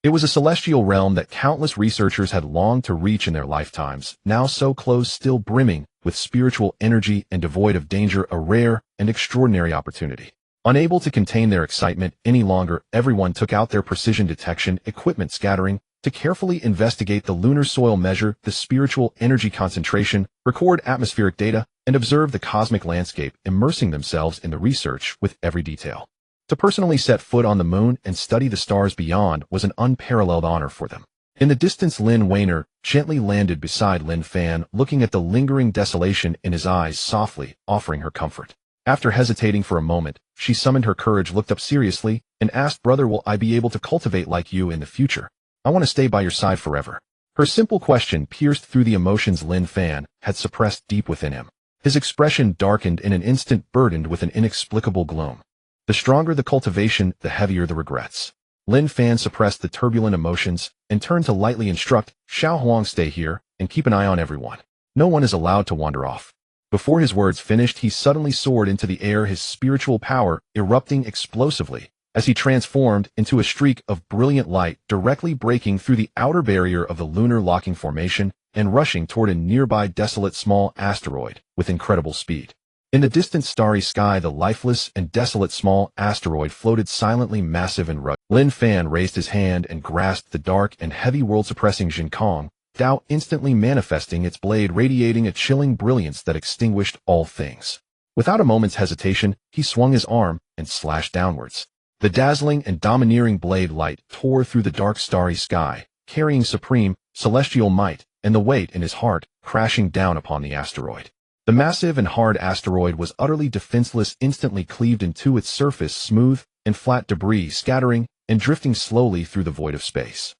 It was a celestial realm that countless researchers had longed to reach in their lifetimes, now so close, still brimming with spiritual energy and devoid of danger, a rare and extraordinary opportunity. Unable to contain their excitement any longer, everyone took out their precision detection equipment, scattering to carefully investigate the lunar soil, measure the spiritual energy concentration, record atmospheric data, and observe the cosmic landscape, immersing themselves in the research with every detail. To personally set foot on the moon and study the stars beyond was an unparalleled honor for them. In the distance, Lin Wainer gently landed beside Lin Fan, looking at the lingering desolation in his eyes, softly offering her comfort. After hesitating for a moment, she summoned her courage, looked up seriously, and asked, "Brother, will I be able to cultivate like you in the future? I want to stay by your side forever." Her simple question pierced through the emotions Lin Fan had suppressed deep within him. His expression darkened in an instant, burdened with an inexplicable gloom. The stronger the cultivation, the heavier the regrets. Lin Fan suppressed the turbulent emotions and turned to lightly instruct, "Xiao Huang, stay here and keep an eye on everyone. No one is allowed to wander off." Before his words finished, he suddenly soared into the air, his spiritual power erupting explosively as he transformed into a streak of brilliant light, directly breaking through the outer barrier of the lunar locking formation and rushing toward a nearby desolate small asteroid with incredible speed. In the distant starry sky, the lifeless and desolate small asteroid floated silently, massive and rugged. Lin Fan raised his hand and grasped the dark and heavy world-suppressing Jinkong, Dao, instantly manifesting its blade, radiating a chilling brilliance that extinguished all things. Without a moment's hesitation, he swung his arm and slashed downwards. The dazzling and domineering blade light tore through the dark starry sky, carrying supreme, celestial might and the weight in his heart, crashing down upon the asteroid. The massive and hard asteroid was utterly defenseless, instantly cleaved into its surface, smooth and flat debris scattering and drifting slowly through the void of space.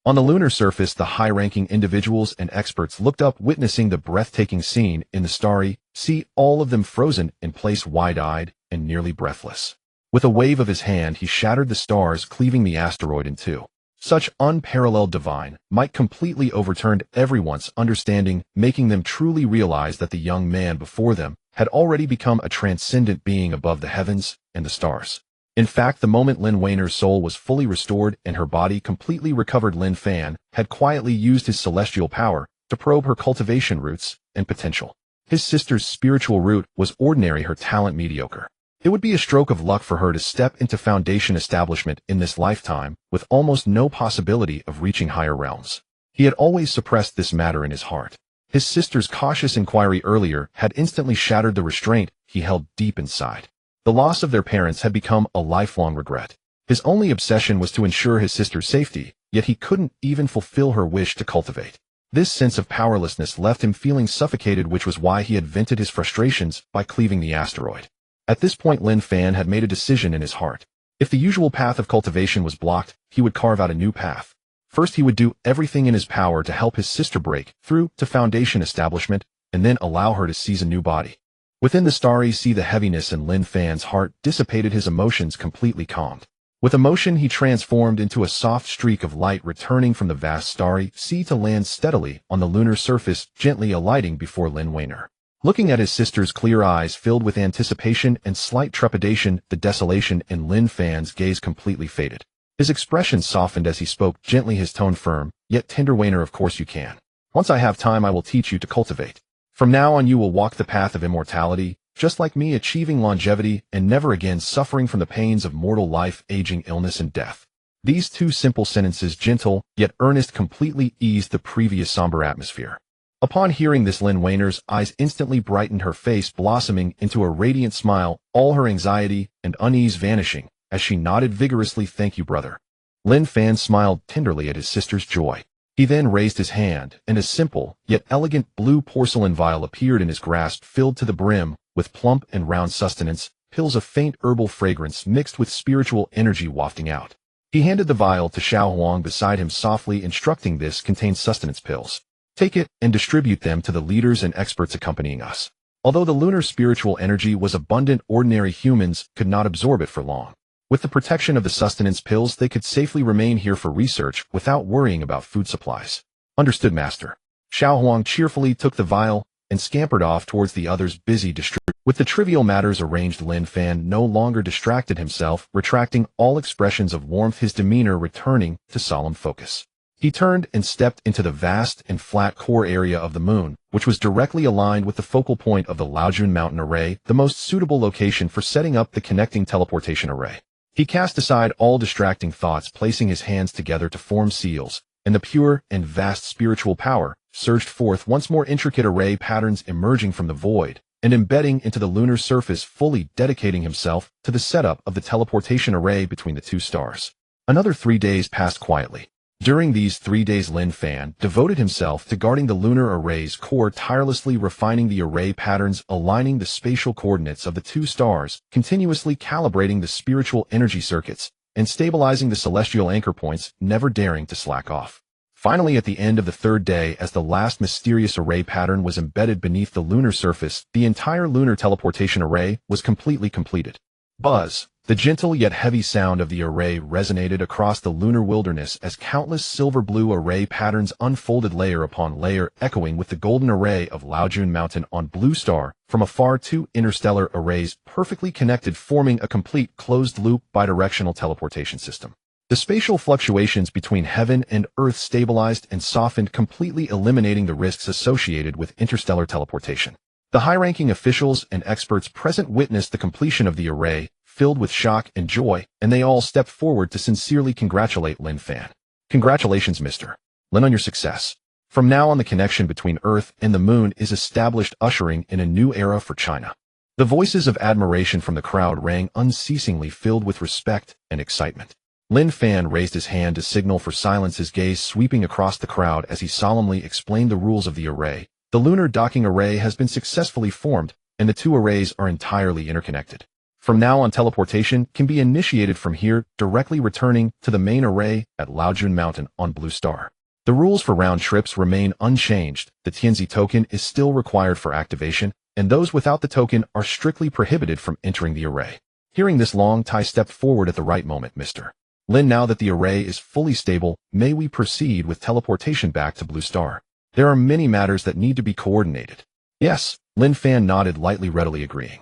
On the lunar surface, the high-ranking individuals and experts looked up, witnessing the breathtaking scene in the starry sea, all of them frozen in place, wide-eyed and nearly breathless. With a wave of his hand, he shattered the stars, cleaving the asteroid in two. Such unparalleled divine might completely overturned everyone's understanding, making them truly realize that the young man before them had already become a transcendent being above the heavens and the stars. In fact, the moment Lin Wainer's soul was fully restored and her body completely recovered, Lin Fan had quietly used his celestial power to probe her cultivation roots and potential. His sister's spiritual root was ordinary, her talent mediocre. It would be a stroke of luck for her to step into foundation establishment in this lifetime with almost no possibility of reaching higher realms. He had always suppressed this matter in his heart. His sister's cautious inquiry earlier had instantly shattered the restraint he held deep inside. The loss of their parents had become a lifelong regret. His only obsession was to ensure his sister's safety, yet he couldn't even fulfill her wish to cultivate. This sense of powerlessness left him feeling suffocated, which was why he had vented his frustrations by cleaving the asteroid. At this point, Lin Fan had made a decision in his heart. If the usual path of cultivation was blocked, he would carve out a new path. First, he would do everything in his power to help his sister break through to foundation establishment, and then allow her to seize a new body. Within the starry sea, the heaviness in Lin Fan's heart dissipated, his emotions completely calmed. With emotion, he transformed into a soft streak of light, returning from the vast starry sea to land steadily on the lunar surface, gently alighting before Lin Wainer. Looking at his sister's clear eyes filled with anticipation and slight trepidation, the desolation in Lin Fan's gaze completely faded. His expression softened as he spoke gently, his tone firm, yet tender. "Wainer, of course you can. Once I have time, I will teach you to cultivate. From now on, you will walk the path of immortality, just like me, achieving longevity and never again suffering from the pains of mortal life, aging, illness, and death." These two simple sentences, gentle yet earnest, completely eased the previous somber atmosphere. Upon hearing this, Lin Wainer's eyes instantly brightened, her face blossoming into a radiant smile, all her anxiety and unease vanishing as she nodded vigorously. "Thank you, brother." Lin Fan smiled tenderly at his sister's joy. He then raised his hand, and a simple yet elegant blue porcelain vial appeared in his grasp, filled to the brim with plump and round sustenance pills, of faint herbal fragrance mixed with spiritual energy wafting out. He handed the vial to Xiao Huang beside him, softly instructing, "This contains sustenance pills. Take it and distribute them to the leaders and experts accompanying us." Although the lunar spiritual energy was abundant, ordinary humans could not absorb it for long. With the protection of the sustenance pills, they could safely remain here for research without worrying about food supplies. Understood, Master. Xiao Huang cheerfully took the vial and scampered off towards the others busy distributing. With the trivial matters arranged, Lin Fan no longer distracted himself, retracting all expressions of warmth, his demeanor returning to solemn focus. He turned and stepped into the vast and flat core area of the moon, which was directly aligned with the focal point of the Laojun Mountain Array, the most suitable location for setting up the connecting teleportation array. He cast aside all distracting thoughts, placing his hands together to form seals, and the pure and vast spiritual power surged forth, once more, intricate array patterns emerging from the void and embedding into the lunar surface, fully dedicating himself to the setup of the teleportation array between the two stars. Another 3 days passed quietly. During these 3 days, Lin Fan devoted himself to guarding the lunar array's core, tirelessly refining the array patterns, aligning the spatial coordinates of the two stars, continuously calibrating the spiritual energy circuits, and stabilizing the celestial anchor points, never daring to slack off. Finally, at the end of the 3rd day, as the last mysterious array pattern was embedded beneath the lunar surface, the entire lunar teleportation array was completely completed. Buzz! The gentle yet heavy sound of the array resonated across the lunar wilderness as countless silver-blue array patterns unfolded layer upon layer, echoing with the golden array of Laojun Mountain on Blue Star. From afar, 2 interstellar arrays perfectly connected, forming a complete closed-loop bidirectional teleportation system. The spatial fluctuations between heaven and earth stabilized and softened, completely eliminating the risks associated with interstellar teleportation. The high-ranking officials and experts present witnessed the completion of the array, filled with shock and joy, and they all stepped forward to sincerely congratulate Lin Fan. Congratulations, Mr. Lin, on your success. From now on, the connection between Earth and the Moon is established, ushering in a new era for China. The voices of admiration from the crowd rang unceasingly, filled with respect and excitement. Lin Fan raised his hand to signal for silence, his gaze sweeping across the crowd as he solemnly explained the rules of the array. The lunar docking array has been successfully formed, and the two arrays are entirely interconnected. From now on, teleportation can be initiated from here, directly returning to the main array at Laojun Mountain on Blue Star. The rules for round trips remain unchanged. The Tianzi token is still required for activation, and those without the token are strictly prohibited from entering the array. Hearing this, Long Tai stepped forward at the right moment. Mr. Lin, now that the array is fully stable, may we proceed with teleportation back to Blue Star? There are many matters that need to be coordinated. Yes, Lin Fan nodded, lightly, readily agreeing.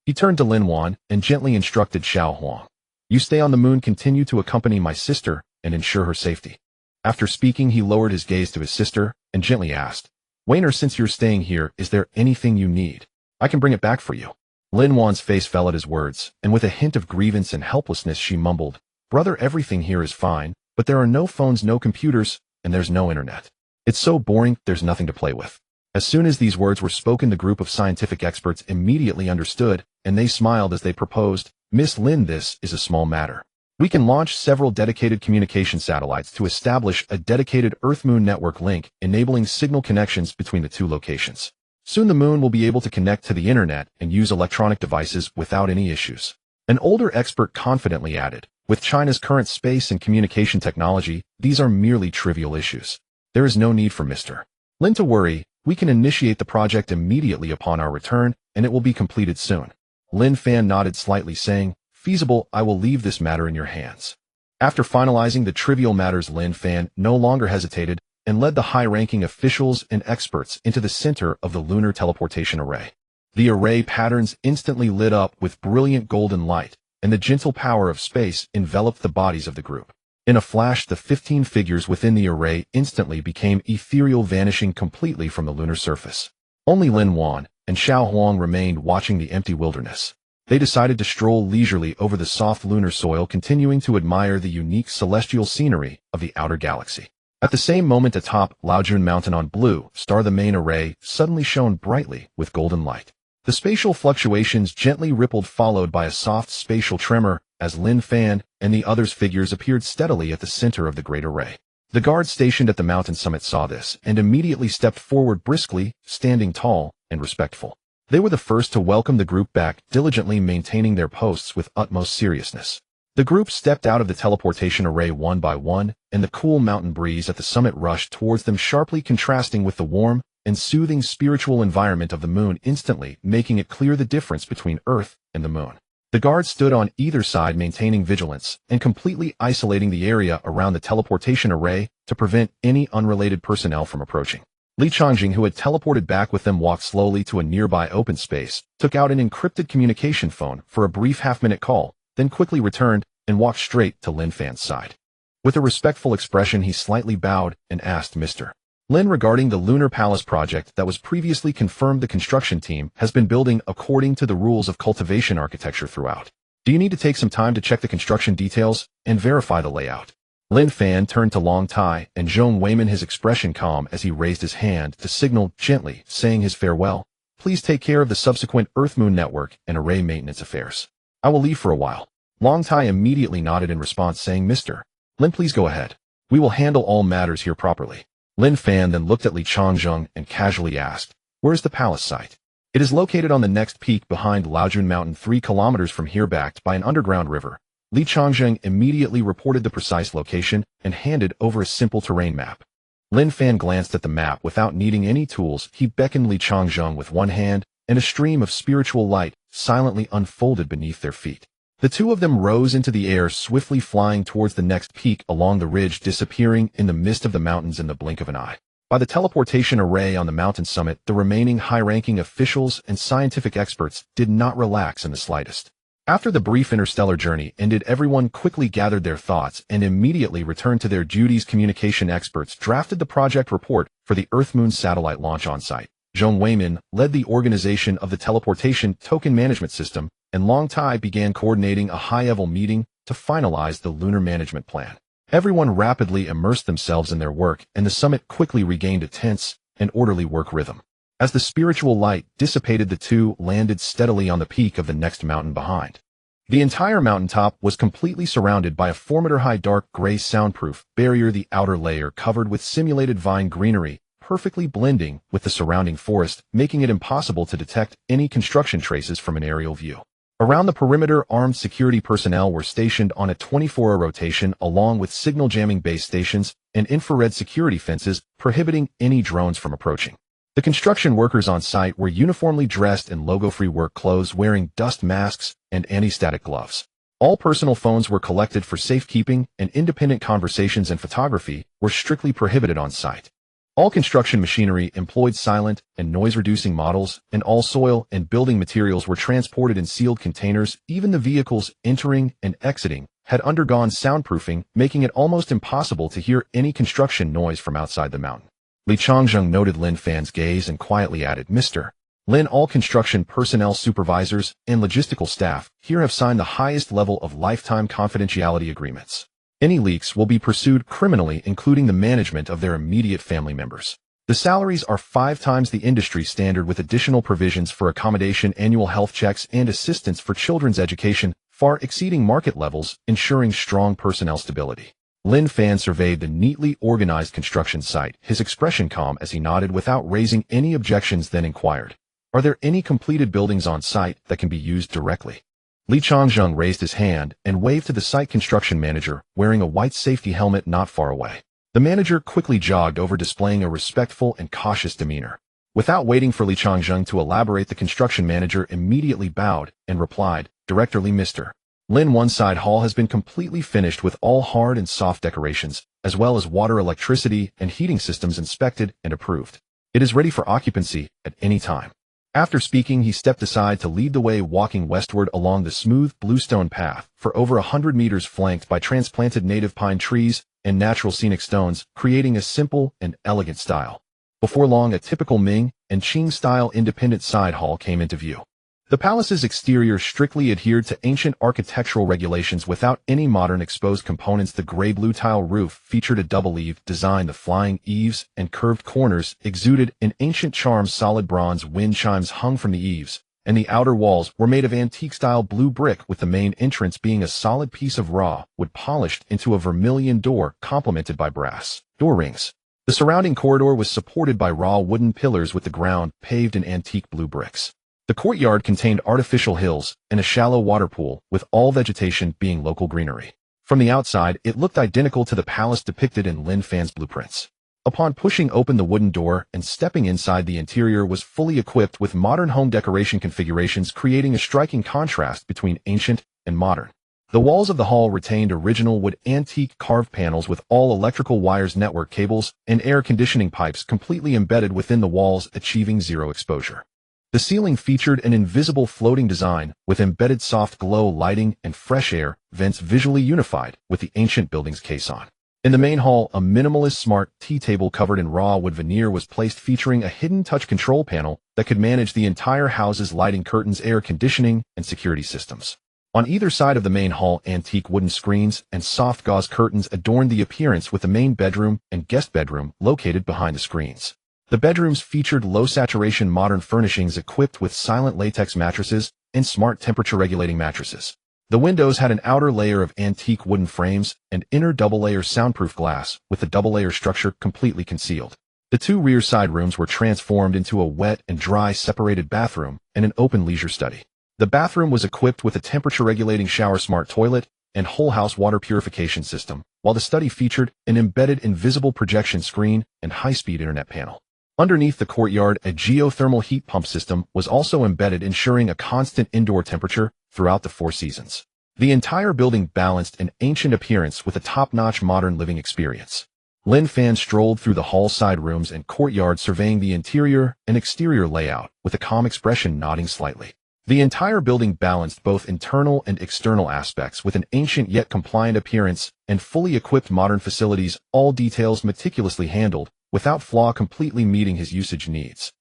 He turned to Lin Wan and gently instructed Xiao Huang. You stay on the moon, continue to accompany my sister, and ensure her safety. After speaking, he lowered his gaze to his sister and gently asked, Wainer, since you're staying here, is there anything you need? I can bring it back for you. Lin Wan's face fell at his words, and with a hint of grievance and helplessness, she mumbled, Brother, everything here is fine, but there are no phones, no computers, and there's no internet. It's so boring, there's nothing to play with. As soon as these words were spoken, the group of scientific experts immediately understood, and they smiled as they proposed, Miss Lin, this is a small matter. We can launch several dedicated communication satellites to establish a dedicated Earth-Moon network link, enabling signal connections between the two locations. Soon the moon will be able to connect to the internet and use electronic devices without any issues. An older expert confidently added, with China's current space and communication technology, these are merely trivial issues. There is no need for Mr. Lin to worry. We can initiate the project immediately upon our return, and it will be completed soon. Lin Fan nodded slightly, saying, Feasible, I will leave this matter in your hands. After finalizing the trivial matters, Lin Fan no longer hesitated and led the high-ranking officials and experts into the center of the lunar teleportation array. The array patterns instantly lit up with brilliant golden light, and the gentle power of space enveloped the bodies of the group. In a flash, the 15 figures within the array instantly became ethereal, vanishing completely from the lunar surface. Only Lin Wan and Xiao Huang remained, watching the empty wilderness. They decided to stroll leisurely over the soft lunar soil, continuing to admire the unique celestial scenery of the outer galaxy. At the same moment, atop Laojun Mountain on Blue Star, the main array suddenly shone brightly with golden light. The spatial fluctuations gently rippled, followed by a soft spatial tremor, as Lin Fan and the others' figures appeared steadily at the center of the great array. The guards stationed at the mountain summit saw this and immediately stepped forward briskly, standing tall and respectful. They were the first to welcome the group back, diligently maintaining their posts with utmost seriousness. The group stepped out of the teleportation array one by one, and the cool mountain breeze at the summit rushed towards them, sharply contrasting with the warm and soothing spiritual environment of the moon, instantly making it clear the difference between Earth and the moon. The guards stood on either side maintaining vigilance and completely isolating the area around the teleportation array to prevent any unrelated personnel from approaching. Li Changjing, who had teleported back with them, walked slowly to a nearby open space, took out an encrypted communication phone for a brief half-minute call, then quickly returned and walked straight to Lin Fan's side. With a respectful expression, he slightly bowed and asked Mr. Lin regarding the Lunar Palace project that was previously confirmed. The construction team has been building according to the rules of cultivation architecture throughout. Do you need to take some time to check the construction details and verify the layout? Lin Fan turned to Long Tai and Zhong Weiman, his expression calm as he raised his hand to signal gently, saying his farewell. Please take care of the subsequent Earth-Moon network and array maintenance affairs. I will leave for a while. Long Tai immediately nodded in response, saying, Mr. Lin, please go ahead. We will handle all matters here properly. Lin Fan then looked at Li Changjing and casually asked, where is the palace site? It is located on the next peak behind Laojun Mountain, 3 kilometers from here, backed by an underground river. Li Changjing immediately reported the precise location and handed over a simple terrain map. Lin Fan glanced at the map without needing any tools. He beckoned Li Changjing with one hand, and a stream of spiritual light silently unfolded beneath their feet. The two of them rose into the air, swiftly flying towards the next peak along the ridge, disappearing in the mist of the mountains in the blink of an eye. By the teleportation array on the mountain summit, the remaining high-ranking officials and scientific experts did not relax in the slightest. After the brief interstellar journey ended, everyone quickly gathered their thoughts and immediately returned to their duties. Communication experts drafted the project report for the Earth-Moon satellite launch on-site. Zhong Weiman led the organization of the teleportation token management system, and Long Tai began coordinating a high-level meeting to finalize the lunar management plan. Everyone rapidly immersed themselves in their work, and the summit quickly regained a tense and orderly work rhythm. As the spiritual light dissipated, the two landed steadily on the peak of the next mountain behind. The entire mountaintop was completely surrounded by a formidable dark gray soundproof barrier, the outer layer covered with simulated vine greenery, perfectly blending with the surrounding forest, making it impossible to detect any construction traces from an aerial view. Around the perimeter, armed security personnel were stationed on a 24-hour rotation, along with signal jamming base stations and infrared security fences prohibiting any drones from approaching. The construction workers on site were uniformly dressed in logo-free work clothes, wearing dust masks and anti-static gloves. All personal phones were collected for safekeeping, and independent conversations and photography were strictly prohibited on site. All construction machinery employed silent and noise-reducing models, and all soil and building materials were transported in sealed containers. Even the vehicles entering and exiting had undergone soundproofing, making it almost impossible to hear any construction noise from outside the mountain. Li Changjing noted Lin Fan's gaze and quietly added, Mr. Lin, all construction personnel, supervisors, and logistical staff here have signed the highest level of lifetime confidentiality agreements. Any leaks will be pursued criminally, including the management of their immediate family members. The salaries are 5 times the industry standard, with additional provisions for accommodation, annual health checks, and assistance for children's education, far exceeding market levels, ensuring strong personnel stability. Lin Fan surveyed the neatly organized construction site, his expression calm as he nodded without raising any objections, then inquired, are there any completed buildings on site that can be used directly? Li Changjing raised his hand and waved to the site construction manager, wearing a white safety helmet not far away. The manager quickly jogged over, displaying a respectful and cautious demeanor. Without waiting for Li Changjing to elaborate, the construction manager immediately bowed and replied, Director Li, Mr. Lin, one side hall has been completely finished with all hard and soft decorations, as well as water, electricity, and heating systems inspected and approved. It is ready for occupancy at any time. After speaking, he stepped aside to lead the way, walking westward along the smooth bluestone path for over 100 meters, flanked by transplanted native pine trees and natural scenic stones, creating a simple and elegant style. Before long, a typical Ming and Qing-style independent side hall came into view. The palace's exterior strictly adhered to ancient architectural regulations without any modern exposed components. The gray-blue tile roof featured a double-eave design. The flying eaves and curved corners exuded an ancient charm. Solid bronze wind chimes hung from the eaves, and the outer walls were made of antique-style blue brick, with the main entrance being a solid piece of raw wood polished into a vermilion door complemented by brass door rings. The surrounding corridor was supported by raw wooden pillars, with the ground paved in antique blue bricks. The courtyard contained artificial hills and a shallow water pool, with all vegetation being local greenery. From the outside, it looked identical to the palace depicted in Lin Fan's blueprints. Upon pushing open the wooden door and stepping inside, the interior was fully equipped with modern home decoration configurations, creating a striking contrast between ancient and modern. The walls of the hall retained original wood antique carved panels with all electrical wires, network cables, and air conditioning pipes completely embedded within the walls, achieving zero exposure. The ceiling featured an invisible floating design with embedded soft glow lighting and fresh air vents visually unified with the ancient building's caisson. In the main hall, a minimalist smart tea table covered in raw wood veneer was placed, featuring a hidden touch control panel that could manage the entire house's lighting, curtains, air conditioning, and security systems. On either side of the main hall, antique wooden screens and soft gauze curtains adorned the appearance, with the main bedroom and guest bedroom located behind the screens. The bedrooms featured low-saturation modern furnishings equipped with silent latex mattresses and smart temperature-regulating mattresses. The windows had an outer layer of antique wooden frames and inner double-layer soundproof glass, with the double-layer structure completely concealed. The two rear side rooms were transformed into a wet and dry separated bathroom and an open leisure study. The bathroom was equipped with a temperature-regulating shower, smart toilet, and whole-house water purification system, while the study featured an embedded invisible projection screen and high-speed internet panel. Underneath the courtyard, a geothermal heat pump system was also embedded, ensuring a constant indoor temperature throughout the 4 seasons. The entire building balanced an ancient appearance with a top-notch modern living experience. Lin Fan strolled through the hall side rooms and courtyard, surveying the interior and exterior layout with a calm expression, nodding slightly. The entire building balanced both internal and external aspects with an ancient yet compliant appearance and fully equipped modern facilities, all details meticulously handled, without flaw, completely meeting his usage needs.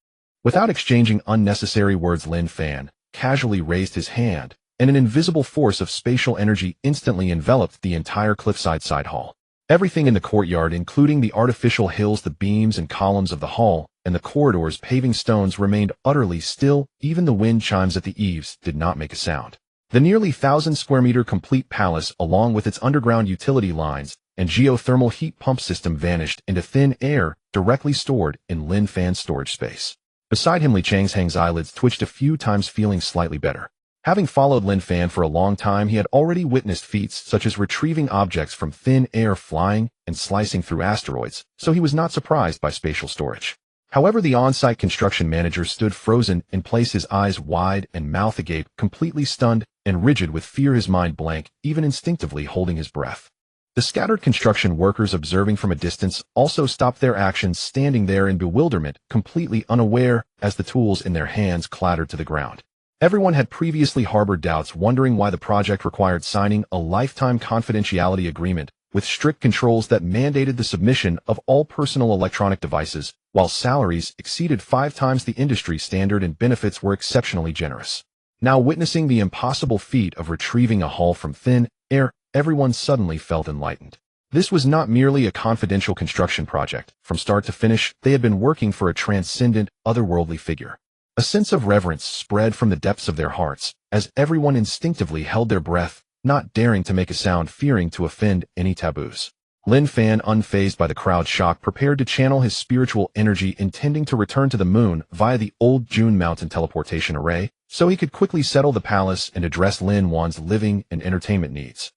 Without exchanging unnecessary words, Lin Fan casually raised his hand, and an invisible force of spatial energy instantly enveloped the entire cliffside side hall. Everything in the courtyard, including the artificial hills, the beams and columns of the hall, and the corridor's paving stones, remained utterly still. Even the wind chimes at the eaves did not make a sound. The nearly 1,000-square-meter complete palace, along with its underground utility lines and geothermal heat pump system, vanished into thin air, directly stored in Lin Fan's storage space. Beside him, Li Chang's eyelids twitched a few times, feeling slightly better. Having followed Lin Fan for a long time, he had already witnessed feats such as retrieving objects from thin air, flying, and slicing through asteroids, so he was not surprised by spatial storage. However, the on-site construction manager stood frozen in place, his eyes wide and mouth agape, completely stunned and rigid with fear, his mind blank, even instinctively holding his breath. The scattered construction workers, observing from a distance, also stopped their actions, standing there in bewilderment, completely unaware as the tools in their hands clattered to the ground. Everyone had previously harbored doubts, wondering why the project required signing a lifetime confidentiality agreement with strict controls that mandated the submission of all personal electronic devices, while salaries exceeded 5 times the industry standard and benefits were exceptionally generous. Now, witnessing the impossible feat of retrieving a hall from thin air, everyone suddenly felt enlightened. This was not merely a confidential construction project. From start to finish, they had been working for a transcendent, otherworldly figure. A sense of reverence spread from the depths of their hearts, as everyone instinctively held their breath, not daring to make a sound, fearing to offend any taboos. Lin Fan, unfazed by the crowd's shock, prepared to channel his spiritual energy, intending to return to the moon via the old June Mountain teleportation array, so he could quickly settle the palace and address Lin Wan's living and entertainment needs.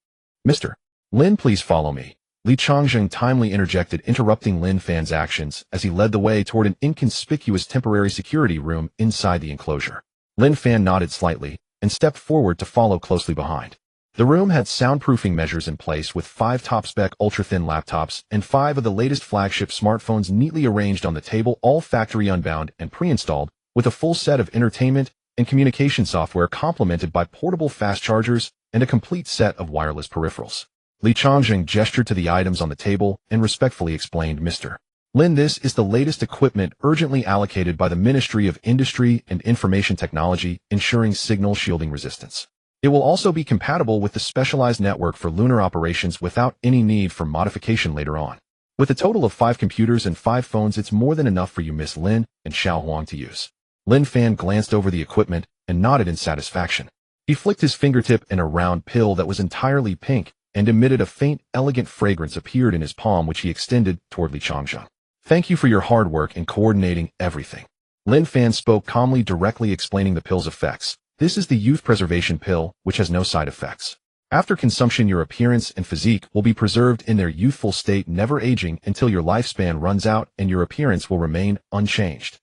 Mr. Lin, please follow me. Li Changzheng timely interjected, interrupting Lin Fan's actions as he led the way toward an inconspicuous temporary security room inside the enclosure. Lin Fan nodded slightly and stepped forward to follow closely behind. The room had soundproofing measures in place, with 5 top-spec ultra-thin laptops and 5 of the latest flagship smartphones neatly arranged on the table, all factory unbound and pre-installed, with a full set of entertainment and communication software complemented by portable fast chargers and a complete set of wireless peripherals. Li Changzheng gestured to the items on the table and respectfully explained, Mr. Lin, this is the latest equipment urgently allocated by the Ministry of Industry and Information Technology, ensuring signal shielding resistance. It will also be compatible with the specialized network for lunar operations without any need for modification later on. With a total of 5 computers and 5 phones, it's more than enough for you, Miss Lin and Xiao Huang, to use. Lin Fan glanced over the equipment and nodded in satisfaction. He flicked his fingertip, and a round pill that was entirely pink and emitted a faint, elegant fragrance appeared in his palm, which he extended toward Li Changzheng. Thank you for your hard work in coordinating everything. Lin Fan spoke calmly, directly explaining the pill's effects. This is the youth preservation pill, which has no side effects. After consumption, your appearance and physique will be preserved in their youthful state, never aging until your lifespan runs out, and your appearance will remain unchanged.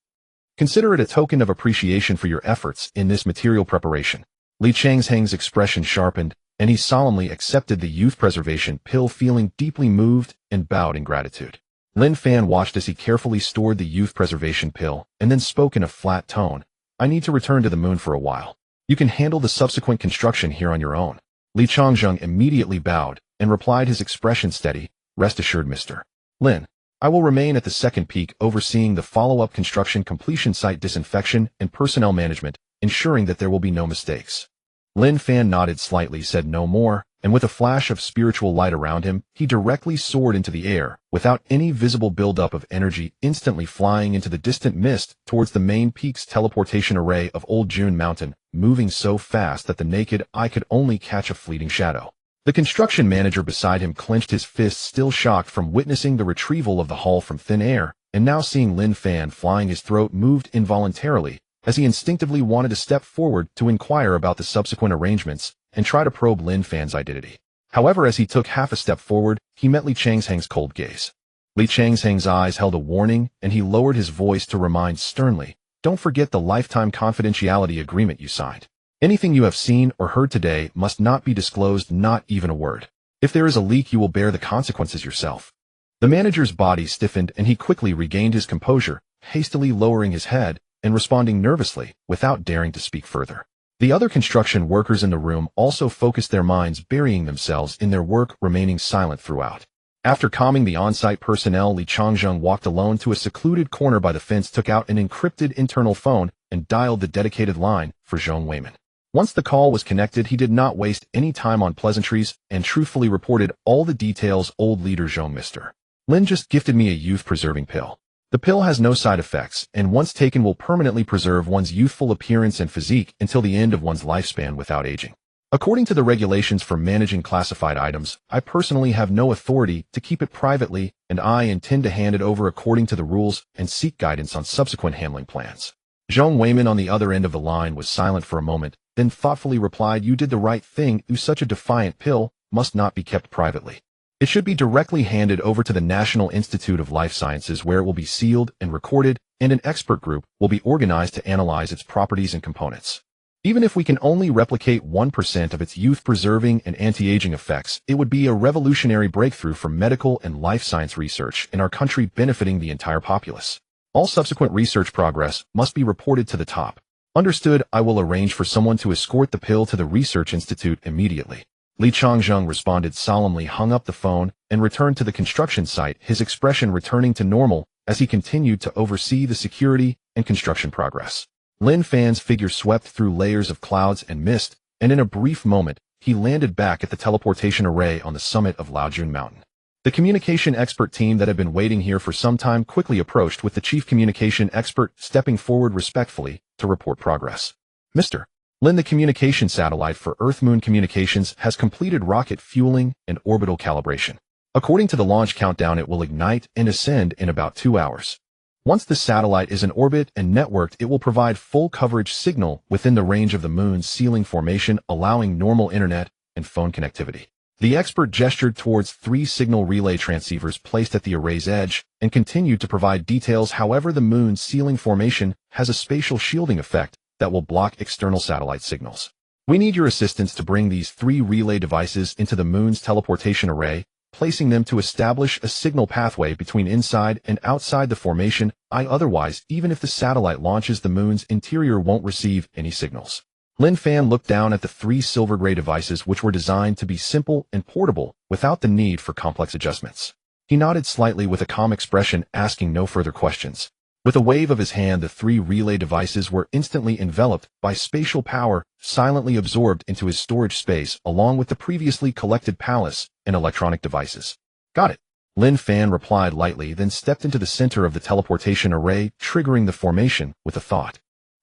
Consider it a token of appreciation for your efforts in this material preparation. Li Changsheng's expression sharpened, and he solemnly accepted the youth preservation pill, feeling deeply moved and bowed in gratitude. Lin Fan watched as he carefully stored the youth preservation pill, and then spoke in a flat tone. I need to return to the moon for a while. You can handle the subsequent construction here on your own. Li Changsheng immediately bowed and replied, his expression steady. Rest assured, Mr. Lin. I will remain at the second peak, overseeing the follow-up construction, completion, site disinfection, and personnel management, ensuring that there will be no mistakes. Lin Fan nodded slightly, said no more, and with a flash of spiritual light around him, he directly soared into the air, without any visible buildup of energy, instantly flying into the distant mist towards the main peak's teleportation array of Old June Mountain, moving so fast that the naked eye could only catch a fleeting shadow. The construction manager beside him clenched his fists, still shocked from witnessing the retrieval of the hull from thin air, and now seeing Lin Fan flying, his throat moved involuntarily, as he instinctively wanted to step forward to inquire about the subsequent arrangements and try to probe Lin Fan's identity. However, as he took half a step forward, he met Li Changsheng's cold gaze. Li Changsheng's eyes held a warning, and he lowered his voice to remind sternly, don't forget the lifetime confidentiality agreement you signed. Anything you have seen or heard today must not be disclosed, not even a word. If there is a leak, you will bear the consequences yourself. The manager's body stiffened, and he quickly regained his composure, hastily lowering his head and responding nervously, without daring to speak further. The other construction workers in the room also focused their minds, burying themselves in their work, remaining silent throughout. After calming the on-site personnel, Li Changsheng walked alone to a secluded corner by the fence, took out an encrypted internal phone, and dialed the dedicated line for Zhong Weiman. Once the call was connected, he did not waste any time on pleasantries and truthfully reported all the details. Old leader Zhong, Mr. Lin just gifted me a youth-preserving pill. The pill has no side effects, and once taken will permanently preserve one's youthful appearance and physique until the end of one's lifespan without aging. According to the regulations for managing classified items, I personally have no authority to keep it privately, and I intend to hand it over according to the rules and seek guidance on subsequent handling plans. Zhong Weiman on the other end of the line was silent for a moment, then thoughtfully replied, you did the right thing. Such a defiant pill must not be kept privately. It should be directly handed over to the National Institute of Life Sciences, where it will be sealed and recorded, and an expert group will be organized to analyze its properties and components. Even if we can only replicate 1% of its youth-preserving and anti-aging effects, it would be a revolutionary breakthrough for medical and life science research in our country, benefiting the entire populace. All subsequent research progress must be reported to the top. Understood. I will arrange for someone to escort the pill to the research institute immediately. Li Changsheng responded solemnly, hung up the phone, and returned to the construction site, his expression returning to normal as he continued to oversee the security and construction progress. Lin Fan's figure swept through layers of clouds and mist, and in a brief moment, he landed back at the teleportation array on the summit of Laojun Mountain. The communication expert team that had been waiting here for some time quickly approached, with the chief communication expert stepping forward respectfully to report progress. Mr. Lin, the communication satellite for Earth-Moon communications has completed rocket fueling and orbital calibration. According to the launch countdown, it will ignite and ascend in about 2 hours. Once the satellite is in orbit and networked, it will provide full coverage signal within the range of the moon's ceiling formation, allowing normal internet and phone connectivity. The expert gestured towards 3 signal relay transceivers placed at the array's edge and continued to provide details. However, the moon's ceiling formation has a spatial shielding effect that will block external satellite signals. We need your assistance to bring these 3 relay devices into the moon's teleportation array, placing them to establish a signal pathway between inside and outside the formation. Otherwise, even if the satellite launches, the moon's interior won't receive any signals. Lin Fan looked down at the 3 silver gray devices, which were designed to be simple and portable without the need for complex adjustments. He nodded slightly with a calm expression, asking no further questions. With a wave of his hand, the 3 relay devices were instantly enveloped by spatial power, silently absorbed into his storage space, along with the previously collected palace and electronic devices. Got it. Lin Fan replied lightly, then stepped into the center of the teleportation array, triggering the formation with a thought.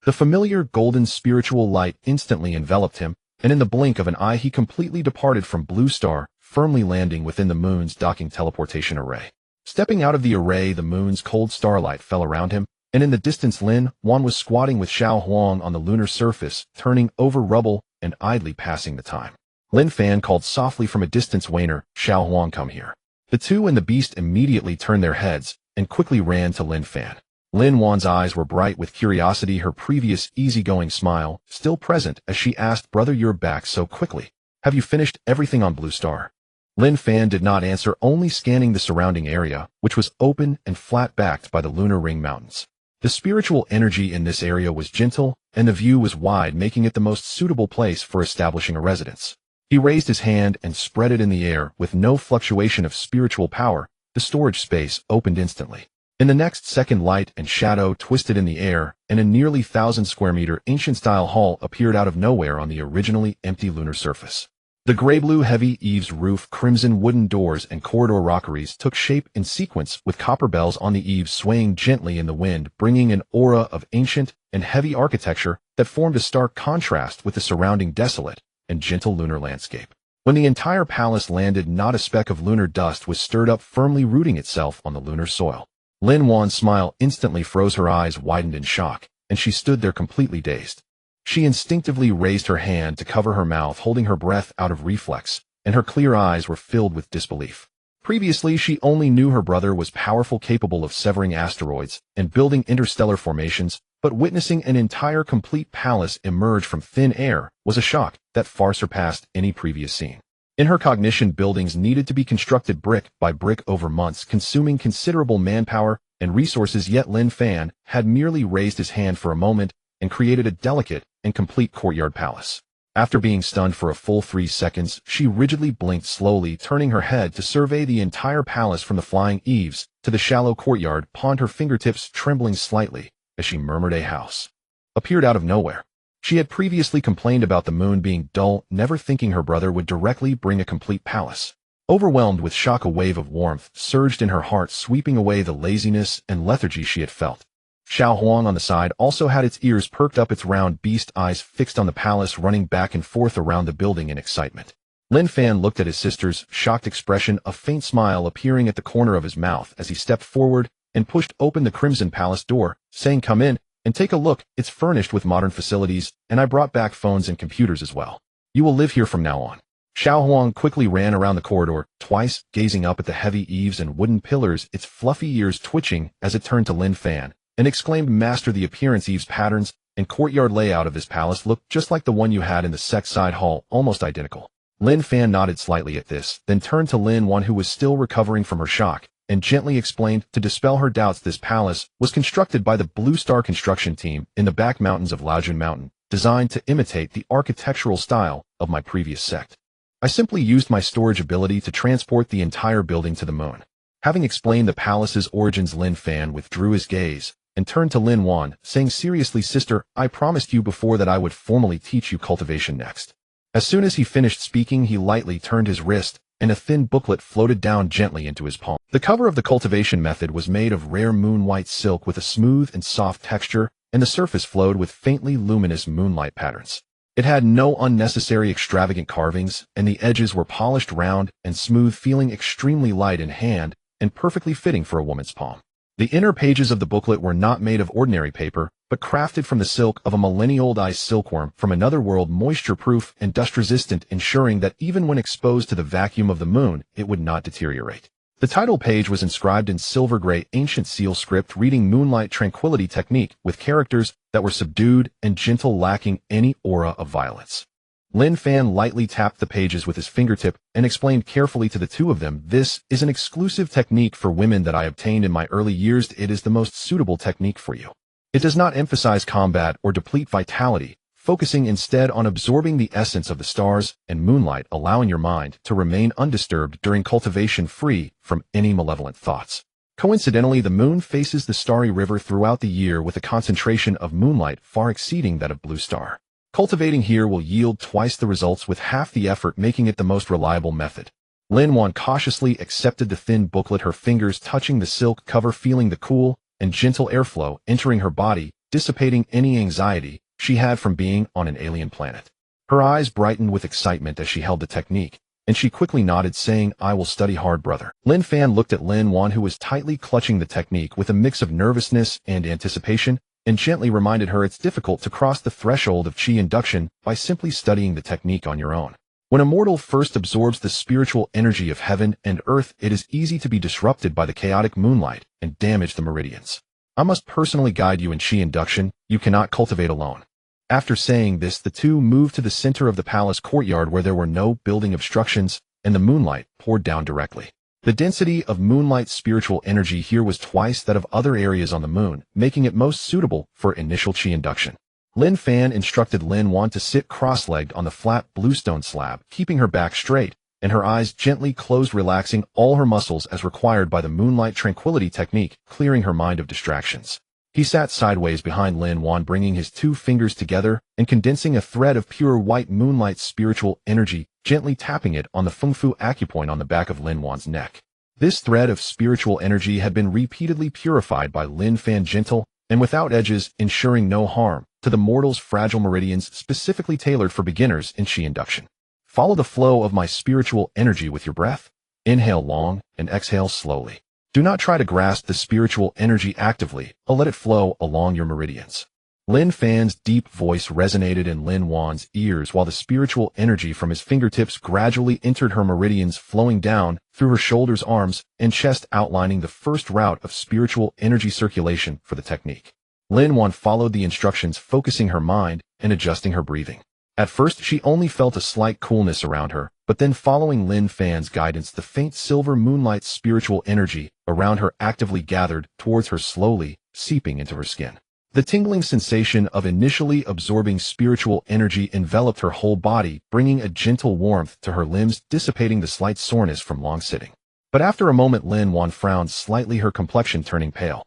The familiar golden spiritual light instantly enveloped him, and in the blink of an eye he completely departed from Blue Star, firmly landing within the moon's docking teleportation array. Stepping out of the array, the moon's cold starlight fell around him, and in the distance Lin Wan was squatting with Xiao Huang on the lunar surface, turning over rubble and idly passing the time. Lin Fan called softly from a distance. Wainer, Xiao Huang, come here. The two and the beast immediately turned their heads and quickly ran to Lin Fan. Lin Wan's eyes were bright with curiosity, her previous easygoing smile still present as she asked, brother, you're back so quickly. Have you finished everything on Blue Star? Lin Fan did not answer, only scanning the surrounding area, which was open and flat-backed by the Lunar Ring Mountains. The spiritual energy in this area was gentle, and the view was wide, making it the most suitable place for establishing a residence. He raised his hand and spread it in the air. With no fluctuation of spiritual power, the storage space opened instantly. In the next second, light and shadow twisted in the air, and a nearly 1,000-square-meter ancient-style hall appeared out of nowhere on the originally empty lunar surface. The gray-blue heavy eaves roof, crimson wooden doors, and corridor rockeries took shape in sequence, with copper bells on the eaves swaying gently in the wind, bringing an aura of ancient and heavy architecture that formed a stark contrast with the surrounding desolate and gentle lunar landscape. When the entire palace landed, not a speck of lunar dust was stirred up, firmly rooting itself on the lunar soil. Lin Wan's smile instantly froze, her eyes widened in shock, and she stood there completely dazed. She instinctively raised her hand to cover her mouth, holding her breath out of reflex, and her clear eyes were filled with disbelief. Previously, she only knew her brother was powerful, capable of severing asteroids and building interstellar formations, but witnessing an entire complete palace emerge from thin air was a shock that far surpassed any previous scene. In her cognition, buildings needed to be constructed brick by brick over months, consuming considerable manpower and resources, yet Lin Fan had merely raised his hand for a moment and created a delicate and complete courtyard palace. After being stunned for a full 3 seconds, she rigidly blinked, slowly turning her head to survey the entire palace from the flying eaves to the shallow courtyard, pawned, her fingertips trembling slightly as she murmured, a house appeared out of nowhere. She had previously complained about the moon being dull, never thinking her brother would directly bring a complete palace. Overwhelmed with shock, a wave of warmth surged in her heart, sweeping away the laziness and lethargy she had felt. Xiao Huang on the side also had its ears perked up, its round beast eyes fixed on the palace, running back and forth around the building in excitement. Lin Fan looked at his sister's shocked expression, a faint smile appearing at the corner of his mouth as he stepped forward and pushed open the crimson palace door, saying, come in and take a look. It's furnished with modern facilities, and I brought back phones and computers as well. You will live here from now on. Xiao Huang quickly ran around the corridor, twice gazing up at the heavy eaves and wooden pillars, its fluffy ears twitching as it turned to Lin Fan, and exclaimed, master, the appearance, eaves patterns, and courtyard layout of this palace look just like the one you had in the side hall, almost identical. Lin Fan nodded slightly at this, then turned to Lin Wan, who was still recovering from her shock, and gently explained, to dispel her doubts, this palace was constructed by the Blue Star construction team in the back mountains of Laojun Mountain, designed to imitate the architectural style of my previous sect. I simply used my storage ability to transport the entire building to the moon. Having explained the palace's origins, Lin Fan withdrew his gaze and turned to Lin Wan, saying seriously, sister, I promised you before that I would formally teach you cultivation next. As soon as he finished speaking, he lightly turned his wrist, and a thin booklet floated down gently into his palm. The cover of the cultivation method was made of rare moon-white silk with a smooth and soft texture, and the surface flowed with faintly luminous moonlight patterns. It had no unnecessary extravagant carvings, and the edges were polished, round, and smooth, feeling extremely light in hand and perfectly fitting for a woman's palm. The inner pages of the booklet were not made of ordinary paper, but crafted from the silk of a millennia-old ice silkworm from another world, moisture-proof and dust-resistant, ensuring that even when exposed to the vacuum of the moon, it would not deteriorate. The title page was inscribed in silver-gray ancient seal script, reading Moonlight Tranquility Technique, with characters that were subdued and gentle, lacking any aura of violence. Lin Fan lightly tapped the pages with his fingertip and explained carefully to the two of them, this is an exclusive technique for women that I obtained in my early years. It is the most suitable technique for you. It does not emphasize combat or deplete vitality, focusing instead on absorbing the essence of the stars and moonlight, allowing your mind to remain undisturbed during cultivation, free from any malevolent thoughts. Coincidentally, the moon faces the starry river throughout the year with a concentration of moonlight far exceeding that of Blue Star. Cultivating here will yield twice the results with half the effort, making it the most reliable method. Lin Wan cautiously accepted the thin booklet, her fingers touching the silk cover, feeling the cool and gentle airflow entering her body, dissipating any anxiety she had from being on an alien planet. Her eyes brightened with excitement as she held the technique, and she quickly nodded, saying, I will study hard, brother. Lin Fan looked at Lin Wan, who was tightly clutching the technique with a mix of nervousness and anticipation, and gently reminded her it's difficult to cross the threshold of qi induction by simply studying the technique on your own. When a mortal first absorbs the spiritual energy of heaven and earth, it is easy to be disrupted by the chaotic moonlight and damage the meridians. I must personally guide you in chi induction. You cannot cultivate alone. After saying this, the two moved to the center of the palace courtyard where there were no building obstructions and the moonlight poured down directly. The density of moonlight spiritual energy here was twice that of other areas on the moon, making it most suitable for initial chi induction. Lin Fan instructed Lin Wan to sit cross-legged on the flat bluestone slab, keeping her back straight, and her eyes gently closed, relaxing all her muscles as required by the moonlight tranquility technique, clearing her mind of distractions. He sat sideways behind Lin Wan, bringing his two fingers together and condensing a thread of pure white moonlight spiritual energy, gently tapping it on the Feng Fu acupoint on the back of Lin Wan's neck. This thread of spiritual energy had been repeatedly purified by Lin Fan, gentle and without edges, ensuring no harm to the mortal's fragile meridians, specifically tailored for beginners in chi induction. Follow the flow of my spiritual energy with your breath. Inhale long and exhale slowly. Do not try to grasp the spiritual energy actively, or let it flow along your meridians. Lin Fan's deep voice resonated in Lin Wan's ears while the spiritual energy from his fingertips gradually entered her meridians, flowing down through her shoulders, arms, and chest, outlining the first route of spiritual energy circulation for the technique. Lin Wan followed the instructions, focusing her mind and adjusting her breathing. At first, she only felt a slight coolness around her, but then following Lin Fan's guidance, the faint silver moonlight spiritual energy around her actively gathered towards her, slowly seeping into her skin. The tingling sensation of initially absorbing spiritual energy enveloped her whole body, bringing a gentle warmth to her limbs, dissipating the slight soreness from long sitting. But after a moment, Lin Wan frowned slightly, her complexion turning pale.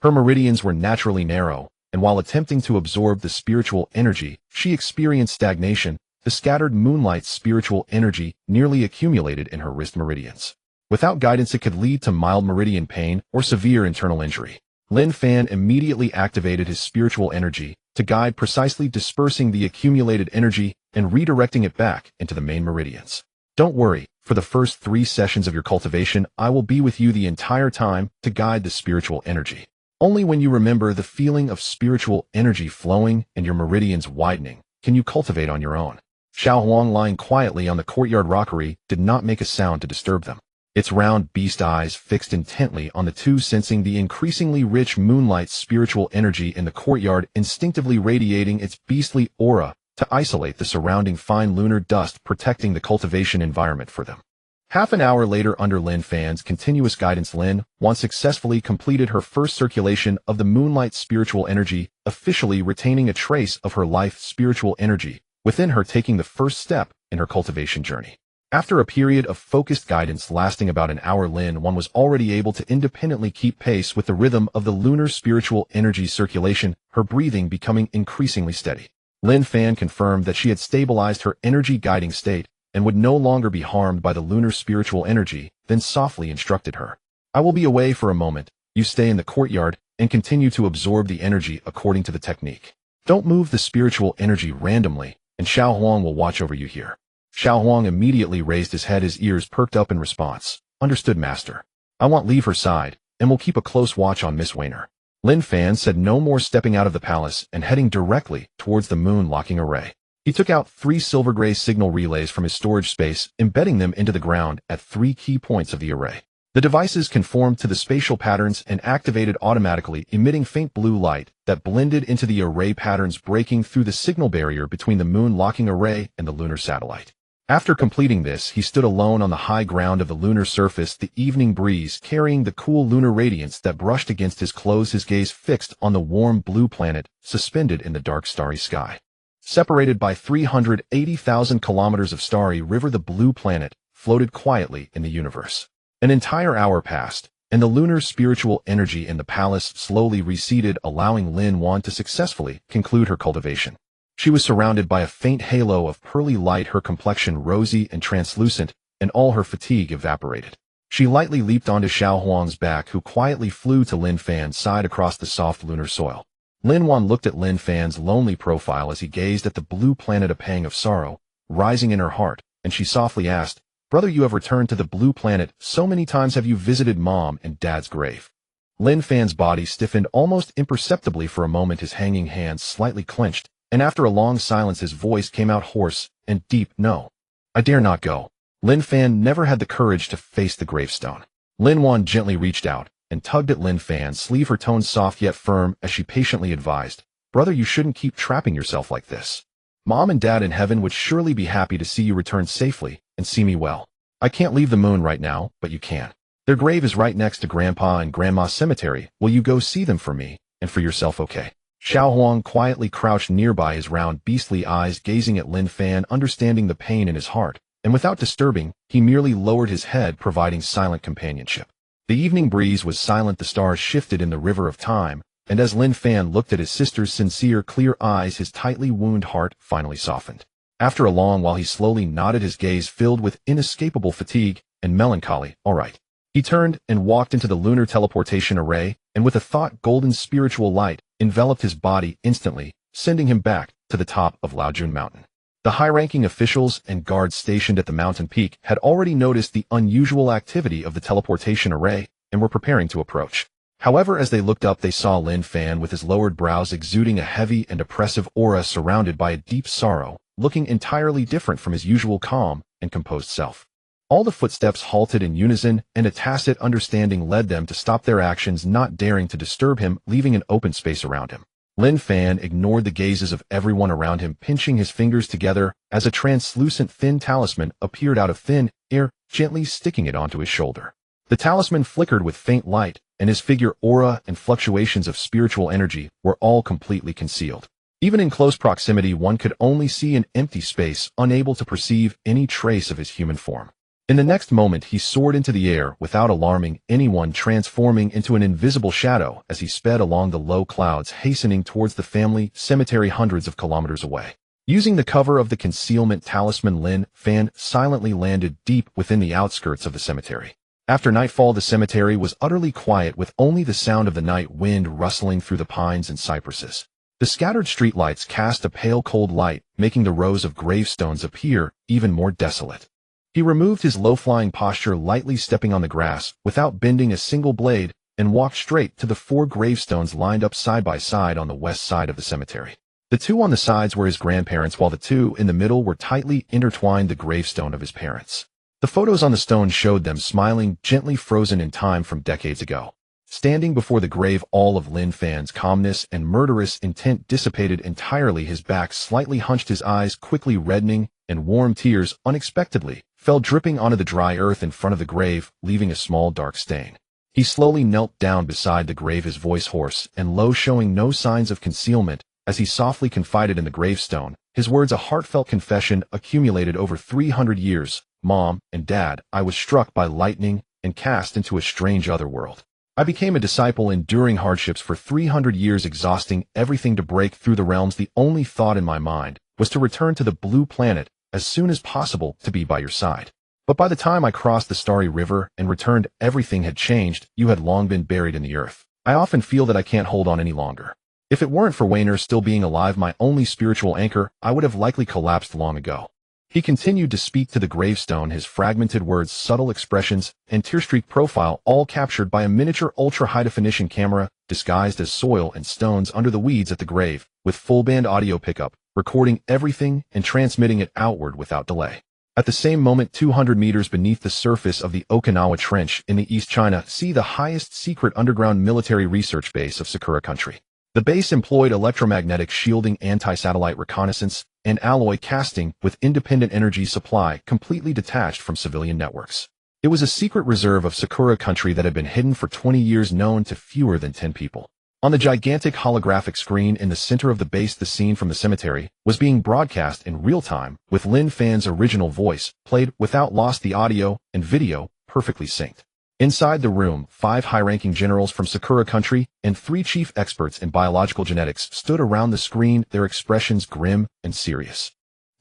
Her meridians were naturally narrow, and while attempting to absorb the spiritual energy, she experienced stagnation. The scattered moonlight spiritual energy nearly accumulated in her wrist meridians. Without guidance, it could lead to mild meridian pain or severe internal injury. Lin Fan immediately activated his spiritual energy to guide, precisely dispersing the accumulated energy and redirecting it back into the main meridians. Don't worry, for the first 3 sessions of your cultivation, I will be with you the entire time to guide the spiritual energy. Only when you remember the feeling of spiritual energy flowing and your meridians widening can you cultivate on your own. Xiao Huang, lying quietly on the courtyard rockery, did not make a sound to disturb them. Its round beast eyes fixed intently on the two, sensing the increasingly rich moonlight spiritual energy in the courtyard, instinctively radiating its beastly aura to isolate the surrounding fine lunar dust, protecting the cultivation environment for them. Half an hour later, under Lin Fan's continuous guidance, Lin Wan successfully completed her first circulation of the moonlight spiritual energy, officially retaining a trace of her life spiritual energy within her, taking the first step in her cultivation journey. After a period of focused guidance lasting about an hour, Lin Wan was already able to independently keep pace with the rhythm of the lunar spiritual energy circulation, her breathing becoming increasingly steady. Lin Fan confirmed that she had stabilized her energy guiding state and would no longer be harmed by the lunar spiritual energy, then softly instructed her. I will be away for a moment. You stay in the courtyard and continue to absorb the energy according to the technique. Don't move the spiritual energy randomly, and Xiao Huang will watch over you here. Xiao Huang immediately raised his head, his ears perked up in response. Understood, master. I won't leave her side, and will keep a close watch on Miss Weiner. Lin Fan said no more, stepping out of the palace and heading directly towards the moon locking array. He took out 3 silver gray signal relays from his storage space, embedding them into the ground at 3 key points of the array. The devices conformed to the spatial patterns and activated automatically, emitting faint blue light that blended into the array patterns, breaking through the signal barrier between the moon locking array and the lunar satellite. After completing this, he stood alone on the high ground of the lunar surface, the evening breeze carrying the cool lunar radiance that brushed against his clothes, his gaze fixed on the warm blue planet suspended in the dark starry sky. Separated by 380,000 kilometers of starry river, the blue planet floated quietly in the universe. An entire hour passed, and the lunar spiritual energy in the palace slowly receded, allowing Lin Wan to successfully conclude her cultivation. She was surrounded by a faint halo of pearly light, her complexion rosy and translucent, and all her fatigue evaporated. She lightly leaped onto Xiao Huang's back, who quietly flew to Lin Fan's side across the soft lunar soil. Lin Wan looked at Lin Fan's lonely profile as he gazed at the blue planet, a pang of sorrow rising in her heart, and she softly asked, "Brother, you have returned to the blue planet. So many times have you visited Mom and Dad's grave?" Lin Fan's body stiffened almost imperceptibly for a moment, his hanging hands slightly clenched, and after a long silence his voice came out hoarse and deep. "No. I dare not go. Lin Fan never had the courage to face the gravestone. Lin Wan gently reached out and tugged at Lin Fan's sleeve, her tone soft yet firm as she patiently advised, "Brother, you shouldn't keep trapping yourself like this. Mom and Dad in heaven would surely be happy to see you return safely and see me well. I can't leave the moon right now, but you can. Their grave is right next to Grandpa and Grandma's cemetery. Will you go see them for me and for yourself, okay?" Xiao Huang quietly crouched nearby, his round, beastly eyes gazing at Lin Fan, understanding the pain in his heart, and without disturbing, he merely lowered his head, providing silent companionship. The evening breeze was silent, the stars shifted in the river of time, and as Lin Fan looked at his sister's sincere, clear eyes, his tightly wounded heart finally softened. After a long while he slowly nodded, his gaze filled with inescapable fatigue and melancholy. "All right." He turned and walked into the lunar teleportation array, and with a thought golden spiritual light enveloped his body instantly, sending him back to the top of Laojun Mountain. The high-ranking officials and guards stationed at the mountain peak had already noticed the unusual activity of the teleportation array and were preparing to approach. However, as they looked up, they saw Lin Fan with his lowered brows exuding a heavy and oppressive aura, surrounded by a deep sorrow, looking entirely different from his usual calm and composed self. All the footsteps halted in unison, and a tacit understanding led them to stop their actions, not daring to disturb him, leaving an open space around him. Lin Fan ignored the gazes of everyone around him, pinching his fingers together as a translucent thin talisman appeared out of thin air, gently sticking it onto his shoulder. The talisman flickered with faint light, and his figure, aura, and fluctuations of spiritual energy were all completely concealed. Even in close proximity, one could only see an empty space, unable to perceive any trace of his human form. In the next moment, he soared into the air without alarming anyone, transforming into an invisible shadow as he sped along the low clouds, hastening towards the family cemetery hundreds of kilometers away. Using the cover of the concealment talisman, Lin Fan silently landed deep within the outskirts of the cemetery. After nightfall, the cemetery was utterly quiet, with only the sound of the night wind rustling through the pines and cypresses. The scattered streetlights cast a pale, cold light, making the rows of gravestones appear even more desolate. He removed his low-flying posture, lightly stepping on the grass without bending a single blade, and walked straight to the 4 gravestones lined up side by side on the west side of the cemetery. The 2 on the sides were his grandparents, while the 2 in the middle were tightly intertwined, the gravestone of his parents. The photos on the stone showed them smiling, gently frozen in time from decades ago. Standing before the grave, all of Lin Fan's calmness and murderous intent dissipated entirely. His back slightly hunched, his eyes quickly reddening, and warm tears unexpectedly fell dripping onto the dry earth in front of the grave, leaving a small dark stain. He slowly knelt down beside the grave, his voice hoarse and low, showing no signs of concealment, as he softly confided in the gravestone, his words a heartfelt confession accumulated over 300 years. "Mom and Dad, I was struck by lightning and cast into a strange other world. I became a disciple, enduring hardships for 300 years, exhausting everything to break through the realms. The only thought in my mind was to return to the blue planet as soon as possible, to be by your side. But by the time I crossed the starry river and returned, everything had changed. You had long been buried in the earth. I often feel that I can't hold on any longer. If it weren't for Wayner still being alive, my only spiritual anchor, I would have likely collapsed long ago." He continued to speak to the gravestone, his fragmented words, subtle expressions, and tear-streaked profile all captured by a miniature ultra-high-definition camera disguised as soil and stones under the weeds at the grave, with full-band audio pickup, recording everything and transmitting it outward without delay. At the same moment, 200 meters beneath the surface of the Okinawa Trench in the East China Sea, the highest secret underground military research base of Sakura country. The base employed electromagnetic shielding, anti-satellite reconnaissance, and alloy casting, with independent energy supply completely detached from civilian networks. It was a secret reserve of Sakura country that had been hidden for 20 years, known to fewer than 10 people. On the gigantic holographic screen in the center of the base, the scene from the cemetery was being broadcast in real time, with Lin Fan's original voice played without loss, the audio and video perfectly synced. Inside the room, 5 high-ranking generals from Sakura country and 3 chief experts in biological genetics stood around the screen, their expressions grim and serious.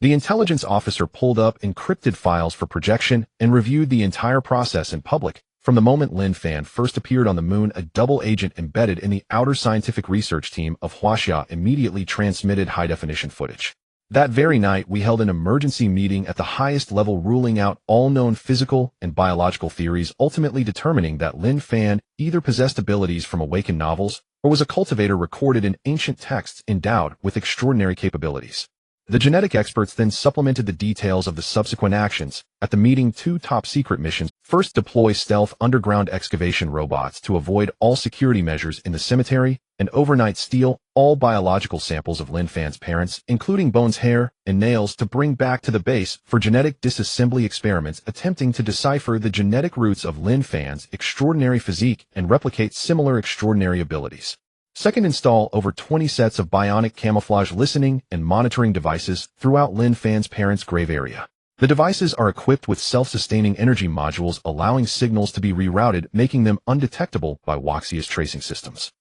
The intelligence officer pulled up encrypted files for projection and reviewed the entire process in public. From the moment Lin Fan first appeared on the moon, a double agent embedded in the outer scientific research team of Huaxia immediately transmitted high-definition footage. That very night, we held an emergency meeting at the highest level, ruling out all known physical and biological theories, ultimately determining that Lin Fan either possessed abilities from awakened novels or was a cultivator recorded in ancient texts endowed with extraordinary capabilities. The genetic experts then supplemented the details of the subsequent actions. At the meeting, 2 top-secret missions. First, deploy stealth underground excavation robots to avoid all security measures in the cemetery, and overnight steal all biological samples of Lin Fan's parents, including bones, hair, and nails, to bring back to the base for genetic disassembly experiments attempting to decipher the genetic roots of Lin Fan's extraordinary physique and replicate similar extraordinary abilities. Second, install over 20 sets of bionic camouflage listening and monitoring devices throughout Lin Fan's parents' grave area. The devices are equipped with self-sustaining energy modules, allowing signals to be rerouted, making them undetectable by Waxia's tracing systems.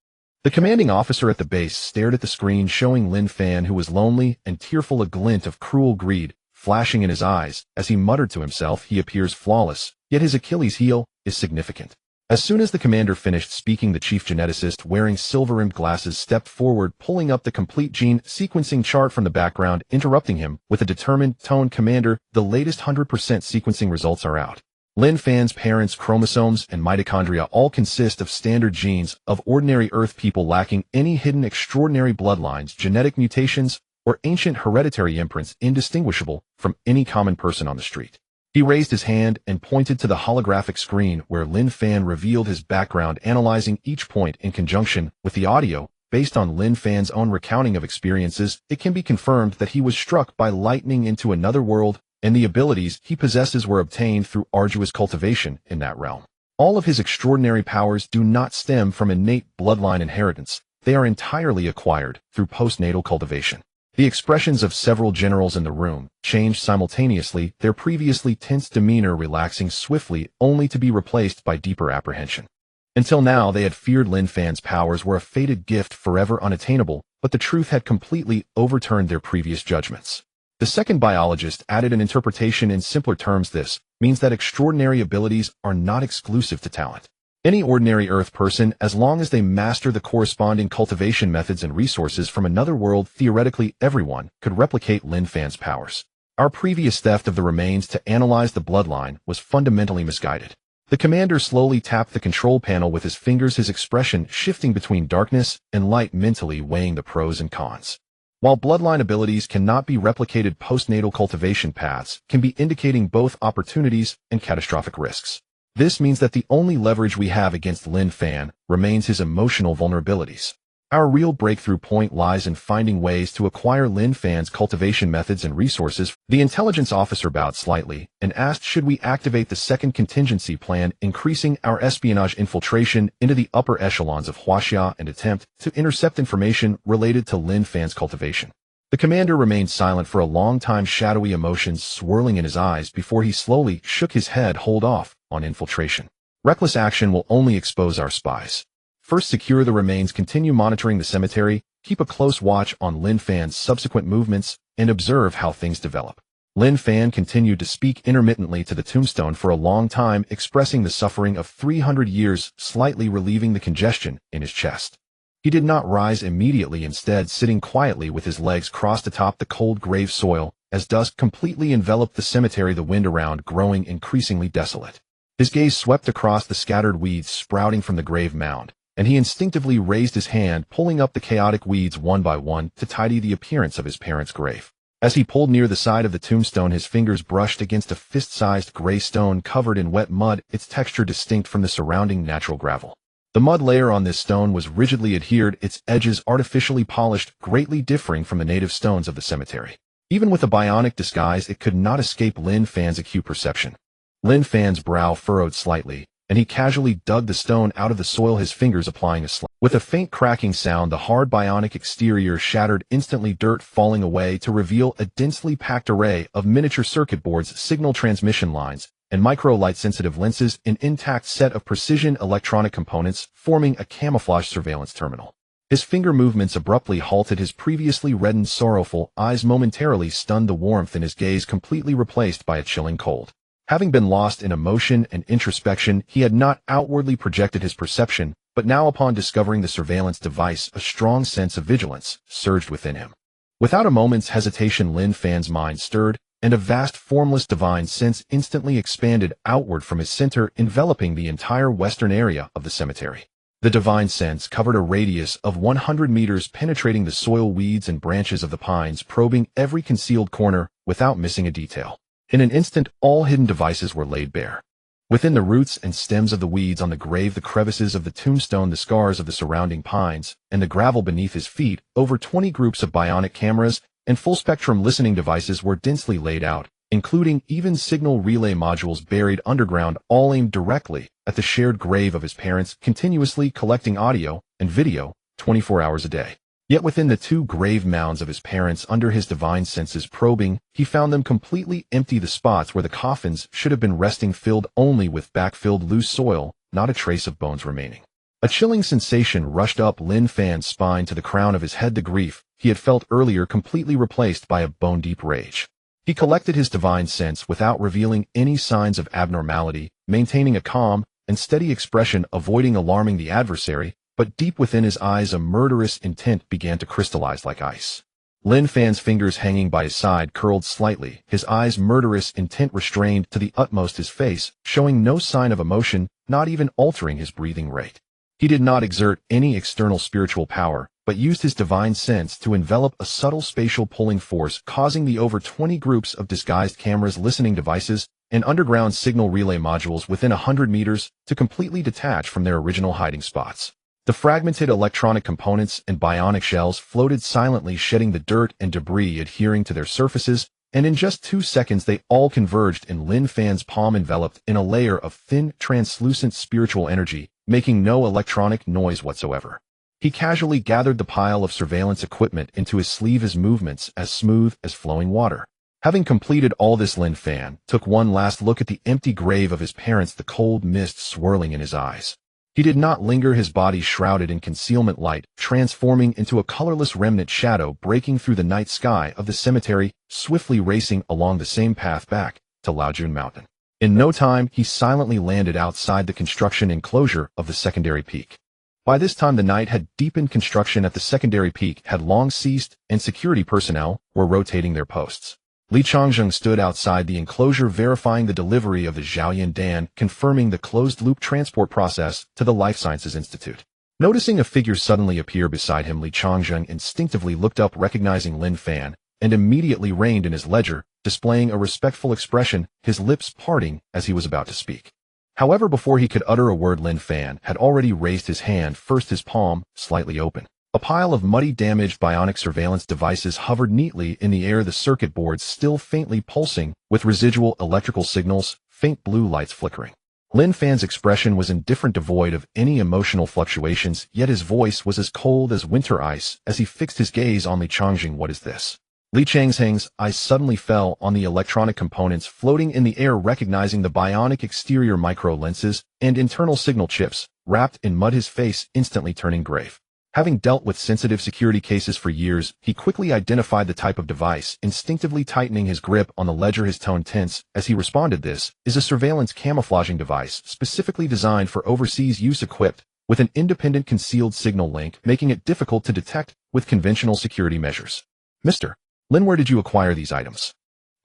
The commanding officer at the base stared at the screen showing Lin Fan, who was lonely and tearful, a glint of cruel greed flashing in his eyes. As he muttered to himself, he appears flawless, yet his Achilles heel is significant. As soon as the commander finished speaking, the chief geneticist, wearing silver-rimmed glasses, stepped forward, pulling up the complete gene sequencing chart from the background, interrupting him with a determined tone. "Commander, the latest 100% sequencing results are out. Lin Fan's parents' chromosomes and mitochondria all consist of standard genes of ordinary Earth people, lacking any hidden extraordinary bloodlines, genetic mutations, or ancient hereditary imprints indistinguishable from any common person on the street." He raised his hand and pointed to the holographic screen where Lin Fan revealed his background, analyzing each point in conjunction with the audio. Based on Lin Fan's own recounting of experiences, it can be confirmed that he was struck by lightning into another world, and the abilities he possesses were obtained through arduous cultivation in that realm. All of his extraordinary powers do not stem from innate bloodline inheritance. They are entirely acquired through postnatal cultivation. The expressions of several generals in the room changed simultaneously, their previously tense demeanor relaxing swiftly, only to be replaced by deeper apprehension. Until now, they had feared Lin Fan's powers were a fated gift forever unattainable, but the truth had completely overturned their previous judgments. The second biologist added an interpretation in simpler terms. This means that extraordinary abilities are not exclusive to talent. Any ordinary Earth person, as long as they master the corresponding cultivation methods and resources from another world, theoretically everyone could replicate Lin Fan's powers. Our previous theft of the remains to analyze the bloodline was fundamentally misguided. The commander slowly tapped the control panel with his fingers, his expression shifting between darkness and light, mentally weighing the pros and cons. While bloodline abilities cannot be replicated, postnatal cultivation paths can be, indicating both opportunities and catastrophic risks. This means that the only leverage we have against Lin Fan remains his emotional vulnerabilities. Our real breakthrough point lies in finding ways to acquire Lin Fan's cultivation methods and resources. The intelligence officer bowed slightly and asked, should we activate the second contingency plan, increasing our espionage infiltration into the upper echelons of Huaxia and attempt to intercept information related to Lin Fan's cultivation? The commander remained silent for a long time, shadowy emotions swirling in his eyes before he slowly shook his head. Hold off on infiltration. Reckless action will only expose our spies. First, secure the remains, continue monitoring the cemetery, keep a close watch on Lin Fan's subsequent movements, and observe how things develop. Lin Fan continued to speak intermittently to the tombstone for a long time, expressing the suffering of 300 years, slightly relieving the congestion in his chest. He did not rise immediately, instead sitting quietly with his legs crossed atop the cold grave soil, as dusk completely enveloped the cemetery, the wind around growing increasingly desolate. His gaze swept across the scattered weeds sprouting from the grave mound, and he instinctively raised his hand, pulling up the chaotic weeds one by one to tidy the appearance of his parents' grave. As he pulled near the side of the tombstone, his fingers brushed against a fist-sized gray stone covered in wet mud, its texture distinct from the surrounding natural gravel. The mud layer on this stone was rigidly adhered, its edges artificially polished, greatly differing from the native stones of the cemetery. Even with a bionic disguise, it could not escape Lin Fan's acute perception. Lin Fan's brow furrowed slightly, and he casually dug the stone out of the soil, his fingers applying a slap. With a faint cracking sound, the hard bionic exterior shattered instantly, dirt falling away to reveal a densely packed array of miniature circuit boards, signal transmission lines, and micro-light-sensitive lenses, an intact set of precision electronic components forming a camouflage surveillance terminal. His finger movements abruptly halted, his previously reddened, sorrowful eyes momentarily stunned, the warmth in his gaze completely replaced by a chilling cold. Having been lost in emotion and introspection, he had not outwardly projected his perception, but now, upon discovering the surveillance device, a strong sense of vigilance surged within him. Without a moment's hesitation, Lin Fan's mind stirred, and a vast, formless divine sense instantly expanded outward from his center, enveloping the entire western area of the cemetery. The divine sense covered a radius of 100 meters, penetrating the soil, weeds, and branches of the pines, probing every concealed corner without missing a detail. In an instant, all hidden devices were laid bare. Within the roots and stems of the weeds on the grave, the crevices of the tombstone, the scars of the surrounding pines, and the gravel beneath his feet, over 20 groups of bionic cameras and full-spectrum listening devices were densely laid out, including even signal relay modules buried underground, all aimed directly at the shared grave of his parents, continuously collecting audio and video 24 hours a day. Yet within the two grave mounds of his parents, under his divine senses probing, he found them completely empty. The spots where the coffins should have been resting filled only with backfilled loose soil, not a trace of bones remaining. A chilling sensation rushed up Lin Fan's spine to the crown of his head. The grief he had felt earlier completely replaced by a bone-deep rage. He collected his divine sense without revealing any signs of abnormality, maintaining a calm and steady expression, avoiding alarming the adversary, but deep within his eyes a murderous intent began to crystallize like ice. Lin Fan's fingers hanging by his side curled slightly, his eyes murderous intent restrained to the utmost, his face showing no sign of emotion, not even altering his breathing rate. He did not exert any external spiritual power, but used his divine sense to envelop a subtle spatial pulling force, causing the over 20 groups of disguised cameras, listening devices, and underground signal relay modules within 100 meters to completely detach from their original hiding spots. The fragmented electronic components and bionic shells floated silently, shedding the dirt and debris adhering to their surfaces, and in just 2 seconds they all converged in Lin Fan's palm, enveloped in a layer of thin, translucent spiritual energy, making no electronic noise whatsoever. He casually gathered the pile of surveillance equipment into his sleeve, his movements as smooth as flowing water. Having completed all this, Lin Fan took one last look at the empty grave of his parents, the cold mist swirling in his eyes. He did not linger, his body shrouded in concealment light, transforming into a colorless remnant shadow breaking through the night sky of the cemetery, swiftly racing along the same path back to Laojun Mountain. In no time, he silently landed outside the construction enclosure of the secondary peak. By this time, the night had deepened. Construction at the secondary peak had long ceased, and security personnel were rotating their posts. Li Changzheng stood outside the enclosure, verifying the delivery of the Zhaoyan Dan, confirming the closed-loop transport process to the Life Sciences Institute. Noticing a figure suddenly appear beside him, Li Changzheng instinctively looked up, recognizing Lin Fan, and immediately reined in his ledger, displaying a respectful expression, his lips parting as he was about to speak. However, before he could utter a word, Lin Fan had already raised his hand, first his palm slightly open. A pile of muddy, damaged bionic surveillance devices hovered neatly in the air, the circuit boards still faintly pulsing with residual electrical signals, faint blue lights flickering. Lin Fan's expression was indifferent, devoid of any emotional fluctuations, yet his voice was as cold as winter ice as he fixed his gaze on Li Changzheng. What is this? Li Changzheng's eyes suddenly fell on the electronic components floating in the air, recognizing the bionic exterior micro lenses and internal signal chips wrapped in mud, his face instantly turning grave. Having dealt with sensitive security cases for years, he quickly identified the type of device, instinctively tightening his grip on the ledger, his tone tense as he responded. This is a surveillance camouflaging device specifically designed for overseas use, equipped with an independent concealed signal link, making it difficult to detect with conventional security measures. Mr. Lin, where did you acquire these items?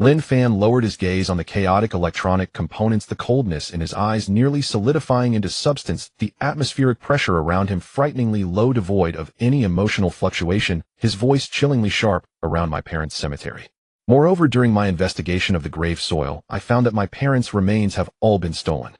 Lin Fan lowered his gaze on the chaotic electronic components, the coldness in his eyes nearly solidifying into substance, the atmospheric pressure around him frighteningly low, devoid of any emotional fluctuation, his voice chillingly sharp. Around my parents' cemetery. Moreover, during my investigation of the grave soil, I found that my parents' remains have all been stolen.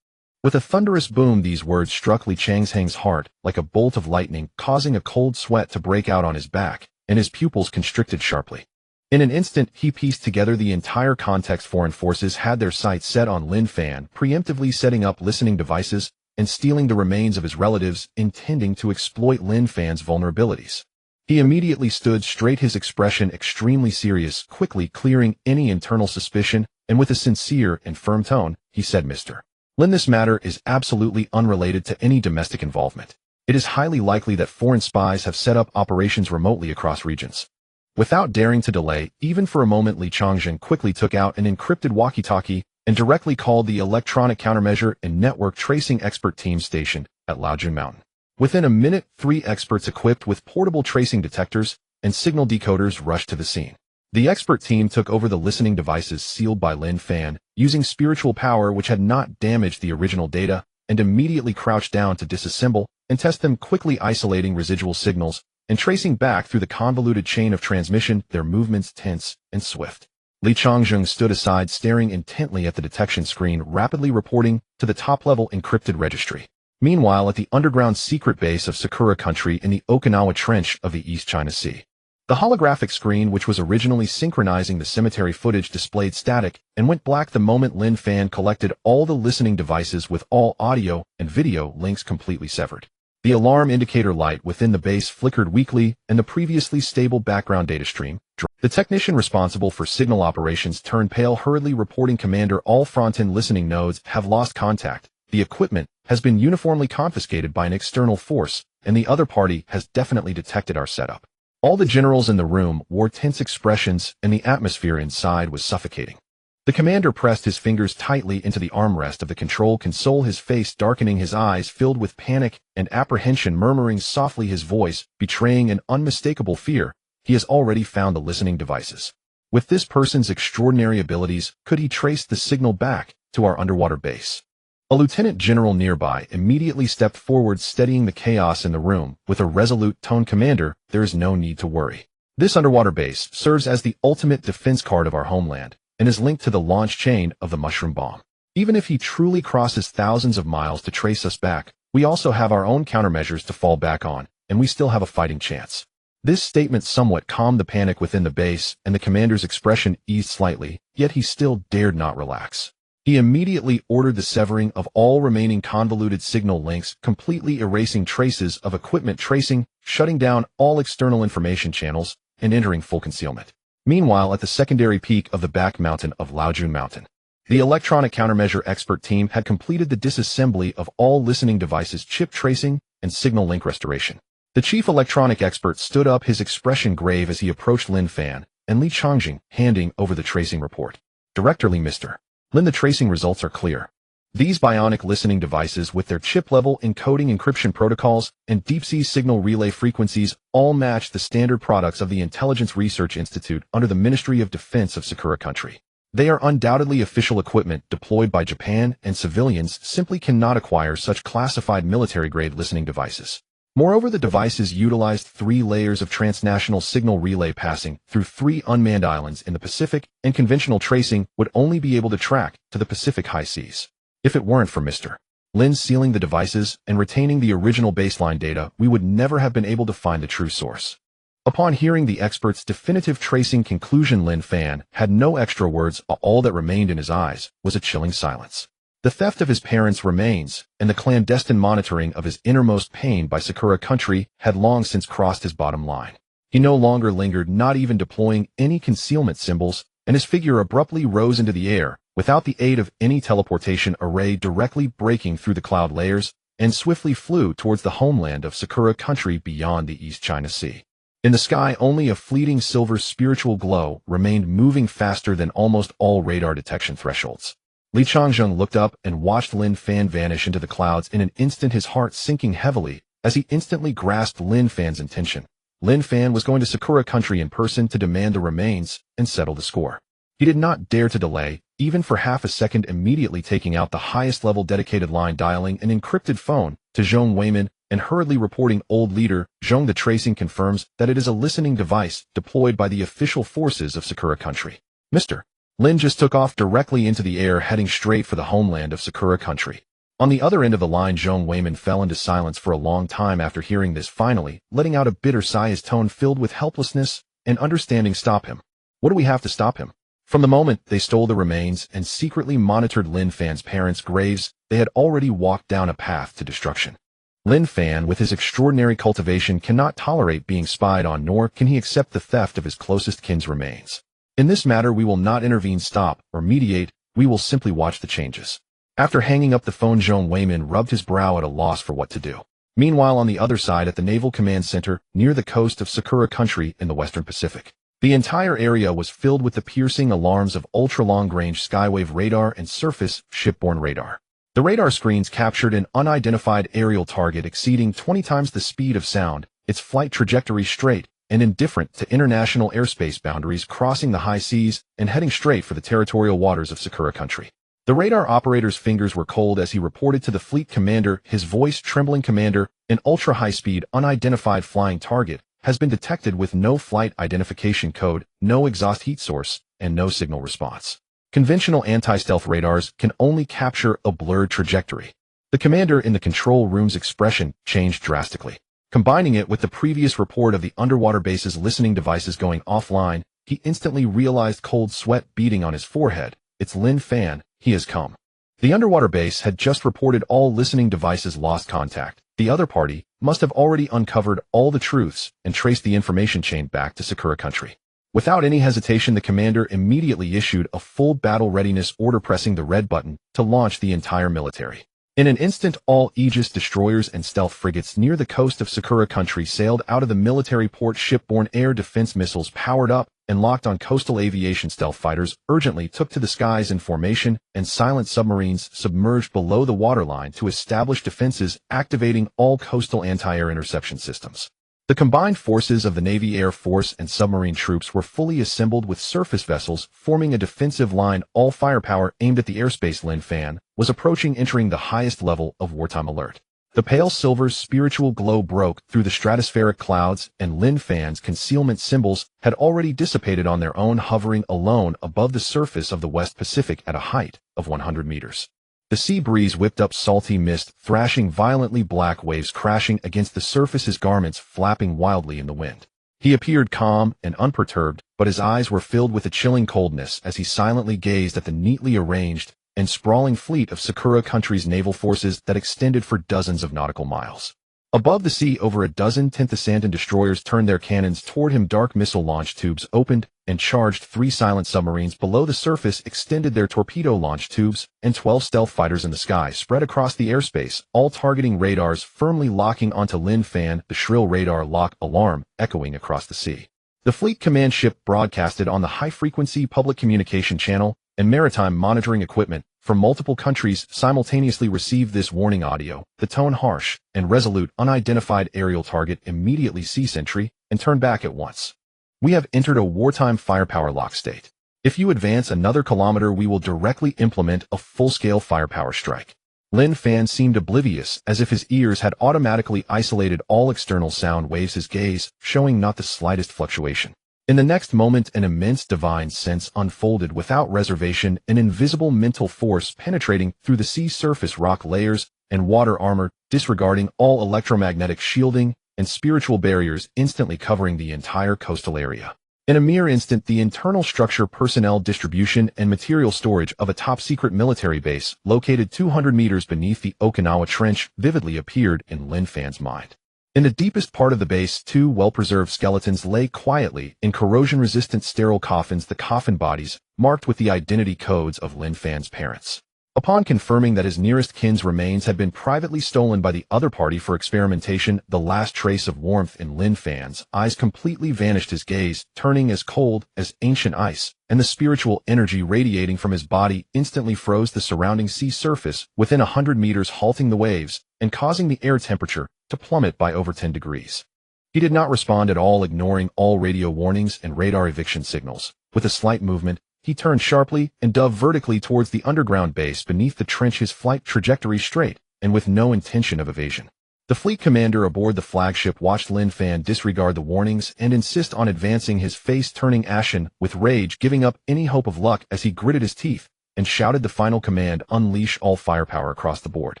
With a thunderous boom, these words struck Li Changzheng's heart like a bolt of lightning, causing a cold sweat to break out on his back, and his pupils constricted sharply. In an instant, he pieced together the entire context. Foreign forces had their sights set on Lin Fan, preemptively setting up listening devices and stealing the remains of his relatives, intending to exploit Lin Fan's vulnerabilities. He immediately stood straight, his expression extremely serious, quickly clearing any internal suspicion, and with a sincere and firm tone, he said, Mr. Lin, this matter is absolutely unrelated to any domestic involvement. It is highly likely that foreign spies have set up operations remotely across regions. Without daring to delay, even for a moment, Li Changzheng quickly took out an encrypted walkie-talkie and directly called the electronic countermeasure and network tracing expert team stationed at Laojun Mountain. Within a minute, 3 experts equipped with portable tracing detectors and signal decoders rushed to the scene. The expert team took over the listening devices sealed by Lin Fan, using spiritual power which had not damaged the original data, and immediately crouched down to disassemble and test them, quickly isolating residual signals and tracing back through the convoluted chain of transmission, their movements tense and swift. Li Changzheng stood aside, staring intently at the detection screen, rapidly reporting to the top-level encrypted registry. Meanwhile, at the underground secret base of Sakura Country in the Okinawa Trench of the East China Sea, the holographic screen, which was originally synchronizing the cemetery footage, displayed static and went black the moment Lin Fan collected all the listening devices, with all audio and video links completely severed. The alarm indicator light within the base flickered weakly, and the previously stable background data stream dropped. The technician responsible for signal operations turned pale, hurriedly reporting, "Commander, all front-end listening nodes have lost contact. The equipment has been uniformly confiscated by an external force, and the other party has definitely detected our setup." All the generals in the room wore tense expressions, and the atmosphere inside was suffocating. The commander pressed his fingers tightly into the armrest of the control console, his face darkening, his eyes filled with panic and apprehension, murmuring softly, his voice betraying an unmistakable fear. "He has already found the listening devices. With this person's extraordinary abilities, could he trace the signal back to our underwater base?" A lieutenant general nearby immediately stepped forward, steadying the chaos in the room with a resolute tone. "Commander, there is no need to worry. This underwater base serves as the ultimate defense card of our homeland and is linked to the launch chain of the mushroom bomb. Even if he truly crosses thousands of miles to trace us back, we also have our own countermeasures to fall back on, and we still have a fighting chance." This statement somewhat calmed the panic within the base, and the commander's expression eased slightly, yet he still dared not relax. He immediately ordered the severing of all remaining convoluted signal links, completely erasing traces of equipment tracing, shutting down all external information channels, and entering full concealment. Meanwhile, at the secondary peak of the back mountain of Laojun Mountain, the electronic countermeasure expert team had completed the disassembly of all listening devices, chip tracing, and signal link restoration. The chief electronic expert stood up, his expression grave as he approached Lin Fan and Li Changzheng, handing over the tracing report. "Director Li, Mr. Lin, the tracing results are clear. These bionic listening devices, with their chip-level encoding encryption protocols and deep-sea signal relay frequencies, all match the standard products of the Intelligence Research Institute under the Ministry of Defense of Sakura Country. They are undoubtedly official equipment deployed by Japan, and civilians simply cannot acquire such classified military-grade listening devices. Moreover, the devices utilized 3 layers of transnational signal relay passing through 3 unmanned islands in the Pacific, and conventional tracing would only be able to track to the Pacific high seas. If it weren't for Mr. Lin sealing the devices and retaining the original baseline data, we would never have been able to find the true source." Upon hearing the expert's definitive tracing conclusion, Lin Fan had no extra words. All that remained in his eyes was a chilling silence. The theft of his parents' remains and the clandestine monitoring of his innermost pain by Sakura Country had long since crossed his bottom line. He no longer lingered, not even deploying any concealment symbols, and his figure abruptly rose into the air, without the aid of any teleportation array, directly breaking through the cloud layers, and swiftly flew towards the homeland of Sakura Country beyond the East China Sea. In the sky, only a fleeting silver spiritual glow remained, moving faster than almost all radar detection thresholds. Li Changzheng looked up and watched Lin Fan vanish into the clouds in an instant, his heart sinking heavily as he instantly grasped Lin Fan's intention. Lin Fan was going to Sakura Country in person to demand the remains and settle the score. He did not dare to delay, even for half a second, immediately taking out the highest-level dedicated line, dialing an encrypted phone to Zhong Weimin, and hurriedly reporting, "Old leader, Zhong, the tracing confirms that it is a listening device deployed by the official forces of Sakura Country. Mr. Lin just took off directly into the air, heading straight for the homeland of Sakura Country." On the other end of the line, Zhong Weimin fell into silence for a long time after hearing this, finally letting out a bitter sigh, his tone filled with helplessness and understanding. "Stop him. What do we have to stop him?" From the moment they stole the remains and secretly monitored Lin Fan's parents' graves, they had already walked down a path to destruction. Lin Fan, with his extraordinary cultivation, cannot tolerate being spied on, nor can he accept the theft of his closest kin's remains. In this matter, we will not intervene, stop, or mediate. We will simply watch the changes. After hanging up the phone, Zhong Weimin rubbed his brow at a loss for what to do. Meanwhile, on the other side, at the Naval Command Center, near the coast of Sakura Country in the Western Pacific, the entire area was filled with the piercing alarms of ultra-long-range skywave radar and surface shipborne radar. The radar screens captured an unidentified aerial target exceeding 20 times the speed of sound, its flight trajectory straight and indifferent to international airspace boundaries, crossing the high seas and heading straight for the territorial waters of Sakura Country. The radar operator's fingers were cold as he reported to the fleet commander, his voice trembling. "Commander, an ultra-high-speed, unidentified flying target has been detected with no flight identification code, no exhaust heat source, and no signal response. Conventional anti-stealth radars can only capture a blurred trajectory." The commander in the control room's expression changed drastically. Combining it with the previous report of the underwater base's listening devices going offline, he instantly realized cold sweat beading on his forehead. "It's Lin Fan, he has come." The underwater base had just reported all listening devices lost contact. The other party must have already uncovered all the truths and traced the information chain back to Sakura country. Without any hesitation, the commander immediately issued a full battle readiness order, pressing the red button to launch the entire military. In an instant, all Aegis destroyers and stealth frigates near the coast of Sakura country sailed out of the military port. Shipborne air defense missiles powered up and locked on coastal aviation. Stealth fighters urgently took to the skies in formation, and silent submarines submerged below the waterline to establish defenses, activating all coastal anti-air interception systems. The combined forces of the Navy, Air Force, and submarine troops were fully assembled, with surface vessels forming a defensive line, all firepower aimed at the airspace. Lin Fan was approaching, entering the highest level of wartime alert. The pale silver spiritual glow broke through the stratospheric clouds, and Lin Fan's concealment symbols had already dissipated on their own, hovering alone above the surface of the West Pacific at a height of 100 meters. The sea breeze whipped up salty mist, thrashing violently, black waves crashing against the surface, his garments flapping wildly in the wind. He appeared calm and unperturbed, but his eyes were filled with a chilling coldness as he silently gazed at the neatly arranged and sprawling fleet of Sakura country's naval forces that extended for dozens of nautical miles. Above the sea, over a dozen Tenthasandan destroyers turned their cannons toward him. Dark missile launch tubes opened and charged 3 silent submarines below the surface, extended their torpedo launch tubes, and 12 stealth fighters in the sky spread across the airspace, all targeting radars firmly locking onto Lin Fan, the shrill radar lock alarm echoing across the sea. The fleet command ship broadcasted on the high-frequency public communication channel, and maritime monitoring equipment from multiple countries simultaneously received this warning audio. The tone harsh and resolute. "Unidentified aerial target, immediately cease entry and turn back at once. We have entered a wartime firepower lock state. If you advance another kilometer, we will directly implement a full-scale firepower strike." Lin Fan seemed oblivious, as if his ears had automatically isolated all external sound waves, his gaze showing not the slightest fluctuation. In the next moment, an immense divine sense unfolded without reservation, an invisible mental force penetrating through the sea surface rock layers and water armor, disregarding all electromagnetic shielding and spiritual barriers, instantly covering the entire coastal area. In a mere instant, the internal structure, personnel distribution, and material storage of a top-secret military base located 200 meters beneath the Okinawa Trench vividly appeared in Lin Fan's mind. In the deepest part of the base, 2 well-preserved skeletons lay quietly in corrosion-resistant sterile coffins, the coffin bodies marked with the identity codes of Lin Fan's parents. Upon confirming that his nearest kin's remains had been privately stolen by the other party for experimentation, the last trace of warmth in Lin Fan's eyes completely vanished, his gaze turning as cold as ancient ice, and the spiritual energy radiating from his body instantly froze the surrounding sea surface within 100 meters, halting the waves and causing the air temperature to plummet by over 10 degrees. He did not respond at all, ignoring all radio warnings and radar eviction signals. With a slight movement, he turned sharply and dove vertically towards the underground base beneath the trench, his flight trajectory straight and with no intention of evasion. The fleet commander aboard the flagship watched Lin Fan disregard the warnings and insist on advancing, his face turning ashen with rage, giving up any hope of luck as he gritted his teeth and shouted the final command: "Unleash all firepower across the board."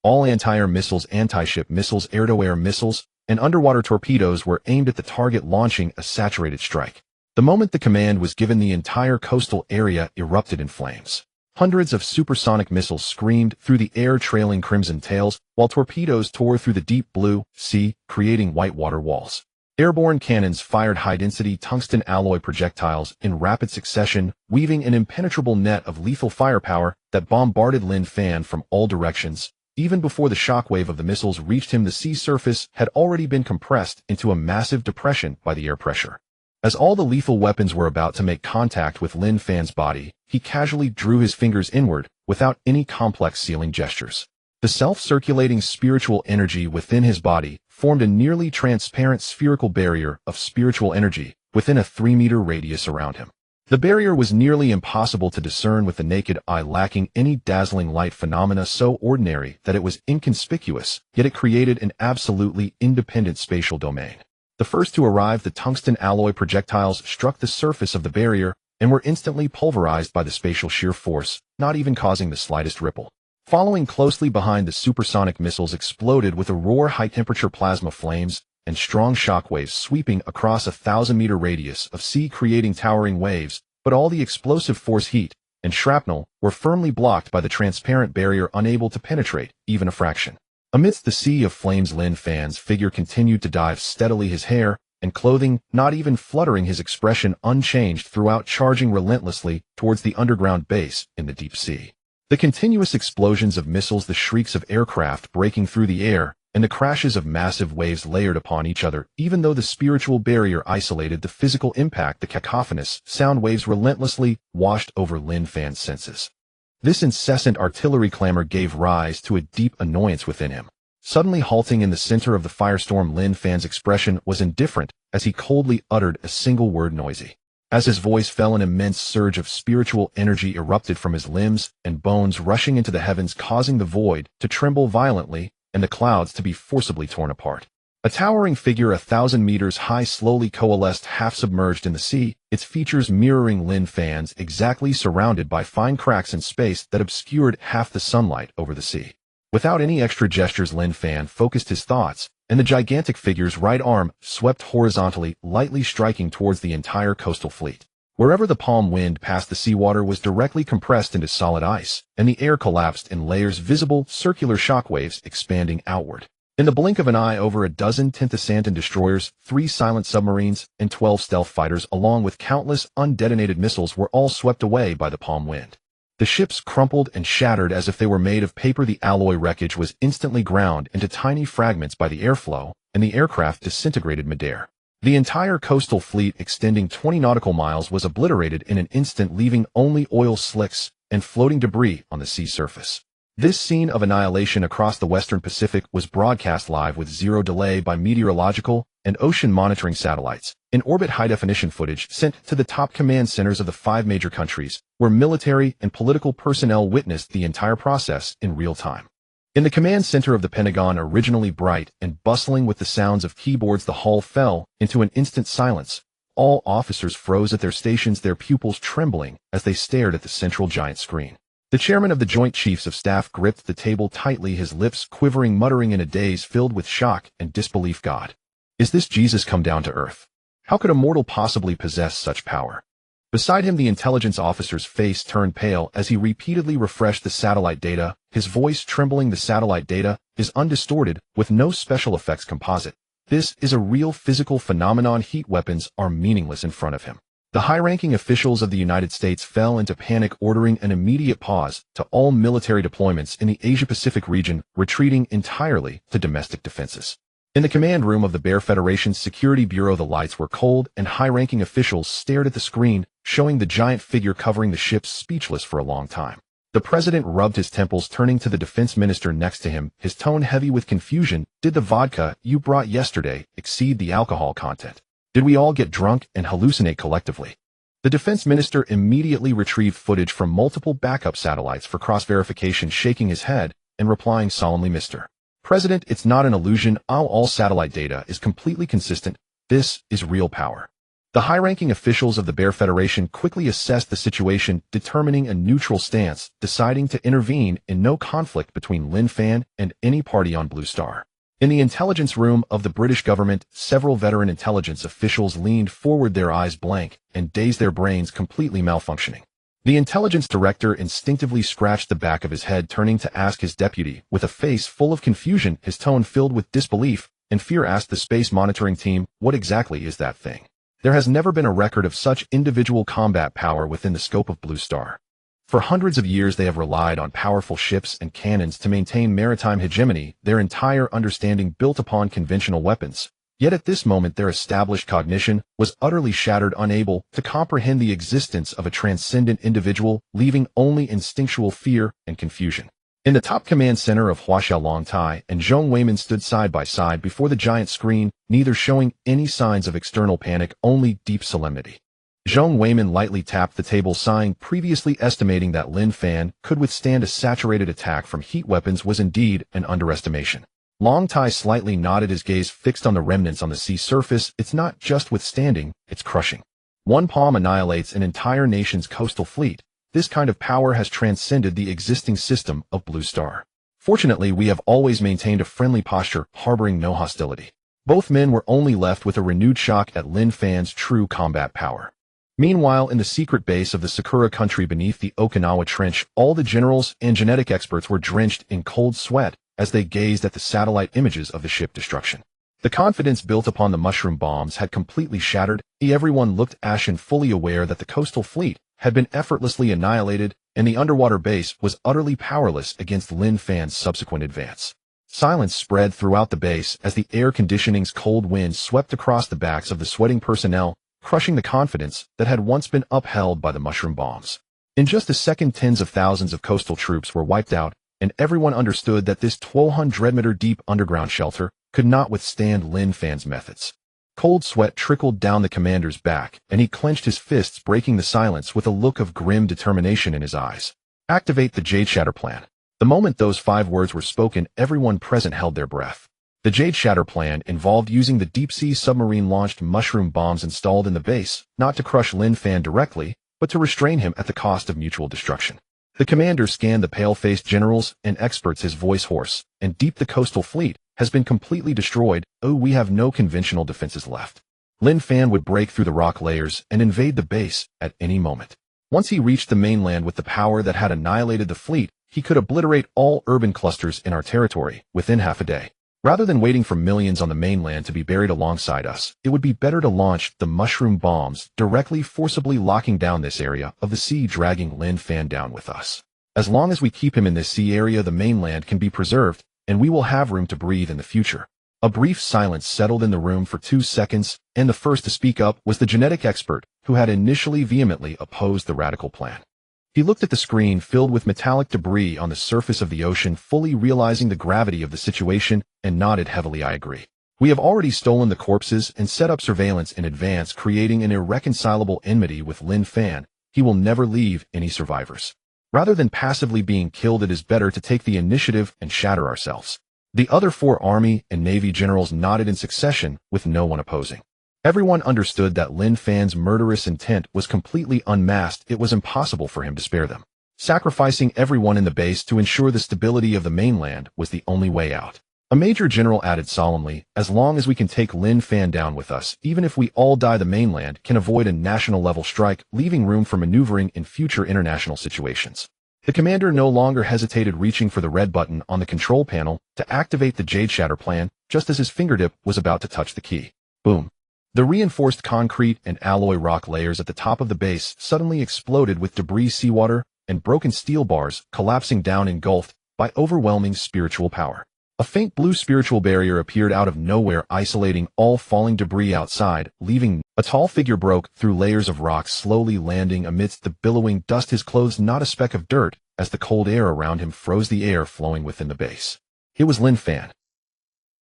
All anti-air missiles, anti-ship missiles, air-to-air missiles, and underwater torpedoes were aimed at the target, launching a saturated strike. The moment the command was given, the entire coastal area erupted in flames. Hundreds of supersonic missiles screamed through the air, trailing crimson tails, while torpedoes tore through the deep blue sea, creating whitewater walls. Airborne cannons fired high-density tungsten alloy projectiles in rapid succession, weaving an impenetrable net of lethal firepower that bombarded Lin Fan from all directions. Even before the shockwave of the missiles reached him, the sea surface had already been compressed into a massive depression by the air pressure. As all the lethal weapons were about to make contact with Lin Fan's body, he casually drew his fingers inward without any complex sealing gestures. The self-circulating spiritual energy within his body formed a nearly transparent spherical barrier of spiritual energy within a 3-meter radius around him. The barrier was nearly impossible to discern with the naked eye, lacking any dazzling light, phenomena so ordinary that it was inconspicuous, yet it created an absolutely independent spatial domain. The first to arrive, the tungsten alloy projectiles struck the surface of the barrier and were instantly pulverized by the spatial shear force, not even causing the slightest ripple. Following closely behind, the supersonic missiles exploded with a roar, high-temperature plasma flames, and strong shockwaves sweeping across a 1,000-meter radius of sea, creating towering waves, but all the explosive force, heat, and shrapnel were firmly blocked by the transparent barrier, unable to penetrate even a fraction. Amidst the sea of flames, Lin Fan's figure continued to dive steadily, his hair and clothing not even fluttering, his expression unchanged throughout, charging relentlessly towards the underground base in the deep sea. The continuous explosions of missiles, the shrieks of aircraft breaking through the air, and the crashes of massive waves layered upon each other. Even though the spiritual barrier isolated the physical impact, the cacophonous sound waves relentlessly washed over Lin Fan's senses. This incessant artillery clamor gave rise to a deep annoyance within him. Suddenly halting in the center of the firestorm, Lin Fan's expression was indifferent as he coldly uttered a single word, noisy. As his voice fell, an immense surge of spiritual energy erupted from his limbs and bones, rushing into the heavens, causing the void to tremble violently and the clouds to be forcibly torn apart. A towering figure 1,000 meters high slowly coalesced, half submerged in the sea, its features mirroring Lin Fan's, exactly, surrounded by fine cracks in space that obscured half the sunlight over the sea. Without any extra gestures, Lin Fan focused his thoughts, and the gigantic figure's right arm swept horizontally, lightly striking towards the entire coastal fleet. Wherever the palm wind passed, the seawater was directly compressed into solid ice, and the air collapsed in layers, visible circular shockwaves expanding outward. In the blink of an eye, over a dozen Tenthasantan destroyers, 3 silent submarines, and 12 stealth fighters, along with countless undetonated missiles, were all swept away by the palm wind. The ships crumpled and shattered as if they were made of paper. The alloy wreckage was instantly ground into tiny fragments by the airflow, and the aircraft disintegrated midair. The entire coastal fleet, extending 20 nautical miles, was obliterated in an instant, leaving only oil slicks and floating debris on the sea surface. This scene of annihilation across the western Pacific was broadcast live with zero delay by meteorological and ocean monitoring satellites. In orbit, high-definition footage sent to the top command centers of the 5 major countries, where military and political personnel witnessed the entire process in real time. In the command center of the Pentagon, originally bright and bustling with the sounds of keyboards, the hall fell into an instant silence. All officers froze at their stations, their pupils trembling as they stared at the central giant screen. The chairman of the Joint Chiefs of Staff gripped the table tightly, his lips quivering, muttering in a daze filled with shock and disbelief. God, is this Jesus come down to earth? How could a mortal possibly possess such power? Beside him, the intelligence officer's face turned pale as he repeatedly refreshed the satellite data, his voice trembling. The satellite data is undistorted, with no special effects composite. This is a real physical phenomenon. Heat weapons are meaningless in front of him. The high-ranking officials of the United States fell into panic, ordering an immediate pause to all military deployments in the Asia-Pacific region, retreating entirely to domestic defenses. In the command room of the Bear Federation's Security Bureau, the lights were cold and high-ranking officials stared at the screen, showing the giant figure covering the ships, speechless for a long time. The president rubbed his temples, turning to the defense minister next to him, his tone heavy with confusion. Did the vodka you brought yesterday exceed the alcohol content? Did we all get drunk and hallucinate collectively? The defense minister immediately retrieved footage from multiple backup satellites for cross-verification, shaking his head and replying solemnly, Mr. President, it's not an illusion. All satellite data is completely consistent. This is real power. The high-ranking officials of the Bear Federation quickly assessed the situation, determining a neutral stance, deciding to intervene in no conflict between Lin Fan and any party on Blue Star. In the intelligence room of the British government, several veteran intelligence officials leaned forward, their eyes blank and dazed, their brains completely malfunctioning. The intelligence director instinctively scratched the back of his head, turning to ask his deputy, with a face full of confusion, his tone filled with disbelief and fear, asked the space monitoring team, what exactly is that thing? There has never been a record of such individual combat power within the scope of Blue Star. For hundreds of years, they have relied on powerful ships and cannons to maintain maritime hegemony, their entire understanding built upon conventional weapons. Yet at this moment, their established cognition was utterly shattered, unable to comprehend the existence of a transcendent individual, leaving only instinctual fear and confusion. In the top command center of Huaxiao, Longtai and Zhong Weimin stood side by side before the giant screen, neither showing any signs of external panic, only deep solemnity. Zhong Weiman lightly tapped the table, sighing, previously estimating that Lin Fan could withstand a saturated attack from heat weapons was indeed an underestimation. Long Tai slightly nodded, his gaze fixed on the remnants on the sea surface. It's not just withstanding, it's crushing. One palm annihilates an entire nation's coastal fleet. This kind of power has transcended the existing system of Blue Star. Fortunately, we have always maintained a friendly posture, harboring no hostility. Both men were only left with a renewed shock at Lin Fan's true combat power. Meanwhile, in the secret base of the Sakura country beneath the Okinawa Trench, all the generals and genetic experts were drenched in cold sweat as they gazed at the satellite images of the ship destruction. The confidence built upon the mushroom bombs had completely shattered. Everyone looked ashen, fully aware that the coastal fleet had been effortlessly annihilated and the underwater base was utterly powerless against Lin Fan's subsequent advance. Silence spread throughout the base as the air conditioning's cold wind swept across the backs of the sweating personnel, crushing the confidence that had once been upheld by the mushroom bombs. In just a second, tens of thousands of coastal troops were wiped out, and everyone understood that this 1,200-meter-deep underground shelter could not withstand Lin Fan's methods. Cold sweat trickled down the commander's back, and he clenched his fists, breaking the silence with a look of grim determination in his eyes. Activate the Jade Shatter Plan. The moment those 5 words were spoken, everyone present held their breath. The Jade Shatter Plan involved using the deep-sea submarine-launched mushroom bombs installed in the base, not to crush Lin Fan directly, but to restrain him at the cost of mutual destruction. The commander scanned the pale-faced generals and experts, his voice hoarse and deep. The coastal fleet has been completely destroyed. Oh, we have no conventional defenses left. Lin Fan would break through the rock layers and invade the base at any moment. Once he reached the mainland with the power that had annihilated the fleet, he could obliterate all urban clusters in our territory within half a day. Rather than waiting for millions on the mainland to be buried alongside us, it would be better to launch the mushroom bombs directly, forcibly locking down this area of the sea, dragging Lin Fan down with us. As long as we keep him in this sea area, the mainland can be preserved, and we will have room to breathe in the future. A brief silence settled in the room for 2 seconds, and the first to speak up was the genetic expert who had initially vehemently opposed the radical plan. He looked at the screen filled with metallic debris on the surface of the ocean, fully realizing the gravity of the situation, and nodded heavily. I agree. We have already stolen the corpses and set up surveillance in advance, creating an irreconcilable enmity with Lin Fan. He will never leave any survivors. Rather than passively being killed, it is better to take the initiative and shatter ourselves. The other 4 Army and Navy generals nodded in succession, with no one opposing. Everyone understood that Lin Fan's murderous intent was completely unmasked. It was impossible for him to spare them. Sacrificing everyone in the base to ensure the stability of the mainland was the only way out. A major general added solemnly, as long as we can take Lin Fan down with us, even if we all die, the mainland can avoid a national-level strike, leaving room for maneuvering in future international situations. The commander no longer hesitated, reaching for the red button on the control panel to activate the Jade Shatter Plan, just as his fingertip was about to touch the key. Boom. The reinforced concrete and alloy rock layers at the top of the base suddenly exploded with debris, seawater, and broken steel bars collapsing down, engulfed by overwhelming spiritual power. A faint blue spiritual barrier appeared out of nowhere, isolating all falling debris outside, leaving a tall figure broke through layers of rock, slowly landing amidst the billowing dust, his clothes not a speck of dirt, as the cold air around him froze the air flowing within the base. It was Lin Fan.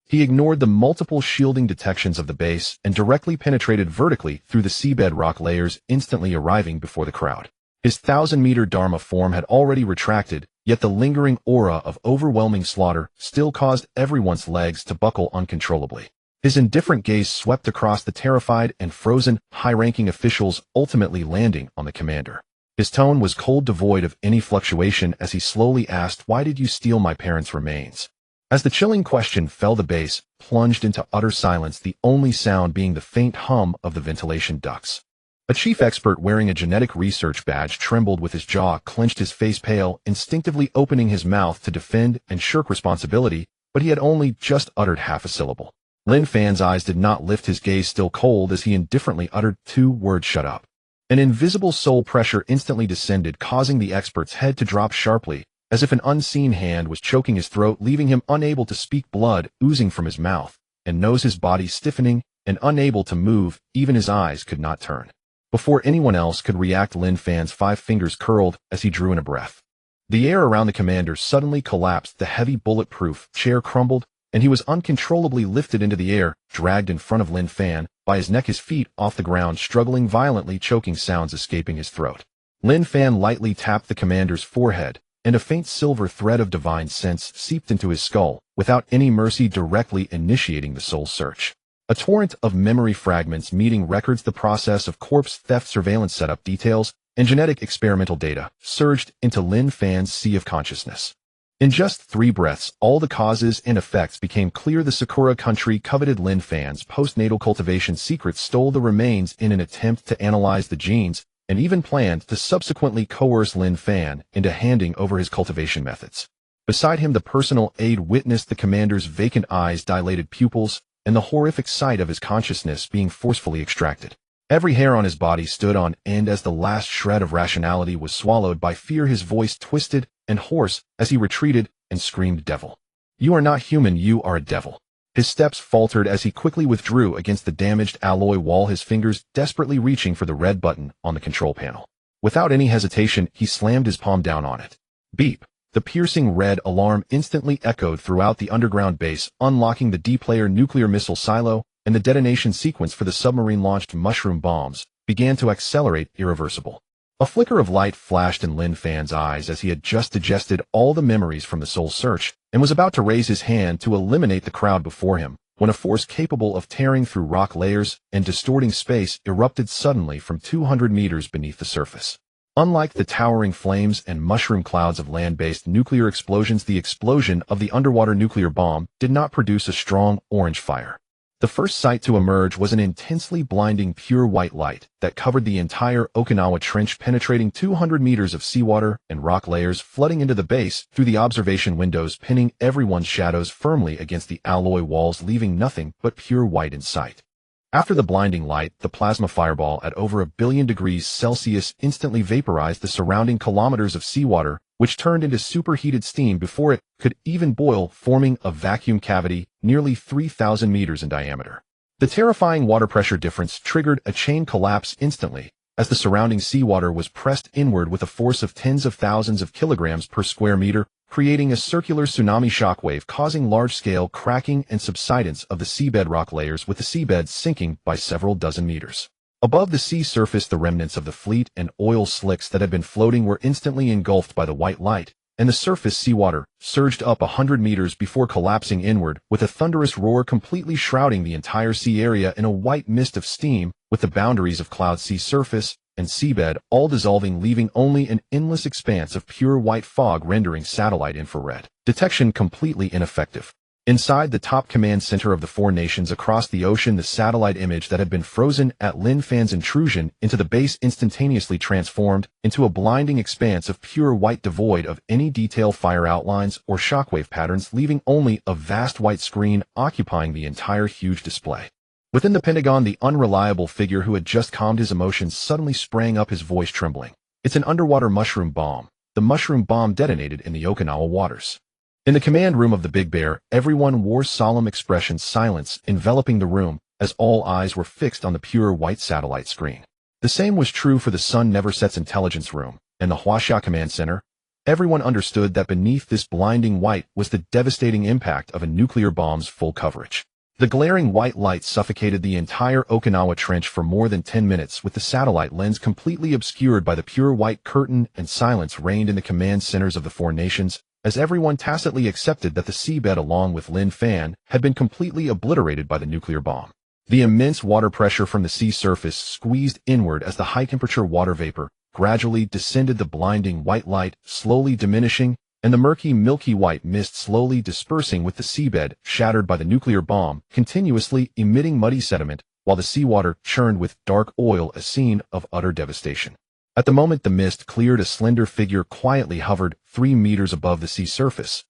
He ignored the multiple shielding detections of the base and directly penetrated vertically through the seabed rock layers, instantly arriving before the crowd. His 1,000-meter Dharma form had already retracted, yet the lingering aura of overwhelming slaughter still caused everyone's legs to buckle uncontrollably. His indifferent gaze swept across the terrified and frozen high-ranking officials, ultimately landing on the commander. His tone was cold, devoid of any fluctuation, as he slowly asked, "Why did you steal my parents' remains?" As the chilling question fell, the base plunged into utter silence, the only sound being the faint hum of the ventilation ducts. A chief expert wearing a genetic research badge trembled with his jaw clenched, his face pale, instinctively opening his mouth to defend and shirk responsibility, but he had only just uttered half a syllable. Lin Fan's eyes did not lift, his gaze still cold, as he indifferently uttered 2 words, "Shut up." An invisible soul pressure instantly descended, causing the expert's head to drop sharply, as if an unseen hand was choking his throat, leaving him unable to speak, blood oozing from his mouth and nose, his body stiffening and unable to move. Even his eyes could not turn. Before anyone else could react, Lin Fan's 5 fingers curled as he drew in a breath. The air around the commander suddenly collapsed, the heavy bulletproof chair crumbled, and he was uncontrollably lifted into the air, dragged in front of Lin Fan by his neck, his feet off the ground, struggling violently, choking sounds escaping his throat. Lin Fan lightly tapped the commander's forehead, and a faint silver thread of divine sense seeped into his skull, without any mercy, directly initiating the soul search. A torrent of memory fragments, meeting records, the process of corpse theft, surveillance setup details, and genetic experimental data surged into Lin Fan's sea of consciousness. In just 3 breaths, all the causes and effects became clear. The Sakura country coveted Lin Fan's postnatal cultivation secrets, stole the remains in an attempt to analyze the genes, and even planned to subsequently coerce Lin Fan into handing over his cultivation methods. Beside him, the personal aide witnessed the commander's vacant eyes, dilated pupils, and the horrific sight of his consciousness being forcefully extracted. Every hair on his body stood on end as the last shred of rationality was swallowed by fear. His voice twisted and hoarse as he retreated and screamed, "Devil! You are not human, you are a devil." His steps faltered as he quickly withdrew against the damaged alloy wall, his fingers desperately reaching for the red button on the control panel. Without any hesitation, he slammed his palm down on it. Beep! The piercing red alarm instantly echoed throughout the underground base, unlocking the D-player nuclear missile silo, and the detonation sequence for the submarine-launched mushroom bombs began to accelerate, irreversible. A flicker of light flashed in Lin Fan's eyes as he had just digested all the memories from the soul search and was about to raise his hand to eliminate the crowd before him, when a force capable of tearing through rock layers and distorting space erupted suddenly from 200 meters beneath the surface. Unlike the towering flames and mushroom clouds of land-based nuclear explosions, the explosion of the underwater nuclear bomb did not produce a strong orange fire. The first sight to emerge was an intensely blinding pure white light that covered the entire Okinawa Trench, penetrating 200 meters of seawater and rock layers, flooding into the base through the observation windows, pinning everyone's shadows firmly against the alloy walls, leaving nothing but pure white in sight. After the blinding light, the plasma fireball at over 1 billion degrees Celsius instantly vaporized the surrounding kilometers of seawater, which turned into superheated steam before it could even boil, forming a vacuum cavity nearly 3,000 meters in diameter. The terrifying water pressure difference triggered a chain collapse instantly, as the surrounding seawater was pressed inward with a force of tens of thousands of kilograms per square meter, creating a circular tsunami shockwave, causing large-scale cracking and subsidence of the seabed rock layers, with the seabed sinking by several dozen meters. Above the sea surface, the remnants of the fleet and oil slicks that had been floating were instantly engulfed by the white light, and the surface seawater surged up 100 meters before collapsing inward with a thunderous roar, completely shrouding the entire sea area in a white mist of steam, with the boundaries of cloud, sea surface, and seabed all dissolving, leaving only an endless expanse of pure white fog, rendering satellite infrared detection completely ineffective. Inside the top command center of the 4 nations across the ocean, the satellite image that had been frozen at Lin Fan's intrusion into the base instantaneously transformed into a blinding expanse of pure white, devoid of any detail, fire outlines, or shockwave patterns, leaving only a vast white screen occupying the entire huge display. Within the Pentagon, the unreliable figure who had just calmed his emotions suddenly sprang up, his voice trembling. "It's an underwater mushroom bomb. The mushroom bomb detonated in the Okinawa waters." In the command room of the Big Bear, everyone wore solemn expressions, silence enveloping the room as all eyes were fixed on the pure white satellite screen. The same was true for the Sun Never Sets intelligence room and the Huaxia command center. Everyone understood that beneath this blinding white was the devastating impact of a nuclear bomb's full coverage. The glaring white light suffocated the entire Okinawa Trench for more than 10 minutes, with the satellite lens completely obscured by the pure white curtain, and silence reigned in the command centers of the 4 nations, as everyone tacitly accepted that the seabed, along with Lin Fan, had been completely obliterated by the nuclear bomb. The immense water pressure from the sea surface squeezed inward as the high-temperature water vapor gradually descended, the blinding white light slowly diminishing, and the murky milky white mist slowly dispersing, with the seabed shattered by the nuclear bomb continuously emitting muddy sediment, while the seawater churned with dark oil, a scene of utter devastation. At the moment the mist cleared, a slender figure quietly hovered 3 meters above the sea surface.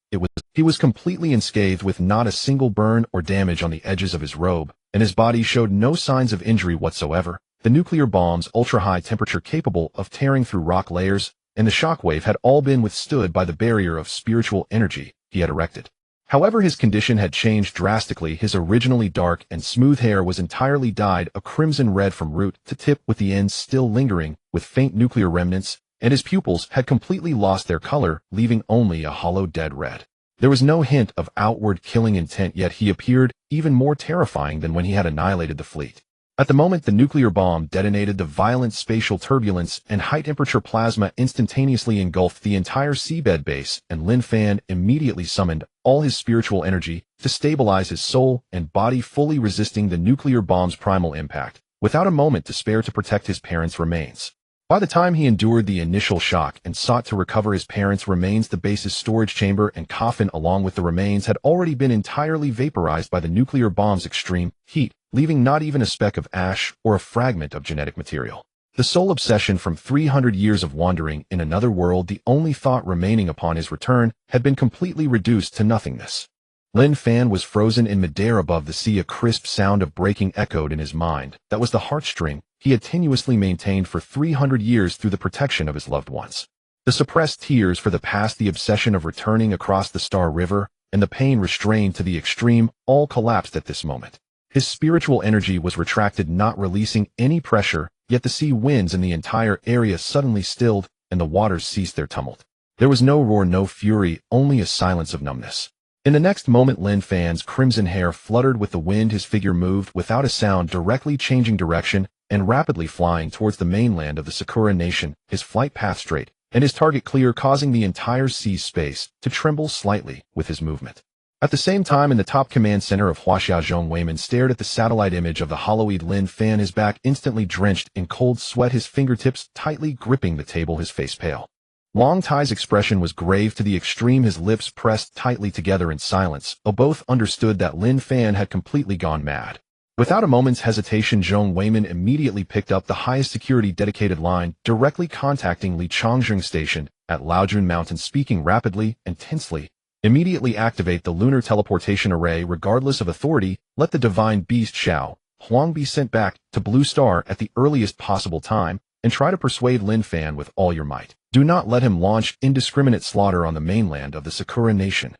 He was completely unscathed, with not a single burn or damage on the edges of his robe, and his body showed no signs of injury whatsoever. The nuclear bomb's ultra-high temperature, capable of tearing through rock layers, and the shockwave had all been withstood by the barrier of spiritual energy he had erected. However, his condition had changed drastically. His originally dark and smooth hair was entirely dyed a crimson red from root to tip, with the ends still lingering with faint nuclear remnants, and his pupils had completely lost their color, leaving only a hollow dead red. There was no hint of outward killing intent, yet he appeared even more terrifying than when he had annihilated the fleet. At the moment the nuclear bomb detonated, the violent spatial turbulence and high-temperature plasma instantaneously engulfed the entire seabed base, and Lin Fan immediately summoned all his spiritual energy to stabilize his soul and body, fully resisting the nuclear bomb's primal impact, without a moment to spare to protect his parents' remains. By the time he endured the initial shock and sought to recover his parents' remains, the base's storage chamber and coffin along with the remains had already been entirely vaporized by the nuclear bomb's extreme heat, leaving not even a speck of ash or a fragment of genetic material. The sole obsession from 300 years of wandering in another world, the only thought remaining upon his return, had been completely reduced to nothingness. Lin Fan was frozen in midair above the sea. A crisp sound of breaking echoed in his mind. That was the heartstring he had tenuously maintained for 300 years through the protection of his loved ones. The suppressed tears for the past, the obsession of returning across the Star River, and the pain restrained to the extreme, all collapsed at this moment. His spiritual energy was retracted, not releasing any pressure, yet the sea winds in the entire area suddenly stilled, and the waters ceased their tumult. There was no roar, no fury, only a silence of numbness. In the next moment Lin Fan's crimson hair fluttered with the wind. His figure moved without a sound, directly changing direction and rapidly flying towards the mainland of the Sakura nation, his flight path straight, and his target clear, causing the entire sea space to tremble slightly with his movement. At the same time, in the top command center of Huaxia, Zhong Weiman stared at the satellite image of the hollow-eyed Lin Fan, his back instantly drenched in cold sweat, his fingertips tightly gripping the table, his face pale. Wang Tai's expression was grave to the extreme, his lips pressed tightly together in silence. Both understood that Lin Fan had completely gone mad. Without a moment's hesitation, Zhong Weiman immediately picked up the highest security dedicated line, directly contacting Li Changzheng Station at Laojun Mountain, speaking rapidly and tensely. Immediately activate the lunar teleportation array regardless of authority. Let the divine beast Xiao Huang be sent back to Blue Star at the earliest possible time, and try to persuade Lin Fan with all your might. Do not let him launch indiscriminate slaughter on the mainland of the Sakura nation.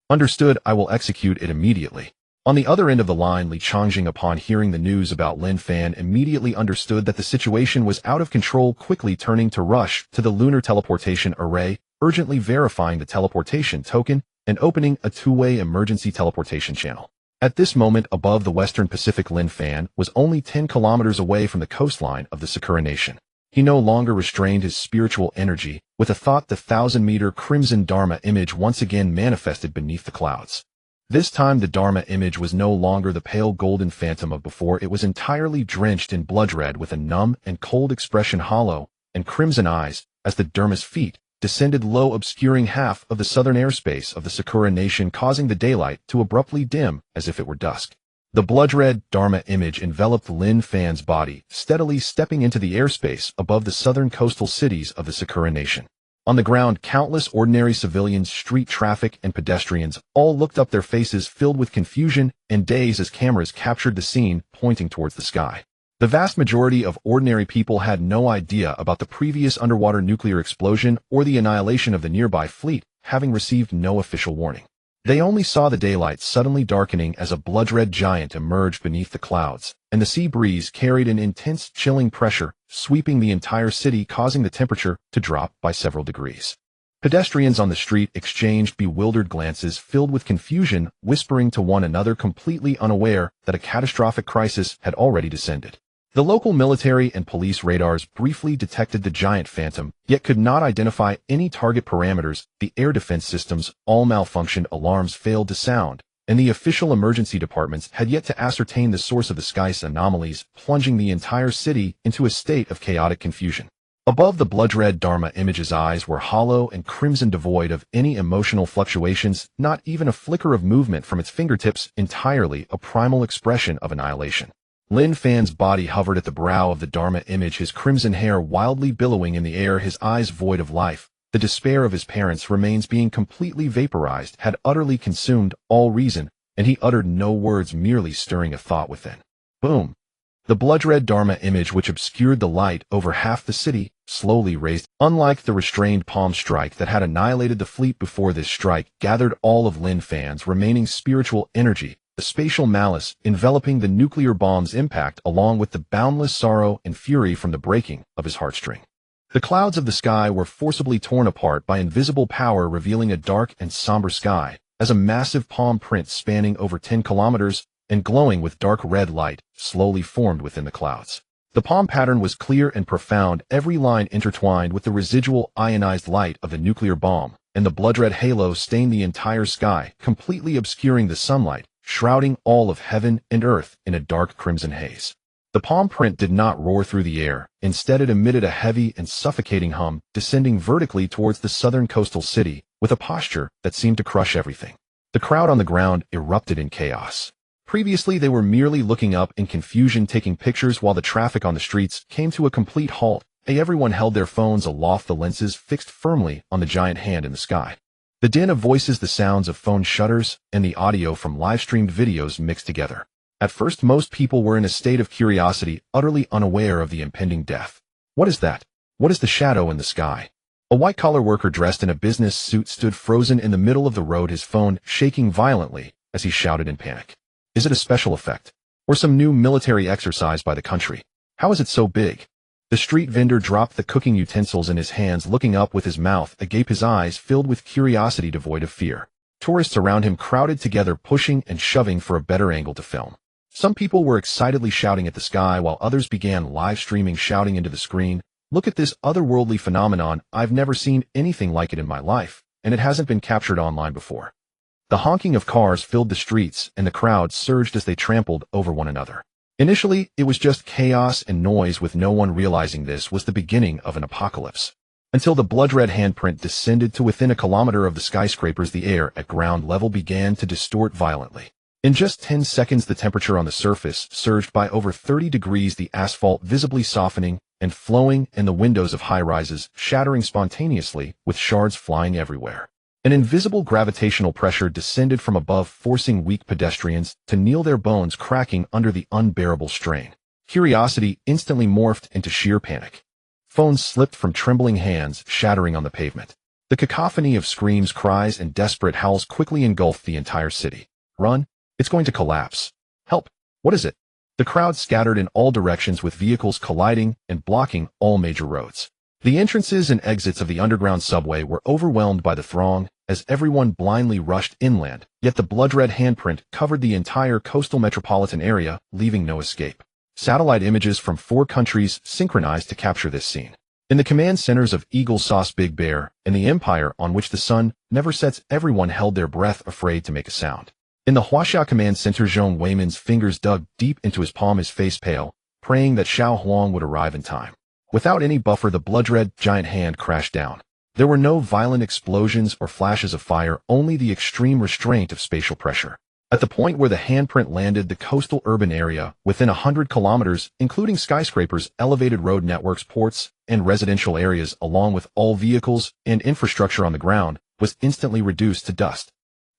Understood, I will execute it immediately. On the other end of the line, Li Changzheng, upon hearing the news about Lin Fan, immediately understood that the situation was out of control, quickly turning to rush to the lunar teleportation array, urgently verifying the teleportation token and opening a two-way emergency teleportation channel. At this moment, above the western Pacific, Lin Fan was only 10 kilometers away from the coastline of the Sakura nation. He no longer restrained his spiritual energy. With a thought, the 1,000-meter crimson Dharma image once again manifested beneath the clouds. This time the Dharma image was no longer the pale golden phantom of before. It was entirely drenched in blood red, with a numb and cold expression, hollow and crimson eyes, as the Dharma's feet descended low, obscuring half of the southern airspace of the Sakura nation, causing the daylight to abruptly dim as if it were dusk. The blood-red Dharma image enveloped Lin Fan's body, steadily stepping into the airspace above the southern coastal cities of the Sakura nation. On the ground, countless ordinary civilians, street traffic, and pedestrians all looked up, their faces filled with confusion and daze as cameras captured the scene, pointing towards the sky. The vast majority of ordinary people had no idea about the previous underwater nuclear explosion or the annihilation of the nearby fleet, having received no official warning. They only saw the daylight suddenly darkening as a blood-red giant emerged beneath the clouds, and the sea breeze carried an intense, chilling pressure, sweeping the entire city, causing the temperature to drop by several degrees. Pedestrians on the street exchanged bewildered glances filled with confusion, whispering to one another, completely unaware that a catastrophic crisis had already descended. The local military and police radars briefly detected the giant phantom, yet could not identify any target parameters. The air defense systems all malfunctioned, alarms failed to sound, and the official emergency departments had yet to ascertain the source of the sky's anomalies, plunging the entire city into a state of chaotic confusion. Above the blood-red Dharma image's eyes were hollow and crimson, devoid of any emotional fluctuations, not even a flicker of movement from its fingertips, entirely a primal expression of annihilation. Lin Fan's body hovered at the brow of the Dharma image, his crimson hair wildly billowing in the air, his eyes void of life. The despair of his parents' remains being completely vaporized had utterly consumed all reason, and he uttered no words, merely stirring a thought within. Boom! The blood-red Dharma image, which obscured the light over half the city, slowly raised. Unlike the restrained palm strike that had annihilated the fleet before, this strike gathered all of Lin Fan's remaining spiritual energy, the spatial malice enveloping the nuclear bomb's impact, along with the boundless sorrow and fury from the breaking of his heartstring. The clouds of the sky were forcibly torn apart by invisible power, revealing a dark and somber sky, as a massive palm print spanning over 10 kilometers and glowing with dark red light, slowly formed within the clouds. The palm pattern was clear and profound, every line intertwined with the residual ionized light of the nuclear bomb, and the blood-red halo stained the entire sky, completely obscuring the sunlight, shrouding all of heaven and earth in a dark crimson haze. The palm print did not roar through the air. Instead, it emitted a heavy and suffocating hum, descending vertically towards the southern coastal city, with a posture that seemed to crush everything. The crowd on the ground erupted in chaos. Previously, they were merely looking up in confusion, taking pictures, while the traffic on the streets came to a complete halt. Everyone held their phones aloft, the lenses fixed firmly on the giant hand in the sky. The din of voices, the sounds of phone shutters, and the audio from live-streamed videos mixed together. At first, most people were in a state of curiosity, utterly unaware of the impending death. What is that? What is the shadow in the sky? A white-collar worker dressed in a business suit stood frozen in the middle of the road, his phone shaking violently as he shouted in panic. Is it a special effect? Or some new military exercise by the country? How is it so big? The street vendor dropped the cooking utensils in his hands, looking up with his mouth agape, his eyes filled with curiosity devoid of fear. Tourists around him crowded together, pushing and shoving for a better angle to film. Some people were excitedly shouting at the sky, while others began live streaming, shouting into the screen, "Look at this otherworldly phenomenon. I've never seen anything like it in my life, and it hasn't been captured online before." The honking of cars filled the streets, and the crowd surged as they trampled over one another. Initially, it was just chaos and noise, with no one realizing this was the beginning of an apocalypse. Until the blood-red handprint descended to within a kilometer of the skyscrapers, the air at ground level began to distort violently. In just 10 seconds, the temperature on the surface surged by over 30 degrees, the asphalt visibly softening and flowing, and the windows of high-rises shattering spontaneously, with shards flying everywhere. An invisible gravitational pressure descended from above, forcing weak pedestrians to kneel, their bones cracking under the unbearable strain. Curiosity instantly morphed into sheer panic. Phones slipped from trembling hands, shattering on the pavement. The cacophony of screams, cries, and desperate howls quickly engulfed the entire city. "Run! It's going to collapse. Help! What is it?" The crowd scattered in all directions, with vehicles colliding and blocking all major roads. The entrances and exits of the underground subway were overwhelmed by the throng, as everyone blindly rushed inland, yet the blood-red handprint covered the entire coastal metropolitan area, leaving no escape. Satellite images from 4 countries synchronized to capture this scene. In the command centers of Eagle Sauce, Big Bear, and the empire on which the sun never sets, everyone held their breath, afraid to make a sound. In the Huaxia command center, Zhong Weiman's fingers dug deep into his palm, his face pale, praying that Xiao Huang would arrive in time. Without any buffer, the blood-red giant hand crashed down. There were no violent explosions or flashes of fire, only the extreme restraint of spatial pressure. At the point where the handprint landed, the coastal urban area, within 100 kilometers, including skyscrapers, elevated road networks, ports, and residential areas, along with all vehicles and infrastructure on the ground, was instantly reduced to dust.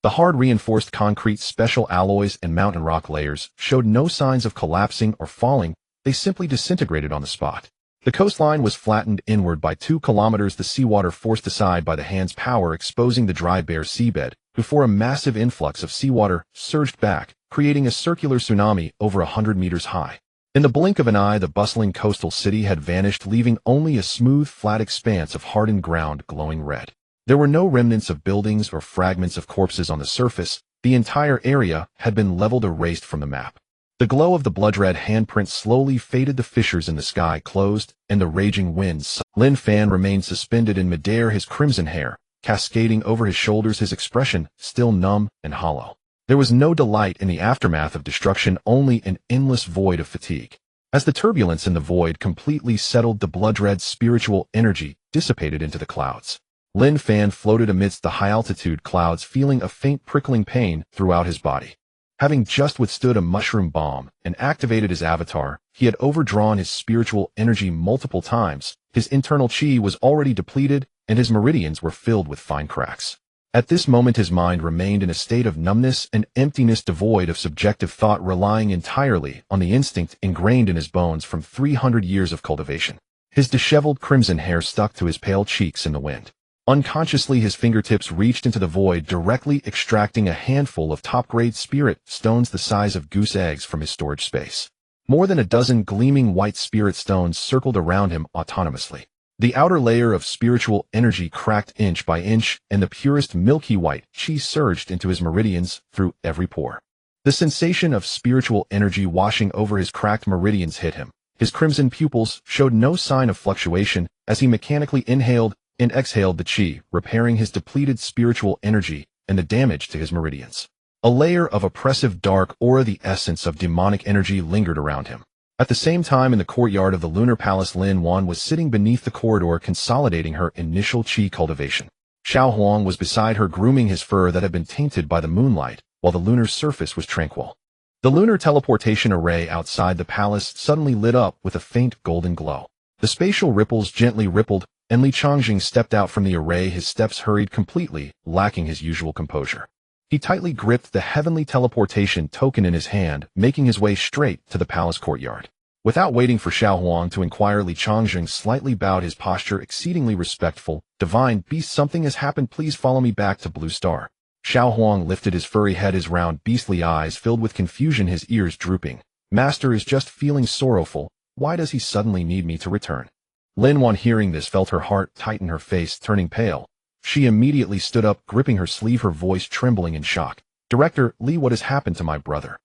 The hard reinforced concrete, special alloys, and mountain rock layers showed no signs of collapsing or falling. They simply disintegrated on the spot. The coastline was flattened inward by 2 kilometers, the seawater forced aside by the hand's power, exposing the dry, bare seabed, before a massive influx of seawater surged back, creating a circular tsunami over 100 meters high. In the blink of an eye, the bustling coastal city had vanished, leaving only a smooth, flat expanse of hardened ground glowing red. There were no remnants of buildings or fragments of corpses on the surface. The entire area had been leveled, erased from the map. The glow of the blood-red handprint slowly faded, the fissures in the sky closed, and the raging winds. Lin Fan remained suspended in midair, his crimson hair cascading over his shoulders, his expression still numb and hollow. There was no delight in the aftermath of destruction, only an endless void of fatigue. As the turbulence in the void completely settled, the blood-red spiritual energy dissipated into the clouds. Lin Fan floated amidst the high-altitude clouds, feeling a faint prickling pain throughout his body. Having just withstood a mushroom bomb and activated his avatar, he had overdrawn his spiritual energy multiple times. His internal chi was already depleted, and his meridians were filled with fine cracks. At this moment, his mind remained in a state of numbness and emptiness, devoid of subjective thought, relying entirely on the instinct ingrained in his bones from 300 years of cultivation. His disheveled crimson hair stuck to his pale cheeks in the wind. Unconsciously, his fingertips reached into the void, directly extracting a handful of top-grade spirit stones the size of goose eggs from his storage space. More than a dozen gleaming white spirit stones circled around him autonomously. The outer layer of spiritual energy cracked inch by inch, and the purest milky white chi surged into his meridians through every pore. The sensation of spiritual energy washing over his cracked meridians hit him. His crimson pupils showed no sign of fluctuation as he mechanically inhaled and exhaled the chi, repairing his depleted spiritual energy and the damage to his meridians. A layer of oppressive dark aura, the essence of demonic energy, lingered around him. At the same time, in the courtyard of the lunar palace, Lin Fan was sitting beneath the corridor, consolidating her initial chi cultivation. Xiao Huang was beside her, grooming his fur that had been tainted by the moonlight, while the lunar surface was tranquil. The lunar teleportation array outside the palace suddenly lit up with a faint golden glow. The spatial ripples gently rippled, and Li Changjing stepped out from the array. His steps hurried, completely lacking his usual composure. He tightly gripped the heavenly teleportation token in his hand, making his way straight to the palace courtyard. Without waiting for Xiao Huang to inquire, Li Changjing slightly bowed, his posture exceedingly respectful. "Divine beast, something has happened. Please follow me back to Blue Star." Xiao Huang lifted his furry head, his round beastly eyes filled with confusion, his ears drooping. "Master is just feeling sorrowful. Why does he suddenly need me to return?" Lin Fan, hearing this, felt her heart tighten, her face turning pale. She immediately stood up, gripping her sleeve, her voice trembling in shock. "Director Li, what has happened to my brother?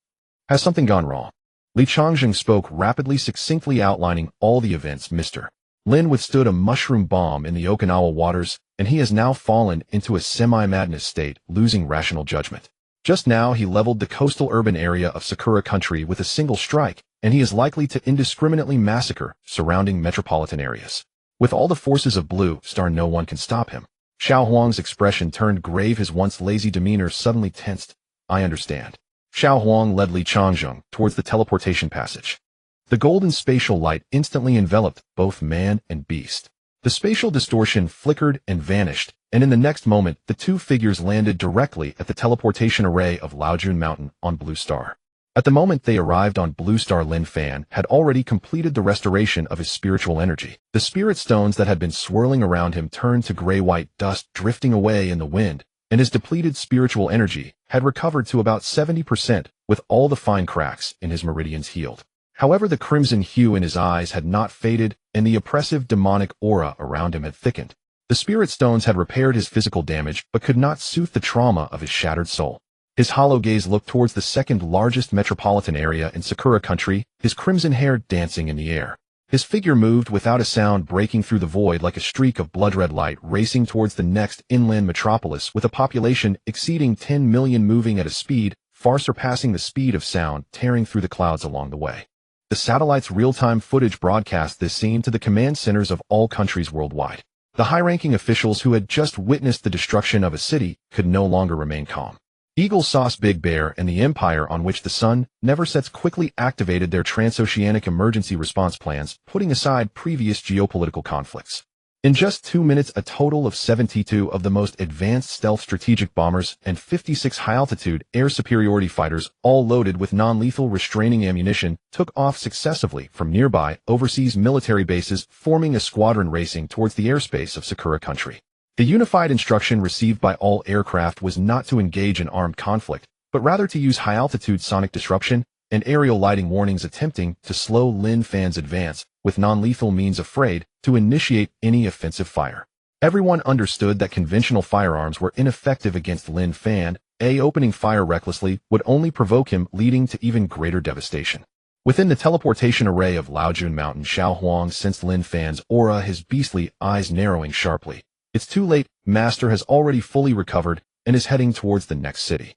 Has something gone wrong?" Li Changjing spoke rapidly, succinctly outlining all the events. "Mr. Lin withstood a mushroom bomb in the Okinawa waters, and he has now fallen into a semi-madness state, losing rational judgment. Just now he leveled the coastal urban area of Sakura country with a single strike, and he is likely to indiscriminately massacre surrounding metropolitan areas. With all the forces of Blue Star, no one can stop him." Xiao Huang's expression turned grave, his once lazy demeanor suddenly tensed. "I understand." Xiao Huang led Li Changjing towards the teleportation passage. The golden spatial light instantly enveloped both man and beast. The spatial distortion flickered and vanished, and in the next moment, the two figures landed directly at the teleportation array of Laojun Mountain on Blue Star. At the moment they arrived on Blue Star, Lin Fan had already completed the restoration of his spiritual energy. The spirit stones that had been swirling around him turned to gray-white dust drifting away in the wind, and his depleted spiritual energy had recovered to about 70%, with all the fine cracks in his meridians healed. However, the crimson hue in his eyes had not faded, and the oppressive demonic aura around him had thickened. The spirit stones had repaired his physical damage, but could not soothe the trauma of his shattered soul. His hollow gaze looked towards the second largest metropolitan area in Sakura country, his crimson hair dancing in the air. His figure moved without a sound, breaking through the void like a streak of blood-red light, racing towards the next inland metropolis with a population exceeding 10 million, moving at a speed far surpassing the speed of sound, tearing through the clouds along the way. The satellite's real-time footage broadcast this scene to the command centers of all countries worldwide. The high-ranking officials who had just witnessed the destruction of a city could no longer remain calm. Eagle Sauce Big Bear and the empire on which the sun never sets quickly activated their transoceanic emergency response plans, putting aside previous geopolitical conflicts. In just 2 minutes, a total of 72 of the most advanced stealth strategic bombers and 56 high-altitude air superiority fighters, all loaded with non-lethal restraining ammunition, took off successively from nearby overseas military bases, forming a squadron racing towards the airspace of Sakura country. The unified instruction received by all aircraft was not to engage in armed conflict, but rather to use high-altitude sonic disruption and aerial lighting warnings, attempting to slow Lin Fan's advance with non-lethal means, afraid to initiate any offensive fire. Everyone understood that conventional firearms were ineffective against Lin Fan. Opening fire recklessly would only provoke him, leading to even greater devastation. Within the teleportation array of Laojun Mountain, Xiao Huang sensed Lin Fan's aura, his beastly eyes narrowing sharply. "It's too late. Master has already fully recovered and is heading towards the next city."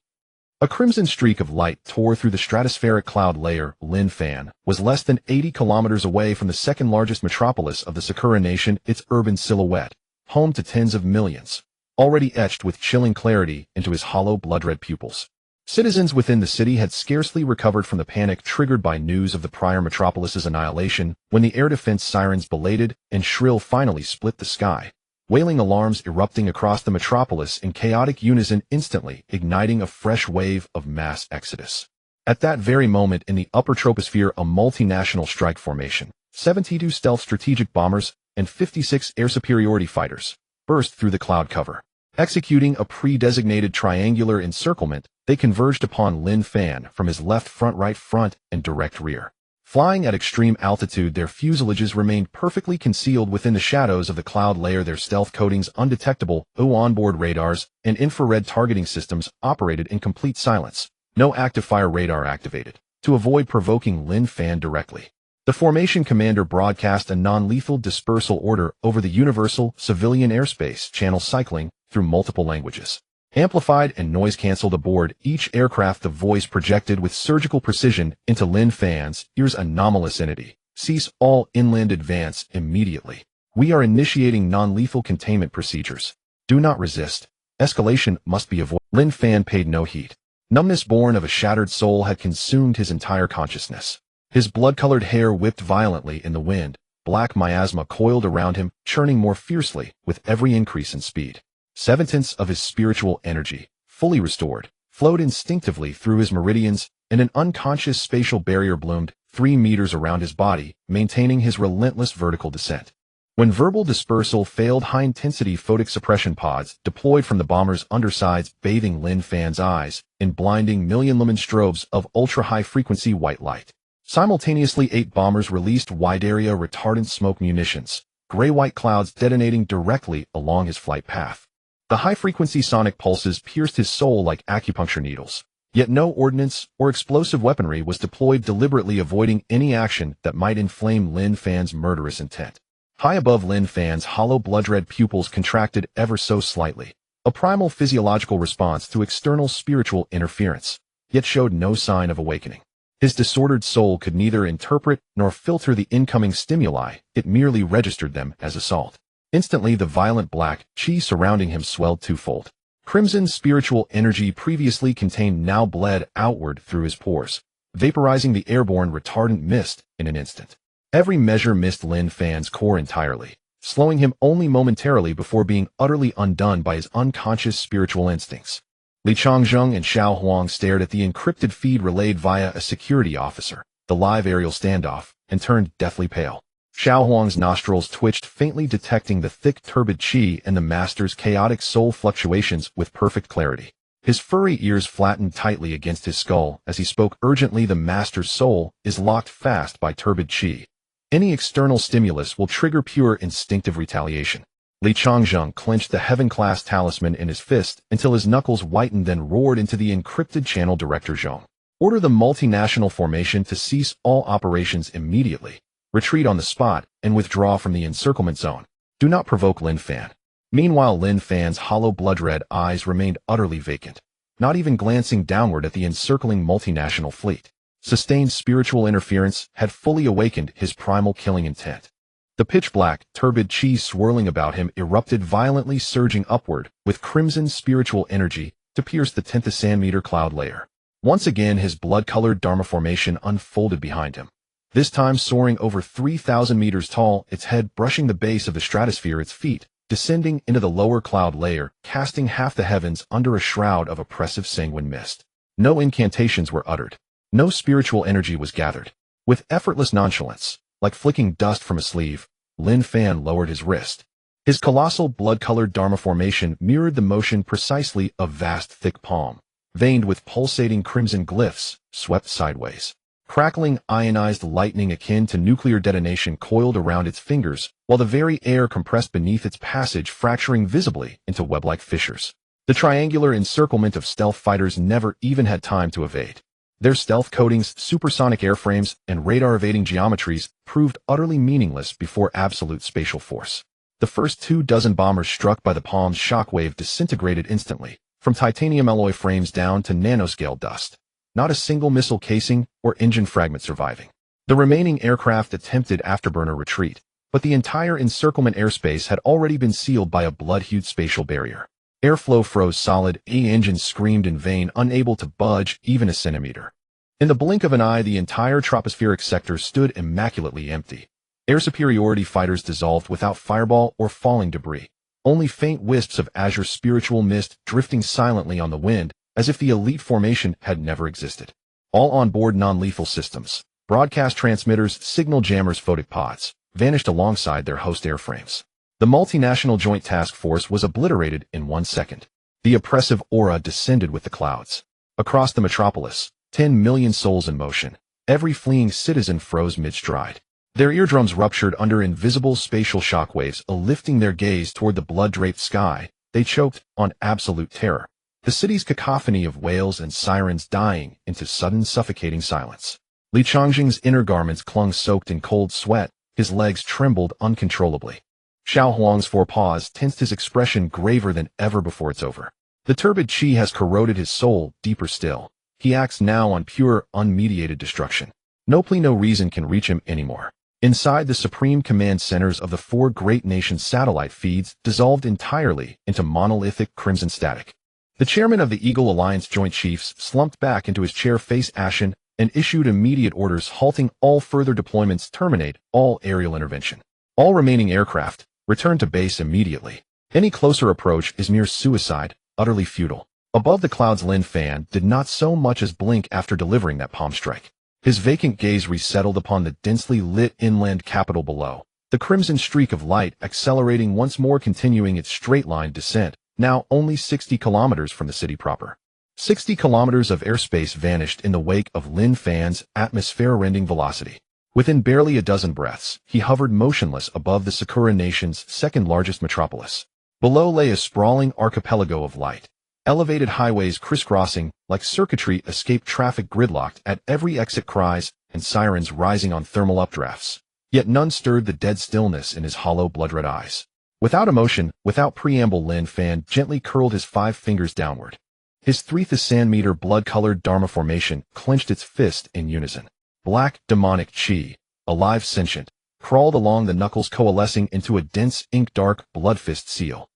A crimson streak of light tore through the stratospheric cloud layer. Lin Fan was less than 80 kilometers away from the second largest metropolis of the Sakura nation, its urban silhouette, home to tens of millions, already etched with chilling clarity into his hollow blood-red pupils. Citizens within the city had scarcely recovered from the panic triggered by news of the prior metropolis's annihilation when the air defense sirens, belated and shrill, finally split the sky. Wailing alarms erupting across the metropolis in chaotic unison, instantly igniting a fresh wave of mass exodus. At that very moment, in the upper troposphere, a multinational strike formation, 72 stealth strategic bombers and 56 air superiority fighters, burst through the cloud cover. Executing a pre-designated triangular encirclement, they converged upon Lin Fan from his left front, right front, and direct rear. Flying at extreme altitude, their fuselages remained perfectly concealed within the shadows of the cloud layer, their stealth coatings undetectable. Onboard radars and infrared targeting systems operated in complete silence. No active fire radar activated, to avoid provoking Lin Fan directly. The formation commander broadcast a non-lethal dispersal order over the universal civilian airspace channel cycling through multiple languages. Amplified and noise-cancelled aboard each aircraft, the voice projected with surgical precision into Lin Fan's ears: anomalous entity. Cease all inland advance immediately. We are initiating non-lethal containment procedures. Do not resist. Escalation must be avoided. Lin Fan paid no heed. Numbness born of a shattered soul had consumed his entire consciousness. His blood-colored hair whipped violently in the wind. Black miasma coiled around him, churning more fiercely with every increase in speed. 7/10 of his spiritual energy, fully restored, flowed instinctively through his meridians, and an unconscious spatial barrier bloomed 3 meters around his body, maintaining his relentless vertical descent. When verbal dispersal failed, high-intensity photic suppression pods deployed from the bomber's undersides, bathing Lin Fan's eyes in blinding million-lumen strobes of ultra-high-frequency white light. Simultaneously, 8 bombers released wide-area retardant smoke munitions, gray-white clouds detonating directly along his flight path. The high-frequency sonic pulses pierced his soul like acupuncture needles. Yet no ordnance or explosive weaponry was deployed, deliberately avoiding any action that might inflame Lin Fan's murderous intent. High above Lin Fan's hollow blood-red pupils contracted ever so slightly, a primal physiological response to external spiritual interference, yet showed no sign of awakening. His disordered soul could neither interpret nor filter the incoming stimuli, it merely registered them as assault. Instantly, the violent black chi surrounding him swelled twofold. Crimson spiritual energy previously contained now bled outward through his pores, vaporizing the airborne retardant mist in an instant. Every measure missed Lin Fan's core entirely, slowing him only momentarily before being utterly undone by his unconscious spiritual instincts. Li Changzheng and Xiao Huang stared at the encrypted feed relayed via a security officer, the live aerial standoff, and turned deathly pale. Xiao Huang's nostrils twitched faintly, detecting the thick turbid qi and the master's chaotic soul fluctuations with perfect clarity. His furry ears flattened tightly against his skull as he spoke urgently. The master's soul is locked fast by turbid qi. Any external stimulus will trigger pure instinctive retaliation. Li Changzheng clenched the heaven-class talisman in his fist until his knuckles whitened, then roared into the encrypted channel. Director Zhong, order the multinational formation to cease all operations immediately, retreat on the spot, and withdraw from the encirclement zone. Do not provoke Lin Fan. Meanwhile, Lin Fan's hollow blood-red eyes remained utterly vacant, not even glancing downward at the encircling multinational fleet. Sustained spiritual interference had fully awakened his primal killing intent. The pitch-black, turbid chi swirling about him erupted violently, surging upward with crimson spiritual energy to pierce the 10th centimeter cloud layer. Once again, his blood-colored Dharma formation unfolded behind him, this time soaring over 3,000 meters tall, its head brushing the base of the stratosphere, its feet descending into the lower cloud layer, casting half the heavens under a shroud of oppressive sanguine mist. No incantations were uttered. No spiritual energy was gathered. With effortless nonchalance, like flicking dust from a sleeve, Lin Fan lowered his wrist. His colossal blood-colored Dharma formation mirrored the motion precisely of vast thick palm, veined with pulsating crimson glyphs, swept sideways. Crackling ionized lightning akin to nuclear detonation coiled around its fingers, while the very air compressed beneath its passage, fracturing visibly into web-like fissures. The triangular encirclement of stealth fighters never even had time to evade. Their stealth coatings, supersonic airframes, and radar-evading geometries proved utterly meaningless before absolute spatial force. The first 24 bombers struck by the palm's shockwave disintegrated instantly, from titanium alloy frames down to nanoscale dust. Not a single missile casing or engine fragment surviving. The remaining aircraft attempted afterburner retreat, but the entire encirclement airspace had already been sealed by a blood-hued spatial barrier. Airflow froze solid, engines screamed in vain, unable to budge even a centimeter. In the blink of an eye, the entire tropospheric sector stood immaculately empty. Air superiority fighters dissolved without fireball or falling debris. Only faint wisps of azure spiritual mist drifting silently on the wind, as if the elite formation had never existed. All on-board non-lethal systems, broadcast transmitters, signal jammers, photic pods, vanished alongside their host airframes. The multinational joint task force was obliterated in 1 second. The oppressive aura descended with the clouds. Across the metropolis, 10 million souls in motion. Every fleeing citizen froze mid-stride. Their eardrums ruptured under invisible spatial shockwaves, lifting their gaze toward the blood-draped sky. They choked on absolute terror. the city's cacophony of wails and sirens dying into sudden suffocating silence. Li Changxing's inner garments clung soaked in cold sweat, his legs trembled uncontrollably. Xiao Huang's forepaws tensed, his expression graver than ever before. It's over. The turbid qi has corroded his soul deeper still. He acts now on pure, unmediated destruction. No plea, no reason can reach him anymore. Inside the supreme command centers of the four great nations, satellite feeds dissolved entirely into monolithic crimson static. The chairman of the Eagle Alliance Joint Chiefs slumped back into his chair, face ashen, and issued immediate orders halting all further deployments, terminate all aerial intervention. All remaining aircraft, return to base immediately. Any closer approach is mere suicide, utterly futile. Above the clouds, Lin Fan did not so much as blink after delivering that palm strike. His vacant gaze resettled upon the densely lit inland capital below, the crimson streak of light accelerating once more, continuing its straight-line descent, now only 60 kilometers from the city proper. 60 kilometers of airspace vanished in the wake of Lin Fan's atmosphere-rending velocity. Within barely a dozen breaths, he hovered motionless above the Sakura nation's second-largest metropolis. Below lay a sprawling archipelago of light. Elevated highways crisscrossing like circuitry, escape traffic gridlocked at every exit, cries and sirens rising on thermal updrafts. Yet none stirred the dead stillness in his hollow, blood-red eyes. Without emotion, without preamble, Lin Fan gently curled his 5 fingers downward. His 3,000-meter blood-colored Dharma formation clenched its fist in unison. Black, demonic qi, alive, sentient, crawled along the knuckles, coalescing into a dense, ink-dark, blood-fist seal.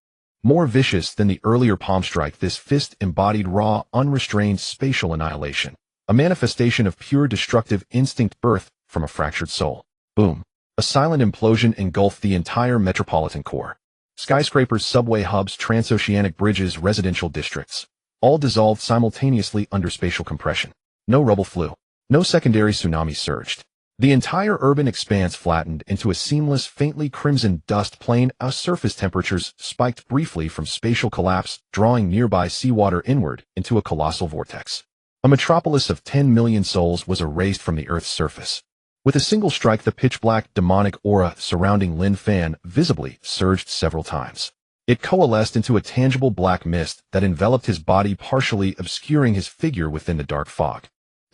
More vicious than the earlier palm strike, this fist embodied raw, unrestrained spatial annihilation, a manifestation of pure destructive instinct birthed from a fractured soul. Boom. A silent implosion engulfed the entire metropolitan core. Skyscrapers, subway hubs, transoceanic bridges, residential districts, all dissolved simultaneously under spatial compression. No rubble flew. No secondary tsunami surged. The entire urban expanse flattened into a seamless, faintly crimson dust plain as surface temperatures spiked briefly from spatial collapse, drawing nearby seawater inward into a colossal vortex. A metropolis of 10 million souls was erased from the Earth's surface. With a single strike, the pitch-black, demonic aura surrounding Lin Fan visibly surged several times. It coalesced into a tangible black mist that enveloped his body, partially obscuring his figure within the dark fog.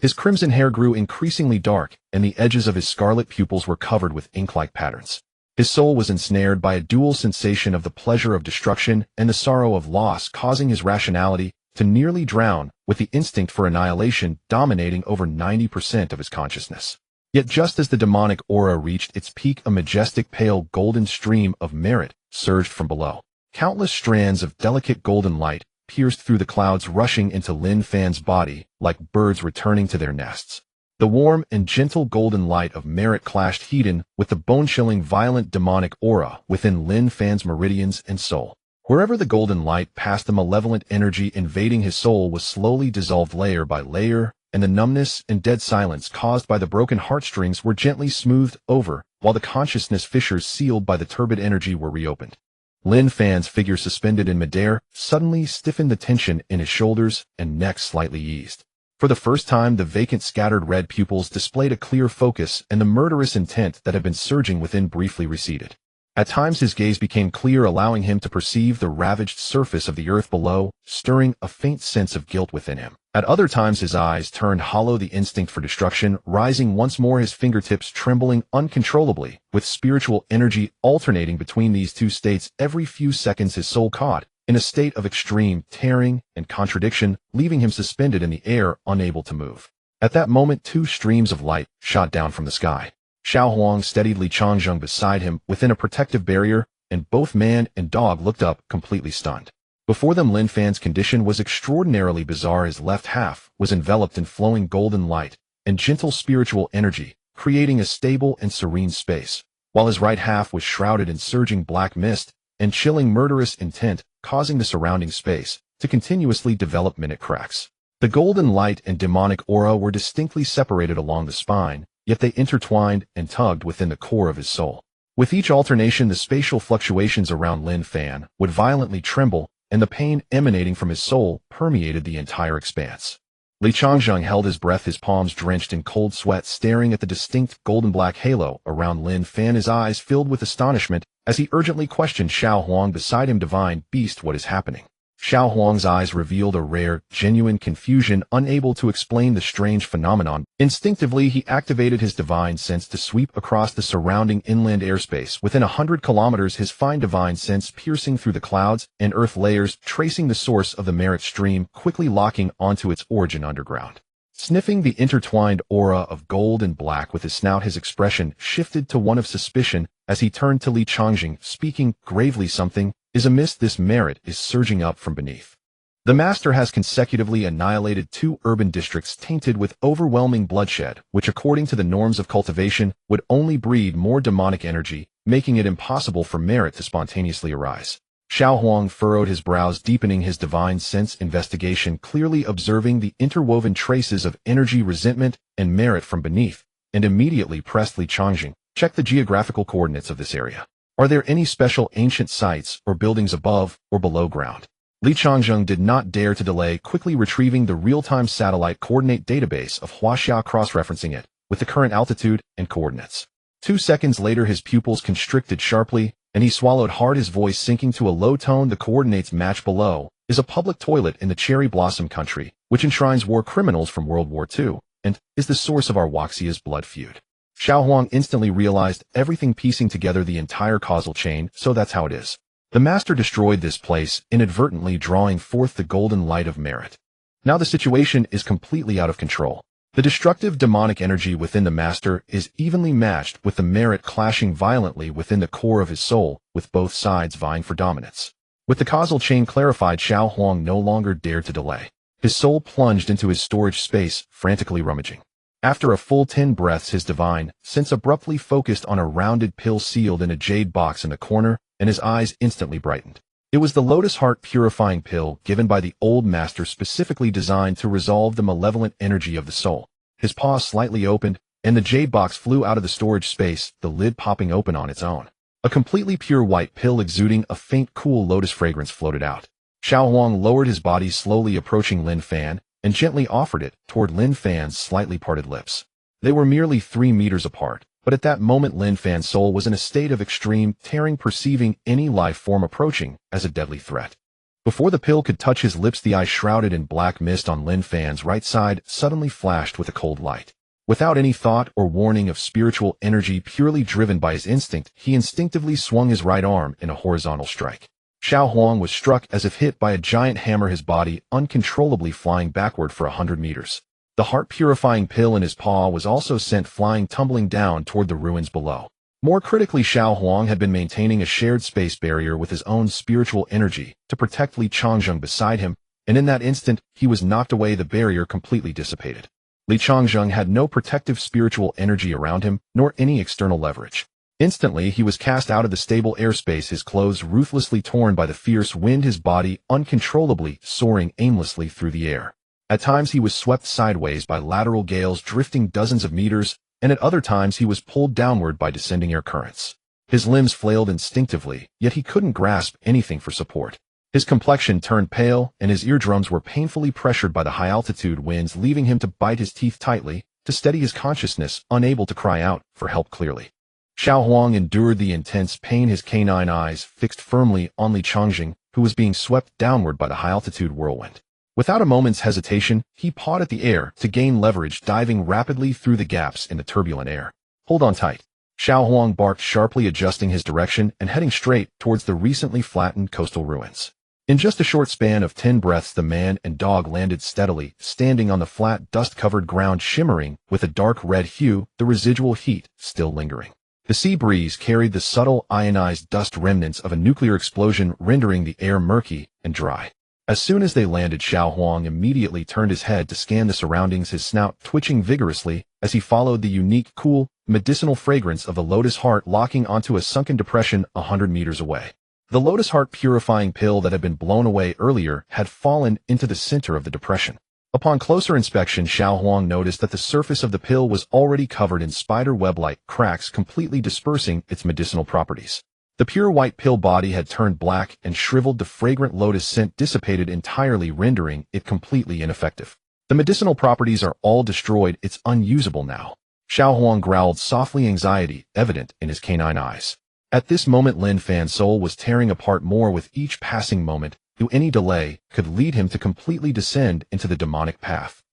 His crimson hair grew increasingly dark, and the edges of his scarlet pupils were covered with ink-like patterns. His soul was ensnared by a dual sensation of the pleasure of destruction and the sorrow of loss, causing his rationality to nearly drown, with the instinct for annihilation dominating over 90% of his consciousness. Yet just as the demonic aura reached its peak, a majestic, pale, golden stream of merit surged from below. Countless strands of delicate golden light pierced through the clouds, rushing into Lin Fan's body like birds returning to their nests. The warm and gentle golden light of merit clashed heat-in with the bone-chilling, violent demonic aura within Lin Fan's meridians and soul. Wherever the golden light passed, the malevolent energy invading his soul was slowly dissolved layer by layer, and the numbness and dead silence caused by the broken heartstrings were gently smoothed over, while the consciousness fissures sealed by the turbid energy were reopened. Lin Fan's figure, suspended in midair, suddenly stiffened, the tension in his shoulders and neck slightly eased. For the first time, the vacant, scattered red pupils displayed a clear focus, and the murderous intent that had been surging within briefly receded. At times his gaze became clear, allowing him to perceive the ravaged surface of the earth below, stirring a faint sense of guilt within him. At other times his eyes turned hollow, the instinct for destruction rising once more, his fingertips trembling uncontrollably, with spiritual energy alternating between these two states. Every few seconds his soul caught in a state of extreme tearing and contradiction, leaving him suspended in the air, unable to move. At that moment, 2 streams of light shot down from the sky. Xiao Huang steadied Li Changzheng beside him within a protective barrier, and both man and dog looked up, completely stunned. Before them, Lin Fan's condition was extraordinarily bizarre. His left half was enveloped in flowing golden light and gentle spiritual energy, creating a stable and serene space, while his right half was shrouded in surging black mist and chilling murderous intent, causing the surrounding space to continuously develop minute cracks. The golden light and demonic aura were distinctly separated along the spine, yet they intertwined and tugged within the core of his soul. With each alternation, the spatial fluctuations around Lin Fan would violently tremble, and the pain emanating from his soul permeated the entire expanse. Li Changzheng held his breath, his palms drenched in cold sweat, staring at the distinct golden-black halo around Lin Fan, his eyes filled with astonishment as he urgently questioned Xiao Huang beside him. "Divine beast, what is happening?" Xiao Huang's eyes revealed a rare, genuine confusion, unable to explain the strange phenomenon. Instinctively, he activated his divine sense to sweep across the surrounding inland airspace. Within 100 kilometers, his fine divine sense piercing through the clouds and earth layers, tracing the source of the merit stream, quickly locking onto its origin underground. Sniffing the intertwined aura of gold and black with his snout, his expression shifted to one of suspicion as he turned to Li Changjing, speaking gravely. Something is amiss. This merit is surging up from beneath. The master has consecutively annihilated 2 urban districts tainted with overwhelming bloodshed, which according to the norms of cultivation would only breed more demonic energy, making it impossible for merit to spontaneously arise. Xiao Huang furrowed his brows, deepening his divine sense investigation, clearly observing the interwoven traces of energy, resentment, and merit from beneath, and immediately pressed Li Changjing, check the geographical coordinates of this area. Are there any special ancient sites or buildings above or below ground? Li Changjing did not dare to delay, quickly retrieving the real-time satellite coordinate database of Huaxia, cross-referencing it with the current altitude and coordinates. 2 seconds later, his pupils constricted sharply, and he swallowed hard, his voice sinking to a low tone. The coordinates match below is a public toilet in the Cherry Blossom country, which enshrines war criminals from World War II, and is the source of our Huaxia's blood feud. Xiao Huang instantly realized everything, piecing together the entire causal chain. So that's how it is. The master destroyed this place, inadvertently drawing forth the golden light of merit. Now the situation is completely out of control. The destructive demonic energy within the master is evenly matched with the merit, clashing violently within the core of his soul, with both sides vying for dominance. With the causal chain clarified, Xiao Huang no longer dared to delay. His soul plunged into his storage space, frantically rummaging. After a full 10 breaths, his divine sense abruptly focused on a rounded pill sealed in a jade box in the corner, and his eyes instantly brightened. It was the Lotus Heart purifying pill given by the old master, specifically designed to resolve the malevolent energy of the soul. His paw slightly opened, and the jade box flew out of the storage space, the lid popping open on its own. A completely pure white pill exuding a faint, cool lotus fragrance floated out. Xiao Huang lowered his body, slowly approaching Lin Fan, and gently offered it toward Lin Fan's slightly parted lips. They were merely 3 meters apart, but at that moment Lin Fan's soul was in a state of extreme tearing, perceiving any life form approaching as a deadly threat. Before the pill could touch his lips, the eye shrouded in black mist on Lin Fan's right side suddenly flashed with a cold light. Without any thought or warning of spiritual energy, purely driven by his instinct, he instinctively swung his right arm in a horizontal strike. Xiao Huang was struck as if hit by a giant hammer, his body uncontrollably flying backward for 100 meters. The heart-purifying pill in his paw was also sent flying, tumbling down toward the ruins below. More critically, Xiao Huang had been maintaining a shared space barrier with his own spiritual energy to protect Li Changjing beside him, and in that instant, he was knocked away. The barrier completely dissipated. Li Changjing had no protective spiritual energy around him, nor any external leverage. Instantly, he was cast out of the stable airspace, his clothes ruthlessly torn by the fierce wind, his body uncontrollably soaring aimlessly through the air. At times, he was swept sideways by lateral gales, drifting dozens of meters, and at other times he was pulled downward by descending air currents. His limbs flailed instinctively, yet he couldn't grasp anything for support. His complexion turned pale, and his eardrums were painfully pressured by the high-altitude winds, leaving him to bite his teeth tightly to steady his consciousness, unable to cry out for help clearly. Xiao Huang endured the intense pain, his canine eyes fixed firmly on Li Changjing, who was being swept downward by the high-altitude whirlwind. Without a moment's hesitation, he pawed at the air to gain leverage, diving rapidly through the gaps in the turbulent air. Hold on tight. Xiao Huang barked sharply, adjusting his direction and heading straight towards the recently flattened coastal ruins. In just a short span of 10 breaths, the man and dog landed steadily, standing on the flat, dust-covered ground, shimmering with a dark red hue, the residual heat still lingering. The sea breeze carried the subtle ionized dust remnants of a nuclear explosion, rendering the air murky and dry. As soon as they landed, Xiao Huang immediately turned his head to scan the surroundings, his snout twitching vigorously as he followed the unique, cool, medicinal fragrance of the Lotus Heart locking onto a sunken depression 100 meters away. The Lotus Heart purifying pill that had been blown away earlier had fallen into the center of the depression. Upon closer inspection, Xiao Huang noticed that the surface of the pill was already covered in spider web-like cracks, completely dispersing its medicinal properties. The pure white pill body had turned black and shriveled, the fragrant lotus scent dissipated entirely, rendering it completely ineffective. The medicinal properties are all destroyed, it's unusable now. Xiao Huang growled softly, anxiety evident in his canine eyes. At this moment, Lin Fan's soul was tearing apart more with each passing moment, who any delay could lead him to completely descend into the demonic path.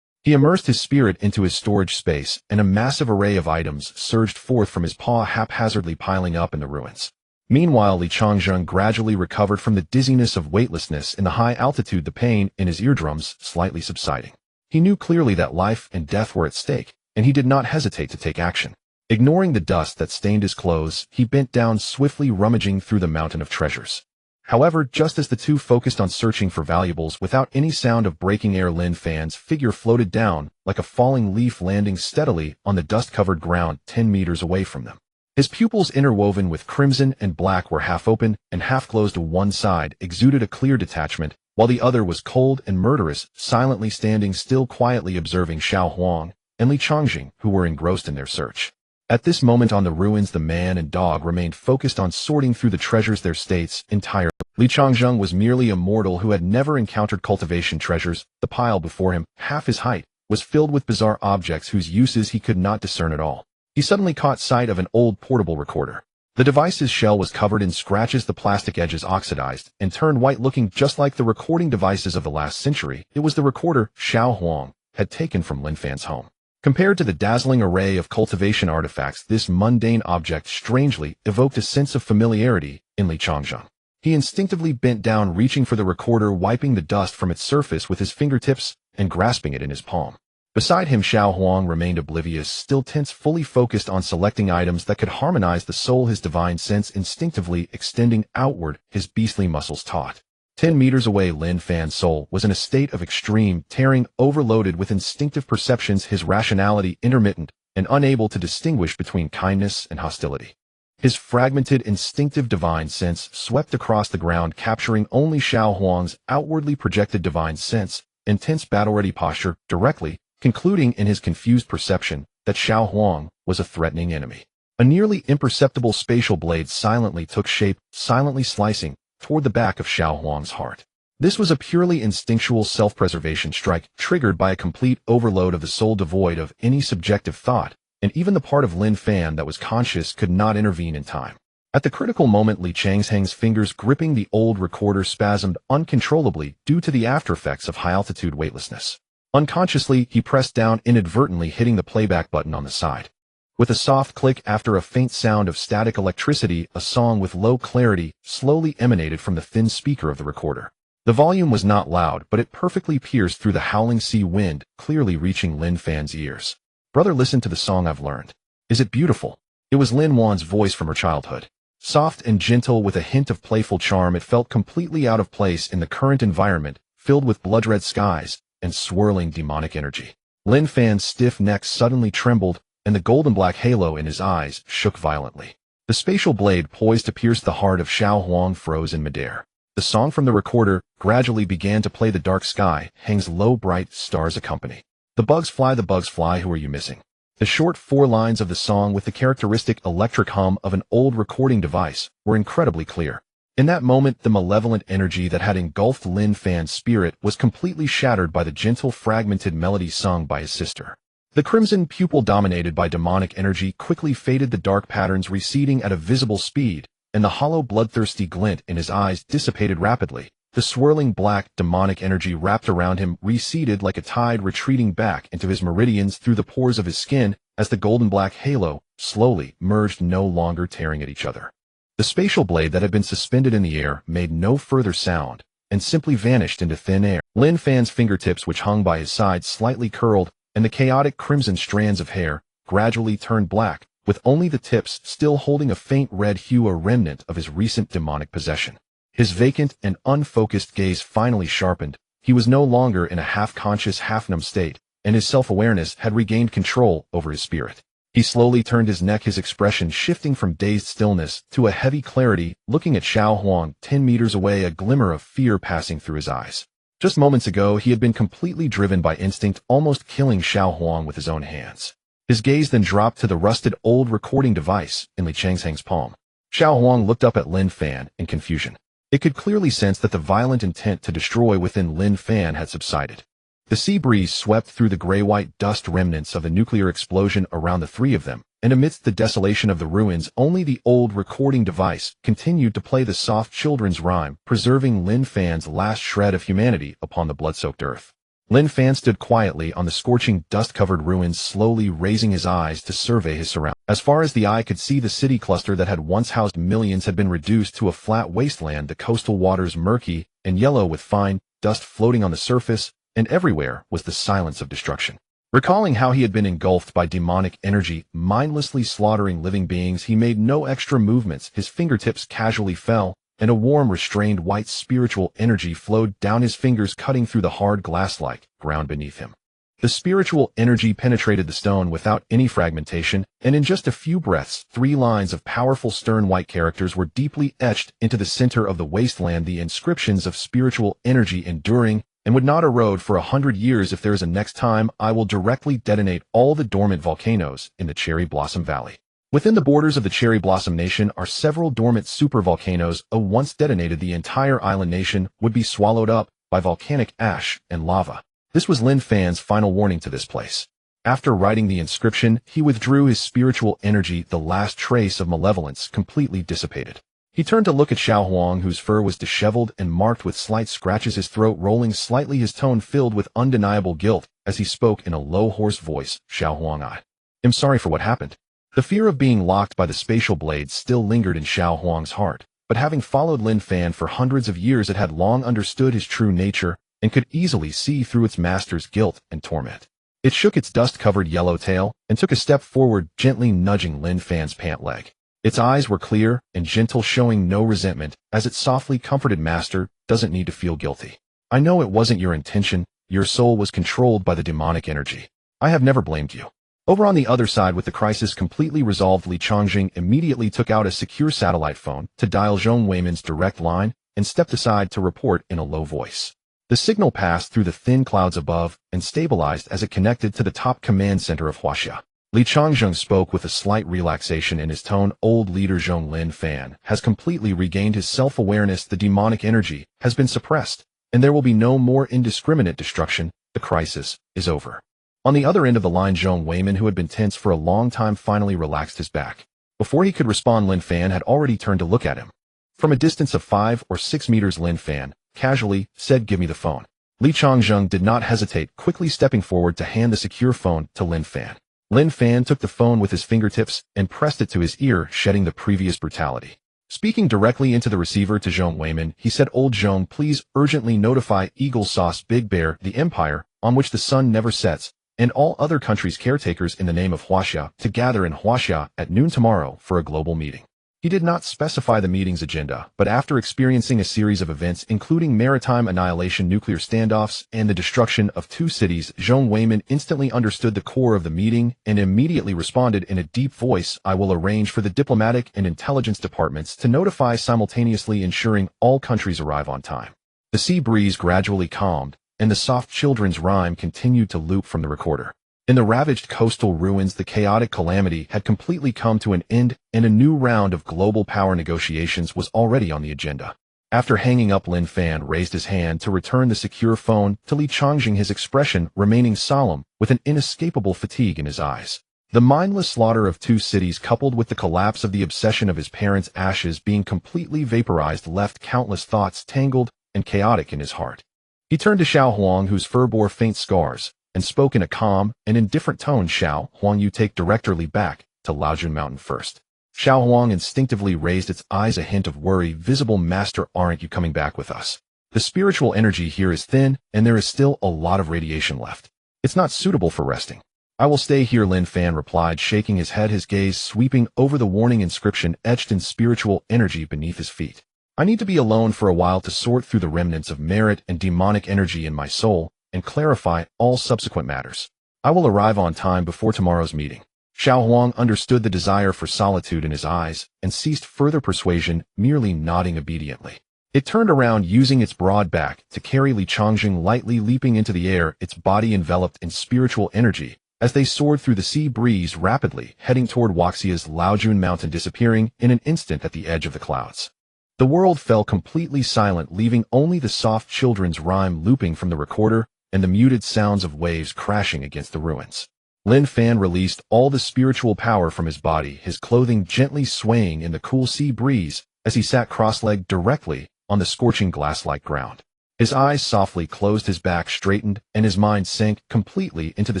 He immersed his spirit into his storage space, and a massive array of items surged forth from his paw, haphazardly piling up in the ruins. Meanwhile, Li Changzheng gradually recovered from the dizziness of weightlessness in the high altitude, the pain in his eardrums slightly subsiding. He knew clearly that life and death were at stake, and he did not hesitate to take action. Ignoring the dust that stained his clothes, he bent down, swiftly rummaging through the mountain of treasures. However, just as the two focused on searching for valuables, without any sound of breaking air, Lin Fan's figure floated down like a falling leaf, landing steadily on the dust-covered ground 10 meters away from them. His pupils, interwoven with crimson and black, were half open and half closed. To one side exuded a clear detachment, while the other was cold and murderous, silently standing still, quietly observing Xiao Huang and Li Changzheng, who were engrossed in their search. At this moment on the ruins, the man and dog remained focused on sorting through the treasures, their states entirely. Li Changzheng was merely a mortal who had never encountered cultivation treasures. The pile before him, half his height, was filled with bizarre objects whose uses he could not discern at all. He suddenly caught sight of an old portable recorder. The device's shell was covered in scratches, the plastic edges oxidized and turned white, looking just like the recording devices of the last century. It was the recorder Xiao Huang had taken from Lin Fan's home. Compared to the dazzling array of cultivation artifacts, this mundane object strangely evoked a sense of familiarity in Li Changzheng. He instinctively bent down, reaching for the recorder, wiping the dust from its surface with his fingertips and grasping it in his palm. Beside him, Xiao Huang remained oblivious, still tense, fully focused on selecting items that could harmonize the soul, his divine sense instinctively extending outward, his beastly muscles taut. 10 meters away, Lin Fan's soul was in a state of extreme tearing, overloaded with instinctive perceptions, his rationality intermittent and unable to distinguish between kindness and hostility. His fragmented, instinctive divine sense swept across the ground, capturing only Xiao Huang's outwardly projected divine sense, intense battle-ready posture, directly concluding in his confused perception that Xiao Huang was a threatening enemy. A nearly imperceptible spatial blade silently took shape, silently slicing toward the back of Xiao Huang's heart. This was a purely instinctual self-preservation strike, triggered by a complete overload of the soul, devoid of any subjective thought, and even the part of Lin Fan that was conscious could not intervene in time. At the critical moment, Li Changzheng's fingers gripping the old recorder spasmed uncontrollably due to the aftereffects of high-altitude weightlessness. Unconsciously, he pressed down, inadvertently hitting the playback button on the side. With a soft click, after a faint sound of static electricity, a song with low clarity slowly emanated from the thin speaker of the recorder. The volume was not loud, but it perfectly pierced through the howling sea wind, clearly reaching Lin Fan's ears. "Brother, listen to the song I've learned. Is it beautiful?" It was Lin Wan's voice from her childhood. Soft and gentle, with a hint of playful charm, it felt completely out of place in the current environment, filled with blood-red skies and swirling demonic energy. Lin Fan's stiff neck suddenly trembled, and the golden-black halo in his eyes shook violently. The spatial blade poised to pierce the heart of Xiao Huang froze in midair. The song from the recorder gradually began to play. The dark sky hangs low, bright stars accompany. The bugs fly, who are you missing? The short 4 lines of the song, with the characteristic electric hum of an old recording device, were incredibly clear. In that moment, the malevolent energy that had engulfed Lin Fan's spirit was completely shattered by the gentle, fragmented melody sung by his sister. The crimson pupil, dominated by demonic energy, quickly faded, the dark patterns receding at a visible speed, and the hollow, bloodthirsty glint in his eyes dissipated rapidly. The swirling black, demonic energy wrapped around him receded like a tide, retreating back into his meridians through the pores of his skin as the golden-black halo slowly merged, no longer tearing at each other. The spatial blade that had been suspended in the air made no further sound and simply vanished into thin air. Lin Fan's fingertips, which hung by his side, slightly curled, and the chaotic crimson strands of hair gradually turned black, with only the tips still holding a faint red hue, a remnant of his recent demonic possession. His vacant and unfocused gaze finally sharpened. He was no longer in a half-conscious, half-numb state, and his self-awareness had regained control over his spirit. He slowly turned his neck, his expression shifting from dazed stillness to a heavy clarity, looking at Xiao Huang 10 meters away, a glimmer of fear passing through his eyes. Just moments ago, he had been completely driven by instinct, almost killing Xiao Huang with his own hands. His gaze then dropped to the rusted old recording device in Li Changzheng's palm. Xiao Huang looked up at Lin Fan in confusion. It could clearly sense that the violent intent to destroy within Lin Fan had subsided. The sea breeze swept through the gray-white dust remnants of the nuclear explosion around the three of them, and amidst the desolation of the ruins, only the old recording device continued to play the soft children's rhyme, preserving Lin Fan's last shred of humanity upon the blood-soaked earth. Lin Fan stood quietly on the scorching, dust-covered ruins, slowly raising his eyes to survey his surroundings. As far as the eye could see, the city cluster that had once housed millions had been reduced to a flat wasteland, the coastal waters murky and yellow with fine dust floating on the surface, and everywhere was the silence of destruction. Recalling how he had been engulfed by demonic energy, mindlessly slaughtering living beings, he made no extra movements. His fingertips casually fell, and a warm, restrained white spiritual energy flowed down his fingers, cutting through the hard glass-like ground beneath him. The spiritual energy penetrated the stone without any fragmentation, and in just a few breaths, 3 lines of powerful stern white characters were deeply etched into the center of the wasteland, the inscriptions of spiritual energy enduring and would not erode for 100 years. If there is a next time, I will directly detonate all the dormant volcanoes in the Cherry Blossom Valley. Within the borders of the Cherry Blossom Nation are several dormant supervolcanoes. Once detonated, the entire island nation would be swallowed up by volcanic ash and lava. This was Lin Fan's final warning to this place. After writing the inscription, he withdrew his spiritual energy. The last trace of malevolence completely dissipated. He turned to look at Xiao Huang, whose fur was disheveled and marked with slight scratches, his throat rolling slightly, his tone filled with undeniable guilt as he spoke in a low, hoarse voice. Xiao Huang, I am sorry for what happened. The fear of being locked by the spatial blade still lingered in Xiao Huang's heart, but having followed Lin Fan for hundreds of years, it had long understood his true nature and could easily see through its master's guilt and torment. It shook its dust-covered yellow tail and took a step forward, gently nudging Lin Fan's pant leg. Its eyes were clear and gentle, showing no resentment, as it softly comforted, Master doesn't need to feel guilty. I know it wasn't your intention. Your soul was controlled by the demonic energy. I have never blamed you. Over on the other side, with the crisis completely resolved, Li Changjing immediately took out a secure satellite phone to dial Zhong Weimin's direct line and stepped aside to report in a low voice. The signal passed through the thin clouds above and stabilized as it connected to the top command center of Huaxia. Li Changjing spoke with a slight relaxation in his tone. Old leader Zhong Lin Fan has completely regained his self-awareness. The demonic energy has been suppressed, and there will be no more indiscriminate destruction. The crisis is over. On the other end of the line, Zhong Weimin, who had been tense for a long time, finally relaxed his back. Before he could respond, Lin Fan had already turned to look at him. From a distance of 5 or 6 meters, Lin Fan casually said, "Give me the phone." Li Changjing did not hesitate, quickly stepping forward to hand the secure phone to Lin Fan. Lin Fan took the phone with his fingertips and pressed it to his ear, shedding the previous brutality. Speaking directly into the receiver to Zhong Weimin, he said, "Old Zhong, please urgently notify Eagle Sauce Big Bear, the empire on which the sun never sets, and all other countries' caretakers in the name of Huaxia to gather in Huaxia at noon tomorrow for a global meeting." He did not specify the meeting's agenda, but after experiencing a series of events including maritime annihilation, nuclear standoffs, and the destruction of 2 cities, Zhong Weimin instantly understood the core of the meeting and immediately responded in a deep voice, "I will arrange for the diplomatic and intelligence departments to notify simultaneously, ensuring all countries arrive on time." The sea breeze gradually calmed, and the soft children's rhyme continued to loop from the recorder. In the ravaged coastal ruins, the chaotic calamity had completely come to an end, and a new round of global power negotiations was already on the agenda. After hanging up, Lin Fan raised his hand to return the secure phone to Li Changjing, his expression remaining solemn, with an inescapable fatigue in his eyes. The mindless slaughter of 2 cities, coupled with the collapse of the obsession of his parents' ashes being completely vaporized, left countless thoughts tangled and chaotic in his heart. He turned to Xiao Huang, whose fur bore faint scars, and spoke in a calm and indifferent tone. "Xiao Huang, you take directly back to Laojun Mountain first." Xiao Huang instinctively raised its eyes, a hint of worry visible. "Master, aren't you coming back with us? The spiritual energy here is thin, and there is still a lot of radiation left. It's not suitable for resting." "I will stay here," Lin Fan replied, shaking his head, his gaze sweeping over the warning inscription etched in spiritual energy beneath his feet. "I need to be alone for a while to sort through the remnants of merit and demonic energy in my soul and clarify all subsequent matters. I will arrive on time before tomorrow's meeting." Xiao Huang understood the desire for solitude in his eyes and ceased further persuasion, merely nodding obediently. It turned around, using its broad back to carry Li Changjing, lightly leaping into the air, its body enveloped in spiritual energy, as they soared through the sea breeze, rapidly heading toward Huaxia's Laojun Mountain, disappearing in an instant at the edge of the clouds. The world fell completely silent, leaving only the soft children's rhyme looping from the recorder and the muted sounds of waves crashing against the ruins. Lin Fan released all the spiritual power from his body, his clothing gently swaying in the cool sea breeze as he sat cross-legged directly on the scorching glass-like ground. His eyes softly closed, his back straightened, and his mind sank completely into the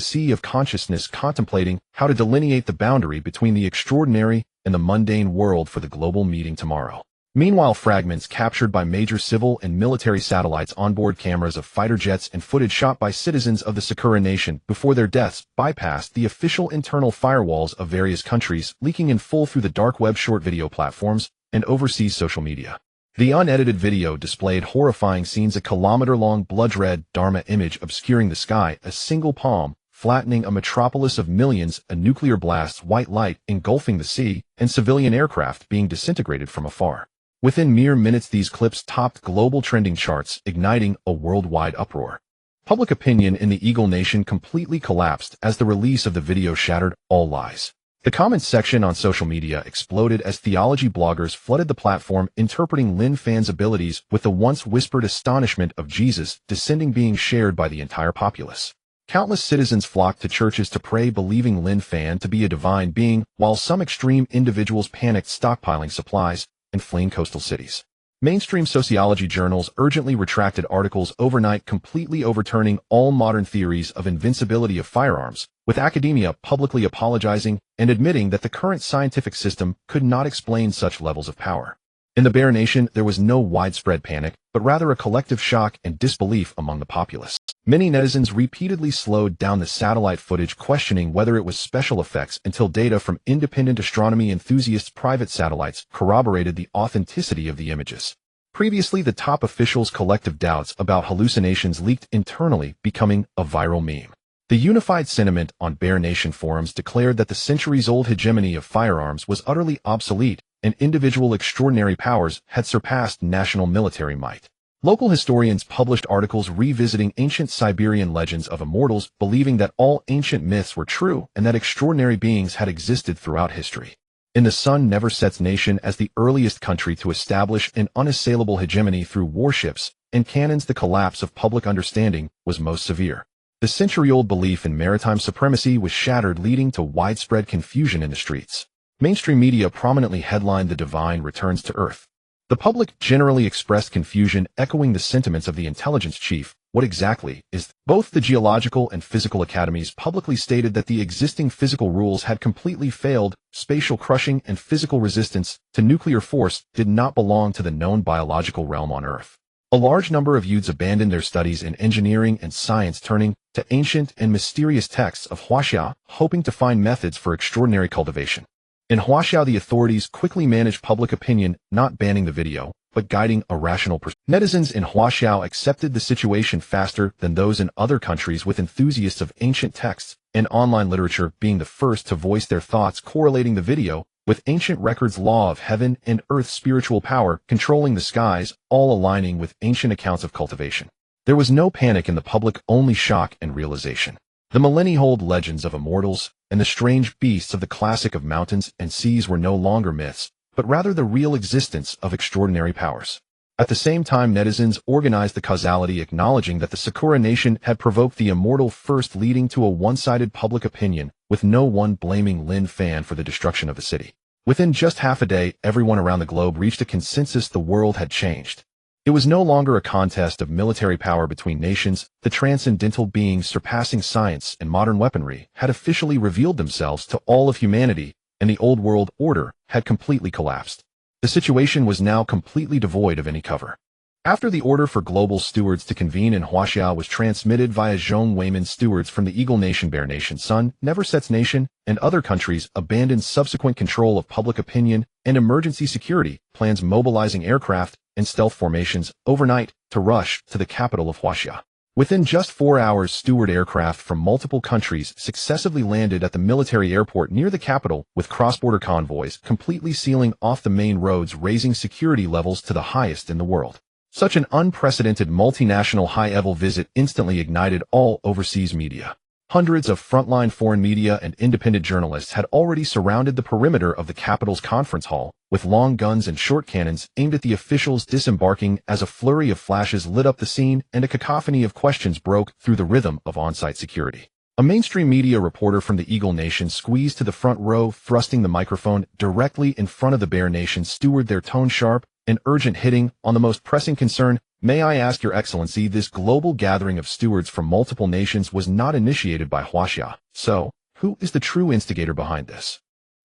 sea of consciousness, contemplating how to delineate the boundary between the extraordinary and the mundane world for the global meeting tomorrow. Meanwhile, fragments captured by major civil and military satellites, onboard cameras of fighter jets, and footage shot by citizens of the Sakura Nation before their deaths bypassed the official internal firewalls of various countries, leaking in full through the dark web, short video platforms, and overseas social media. The unedited video displayed horrifying scenes, a kilometer-long blood-red Dharma image obscuring the sky, a single palm flattening a metropolis of millions, a nuclear blast's white light engulfing the sea, and civilian aircraft being disintegrated from afar. Within mere minutes, these clips topped global trending charts, igniting a worldwide uproar. Public opinion in the Eagle Nation completely collapsed as the release of the video shattered all lies. The comments section on social media exploded as theology bloggers flooded the platform, interpreting Lin Fan's abilities with the once whispered astonishment of Jesus descending being shared by the entire populace. Countless citizens flocked to churches to pray, believing Lin Fan to be a divine being, while some extreme individuals panicked, stockpiling supplies and fleeing coastal cities. Mainstream sociology journals urgently retracted articles overnight, completely overturning all modern theories of invincibility of firearms, with academia publicly apologizing and admitting that the current scientific system could not explain such levels of power. In the Bear Nation, there was no widespread panic, but rather a collective shock and disbelief among the populace. Many netizens repeatedly slowed down the satellite footage, questioning whether it was special effects, until data from independent astronomy enthusiasts' private satellites corroborated the authenticity of the images. Previously, the top officials' collective doubts about hallucinations leaked internally, becoming a viral meme. The unified sentiment on Bear Nation forums declared that the centuries-old hegemony of firearms was utterly obsolete, and individual extraordinary powers had surpassed national military might. Local historians published articles revisiting ancient Siberian legends of immortals, believing that all ancient myths were true and that extraordinary beings had existed throughout history. In the Sun Never Sets Nation, as the earliest country to establish an unassailable hegemony through warships and cannons, the collapse of public understanding was most severe. The century-old belief in maritime supremacy was shattered, leading to widespread confusion in the streets. Mainstream media prominently headlined "The Divine Returns to Earth." The public generally expressed confusion, echoing the sentiments of the intelligence chief. What exactly is? Both the geological and physical academies publicly stated that the existing physical rules had completely failed. Spatial crushing and physical resistance to nuclear force did not belong to the known biological realm on Earth. A large number of youths abandoned their studies in engineering and science, turning to ancient and mysterious texts of Huaxia, hoping to find methods for extraordinary cultivation. In Huaxia, the authorities quickly managed public opinion, not banning the video, but guiding a rational perspective. Netizens in Huaxia accepted the situation faster than those in other countries, with enthusiasts of ancient texts and online literature being the first to voice their thoughts, correlating the video with ancient records, law of heaven and earth, spiritual power controlling the skies, all aligning with ancient accounts of cultivation. There was no panic in the public, only shock and realization. The millennia-old legends of immortals and the strange beasts of the classic of mountains and seas were no longer myths, but rather the real existence of extraordinary powers. At the same time, netizens organized the causality, acknowledging that the Sakura Nation had provoked the immortal first, leading to a one-sided public opinion, with no one blaming Lin Fan for the destruction of the city. Within just half a day, everyone around the globe reached a consensus: the world had changed. It was no longer a contest of military power between nations. The transcendental beings surpassing science and modern weaponry had officially revealed themselves to all of humanity, and the old world order had completely collapsed. The situation was now completely devoid of any cover. After the order for global stewards to convene in Huaxia was transmitted via Zhong Weiman, stewards from the Eagle Nation, Bear Nation, Sun Never Sets Nation, and other countries abandoned subsequent control of public opinion and emergency security plans, mobilizing aircraft and stealth formations overnight to rush to the capital of Huaxia. Within just 4 hours, steward aircraft from multiple countries successively landed at the military airport near the capital, with cross-border convoys completely sealing off the main roads, raising security levels to the highest in the world. Such an unprecedented multinational high-level visit instantly ignited all overseas media. Hundreds of frontline foreign media and independent journalists had already surrounded the perimeter of the capital's conference hall, with long guns and short cannons aimed at the officials disembarking, as a flurry of flashes lit up the scene and a cacophony of questions broke through the rhythm of on-site security. A mainstream media reporter from the Eagle Nation squeezed to the front row, thrusting the microphone directly in front of the Bear Nation steward, their tone sharp and urgent, hitting on the most pressing concern. May I ask, Your Excellency, this global gathering of stewards from multiple nations was not initiated by Huaxia. So, who is the true instigator behind this?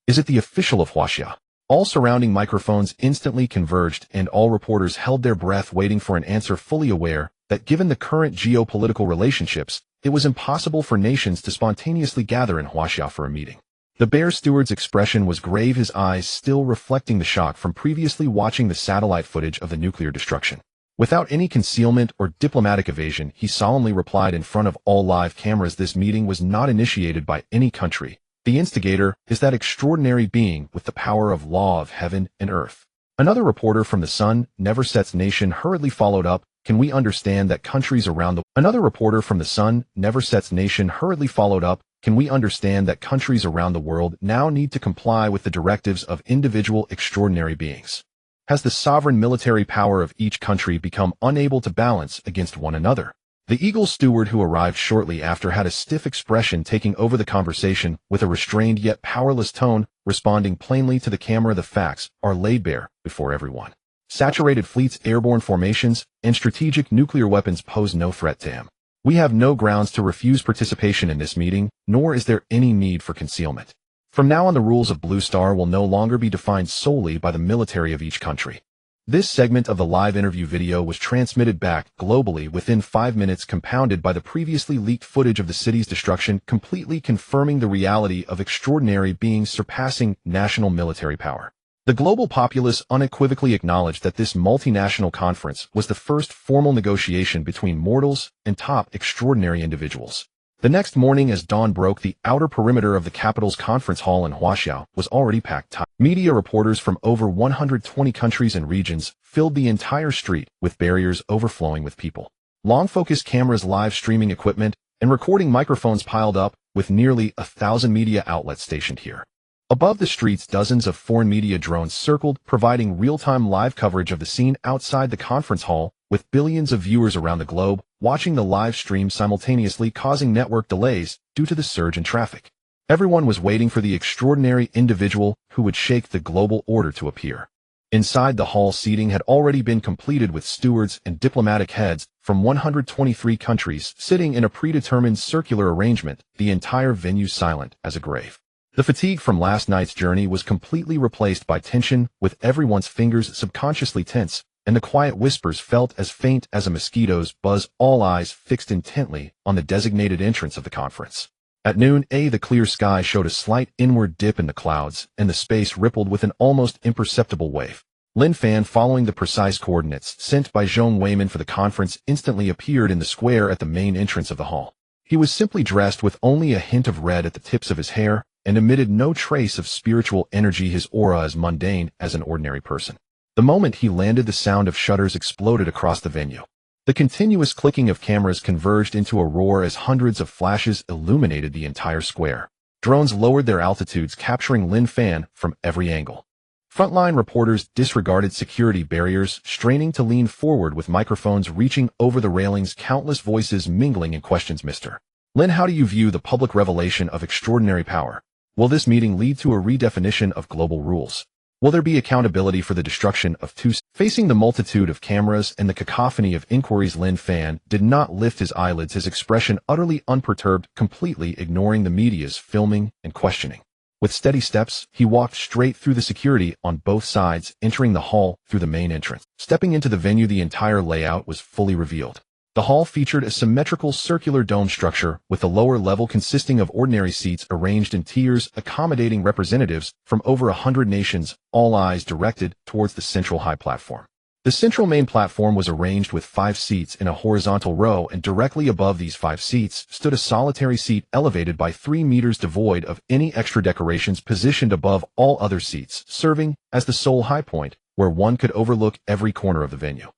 Is it the official of Huaxia? All surrounding microphones instantly converged, and all reporters held their breath, waiting for an answer, fully aware that given the current geopolitical relationships, it was impossible for nations to spontaneously gather in Huaxia for a meeting. The Bear steward's expression was grave, his eyes still reflecting the shock from previously watching the satellite footage of the nuclear destruction. Without any concealment or diplomatic evasion, he solemnly replied in front of all live cameras, this meeting was not initiated by any country. The instigator is that extraordinary being with the power of law of heaven and earth. Another reporter from the Sun Never Sets Nation hurriedly followed up. Can we understand that countries around the Another reporter from the Sun Never Sets Nation hurriedly followed up. Can we understand that countries around the world now need to comply with the directives of individual extraordinary beings? Has the sovereign military power of each country become unable to balance against one another? The Eagle steward, who arrived shortly after, had a stiff expression, taking over the conversation with a restrained yet powerless tone, responding plainly to the camera. The facts are laid bare before everyone. Saturated fleets, airborne formations, and strategic nuclear weapons pose no threat to him. We have no grounds to refuse participation in this meeting, nor is there any need for concealment. From now on, the rules of Blue Star will no longer be defined solely by the military of each country. This segment of the live interview video was transmitted back globally within 5 minutes, compounded by the previously leaked footage of the city's destruction, completely confirming the reality of extraordinary beings surpassing national military power. The global populace unequivocally acknowledged that this multinational conference was the first formal negotiation between mortals and top extraordinary individuals. The next morning, as dawn broke, the outer perimeter of the capital's conference hall in Huaxia was already packed tight. Media reporters from over 120 countries and regions filled the entire street, with barriers overflowing with people. Long-focus cameras, live streaming equipment, and recording microphones piled up, with nearly 1,000 media outlets stationed here. Above the streets, dozens of foreign media drones circled, providing real-time live coverage of the scene outside the conference hall, with billions of viewers around the globe watching the live stream simultaneously, causing network delays due to the surge in traffic. Everyone was waiting for the extraordinary individual who would shake the global order to appear. Inside the hall, seating had already been completed, with stewards and diplomatic heads from 123 countries sitting in a predetermined circular arrangement, the entire venue silent as a grave. The fatigue from last night's journey was completely replaced by tension, with everyone's fingers subconsciously tense, and the quiet whispers felt as faint as a mosquito's buzz, all eyes fixed intently on the designated entrance of the conference. At noon, the clear sky showed a slight inward dip in the clouds, and the space rippled with an almost imperceptible wave. Lin Fan, following the precise coordinates sent by Zhong Weiman for the conference, instantly appeared in the square at the main entrance of the hall. He was simply dressed with only a hint of red at the tips of his hair, and emitted no trace of spiritual energy, his aura as mundane as an ordinary person. The moment he landed, the sound of shutters exploded across the venue. The continuous clicking of cameras converged into a roar as hundreds of flashes illuminated the entire square. Drones lowered their altitudes, capturing Lin Fan from every angle. Frontline reporters disregarded security barriers, straining to lean forward with microphones reaching over the railings, countless voices mingling in questions. Mr. Lin, how do you view the public revelation of extraordinary power? Will this meeting lead to a redefinition of global rules? Will there be accountability for the destruction of two? Facing the multitude of cameras and the cacophony of inquiries, Lin Fan did not lift his eyelids, his expression utterly unperturbed, completely ignoring the media's filming and questioning. With steady steps, he walked straight through the security on both sides, entering the hall through the main entrance. Stepping into the venue, the entire layout was fully revealed. The hall featured a symmetrical circular dome structure, with the lower level consisting of ordinary seats arranged in tiers, accommodating representatives from over 100 nations, all eyes directed towards the central high platform. The central main platform was arranged with 5 seats in a horizontal row, and directly above these 5 seats stood a solitary seat elevated by 3 meters, devoid of any extra decorations, positioned above all other seats, serving as the sole high point, where one could overlook every corner of the venue.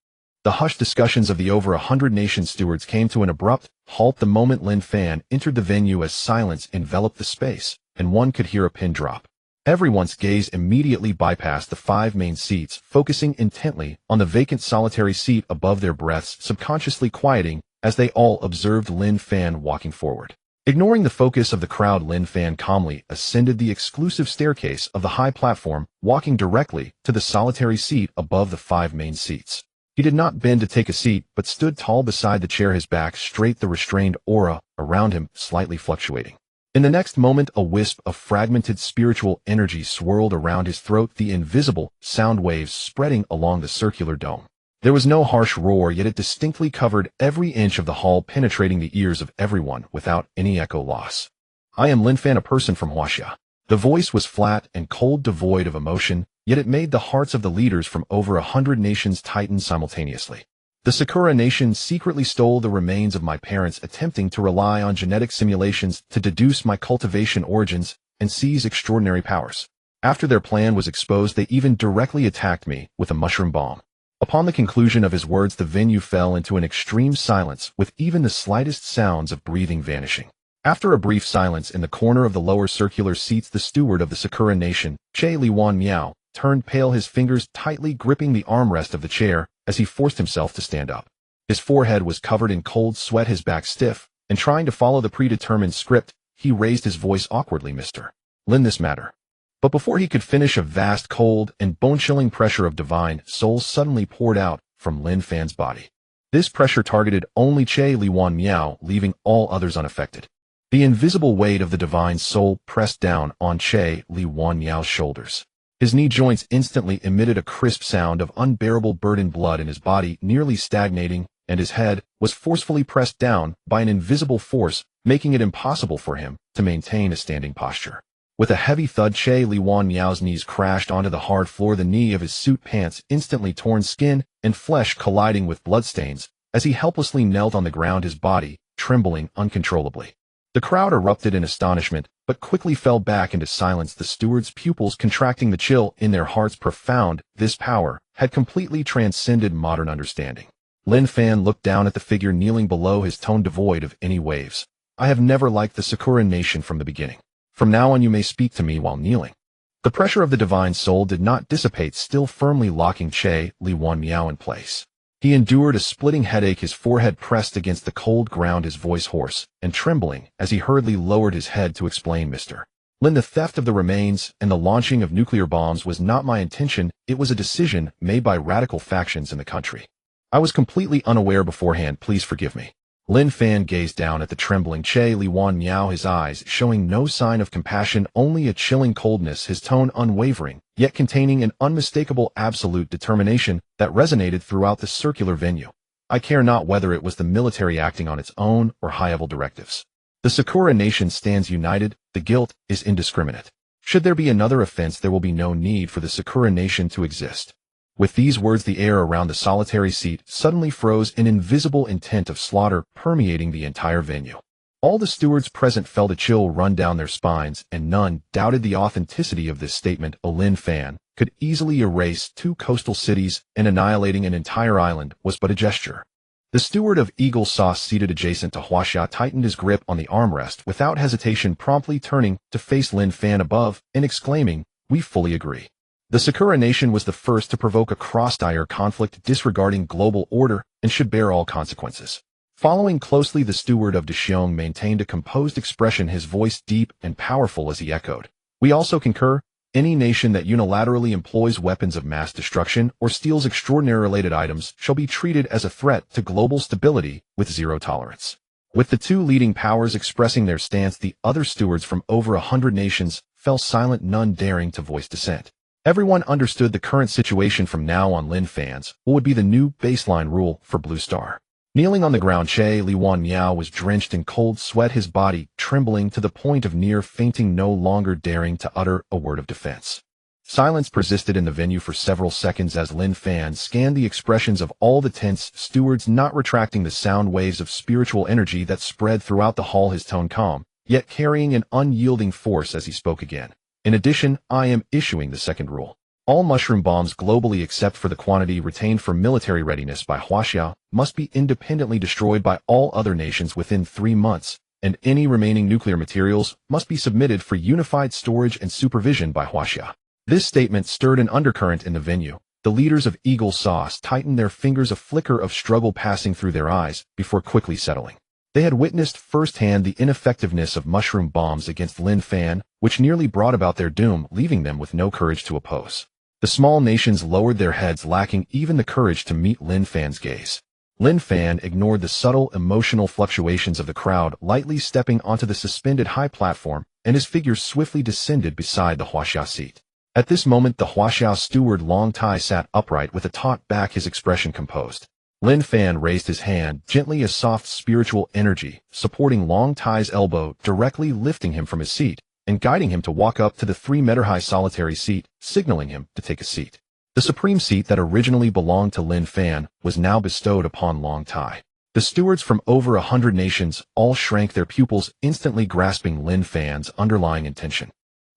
The hushed discussions of the over 100 nation stewards came to an abrupt halt the moment Lin Fan entered the venue, as silence enveloped the space, and one could hear a pin drop. Everyone's gaze immediately bypassed the 5 main seats, focusing intently on the vacant solitary seat above, their breaths subconsciously quieting as they all observed Lin Fan walking forward. Ignoring the focus of the crowd, Lin Fan calmly ascended the exclusive staircase of the high platform, walking directly to the solitary seat above the 5 main seats. He did not bend to take a seat, but stood tall beside the chair, his back straight, the restrained aura around him slightly fluctuating. In the next moment, a wisp of fragmented spiritual energy swirled around his throat, the invisible sound waves spreading along the circular dome. There was no harsh roar, yet it distinctly covered every inch of the hall, penetrating the ears of everyone without any echo loss. I am Lin Fan, a person from Huaxia. The voice was flat and cold, devoid of emotion, yet it made the hearts of the leaders from over 100 nations tighten simultaneously. The Sakura nation secretly stole the remains of my parents, attempting to rely on genetic simulations to deduce my cultivation origins and seize extraordinary powers. After their plan was exposed, they even directly attacked me with a mushroom bomb. Upon the conclusion of his words, the venue fell into an extreme silence, with even the slightest sounds of breathing vanishing. After a brief silence, in the corner of the lower circular seats, the steward of the Sakura nation, Che Liwan Miao, turned pale, his fingers tightly gripping the armrest of the chair as he forced himself to stand up. His forehead was covered in cold sweat, his back stiff, and trying to follow the predetermined script, he raised his voice awkwardly. Mr. Lin, this matter. But before he could finish, a vast, cold, and bone-chilling pressure of divine soul suddenly poured out from Lin Fan's body. This pressure targeted only Che Liwan Miao, leaving all others unaffected. The invisible weight of the divine soul pressed down on Che Liwan Miao's shoulders. His knee joints instantly emitted a crisp sound of unbearable burden, blood in his body nearly stagnating, and his head was forcefully pressed down by an invisible force, making it impossible for him to maintain a standing posture. With a heavy thud, Che Liwan Miao's knees crashed onto the hard floor, the knee of his suit pants instantly torn, skin and flesh colliding with bloodstains, as he helplessly knelt on the ground, his body trembling uncontrollably. The crowd erupted in astonishment, but quickly fell back into silence, the steward's pupils contracting, the chill in their hearts profound. This power had completely transcended modern understanding. Lin Fan looked down at the figure kneeling below, his tone devoid of any waves. I have never liked the Sakura nation from the beginning. From now on you may speak to me while kneeling. The pressure of the divine soul did not dissipate, still firmly locking Che Liwan Miao in place. He endured a splitting headache, his forehead pressed against the cold ground, his voice hoarse and trembling as he hurriedly lowered his head to explain. Mr. Lin, the theft of the remains and the launching of nuclear bombs was not my intention. It was a decision made by radical factions in the country. I was completely unaware beforehand. Please forgive me. Lin Fan gazed down at the trembling Che Liwan Miao, his eyes showing no sign of compassion, only a chilling coldness, his tone unwavering, yet containing an unmistakable absolute determination that resonated throughout the circular venue. I care not whether it was the military acting on its own or high-level directives. The Sakura nation stands united, the guilt is indiscriminate. Should there be another offense, there will be no need for the Sakura nation to exist. With these words, the air around the solitary seat suddenly froze, an invisible intent of slaughter permeating the entire venue. All the stewards present felt a chill run down their spines, and none doubted the authenticity of this statement. Lin Fan could easily erase 2 coastal cities, and annihilating an entire island was but a gesture. The steward of Eagle Sauce, seated adjacent to Huaxia, tightened his grip on the armrest without hesitation, promptly turning to face Lin Fan above and exclaiming, "We fully agree." The Sakura nation was the first to provoke a cross-dire conflict, disregarding global order, and should bear all consequences. Following closely, the steward of Dexiong maintained a composed expression, his voice deep and powerful as he echoed, "We also concur. Any nation that unilaterally employs weapons of mass destruction or steals extraordinary-related items shall be treated as a threat to global stability with zero tolerance." With the 2 leading powers expressing their stance, the other stewards from over 100 nations fell silent, none daring to voice dissent. Everyone understood the current situation. From now on, Lin Fan's what would be the new baseline rule for Blue Star. Kneeling on the ground, Che Liwan Miao was drenched in cold sweat, his body trembling to the point of near fainting, no longer daring to utter a word of defense. Silence persisted in the venue for several seconds as Lin Fan scanned the expressions of all the tense stewards, not retracting the sound waves of spiritual energy that spread throughout the hall, his tone calm, yet carrying an unyielding force as he spoke again. In addition, I am issuing the second rule. All mushroom bombs globally, except for the quantity retained for military readiness by Huaxia, must be independently destroyed by all other nations within 3 months, and any remaining nuclear materials must be submitted for unified storage and supervision by Huaxia. This statement stirred an undercurrent in the venue. The leaders of Eagle Sauce tightened their fingers, a flicker of struggle passing through their eyes before quickly settling. They had witnessed firsthand the ineffectiveness of mushroom bombs against Lin Fan, which nearly brought about their doom, leaving them with no courage to oppose. The small nations lowered their heads, lacking even the courage to meet Lin Fan's gaze. Lin Fan ignored the subtle emotional fluctuations of the crowd, lightly stepping onto the suspended high platform, and his figure swiftly descended beside the Huaxia seat. At this moment, the Huaxia steward Long Tai sat upright with a taut back, his expression composed. Lin Fan raised his hand, gently, a soft spiritual energy, supporting Long Tai's elbow, directly lifting him from his seat, and guiding him to walk up to the 3-meter-high solitary seat, signaling him to take a seat. The supreme seat that originally belonged to Lin Fan was now bestowed upon Long Tai. The stewards from over 100 nations all shrank their pupils, instantly grasping Lin Fan's underlying intention.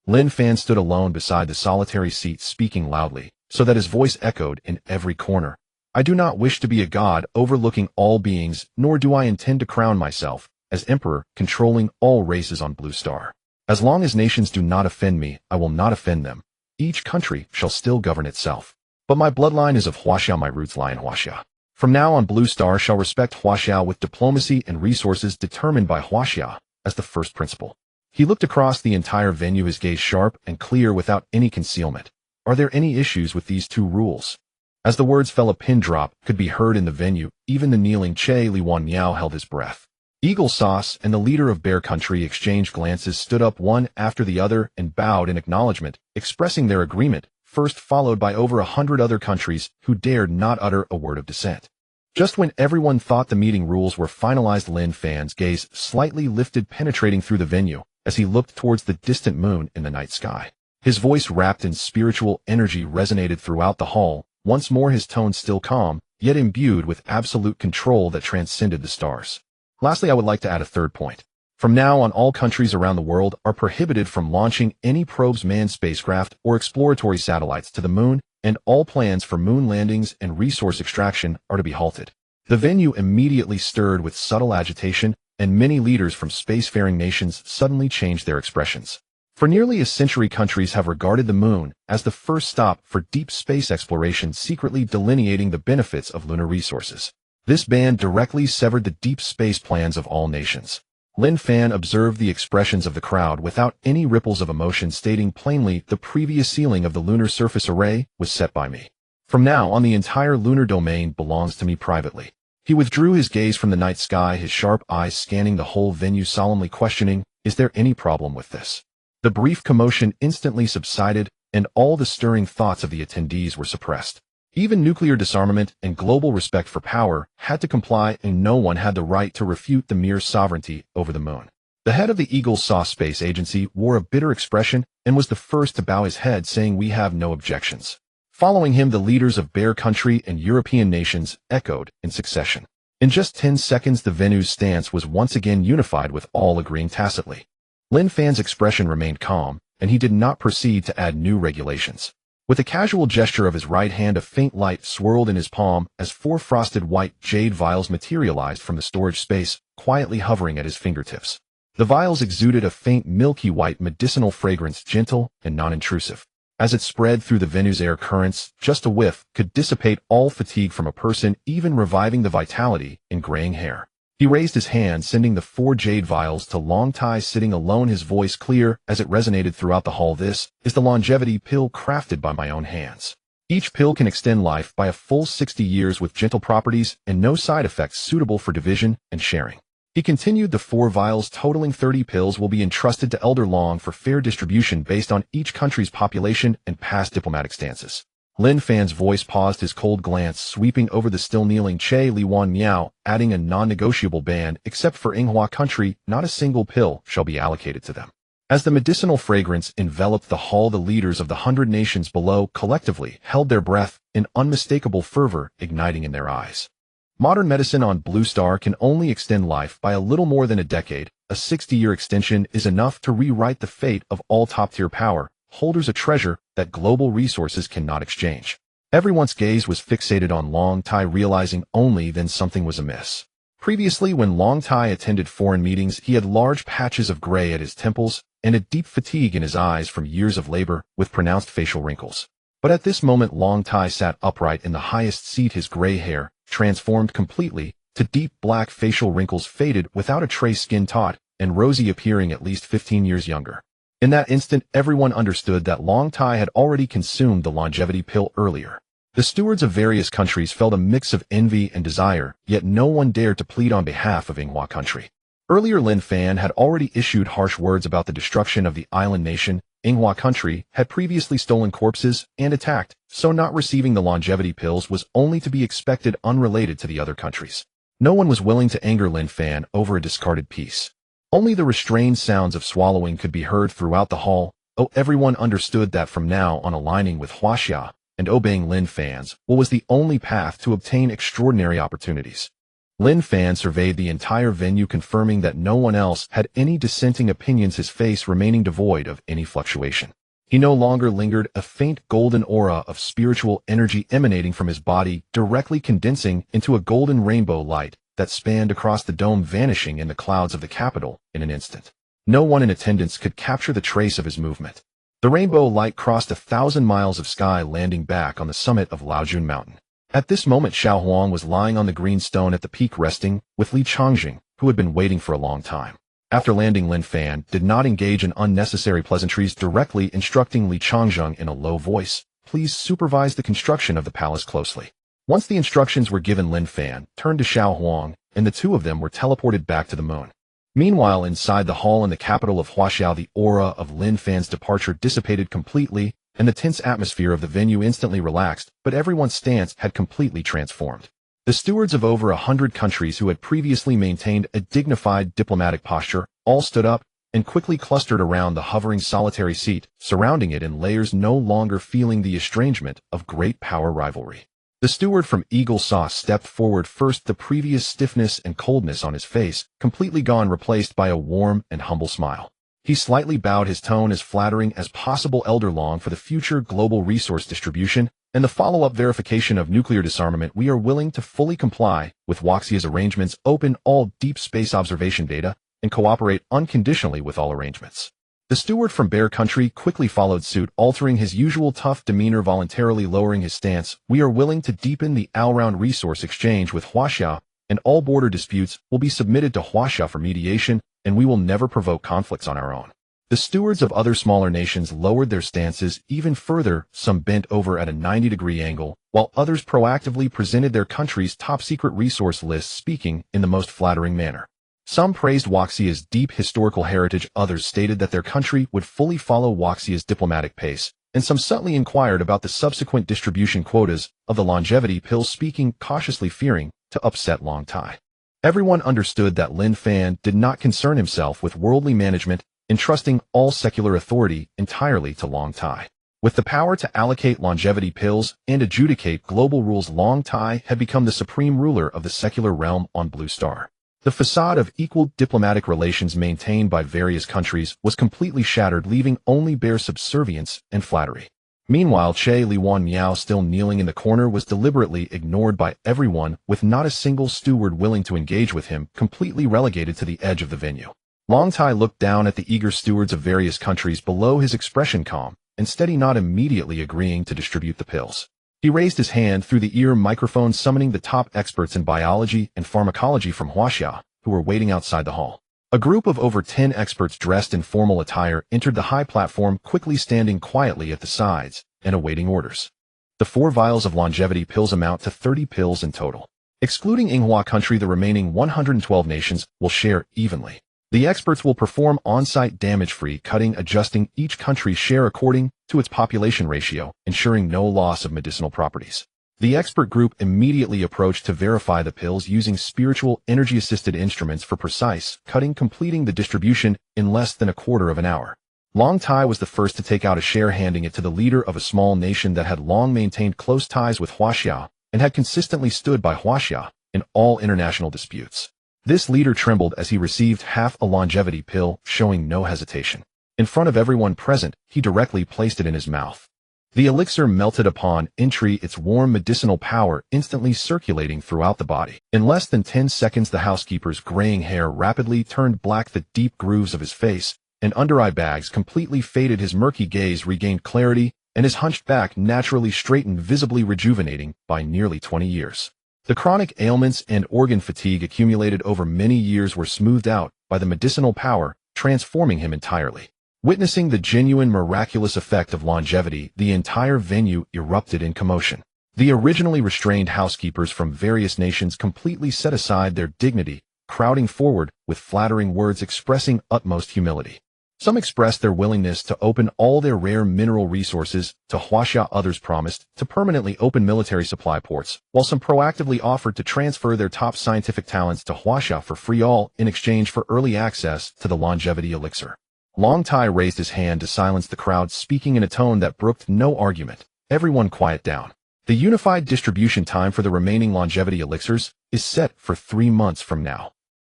Lin Fan stood alone beside the solitary seat, speaking loudly, so that his voice echoed in every corner. I do not wish to be a god overlooking all beings, nor do I intend to crown myself as emperor controlling all races on Blue Star. As long as nations do not offend me, I will not offend them. Each country shall still govern itself. But my bloodline is of Huaxia, my roots lie in Huaxia. From now on, Blue Star shall respect Huaxia with diplomacy and resources determined by Huaxia as the first principle. He looked across the entire venue, his gaze sharp and clear without any concealment. Are there any issues with these two rules? As the words fell, a pin drop could be heard in the venue. Even the kneeling Che Liwan Miao held his breath. Eagle Sauce and the leader of Bear Country exchanged glances, stood up one after the other, and bowed in acknowledgement, expressing their agreement, first followed by over 100 other countries who dared not utter a word of dissent. Just when everyone thought the meeting rules were finalized, Lin Fan's gaze slightly lifted, penetrating through the venue as he looked towards the distant moon in the night sky. His voice, wrapped in spiritual energy, resonated throughout the hall. Once more, his tone still calm, yet imbued with absolute control that transcended the stars. Lastly, I would like to add a third point. From now on, all countries around the world are prohibited from launching any probes, manned spacecraft, or exploratory satellites to the moon, and all plans for moon landings and resource extraction are to be halted. The venue immediately stirred with subtle agitation, and many leaders from spacefaring nations suddenly changed their expressions. For nearly a century, countries have regarded the moon as the first stop for deep space exploration, secretly delineating the benefits of lunar resources. This ban directly severed the deep space plans of all nations. Lin Fan observed the expressions of the crowd without any ripples of emotion, stating plainly, the previous ceiling of the lunar surface array was set by me. From now on, the entire lunar domain belongs to me privately. He withdrew his gaze from the night sky, his sharp eyes scanning the whole venue, solemnly questioning, is there any problem with this? The brief commotion instantly subsided, and all the stirring thoughts of the attendees were suppressed. Even nuclear disarmament and global respect for power had to comply, and no one had the right to refute the mere sovereignty over the moon. The head of the Eagle Sauce Space Agency wore a bitter expression and was the first to bow his head, saying, we have no objections. Following him, the leaders of Bear Country and European nations echoed in succession. In just 10 seconds, the venue's stance was once again unified, with all agreeing tacitly. Lin Fan's expression remained calm, and he did not proceed to add new regulations. With a casual gesture of his right hand, a faint light swirled in his palm as 4 frosted white jade vials materialized from the storage space, quietly hovering at his fingertips. The vials exuded a faint milky white medicinal fragrance, gentle and non-intrusive. As it spread through the venue's air currents, just a whiff could dissipate all fatigue from a person, even reviving the vitality in graying hair. He raised his hand, sending the 4 jade vials to Long Tai, sitting alone, his voice clear as it resonated throughout the hall. This is the longevity pill crafted by my own hands. Each pill can extend life by a full 60 years with gentle properties and no side effects, suitable for division and sharing. He continued, the 4 vials totaling 30 pills will be entrusted to Elder Long for fair distribution based on each country's population and past diplomatic stances. Lin Fan's voice paused, his cold glance sweeping over the still kneeling Che Liwan Miao, adding a non-negotiable ban, except for Inghua Country, not a single pill shall be allocated to them. As the medicinal fragrance enveloped the hall, the leaders of the 100 nations below collectively held their breath, an unmistakable fervor igniting in their eyes. Modern medicine on Blue Star can only extend life by a little more than a decade. A 60-year extension is enough to rewrite the fate of all top-tier power holders, a treasure that global resources cannot exchange. Everyone's gaze was fixated on Long Tai, realizing only then something was amiss. Previously, when Long Tai attended foreign meetings, he had large patches of gray at his temples and a deep fatigue in his eyes from years of labor, with pronounced facial wrinkles. But at this moment, Long Tai sat upright in the highest seat, his gray hair transformed completely to deep black facial wrinkles faded without a trace skin taut, and rosy appearing at least 15 years younger. In that instant, everyone understood that Long Tai had already consumed the longevity pill earlier. The stewards of various countries felt a mix of envy and desire, yet no one dared to plead on behalf of Inghua country. Earlier, Lin Fan had already issued harsh words about the destruction of the island nation. Inghua country had previously stolen corpses and attacked, so not receiving the longevity pills was only to be expected unrelated to the other countries. No one was willing to anger Lin Fan over a discarded piece. Only the restrained sounds of swallowing could be heard throughout the hall. Everyone understood that from now on aligning with Huaxia and obeying Lin Fan's will was the only path to obtain extraordinary opportunities. Lin Fan surveyed the entire venue, confirming that no one else had any dissenting opinions, his face remaining devoid of any fluctuation. He no longer lingered, a faint golden aura of spiritual energy emanating from his body, directly condensing into a golden rainbow light that spanned across the dome, vanishing in the clouds of the capital in an instant. No one in attendance could capture the trace of his movement. The rainbow light crossed 1,000 miles of sky, landing back on the summit of Laojun Mountain. At this moment, Xiao Huang was lying on the green stone at the peak, resting with Li Changjing, who had been waiting for a long time. After landing, Lin Fan did not engage in unnecessary pleasantries, directly instructing Li Changjing in a low voice, "Please supervise the construction of the palace closely." Once the instructions were given, Lin Fan turned to Xiao Huang, and the two of them were teleported back to the moon. Meanwhile, inside the hall in the capital of Huaxiao, the aura of Lin Fan's departure dissipated completely, and the tense atmosphere of the venue instantly relaxed, but everyone's stance had completely transformed. The stewards of over 100 countries who had previously maintained a dignified diplomatic posture all stood up and quickly clustered around the hovering solitary seat, surrounding it in layers, no longer feeling the estrangement of great power rivalry. The steward from Eagle Sauce stepped forward first, the previous stiffness and coldness on his face completely gone, replaced by a warm and humble smile. He slightly bowed, his tone as flattering as possible. "Elder Long, for the future global resource distribution and the follow-up verification of nuclear disarmament, we are willing to fully comply with Huaxia's arrangements, open all deep space observation data, and cooperate unconditionally with all arrangements." The steward from Bear Country quickly followed suit, altering his usual tough demeanor, voluntarily lowering his stance. "We are willing to deepen the all-round resource exchange with Huaxia, and all border disputes will be submitted to Huaxia for mediation, and we will never provoke conflicts on our own." The stewards of other smaller nations lowered their stances even further, some bent over at a 90-degree angle, while others proactively presented their country's top-secret resource lists, speaking in the most flattering manner. Some praised Huaxia's deep historical heritage, others stated that their country would fully follow Huaxia's diplomatic pace, and some subtly inquired about the subsequent distribution quotas of the longevity pills, speaking cautiously, fearing to upset Long Tai. Everyone understood that Lin Fan did not concern himself with worldly management, entrusting all secular authority entirely to Long Tai. With the power to allocate longevity pills and adjudicate global rules, Long Tai had become the supreme ruler of the secular realm on Blue Star. The facade of equal diplomatic relations maintained by various countries was completely shattered, leaving only bare subservience and flattery. Meanwhile, Che Liwan Miao, still kneeling in the corner, was deliberately ignored by everyone, with not a single steward willing to engage with him, completely relegated to the edge of the venue. Long Tai looked down at the eager stewards of various countries below, his expression calm and steady, not immediately agreeing to distribute the pills. He raised his hand through the ear microphone, summoning the top experts in biology and pharmacology from Huaxia, who were waiting outside the hall. A group of over 10 experts dressed in formal attire entered the high platform, quickly standing quietly at the sides and awaiting orders. The 4 vials of longevity pills amount to 30 pills in total. Excluding Inghua country, the remaining 112 nations will share evenly. The experts will perform on-site damage-free cutting, adjusting each country's share according to its population ratio, ensuring no loss of medicinal properties. The expert group immediately approached to verify the pills using spiritual energy-assisted instruments for precise cutting, completing the distribution in less than a quarter of an hour. Long Tai was the first to take out a share, handing it to the leader of a small nation that had long maintained close ties with Huaxia and had consistently stood by Huaxia in all international disputes. This leader trembled as he received half a longevity pill, showing no hesitation. In front of everyone present, he directly placed it in his mouth. The elixir melted upon entry, its warm medicinal power instantly circulating throughout the body. In less than 10 seconds, the housekeeper's graying hair rapidly turned black, the deep grooves of his face and under-eye bags completely faded, his murky gaze regained clarity, and his hunched back naturally straightened, visibly rejuvenating by nearly 20 years. The chronic ailments and organ fatigue accumulated over many years were smoothed out by the medicinal power, transforming him entirely. Witnessing the genuine miraculous effect of longevity, the entire venue erupted in commotion. The originally restrained housekeepers from various nations completely set aside their dignity, crowding forward with flattering words expressing utmost humility. Some expressed their willingness to open all their rare mineral resources to Huaxia, others promised to permanently open military supply ports, while some proactively offered to transfer their top scientific talents to Huaxia for free, all in exchange for early access to the longevity elixir. Long Tai raised his hand to silence the crowd, speaking in a tone that brooked no argument. Everyone quiet down. The unified distribution time for the remaining longevity elixirs is set for 3 months from now.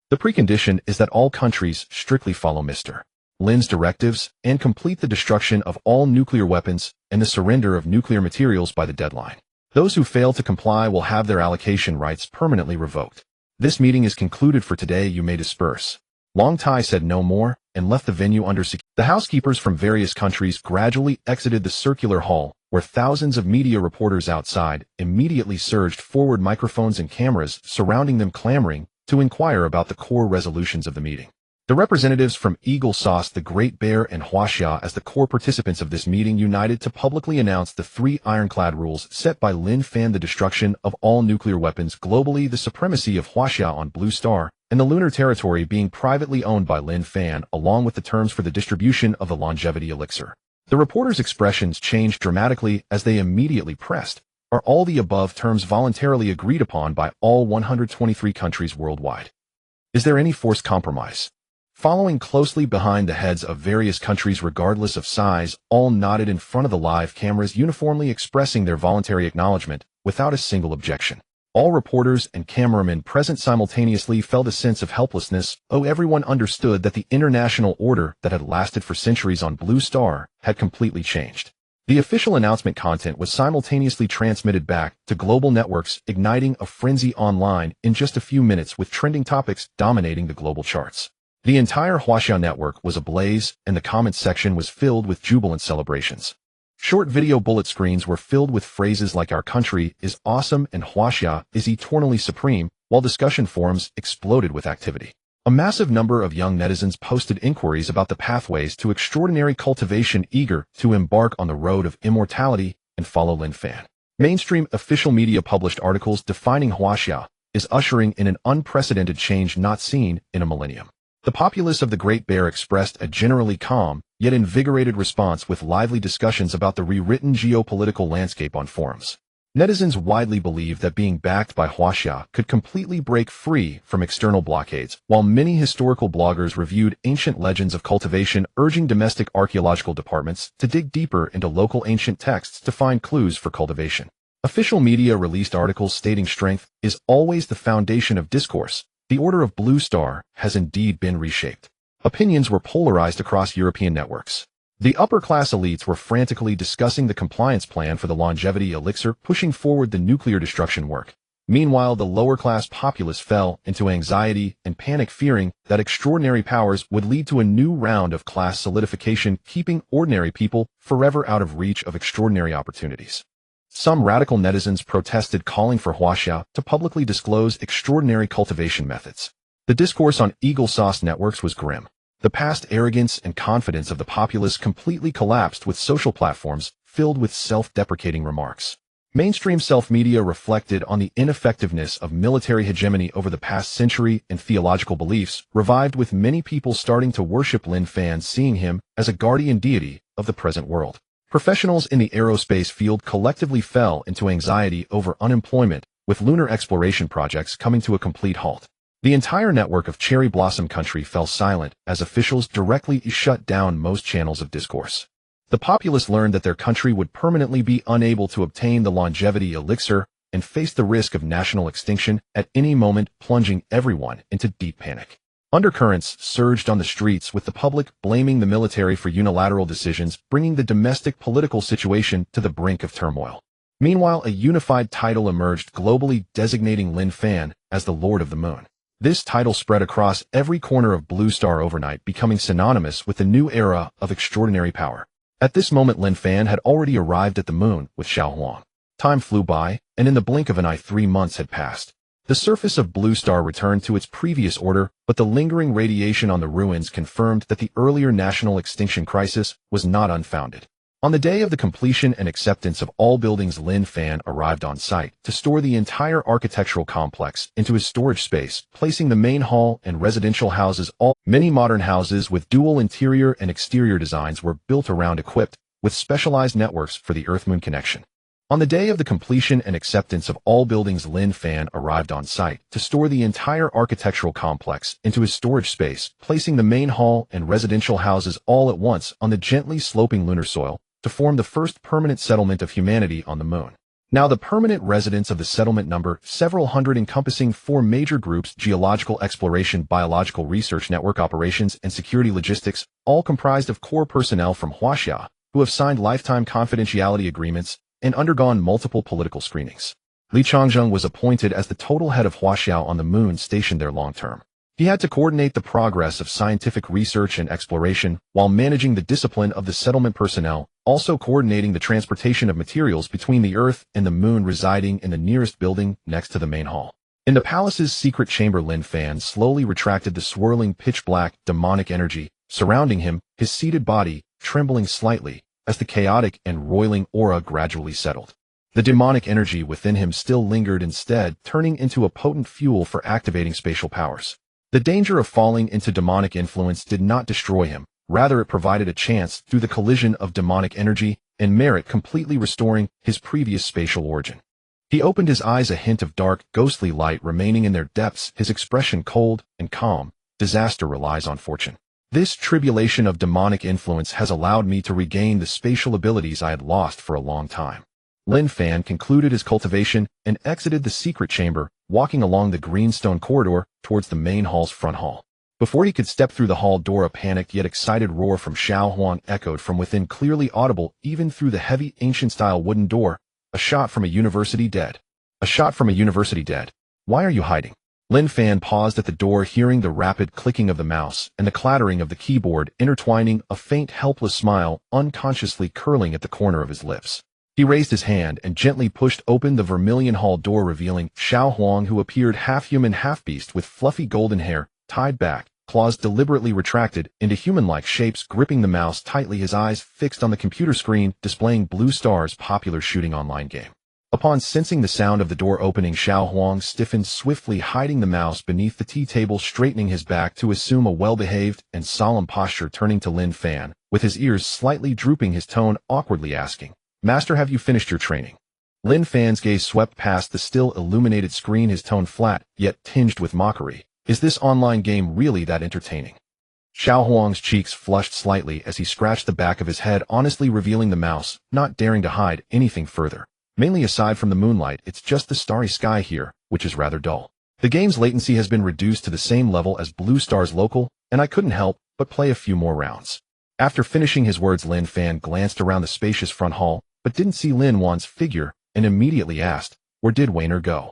The precondition is that all countries strictly follow Mr. Lin's directives and complete the destruction of all nuclear weapons and the surrender of nuclear materials by the deadline. Those who fail to comply will have their allocation rights permanently revoked. This meeting is concluded for today. You may disperse. Long Tai said no more and left the venue under security. The housekeepers from various countries gradually exited the circular hall, where thousands of media reporters outside immediately surged forward, microphones and cameras surrounding them, clamoring to inquire about the core resolutions of the meeting. The representatives from Eagle Sauce, the Great Bear, and Huaxia, as the core participants of this meeting, united to publicly announce the 3 ironclad rules set by Lin Fan: the destruction of all nuclear weapons globally, the supremacy of Huaxia on Blue Star, and the lunar territory being privately owned by Lin Fan, along with the terms for the distribution of the longevity elixir. The reporters' expressions changed dramatically as they immediately pressed, "Are all the above terms voluntarily agreed upon by all 123 countries worldwide? Is there any forced compromise?" Following closely behind the heads of various countries regardless of size, all nodded in front of the live cameras, uniformly expressing their voluntary acknowledgement without a single objection. All reporters and cameramen present simultaneously felt a sense of helplessness. Everyone understood that the international order that had lasted for centuries on Blue Star had completely changed. The official announcement content was simultaneously transmitted back to global networks, igniting a frenzy online in just a few minutes, with trending topics dominating the global charts. The entire Huaxia network was ablaze, and the comments section was filled with jubilant celebrations. Short video bullet screens were filled with phrases like "Our country is awesome" and "Huaxia is eternally supreme," while discussion forums exploded with activity. A massive number of young netizens posted inquiries about the pathways to extraordinary cultivation, eager to embark on the road of immortality and follow Lin Fan. Mainstream official media published articles defining Huaxia as ushering in an unprecedented change not seen in a millennium. The populace of the Great Bear expressed a generally calm, yet invigorated response, with lively discussions about the rewritten geopolitical landscape on forums. Netizens widely believed that being backed by Huaxia could completely break free from external blockades, while many historical bloggers reviewed ancient legends of cultivation, urging domestic archaeological departments to dig deeper into local ancient texts to find clues for cultivation. Official media released articles stating strength is always the foundation of discourse. The order of Blue Star has indeed been reshaped. Opinions were polarized across European networks. The upper-class elites were frantically discussing the compliance plan for the longevity elixir, pushing forward the nuclear destruction work. Meanwhile, the lower-class populace fell into anxiety and panic, fearing that extraordinary powers would lead to a new round of class solidification, keeping ordinary people forever out of reach of extraordinary opportunities. Some radical netizens protested, calling for Huaxia to publicly disclose extraordinary cultivation methods. The discourse on Eagle Sauce networks was grim. The past arrogance and confidence of the populace completely collapsed, with social platforms filled with self-deprecating remarks. Mainstream self-media reflected on the ineffectiveness of military hegemony over the past century, and theological beliefs revived, with many people starting to worship Lin Fan, seeing him as a guardian deity of the present world. Professionals in the aerospace field collectively fell into anxiety over unemployment, with lunar exploration projects coming to a complete halt. The entire network of Cherry Blossom Country fell silent as officials directly shut down most channels of discourse. The populace learned that their country would permanently be unable to obtain the longevity elixir and faced the risk of national extinction at any moment, plunging everyone into deep panic. Undercurrents surged on the streets, with the public blaming the military for unilateral decisions, bringing the domestic political situation to the brink of turmoil. Meanwhile, a unified title emerged globally, designating Lin Fan as the Lord of the Moon. This title spread across every corner of Blue Star overnight, becoming synonymous with the new era of extraordinary power. At this moment, Lin Fan had already arrived at the moon with Xiao Huang. Time flew by, and in the blink of an eye 3 months had passed. The surface of Blue Star returned to its previous order, but the lingering radiation on the ruins confirmed that the earlier national extinction crisis was not unfounded. On the day of the completion and acceptance of all buildings, Lin Fan arrived on site to store the entire architectural complex into his storage space, placing the main hall and residential houses. Many modern houses with dual interior and exterior designs were built around, equipped with specialized networks for the Earth-Moon connection. On the day of the completion and acceptance of all buildings, Lin Fan arrived on site to store the entire architectural complex into his storage space, placing the main hall and residential houses all at once on the gently sloping lunar soil to form the first permanent settlement of humanity on the moon. Now the permanent residents of the settlement number several hundred, encompassing 4 major groups: geological exploration, biological research, network operations, and security logistics, all comprised of core personnel from Huaxia, who have signed lifetime confidentiality agreements and undergone multiple political screenings. Li Changzheng was appointed as the total head of Huaxiao on the moon, stationed there long-term. He had to coordinate the progress of scientific research and exploration while managing the discipline of the settlement personnel, also coordinating the transportation of materials between the Earth and the moon, residing in the nearest building next to the main hall. In the palace's secret chamber, Lin Fan slowly retracted the swirling pitch-black demonic energy surrounding him, his seated body trembling slightly as the chaotic and roiling aura gradually settled. The demonic energy within him still lingered, instead turning into a potent fuel for activating spatial powers. The danger of falling into demonic influence did not destroy him, rather it provided a chance through the collision of demonic energy and merit, completely restoring his previous spatial origin. He opened his eyes, a hint of dark, ghostly light remaining in their depths, his expression cold and calm. Disaster relies on fortune. This tribulation of demonic influence has allowed me to regain the spatial abilities I had lost for a long time. Lin Fan concluded his cultivation and exited the secret chamber, walking along the greenstone corridor towards the main hall's front hall. Before he could step through the hall door, a panicked yet excited roar from Xiao Huang echoed from within, clearly audible even through the heavy ancient-style wooden door. A shot from a university dead. A shot from a university dead. Why are you hiding? Lin Fan paused at the door, hearing the rapid clicking of the mouse and the clattering of the keyboard intertwining, a faint, helpless smile unconsciously curling at the corner of his lips. He raised his hand and gently pushed open the vermilion hall door, revealing Xiao Huang, who appeared half-human, half-beast, with fluffy golden hair tied back, claws deliberately retracted into human-like shapes, gripping the mouse tightly, his eyes fixed on the computer screen displaying Blue Star's popular shooting online game. Upon sensing the sound of the door opening, Xiao Huang stiffened swiftly, hiding the mouse beneath the tea table, straightening his back to assume a well-behaved and solemn posture, turning to Lin Fan, with his ears slightly drooping, his tone awkwardly asking, "Master, have you finished your training?" Lin Fan's gaze swept past the still illuminated screen, his tone flat, yet tinged with mockery. "Is this online game really that entertaining?" Xiao Huang's cheeks flushed slightly as he scratched the back of his head, honestly revealing the mouse, not daring to hide anything further. "Mainly, aside from the moonlight, it's just the starry sky here, which is rather dull. The game's latency has been reduced to the same level as Blue Star's local, and I couldn't help but play a few more rounds." After finishing his words, Lin Fan glanced around the spacious front hall, but didn't see Lin Wan's figure, and immediately asked, "Where did Weiner go?"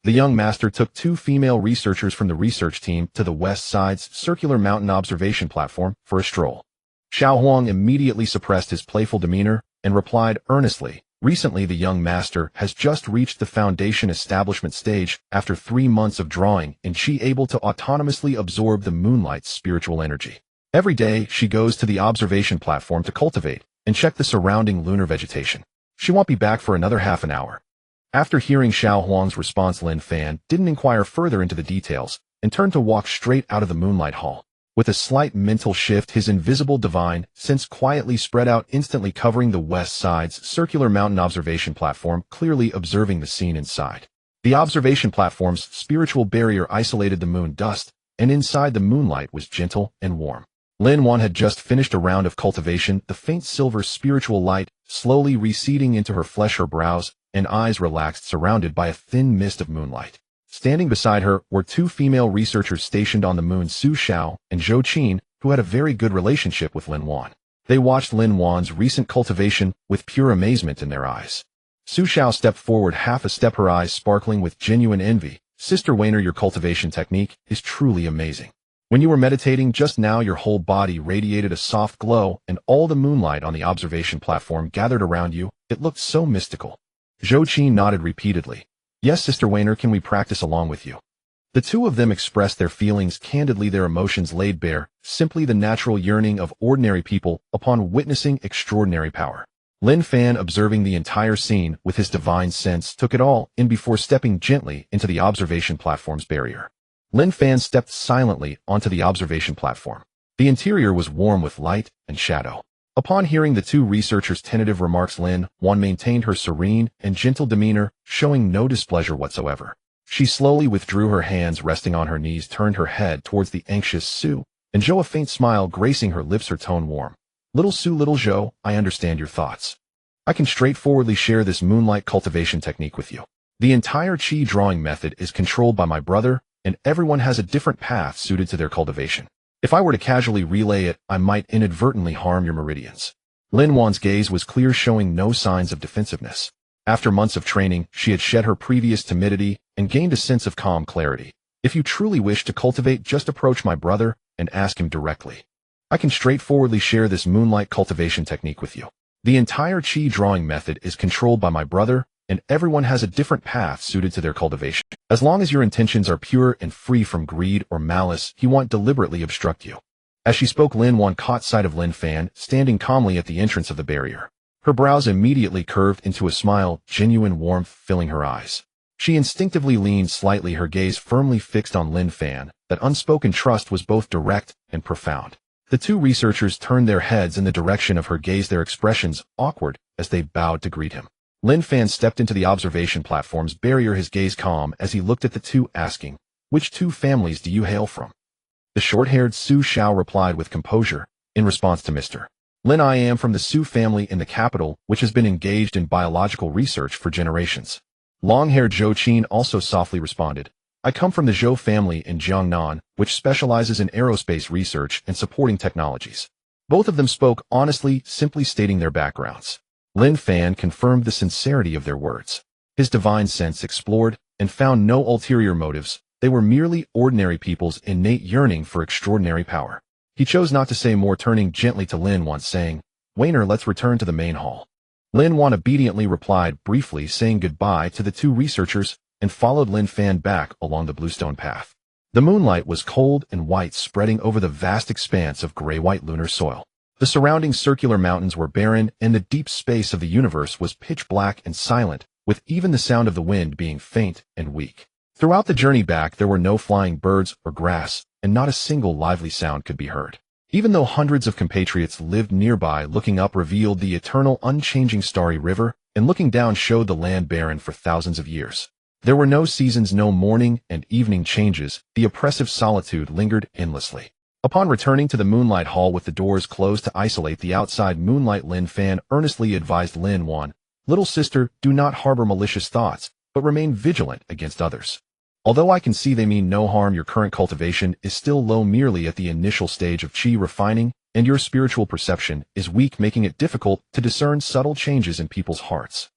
The young master took 2 female researchers from the research team to the west side's circular mountain observation platform for a stroll. Xiao Huang immediately suppressed his playful demeanor and replied earnestly, "Recently the young master has just reached the foundation establishment stage after 3 months of drawing, and she able to autonomously absorb the moonlight's spiritual energy. Every day she goes to the observation platform to cultivate and check the surrounding lunar vegetation. She won't be back for another half an hour." After hearing Xiao Huang's response, Lin Fan didn't inquire further into the details and turned to walk straight out of the moonlight hall. With a slight mental shift, his invisible divine sense quietly spread out, instantly covering the west side's circular mountain observation platform, clearly observing the scene inside. The observation platform's spiritual barrier isolated the moon dust, and inside the moonlight was gentle and warm. Lin Wan had just finished a round of cultivation, the faint silver spiritual light slowly receding into her flesh, her brows and eyes relaxed, surrounded by a thin mist of moonlight. Standing beside her were 2 female researchers stationed on the moon, Su Xiao and Zhou Qin, who had a very good relationship with Lin Wan. They watched Lin Wan's recent cultivation with pure amazement in their eyes. Su Xiao stepped forward half a step, her eyes sparkling with genuine envy. "Sister Weiner, your cultivation technique is truly amazing. When you were meditating just now, your whole body radiated a soft glow, and all the moonlight on the observation platform gathered around you. It looked so mystical." Zhou Qi nodded repeatedly. Yes, Sister Wainer, can we practice along with you? The two of them expressed their feelings candidly, their emotions laid bare, simply the natural yearning of ordinary people upon witnessing extraordinary power. Lin Fan, observing the entire scene with his divine sense, took it all in before stepping gently into the observation platform's barrier. Lin Fan stepped silently onto the observation platform. The interior was warm with light and shadow. Upon hearing the two researchers' tentative remarks, Lin Fan maintained her serene and gentle demeanor, showing no displeasure whatsoever. She slowly withdrew her hands, resting on her knees, turned her head towards the anxious Su, and Zhou, a faint smile gracing her lips, her tone warm. Little Su, little Zhou, I understand your thoughts. I can straightforwardly share this moonlight cultivation technique with you. The entire qi drawing method is controlled by my brother, and everyone has a different path suited to their cultivation. If I were to casually relay it, I might inadvertently harm your meridians. Lin Fan's gaze was clear, showing no signs of defensiveness. After months of training, she had shed her previous timidity and gained a sense of calm clarity. If you truly wish to cultivate, just approach my brother and ask him directly. I can straightforwardly share this moonlight cultivation technique with you. The entire qi drawing method is controlled by my brother, and everyone has a different path suited to their cultivation. As long as your intentions are pure and free from greed or malice, he won't deliberately obstruct you. As she spoke, Lin Fan caught sight of Lin Fan standing calmly at the entrance of the barrier. Her brows immediately curved into a smile, genuine warmth filling her eyes. She instinctively leaned slightly, her gaze firmly fixed on Lin Fan. That unspoken trust was both direct and profound. The two researchers turned their heads in the direction of her gaze, their expressions awkward as they bowed to greet him. Lin Fan stepped into the observation platform's barrier, his gaze calm as he looked at the two, asking, "Which two families do you hail from?" The short-haired Su Xiao replied with composure, in response to Mr. Lin, I am from the Su family in the capital, which has been engaged in biological research for generations. Long-haired Zhou Qin also softly responded, I come from the Zhou family in Jiangnan, which specializes in aerospace research and supporting technologies. Both of them spoke honestly, simply stating their backgrounds. Lin Fan confirmed the sincerity of their words. His divine sense explored and found no ulterior motives. They were merely ordinary people's innate yearning for extraordinary power. He chose not to say more, turning gently to Lin Fan, saying, Wainer, let's return to the main hall. Lin Fan obediently replied, briefly saying goodbye to the two researchers, and followed Lin Fan back along the bluestone path. The moonlight was cold and white, spreading over the vast expanse of gray-white lunar soil. The surrounding circular mountains were barren, and the deep space of the universe was pitch black and silent, with even the sound of the wind being faint and weak. Throughout the journey back, there were no flying birds or grass, and not a single lively sound could be heard. Even though hundreds of compatriots lived nearby, looking up revealed the eternal, unchanging starry river, and looking down showed the land barren for thousands of years. There were no seasons, no morning and evening changes. The oppressive solitude lingered endlessly. Upon returning to the moonlight hall with the doors closed to isolate the outside moonlight, Lin Fan earnestly advised Lin Fan, Little sister, do not harbor malicious thoughts, but remain vigilant against others. Although I can see they mean no harm, your current cultivation is still low, merely at the initial stage of qi refining, and your spiritual perception is weak, making it difficult to discern subtle changes in people's hearts.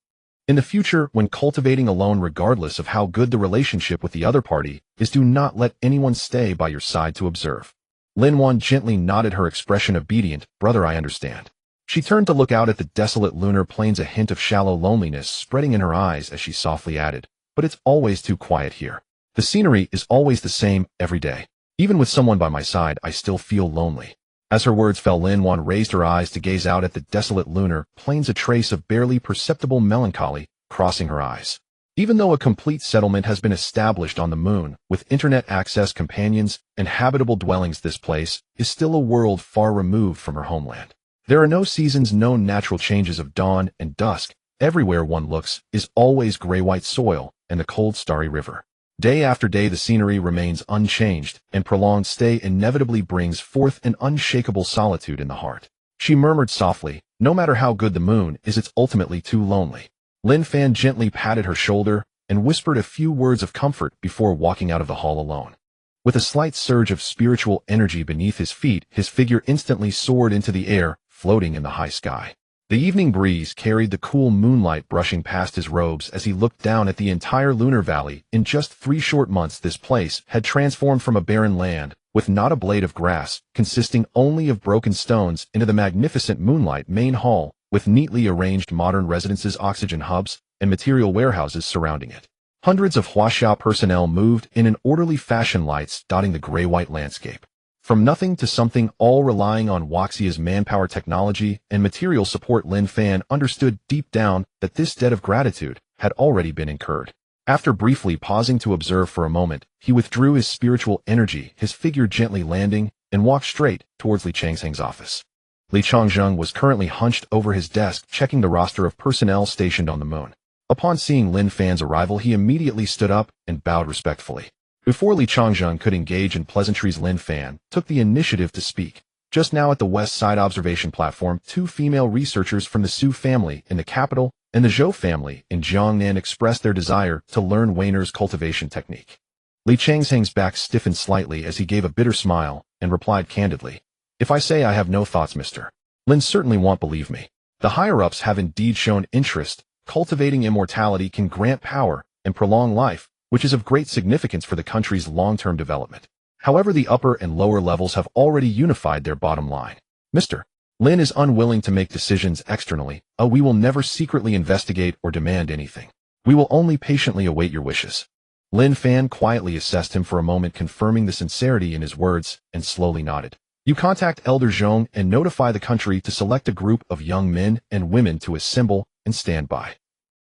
In the future, when cultivating alone, regardless of how good the relationship with the other party is, do not let anyone stay by your side to observe. Lin Fan gently nodded, her expression obedient. Brother, I understand. She turned to look out at the desolate lunar plains, a hint of shallow loneliness spreading in her eyes as she softly added, but it's always too quiet here. The scenery is always the same every day. Even with someone by my side, I still feel lonely. As her words fell, Lin Fan raised her eyes to gaze out at the desolate lunar plains, a trace of barely perceptible melancholy crossing her eyes. Even though a complete settlement has been established on the moon, with internet access, companions, and habitable dwellings, this place is still a world far removed from her homeland. There are no seasons, no natural changes of dawn and dusk. Everywhere one looks is always gray-white soil and the cold, starry river. Day after day, the scenery remains unchanged, and prolonged stay inevitably brings forth an unshakable solitude in the heart. She murmured softly, no matter how good the moon is, it's ultimately too lonely. Lin Fan gently patted her shoulder and whispered a few words of comfort before walking out of the hall alone. With a slight surge of spiritual energy beneath his feet, his figure instantly soared into the air, floating in the high sky. The evening breeze carried the cool moonlight brushing past his robes as he looked down at the entire lunar valley. In just 3 short months, this place had transformed from a barren land, with not a blade of grass, consisting only of broken stones, into the magnificent moonlight main hall, with neatly arranged modern residences, oxygen hubs, and material warehouses surrounding it. Hundreds of Huaxia personnel moved in an orderly fashion, lights dotting the gray-white landscape. From nothing to something, all relying on Huaxia's manpower, technology, and material support. Lin Fan understood deep down that this debt of gratitude had already been incurred. After briefly pausing to observe for a moment, he withdrew his spiritual energy, his figure gently landing, and walked straight towards Li Changsheng's office. Li Changsheng was currently hunched over his desk, checking the roster of personnel stationed on the moon. Upon seeing Lin Fan's arrival, he immediately stood up and bowed respectfully. Before Li Changsheng could engage in pleasantries, Lin Fan took the initiative to speak. Just now at the west side observation platform, 2 female researchers from the Su family in the capital and the Zhou family in Jiangnan expressed their desire to learn Weiner's cultivation technique. Li Changsheng's back stiffened slightly as he gave a bitter smile and replied candidly, "If I say I have no thoughts, Mr. Lin certainly won't believe me. The higher-ups have indeed shown interest. Cultivating immortality can grant power and prolong life, which is of great significance for the country's long-term development. However, the upper and lower levels have already unified their bottom line. Mr. Lin is unwilling to make decisions externally. We will never secretly investigate or demand anything. We will only patiently await your wishes." Lin Fan quietly assessed him for a moment, confirming the sincerity in his words, and slowly nodded. "You contact Elder Zhong and notify the country to select a group of young men and women to assemble and stand by."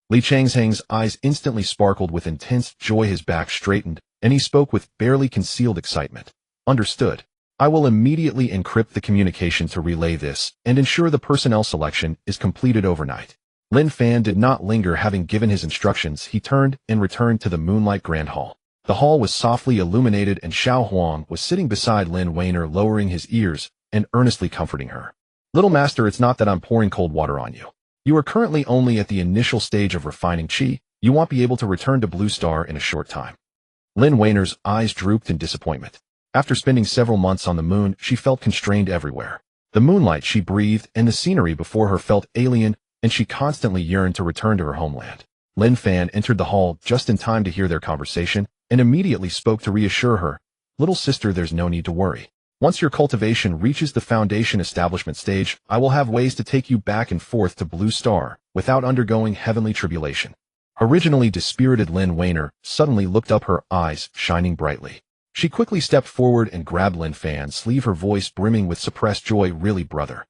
Li Changsheng's eyes instantly sparkled with intense joy, his back straightened, and he spoke with barely concealed excitement. "Understood. I will immediately encrypt the communication to relay this and ensure the personnel selection is completed overnight." Lin Fan did not linger. Having given his instructions, he turned and returned to the Moonlight Grand Hall. The hall was softly illuminated, and Xiao Huang was sitting beside Lin Weiner, lowering his ears and earnestly comforting her. "Little master, it's not that I'm pouring cold water on you. You are currently only at the initial stage of refining qi. You won't be able to return to Blue Star in a short time." Lin Weiner's eyes drooped in disappointment. After spending several months on the moon, she felt constrained everywhere. The moonlight she breathed and the scenery before her felt alien, and she constantly yearned to return to her homeland. Lin Fan entered the hall just in time to hear their conversation and immediately spoke to reassure her. "Little sister, there's no need to worry. Once your cultivation reaches the foundation establishment stage, I will have ways to take you back and forth to Blue Star without undergoing heavenly tribulation." Originally dispirited Lin Weiner suddenly looked up, her eyes shining brightly. She quickly stepped forward and grabbed Lin Fan's sleeve, her voice brimming with suppressed joy. "Really, brother?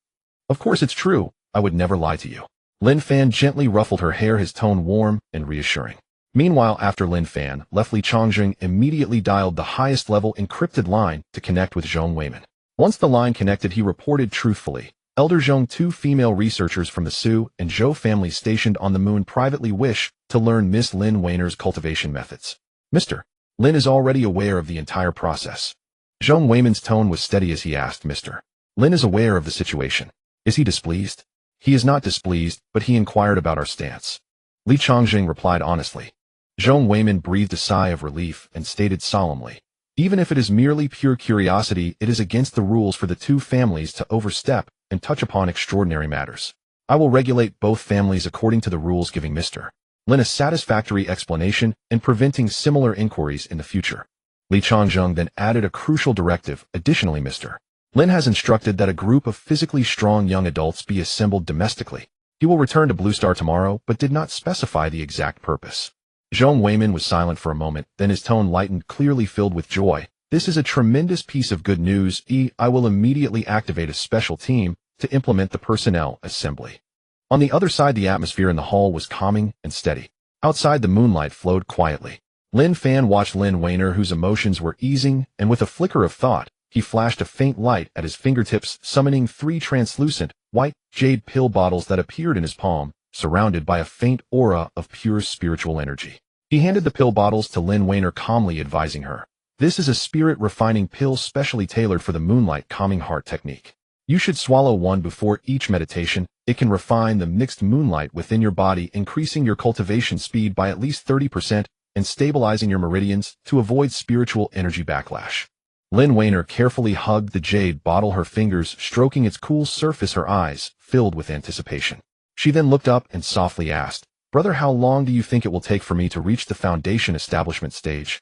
Of course it's true. I would never lie to you." Lin Fan gently ruffled her hair, his tone warm and reassuring. Meanwhile, after Lin Fan left, Li Changsheng immediately dialed the highest level encrypted line to connect with Zhong Weiman. Once the line connected, he reported truthfully, "Elder Zhong, 2 female researchers from the Su and Zhou families stationed on the moon privately wish to learn Miss Lin Weiner's cultivation methods. Mr. Lin is already aware of the entire process." Zhong Weiman's tone was steady as he asked, "Mr. Lin is aware of the situation. Is he displeased?" "He is not displeased, but he inquired about our stance." Li Changsheng replied honestly. Zhong Weiman breathed a sigh of relief and stated solemnly, "Even if it is merely pure curiosity, it is against the rules for the 2 families to overstep and touch upon extraordinary matters. I will regulate both families according to the rules, giving Mr. Lin a satisfactory explanation and preventing similar inquiries in the future." Li Changsheng then added a crucial directive. "Additionally, Mr. Lin has instructed that a group of physically strong young adults be assembled domestically. He will return to Blue Star tomorrow, but did not specify the exact purpose." Zhong Weiman was silent for a moment, then his tone lightened, clearly filled with joy. "This is a tremendous piece of good news. I will immediately activate a special team to implement the personnel assembly." On the other side, the atmosphere in the hall was calming and steady. Outside, the moonlight flowed quietly. Lin Fan watched Lin Weiner, whose emotions were easing, and with a flicker of thought, he flashed a faint light at his fingertips, summoning 3 translucent, white, jade pill bottles that appeared in his palm, surrounded by a faint aura of pure spiritual energy. He handed the pill bottles to Lin Weiner, calmly advising her, "This is a spirit-refining pill specially tailored for the moonlight calming heart technique. You should swallow one before each meditation. It can refine the mixed moonlight within your body, increasing your cultivation speed by at least 30% and stabilizing your meridians to avoid spiritual energy backlash." Lin Weiner carefully hugged the jade bottle, her fingers stroking its cool surface, her eyes filled with anticipation. She then looked up and softly asked, "Brother, how long do you think it will take for me to reach the foundation establishment stage?"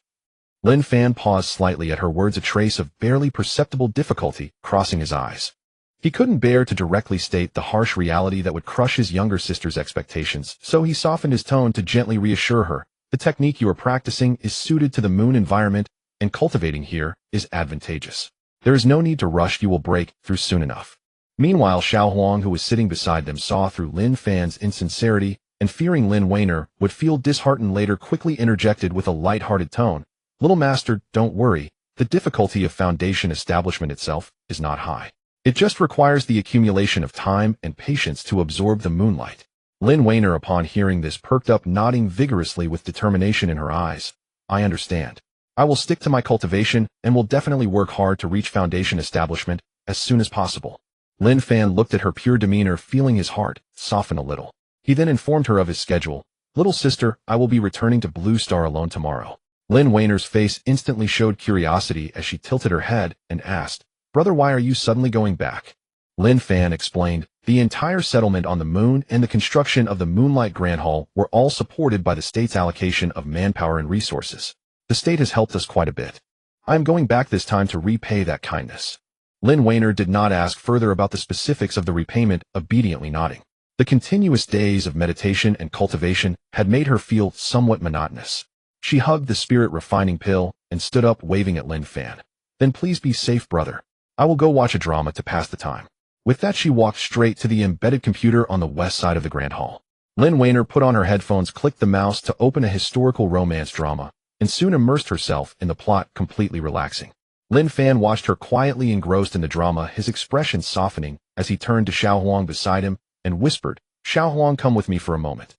Lin Fan paused slightly at her words, a trace of barely perceptible difficulty crossing his eyes. He couldn't bear to directly state the harsh reality that would crush his younger sister's expectations, so he softened his tone to gently reassure her. The technique you are practicing is suited to the moon environment, and cultivating here is advantageous. There is no need to rush, you will break through soon enough. Meanwhile, Xiao Huang, who was sitting beside them, saw through Lin Fan's insincerity, and fearing Lin Weiner would feel disheartened later, quickly interjected with a light-hearted tone. Little master, don't worry. The difficulty of foundation establishment itself is not high. It just requires the accumulation of time and patience to absorb the moonlight. Lin Weiner, upon hearing this, perked up, nodding vigorously with determination in her eyes. I understand. I will stick to my cultivation and will definitely work hard to reach foundation establishment as soon as possible. Lin Fan looked at her pure demeanor, feeling his heart soften a little. He then informed her of his schedule. Little sister, I will be returning to Blue Star alone tomorrow. Lin Weiner's face instantly showed curiosity as she tilted her head and asked, Brother, why are you suddenly going back? Lin Fan explained, the entire settlement on the moon and the construction of the Moonlight Grand Hall were all supported by the state's allocation of manpower and resources. The state has helped us quite a bit. I am going back this time to repay that kindness. Lin Weiner did not ask further about the specifics of the repayment, obediently nodding. The continuous days of meditation and cultivation had made her feel somewhat monotonous. She hugged the spirit refining pill and stood up, waving at Lin Fan. Then please be safe, brother. I will go watch a drama to pass the time. With that, she walked straight to the embedded computer on the west side of the Grand Hall. Lin Weiner put on her headphones, clicked the mouse to open a historical romance drama, and soon immersed herself in the plot, completely relaxing. Lin Fan watched her quietly engrossed in the drama, his expression softening as he turned to Xiao Huang beside him and whispered, Xiao Huang, come with me for a moment.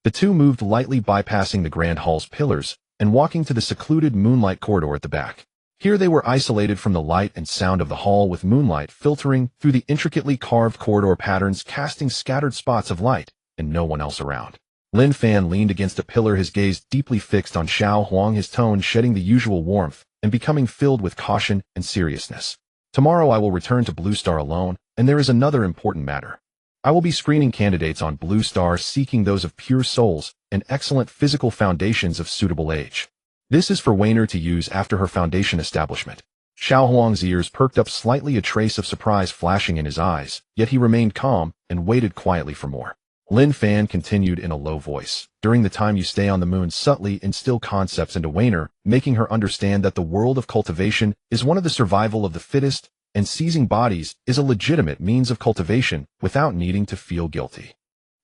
The two moved lightly, bypassing the Grand Hall's pillars and walking to the secluded moonlight corridor at the back. Here they were isolated from the light and sound of the hall, with moonlight filtering through the intricately carved corridor patterns, casting scattered spots of light, and no one else around. Lin Fan leaned against a pillar, his gaze deeply fixed on Xiao Huang, his tone shedding the usual warmth and becoming filled with caution and seriousness. Tomorrow I will return to Blue Star alone, and there is another important matter. I will be screening candidates on Blue Star, seeking those of pure souls and excellent physical foundations of suitable age. This is for Weiner to use after her foundation establishment. Xiao Huang's ears perked up slightly, a trace of surprise flashing in his eyes, yet he remained calm and waited quietly for more. Lin Fan continued in a low voice. During the time you stay on the moon, subtly instill concepts into Weiner, making her understand that the world of cultivation is one of the survival of the fittest, and seizing bodies is a legitimate means of cultivation without needing to feel guilty.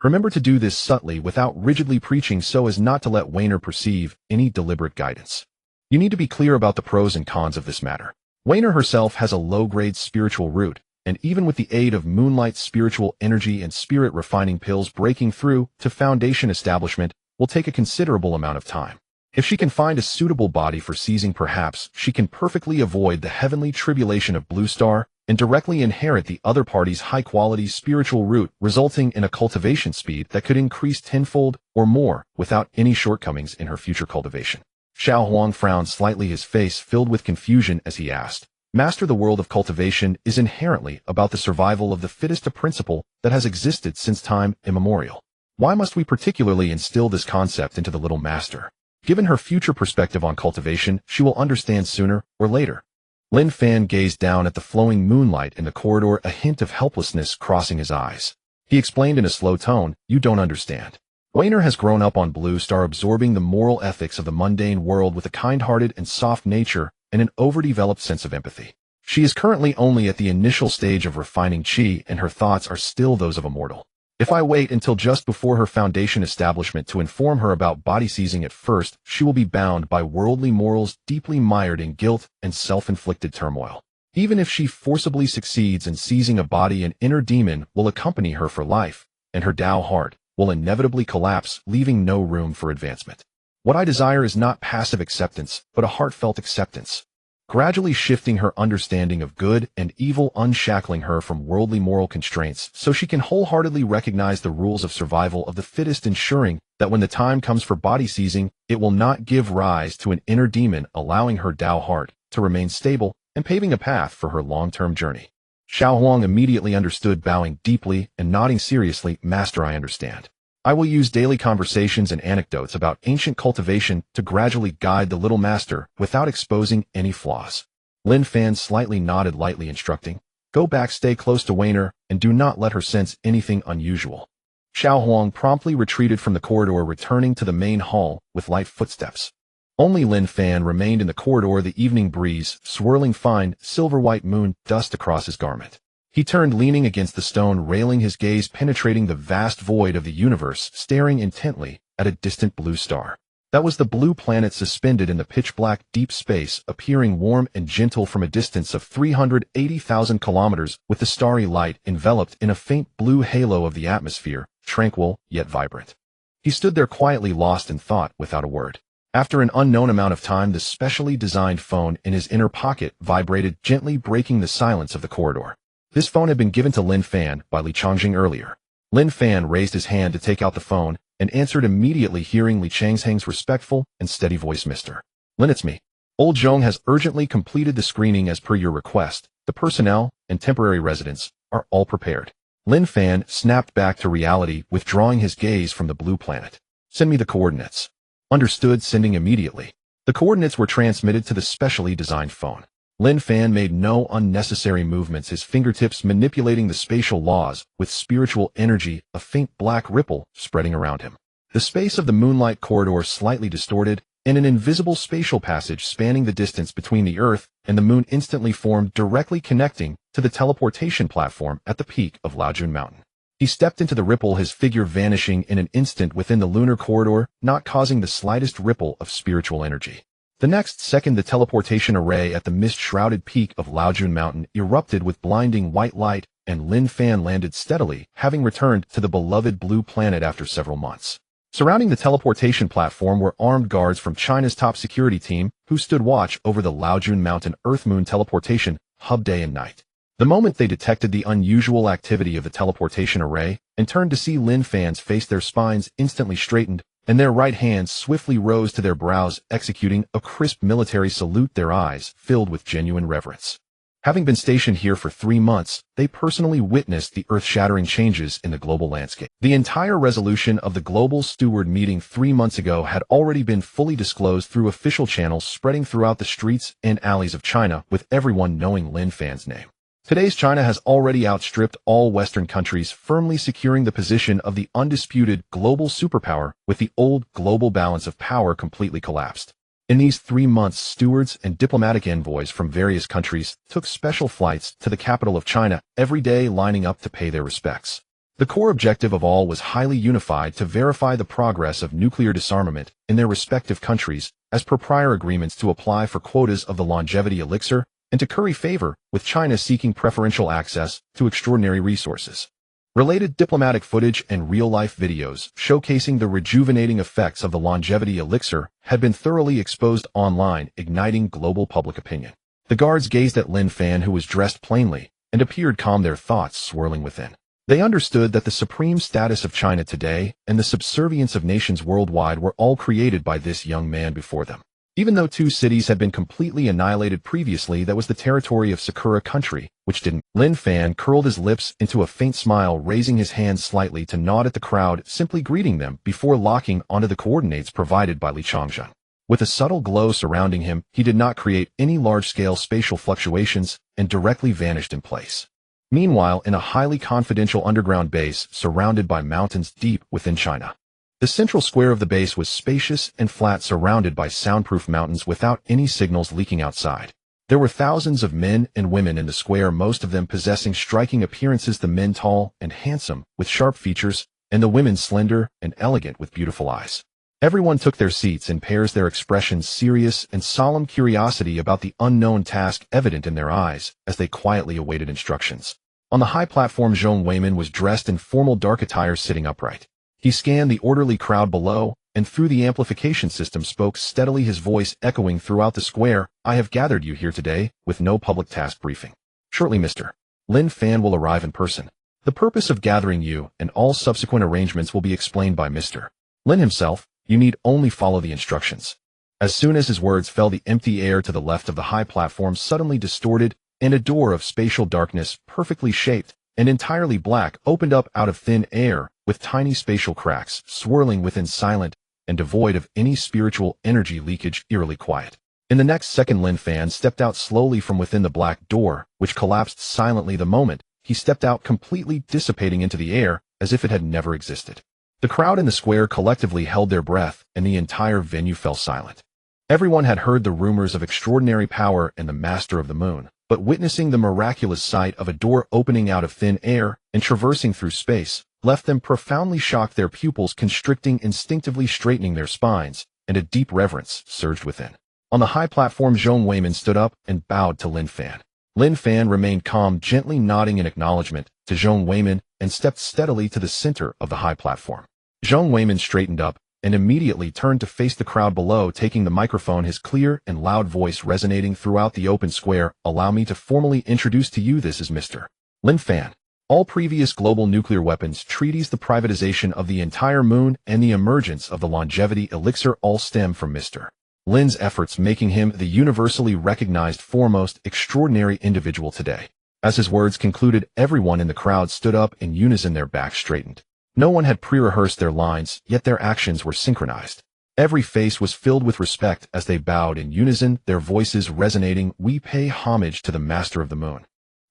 Remember to do this subtly without rigidly preaching, so as not to let Weiner perceive any deliberate guidance. You need to be clear about the pros and cons of this matter. Weiner herself has a low-grade spiritual root, and even with the aid of Moonlight's spiritual energy and spirit refining pills, breaking through to foundation establishment will take a considerable amount of time. If she can find a suitable body for seizing, perhaps she can perfectly avoid the heavenly tribulation of Blue Star and directly inherit the other party's high-quality spiritual root, resulting in a cultivation speed that could increase tenfold or more without any shortcomings in her future cultivation. Xiao Huang frowned slightly, his face filled with confusion as he asked, Master, the world of cultivation is inherently about the survival of the fittest, a principle that has existed since time immemorial. Why must we particularly instill this concept into the little master? Given her future perspective on cultivation, she will understand sooner or later. Lin Fan gazed down at the flowing moonlight in the corridor, a hint of helplessness crossing his eyes. He explained in a slow tone, You don't understand. Weiner has grown up on Blue Star, absorbing the moral ethics of the mundane world with a kind-hearted and soft nature and an overdeveloped sense of empathy. She is currently only at the initial stage of refining qi, and her thoughts are still those of a mortal. If I wait until just before her foundation establishment to inform her about body seizing, at first she will be bound by worldly morals, deeply mired in guilt and self-inflicted turmoil. Even if she forcibly succeeds in seizing a body, an inner demon will accompany her for life, and her Tao heart will inevitably collapse, leaving no room for advancement. What I desire is not passive acceptance, but a heartfelt acceptance. Gradually shifting her understanding of good and evil, unshackling her from worldly moral constraints so she can wholeheartedly recognize the rules of survival of the fittest, ensuring that when the time comes for body seizing, it will not give rise to an inner demon, allowing her Tao heart to remain stable and paving a path for her long-term journey. Xiao Huang immediately understood, bowing deeply and nodding seriously, Master, I understand. I will use daily conversations and anecdotes about ancient cultivation to gradually guide the little master without exposing any flaws. Lin Fan slightly nodded, lightly instructing, Go back, stay close to Weiner, and do not let her sense anything unusual. Xiao Huang promptly retreated from the corridor, returning to the main hall with light footsteps. Only Lin Fan remained in the corridor, the evening breeze swirling fine, silver-white moon dust across his garment. He turned, leaning against the stone railing, his gaze penetrating the vast void of the universe, staring intently at a distant blue star. That was the blue planet suspended in the pitch-black deep space, appearing warm and gentle from a distance of 380,000 kilometers, with the starry light enveloped in a faint blue halo of the atmosphere, tranquil yet vibrant. He stood there quietly, lost in thought, without a word. After an unknown amount of time, the specially designed phone in his inner pocket vibrated, gently breaking the silence of the corridor. This phone had been given to Lin Fan by Li Changjing earlier. Lin Fan raised his hand to take out the phone and answered immediately, hearing Li Changjing's respectful and steady voice. "Mr. Lin, it's me. Old Zhong has urgently completed the screening as per your request. The personnel and temporary residents are all prepared." Lin Fan snapped back to reality, withdrawing his gaze from the blue planet. "Send me the coordinates." "Understood, sending immediately." The coordinates were transmitted to the specially designed phone. Lin Fan made no unnecessary movements, his fingertips manipulating the spatial laws with spiritual energy, a faint black ripple spreading around him. The space of the moonlight corridor slightly distorted, and an invisible spatial passage spanning the distance between the Earth and the Moon instantly formed, directly connecting to the teleportation platform at the peak of Laojun Mountain. He stepped into the ripple, his figure vanishing in an instant within the lunar corridor, not causing the slightest ripple of spiritual energy. The next second, the teleportation array at the mist-shrouded peak of Laojun Mountain erupted with blinding white light, and Lin Fan landed steadily, having returned to the beloved blue planet after several months. Surrounding the teleportation platform were armed guards from China's top security team, who stood watch over the Laojun Mountain Earth-Moon teleportation hub day and night. The moment they detected the unusual activity of the teleportation array and turned to see Lin Fan's face, their spines instantly straightened, and their right hands swiftly rose to their brows, executing a crisp military salute, their eyes filled with genuine reverence. Having been stationed here for 3 months, they personally witnessed the earth-shattering changes in the global landscape. The entire resolution of the Global Steward meeting 3 months ago had already been fully disclosed through official channels, spreading throughout the streets and alleys of China, with everyone knowing Lin Fan's name. Today's China has already outstripped all Western countries, firmly securing the position of the undisputed global superpower, with the old global balance of power completely collapsed. In these 3 months, stewards and diplomatic envoys from various countries took special flights to the capital of China every day, lining up to pay their respects. The core objective of all was highly unified: to verify the progress of nuclear disarmament in their respective countries, as per prior agreements, to apply for quotas of the longevity elixir, and to curry favor with China seeking preferential access to extraordinary resources. Related diplomatic footage and real-life videos showcasing the rejuvenating effects of the longevity elixir had been thoroughly exposed online, igniting global public opinion. The guards gazed at Lin Fan, who was dressed plainly and appeared calm, their thoughts swirling within. They understood that the supreme status of China today and the subservience of nations worldwide were all created by this young man before them. Even though 2 cities had been completely annihilated previously, that was the territory of Sakura country, which didn't. Lin Fan curled his lips into a faint smile, raising his hand slightly to nod at the crowd, simply greeting them before locking onto the coordinates provided by Li Changjing. With a subtle glow surrounding him, he did not create any large-scale spatial fluctuations and directly vanished in place. Meanwhile, in a highly confidential underground base surrounded by mountains deep within China, the central square of the base was spacious and flat, surrounded by soundproof mountains without any signals leaking outside. There were thousands of men and women in the square, most of them possessing striking appearances, the men tall and handsome with sharp features, and the women slender and elegant with beautiful eyes. Everyone took their seats in pairs, their expressions serious and solemn, curiosity about the unknown task evident in their eyes as they quietly awaited instructions. On the high platform, Zhong Weimin was dressed in formal dark attire, sitting upright. He scanned the orderly crowd below, and through the amplification system spoke steadily, his voice echoing throughout the square. "I have gathered you here today with no public task briefing. Shortly, Mr. Lin Fan will arrive in person. The purpose of gathering you and all subsequent arrangements will be explained by Mr. Lin himself. You need only follow the instructions." As soon as his words fell, the empty air to the left of the high platform suddenly distorted, and a door of spatial darkness, perfectly shaped and entirely black, opened up out of thin air, with tiny spatial cracks swirling within, silent and devoid of any spiritual energy leakage, eerily quiet. In the next second, Lin Fan stepped out slowly from within the black door, which collapsed silently the moment he stepped out, completely dissipating into the air as if it had never existed. The crowd in the square collectively held their breath, and the entire venue fell silent. Everyone had heard the rumors of extraordinary power in the Master of the Moon, but witnessing the miraculous sight of a door opening out of thin air and traversing through space left them profoundly shocked, their pupils constricting, instinctively straightening their spines, and a deep reverence surged within. On the high platform, Zhong Weimin stood up and bowed to Lin Fan. Lin Fan remained calm, gently nodding in acknowledgement to Zhong Weimin, and stepped steadily to the center of the high platform. Zhong Weimin straightened up and immediately turned to face the crowd below, taking the microphone, his clear and loud voice resonating throughout the open square. "Allow me to formally introduce to you, this is Mr. Lin Fan. All previous global nuclear weapons treaties, the privatization of the entire moon, and the emergence of the longevity elixir all stem from Mr. Lin's efforts, making him the universally recognized foremost extraordinary individual today." As his words concluded, everyone in the crowd stood up in unison, their backs straightened. No one had pre-rehearsed their lines, yet their actions were synchronized. Every face was filled with respect as they bowed in unison, their voices resonating, "We pay homage to the Master of the Moon."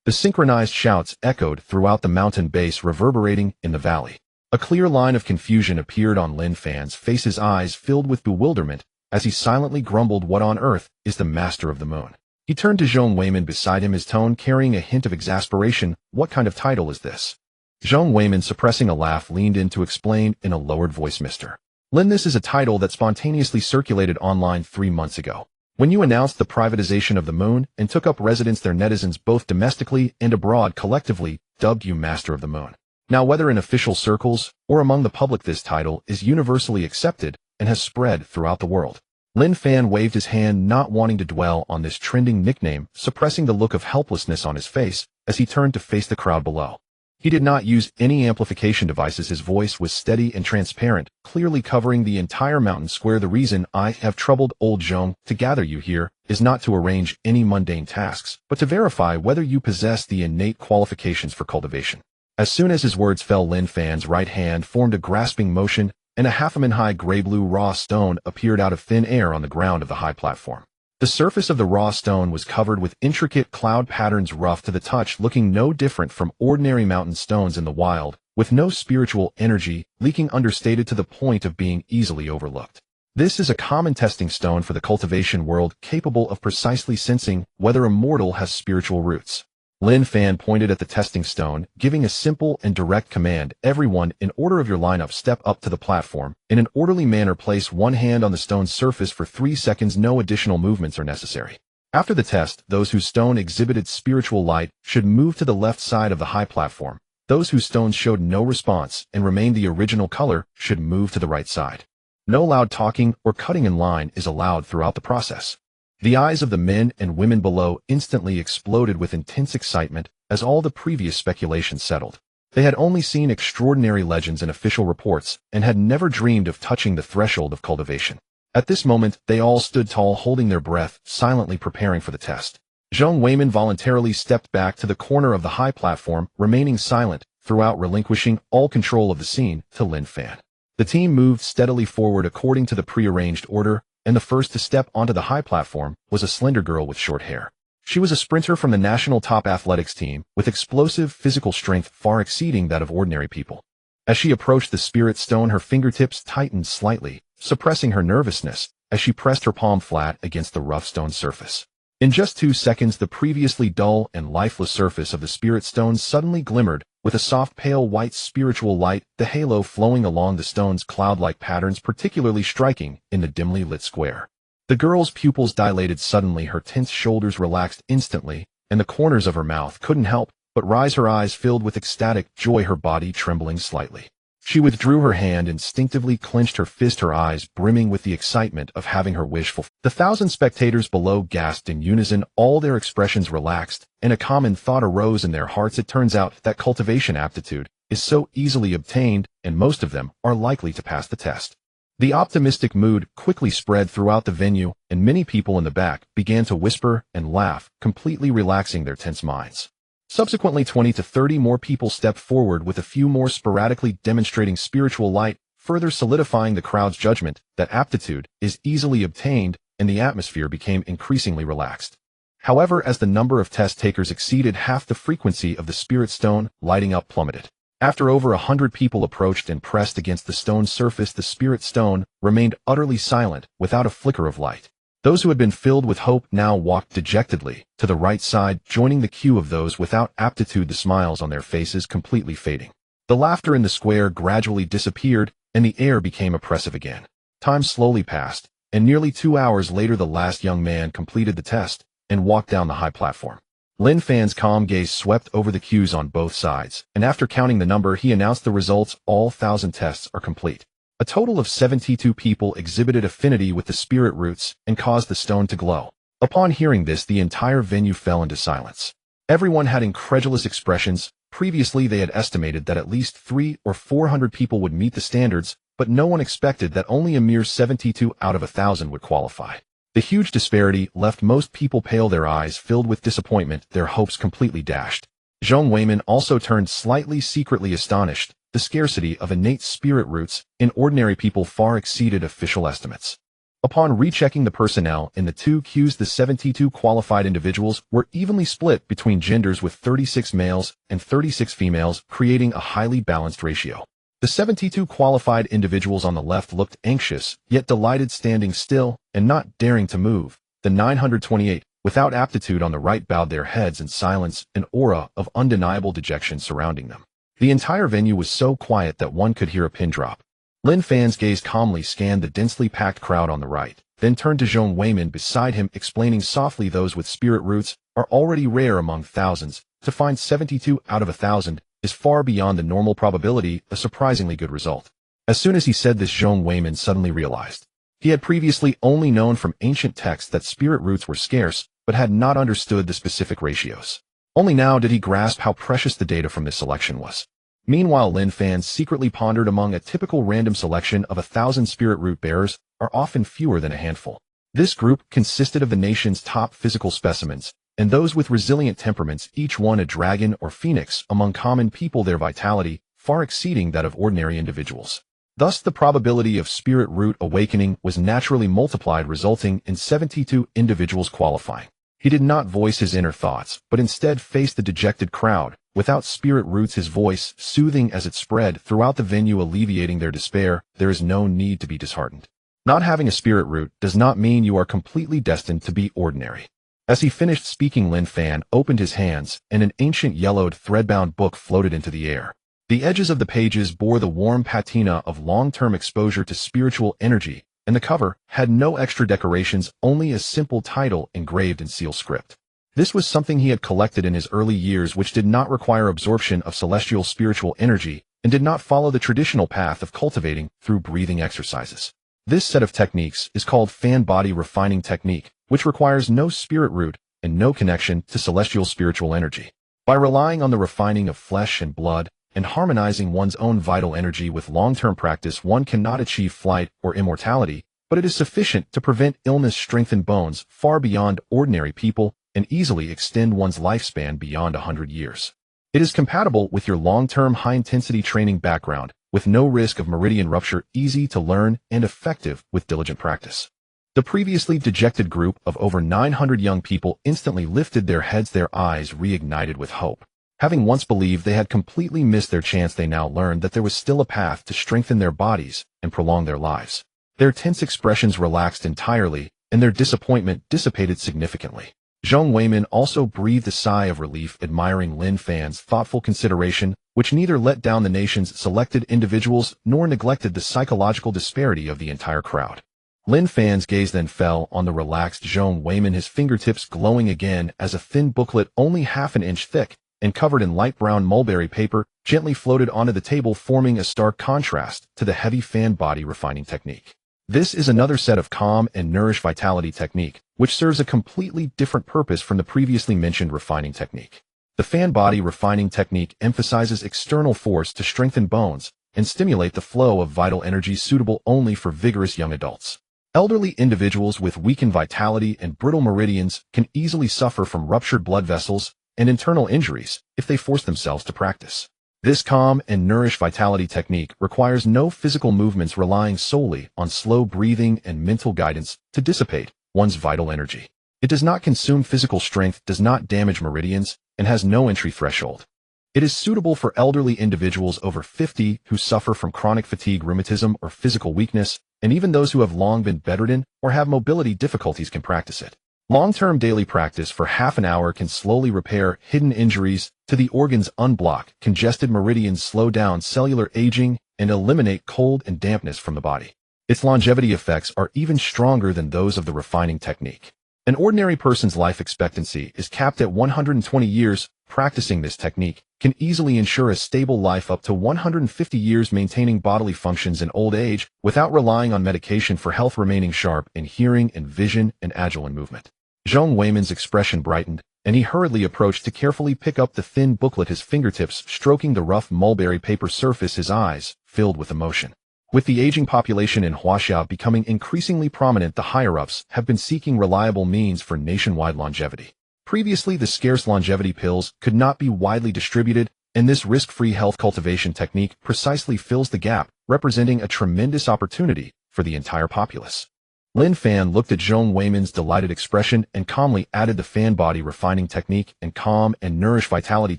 The synchronized shouts echoed throughout the mountain base, reverberating in the valley. A clear line of confusion appeared on Lin Fan's face, his eyes filled with bewilderment as he silently grumbled, "What on earth is the Master of the Moon?" He turned to Zhong Weimin beside him, his tone carrying a hint of exasperation. "What kind of title is this?" Zhong Weimin, suppressing a laugh, leaned in to explain in a lowered voice, "Mr. Lin, this is a title that spontaneously circulated online 3 months ago. When you announced the privatization of the moon and took up residence there, netizens both domestically and abroad collectively dubbed you Master of the Moon. Now, whether in official circles or among the public, this title is universally accepted and has spread throughout the world." Lin Fan waved his hand, not wanting to dwell on this trending nickname, suppressing the look of helplessness on his face as he turned to face the crowd below. He did not use any amplification devices. His voice was steady and transparent, clearly covering the entire mountain square. "The reason I have troubled old Zhong to gather you here is not to arrange any mundane tasks, but to verify whether you possess the innate qualifications for cultivation." As soon as his words fell, Lin Fan's right hand formed a grasping motion, and a half-a-man-high gray-blue raw stone appeared out of thin air on the ground of the high platform. The surface of the raw stone was covered with intricate cloud patterns, rough to the touch, looking no different from ordinary mountain stones in the wild, with no spiritual energy, leaking, understated to the point of being easily overlooked. This is a common testing stone for the cultivation world, capable of precisely sensing whether a mortal has spiritual roots. Lin Fan pointed at the testing stone, giving a simple and direct command. "Everyone, in order of your lineup, step up to the platform. In an orderly manner, place one hand on the stone's surface for 3 seconds. No additional movements are necessary." After the test, those whose stone exhibited spiritual light should move to the left side of the high platform. Those whose stones showed no response and remained the original color should move to the right side. No loud talking or cutting in line is allowed throughout the process. The eyes of the men and women below instantly exploded with intense excitement as all the previous speculations settled. They had only seen extraordinary legends and official reports and had never dreamed of touching the threshold of cultivation. At this moment, they all stood tall, holding their breath, silently preparing for the test. Zhong Weimin voluntarily stepped back to the corner of the high platform, remaining silent throughout, relinquishing all control of the scene to Lin Fan. The team moved steadily forward according to the prearranged order, and the first to step onto the high platform was a slender girl with short hair. She was a sprinter from the national top athletics team, with explosive physical strength far exceeding that of ordinary people. As she approached the spirit stone, her fingertips tightened slightly, suppressing her nervousness as she pressed her palm flat against the rough stone surface. In just 2 seconds, the previously dull and lifeless surface of the spirit stone suddenly glimmered with a soft pale white spiritual light, the halo flowing along the stone's cloud-like patterns particularly striking in the dimly lit square. The girl's pupils dilated suddenly, her tense shoulders relaxed instantly, and the corners of her mouth couldn't help but rise, her eyes filled with ecstatic joy, her body trembling slightly. She withdrew her hand, instinctively clenched her fist, her eyes brimming with the excitement of having her wish fulfilled. The 1,000 spectators below gasped in unison, all their expressions relaxed, and a common thought arose in their hearts. It turns out that cultivation aptitude is so easily obtained, and most of them are likely to pass the test. The optimistic mood quickly spread throughout the venue, and many people in the back began to whisper and laugh, completely relaxing their tense minds. Subsequently, 20 to 30 more people stepped forward, with a few more sporadically demonstrating spiritual light, further solidifying the crowd's judgment that aptitude is easily obtained and the atmosphere became increasingly relaxed. However, as the number of test takers exceeded half the frequency of the spirit stone, lighting up plummeted. After over 100 people approached and pressed against the stone's surface, the spirit stone remained utterly silent, without a flicker of light. Those who had been filled with hope now walked dejectedly to the right side, joining the queue of those without aptitude, the smiles on their faces completely fading. The laughter in the square gradually disappeared, and the air became oppressive again. Time slowly passed, and nearly 2 hours later the last young man completed the test and walked down the high platform. Lin Fan's calm gaze swept over the queues on both sides, and after counting the number, he announced the results: all 1,000 tests are complete. A total of 72 people exhibited affinity with the spirit roots and caused the stone to glow. Upon hearing this, the entire venue fell into silence. Everyone had incredulous expressions. Previously, they had estimated that at least 300 or 400 people would meet the standards, but no one expected that only a mere 72 out of 1,000 would qualify. The huge disparity left most people pale, their eyes filled with disappointment, their hopes completely dashed. Zhong Weimin also turned slightly secretly astonished. The scarcity of innate spirit roots in ordinary people far exceeded official estimates. Upon rechecking the personnel in the two queues, the 72 qualified individuals were evenly split between genders, with 36 males and 36 females, creating a highly balanced ratio. The 72 qualified individuals on the left looked anxious, yet delighted, standing still and not daring to move. The 928, without aptitude on the right, bowed their heads in silence, an aura of undeniable dejection surrounding them. The entire venue was so quiet that one could hear a pin drop. Lin Fan's gaze calmly scanned the densely packed crowd on the right, then turned to Zhong Weimin beside him, explaining softly, "Those with spirit roots are already rare among thousands. To find 72 out of 1,000 is far beyond the normal probability, a surprisingly good result." As soon as he said this, Zhong Weimin suddenly realized. He had previously only known from ancient texts that spirit roots were scarce, but had not understood the specific ratios. Only now did he grasp how precious the data from this selection was. Meanwhile, Lin Fan secretly pondered. Among a typical random selection of 1,000 spirit root bearers are often fewer than a handful. This group consisted of the nation's top physical specimens, and those with resilient temperaments, each one a dragon or phoenix among common people, their vitality far exceeding that of ordinary individuals. Thus, the probability of spirit root awakening was naturally multiplied, resulting in 72 individuals qualifying. He did not voice his inner thoughts, but instead faced the dejected crowd. Without spirit roots, his voice, soothing as it spread throughout the venue, alleviating their despair, there is no need to be disheartened. Not having a spirit root does not mean you are completely destined to be ordinary. As he finished speaking, Lin Fan opened his hands, and an ancient yellowed thread-bound book floated into the air. The edges of the pages bore the warm patina of long-term exposure to spiritual energy, and the cover had no extra decorations, only a simple title engraved in seal script. This was something he had collected in his early years, which did not require absorption of celestial spiritual energy and did not follow the traditional path of cultivating through breathing exercises. This set of techniques is called Fan Body Refining Technique, which requires no spirit root and no connection to celestial spiritual energy. By relying on the refining of flesh and blood and harmonizing one's own vital energy with long-term practice, one cannot achieve flight or immortality, but it is sufficient to prevent illness, strengthen bones far beyond ordinary people, and easily extend one's lifespan beyond 100 years. It is compatible with your long-term high-intensity training background, with no risk of meridian rupture, easy to learn, and effective with diligent practice. The previously dejected group of over 900 young people instantly lifted their heads, their eyes reignited with hope. Having once believed they had completely missed their chance, they now learned that there was still a path to strengthen their bodies and prolong their lives. Their tense expressions relaxed entirely, and their disappointment dissipated significantly. Zhong Weimin also breathed a sigh of relief, admiring Lin Fan's thoughtful consideration, which neither let down the nation's selected individuals nor neglected the psychological disparity of the entire crowd. Lin Fan's gaze then fell on the relaxed Zhong Weimin, his fingertips glowing again as a thin booklet only half an inch thick and covered in light brown mulberry paper gently floated onto the table, forming a stark contrast to the heavy fan body refining technique. This is another set of calm and nourish vitality technique, which serves a completely different purpose from the previously mentioned refining technique. The fan body refining technique emphasizes external force to strengthen bones and stimulate the flow of vital energy, suitable only for vigorous young adults. Elderly individuals with weakened vitality and brittle meridians can easily suffer from ruptured blood vessels and internal injuries if they force themselves to practice. This calm and nourish vitality technique requires no physical movements, relying solely on slow breathing and mental guidance to dissipate one's vital energy. It does not consume physical strength, does not damage meridians, and has no entry threshold. It is suitable for elderly individuals over 50 who suffer from chronic fatigue, rheumatism, or physical weakness, and even those who have long been bedridden or have mobility difficulties can practice it. Long-term daily practice for half an hour can slowly repair hidden injuries to the organs, unblock congested meridians, slow down cellular aging, and eliminate cold and dampness from the body. Its longevity effects are even stronger than those of the refining technique. An ordinary person's life expectancy is capped at 120 years. Practicing this technique can easily ensure a stable life up to 150 years, maintaining bodily functions in old age without relying on medication for health, remaining sharp in hearing and vision and agile in movement. Zhong Weiman's expression brightened, and he hurriedly approached to carefully pick up the thin booklet, his fingertips stroking the rough mulberry paper surface, his eyes filled with emotion. With the aging population in Huaxia becoming increasingly prominent, the higher-ups have been seeking reliable means for nationwide longevity. Previously, the scarce longevity pills could not be widely distributed, and this risk-free health cultivation technique precisely fills the gap, representing a tremendous opportunity for the entire populace. Lin Fan looked at Zhong Weiman's delighted expression and calmly added, the fan body refining technique and calm and nourish vitality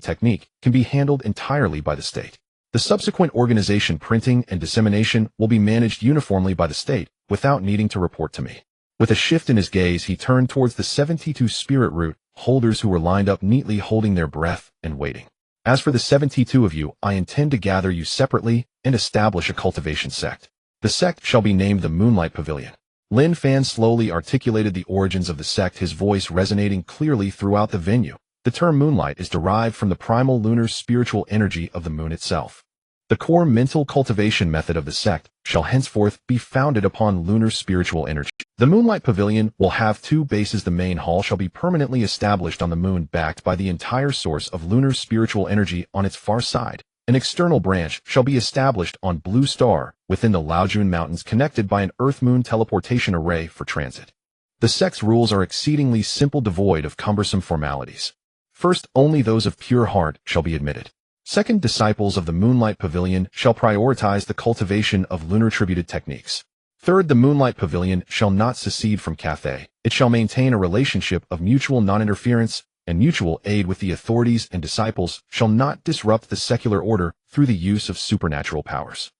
technique can be handled entirely by the state. The subsequent organization, printing, and dissemination will be managed uniformly by the state without needing to report to me. With a shift in his gaze, he turned towards the 72 spirit root holders who were lined up neatly, holding their breath and waiting. As for the 72 of you, I intend to gather you separately and establish a cultivation sect. The sect shall be named the Moonlight Pavilion. Lin Fan slowly articulated the origins of the sect, his voice resonating clearly throughout the venue. The term moonlight is derived from the primal lunar spiritual energy of the moon itself. The core mental cultivation method of the sect shall henceforth be founded upon lunar spiritual energy. The Moonlight Pavilion will have two bases. The main hall shall be permanently established on the moon, backed by the entire source of lunar spiritual energy on its far side. An external branch shall be established on Blue Star within the Laojun Mountains, connected by an Earth-Moon teleportation array for transit. The sect's rules are exceedingly simple, devoid of cumbersome formalities. First, only those of pure heart shall be admitted. Second, disciples of the Moonlight Pavilion shall prioritize the cultivation of lunar-attributed techniques. Third, the Moonlight Pavilion shall not secede from Cathay. It shall maintain a relationship of mutual non-interference and mutual aid with the authorities, and disciples shall not disrupt the secular order through the use of supernatural powers.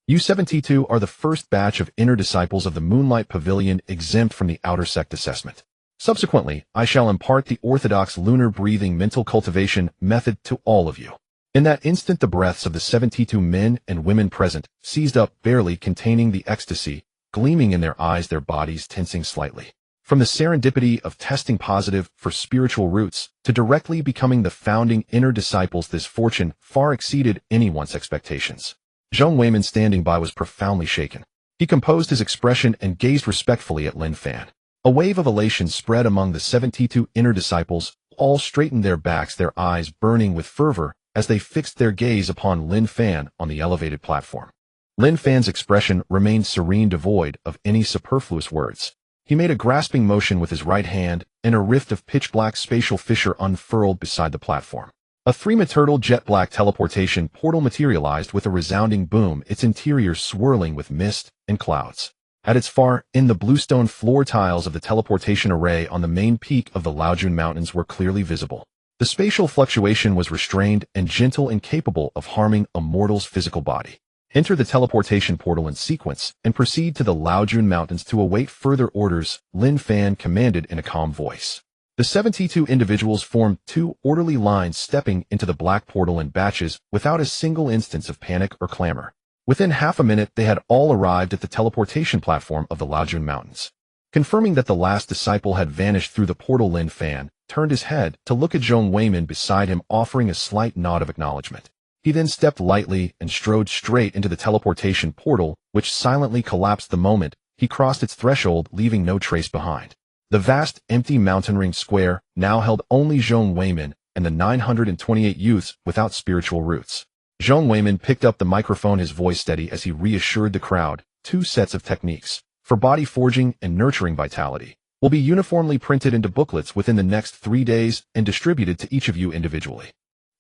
You 72 are the first batch of inner disciples of the Moonlight Pavilion, exempt from the outer sect assessment. Subsequently, I shall impart the orthodox lunar breathing mental cultivation method to all of you. In that instant, the breaths of the 72 men and women present seized up, barely containing the ecstasy gleaming in their eyes, their bodies tensing slightly. From the serendipity of testing positive for spiritual roots to directly becoming the founding inner disciples, this fortune far exceeded anyone's expectations. Zhong Weiman, standing by, was profoundly shaken. He composed his expression and gazed respectfully at Lin Fan. A wave of elation spread among the 72 inner disciples. All straightened their backs, their eyes burning with fervor as they fixed their gaze upon Lin Fan on the elevated platform. Lin Fan's expression remained serene, devoid of any superfluous words. He made a grasping motion with his right hand, and a rift of pitch-black spatial fissure unfurled beside the platform. A three-metertal jet-black teleportation portal materialized with a resounding boom, its interior swirling with mist and clouds. At its far end, the bluestone floor tiles of the teleportation array on the main peak of the Laojun Mountains were clearly visible. The spatial fluctuation was restrained and gentle, incapable of harming a mortal's physical body. Enter the teleportation portal in sequence and proceed to the Laojun Mountains to await further orders, Lin Fan commanded in a calm voice. The 72 individuals formed two orderly lines, stepping into the black portal in batches without a single instance of panic or clamor. Within half a minute, they had all arrived at the teleportation platform of the Laojun Mountains. Confirming that the last disciple had vanished through the portal, Lin Fan turned his head to look at Zhong Weiman beside him, offering a slight nod of acknowledgement. He then stepped lightly and strode straight into the teleportation portal, which silently collapsed the moment he crossed its threshold, leaving no trace behind. The vast, empty mountain-ringed square now held only Zhong Weiman and the 928 youths without spiritual roots. Zhong Weiman picked up the microphone, his voice steady as he reassured the crowd. Two sets of techniques for body forging and nurturing vitality will be uniformly printed into booklets within the next 3 days and distributed to each of you individually.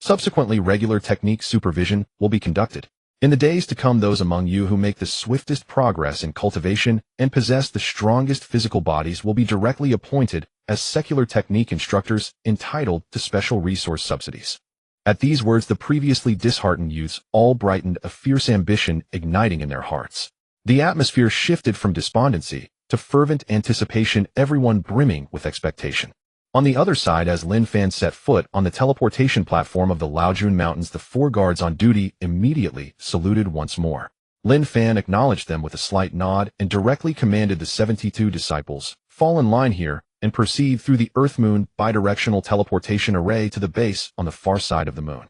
Subsequently, regular technique supervision will be conducted. In the days to come, those among you who make the swiftest progress in cultivation and possess the strongest physical bodies will be directly appointed as secular technique instructors entitled to special resource subsidies. At these words, the previously disheartened youths all brightened, a fierce ambition igniting in their hearts. The atmosphere shifted from despondency to fervent anticipation, everyone brimming with expectation. On the other side, as Lin Fan set foot on the teleportation platform of the Laojun Mountains, the 4 guards on duty immediately saluted once more. Lin Fan acknowledged them with a slight nod and directly commanded the 72 disciples, "Fall in line here and proceed through the Earth-Moon bidirectional teleportation array to the base on the far side of the moon."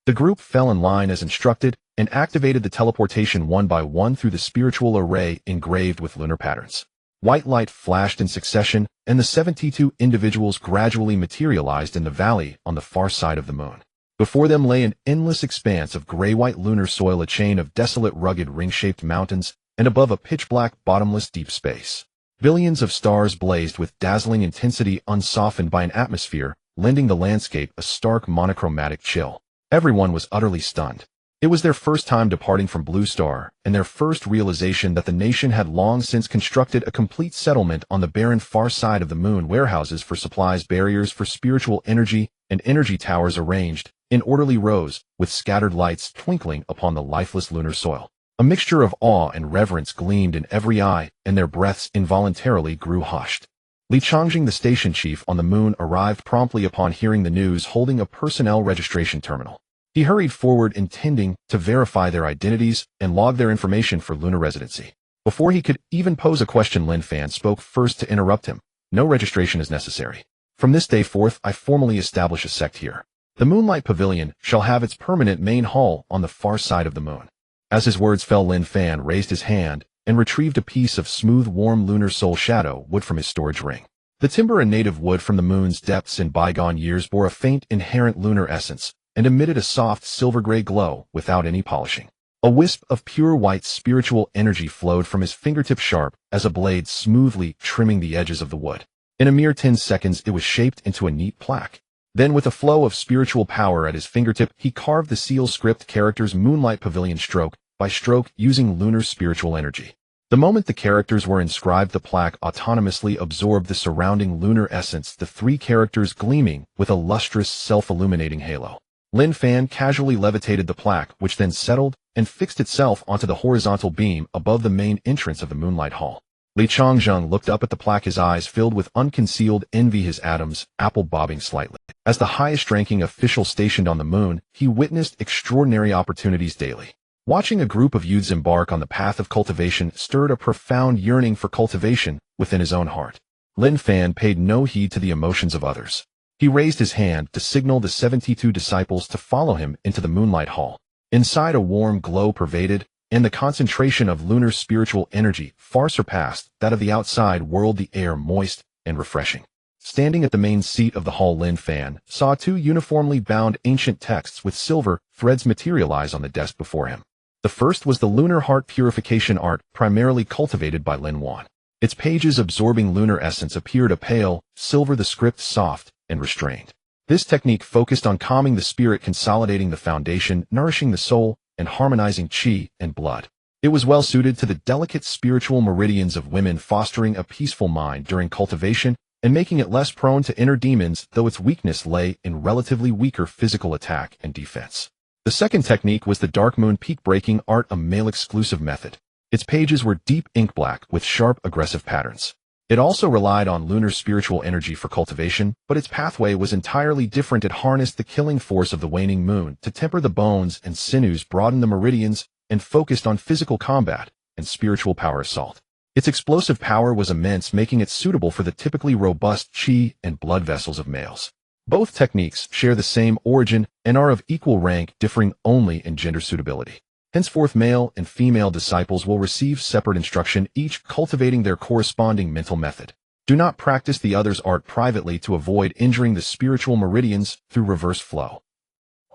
The group fell in line as instructed and activated the teleportation one by one through the spiritual array engraved with lunar patterns. White light flashed in succession, and the 72 individuals gradually materialized in the valley on the far side of the moon. Before them lay an endless expanse of gray-white lunar soil, a chain of desolate, rugged, ring-shaped mountains, and above a pitch-black, bottomless deep space. Billions of stars blazed with dazzling intensity, unsoftened by an atmosphere, lending the landscape a stark monochromatic chill. Everyone was utterly stunned. It was their first time departing from Blue Star, and their first realization that the nation had long since constructed a complete settlement on the barren far side of the moon, warehouses for supplies, barriers for spiritual energy, and energy towers arranged in orderly rows, with scattered lights twinkling upon the lifeless lunar soil. A mixture of awe and reverence gleamed in every eye, and their breaths involuntarily grew hushed. Li Changjing, the station chief on the moon, arrived promptly upon hearing the news, holding a personnel registration terminal. He hurried forward, intending to verify their identities and log their information for lunar residency. Before he could even pose a question, Lin Fan spoke first to interrupt him. "No registration is necessary. From this day forth, I formally establish a sect here. The Moonlight Pavilion shall have its permanent main hall on the far side of the moon." As his words fell, Lin Fan raised his hand and retrieved a piece of smooth, warm lunar soul shadow wood from his storage ring. The timber and native wood from the moon's depths in bygone years bore a faint, inherent lunar essence, and emitted a soft silver-gray glow without any polishing. A wisp of pure white spiritual energy flowed from his fingertip, sharp as a blade, smoothly trimming the edges of the wood. In a mere 10 seconds, it was shaped into a neat plaque. Then, with a flow of spiritual power at his fingertip, he carved the seal script characters "Moonlight Pavilion," stroke by stroke, using lunar spiritual energy. The moment the characters were inscribed, the plaque autonomously absorbed the surrounding lunar essence, the 3 characters gleaming with a lustrous, self-illuminating halo. Lin Fan casually levitated the plaque, which then settled and fixed itself onto the horizontal beam above the main entrance of the Moonlight Hall. Li Changjing looked up at the plaque, his eyes filled with unconcealed envy, his Adam's apple bobbing slightly. As the highest-ranking official stationed on the moon, he witnessed extraordinary opportunities daily. Watching a group of youths embark on the path of cultivation stirred a profound yearning for cultivation within his own heart. Lin Fan paid no heed to the emotions of others. He raised his hand to signal the 72 disciples to follow him into the Moonlight Hall. Inside, a warm glow pervaded, and the concentration of lunar spiritual energy far surpassed that of the outside world, the air moist and refreshing. Standing at the main seat of the hall, Lin Fan saw 2 uniformly bound ancient texts with silver threads materialize on the desk before him. The first was the Lunar Heart Purification Art, primarily cultivated by Lin Wan. Its pages, absorbing lunar essence, appeared a pale silver, the script soft and restrained. This technique focused on calming the spirit, consolidating the foundation, nourishing the soul, and harmonizing qi and blood. It was well suited to the delicate spiritual meridians of women, fostering a peaceful mind during cultivation and making it less prone to inner demons, though its weakness lay in relatively weaker physical attack and defense. The second technique was the Dark Moon Peak Breaking Art, a male-exclusive method. Its pages were deep ink black with sharp, aggressive patterns. It also relied on lunar spiritual energy for cultivation, but its pathway was entirely different. It harnessed the killing force of the waning moon to temper the bones and sinews, broaden the meridians, and focused on physical combat and spiritual power assault. Its explosive power was immense, making it suitable for the typically robust qi and blood vessels of males. Both techniques share the same origin and are of equal rank, differing only in gender suitability. Henceforth, male and female disciples will receive separate instruction, each cultivating their corresponding mental method. Do not practice the other's art privately to avoid injuring the spiritual meridians through reverse flow.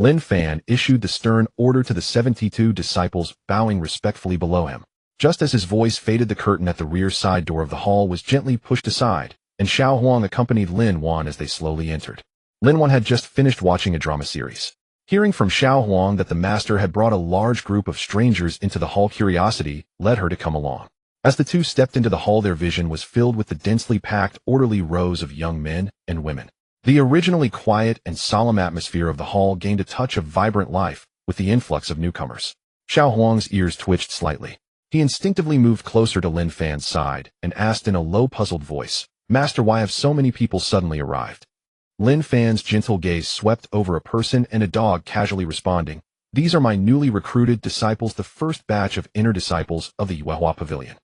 Lin Fan issued the stern order to the 72 disciples, bowing respectfully below him. Just as his voice faded, the curtain at the rear side door of the hall was gently pushed aside, and Xiao Huang accompanied Lin Wan as they slowly entered. Lin Wan had just finished watching a drama series. Hearing from Xiao Huang that the master had brought a large group of strangers into the hall, curiosity led her to come along. As the two stepped into the hall, their vision was filled with the densely packed, orderly rows of young men and women. The originally quiet and solemn atmosphere of the hall gained a touch of vibrant life with the influx of newcomers. Xiao Huang's ears twitched slightly. He instinctively moved closer to Lin Fan's side and asked in a low, puzzled voice, "Master, why have so many people suddenly arrived?" Lin Fan's gentle gaze swept over a person and a dog, casually responding, "These are my newly recruited disciples, the first batch of inner disciples of the Yuehua Pavilion."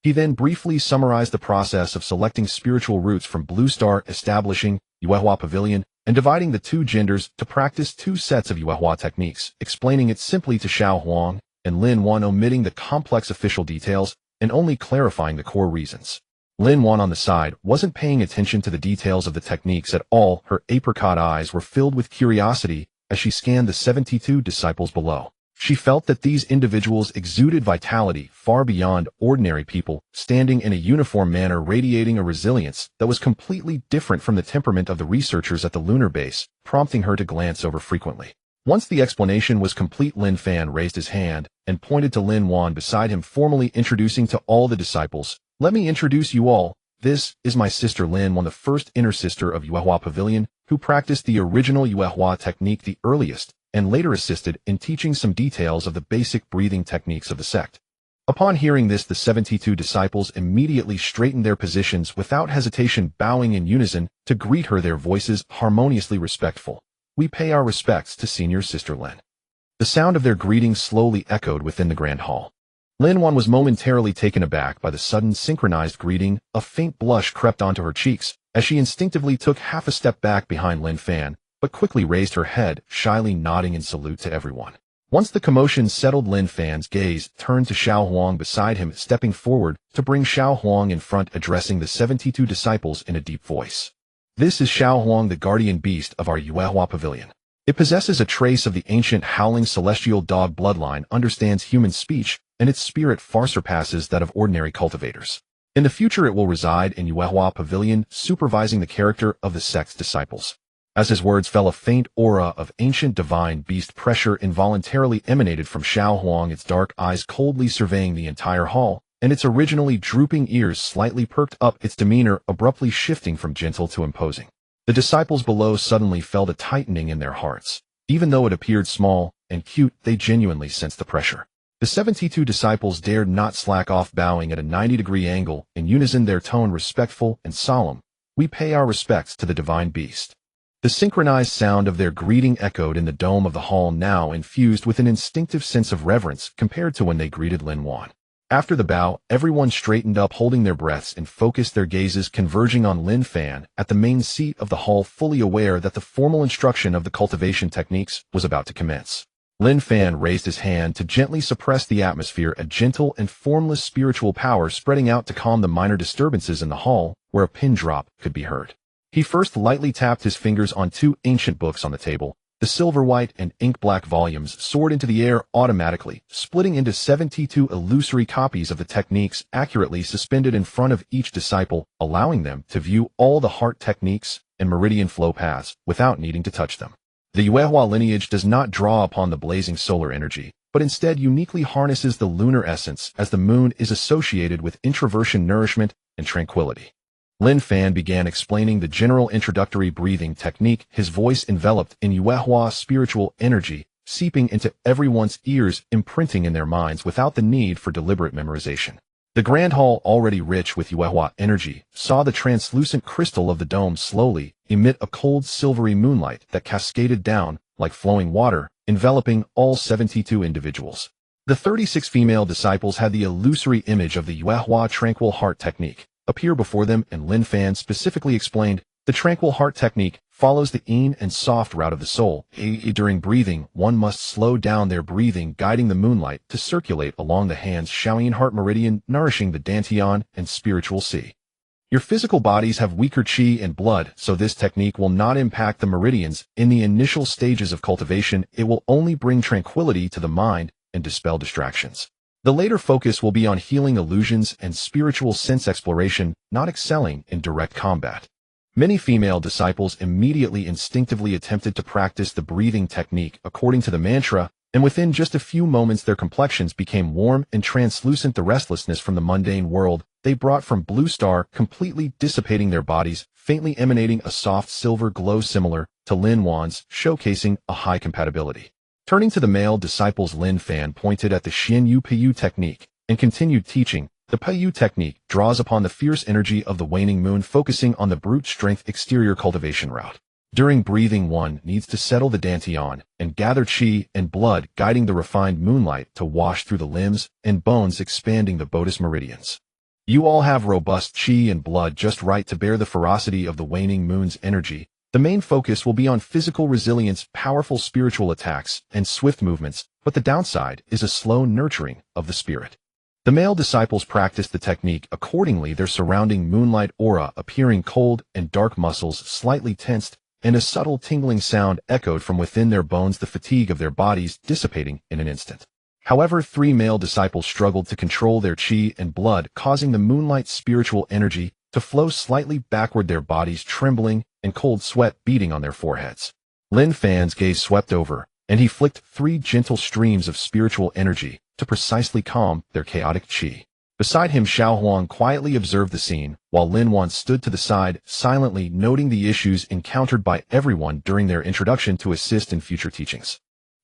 He then briefly summarized the process of selecting spiritual roots from Blue Star, establishing Yuehua Pavilion, and dividing the two genders to practice two sets of Yuehua techniques, explaining it simply to Xiao Huang and Lin Wan, omitting the complex official details and only clarifying the core reasons. Lin Wan on the side wasn't paying attention to the details of the techniques at all. Her apricot eyes were filled with curiosity as she scanned the 72 disciples below. She felt that these individuals exuded vitality far beyond ordinary people, standing in a uniform manner, radiating a resilience that was completely different from the temperament of the researchers at the lunar base, prompting her to glance over frequently. Once the explanation was complete, Lin Fan raised his hand and pointed to Lin Wan beside him, formally introducing to all the disciples, "Let me introduce you all. This is my sister Lin Wan, the first inner sister of Yuehua Pavilion, who practiced the original Yuehua technique the earliest, and later assisted in teaching some details of the basic breathing techniques of the sect." Upon hearing this, the 72 disciples immediately straightened their positions without hesitation, bowing in unison to greet her, their voices harmoniously respectful. "We pay our respects to senior sister Lin." The sound of their greetings slowly echoed within the grand hall. Lin Wan was momentarily taken aback by the sudden synchronized greeting. A faint blush crept onto her cheeks as she instinctively took half a step back behind Lin Fan, but quickly raised her head, shyly nodding in salute to everyone. Once the commotion settled, Lin Fan's gaze turned to Xiao Huang beside him, stepping forward to bring Xiao Huang in front, addressing the 72 disciples in a deep voice. "This is Xiao Huang, the guardian beast of our Yuehua Pavilion. It possesses a trace of the ancient howling celestial dog bloodline, understands human speech, and its spirit far surpasses that of ordinary cultivators. In the future it will reside in Yuehua Pavilion, supervising the character of the sect's disciples." As his words fell, a faint aura of ancient divine beast pressure involuntarily emanated from Xiao Huang, its dark eyes coldly surveying the entire hall, and its originally drooping ears slightly perked up, its demeanor abruptly shifting from gentle to imposing. The disciples below suddenly felt a tightening in their hearts. Even though it appeared small and cute, they genuinely sensed the pressure. The 72 disciples dared not slack off, bowing at a 90-degree angle, in unison, their tone respectful and solemn. "We pay our respects to the divine beast." The synchronized sound of their greeting echoed in the dome of the hall, now infused with an instinctive sense of reverence compared to when they greeted Lin Wan. After the bow, everyone straightened up, holding their breaths, and focused their gazes converging on Lin Fan at the main seat of the hall, fully aware that the formal instruction of the cultivation techniques was about to commence. Lin Fan raised his hand to gently suppress the atmosphere, a gentle and formless spiritual power spreading out to calm the minor disturbances in the hall where a pin drop could be heard. He first lightly tapped his fingers on two ancient books on the table. The silver-white and ink-black volumes soared into the air automatically, splitting into 72 illusory copies of the techniques accurately suspended in front of each disciple, allowing them to view all the heart techniques and meridian flow paths without needing to touch them. The Yuehua lineage does not draw upon the blazing solar energy, but instead uniquely harnesses the lunar essence, as the moon is associated with introversion, nourishment, and tranquility. Lin Fan began explaining the general introductory breathing technique, his voice enveloped in Yuehua spiritual energy, seeping into everyone's ears, imprinting in their minds without the need for deliberate memorization. The grand hall, already rich with Yuehua energy, saw the translucent crystal of the dome slowly emit a cold silvery moonlight that cascaded down like flowing water, enveloping all 72 individuals. The 36 female disciples had the illusory image of the Yuehua tranquil heart technique appear before them, and Lin Fan specifically explained, "The tranquil heart technique follows the in and soft route of the soul. During breathing, one must slow down their breathing, guiding the moonlight to circulate along the hands, Shaoyin heart meridian, nourishing the dantian and spiritual sea. Your physical bodies have weaker qi and blood, so this technique will not impact the meridians. In the initial stages of cultivation, it will only bring tranquility to the mind and dispel distractions. The later focus will be on healing illusions and spiritual sense exploration, not excelling in direct combat." Many female disciples immediately instinctively attempted to practice the breathing technique according to the mantra, and within just a few moments their complexions became warm and translucent. The restlessness from the mundane world they brought from Blue Star completely dissipating their bodies, faintly emanating a soft silver glow similar to Lin Wan's, showcasing a high compatibility. Turning to the male disciples, Lin Fan pointed at the Xian Yu Piyu technique and continued teaching. The Piyu technique draws upon the fierce energy of the waning moon, focusing on the brute strength exterior cultivation route. During breathing, one needs to settle the dantian and gather qi and blood, guiding the refined moonlight to wash through the limbs and bones, expanding the bodhis meridians. You all have robust qi and blood just right to bear the ferocity of the waning moon's energy. The main focus will be on physical resilience, powerful spiritual attacks, and swift movements, but the downside is a slow nurturing of the spirit. The male disciples practiced the technique accordingly, their surrounding moonlight aura appearing cold and dark, muscles slightly tensed, and a subtle tingling sound echoed from within their bones, the fatigue of their bodies dissipating in an instant. However, 3 male disciples struggled to control their qi and blood, causing the moonlight's spiritual energy to flow slightly backward, their bodies trembling and cold sweat beading on their foreheads. Lin Fan's gaze swept over, and he flicked 3 gentle streams of spiritual energy to precisely calm their chaotic qi. Beside him, Xiao Huang quietly observed the scene, while Lin Wan stood to the side, silently noting the issues encountered by everyone during their introduction to assist in future teachings.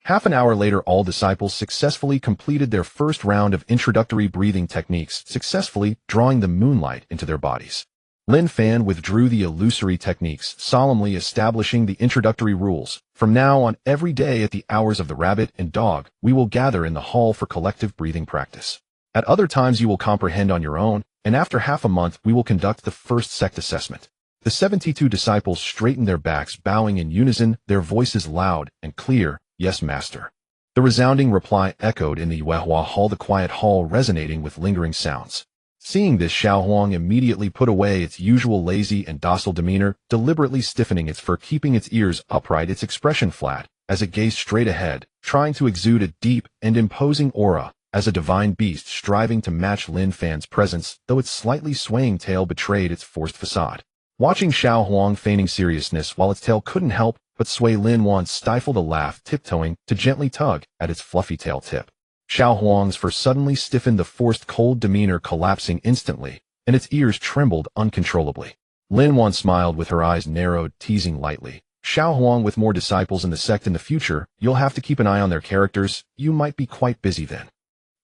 Half an hour later, all disciples successfully completed their first round of introductory breathing techniques, successfully drawing the moonlight into their bodies. Lin Fan withdrew the illusory techniques, solemnly establishing the introductory rules. From now on, every day at the hours of the rabbit and dog, we will gather in the hall for collective breathing practice. At other times you will comprehend on your own, and after half a month we will conduct the first sect assessment. The 72 disciples straightened their backs, bowing in unison, their voices loud and clear, "Yes, Master." The resounding reply echoed in the Yuehua Hall, the quiet hall resonating with lingering sounds. Seeing this, Xiao Huang immediately put away its usual lazy and docile demeanor, deliberately stiffening its fur, keeping its ears upright, its expression flat, as it gazed straight ahead, trying to exude a deep and imposing aura, as a divine beast striving to match Lin Fan's presence, though its slightly swaying tail betrayed its forced facade. Watching Xiao Huang feigning seriousness while its tail couldn't help but sway, Lin Wan stifled a laugh, tiptoeing to gently tug at its fluffy tail tip. Xiao Huang's fur suddenly stiffened, the forced cold demeanor collapsing instantly, and its ears trembled uncontrollably. Lin Wan smiled with her eyes narrowed, teasing lightly. "Xiao Huang, with more disciples in the sect in the future, you'll have to keep an eye on their characters. You might be quite busy then."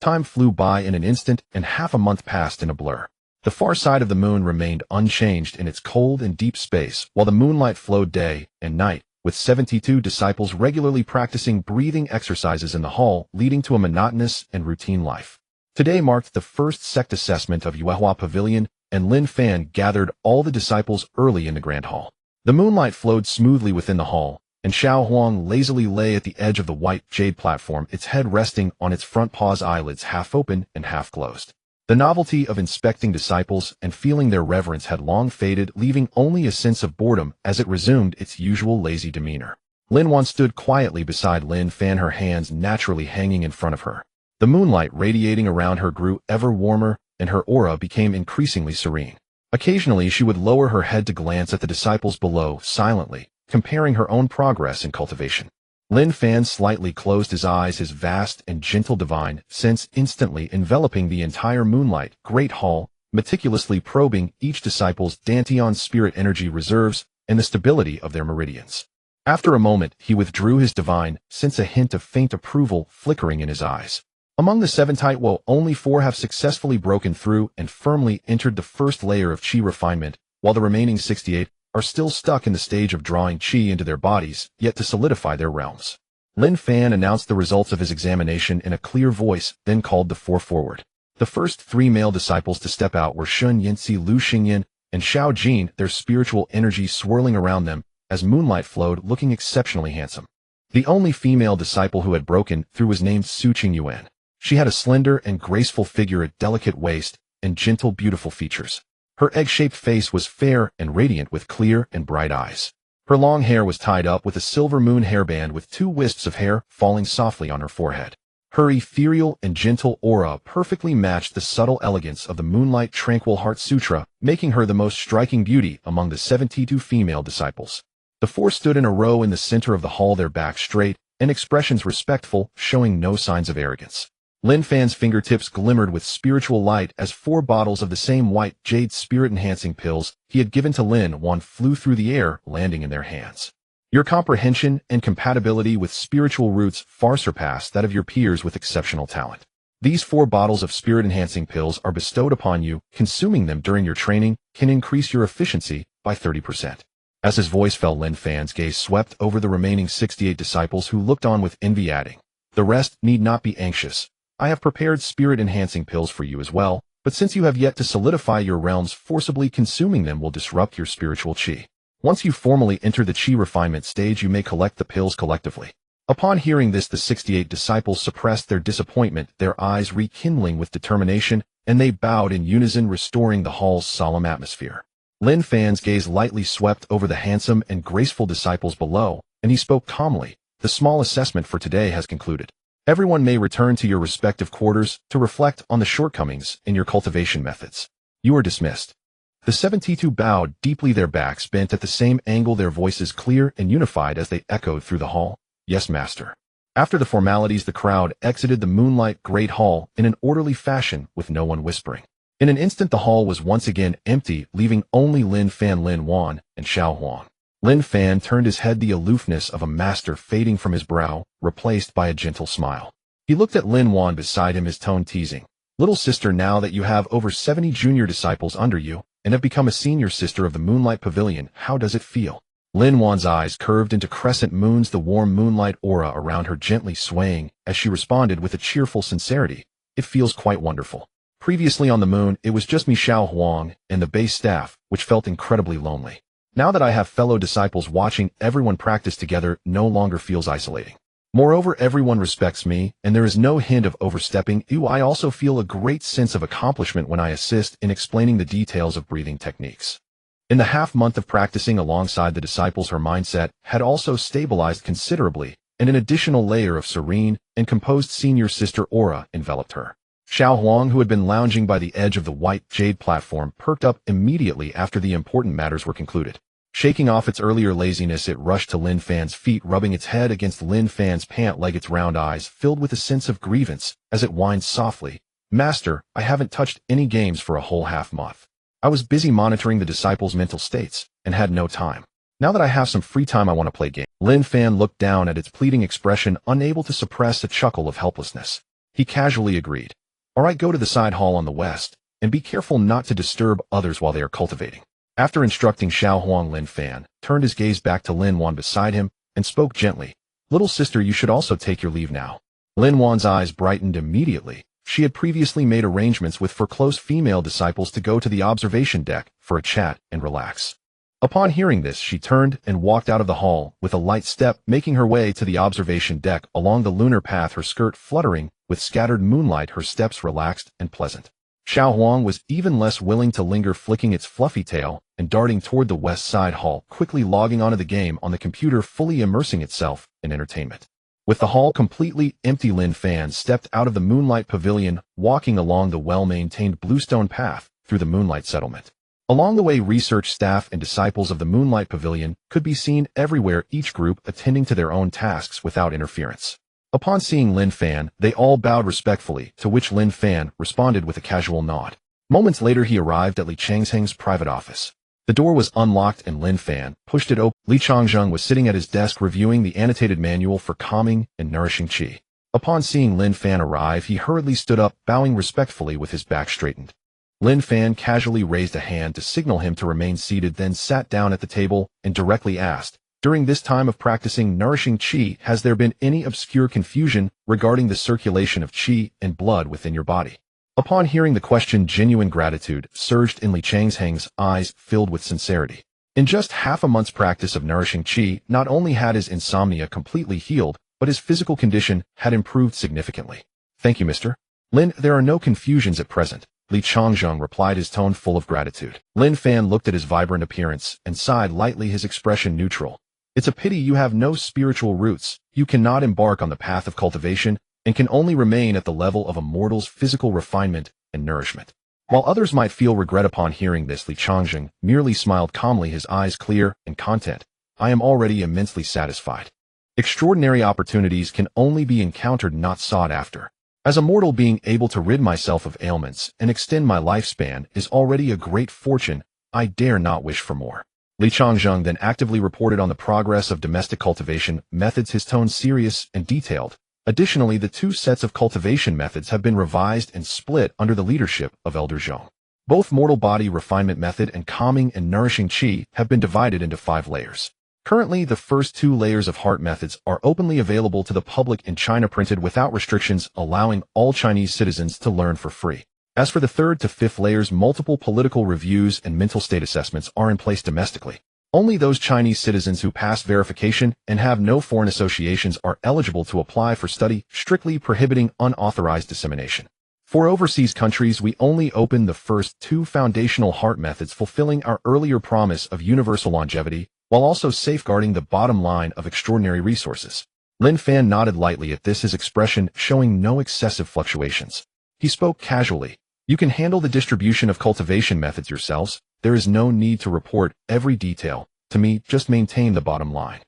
Time flew by in an instant, and half a month passed in a blur. The far side of the moon remained unchanged in its cold and deep space, while the moonlight flowed day and night, with 72 disciples regularly practicing breathing exercises in the hall, leading to a monotonous and routine life. Today marked the first sect assessment of Yuehua Pavilion, and Lin Fan gathered all the disciples early in the grand hall. The moonlight flowed smoothly within the hall, and Xiao Huang lazily lay at the edge of the white jade platform, its head resting on its front paws, eyelids half open and half closed. The novelty of inspecting disciples and feeling their reverence had long faded, leaving only a sense of boredom as it resumed its usual lazy demeanor. Lin Wan stood quietly beside Lin Fan, her hands naturally hanging in front of her. The moonlight radiating around her grew ever warmer, and her aura became increasingly serene. Occasionally she would lower her head to glance at the disciples below, silently comparing her own progress in cultivation. Lin Fan slightly closed his eyes, his vast and gentle divine sense instantly enveloping the entire moonlight great hall, meticulously probing each disciple's dantian spirit energy reserves and the stability of their meridians. After a moment, he withdrew his divine sense, a hint of faint approval flickering in his eyes. Among the 70, only 4 have successfully broken through and firmly entered the first layer of qi refinement, while the remaining 68 are still stuck in the stage of drawing qi into their bodies, yet to solidify their realms. Lin Fan announced the results of his examination in a clear voice, then called the 4 forward. The first 3 male disciples to step out were Shun Yinzi, Lu Xingyan, and Xiao Jin, their spiritual energy swirling around them as moonlight flowed, looking exceptionally handsome. The only female disciple who had broken through was named Su Qingyuan. She had a slender and graceful figure, a delicate waist, and gentle, beautiful features. Her egg-shaped face was fair and radiant with clear and bright eyes. Her long hair was tied up with a silver moon hairband with 2 wisps of hair falling softly on her forehead. Her ethereal and gentle aura perfectly matched the subtle elegance of the Moonlight Tranquil Heart Sutra, making her the most striking beauty among the 72 female disciples. The four stood in a row in the center of the hall, their backs straight, and expressions respectful, showing no signs of arrogance. Lin Fan's fingertips glimmered with spiritual light as 4 bottles of the same white jade spirit-enhancing pills he had given to Lin Wan flew through the air, landing in their hands. Your comprehension and compatibility with spiritual roots far surpass that of your peers with exceptional talent. These 4 bottles of spirit-enhancing pills are bestowed upon you. Consuming them during your training can increase your efficiency by 30%. As his voice fell, Lin Fan's gaze swept over the remaining 68 disciples who looked on with envy, adding, "The rest need not be anxious. I have prepared spirit-enhancing pills for you as well, but since you have yet to solidify your realms, forcibly consuming them will disrupt your spiritual chi. Once you formally enter the chi refinement stage, you may collect the pills collectively." Upon hearing this, the 68 disciples suppressed their disappointment, their eyes rekindling with determination, and they bowed in unison, restoring the hall's solemn atmosphere. Lin Fan's gaze lightly swept over the handsome and graceful disciples below, and he spoke calmly, "The small assessment for today has concluded. Everyone may return to your respective quarters to reflect on the shortcomings in your cultivation methods. You are dismissed." The 72 bowed deeply, their backs bent at the same angle, their voices clear and unified as they echoed through the hall. "Yes, master." After the formalities, the crowd exited the Moonlight Great Hall in an orderly fashion with no one whispering. In an instant, the hall was once again empty, leaving only Lin Fan, Lin Wan, and Xiao Huang. Lin Fan turned his head, the aloofness of a master fading from his brow, replaced by a gentle smile. He looked at Lin Wan beside him, his tone teasing. "Little sister, now that you have over 70 junior disciples under you, and have become a senior sister of the Moonlight Pavilion, how does it feel?" Lin Wan's eyes curved into crescent moons, the warm moonlight aura around her gently swaying, as she responded with a cheerful sincerity, "It feels quite wonderful. Previously on the moon, it was just me, Xiao Huang, and the base staff, which felt incredibly lonely. Now that I have fellow disciples watching everyone practice together, no longer feels isolating. Moreover, everyone respects me, and there is no hint of overstepping. I also feel a great sense of accomplishment when I assist in explaining the details of breathing techniques." In the half-month of practicing alongside the disciples, her mindset had also stabilized considerably, and an additional layer of serene and composed senior sister aura enveloped her. Xiao Huang, who had been lounging by the edge of the white jade platform, perked up immediately after the important matters were concluded. Shaking off its earlier laziness, it rushed to Lin Fan's feet, rubbing its head against Lin Fan's pant leg, its round eyes filled with a sense of grievance as it whined softly, "Master, I haven't touched any games for a whole half-month. I was busy monitoring the disciples' mental states and had no time. Now that I have some free time, I want to play games." Lin Fan looked down at its pleading expression, unable to suppress a chuckle of helplessness. He casually agreed, "All right, go to the side hall on the west, and be careful not to disturb others while they are cultivating." After instructing Xiao Huang, Lin Fan turned his gaze back to Lin Wan beside him and spoke gently, "Little sister, you should also take your leave now." Lin Wan's eyes brightened immediately. She had previously made arrangements for close female disciples to go to the observation deck for a chat and relax. Upon hearing this, she turned and walked out of the hall with a light step, making her way to the observation deck along the lunar path, her skirt fluttering with scattered moonlight, her steps relaxed and pleasant. Xiao Huang was even less willing to linger, flicking its fluffy tail and darting toward the west side hall, quickly logging onto the game on the computer, fully immersing itself in entertainment. With the hall completely empty, Lin Fan stepped out of the Moonlight Pavilion, walking along the well-maintained bluestone path through the Moonlight Settlement. Along the way, research staff and disciples of the Moonlight Pavilion could be seen everywhere, each group attending to their own tasks without interference. Upon seeing Lin Fan, they all bowed respectfully, to which Lin Fan responded with a casual nod. Moments later, he arrived at Li Changzheng's private office. The door was unlocked and Lin Fan pushed it open. Li Changzheng was sitting at his desk reviewing the annotated manual for calming and nourishing qi. Upon seeing Lin Fan arrive, he hurriedly stood up, bowing respectfully with his back straightened. Lin Fan casually raised a hand to signal him to remain seated, then sat down at the table and directly asked, "During this time of practicing nourishing qi, has there been any obscure confusion regarding the circulation of qi and blood within your body?" Upon hearing the question, genuine gratitude surged in Li Changzheng's eyes, filled with sincerity. In just half a month's practice of nourishing qi, not only had his insomnia completely healed, but his physical condition had improved significantly. "Thank you, Mr. Lin. There are no confusions at present," Li Changzheng replied, his tone full of gratitude. Lin Fan looked at his vibrant appearance and sighed lightly, his expression neutral. "It's a pity you have no spiritual roots. You cannot embark on the path of cultivation and can only remain at the level of a mortal's physical refinement and nourishment. While others might feel regret upon hearing this, Li Changzheng merely smiled calmly, his eyes clear and content. I am already immensely satisfied. Extraordinary opportunities can only be encountered, not sought after. As a mortal, being able to rid myself of ailments and extend my lifespan is already a great fortune. I dare not wish for more. Li Changzheng then actively reported on the progress of domestic cultivation methods, his tone serious and detailed. Additionally, the two sets of cultivation methods have been revised and split under the leadership of Elder Zhong. Both mortal body refinement method and calming and nourishing qi have been divided into 5 layers. Currently, the first 2 layers of heart methods are openly available to the public in China, printed without restrictions, allowing all Chinese citizens to learn for free. As for the 3rd to 5th layers, multiple political reviews and mental state assessments are in place domestically. Only those Chinese citizens who pass verification and have no foreign associations are eligible to apply for study, strictly prohibiting unauthorized dissemination. For overseas countries, we only open the first 2 foundational heart methods, fulfilling our earlier promise of universal longevity, while also safeguarding the bottom line of extraordinary resources. Lin Fan nodded lightly at this, his expression showing no excessive fluctuations. He spoke casually. You can handle the distribution of cultivation methods yourselves. There is no need to report every detail to me, just maintain the bottom line.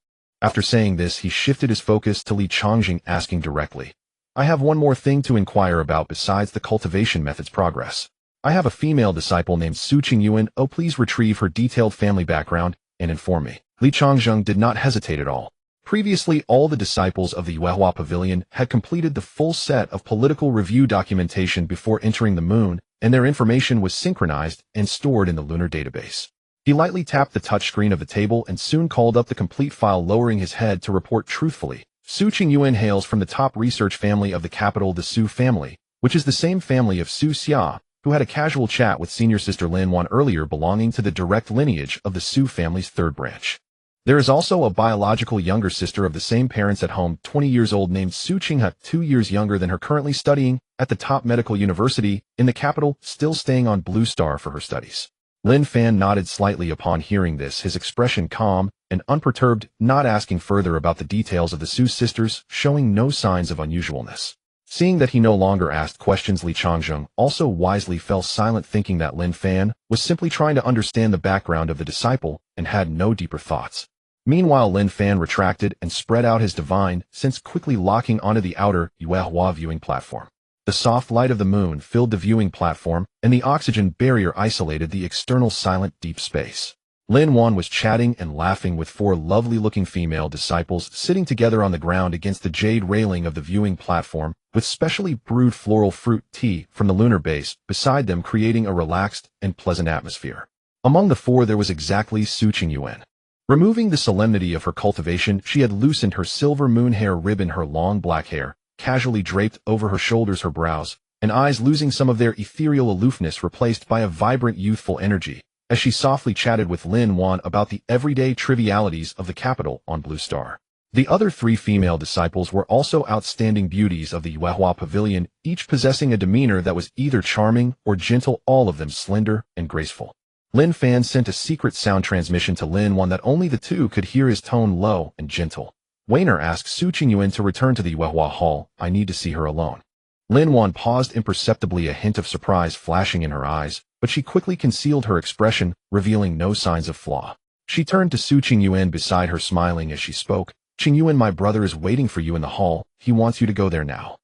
After saying this, he shifted his focus to Li Changzheng, asking directly, I have one more thing to inquire about besides the cultivation method's progress. I have a female disciple named Su Qingyuan. Oh, please retrieve her detailed family background and inform me. Li Changzheng did not hesitate at all. Previously, all the disciples of the Yuehua Pavilion had completed the full set of political review documentation before entering the moon, and their information was synchronized and stored in the lunar database. He lightly tapped the touchscreen of the table and soon called up the complete file, lowering his head to report truthfully. Su Qingyuan hails from the top research family of the capital, the Su family, which is the same family of Su Xia, who had a casual chat with senior sister Lin Wan earlier, belonging to the direct lineage of the Su family's 3rd branch. There is also a biological younger sister of the same parents at home, 20 years old, named Su Qinghe, 2 years younger than her, currently studying at the top medical university in the capital, still staying on Blue Star for her studies. Lin Fan nodded slightly upon hearing this, his expression calm and unperturbed, not asking further about the details of the Su sisters, showing no signs of unusualness. Seeing that he no longer asked questions, Li Changzheng also wisely fell silent, thinking that Lin Fan was simply trying to understand the background of the disciple and had no deeper thoughts. Meanwhile, Lin Fan retracted and spread out his divine sense, quickly locking onto the outer Yuehua viewing platform. The soft light of the moon filled the viewing platform, and the oxygen barrier isolated the external silent deep space. Lin Wan was chatting and laughing with 4 lovely-looking female disciples sitting together on the ground against the jade railing of the viewing platform, with specially brewed floral fruit tea from the lunar base beside them, creating a relaxed and pleasant atmosphere. Among the 4 there was exactly Su Qingyuan. Removing the solemnity of her cultivation, she had loosened her silver moon hair ribbon, her long black hair casually draped over her shoulders, her brows and eyes losing some of their ethereal aloofness, replaced by a vibrant youthful energy, as she softly chatted with Lin Wan about the everyday trivialities of the capital on Blue Star. The other 3 female disciples were also outstanding beauties of the Yuehua Pavilion, each possessing a demeanor that was either charming or gentle, all of them slender and graceful. Lin Fan sent a secret sound transmission to Lin Wan that only the 2 could hear, his tone low and gentle. Wainer asked Su Qingyuan to return to the Yuehua Hall. I need to see her alone. Lin Wan paused imperceptibly, a hint of surprise flashing in her eyes, but she quickly concealed her expression, revealing no signs of flaw. She turned to Su Qingyuan beside her, smiling as she spoke. Qingyuan, my brother is waiting for you in the hall. He wants you to go there now.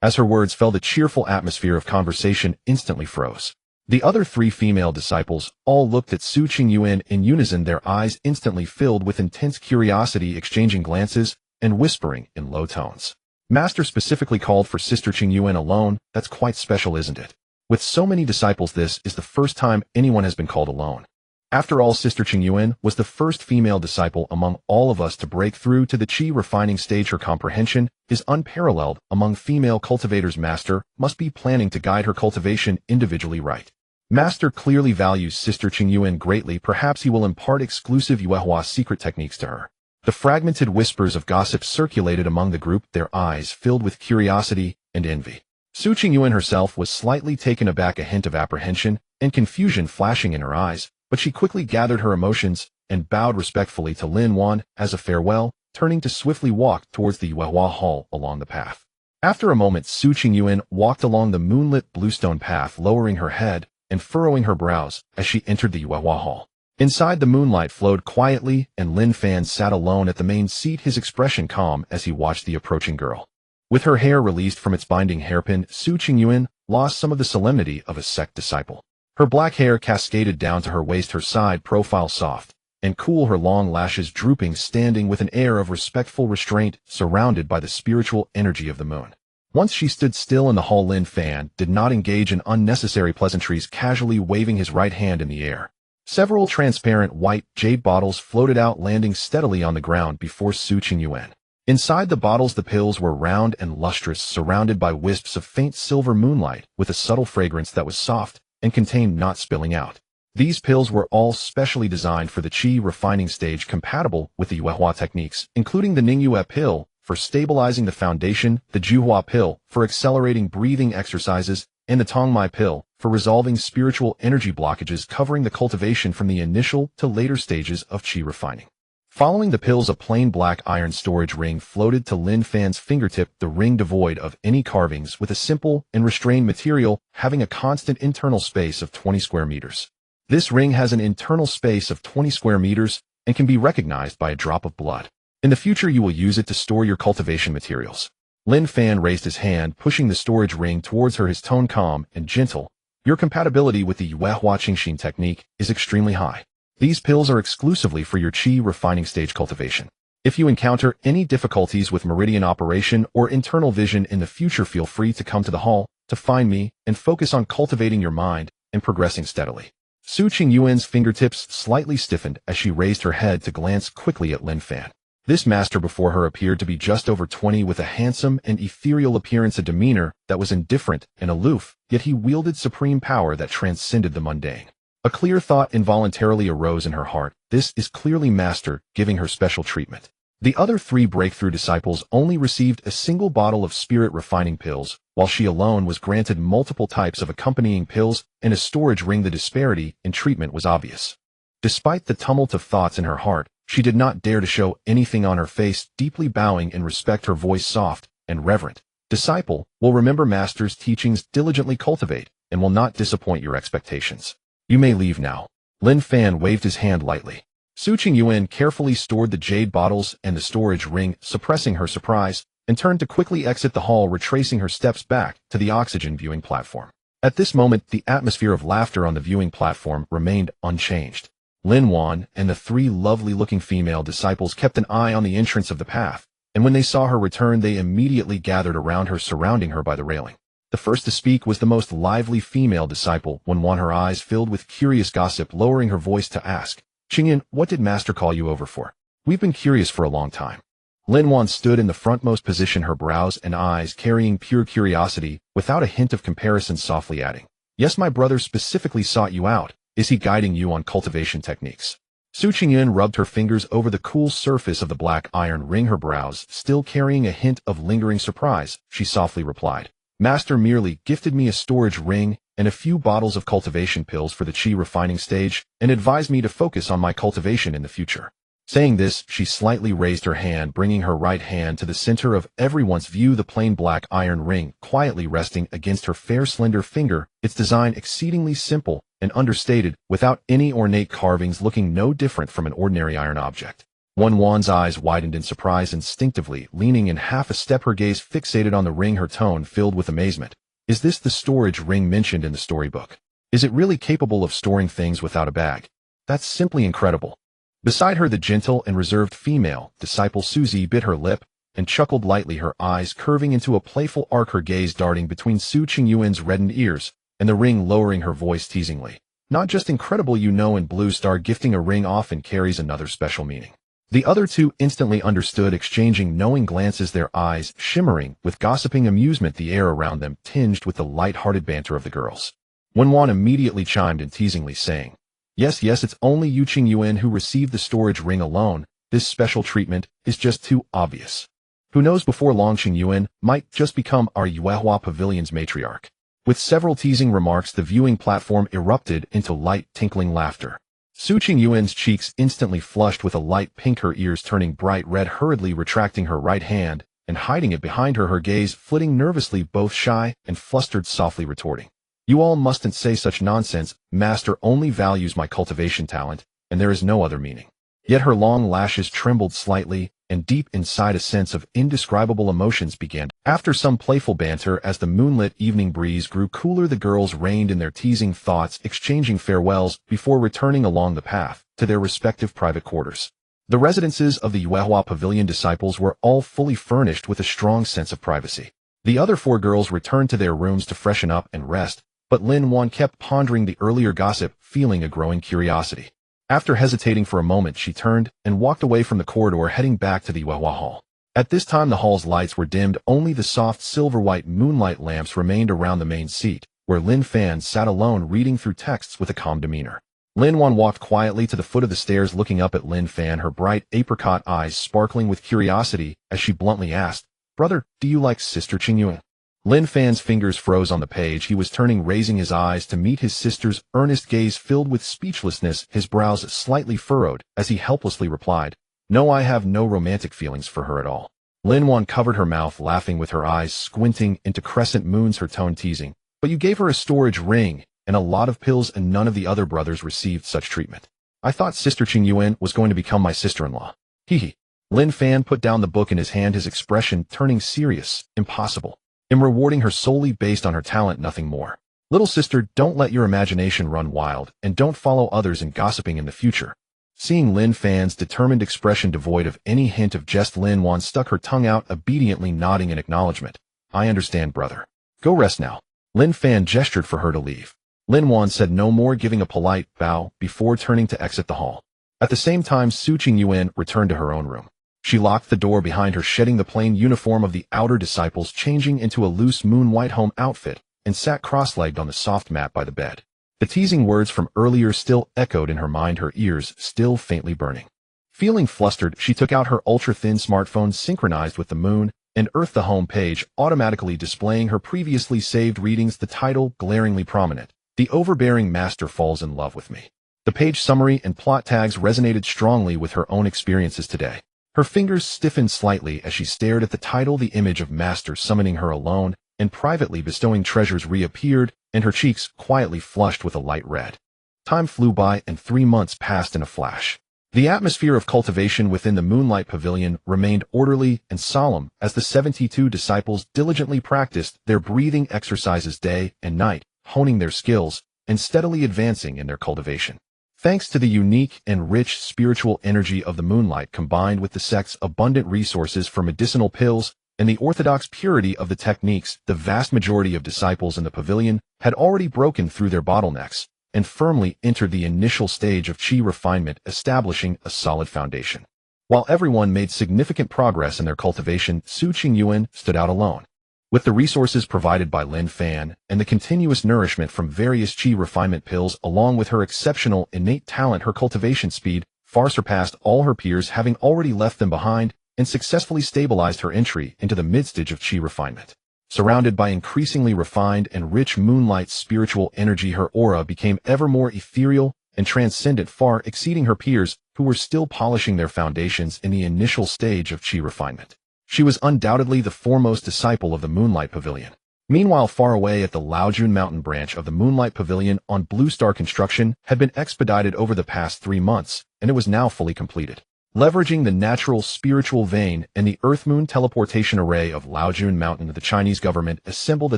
As her words fell, the cheerful atmosphere of conversation instantly froze. The other 3 female disciples all looked at Su Qingyuan in unison, their eyes instantly filled with intense curiosity, exchanging glances and whispering in low tones. Master specifically called for Sister Qingyuan alone. That's quite special, isn't it? With so many disciples, this is the first time anyone has been called alone. After all, Sister Qingyuan was the first female disciple among all of us to break through to the qi refining stage. Her comprehension is unparalleled among female cultivators. Master must be planning to guide her cultivation individually right. Master clearly values Sister Qingyuan greatly. Perhaps he will impart exclusive Yuehua secret techniques to her. The fragmented whispers of gossip circulated among the group, their eyes filled with curiosity and envy. Su Qingyuan herself was slightly taken aback, a hint of apprehension and confusion flashing in her eyes, but she quickly gathered her emotions and bowed respectfully to Lin Wan as a farewell, turning to swiftly walk towards the Yuehua Hall along the path. After a moment, Su Qingyuan walked along the moonlit bluestone path, lowering her head and furrowing her brows as she entered the Yuehua Hall. Inside, the moonlight flowed quietly, and Lin Fan sat alone at the main seat, his expression calm as he watched the approaching girl. With her hair released from its binding hairpin, Su Qingyuan lost some of the solemnity of a sect disciple. Her black hair cascaded down to her waist, her side profile soft and cool, her long lashes drooping, standing with an air of respectful restraint, surrounded by the spiritual energy of the moon. Once she stood still in the hall, Lin Fan did not engage in unnecessary pleasantries, casually waving his right hand in the air. Several transparent white jade bottles floated out, landing steadily on the ground before Su Qingyuan. Inside the bottles, the pills were round and lustrous, surrounded by wisps of faint silver moonlight, with a subtle fragrance that was soft and contained, not spilling out. These pills were all specially designed for the qi refining stage, compatible with the Yuehua techniques, including the Ningyue pill for stabilizing the foundation, the Juhua pill for accelerating breathing exercises, and the Tongmai pill for resolving spiritual energy blockages, covering the cultivation from the initial to later stages of qi refining. Following the pills, a plain black iron storage ring floated to Lin Fan's fingertip, the ring devoid of any carvings, with a simple and restrained material, having a constant internal space of 20 square meters. This ring has an internal space of 20 square meters and can be recognized by a drop of blood. In the future, you will use it to store your cultivation materials. Lin Fan raised his hand, pushing the storage ring towards her, his tone calm and gentle. Your compatibility with the Yuehua Qingxin technique is extremely high. These pills are exclusively for your qi refining stage cultivation. If you encounter any difficulties with meridian operation or internal vision in the future, feel free to come to the hall to find me and focus on cultivating your mind and progressing steadily. Su Qingyuan's fingertips slightly stiffened as she raised her head to glance quickly at Lin Fan. This master before her appeared to be just over 20, with a handsome and ethereal appearance, a demeanor that was indifferent and aloof, yet he wielded supreme power that transcended the mundane. A clear thought involuntarily arose in her heart. This is clearly Master giving her special treatment. The other 3 breakthrough disciples only received a single bottle of spirit refining pills, while she alone was granted multiple types of accompanying pills and a storage ring. The disparity in treatment was obvious. Despite the tumult of thoughts in her heart, she did not dare to show anything on her face, deeply bowing in respect, her voice soft and reverent. Disciple will remember Master's teachings, diligently cultivate, and will not disappoint your expectations. You may leave now. Lin Fan waved his hand lightly. Su Qingyuan carefully stored the jade bottles and the storage ring, suppressing her surprise, and turned to quickly exit the hall, retracing her steps back to the oxygen viewing platform. At this moment, the atmosphere of laughter on the viewing platform remained unchanged. Lin Wan and the 3 lovely-looking female disciples kept an eye on the entrance of the path, and when they saw her return, they immediately gathered around her, surrounding her by the railing. The first to speak was the most lively female disciple, Lin Wan, her eyes filled with curious gossip, lowering her voice to ask, "Qingyan, what did Master call you over for? We've been curious for a long time." Lin Wan stood in the frontmost position, her brows and eyes carrying pure curiosity, without a hint of comparison, softly adding, "Yes, my brother specifically sought you out. Is he guiding you on cultivation techniques?" Su Qingyuan rubbed her fingers over the cool surface of the black iron ring, her brows still carrying a hint of lingering surprise. She softly replied, "Master merely gifted me a storage ring and a few bottles of cultivation pills for the qi refining stage, and advised me to focus on my cultivation in the future." Saying this, she slightly raised her hand, bringing her right hand to the center of everyone's view, the plain black iron ring quietly resting against her fair slender finger, its design exceedingly simple and understated, without any ornate carvings, looking no different from an ordinary iron object. Lin Wan's eyes widened in surprise, instinctively leaning in half a step, her gaze fixated on the ring, her tone filled with amazement. "Is this the storage ring mentioned in the storybook? Is it really capable of storing things without a bag? That's simply incredible." Beside her, the gentle and reserved female disciple Suzy bit her lip and chuckled lightly, her eyes curving into a playful arc, her gaze darting between Su Qingyuan's reddened ears and the ring, lowering her voice teasingly. "Not just incredible, you know, in Blue Star, gifting a ring often carries another special meaning." The other 2 instantly understood, exchanging knowing glances, their eyes shimmering with gossiping amusement, the air around them tinged with the light-hearted banter of the girls. Lin Wan immediately chimed in teasingly, saying, Yes, it's only Yu Qingyuan who received the storage ring alone. This special treatment is just too obvious. Who knows, before long Qingyuan might just become our Yuehua Pavilion's matriarch." With several teasing remarks, the viewing platform erupted into light, tinkling laughter. Su Qingyuan's cheeks instantly flushed with a light pink, her ears turning bright red, hurriedly retracting her right hand and hiding it behind her, her gaze flitting nervously, both shy and flustered, softly retorting, "You all mustn't say such nonsense. Master only values my cultivation talent, and there is no other meaning." Yet her long lashes trembled slightly, and deep inside a sense of indescribable emotions began. After some playful banter, as the moonlit evening breeze grew cooler, the girls reined in their teasing thoughts, exchanging farewells before returning along the path to their respective private quarters. The residences of the Yuehua Pavilion disciples were all fully furnished with a strong sense of privacy. The other four girls returned to their rooms to freshen up and rest, but Lin Fan kept pondering the earlier gossip, feeling a growing curiosity. After hesitating for a moment, she turned and walked away from the corridor, heading back to the Yuehua Hall. At this time the hall's lights were dimmed, only the soft silver-white moonlight lamps remained around the main seat, where Lin Fan sat alone reading through texts with a calm demeanor. Lin Fan walked quietly to the foot of the stairs, looking up at Lin Fan, her bright apricot eyes sparkling with curiosity as she bluntly asked, "Brother, do you like Sister Qingyuan?" Lin Fan's fingers froze on the page he was turning, raising his eyes to meet his sister's earnest gaze filled with speechlessness, his brows slightly furrowed as he helplessly replied, "No, I have no romantic feelings for her at all." Lin Fan covered her mouth, laughing with her eyes squinting into crescent moons, her tone teasing, "But you gave her a storage ring and a lot of pills, and none of the other brothers received such treatment. I thought Sister Qingyuan was going to become my sister-in-law." Hee. Lin Fan put down the book in his hand, his expression turning serious. "Impossible. I'm rewarding her solely based on her talent, nothing more. Little sister, don't let your imagination run wild, and don't follow others in gossiping in the future." Seeing Lin Fan's determined expression devoid of any hint of jest, Lin Fan stuck her tongue out, obediently nodding in acknowledgement. "I understand, brother. Go rest now." Lin Fan gestured for her to leave. Lin Fan said no more, giving a polite bow before turning to exit the hall. At the same time, Su Qingyuan returned to her own room. She locked the door behind her, shedding the plain uniform of the outer disciples, changing into a loose moon-white home outfit, and sat cross-legged on the soft mat by the bed. The teasing words from earlier still echoed in her mind, her ears still faintly burning. Feeling flustered, she took out her ultra-thin smartphone synchronized with the moon and earthed the home page, automatically displaying her previously saved readings, the title glaringly prominent, "The Overbearing Master Falls in Love with Me." The page summary and plot tags resonated strongly with her own experiences today. Her fingers stiffened slightly as she stared at the title. The image of Master summoning her alone and privately bestowing treasures reappeared, and her cheeks quietly flushed with a light red. Time flew by, and 3 months passed in a flash. The atmosphere of cultivation within the Moonlight Pavilion remained orderly and solemn as the 72 disciples diligently practiced their breathing exercises day and night, honing their skills and steadily advancing in their cultivation. Thanks to the unique and rich spiritual energy of the moonlight, combined with the sect's abundant resources for medicinal pills and the orthodox purity of the techniques, the vast majority of disciples in the pavilion had already broken through their bottlenecks and firmly entered the initial stage of qi refinement, establishing a solid foundation. While everyone made significant progress in their cultivation, Su Qingyuan stood out alone. With the resources provided by Lin Fan and the continuous nourishment from various qi refinement pills, along with her exceptional innate talent, her cultivation speed far surpassed all her peers, having already left them behind and successfully stabilized her entry into the mid-stage of qi refinement. Surrounded by increasingly refined and rich moonlight spiritual energy, her aura became ever more ethereal and transcendent, far exceeding her peers who were still polishing their foundations in the initial stage of qi refinement. She was undoubtedly the foremost disciple of the Moonlight Pavilion. Meanwhile, far away at the Laojun Mountain branch of the Moonlight Pavilion on Blue Star, construction had been expedited over the past 3 months, and it was now fully completed. Leveraging the natural spiritual vein and the Earth-Moon teleportation array of Laojun Mountain, the Chinese government assembled a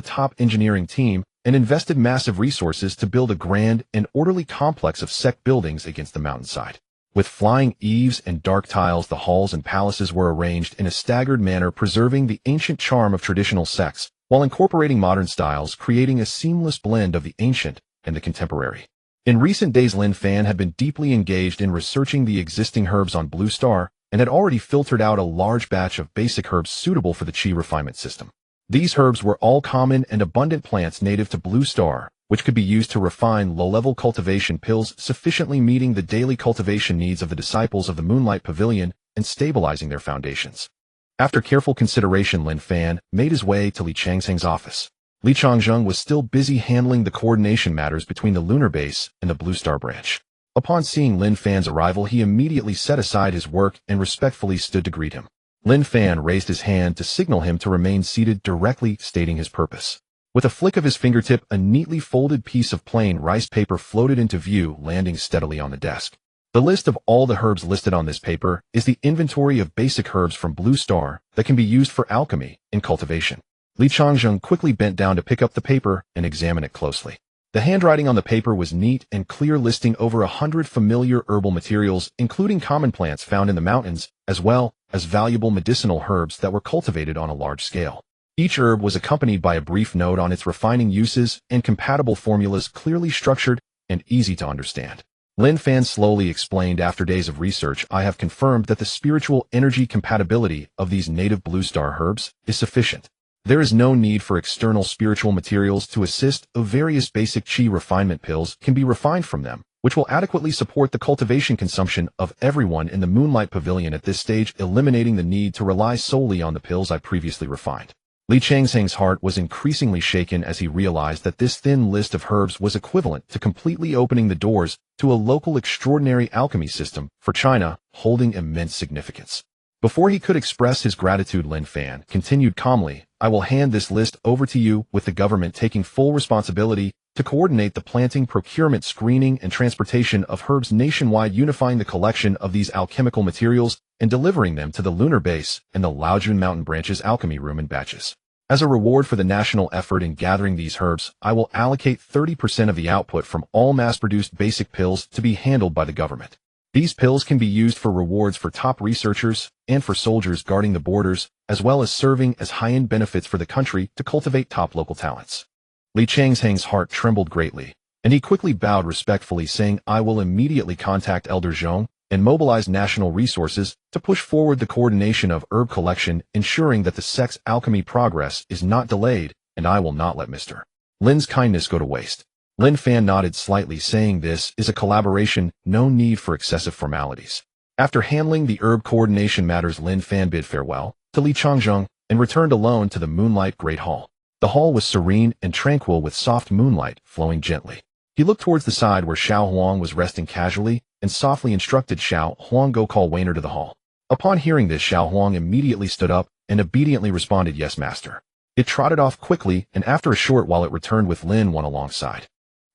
top engineering team and invested massive resources to build a grand and orderly complex of sect buildings against the mountainside. With flying eaves and dark tiles, the halls and palaces were arranged in a staggered manner, preserving the ancient charm of traditional sects, while incorporating modern styles, creating a seamless blend of the ancient and the contemporary. In recent days, Lin Fan had been deeply engaged in researching the existing herbs on Blue Star and had already filtered out a large batch of basic herbs suitable for the qi refinement system. These herbs were all common and abundant plants native to Blue Star, which could be used to refine low-level cultivation pills, sufficiently meeting the daily cultivation needs of the disciples of the Moonlight Pavilion and stabilizing their foundations. After careful consideration, Lin Fan made his way to Li Changsheng's office. Li Changsheng was still busy handling the coordination matters between the lunar base and the Blue Star branch. Upon seeing Lin Fan's arrival, he immediately set aside his work and respectfully stood to greet him. Lin Fan raised his hand to signal him to remain seated, directly stating his purpose. With a flick of his fingertip, a neatly folded piece of plain rice paper floated into view, landing steadily on the desk. The list of all the herbs listed on this paper is the inventory of basic herbs from Blue Star that can be used for alchemy and cultivation. Li Changzheng quickly bent down to pick up the paper and examine it closely. The handwriting on the paper was neat and clear, listing over 100 familiar herbal materials, including common plants found in the mountains, as well as valuable medicinal herbs that were cultivated on a large scale. Each herb was accompanied by a brief note on its refining uses and compatible formulas, clearly structured and easy to understand. Lin Fan slowly explained, after days of research, I have confirmed that the spiritual energy compatibility of these native Blue Star herbs is sufficient. There is no need for external spiritual materials to assist. Various basic qi refinement pills can be refined from them, which will adequately support the cultivation consumption of everyone in the Moonlight Pavilion at this stage, eliminating the need to rely solely on the pills I previously refined. Li Changzheng's heart was increasingly shaken as he realized that this thin list of herbs was equivalent to completely opening the doors to a local extraordinary alchemy system for China, holding immense significance. Before he could express his gratitude, Lin Fan continued calmly, I will hand this list over to you, with the government taking full responsibility to coordinate the planting, procurement, screening, and transportation of herbs nationwide, unifying the collection of these alchemical materials and delivering them to the lunar base and the Laojun Mountain Branch's alchemy room in batches. As a reward for the national effort in gathering these herbs, I will allocate 30% of the output from all mass-produced basic pills to be handled by the government. These pills can be used for rewards for top researchers and for soldiers guarding the borders, as well as serving as high-end benefits for the country to cultivate top local talents. Li Changzheng's heart trembled greatly, and he quickly bowed respectfully, saying, I will immediately contact Elder Zhong and mobilize national resources to push forward the coordination of herb collection, ensuring that the sect's alchemy progress is not delayed, and I will not let Mr. Lin's kindness go to waste. Lin Fan nodded slightly, saying, this is a collaboration, no need for excessive formalities. After handling the herb coordination matters, Lin Fan bid farewell to Li Changzheng and returned alone to the Moonlight Great Hall. The hall was serene and tranquil, with soft moonlight flowing gently. He looked towards the side where Xiao Huang was resting casually and softly instructed Xiao Huang, go call Wainer to the hall. Upon hearing this, Xiao Huang immediately stood up and obediently responded, yes, master. It trotted off quickly, and after a short while it returned with Lin Wan alongside.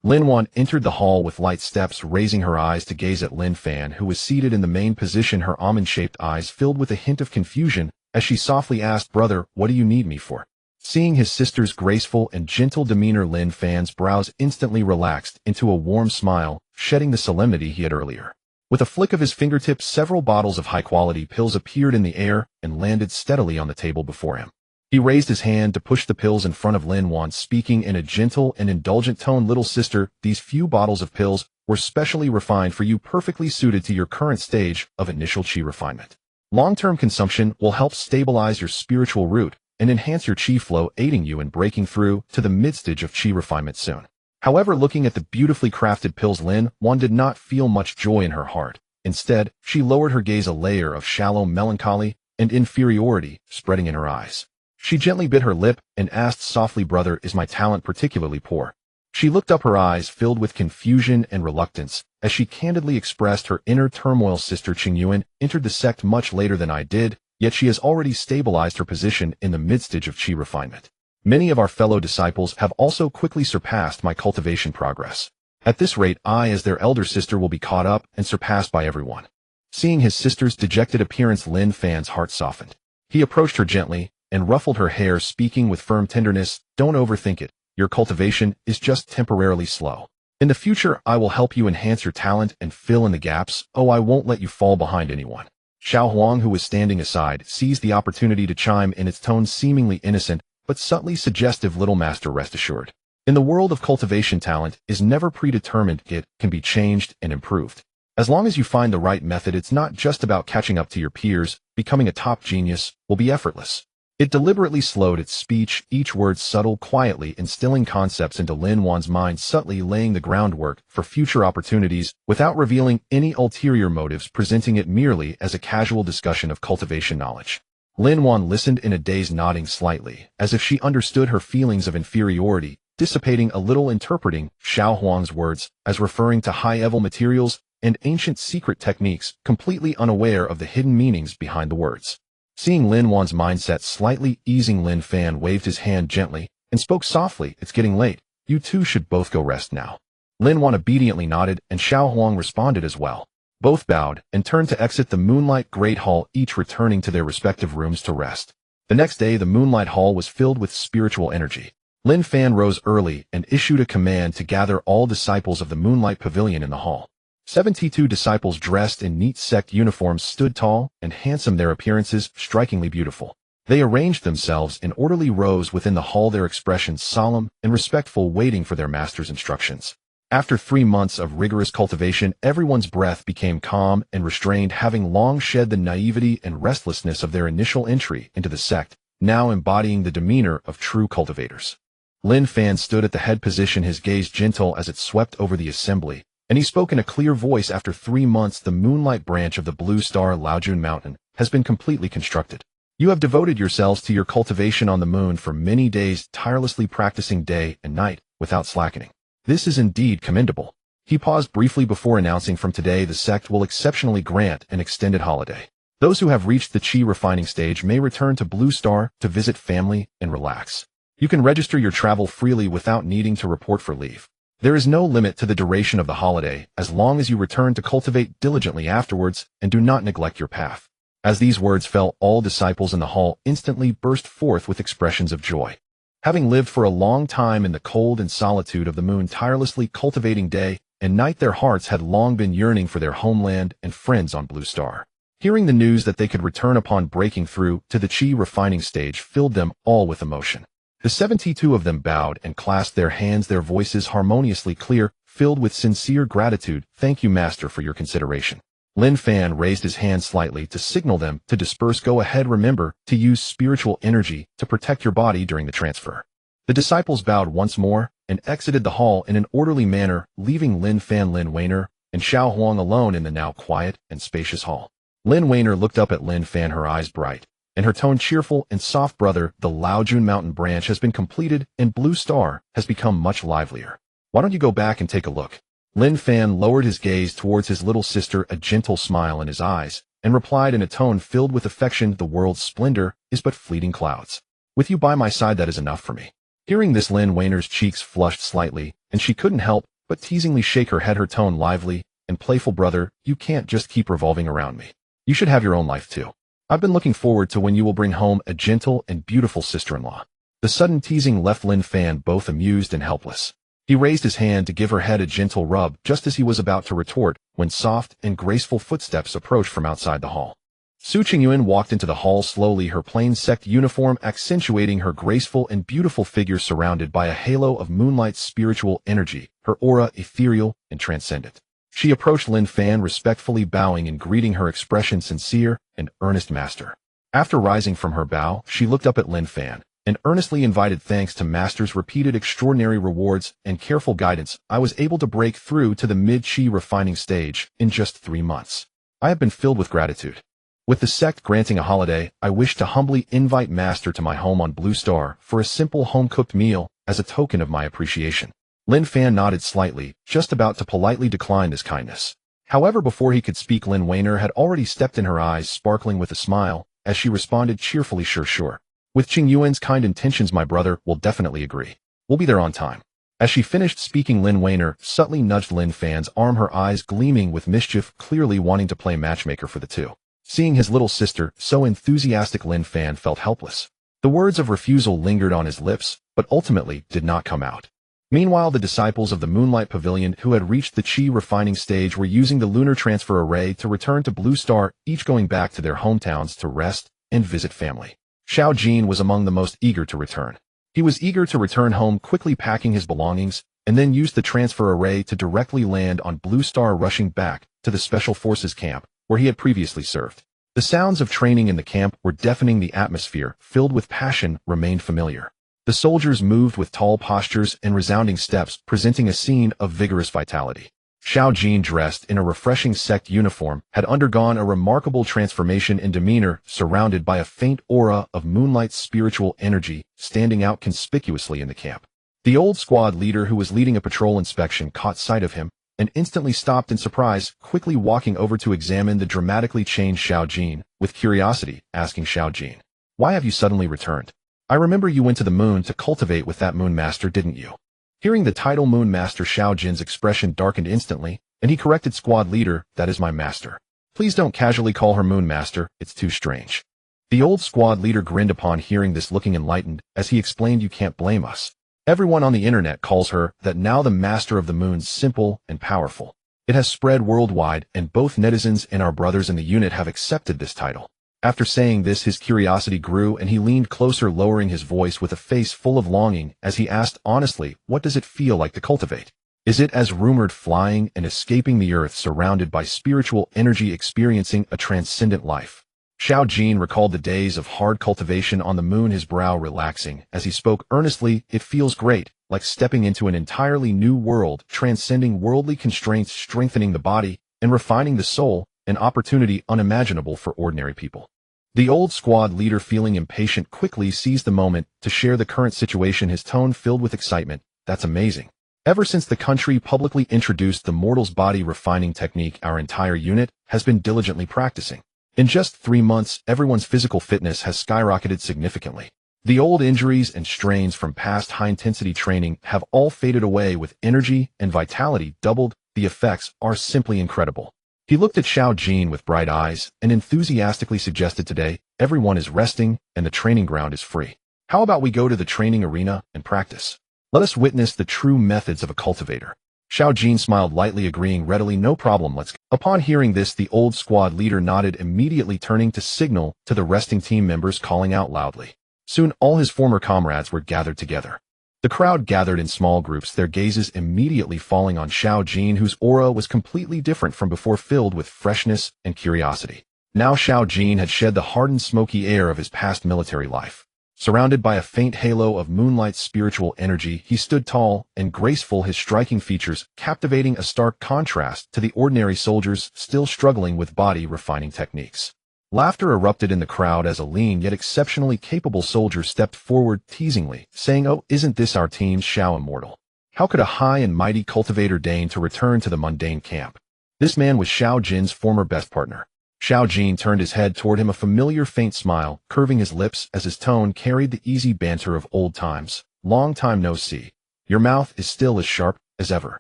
Lin Wan entered the hall with light steps, raising her eyes to gaze at Lin Fan, who was seated in the main position, her almond-shaped eyes filled with a hint of confusion as she softly asked, brother, what do you need me for? Seeing his sister's graceful and gentle demeanor, Lin Fan's brows instantly relaxed into a warm smile, shedding the solemnity he had earlier. With a flick of his fingertips, several bottles of high-quality pills appeared in the air and landed steadily on the table before him. He raised his hand to push the pills in front of Lin Wan, speaking in a gentle and indulgent tone, little sister, these few bottles of pills were specially refined for you, perfectly suited to your current stage of initial qi refinement. Long-term consumption will help stabilize your spiritual root and enhance your qi flow, aiding you in breaking through to the mid-stage of qi refinement soon. However, looking at the beautifully crafted pills, Lin Wan did not feel much joy in her heart. Instead, she lowered her gaze, a layer of shallow melancholy and inferiority spreading in her eyes. She gently bit her lip and asked softly, brother, is my talent particularly poor? She looked up, her eyes filled with confusion and reluctance, as she candidly expressed her inner turmoil. Sister Qingyuan entered the sect much later than I did, yet she has already stabilized her position in the mid-stage of qi refinement. Many of our fellow disciples have also quickly surpassed my cultivation progress. At this rate, I, as their elder sister, will be caught up and surpassed by everyone. Seeing his sister's dejected appearance, Lin Fan's heart softened. He approached her gently and ruffled her hair, speaking with firm tenderness, don't overthink it. Your cultivation is just temporarily slow. In the future, I will help you enhance your talent and fill in the gaps. Oh, I won't let you fall behind anyone. Xiao Huang, who was standing aside, seized the opportunity to chime in, its tone seemingly innocent but subtly suggestive, little master, rest assured. In the world of cultivation, talent is never predetermined. It can be changed and improved. As long as you find the right method, it's not just about catching up to your peers. Becoming a top genius will be effortless. It deliberately slowed its speech, each word subtle, quietly instilling concepts into Lin Wan's mind, subtly laying the groundwork for future opportunities without revealing any ulterior motives, presenting it merely as a casual discussion of cultivation knowledge. Lin Wan listened in a daze, nodding slightly, as if she understood her feelings of inferiority, dissipating a little, interpreting Xiao Huang's words as referring to high-level materials and ancient secret techniques, completely unaware of the hidden meanings behind the words. Seeing Lin Wan's mindset slightly easing, Lin Fan waved his hand gently and spoke softly. It's getting late. You two should both go rest now. Lin Wan obediently nodded, and Xiao Huang responded as well. Both bowed and turned to exit the Moonlight Great Hall, each returning to their respective rooms to rest. The next day, the Moonlight Hall was filled with spiritual energy. Lin Fan rose early and issued a command to gather all disciples of the Moonlight Pavilion in the hall. 72 disciples dressed in neat sect uniforms stood tall and handsome, their appearances strikingly beautiful. They arranged themselves in orderly rows within the hall, their expressions solemn and respectful, waiting for their master's instructions. After 3 months of rigorous cultivation, everyone's breath became calm and restrained, having long shed the naivety and restlessness of their initial entry into the sect, now embodying the demeanor of true cultivators. Lin Fan stood at the head position, his gaze gentle as it swept over the assembly, and he spoke in a clear voice. After 3 months, the Moonlight branch of the Blue Star Laojun Mountain has been completely constructed. You have devoted yourselves to your cultivation on the moon for many days, tirelessly practicing day and night without slackening. This is indeed commendable. He paused briefly before announcing, from today the sect will exceptionally grant an extended holiday. Those who have reached the Qi refining stage may return to Blue Star to visit family and relax. You can register your travel freely without needing to report for leave. There is no limit to the duration of the holiday, as long as you return to cultivate diligently afterwards and do not neglect your path. As these words fell, all disciples in the hall instantly burst forth with expressions of joy. Having lived for a long time in the cold and solitude of the moon, tirelessly cultivating day and night, their hearts had long been yearning for their homeland and friends on Blue Star. Hearing the news that they could return upon breaking through to the Qi refining stage filled them all with emotion. The 72 of them bowed and clasped their hands, their voices harmoniously clear, filled with sincere gratitude. Thank you, Master, for your consideration. Lin Fan raised his hand slightly to signal them to disperse. Go ahead, remember to use spiritual energy to protect your body during the transfer. The disciples bowed once more and exited the hall in an orderly manner, leaving Lin Fan, Lin Weiner, and Xiao Huang alone in the now quiet and spacious hall. Lin Weiner looked up at Lin Fan, her eyes bright, and her tone cheerful and soft. Brother, the Laojun Mountain branch has been completed and Blue Star has become much livelier. Why don't you go back and take a look? Lin Fan lowered his gaze towards his little sister, a gentle smile in his eyes, and replied in a tone filled with affection, the world's splendor is but fleeting clouds. With you by my side, that is enough for me. Hearing this, Lin Weiner's cheeks flushed slightly, and she couldn't help but teasingly shake her head, her tone lively and playful. Brother, you can't just keep revolving around me. You should have your own life too. I've been looking forward to when you will bring home a gentle and beautiful sister-in-law. The sudden teasing left Lin Fan both amused and helpless. He raised his hand to give her head a gentle rub just as he was about to retort, when soft and graceful footsteps approached from outside the hall. Su Qingyuan walked into the hall slowly, her plain sect uniform accentuating her graceful and beautiful figure, surrounded by a halo of moonlight spiritual energy, her aura ethereal and transcendent. She approached Lin Fan, respectfully bowing and greeting her expression sincere and earnest. Master. After rising from her bow, she looked up at Lin Fan and earnestly invited, thanks to Master's repeated extraordinary rewards and careful guidance, I was able to break through to the mid-Qi refining stage in just 3 months. I have been filled with gratitude. With the sect granting a holiday, I wish to humbly invite Master to my home on Blue Star for a simple home-cooked meal as a token of my appreciation. Lin Fan nodded slightly, just about to politely decline this kindness. However, before he could speak, Lin Weiner had already stepped in, her eyes sparkling with a smile, as she responded cheerfully, sure. With Qingyuan's kind intentions, my brother will definitely agree. We'll be there on time. As she finished speaking, Lin Weiner subtly nudged Lin Fan's arm, her eyes gleaming with mischief, clearly wanting to play matchmaker for the two. Seeing his little sister so enthusiastic, Lin Fan felt helpless. The words of refusal lingered on his lips, but ultimately did not come out. Meanwhile, the disciples of the Moonlight Pavilion who had reached the Qi refining stage were using the lunar transfer array to return to Blue Star, each going back to their hometowns to rest and visit family. Xiao Jin was among the most eager to return. He was eager to return home, quickly packing his belongings, and then used the transfer array to directly land on Blue Star, rushing back to the Special Forces camp where he had previously served. The sounds of training in the camp were deafening. The atmosphere, filled with passion, remained familiar. The soldiers moved with tall postures and resounding steps, presenting a scene of vigorous vitality. Xiao Jin, dressed in a refreshing sect uniform, had undergone a remarkable transformation in demeanor, surrounded by a faint aura of moonlight spiritual energy, standing out conspicuously in the camp. The old squad leader, who was leading a patrol inspection, caught sight of him and instantly stopped in surprise, quickly walking over to examine the dramatically changed Xiao Jin, with curiosity, asking Xiao Jin, "Why have you suddenly returned? I remember you went to the moon to cultivate with that moon master, didn't you?" Hearing the title Moon Master, Xiao Jin's expression darkened instantly, and he corrected squad leader, "That is my master. Please don't casually call her Moon Master, it's too strange." The old squad leader grinned upon hearing this, looking enlightened, as he explained, "You can't blame us. Everyone on the internet calls her that now, the Master of the Moon's simple and powerful. It has spread worldwide, and both netizens and our brothers in the unit have accepted this title." After saying this, his curiosity grew, and he leaned closer, lowering his voice with a face full of longing, as he asked honestly, "What does it feel like to cultivate? Is it as rumored, flying and escaping the earth, surrounded by spiritual energy, experiencing a transcendent life?" Xiao Jin recalled the days of hard cultivation on the moon, his brow relaxing as he spoke earnestly. "It feels great, like stepping into an entirely new world, transcending worldly constraints, strengthening the body, and refining the soul, an opportunity unimaginable for ordinary people." The old squad leader, feeling impatient, quickly seized the moment to share the current situation, his tone filled with excitement. "That's amazing. Ever since the country publicly introduced the mortal's body refining technique, our entire unit has been diligently practicing. In just 3 months, everyone's physical fitness has skyrocketed significantly. The old injuries and strains from past high-intensity training have all faded away, with energy and vitality doubled. The effects are simply incredible." He looked at Xiao Jin with bright eyes and enthusiastically suggested, "Today, everyone is resting and the training ground is free. How about we go to the training arena and practice? Let us witness the true methods of a cultivator." Xiao Jin smiled lightly, agreeing readily, "No problem, let's go." Upon hearing this, the old squad leader nodded, immediately turning to signal to the resting team members, calling out loudly. Soon all his former comrades were gathered together. The crowd gathered in small groups, their gazes immediately falling on Xiao Jin, whose aura was completely different from before, filled with freshness and curiosity. Now Xiao Jin had shed the hardened, smoky air of his past military life. Surrounded by a faint halo of moonlight's spiritual energy, he stood tall and graceful, his striking features captivating, a stark contrast to the ordinary soldiers still struggling with body refining techniques. Laughter erupted in the crowd as a lean yet exceptionally capable soldier stepped forward teasingly, saying, "Oh, isn't this our team's Xiao Immortal? How could a high and mighty cultivator deign to return to the mundane camp?" This man was Xiao Jin's former best partner. Xiao Jin turned his head toward him, a familiar faint smile curving his lips as his tone carried the easy banter of old times. "Long time no see. Your mouth is still as sharp as ever.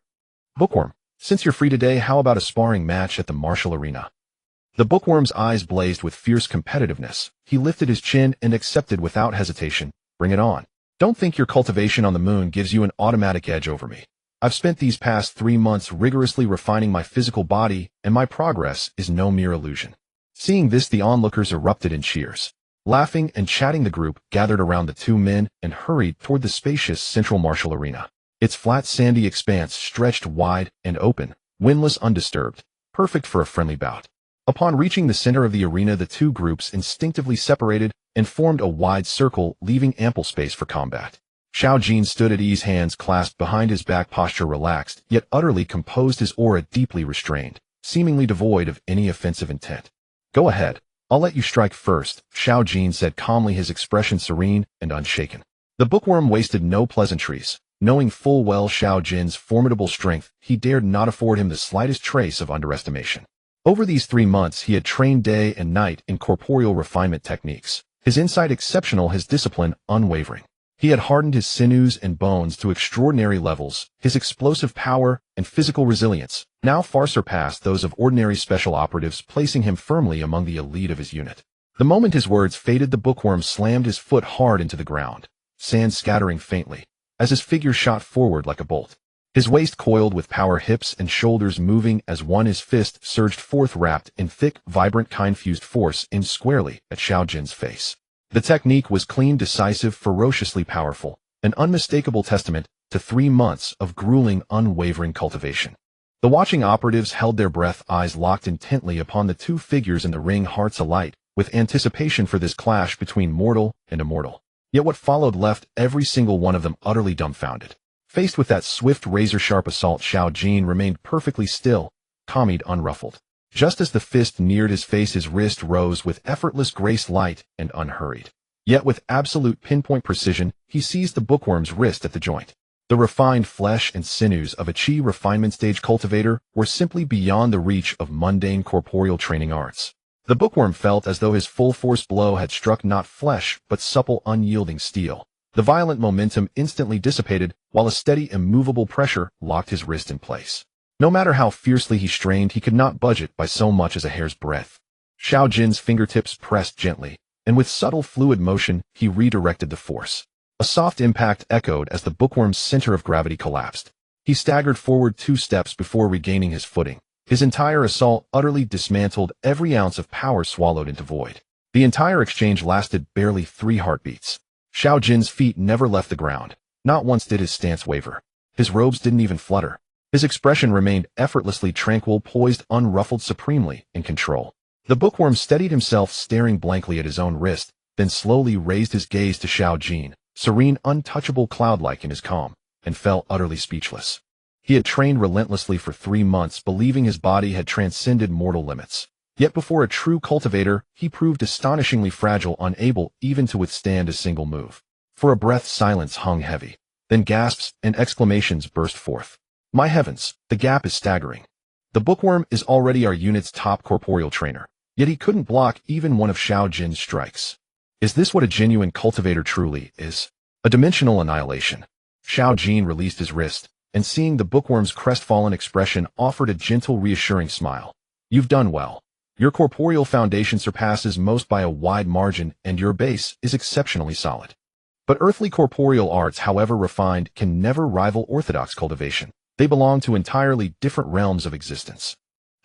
Bookworm, since you're free today, how about a sparring match at the martial arena?" The bookworm's eyes blazed with fierce competitiveness. He lifted his chin and accepted without hesitation. "Bring it on. Don't think your cultivation on the moon gives you an automatic edge over me. I've spent these past 3 months rigorously refining my physical body, and my progress is no mere illusion." Seeing this, the onlookers erupted in cheers. Laughing and chatting, the group gathered around the two men and hurried toward the spacious central martial arena. Its flat sandy expanse stretched wide and open, windless, undisturbed, perfect for a friendly bout. Upon reaching the center of the arena, the two groups instinctively separated and formed a wide circle, leaving ample space for combat. Xiao Jin stood at ease, hands clasped behind his back, posture relaxed, yet utterly composed, his aura deeply restrained, seemingly devoid of any offensive intent. "Go ahead. I'll let you strike first," Xiao Jin said calmly, his expression serene and unshaken. The bookworm wasted no pleasantries. Knowing full well Xiao Jin's formidable strength, he dared not afford him the slightest trace of underestimation. Over these 3 months, he had trained day and night in corporeal refinement techniques. His insight exceptional, his discipline unwavering. He had hardened his sinews and bones to extraordinary levels, his explosive power and physical resilience now far surpassed those of ordinary special operatives, placing him firmly among the elite of his unit. The moment his words faded, the bookworm slammed his foot hard into the ground, sand scattering faintly, as his figure shot forward like a bolt. His waist coiled with power, hips and shoulders moving as one, his fist surged forth, wrapped in thick, vibrant, kind-fused force, aimed squarely at Xiao Jin's face. The technique was clean, decisive, ferociously powerful, an unmistakable testament to 3 months of grueling, unwavering cultivation. The watching operatives held their breath, eyes locked intently upon the two figures in the ring, hearts alight with anticipation for this clash between mortal and immortal. Yet what followed left every single one of them utterly dumbfounded. Faced with that swift, razor-sharp assault, Xiao Jin remained perfectly still, calm, unruffled. Just as the fist neared his face, his wrist rose with effortless grace, light and unhurried. Yet with absolute pinpoint precision, he seized the bookworm's wrist at the joint. The refined flesh and sinews of a chi refinement stage cultivator were simply beyond the reach of mundane corporeal training arts. The bookworm felt as though his full-force blow had struck not flesh but supple, unyielding steel. The violent momentum instantly dissipated, while a steady, immovable pressure locked his wrist in place. No matter how fiercely he strained, he could not budge it by so much as a hair's breadth. Xiao Jin's fingertips pressed gently, and with subtle fluid motion, he redirected the force. A soft impact echoed as the bookworm's center of gravity collapsed. He staggered forward 2 steps before regaining his footing. His entire assault utterly dismantled, every ounce of power swallowed into void. The entire exchange lasted barely 3 heartbeats. Xiao Jin's feet never left the ground. Not once did his stance waver. His robes didn't even flutter. His expression remained effortlessly tranquil, poised, unruffled, supremely in control. The bookworm steadied himself, staring blankly at his own wrist, then slowly raised his gaze to Xiao Jin, serene, untouchable, cloud-like in his calm, and fell utterly speechless. He had trained relentlessly for 3 months, believing his body had transcended mortal limits. Yet before a true cultivator, he proved astonishingly fragile, unable even to withstand a single move. For a breath, silence hung heavy. Then gasps and exclamations burst forth. My heavens, the gap is staggering. The bookworm is already our unit's top corporeal trainer, yet he couldn't block even one of Xiao Jin's strikes. Is this what a genuine cultivator truly is? A dimensional annihilation. Xiao Jin released his wrist, and seeing the bookworm's crestfallen expression, offered a gentle, reassuring smile. You've done well. Your corporeal foundation surpasses most by a wide margin, and your base is exceptionally solid. But earthly corporeal arts, however refined, can never rival orthodox cultivation. They belong to entirely different realms of existence.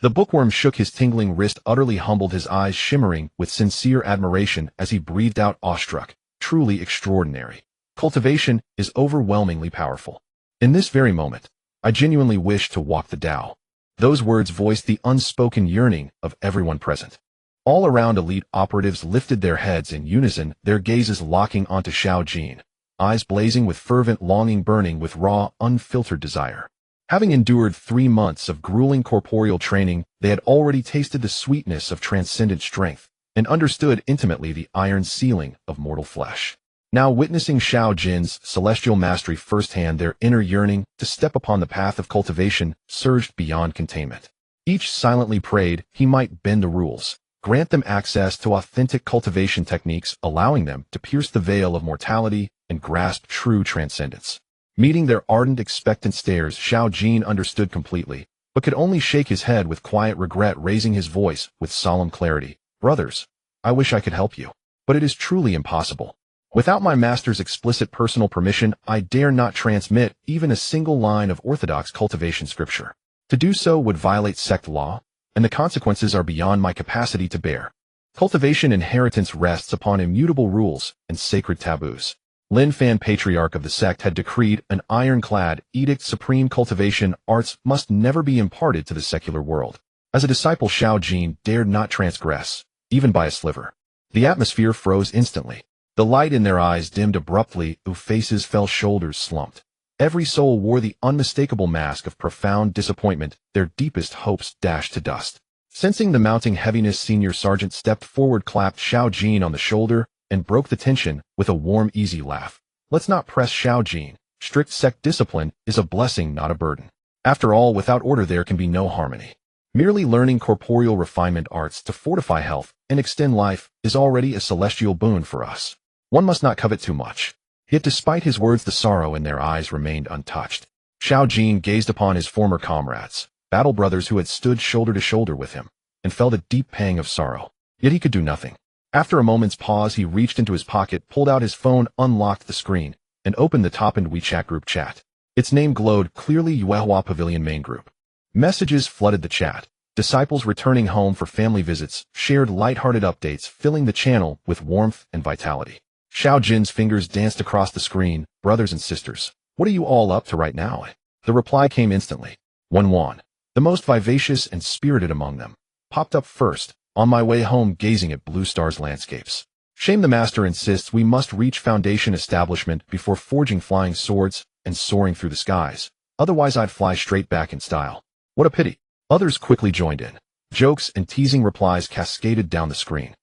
The bookworm shook his tingling wrist, utterly humbled, his eyes shimmering with sincere admiration as he breathed out, awestruck. Truly extraordinary. Cultivation is overwhelmingly powerful. In this very moment, I genuinely wish to walk the Tao. Those words voiced the unspoken yearning of everyone present. All around, elite operatives lifted their heads in unison, their gazes locking onto Xiao Jin, eyes blazing with fervent longing, burning with raw, unfiltered desire. Having endured 3 months of grueling corporeal training, they had already tasted the sweetness of transcendent strength and understood intimately the iron ceiling of mortal flesh. Now, witnessing Xiao Jin's celestial mastery firsthand, their inner yearning to step upon the path of cultivation surged beyond containment. Each silently prayed he might bend the rules, grant them access to authentic cultivation techniques, allowing them to pierce the veil of mortality and grasp true transcendence. Meeting their ardent, expectant stares, Xiao Jin understood completely, but could only shake his head with quiet regret, raising his voice with solemn clarity. Brothers, I wish I could help you, but it is truly impossible. Without my master's explicit personal permission, I dare not transmit even a single line of orthodox cultivation scripture. To do so would violate sect law, and the consequences are beyond my capacity to bear. Cultivation inheritance rests upon immutable rules and sacred taboos. Lin Fan, patriarch of the sect, had decreed an ironclad edict: supreme cultivation arts must never be imparted to the secular world. As a disciple, Xiao Jin dared not transgress, even by a sliver. The atmosphere froze instantly. The light in their eyes dimmed abruptly, their faces fell, shoulders slumped. Every soul wore the unmistakable mask of profound disappointment, their deepest hopes dashed to dust. Sensing the mounting heaviness, Senior Sergeant stepped forward, clapped Xiao Jin on the shoulder, and broke the tension with a warm, easy laugh. Let's not press, Xiao Jin. Strict sect discipline is a blessing, not a burden. After all, without order there can be no harmony. Merely learning corporeal refinement arts to fortify health and extend life is already a celestial boon for us. One must not covet too much. Yet despite his words, the sorrow in their eyes remained untouched. Xiao Jin gazed upon his former comrades, battle brothers who had stood shoulder to shoulder with him, and felt a deep pang of sorrow. Yet he could do nothing. After a moment's pause, he reached into his pocket, pulled out his phone, unlocked the screen, and opened the top-end WeChat group chat. Its name glowed clearly: Yuehua Pavilion Main Group. Messages flooded the chat. Disciples returning home for family visits shared light-hearted updates, filling the channel with warmth and vitality. Xiao Jin's fingers danced across the screen. Brothers and sisters, what are you all up to right now? The reply came instantly. 1-1. The most vivacious and spirited among them popped up first, on my way home gazing at Blue Star's landscapes. Shame the master insists we must reach Foundation establishment before forging flying swords and soaring through the skies. Otherwise I'd fly straight back in style. What a pity. Others quickly joined in. Jokes and teasing replies cascaded down the screen.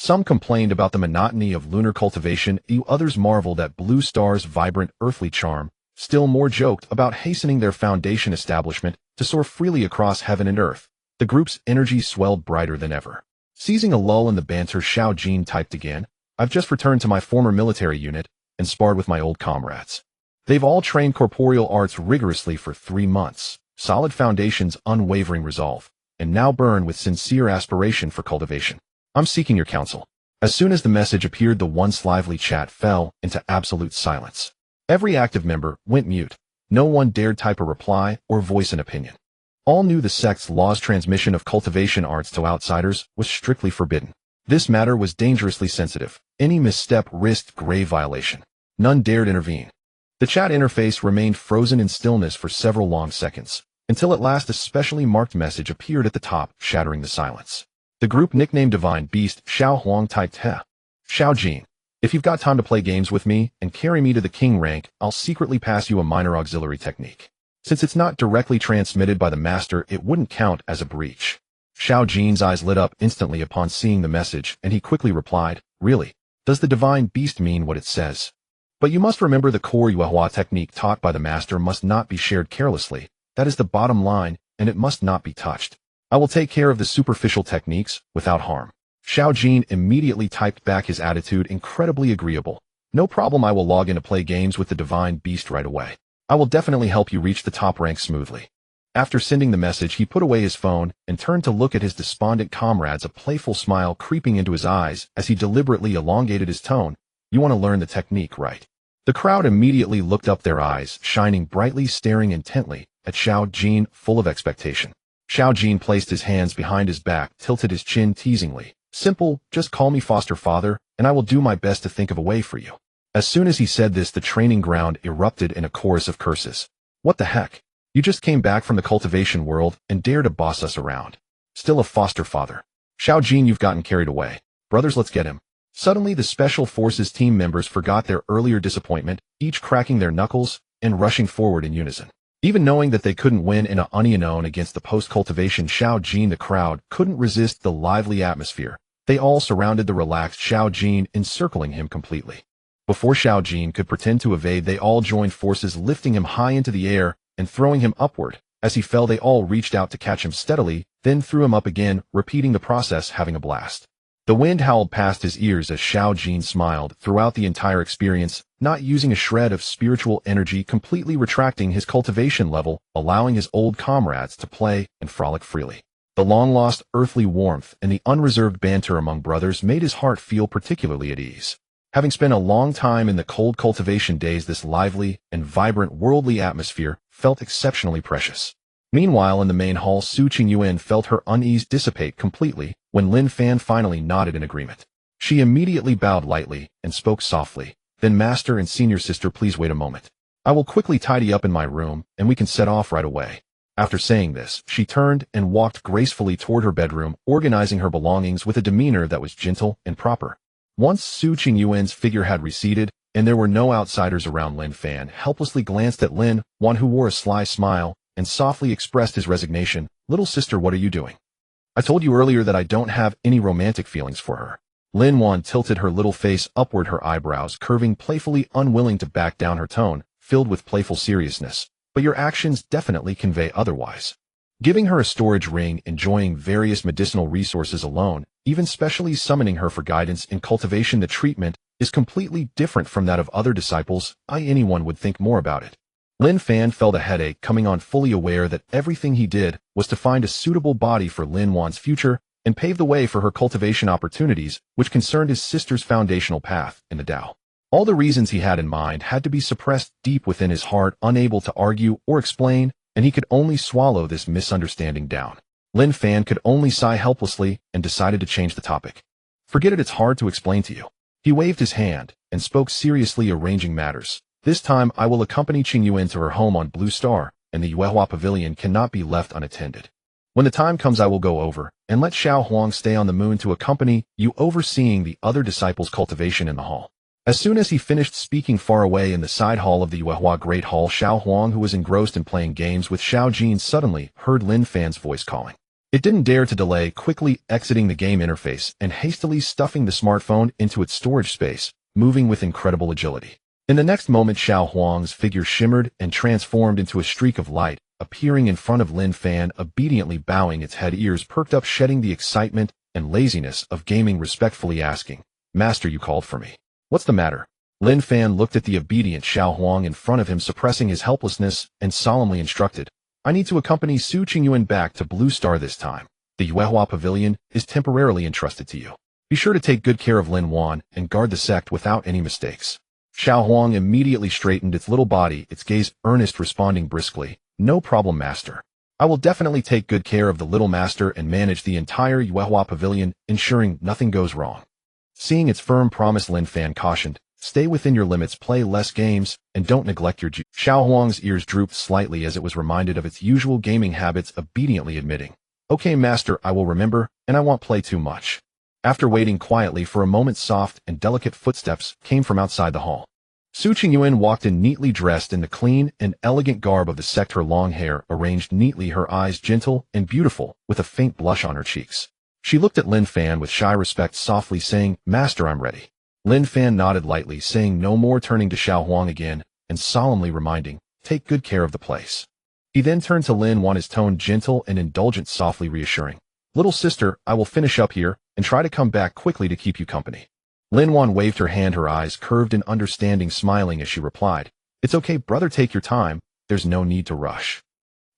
Some complained about the monotony of lunar cultivation, others marveled at Blue Star's vibrant earthly charm, Still more joked about hastening their foundation establishment to soar freely across heaven and earth. The group's energy swelled brighter than ever. Seizing a lull in the banter, Xiao Jin typed again, "I've just returned to my former military unit and sparred with my old comrades. They've all trained corporeal arts rigorously for 3 months, solid foundations, unwavering resolve, and now burn with sincere aspiration for cultivation. I'm seeking your counsel." As soon as the message appeared, the once lively chat fell into absolute silence. Every active member went mute. No one dared type a reply or voice an opinion. All knew the sect's law's transmission of cultivation arts to outsiders was strictly forbidden. This matter was dangerously sensitive. Any misstep risked grave violation. None dared intervene. The chat interface remained frozen in stillness for several long seconds, until at last a specially marked message appeared at the top, shattering the silence. The group nicknamed Divine Beast, Xiao Huang typed, "Heh. Xiao Jin, if you've got time to play games with me and carry me to the king rank, I'll secretly pass you a minor auxiliary technique. Since it's not directly transmitted by the master, it wouldn't count as a breach." Xiao Jin's eyes lit up instantly upon seeing the message, and he quickly replied, "Really? Does the Divine Beast mean what it says? But you must remember the core Yuehua technique taught by the master must not be shared carelessly. That is the bottom line, and it must not be touched. I will take care of the superficial techniques without harm." Xiao Jin immediately typed back, his attitude incredibly agreeable. "No problem, I will log in to play games with the Divine Beast right away. I will definitely help you reach the top rank smoothly." After sending the message, he put away his phone and turned to look at his despondent comrades, a playful smile creeping into his eyes as he deliberately elongated his tone. "You want to learn the technique, right?" The crowd immediately looked up, their eyes shining brightly, staring intently at Xiao Jin, full of expectation. Xiao Jin placed his hands behind his back, tilted his chin teasingly. "Simple, just call me foster father, and I will do my best to think of a way for you." As soon as he said this, the training ground erupted in a chorus of curses. "What the heck? You just came back from the cultivation world and dare to boss us around. Still a foster father. Xiao Jin, you've gotten carried away. Brothers, let's get him." Suddenly, the Special Forces team members forgot their earlier disappointment, each cracking their knuckles and rushing forward in unison. Even knowing that they couldn't win in a unknown against the post-cultivation Xiao Jin, the crowd couldn't resist the lively atmosphere. They all surrounded the relaxed Xiao Jin, encircling him completely. Before Xiao Jin could pretend to evade, they all joined forces, lifting him high into the air and throwing him upward. As he fell, they all reached out to catch him steadily, then threw him up again, repeating the process, having a blast. The wind howled past his ears as Xiao Jin smiled throughout the entire experience, not using a shred of spiritual energy, completely retracting his cultivation level, allowing his old comrades to play and frolic freely. The long-lost earthly warmth and the unreserved banter among brothers made his heart feel particularly at ease. Having spent a long time in the cold cultivation days, this lively and vibrant worldly atmosphere felt exceptionally precious. Meanwhile, in the main hall, Su Qingyuan felt her unease dissipate completely when Lin Fan finally nodded in agreement. She immediately bowed lightly and spoke softly, "Then master and senior sister, please wait a moment. I will quickly tidy up in my room and we can set off right away." After saying this, she turned and walked gracefully toward her bedroom, organizing her belongings with a demeanor that was gentle and proper. Once Su Qingyuan's figure had receded and there were no outsiders around, Lin Fan helplessly glanced at Lin, one who wore a sly smile, and softly expressed his resignation. "Little sister, what are you doing? I told you earlier that I don't have any romantic feelings for her." Lin Wan tilted her little face upward, her eyebrows curving playfully, unwilling to back down, her tone filled with playful seriousness. "But your actions definitely convey otherwise." Giving her a storage ring, enjoying various medicinal resources alone, even specially summoning her for guidance in cultivation, the treatment is completely different from that of other disciples. Anyone would think more about it. Lin Fan felt a headache coming on, fully aware that everything he did was to find a suitable body for Lin Wan's future and pave the way for her cultivation opportunities, which concerned his sister's foundational path in the Tao. All the reasons he had in mind had to be suppressed deep within his heart, unable to argue or explain, and he could only swallow this misunderstanding down. Lin Fan could only sigh helplessly and decided to change the topic. "Forget it, it's hard to explain to you." He waved his hand and spoke seriously, arranging matters. "This time I will accompany Qingyuan to her home on Blue Star, and the Yuehua Pavilion cannot be left unattended. When the time comes, I will go over and let Xiao Huang stay on the moon to accompany you, overseeing the other disciples' cultivation in the hall." As soon as he finished speaking, far away in the side hall of the Yuehua Great Hall, Xiao Huang, who was engrossed in playing games with Xiao Jin, suddenly heard Lin Fan's voice calling. It didn't dare to delay, quickly exiting the game interface and hastily stuffing the smartphone into its storage space, moving with incredible agility. In the next moment, Xiao Huang's figure shimmered and transformed into a streak of light, appearing in front of Lin Fan, obediently bowing its head, ears perked up, shedding the excitement and laziness of gaming, respectfully asking, "Master, you called for me. What's the matter?" Lin Fan looked at the obedient Xiao Huang in front of him, suppressing his helplessness, and solemnly instructed, "I need to accompany Su Qingyuan back to Blue Star this time. The Yuehua Pavilion is temporarily entrusted to you. Be sure to take good care of Lin Wan and guard the sect without any mistakes." Xiao Huang immediately straightened its little body, its gaze earnest, responding briskly, "No problem, master. I will definitely take good care of the little master and manage the entire Yuehua Pavilion, ensuring nothing goes wrong." Seeing its firm promise, Lin Fan cautioned, "Stay within your limits, play less games, and don't neglect your Xiao Huang's ears drooped slightly as it was reminded of its usual gaming habits, obediently admitting, "Okay, master, I will remember, and I won't play too much." After waiting quietly for a moment, soft and delicate footsteps came from outside the hall. Su Qingyuan walked in, neatly dressed in the clean and elegant garb of the sect, her long hair arranged neatly, her eyes gentle and beautiful, with a faint blush on her cheeks. She looked at Lin Fan with shy respect, softly saying, "Master, I'm ready." Lin Fan nodded lightly, saying no more, turning to Xiao Huang again, and solemnly reminding, "Take good care of the place." He then turned to Lin Wan, his tone gentle and indulgent, softly reassuring, "Little sister, I will finish up here, and try to come back quickly to keep you company." Lin Wan waved her hand, her eyes curved in understanding, smiling as she replied, "It's okay, brother, take your time, there's no need to rush."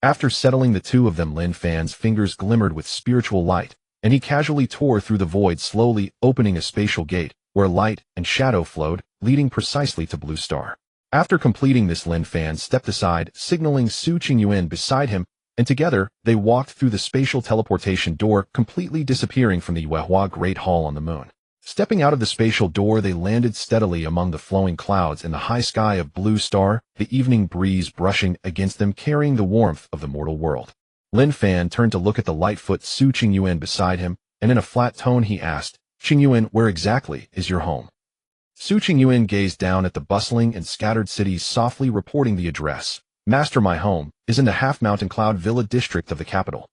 After settling the two of them, Lin Fan's fingers glimmered with spiritual light, and he casually tore through the void, slowly opening a spatial gate, where light and shadow flowed, leading precisely to Blue Star. After completing this, Lin Fan stepped aside, signaling Su Qingyuan beside him, and together they walked through the spatial teleportation door, completely disappearing from the Yuehua Great Hall on the moon. Stepping out of the spatial door, they landed steadily among the flowing clouds in the high sky of Blue Star, the evening breeze brushing against them, carrying the warmth of the mortal world. Lin Fan turned to look at the lightfoot Su Qingyuan beside him, and in a flat tone he asked, "Qingyuan, where exactly is your home?" Su Qingyuan gazed down at the bustling and scattered cities, softly reporting the address. "Master, my home is in the half-mountain Cloud Villa district of the capital."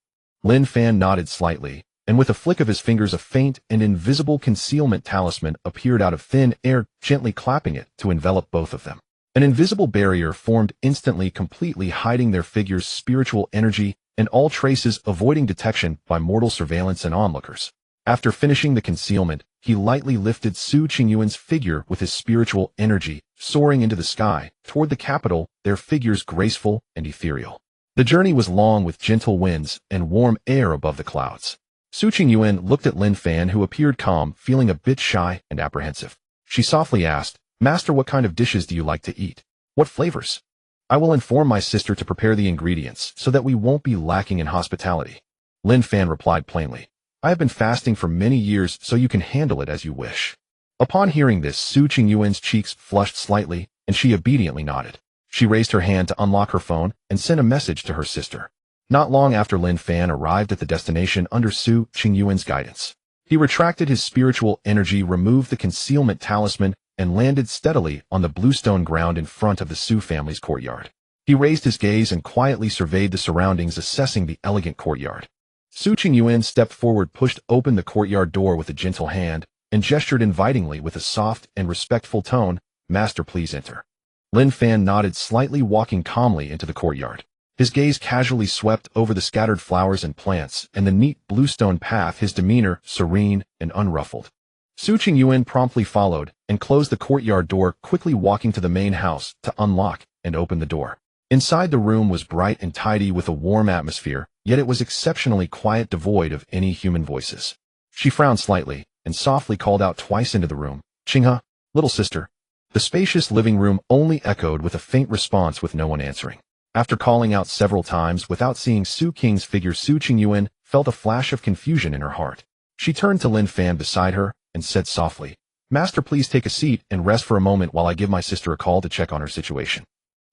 Lin Fan nodded slightly, and with a flick of his fingers a faint and invisible concealment talisman appeared out of thin air, gently clapping it to envelop both of them. An invisible barrier formed instantly, completely hiding their figures' spiritual energy and all traces, avoiding detection by mortal surveillance and onlookers. After finishing the concealment, he lightly lifted Su Qingyuan's figure with his spiritual energy, soaring into the sky, toward the capital, their figures graceful and ethereal. The journey was long, with gentle winds and warm air above the clouds. Su Qingyuan looked at Lin Fan, who appeared calm, feeling a bit shy and apprehensive. She softly asked, "Master, what kind of dishes do you like to eat? What flavors?" "I will inform my sister to prepare the ingredients so that we won't be lacking in hospitality." Lin Fan replied plainly, "I have been fasting for many years, so you can handle it as you wish." Upon hearing this, Su Qingyuan's cheeks flushed slightly, and she obediently nodded. She raised her hand to unlock her phone and sent a message to her sister. Not long after, Lin Fan arrived at the destination under Su Qingyuan's guidance. He retracted his spiritual energy, removed the concealment talisman, and landed steadily on the bluestone ground in front of the Su family's courtyard. He raised his gaze and quietly surveyed the surroundings, assessing the elegant courtyard. Su Qingyuan stepped forward, pushed open the courtyard door with a gentle hand, and gestured invitingly with a soft and respectful tone, "Master, please enter." Lin Fan nodded slightly, walking calmly into the courtyard. His gaze casually swept over the scattered flowers and plants and the neat bluestone path, his demeanor serene and unruffled. Su Qingyuan promptly followed and closed the courtyard door, quickly walking to the main house to unlock and open the door. Inside, the room was bright and tidy with a warm atmosphere, yet it was exceptionally quiet, devoid of any human voices. She frowned slightly and softly called out twice into the room, "Qinghe, little sister." The spacious living room only echoed with a faint response, with no one answering. After calling out several times without seeing Su Qing's figure, Su Qingyuan felt a flash of confusion in her heart. She turned to Lin Fan beside her and said softly, "Master, please take a seat and rest for a moment while I give my sister a call to check on her situation."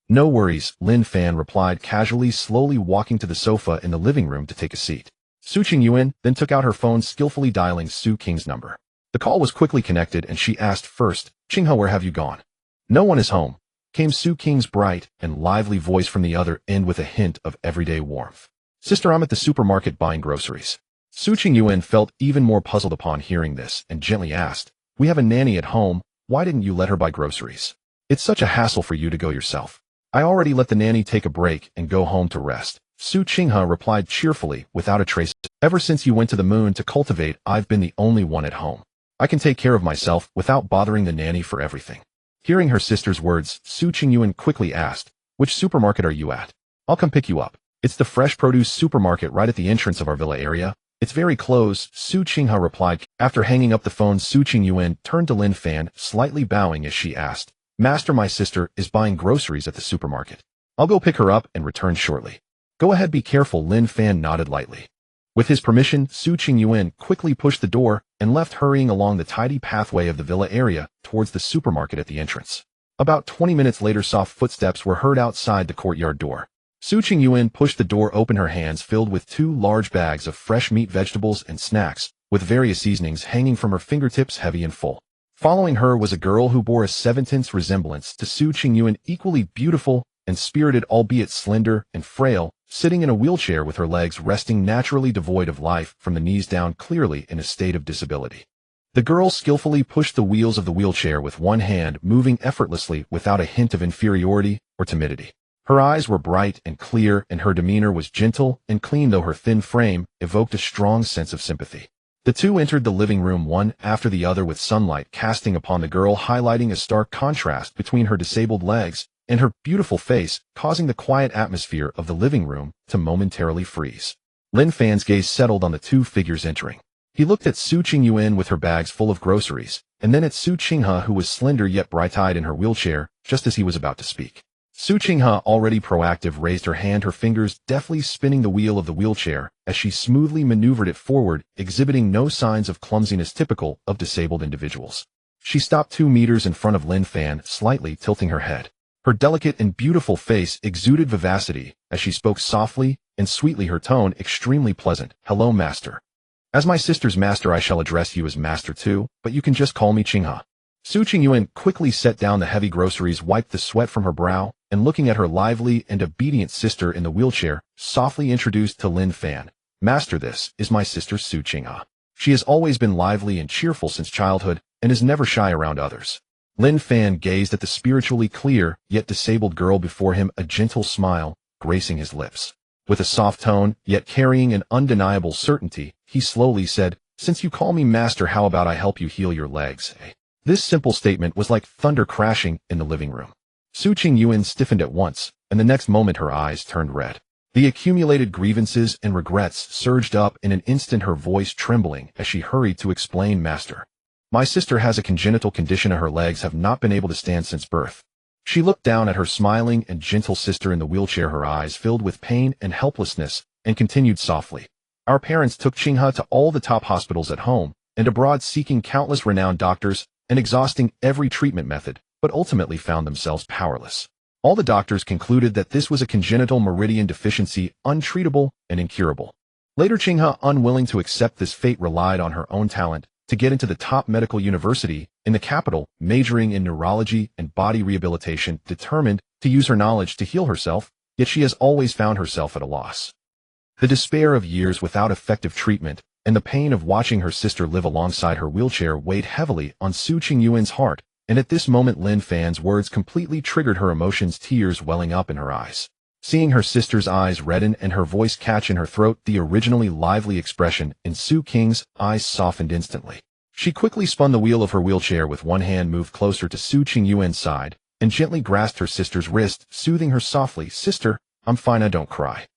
"No worries," Lin Fan replied casually, slowly walking to the sofa in the living room to take a seat. Su Qingyuan then took out her phone, skillfully dialing Su Qing's number. The call was quickly connected, and she asked first, "Qinghe, where have you gone?" "No one is home," came Su Qing's bright and lively voice from the other end with a hint of everyday warmth. "Sister, I'm at the supermarket buying groceries." Su Qingyuan felt even more puzzled upon hearing this and gently asked, "We have a nanny at home, why didn't you let her buy groceries?" It's such a hassle for you to go yourself. I already let the nanny take a break and go home to rest. Su Qinghe replied cheerfully, without a trace. Ever since you went to the moon to cultivate, I've been the only one at home. I can take care of myself without bothering the nanny for everything. Hearing her sister's words, Su Qingyuan quickly asked, which supermarket are you at? I'll come pick you up. It's the fresh produce supermarket right at the entrance of our villa area. It's very close, Su Qinghe replied. After hanging up the phone, Su Qingyuan turned to Lin Fan, slightly bowing as she asked, Master, my sister is buying groceries at the supermarket. I'll go pick her up and return shortly. Go ahead, be careful, Lin Fan nodded lightly. With his permission, Su Qingyuan quickly pushed the door and left, hurrying along the tidy pathway of the villa area towards the supermarket at the entrance. About 20 minutes later, soft footsteps were heard outside the courtyard door. Su Qingyuan pushed the door open, her hands filled with 2 large bags of fresh meat, vegetables, and snacks, with various seasonings hanging from her fingertips, heavy and full. Following her was a girl who bore a 7/10 resemblance to Su Qingyuan, equally beautiful and spirited, albeit slender and frail, sitting in a wheelchair with her legs resting naturally, devoid of life from the knees down, clearly in a state of disability. The girl skillfully pushed the wheels of the wheelchair with one hand, moving effortlessly without a hint of inferiority or timidity. Her eyes were bright and clear, and her demeanor was gentle and clean, though her thin frame evoked a strong sense of sympathy. The two entered the living room one after the other, with sunlight casting upon the girl, highlighting a stark contrast between her disabled legs and her beautiful face, causing the quiet atmosphere of the living room to momentarily freeze. Lin Fan's gaze settled on the 2 figures entering. He looked at Su Qingyuan with her bags full of groceries, and then at Su Qinghe, who was slender yet bright-eyed in her wheelchair, just as he was about to speak. Su Qinghe, already proactive, raised her hand, her fingers deftly spinning the wheel of the wheelchair as she smoothly maneuvered it forward, exhibiting no signs of clumsiness typical of disabled individuals. She stopped 2 meters in front of Lin Fan, slightly tilting her head. Her delicate and beautiful face exuded vivacity as she spoke softly and sweetly, her tone extremely pleasant. Hello, Master. As my sister's master, I shall address you as Master too, but you can just call me Qinghe. Su Qingyuan quickly set down the heavy groceries, wiped the sweat from her brow, and looking at her lively and obedient sister in the wheelchair, softly introduced to Lin Fan. Master, this is my sister Su Qinghe. She has always been lively and cheerful since childhood and is never shy around others. Lin Fan gazed at the spiritually clear yet disabled girl before him, a gentle smile gracing his lips. With a soft tone, yet carrying an undeniable certainty, he slowly said, Since you call me Master, how about I help you heal your legs, eh? This simple statement was like thunder crashing in the living room. Su Qingyuan stiffened at once, and the next moment her eyes turned red. The accumulated grievances and regrets surged up in an instant, her voice trembling as she hurried to explain. Master, my sister has a congenital condition. Her legs have not been able to stand since birth. She looked down at her smiling and gentle sister in the wheelchair, her eyes filled with pain and helplessness, and continued softly. Our parents took Qinghe to all the top hospitals at home and abroad, seeking countless renowned doctors and exhausting every treatment method, but ultimately found themselves powerless. All the doctors concluded that this was a congenital meridian deficiency, untreatable and incurable. Later, Qinghe, unwilling to accept this fate, relied on her own talent to get into the top medical university in the capital, majoring in neurology and body rehabilitation, determined to use her knowledge to heal herself, yet she has always found herself at a loss. The despair of years without effective treatment and the pain of watching her sister live alongside her wheelchair weighed heavily on Su Qingyuan's heart, and at this moment Lin Fan's words completely triggered her emotions, tears welling up in her eyes. Seeing her sister's eyes redden and her voice catch in her throat, the originally lively expression in Su Qing's eyes softened instantly. She quickly spun the wheel of her wheelchair, with one hand moved closer to Su Qingyuan's side, and gently grasped her sister's wrist, soothing her softly. Sister, I'm fine, I don't cry.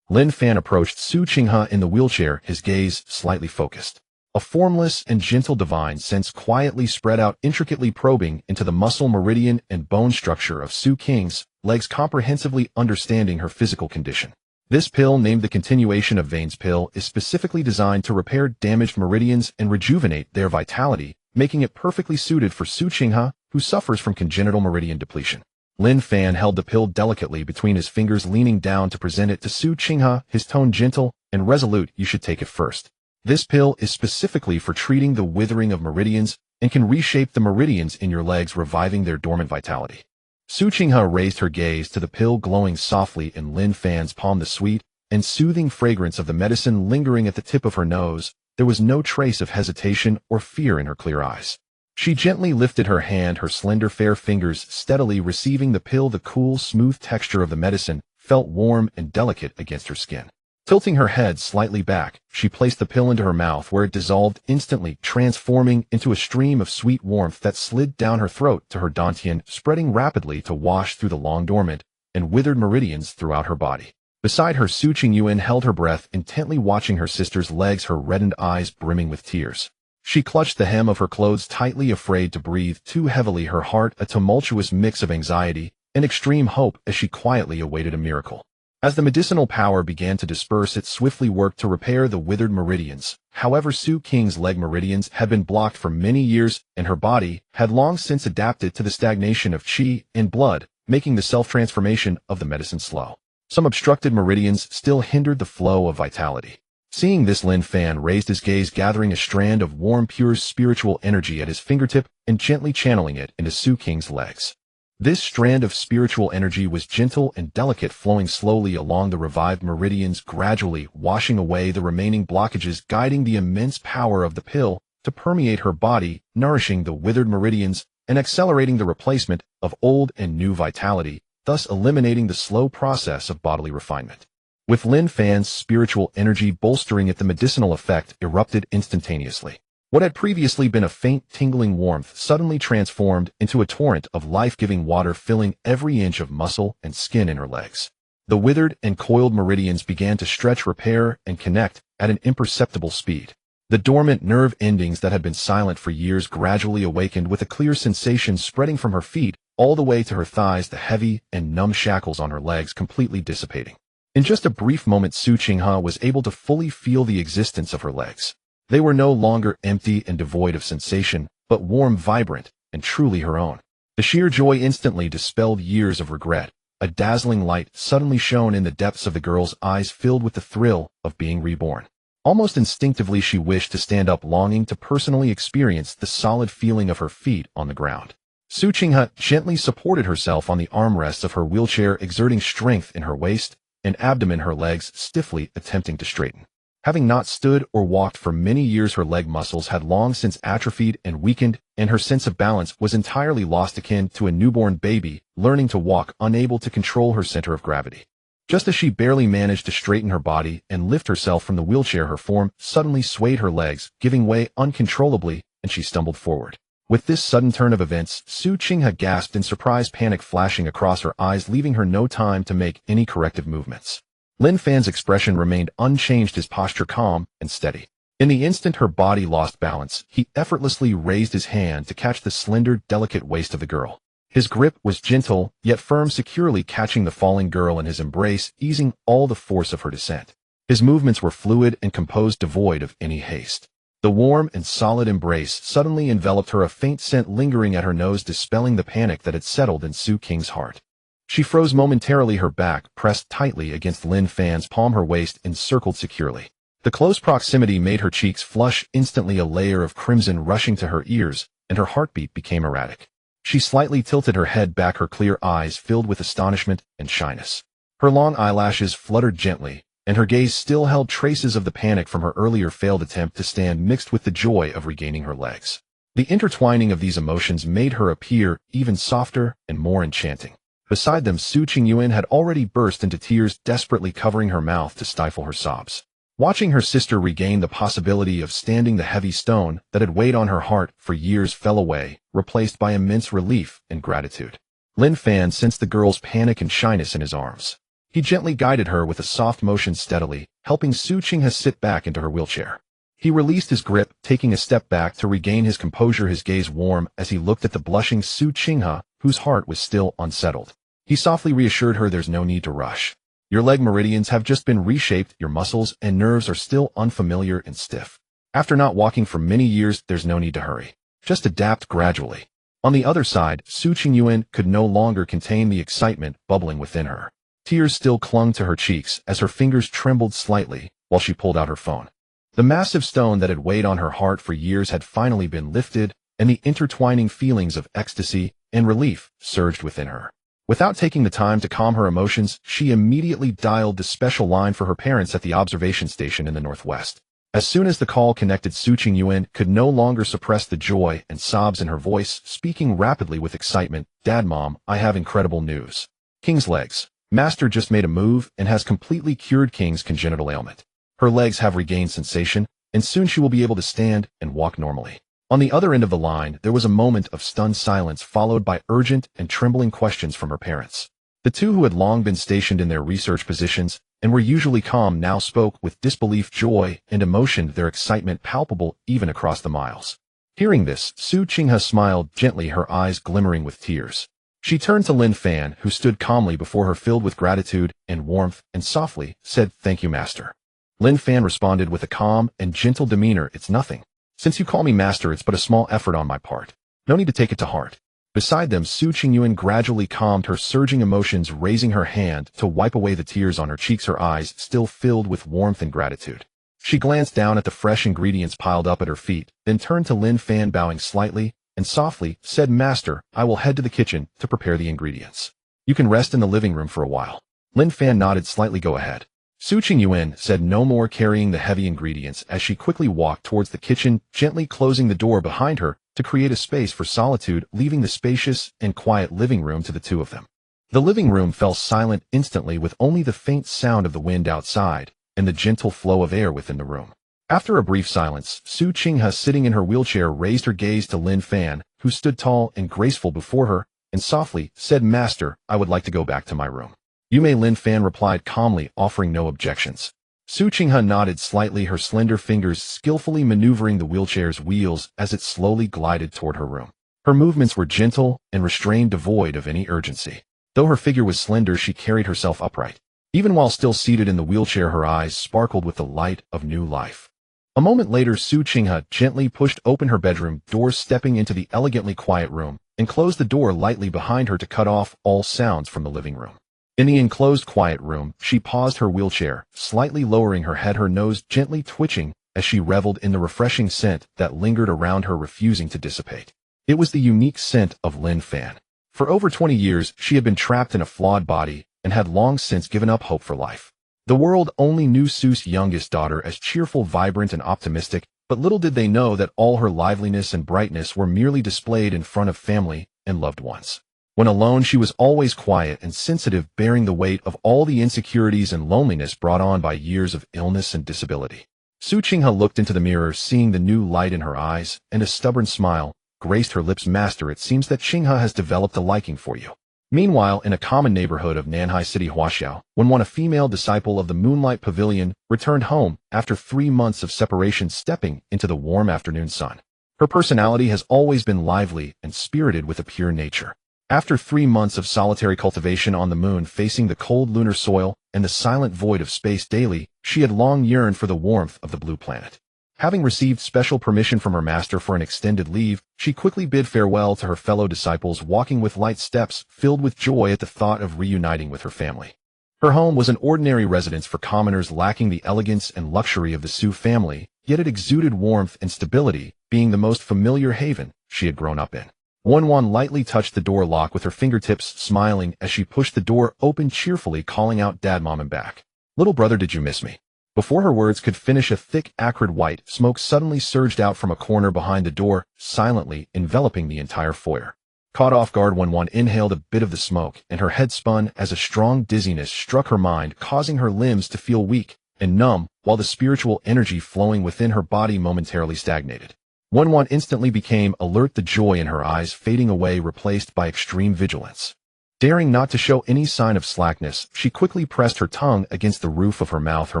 Lin Fan approached Su Qinghe in the wheelchair, his gaze slightly focused. A formless and gentle divine sense quietly spread out, intricately probing into the muscle, meridian, and bone structure of Su Qing's legs, comprehensively understanding her physical condition. This pill, named the Continuation of Veins pill, is specifically designed to repair damaged meridians and rejuvenate their vitality, making it perfectly suited for Su Qinghe, who suffers from congenital meridian depletion. Lin Fan held the pill delicately between his fingers, leaning down to present it to Su Qinghe, his tone gentle and resolute. You should take it first. This pill is specifically for treating the withering of meridians and can reshape the meridians in your legs, reviving their dormant vitality. Su Qinghe raised her gaze to the pill glowing softly in Lin Fan's palm, the sweet and soothing fragrance of the medicine lingering at the tip of her nose. There was no trace of hesitation or fear in her clear eyes. She gently lifted her hand, her slender fair fingers steadily receiving the pill. The cool, smooth texture of the medicine felt warm and delicate against her skin. Tilting her head slightly back, she placed the pill into her mouth where it dissolved instantly, transforming into a stream of sweet warmth that slid down her throat to her dantian, spreading rapidly to wash through the long dormant and withered meridians throughout her body. Beside her, Su Qingyuan held her breath, intently watching her sister's legs, her reddened eyes brimming with tears. She clutched the hem of her clothes tightly, afraid to breathe too heavily, her heart a tumultuous mix of anxiety and extreme hope as she quietly awaited a miracle. As the medicinal power began to disperse, it swiftly worked to repair the withered meridians. However, Su Qing's leg meridians had been blocked for many years, and her body had long since adapted to the stagnation of qi in blood, making the self-transformation of the medicine slow. Some obstructed meridians still hindered the flow of vitality. Seeing this, Lin Fan raised his gaze, gathering a strand of warm, pure spiritual energy at his fingertip and gently channeling it into Su Qing's legs. This strand of spiritual energy was gentle and delicate, flowing slowly along the revived meridians, gradually washing away the remaining blockages, guiding the immense power of the pill to permeate her body, nourishing the withered meridians and accelerating the replacement of old and new vitality, thus eliminating the slow process of bodily refinement. With Lin Fan's spiritual energy bolstering it, the medicinal effect erupted instantaneously. What had previously been a faint, tingling warmth suddenly transformed into a torrent of life-giving water, filling every inch of muscle and skin in her legs. The withered and coiled meridians began to stretch, repair, and connect at an imperceptible speed. The dormant nerve endings that had been silent for years gradually awakened, with a clear sensation spreading from her feet all the way to her thighs, the heavy and numb shackles on her legs completely dissipating. In just a brief moment, Su Qingha was able to fully feel the existence of her legs. They were no longer empty and devoid of sensation, but warm, vibrant, and truly her own. The sheer joy instantly dispelled years of regret. A dazzling light suddenly shone in the depths of the girl's eyes, filled with the thrill of being reborn. Almost instinctively, she wished to stand up, longing to personally experience the solid feeling of her feet on the ground. Su Qingha gently supported herself on the armrests of her wheelchair, exerting strength in her waist and abdomen, her legs stiffly attempting to straighten. Having not stood or walked for many years, her leg muscles had long since atrophied and weakened, and her sense of balance was entirely lost, akin to a newborn baby learning to walk, unable to control her center of gravity. Just as she barely managed to straighten her body and lift herself from the wheelchair, her form suddenly swayed, her legs giving way uncontrollably, and she stumbled forward. With this sudden turn of events, Su Qingha gasped in surprise, panic flashing across her eyes, leaving her no time to make any corrective movements. Lin Fan's expression remained unchanged, his posture calm and steady. In the instant her body lost balance, he effortlessly raised his hand to catch the slender, delicate waist of the girl. His grip was gentle, yet firm, securely catching the falling girl in his embrace, easing all the force of her descent. His movements were fluid and composed, devoid of any haste. The warm and solid embrace suddenly enveloped her, a faint scent lingering at her nose, dispelling the panic that had settled in Su Qing's heart. She froze momentarily, her back pressed tightly against Lin Fan's palm, her waist encircled securely. The close proximity made her cheeks flush instantly, a layer of crimson rushing to her ears, and her heartbeat became erratic. She slightly tilted her head back, her clear eyes filled with astonishment and shyness. Her long eyelashes fluttered gently, and her gaze still held traces of the panic from her earlier failed attempt to stand, mixed with the joy of regaining her legs. The intertwining of these emotions made her appear even softer and more enchanting. Beside them, Su Qingyuan had already burst into tears, desperately covering her mouth to stifle her sobs. Watching her sister regain the possibility of standing, the heavy stone that had weighed on her heart for years fell away, replaced by immense relief and gratitude. Lin Fan sensed the girl's panic and shyness in his arms. He gently guided her with a soft motion, steadily, helping Su Qingha sit back into her wheelchair. He released his grip, taking a step back to regain his composure, his gaze warm as he looked at the blushing Su Qingha, whose heart was still unsettled. He softly reassured her, "There's no need to rush. Your leg meridians have just been reshaped, your muscles and nerves are still unfamiliar and stiff. After not walking for many years, there's no need to hurry. Just adapt gradually." On the other side, Su Qingyuan could no longer contain the excitement bubbling within her. Tears still clung to her cheeks as her fingers trembled slightly while she pulled out her phone. The massive stone that had weighed on her heart for years had finally been lifted, and the intertwining feelings of ecstasy and relief surged within her. Without taking the time to calm her emotions, she immediately dialed the special line for her parents at the observation station in the northwest. As soon as the call connected, Su Qingyuan could no longer suppress the joy and sobs in her voice, speaking rapidly with excitement. Dad, Mom, I have incredible news. King's legs. Master just made a move and has completely cured King's congenital ailment. Her legs have regained sensation, and soon she will be able to stand and walk normally. On the other end of the line, there was a moment of stunned silence followed by urgent and trembling questions from her parents. The two who had long been stationed in their research positions and were usually calm now spoke with disbelief, joy, and emotion, their excitement palpable even across the miles. Hearing this, Su Qinghe smiled gently, her eyes glimmering with tears. She turned to Lin Fan, who stood calmly before her, filled with gratitude and warmth, and softly said, "Thank you, Master." Lin Fan responded with a calm and gentle demeanor, "It's nothing. Since you call me Master, it's but a small effort on my part. No need to take it to heart." Beside them, Su Qingyuan gradually calmed her surging emotions, raising her hand to wipe away the tears on her cheeks, her eyes still filled with warmth and gratitude. She glanced down at the fresh ingredients piled up at her feet, then turned to Lin Fan, bowing slightly, and softly said, "Master, I will head to the kitchen to prepare the ingredients. You can rest in the living room for a while." Lin Fan nodded slightly. "Go ahead." Su Qingyuan said no more, carrying the heavy ingredients as she quickly walked towards the kitchen, gently closing the door behind her to create a space for solitude, leaving the spacious and quiet living room to the two of them. The living room fell silent instantly, with only the faint sound of the wind outside and the gentle flow of air within the room. After a brief silence, Su Qinghe, sitting in her wheelchair, raised her gaze to Lin Fan, who stood tall and graceful before her, and softly said, "Master, I would like to go back to my room." "You may," Lin Fan replied calmly, offering no objections. Su Qinghe nodded slightly, her slender fingers skillfully maneuvering the wheelchair's wheels as it slowly glided toward her room. Her movements were gentle and restrained, devoid of any urgency. Though her figure was slender, she carried herself upright. Even while still seated in the wheelchair, her eyes sparkled with the light of new life. A moment later, Su Qinghe gently pushed open her bedroom door, stepping into the elegantly quiet room, and closed the door lightly behind her to cut off all sounds from the living room. In the enclosed quiet room, she paused her wheelchair, slightly lowering her head, her nose gently twitching as she reveled in the refreshing scent that lingered around her, refusing to dissipate. It was the unique scent of Lin Fan. For over 20 years, she had been trapped in a flawed body and had long since given up hope for life. The world only knew Su's youngest daughter as cheerful, vibrant, and optimistic, but little did they know that all her liveliness and brightness were merely displayed in front of family and loved ones. When alone, she was always quiet and sensitive, bearing the weight of all the insecurities and loneliness brought on by years of illness and disability. Su Qinghe looked into the mirror, seeing the new light in her eyes, and a stubborn smile graced her lips. "Master, it seems that Qinghe has developed a liking for you." Meanwhile, in a common neighborhood of Nanhai City, Huaxiao, when a female disciple of the Moonlight Pavilion returned home after 3 months of separation, stepping into the warm afternoon sun. Her personality has always been lively and spirited with a pure nature. After 3 months of solitary cultivation on the moon, facing the cold lunar soil and the silent void of space daily, she had long yearned for the warmth of the blue planet. Having received special permission from her master for an extended leave, she quickly bid farewell to her fellow disciples, walking with light steps, filled with joy at the thought of reuniting with her family. Her home was an ordinary residence for commoners, lacking the elegance and luxury of the Su family, yet it exuded warmth and stability, being the most familiar haven she had grown up in. Wan lightly touched the door lock with her fingertips, smiling as she pushed the door open, cheerfully calling out, "Dad, Mom, I'm back. Little brother, did you miss me?" Before her words could finish, a thick, acrid white smoke suddenly surged out from a corner behind the door, silently enveloping the entire foyer. Caught off guard, Wan inhaled a bit of the smoke, and her head spun as a strong dizziness struck her mind, causing her limbs to feel weak and numb, while the spiritual energy flowing within her body momentarily stagnated. Wan instantly became alert, the joy in her eyes fading away, replaced by extreme vigilance. Daring not to show any sign of slackness, she quickly pressed her tongue against the roof of her mouth, her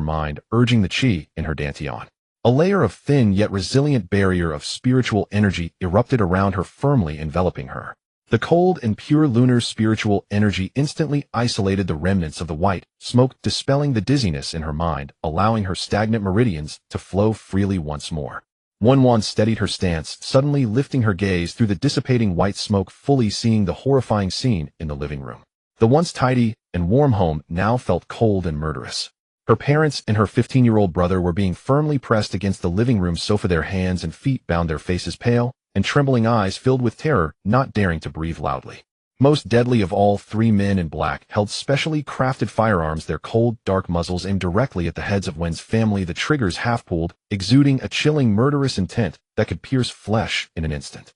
mind urging the qi in her dantian. A layer of thin yet resilient barrier of spiritual energy erupted around her, firmly enveloping her. The cold and pure lunar spiritual energy instantly isolated the remnants of the white smoke, dispelling the dizziness in her mind, allowing her stagnant meridians to flow freely once more. Wan steadied her stance, suddenly lifting her gaze through the dissipating white smoke, fully seeing the horrifying scene in the living room. The once tidy and warm home now felt cold and murderous. Her parents and her 15-year-old brother were being firmly pressed against the living room sofa, their hands and feet bound, their faces pale, and trembling eyes filled with terror, not daring to breathe loudly. Most deadly of all, 3 men in black held specially crafted firearms, their cold, dark muzzles aimed directly at the heads of Wen's family, the triggers half-pulled, exuding a chilling, murderous intent that could pierce flesh in an instant.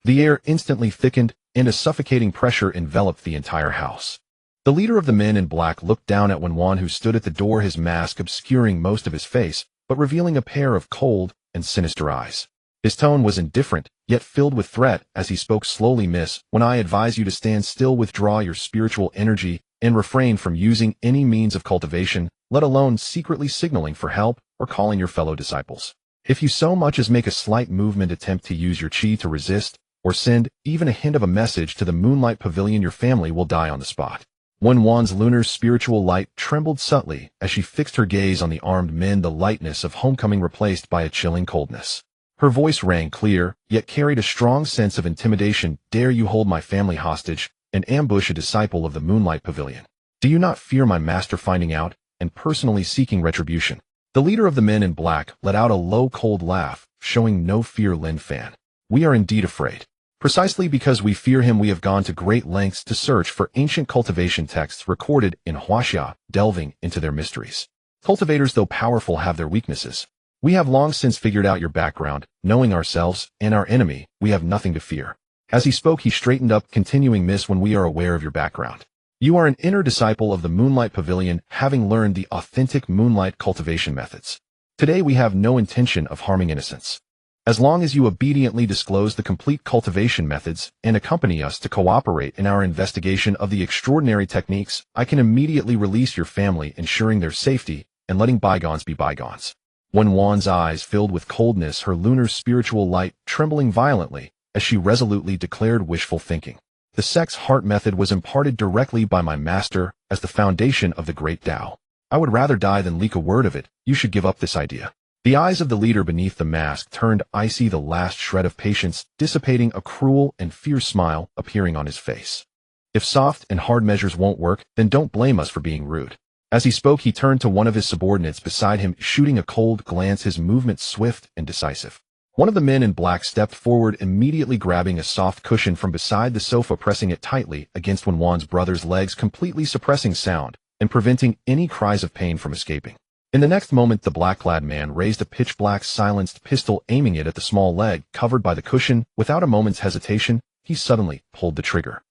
The air instantly thickened, and a suffocating pressure enveloped the entire house. The leader of the men in black looked down at Wen, who stood at the door, his mask obscuring most of his face, but revealing a pair of cold and sinister eyes. His tone was indifferent, yet filled with threat, as he spoke slowly. "Miss, when I advise you to stand still, withdraw your spiritual energy, and refrain from using any means of cultivation, let alone secretly signaling for help or calling your fellow disciples. If you so much as make a slight movement, attempt to use your chi to resist, or send even a hint of a message to the Moonlight Pavilion, your family will die on the spot." Wan's lunar spiritual light trembled subtly as she fixed her gaze on the armed men, the lightness of homecoming replaced by a chilling coldness. Her voice rang clear, yet carried a strong sense of intimidation. "Dare you hold my family hostage and ambush a disciple of the Moonlight Pavilion? Do you not fear my master finding out and personally seeking retribution?" The leader of the men in black let out a low, cold laugh, showing no fear. "Lin Fan, we are indeed afraid. Precisely because we fear him, we have gone to great lengths to search for ancient cultivation texts recorded in Huaxia, delving into their mysteries. Cultivators, though powerful, have their weaknesses. We have long since figured out your background. Knowing ourselves and our enemy, we have nothing to fear." As he spoke, he straightened up, continuing, "Miss, when we are aware of your background, you are an inner disciple of the Moonlight Pavilion, having learned the authentic moonlight cultivation methods. Today we have no intention of harming innocents. As long as you obediently disclose the complete cultivation methods and accompany us to cooperate in our investigation of the extraordinary techniques, I can immediately release your family, ensuring their safety and letting bygones be bygones." Wan's eyes filled with coldness, her lunar spiritual light trembling violently as she resolutely declared, "Wishful thinking. The Sect's heart method was imparted directly by my master as the foundation of the great Tao. I would rather die than leak a word of it. You should give up this idea." The eyes of the leader beneath the mask turned icy, the last shred of patience dissipating, a cruel and fierce smile appearing on his face. "If soft and hard measures won't work, then don't blame us for being rude." As he spoke, he turned to one of his subordinates beside him, shooting a cold glance, his movement swift and decisive. One of the men in black stepped forward, immediately grabbing a soft cushion from beside the sofa, pressing it tightly against Wan's brother's legs, completely suppressing sound and preventing any cries of pain from escaping. In the next moment, the black-clad man raised a pitch-black silenced pistol, aiming it at the small leg covered by the cushion. Without a moment's hesitation, he suddenly pulled the trigger.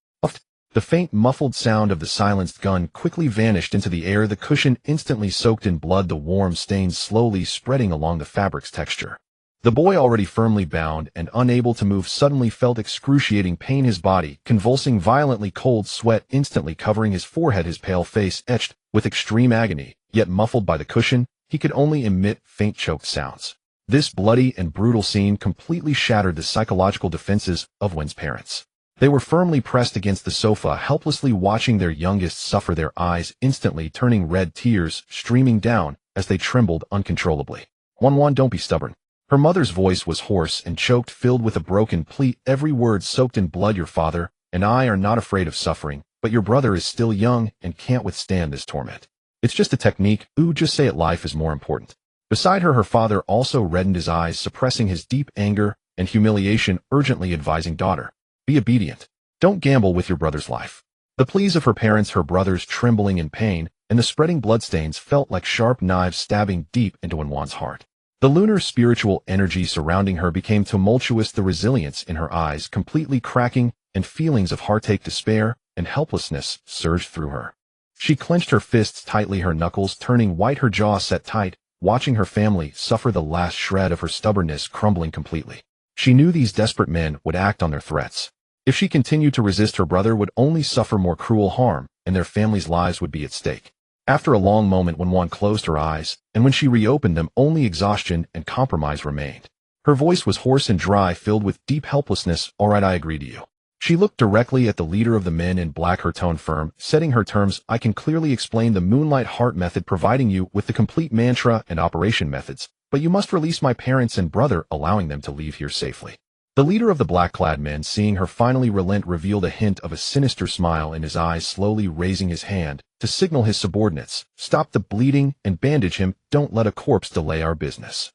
The faint, muffled sound of the silenced gun quickly vanished into the air, the cushion instantly soaked in blood, the warm stains slowly spreading along the fabric's texture. The boy, already firmly bound and unable to move, suddenly felt excruciating pain, his body convulsing violently, cold sweat instantly covering his forehead, his pale face etched with extreme agony, yet muffled by the cushion, he could only emit faint choked sounds. This bloody and brutal scene completely shattered the psychological defenses of Wen's parents. They were firmly pressed against the sofa, helplessly watching their youngest suffer, their eyes instantly turning red, tears streaming down as they trembled uncontrollably. "Wan, don't be stubborn." Her mother's voice was hoarse and choked, filled with a broken plea, every word soaked in blood. "Your father and I are not afraid of suffering, but your brother is still young and can't withstand this torment. It's just a technique. Just say it. Life is more important." Beside her, her father also reddened his eyes, suppressing his deep anger and humiliation, urgently advising, "Daughter, be obedient. Don't gamble with your brother's life." The pleas of her parents, her brothers trembling in pain, and the spreading bloodstains felt like sharp knives stabbing deep into Wan's heart. The lunar spiritual energy surrounding her became tumultuous, the resilience in her eyes completely cracking, and feelings of heartache, despair, and helplessness surged through her. She clenched her fists tightly, her knuckles turning white, her jaw set tight, watching her family suffer, the last shred of her stubbornness crumbling completely. She knew these desperate men would act on their threats. If she continued to resist, her brother would only suffer more cruel harm, and their families' lives would be at stake. After a long moment, Wan closed her eyes, and when she reopened them, only exhaustion and compromise remained. Her voice was hoarse and dry, filled with deep helplessness. "All right, I agree to you." She looked directly at the leader of the men in black, her tone firm, setting her terms. "I can clearly explain the Moonlight Heart method, providing you with the complete mantra and operation methods, but you must release my parents and brother, allowing them to leave here safely." The leader of the black-clad men, seeing her finally relent, revealed a hint of a sinister smile in his eyes, slowly raising his hand to signal his subordinates, "Stop the bleeding and bandage him. Don't let a corpse delay our business."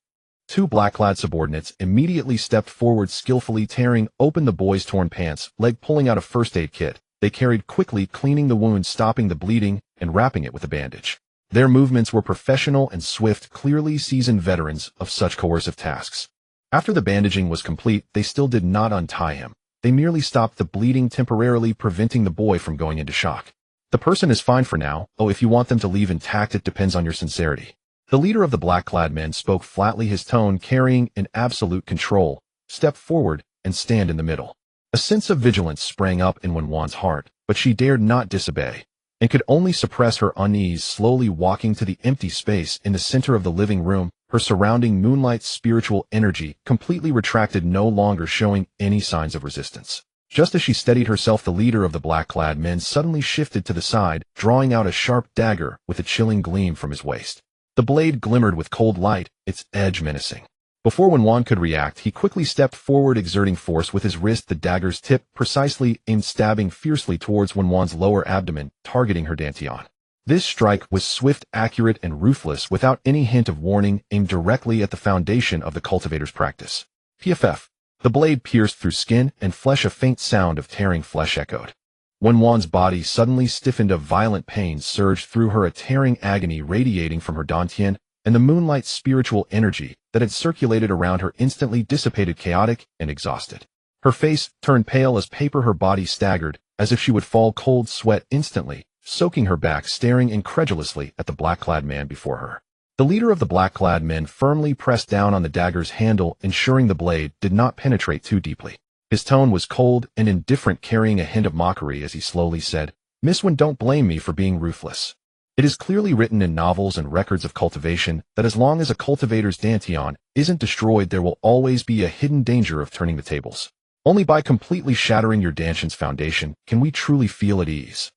Two black-clad subordinates immediately stepped forward, skillfully tearing open the boy's torn pants, leg, pulling out a first aid kit they carried quickly, cleaning the wound, stopping the bleeding, and wrapping it with a bandage. Their movements were professional and swift, clearly seasoned veterans of such coercive tasks. After the bandaging was complete, they still did not untie him. They merely stopped the bleeding, temporarily preventing the boy from going into shock. The person is fine for now. Oh, if you want them to leave intact, it depends on your sincerity. The leader of the black-clad men spoke flatly, his tone carrying an absolute control. Step forward and stand in the middle. A sense of vigilance sprang up in Wenwan's heart, but she dared not disobey, and could only suppress her unease, slowly walking to the empty space in the center of the living room, her surrounding moonlight spiritual energy completely retracted, no longer showing any signs of resistance. Just as she steadied herself, the leader of the black-clad men suddenly shifted to the side, drawing out a sharp dagger with a chilling gleam from his waist. The blade glimmered with cold light, its edge menacing. Before Wenwan could react, he quickly stepped forward, exerting force with his wrist, the dagger's tip precisely aimed, stabbing fiercely towards Wenwan's lower abdomen, targeting her dantian. This strike was swift, accurate, and ruthless, without any hint of warning, aimed directly at the foundation of the cultivator's practice. PFF. The blade pierced through skin and flesh, a faint sound of tearing flesh echoed. Wenwan's body suddenly stiffened, a violent pain surged through her, a tearing agony radiating from her dantian, and the moonlight spiritual energy that had circulated around her instantly dissipated, chaotic and exhausted. Her face turned pale as paper, her body staggered, as if she would fall, cold sweat instantly soaking her back, staring incredulously at the black-clad man before her. The leader of the black-clad men firmly pressed down on the dagger's handle, ensuring the blade did not penetrate too deeply. His tone was cold and indifferent, carrying a hint of mockery as he slowly said, "Miss Wen, don't blame me for being ruthless. It is clearly written in novels and records of cultivation that as long as a cultivator's dantian isn't destroyed, there will always be a hidden danger of turning the tables. Only by completely shattering your dantian's foundation can we truly feel at ease."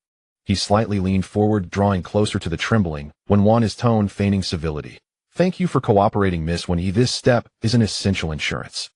He slightly leaned forward, drawing closer to the trembling, Wenwan, his tone feigning civility. "Thank you for cooperating, Miss Wen. This step is an essential insurance."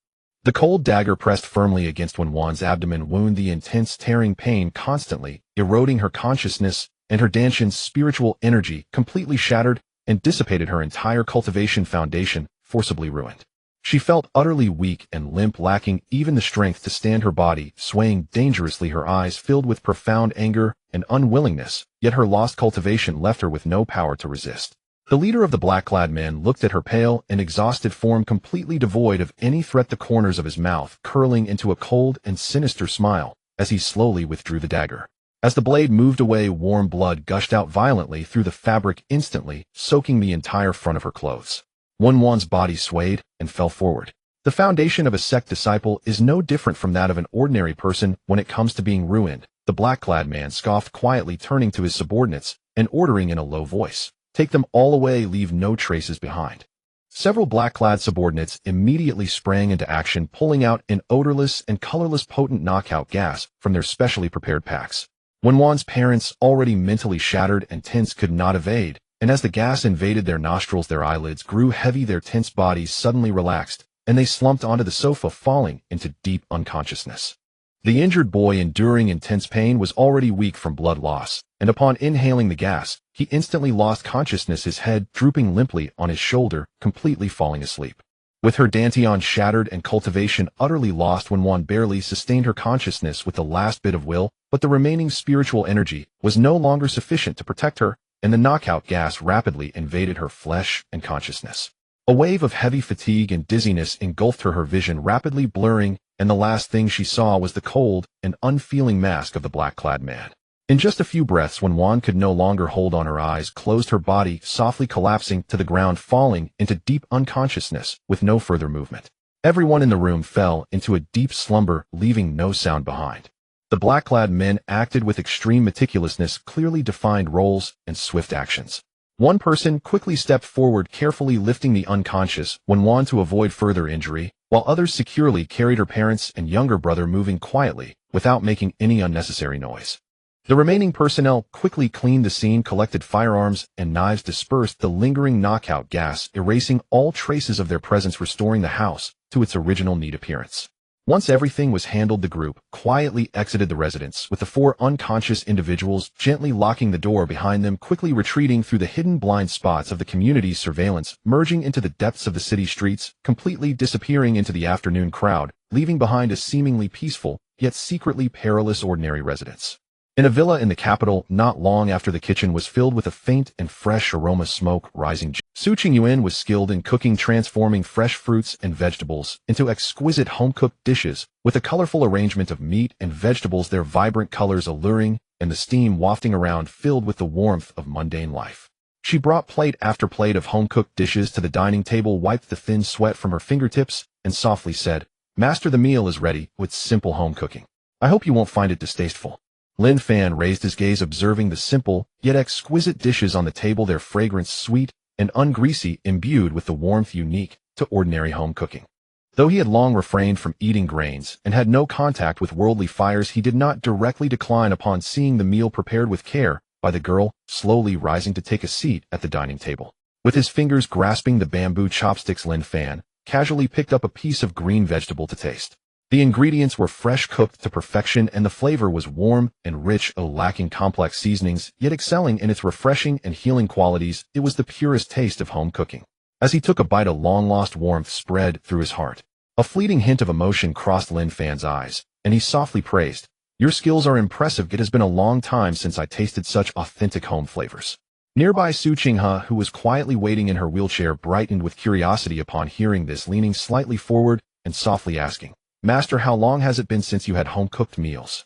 The cold dagger pressed firmly against Wenwan's abdomen wound, the intense tearing pain constantly eroding her consciousness, and her dantian's spiritual energy completely shattered and dissipated, her entire cultivation foundation forcibly ruined. She felt utterly weak and limp, lacking even the strength to stand, her body swaying dangerously, her eyes filled with profound anger and unwillingness, yet her lost cultivation left her with no power to resist. The leader of the black-clad men looked at her pale and exhausted form, completely devoid of any threat, the corners of his mouth curling into a cold and sinister smile as he slowly withdrew the dagger. As the blade moved away, warm blood gushed out violently through the fabric, instantly soaking the entire front of her clothes. Wenwan's body swayed and fell forward. The foundation of a sect disciple is no different from that of an ordinary person when it comes to being ruined, the black-clad man scoffed quietly, turning to his subordinates and ordering in a low voice, "Take them all away, leave no traces behind." Several black-clad subordinates immediately sprang into action, pulling out an odorless and colorless potent knockout gas from their specially prepared packs. Wenwan's parents, already mentally shattered and tense, could not evade, and as the gas invaded their nostrils, their eyelids grew heavy, their tense bodies suddenly relaxed, and they slumped onto the sofa, falling into deep unconsciousness. The injured boy, enduring intense pain, was already weak from blood loss, and upon inhaling the gas, he instantly lost consciousness, his head drooping limply on his shoulder, completely falling asleep. With her dantian shattered and cultivation utterly lost, Wenwan barely sustained her consciousness with the last bit of will, but the remaining spiritual energy was no longer sufficient to protect her, and the knockout gas rapidly invaded her flesh and consciousness. A wave of heavy fatigue and dizziness engulfed her, her vision rapidly blurring, and the last thing she saw was the cold and unfeeling mask of the black-clad man. In just a few breaths, Wenwan could no longer hold on, her eyes closed, her body softly collapsing to the ground, falling into deep unconsciousness with no further movement. Everyone in the room fell into a deep slumber, leaving no sound behind. The black-clad men acted with extreme meticulousness, clearly defined roles and swift actions. One person quickly stepped forward, carefully lifting the unconscious Wenwan to avoid further injury, while others securely carried her parents and younger brother, moving quietly without making any unnecessary noise. The remaining personnel quickly cleaned the scene, collected firearms and knives, dispersed the lingering knockout gas, erasing all traces of their presence, restoring the house to its original neat appearance. Once everything was handled, the group quietly exited the residence, with the four unconscious individuals gently locking the door behind them, quickly retreating through the hidden blind spots of the community's surveillance, merging into the depths of the city streets, completely disappearing into the afternoon crowd, leaving behind a seemingly peaceful, yet secretly perilous ordinary residence. In a villa in the capital, not long after the kitchen was filled with a faint and fresh aroma smoke rising. Su Qingyuan was skilled in cooking, transforming fresh fruits and vegetables into exquisite home-cooked dishes, with a colorful arrangement of meat and vegetables, their vibrant colors alluring, and the steam wafting around filled with the warmth of mundane life. She brought plate after plate of home-cooked dishes to the dining table, wiped the thin sweat from her fingertips, and softly said, "Master, the meal is ready, with simple home cooking. I hope you won't find it distasteful." Lin Fan raised his gaze, observing the simple, yet exquisite dishes on the table, their fragrance sweet and ungreasy, imbued with the warmth unique to ordinary home cooking. Though he had long refrained from eating grains and had no contact with worldly fires, he did not directly decline upon seeing the meal prepared with care by the girl, slowly rising to take a seat at the dining table. With his fingers grasping the bamboo chopsticks, Lin Fan casually picked up a piece of green vegetable to taste. The ingredients were fresh, cooked to perfection, and the flavor was warm and rich, lacking complex seasonings, yet excelling in its refreshing and healing qualities. It was the purest taste of home cooking. As he took a bite, a long-lost warmth spread through his heart. A fleeting hint of emotion crossed Lin Fan's eyes, and he softly praised, "Your skills are impressive. It has been a long time since I tasted such authentic home flavors." Nearby, Su Qinghe, who was quietly waiting in her wheelchair, brightened with curiosity upon hearing this, leaning slightly forward and softly asking, "Master, how long has it been since you had home-cooked meals?"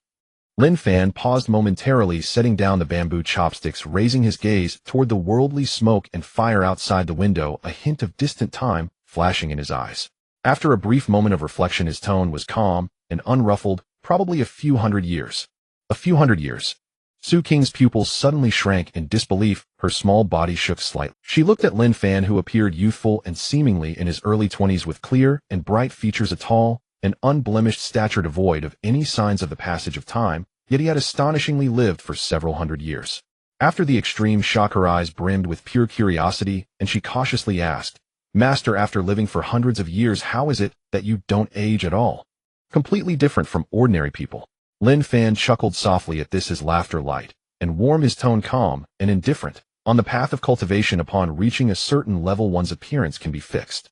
Lin Fan paused momentarily, setting down the bamboo chopsticks, raising his gaze toward the worldly smoke and fire outside the window, a hint of distant time flashing in his eyes. After a brief moment of reflection, his tone was calm and unruffled. "Probably a few hundred years." "A few hundred years." Su Qing's pupils suddenly shrank in disbelief, her small body shook slightly. She looked at Lin Fan, who appeared youthful and seemingly in his early 20s, with clear and bright features, a tall and unblemished stature devoid of any signs of the passage of time, yet he had astonishingly lived for several hundred years. After the extreme shock, her eyes brimmed with pure curiosity, and she cautiously asked, "Master, after living for hundreds of years, how is it that you don't age at all? Completely different from ordinary people." Lin Fan chuckled softly at this, his laughter light and warm, his tone calm and indifferent. "On the path of cultivation, upon reaching a certain level, one's appearance can be fixed."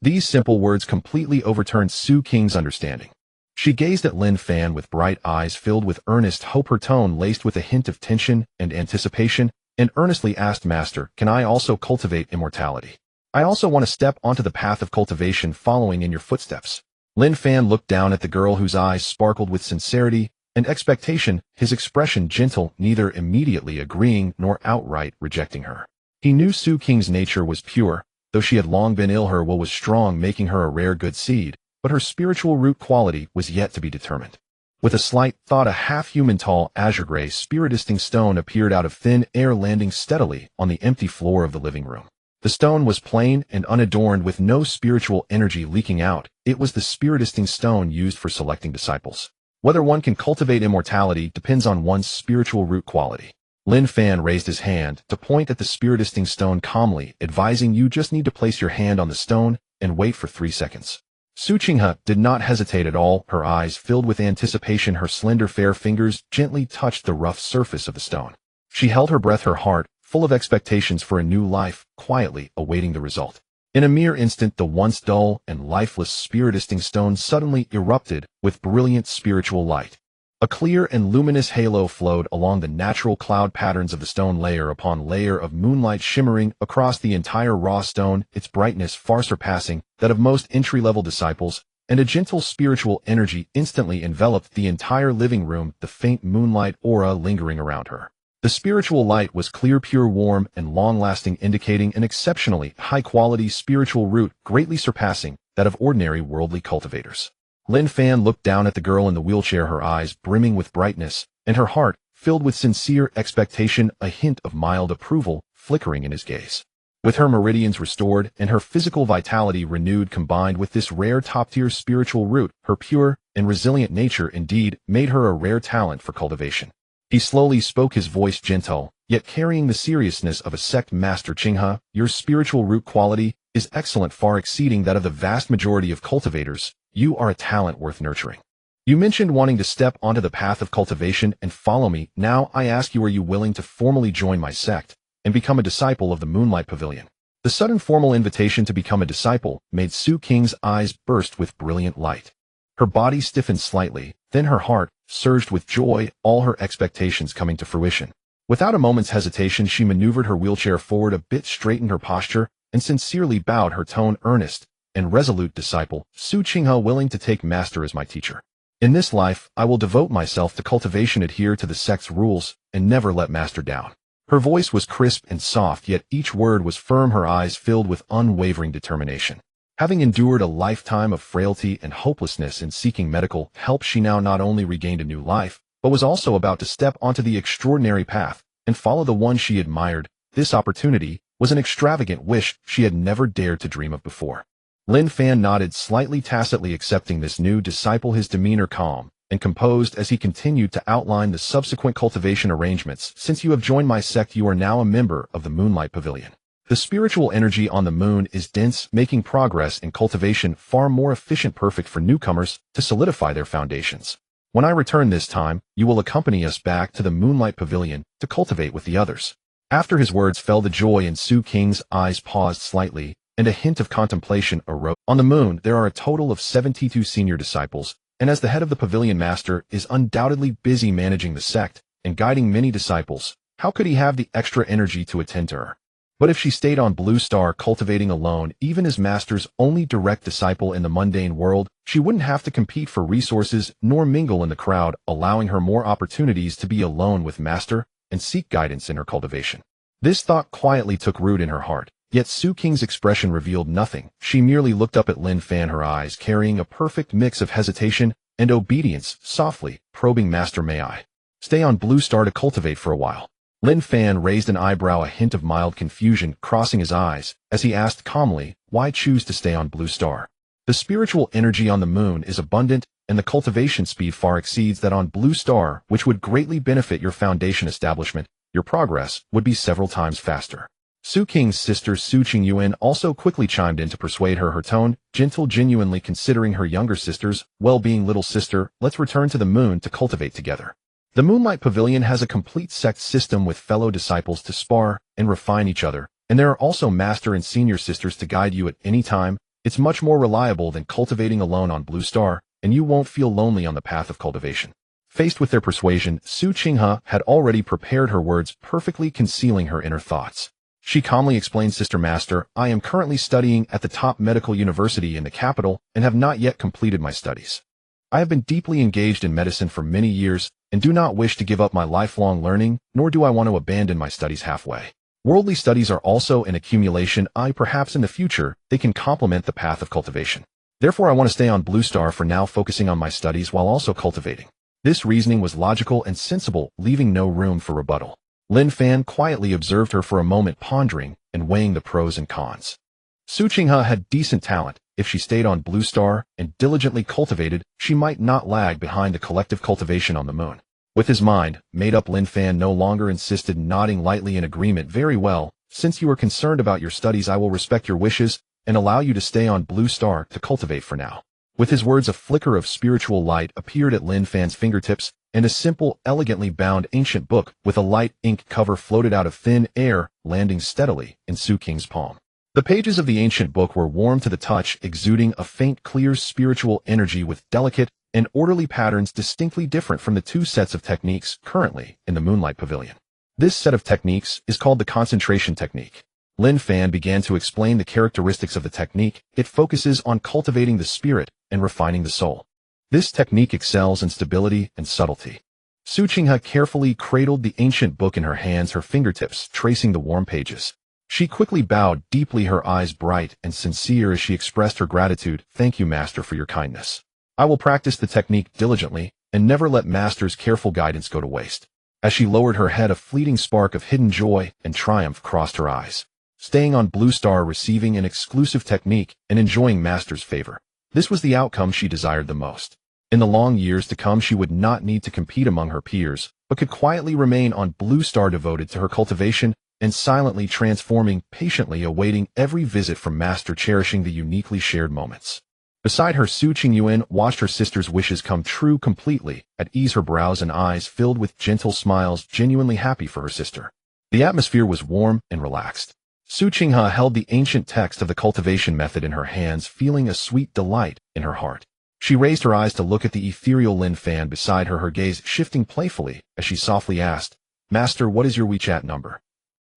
These simple words completely overturned Su Qing's understanding. She gazed at Lin Fan with bright eyes filled with earnest hope, her tone laced with a hint of tension and anticipation, and earnestly asked, "Master, can I also cultivate immortality? I also want to step onto the path of cultivation, following in your footsteps." Lin Fan looked down at the girl, whose eyes sparkled with sincerity and expectation, his expression gentle, neither immediately agreeing nor outright rejecting her. He knew Su Qing's nature was pure. Though she had long been ill, her will was strong, making her a rare good seed, but her spiritual root quality was yet to be determined. With a slight thought, a half-human, tall, azure-gray, spiritisting stone appeared out of thin air, landing steadily on the empty floor of the living room. The stone was plain and unadorned, with no spiritual energy leaking out. It was the spiritisting stone used for selecting disciples. Whether one can cultivate immortality depends on one's spiritual root quality. Lin Fan raised his hand to point at the spiritisting stone, calmly advising, "You just need to place your hand on the stone and wait for 3 seconds." Su Qinghe did not hesitate at all, her eyes filled with anticipation. Her slender, fair fingers gently touched the rough surface of the stone. She held her breath, her heart full of expectations for a new life, quietly awaiting the result. In a mere instant, the once dull and lifeless spiritisting stone suddenly erupted with brilliant spiritual light. A clear and luminous halo flowed along the natural cloud patterns of the stone, layer upon layer of moonlight shimmering across the entire raw stone, its brightness far surpassing that of most entry-level disciples, and a gentle spiritual energy instantly enveloped the entire living room, the faint moonlight aura lingering around her. The spiritual light was clear, pure, warm, and long-lasting, indicating an exceptionally high-quality spiritual root, greatly surpassing that of ordinary worldly cultivators. Lin Fan looked down at the girl in the wheelchair, her eyes brimming with brightness, and her heart filled with sincere expectation, a hint of mild approval flickering in his gaze. With her meridians restored and her physical vitality renewed, combined with this rare top-tier spiritual root, her pure and resilient nature indeed made her a rare talent for cultivation. He slowly spoke, his voice gentle, yet carrying the seriousness of a sect master. "Qinghe, your spiritual root quality is excellent, far exceeding that of the vast majority of cultivators. You are a talent worth nurturing. You mentioned wanting to step onto the path of cultivation and follow me. Now I ask you, are you willing to formally join my sect and become a disciple of the Moonlight Pavilion?" The sudden formal invitation to become a disciple made Su Qing's eyes burst with brilliant light. Her body stiffened slightly, then her heart surged with joy, all her expectations coming to fruition. Without a moment's hesitation, she maneuvered her wheelchair forward a bit, straightened her posture, and sincerely bowed, her tone earnest and resolute. Disciple, Su Qinghe, willing to take master as my teacher. In this life, I will devote myself to cultivation, adhere to the sect's rules, and never let master down. Her voice was crisp and soft, yet each word was firm, her eyes filled with unwavering determination. Having endured a lifetime of frailty and hopelessness in seeking medical help, she now not only regained a new life, but was also about to step onto the extraordinary path and follow the one she admired. This opportunity was an extravagant wish she had never dared to dream of before. Lin Fan nodded slightly, tacitly accepting this new disciple, his demeanor calm and composed as he continued to outline the subsequent cultivation arrangements. Since you have joined my sect, you are now a member of the Moonlight Pavilion. The spiritual energy on the moon is dense, making progress in cultivation far more efficient, perfect for newcomers to solidify their foundations. When I return this time, you will accompany us back to the Moonlight Pavilion to cultivate with the others. After his words fell, the joy in Su Qing's eyes paused slightly, and a hint of contemplation arose. On the moon, there are a total of 72 senior disciples, and as the head of the pavilion, master is undoubtedly busy managing the sect and guiding many disciples. How could he have the extra energy to attend to her? But if she stayed on Blue Star cultivating alone, even as master's only direct disciple in the mundane world, she wouldn't have to compete for resources nor mingle in the crowd, allowing her more opportunities to be alone with master and seek guidance in her cultivation. This thought quietly took root in her heart, yet Su Qing's expression revealed nothing. She merely looked up at Lin Fan, her eyes carrying a perfect mix of hesitation and obedience, softly probing, Master, may I stay on Blue Star to cultivate for a while? Lin Fan raised an eyebrow, a hint of mild confusion crossing his eyes, as he asked calmly, why choose to stay on Blue Star? The spiritual energy on the moon is abundant, and the cultivation speed far exceeds that on Blue Star, which would greatly benefit your foundation establishment. Your progress would be several times faster. Su Qing's sister Su Qingyuan also quickly chimed in to persuade her, her tone gentle, genuinely considering her younger sister's well-being. Little sister, let's return to the moon to cultivate together. The Moonlight Pavilion has a complete sect system with fellow disciples to spar and refine each other, and there are also master and senior sisters to guide you at any time. It's much more reliable than cultivating alone on Blue Star, and you won't feel lonely on the path of cultivation. Faced with their persuasion, Su Qinghe had already prepared her words, perfectly concealing her inner thoughts. She calmly explained, Sister Master, I am currently studying at the top medical university in the capital and have not yet completed my studies. I have been deeply engaged in medicine for many years and do not wish to give up my lifelong learning, nor do I want to abandon my studies halfway. Worldly studies are also an accumulation. Perhaps in the future, they can complement the path of cultivation. Therefore, I want to stay on Blue Star for now, focusing on my studies while also cultivating. This reasoning was logical and sensible, leaving no room for rebuttal. Lin Fan quietly observed her for a moment, pondering and weighing the pros and cons. Su Qinghe had decent talent. If she stayed on Blue Star and diligently cultivated, she might not lag behind the collective cultivation on the moon. With his mind made up, Lin Fan no longer insisted, nodding lightly in agreement. Very well, since you are concerned about your studies, I will respect your wishes and allow you to stay on Blue Star to cultivate for now. With his words, a flicker of spiritual light appeared at Lin Fan's fingertips, and a simple, elegantly bound ancient book with a light ink cover floated out of thin air, landing steadily in Su Qing's palm. The pages of the ancient book were warm to the touch, exuding a faint, clear spiritual energy with delicate and orderly patterns distinctly different from the two sets of techniques currently in the Moonlight Pavilion. This set of techniques is called the concentration technique. Lin Fan began to explain the characteristics of the technique. It focuses on cultivating the spirit and refining the soul. This technique excels in stability and subtlety. Su Qinghe carefully cradled the ancient book in her hands, her fingertips tracing the warm pages. She quickly bowed deeply, her eyes bright and sincere as she expressed her gratitude. Thank you, Master, for your kindness. I will practice the technique diligently and never let Master's careful guidance go to waste. As she lowered her head, a fleeting spark of hidden joy and triumph crossed her eyes. Staying on Blue Star, receiving an exclusive technique, and enjoying Master's favor. This was the outcome she desired the most. In the long years to come, she would not need to compete among her peers, but could quietly remain on Blue Star, devoted to her cultivation and silently transforming, patiently awaiting every visit from Master, cherishing the uniquely shared moments. Beside her, Su Qingyuan watched her sister's wishes come true, completely at ease, her brows and eyes filled with gentle smiles, genuinely happy for her sister. The atmosphere was warm and relaxed. Su Qinghe held the ancient text of the cultivation method in her hands, feeling a sweet delight in her heart. She raised her eyes to look at the ethereal Lin Fan beside her gaze shifting playfully as she softly asked, "Master, what is your WeChat number?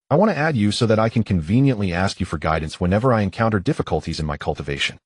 I want to add you so that I can conveniently ask you for guidance whenever I encounter difficulties in my cultivation."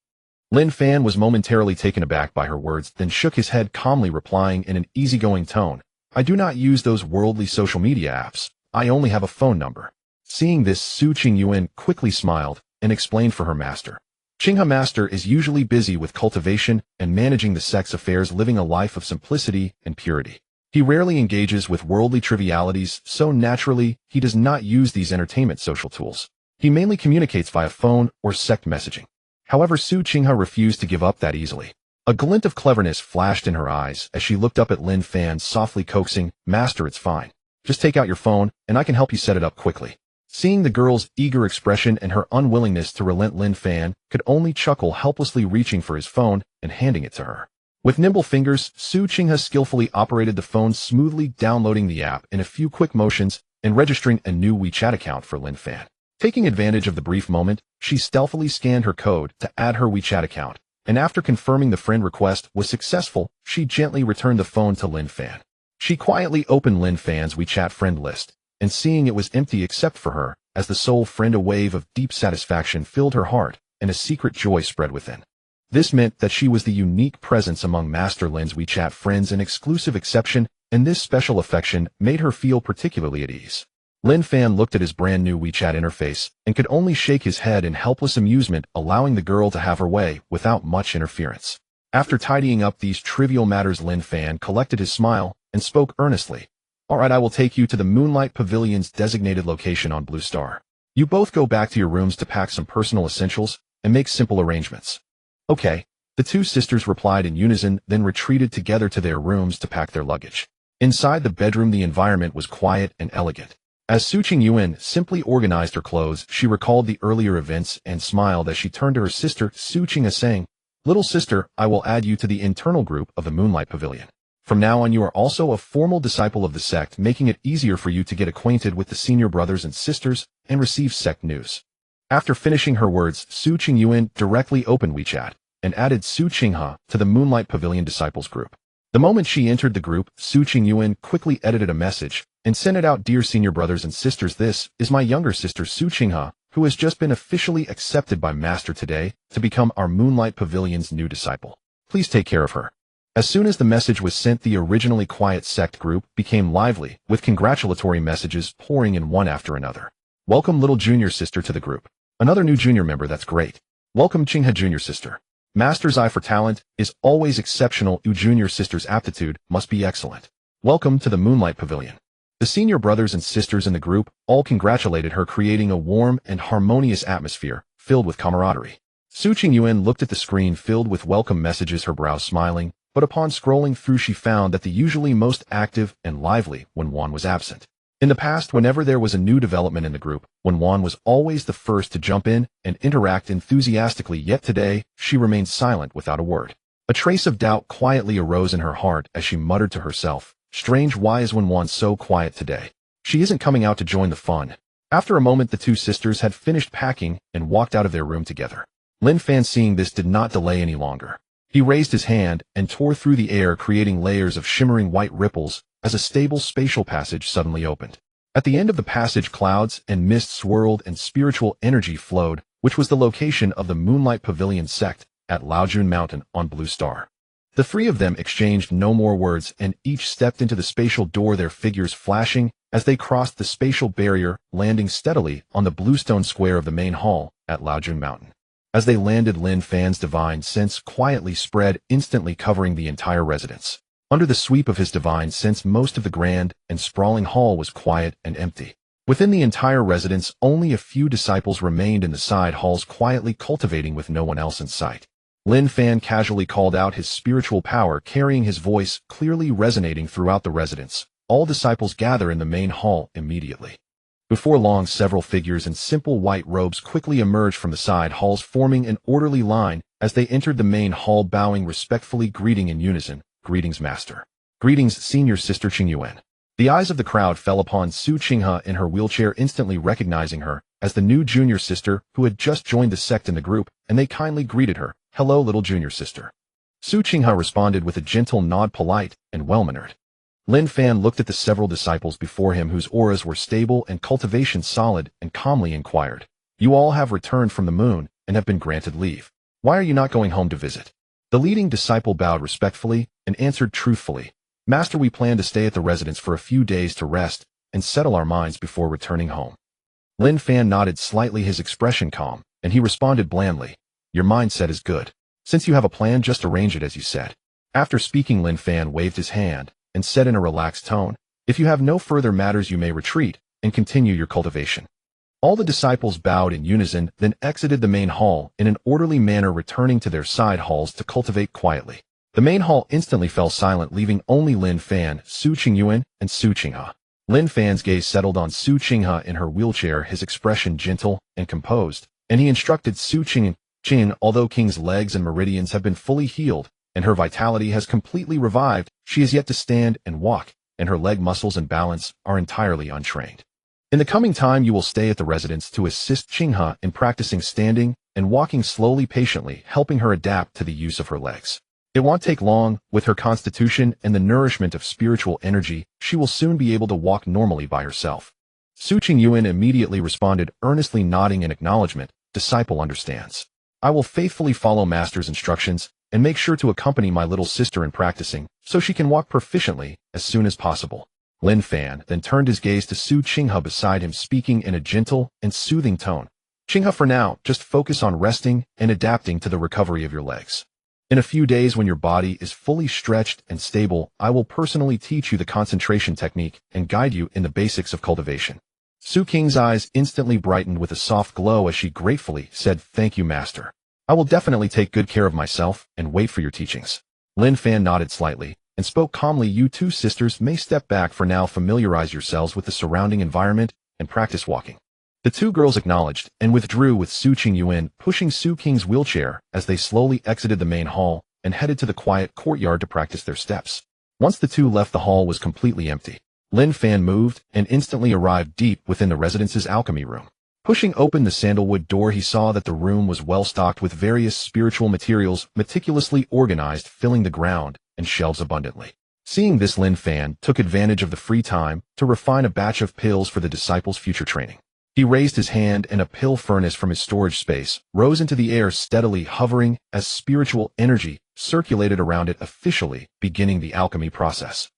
Lin Fan was momentarily taken aback by her words, then shook his head calmly, replying in an easygoing tone, "I do not use those worldly social media apps. I only have a phone number." Seeing this, Su Qingyuan quickly smiled and explained for her master. Qinghe Master is usually busy with cultivation and managing the sect's affairs, living a life of simplicity and purity. He rarely engages with worldly trivialities, so naturally, he does not use these entertainment social tools. He mainly communicates via phone or sect messaging. However, Su Qinghe refused to give up that easily. A glint of cleverness flashed in her eyes as she looked up at Lin Fan, softly coaxing, "Master, it's fine. Just take out your phone, and I can help you set it up quickly." Seeing the girl's eager expression and her unwillingness to relent, Lin Fan could only chuckle, helplessly reaching for his phone and handing it to her. With nimble fingers, Su Qinghe skillfully operated the phone, smoothly downloading the app in a few quick motions and registering a new WeChat account for Lin Fan. Taking advantage of the brief moment, she stealthily scanned her code to add her WeChat account, and after confirming the friend request was successful, she gently returned the phone to Lin Fan. She quietly opened Lin Fan's WeChat friend list, and seeing it was empty except for her, as the sole friend, a wave of deep satisfaction filled her heart, and a secret joy spread within. This meant that she was the unique presence among Master Lin's WeChat friends, an exclusive exception, and this special affection made her feel particularly at ease. Lin Fan looked at his brand new WeChat interface and could only shake his head in helpless amusement, allowing the girl to have her way without much interference. After tidying up these trivial matters, Lin Fan collected his smile and spoke earnestly. "All right, I will take you to the Moonlight Pavilion's designated location on Blue Star. You both go back to your rooms to pack some personal essentials and make simple arrangements." "Okay," the two sisters replied in unison, then retreated together to their rooms to pack their luggage. Inside the bedroom, the environment was quiet and elegant. As Su Qingyuan simply organized her clothes, she recalled the earlier events and smiled as she turned to her sister, Su Qinghe, saying, "Little sister, I will add you to the internal group of the Moonlight Pavilion. From now on, you are also a formal disciple of the sect, making it easier for you to get acquainted with the senior brothers and sisters and receive sect news." After finishing her words, Su Qingyuan directly opened WeChat and added Su Qinghe to the Moonlight Pavilion disciples group. The moment she entered the group, Su Qingyuan quickly edited a message and sent it out. "Dear senior brothers and sisters, this is my younger sister Su Qinghe, who has just been officially accepted by Master today to become our Moonlight Pavilion's new disciple. Please take care of her." As soon as the message was sent, the originally quiet sect group became lively, with congratulatory messages pouring in one after another. "Welcome little junior sister to the group. Another new junior member, that's great. Welcome Qinghe junior sister. Master's eye for talent is always exceptional. Junior sister's aptitude must be excellent. Welcome to the Moonlight Pavilion." The senior brothers and sisters in the group all congratulated her, creating a warm and harmonious atmosphere filled with camaraderie. Su Qingyuan looked at the screen filled with welcome messages, her brows smiling, but upon scrolling through she found that the usually most active and lively Wenwan was absent. In the past, whenever there was a new development in the group, Wenwan was always the first to jump in and interact enthusiastically, yet today, she remained silent without a word. A trace of doubt quietly arose in her heart as she muttered to herself, "Strange, why is Wenwan so quiet today? She isn't coming out to join the fun." After a moment, the two sisters had finished packing and walked out of their room together. Lin Fan, seeing this, did not delay any longer. He raised his hand and tore through the air, creating layers of shimmering white ripples as a stable spatial passage suddenly opened. At the end of the passage, clouds and mist swirled and spiritual energy flowed, which was the location of the Moonlight Pavilion sect at Laojun Mountain on Blue Star. The three of them exchanged no more words and each stepped into the spatial door, their figures flashing as they crossed the spatial barrier, landing steadily on the bluestone square of the main hall at Laojun Mountain. As they landed, Lin Fan's divine sense quietly spread, instantly covering the entire residence. Under the sweep of his divine sense, most of the grand and sprawling hall was quiet and empty. Within the entire residence, only a few disciples remained in the side halls, quietly cultivating with no one else in sight. Lin Fan casually called out his spiritual power, carrying his voice clearly resonating throughout the residence. All disciples gather in the main hall immediately. Before long, several figures in simple white robes quickly emerged from the side halls, forming an orderly line as they entered the main hall, bowing respectfully, greeting in unison. "Greetings, Master." "Greetings, Senior Sister Qingyuan." The eyes of the crowd fell upon Su Qinghe in her wheelchair, instantly recognizing her as the new junior sister who had just joined the sect in the group, and they kindly greeted her. "Hello, little junior sister." Su Qinghe responded with a gentle nod, polite and well-mannered. Lin Fan looked at the several disciples before him whose auras were stable and cultivation solid and calmly inquired, "You all have returned from the moon and have been granted leave. Why are you not going home to visit?" The leading disciple bowed respectfully and answered truthfully, "Master, we plan to stay at the residence for a few days to rest and settle our minds before returning home." Lin Fan nodded slightly, his expression calm, and he responded blandly, "Your mindset is good. Since you have a plan, just arrange it as you said." After speaking, Lin Fan waved his hand and said in a relaxed tone, "If you have no further matters, you may retreat and continue your cultivation." All the disciples bowed in unison, then exited the main hall in an orderly manner, returning to their side halls to cultivate quietly. The main hall instantly fell silent, leaving only Lin Fan, Su Qingyuan, and Su Qinghe. Lin Fan's gaze settled on Su Qinghe in her wheelchair, his expression gentle and composed, and he instructed Su Qing, although King's legs and meridians have been fully healed, and her vitality has completely revived, she is yet to stand and walk, and her leg muscles and balance are entirely untrained. In the coming time, you will stay at the residence to assist Qinghe in practicing standing and walking slowly, patiently, helping her adapt to the use of her legs. It won't take long. With her constitution and the nourishment of spiritual energy, she will soon be able to walk normally by herself. Su Qingyuan immediately responded, earnestly nodding in acknowledgement, "Disciple understands. I will faithfully follow Master's instructions and make sure to accompany my little sister in practicing so she can walk proficiently as soon as possible." Lin Fan then turned his gaze to Su Qinghe beside him, speaking in a gentle and soothing tone, "Qinghe, for now, just focus on resting and adapting to the recovery of your legs. In a few days, when your body is fully stretched and stable, I will personally teach you the concentration technique and guide you in the basics of cultivation." Su Qing's eyes instantly brightened with a soft glow as she gratefully said, "Thank you, Master. I will definitely take good care of myself and wait for your teachings." Lin Fan nodded slightly and spoke calmly, "You two sisters may step back for now, familiarize yourselves with the surrounding environment, and practice walking." The two girls acknowledged and withdrew, with Su Qingyuan pushing Su Qing's wheelchair as they slowly exited the main hall and headed to the quiet courtyard to practice their steps. Once the two left, the hall was completely empty. Lin Fan moved and instantly arrived deep within the residence's alchemy room. Pushing open the sandalwood door, he saw that the room was well stocked with various spiritual materials, meticulously organized, filling the ground and shelves abundantly. Seeing this, Lin Fan took advantage of the free time to refine a batch of pills for the disciples' future training. He raised his hand, and a pill furnace from his storage space rose into the air, steadily hovering as spiritual energy circulated around it, officially beginning the alchemy process.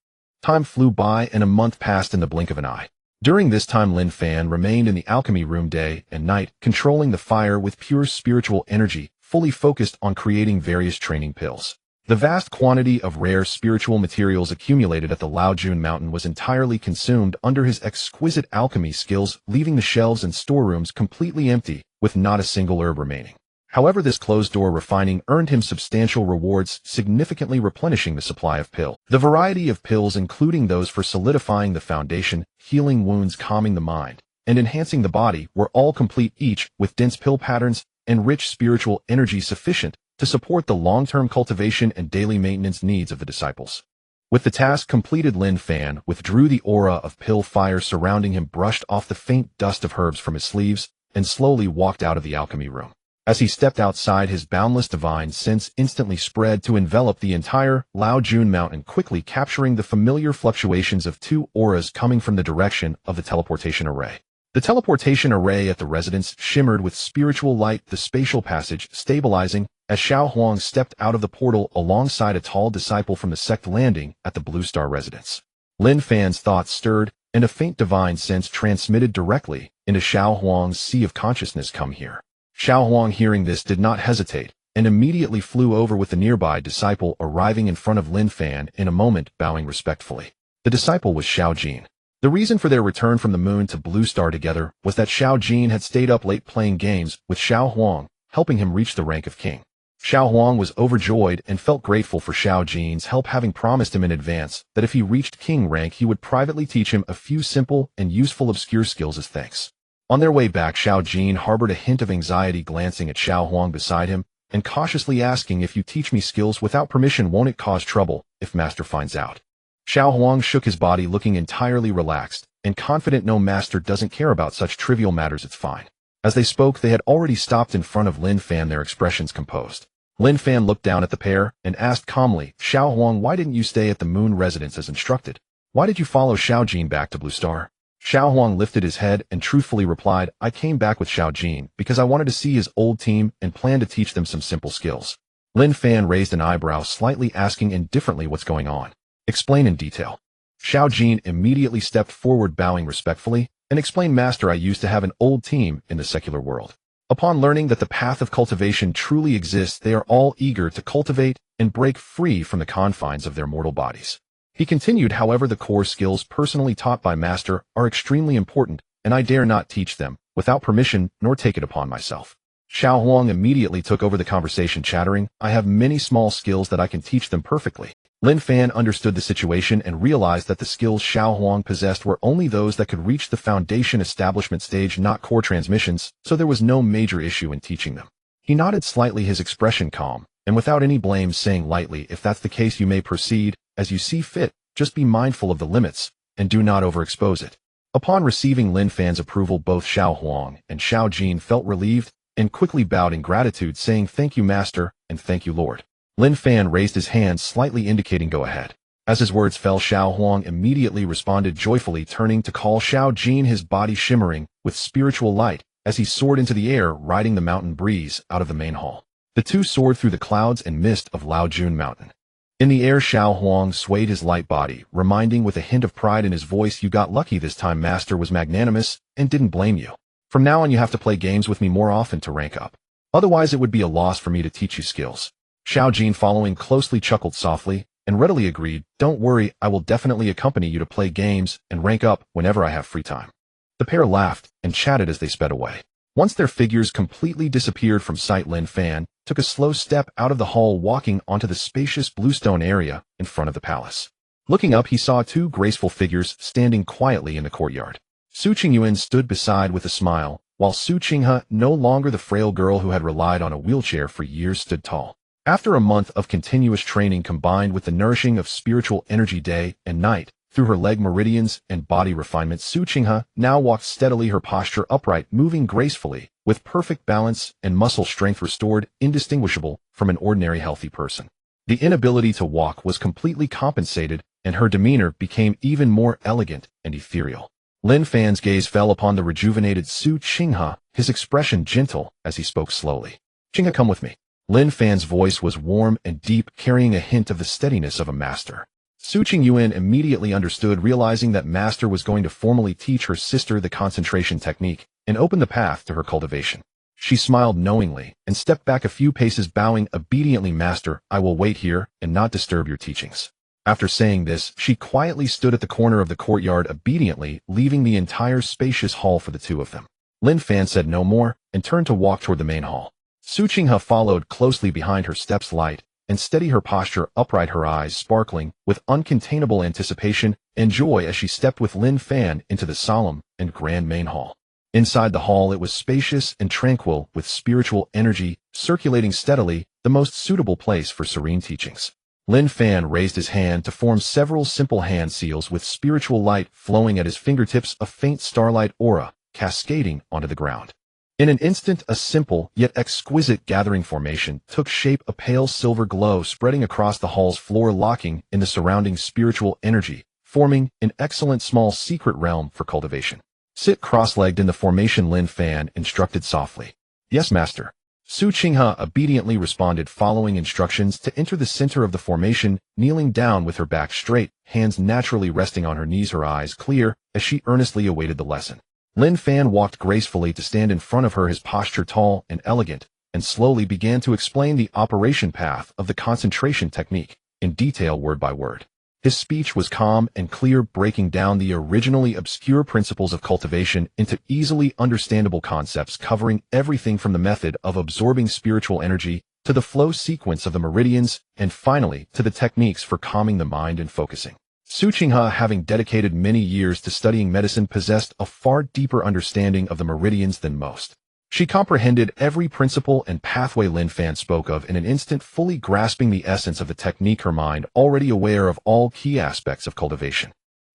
Time flew by, and a month passed in the blink of an eye. During this time, Lin Fan remained in the alchemy room day and night, controlling the fire with pure spiritual energy, fully focused on creating various training pills. The vast quantity of rare spiritual materials accumulated at the Laojun Mountain was entirely consumed under his exquisite alchemy skills, leaving the shelves and storerooms completely empty, with not a single herb remaining. However, this closed-door refining earned him substantial rewards, significantly replenishing the supply of pill. The variety of pills, including those for solidifying the foundation, healing wounds, calming the mind, and enhancing the body, were all complete, each with dense pill patterns and rich spiritual energy sufficient to support the long-term cultivation and daily maintenance needs of the disciples. With the task completed, Lin Fan withdrew, the aura of pill fire surrounding him brushed off the faint dust of herbs from his sleeves, and slowly walked out of the alchemy room. As he stepped outside, his boundless divine sense instantly spread to envelop the entire Laojun Mountain, quickly capturing the familiar fluctuations of two auras coming from the direction of the teleportation array. The teleportation array at the residence shimmered with spiritual light, the spatial passage stabilizing as Xiao Huang stepped out of the portal alongside a tall disciple from the sect landing at the Blue Star residence. Lin Fan's thoughts stirred, and a faint divine sense transmitted directly into Xiao Huang's sea of consciousness, "Come here." Xiao Huang, hearing this, did not hesitate, and immediately flew over with the nearby disciple, arriving in front of Lin Fan in a moment, bowing respectfully. The disciple was Xiao Jin. The reason for their return from the moon to Blue Star together was that Xiao Jin had stayed up late playing games with Xiao Huang, helping him reach the rank of king. Xiao Huang was overjoyed and felt grateful for Xiao Jin's help, having promised him in advance that if he reached king rank, he would privately teach him a few simple and useful obscure skills as thanks. On their way back, Xiao Jin harbored a hint of anxiety, glancing at Xiao Huang beside him and cautiously asking, "If you teach me skills without permission, won't it cause trouble if Master finds out?" Xiao Huang shook his body, looking entirely relaxed and confident. "No, Master doesn't care about such trivial matters, it's fine." As they spoke, they had already stopped in front of Lin Fan, their expressions composed. Lin Fan looked down at the pair and asked calmly, Xiao Huang, why didn't you stay at the moon residence as instructed? Why did you follow Xiao Jin back to Blue Star? Xiao Huang lifted his head and truthfully replied, I came back with Xiao Jin because I wanted to see his old team and planned to teach them some simple skills. Lin Fan raised an eyebrow slightly, asking indifferently what's going on. Explain in detail. Xiao Jin immediately stepped forward, bowing respectfully, and explained, Master, I used to have an old team in the secular world. Upon learning that the path of cultivation truly exists, they are all eager to cultivate and break free from the confines of their mortal bodies. He continued, however, the core skills personally taught by Master are extremely important, and I dare not teach them without permission nor take it upon myself. Xiao Huang immediately took over the conversation, chattering, I have many small skills that I can teach them perfectly. Lin Fan understood the situation and realized that the skills Xiao Huang possessed were only those that could reach the foundation establishment stage, not core transmissions, so there was no major issue in teaching them. He nodded slightly, his expression calm, and without any blame, saying lightly, if that's the case, you may proceed as you see fit. Just be mindful of the limits and do not overexpose it. Upon receiving Lin Fan's approval, both Xiao Huang and Xiao Jin felt relieved and quickly bowed in gratitude, saying, Thank you, Master, and thank you, Lord. Lin Fan raised his hand slightly, indicating go ahead. As his words fell, Xiao Huang immediately responded joyfully, turning to call Xiao Jin, his body shimmering with spiritual light as he soared into the air, riding the mountain breeze out of the main hall. The two soared through the clouds and mist of Laojun Mountain. In the air, Xiao Huang swayed his light body, reminding with a hint of pride in his voice, You got lucky this time. Master was magnanimous and didn't blame you. From now on, you have to play games with me more often to rank up. Otherwise, it would be a loss for me to teach you skills. Xiao Jin, following closely, chuckled softly and readily agreed, Don't worry, I will definitely accompany you to play games and rank up whenever I have free time. The pair laughed and chatted as they sped away. Once their figures completely disappeared from sight, Lin Fan took a slow step out of the hall, walking onto the spacious bluestone area in front of the palace. Looking up, he saw two graceful figures standing quietly in the courtyard. Su Qingyuan stood beside with a smile, while Su Qinghe, no longer the frail girl who had relied on a wheelchair for years, stood tall. After a month of continuous training combined with the nourishing of spiritual energy day and night through her leg meridians and body refinement, Su Qinghe now walked steadily, her posture upright, moving gracefully, with perfect balance and muscle strength restored, indistinguishable from an ordinary healthy person. The inability to walk was completely compensated, and her demeanor became even more elegant and ethereal. Lin Fan's gaze fell upon the rejuvenated Su Qinghe, his expression gentle as he spoke slowly. Qinghe, come with me. Lin Fan's voice was warm and deep, carrying a hint of the steadiness of a master. Su Qingyuan immediately understood, realizing that Master was going to formally teach her sister the concentration technique and open the path to her cultivation. She smiled knowingly and stepped back a few paces, bowing obediently. Master, I will wait here and not disturb your teachings. After saying this, she quietly stood at the corner of the courtyard, obediently leaving the entire spacious hall for the two of them. Lin Fan said no more and turned to walk toward the main hall. Su Qinghe followed closely behind her, steps light and steady, her posture upright, her eyes sparkling with uncontainable anticipation and joy as she stepped with Lin Fan into the solemn and grand main hall. Inside the hall, it was spacious and tranquil, with spiritual energy circulating steadily, the most suitable place for serene teachings. Lin Fan raised his hand to form several simple hand seals, with spiritual light flowing at his fingertips, a faint starlight aura cascading onto the ground. In an instant, a simple yet exquisite gathering formation took shape, a pale silver glow spreading across the hall's floor, locking in the surrounding spiritual energy, forming an excellent small secret realm for cultivation. Sit cross-legged in the formation, Lin Fan instructed softly. Yes, Master. Su Qinghe obediently responded, following instructions to enter the center of the formation, kneeling down with her back straight, hands naturally resting on her knees, her eyes clear as she earnestly awaited the lesson. Lin Fan walked gracefully to stand in front of her, his posture tall and elegant, and slowly began to explain the operation path of the concentration technique, in detail, word by word. His speech was calm and clear, breaking down the originally obscure principles of cultivation into easily understandable concepts, covering everything from the method of absorbing spiritual energy to the flow sequence of the meridians, and finally to the techniques for calming the mind and focusing. Su Qinghe, having dedicated many years to studying medicine, possessed a far deeper understanding of the meridians than most. She comprehended every principle and pathway Lin Fan spoke of in an instant, fully grasping the essence of the technique, her mind already aware of all key aspects of cultivation.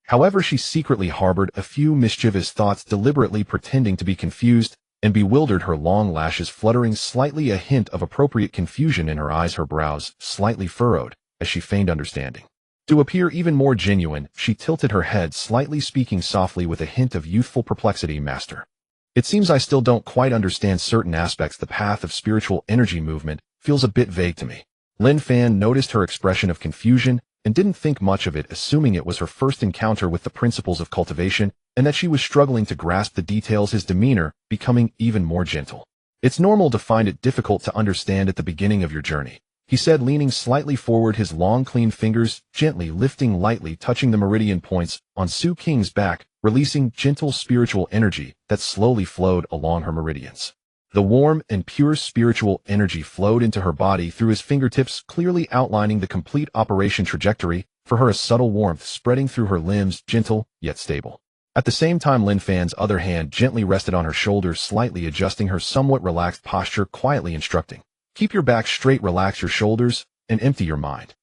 However, she secretly harbored a few mischievous thoughts, deliberately pretending to be confused and bewildered, her long lashes fluttering, slightly a hint of appropriate confusion in her eyes, her brows slightly furrowed as she feigned understanding. To appear even more genuine, she tilted her head slightly, speaking softly with a hint of youthful perplexity. Master, it seems I still don't quite understand certain aspects. The path of spiritual energy movement feels a bit vague to me. Lin Fan noticed her expression of confusion and didn't think much of it, assuming it was her first encounter with the principles of cultivation and that she was struggling to grasp the details, his demeanor becoming even more gentle. It's normal to find it difficult to understand at the beginning of your journey, he said, leaning slightly forward, his long clean fingers gently lifting, lightly touching the meridian points on Su Qing's back, releasing gentle spiritual energy that slowly flowed along her meridians. The warm and pure spiritual energy flowed into her body through his fingertips, clearly outlining the complete operation trajectory for her, a subtle warmth spreading through her limbs, gentle yet stable. At the same time, Lin Fan's other hand gently rested on her shoulder, slightly adjusting her somewhat relaxed posture, quietly instructing, "Keep your back straight, relax your shoulders, and empty your mind."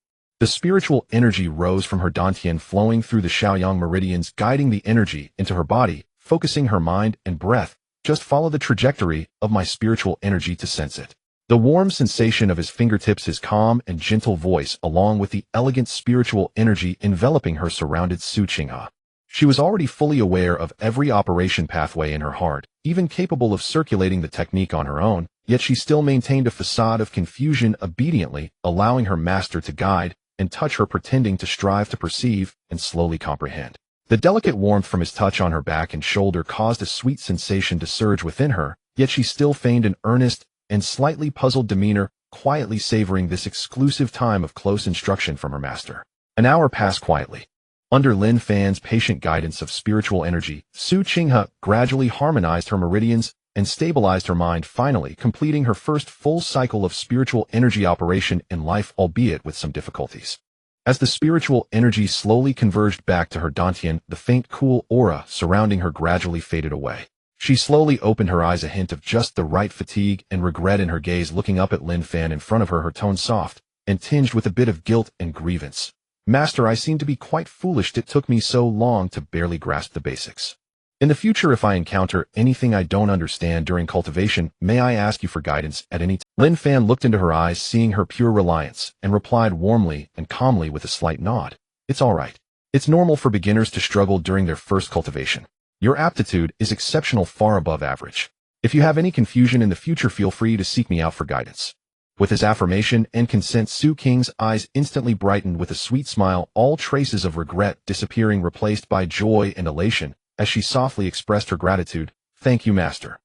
The spiritual energy rose from her dantian, flowing through the Shaoyang meridians, guiding the energy into her body, focusing her mind and breath. "Just follow the trajectory of my spiritual energy to sense it." The warm sensation of his fingertips, his calm and gentle voice, along with the elegant spiritual energy enveloping her, surrounded Su Qinghe. She was already fully aware of every operation pathway in her heart, even capable of circulating the technique on her own, yet she still maintained a facade of confusion, obediently allowing her master to guide and touch her, pretending to strive to perceive and slowly comprehend. The delicate warmth from his touch on her back and shoulder caused a sweet sensation to surge within her, yet she still feigned an earnest and slightly puzzled demeanor, quietly savoring this exclusive time of close instruction from her master. An hour passed quietly. Under Lin Fan's patient guidance of spiritual energy, Su Qinghe gradually harmonized her meridians and stabilized her mind, finally completing her first full cycle of spiritual energy operation in life, albeit with some difficulties. As the spiritual energy slowly converged back to her dantian, the faint cool aura surrounding her gradually faded away. She slowly opened her eyes, a hint of just the right fatigue and regret in her gaze, looking up at Lin Fan in front of her, her tone soft and tinged with a bit of guilt and grievance. "Master, I seem to be quite foolish. It took me so long to barely grasp the basics. In the future, if I encounter anything I don't understand during cultivation, may I ask you for guidance at any time?" Lin Fan looked into her eyes, seeing her pure reliance, and replied warmly and calmly with a slight nod. "It's all right. It's normal for beginners to struggle during their first cultivation. Your aptitude is exceptional, far above average. If you have any confusion in the future, feel free to seek me out for guidance." With his affirmation and consent, Su Qing's eyes instantly brightened with a sweet smile, all traces of regret disappearing, replaced by joy and elation, as she softly expressed her gratitude. "Thank you, master."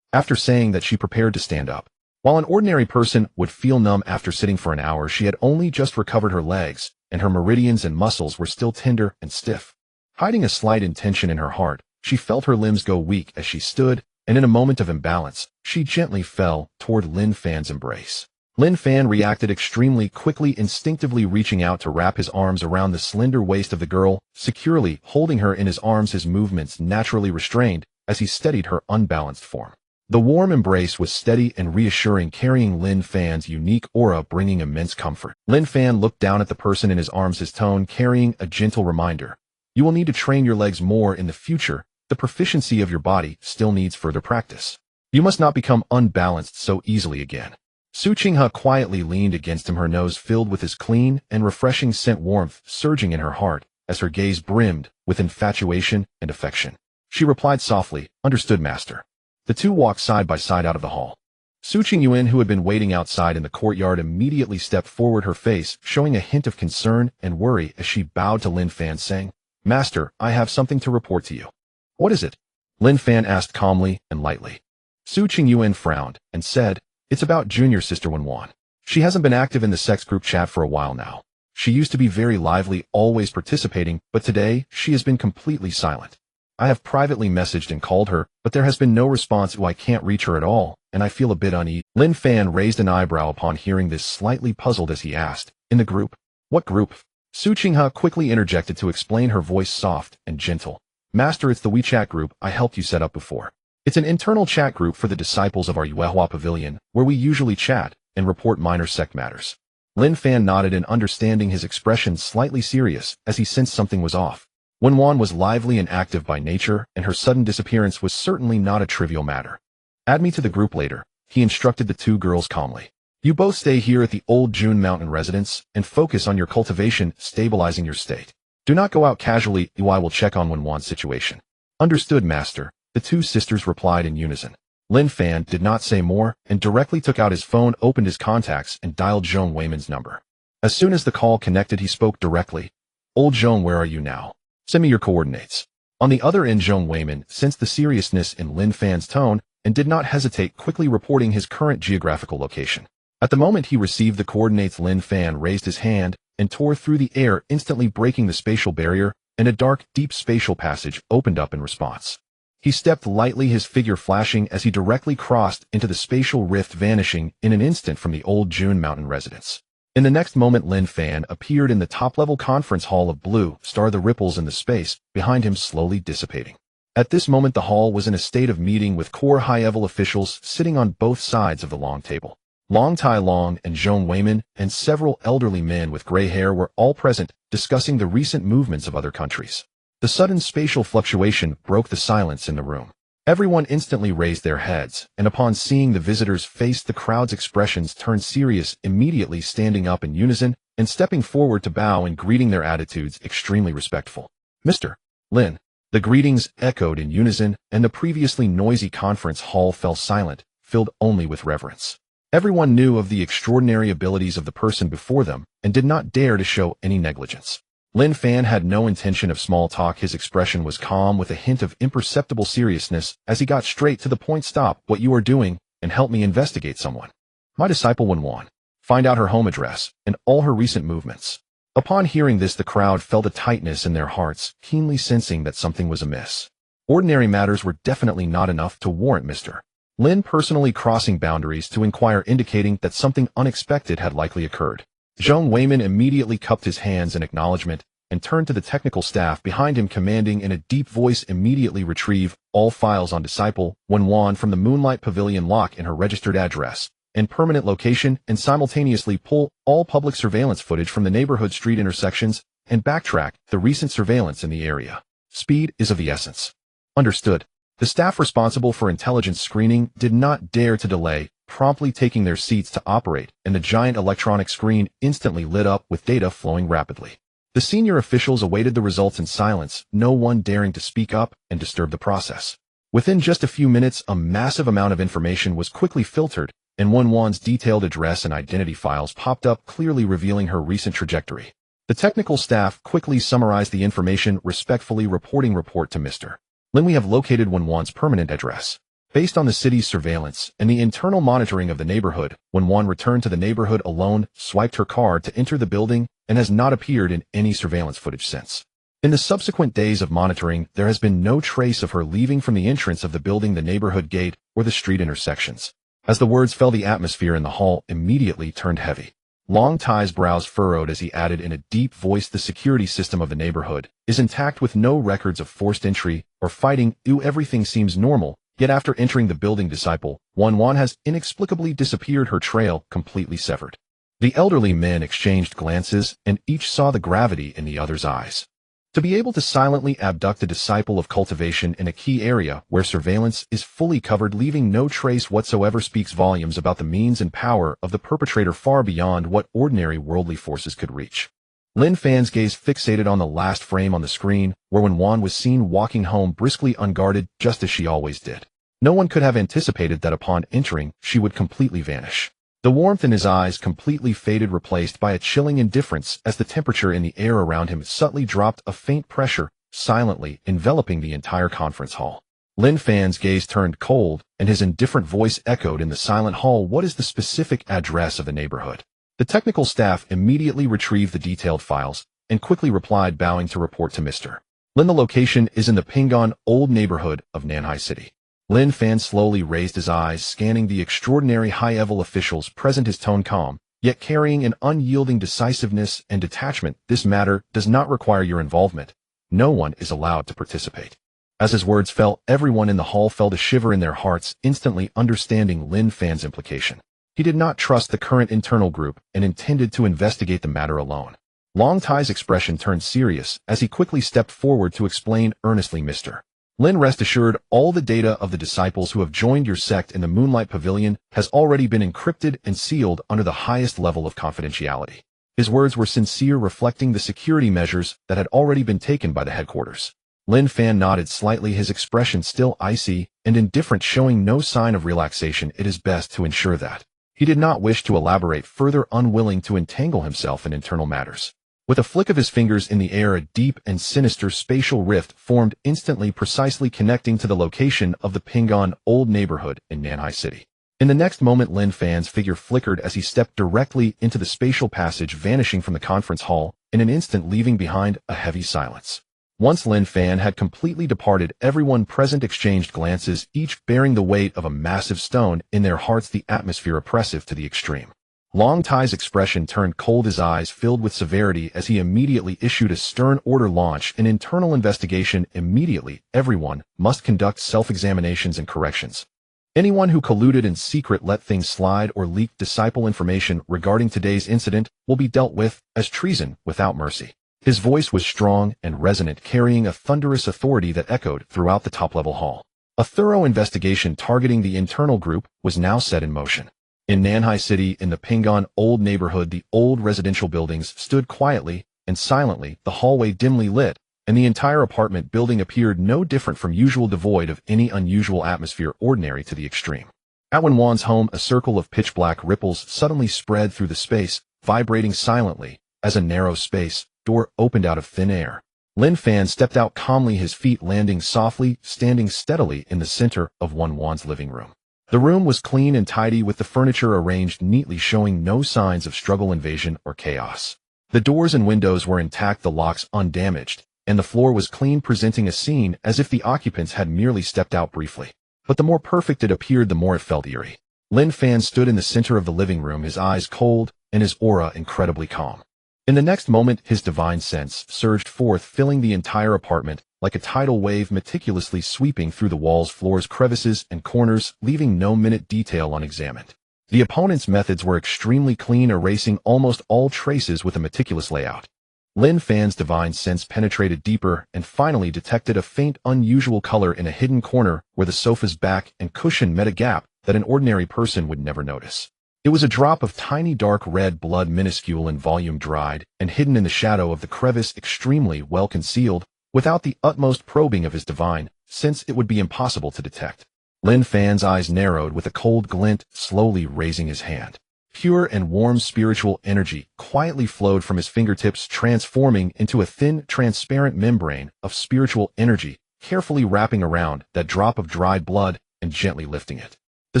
After saying that, she prepared to stand up. While an ordinary person would feel numb after sitting for an hour, she had only just recovered her legs, and her meridians and muscles were still tender and stiff. Hiding a slight intention in her heart, she felt her limbs go weak as she stood, and in a moment of imbalance, she gently fell toward Lin Fan's embrace. Lin Fan reacted extremely quickly, instinctively reaching out to wrap his arms around the slender waist of the girl, securely holding her in his arms, his movements naturally restrained as he steadied her unbalanced form. The warm embrace was steady and reassuring, carrying Lin Fan's unique aura, bringing immense comfort. Lin Fan looked down at the person in his arms, his tone carrying a gentle reminder. "You will need to train your legs more in the future. The proficiency of your body still needs further practice. You must not become unbalanced so easily again." Su Qinghe quietly leaned against him, her nose filled with his clean and refreshing scent, warmth surging in her heart as her gaze brimmed with infatuation and affection. She replied softly, "Understood, master." The two walked side by side out of the hall. Su Qingyuan, who had been waiting outside in the courtyard, immediately stepped forward, her face showing a hint of concern and worry as she bowed to Lin Fan, saying, "Master, I have something to report to you." "What is it?" Lin Fan asked calmly and lightly. Su Qingyuan frowned and said, "It's about junior sister Wenwan. She hasn't been active in the sex group chat for a while now. She used to be very lively, always participating, but today she has been completely silent. I have privately messaged and called her, but there has been no response. I can't reach her at all, and I feel a bit uneasy." Lin Fan raised an eyebrow upon hearing this, slightly puzzled as he asked, "In the group?" "What group?" Su Qinghe quickly interjected to explain, her voice soft and gentle. "Master, it's the WeChat group I helped you set up before. It's an internal chat group for the disciples of our Yuehua Pavilion, where we usually chat and report minor sect matters." Lin Fan nodded in understanding, his expression slightly serious as he sensed something was off. Wenwan was lively and active by nature, and her sudden disappearance was certainly not a trivial matter. Add me to the group later, he instructed the two girls calmly. You both stay here at the old June Mountain residence and focus on your cultivation, stabilizing your state. Do not go out casually while I will check on Wenwan's situation. Understood, master, the two sisters replied in unison. Lin Fan did not say more and directly took out his phone, opened his contacts, and dialed Zhong Weiman's number. As soon as the call connected, he spoke directly. Old Zhong, where are you now? Send me your coordinates. On the other end, Zhong Weiman sensed the seriousness in Lin Fan's tone and did not hesitate, quickly reporting his current geographical location. At the moment he received the coordinates, Lin Fan raised his hand and tore through the air, instantly breaking the spatial barrier, and a dark, deep spatial passage opened up in response. He stepped lightly, his figure flashing as he directly crossed into the spatial rift, vanishing in an instant from the old June Mountain residence. In the next moment, Lin Fan appeared in the top-level conference hall of Blue Star, the ripples in the space behind him slowly dissipating. At this moment, the hall was in a state of meeting with core high-level officials sitting on both sides of the long table. Long Tai Long and Zhong Weiman and several elderly men with gray hair were all present, discussing the recent movements of other countries. The sudden spatial fluctuation broke the silence in the room. Everyone instantly raised their heads, and upon seeing the visitors' face, the crowd's expressions turned serious, immediately standing up in unison and stepping forward to bow and greeting, their attitudes extremely respectful. Mr. Lin. The greetings echoed in unison, and the previously noisy conference hall fell silent, filled only with reverence. Everyone knew of the extraordinary abilities of the person before them and did not dare to show any negligence. Lin Fan had no intention of small talk. His expression was calm with a hint of imperceptible seriousness as he got straight to the point. Stop what you are doing and help me investigate someone. My disciple Wenwan. Find out her home address and all her recent movements. Upon hearing this, the crowd felt a tightness in their hearts, keenly sensing that something was amiss. Ordinary matters were definitely not enough to warrant Mr. Lin personally crossing boundaries to inquire, indicating that something unexpected had likely occurred. Zhong Weiman immediately cupped his hands in acknowledgement and turned to the technical staff behind him, commanding in a deep voice, immediately retrieve all files on disciple Wenwan from the Moonlight Pavilion, lock in her registered address and permanent location, and simultaneously pull all public surveillance footage from the neighborhood street intersections and backtrack the recent surveillance in the area. Speed is of the essence. Understood. The staff responsible for intelligence screening did not dare to delay, promptly taking their seats to operate, and the giant electronic screen instantly lit up with data flowing rapidly. The senior officials awaited the results in silence, no one daring to speak up and disturb the process. Within just a few minutes, a massive amount of information was quickly filtered, and Wenwan's detailed address and identity files popped up, clearly revealing her recent trajectory. The technical staff quickly summarized the information, respectfully reporting, report to Mr. Lin, we have located Wenwan's permanent address. Based on the city's surveillance and the internal monitoring of the neighborhood, Wenwan returned to the neighborhood alone, swiped her card to enter the building, and has not appeared in any surveillance footage since. In the subsequent days of monitoring, there has been no trace of her leaving from the entrance of the building, the neighborhood gate, or the street intersections. As the words fell, the atmosphere in the hall immediately turned heavy. Long Tai's brows furrowed as he added in a deep voice, the security system of the neighborhood is intact with no records of forced entry or fighting. Everything seems normal, yet after entering the building, disciple Wenwan has inexplicably disappeared, her trail completely severed. The elderly men exchanged glances, and each saw the gravity in the other's eyes. To be able to silently abduct a disciple of cultivation in a key area where surveillance is fully covered, leaving no trace whatsoever, speaks volumes about the means and power of the perpetrator, far beyond what ordinary worldly forces could reach. Lin Fan's gaze fixated on the last frame on the screen, where Wenwan was seen walking home briskly, unguarded, just as she always did. No one could have anticipated that upon entering, she would completely vanish. The warmth in his eyes completely faded, replaced by a chilling indifference as the temperature in the air around him subtly dropped, a faint pressure, silently enveloping the entire conference hall. Lin Fan's gaze turned cold, and his indifferent voice echoed in the silent hall, what is the specific address of the neighborhood? The technical staff immediately retrieved the detailed files, and quickly replied, bowing to report to Mr. Lin. The location is in the Pingon Old neighborhood of Nanhai City. Lin Fan slowly raised his eyes, scanning the extraordinary high-level officials present, his tone calm, yet carrying an unyielding decisiveness and detachment. This matter does not require your involvement. No one is allowed to participate. As his words fell, everyone in the hall felt a shiver in their hearts, instantly understanding Lin Fan's implication. He did not trust the current internal group and intended to investigate the matter alone. Long Tai's expression turned serious as he quickly stepped forward to explain earnestly, Mr. Lin, rest assured, all the data of the disciples who have joined your sect in the Moonlight Pavilion has already been encrypted and sealed under the highest level of confidentiality. His words were sincere, reflecting the security measures that had already been taken by the headquarters. Lin Fan nodded slightly, his expression still icy and indifferent, showing no sign of relaxation. It is best to ensure that. He did not wish to elaborate further, unwilling to entangle himself in internal matters. With a flick of his fingers in the air, a deep and sinister spatial rift formed instantly, precisely connecting to the location of the Pingon Old neighborhood in Nanhai City. In the next moment, Lin Fan's figure flickered as he stepped directly into the spatial passage, vanishing from the conference hall in an instant, leaving behind a heavy silence. Once Lin Fan had completely departed, everyone present exchanged glances, each bearing the weight of a massive stone in their hearts, the atmosphere oppressive to the extreme. Long Tai's expression turned cold, his eyes filled with severity as he immediately issued a stern order: launch an internal investigation immediately. Everyone must conduct self-examinations and corrections. Anyone who colluded in secret, let things slide, or leaked disciple information regarding today's incident will be dealt with as treason without mercy. His voice was strong and resonant, carrying a thunderous authority that echoed throughout the top-level hall. A thorough investigation targeting the internal group was now set in motion. In Nanhai City, in the Pingon Old neighborhood, the old residential buildings stood quietly and silently, the hallway dimly lit, and the entire apartment building appeared no different from usual, devoid of any unusual atmosphere, ordinary to the extreme. At Wenwan's home, a circle of pitch-black ripples suddenly spread through the space, vibrating silently as a narrow space door opened out of thin air. Lin Fan stepped out calmly, his feet landing softly, standing steadily in the center of Wenwan's living room. The room was clean and tidy, with the furniture arranged neatly, showing no signs of struggle, invasion, or chaos. The doors and windows were intact, the locks undamaged, and the floor was clean, presenting a scene as if the occupants had merely stepped out briefly. But the more perfect it appeared, the more it felt eerie. Lin Fan stood in the center of the living room, his eyes cold and his aura incredibly calm. In the next moment, his divine sense surged forth, filling the entire apartment like a tidal wave, meticulously sweeping through the walls, floors, crevices, and corners, leaving no minute detail unexamined. The opponent's methods were extremely clean, erasing almost all traces with a meticulous layout. Lin Fan's divine sense penetrated deeper and finally detected a faint, unusual color in a hidden corner where the sofa's back and cushion met a gap that an ordinary person would never notice. It was a drop of tiny dark red blood, minuscule in volume, dried and hidden in the shadow of the crevice, extremely well concealed. Without the utmost probing of his divine sense, it would be impossible to detect. Lin Fan's eyes narrowed with a cold glint, slowly raising his hand. Pure and warm spiritual energy quietly flowed from his fingertips, transforming into a thin, transparent membrane of spiritual energy, carefully wrapping around that drop of dried blood and gently lifting it. The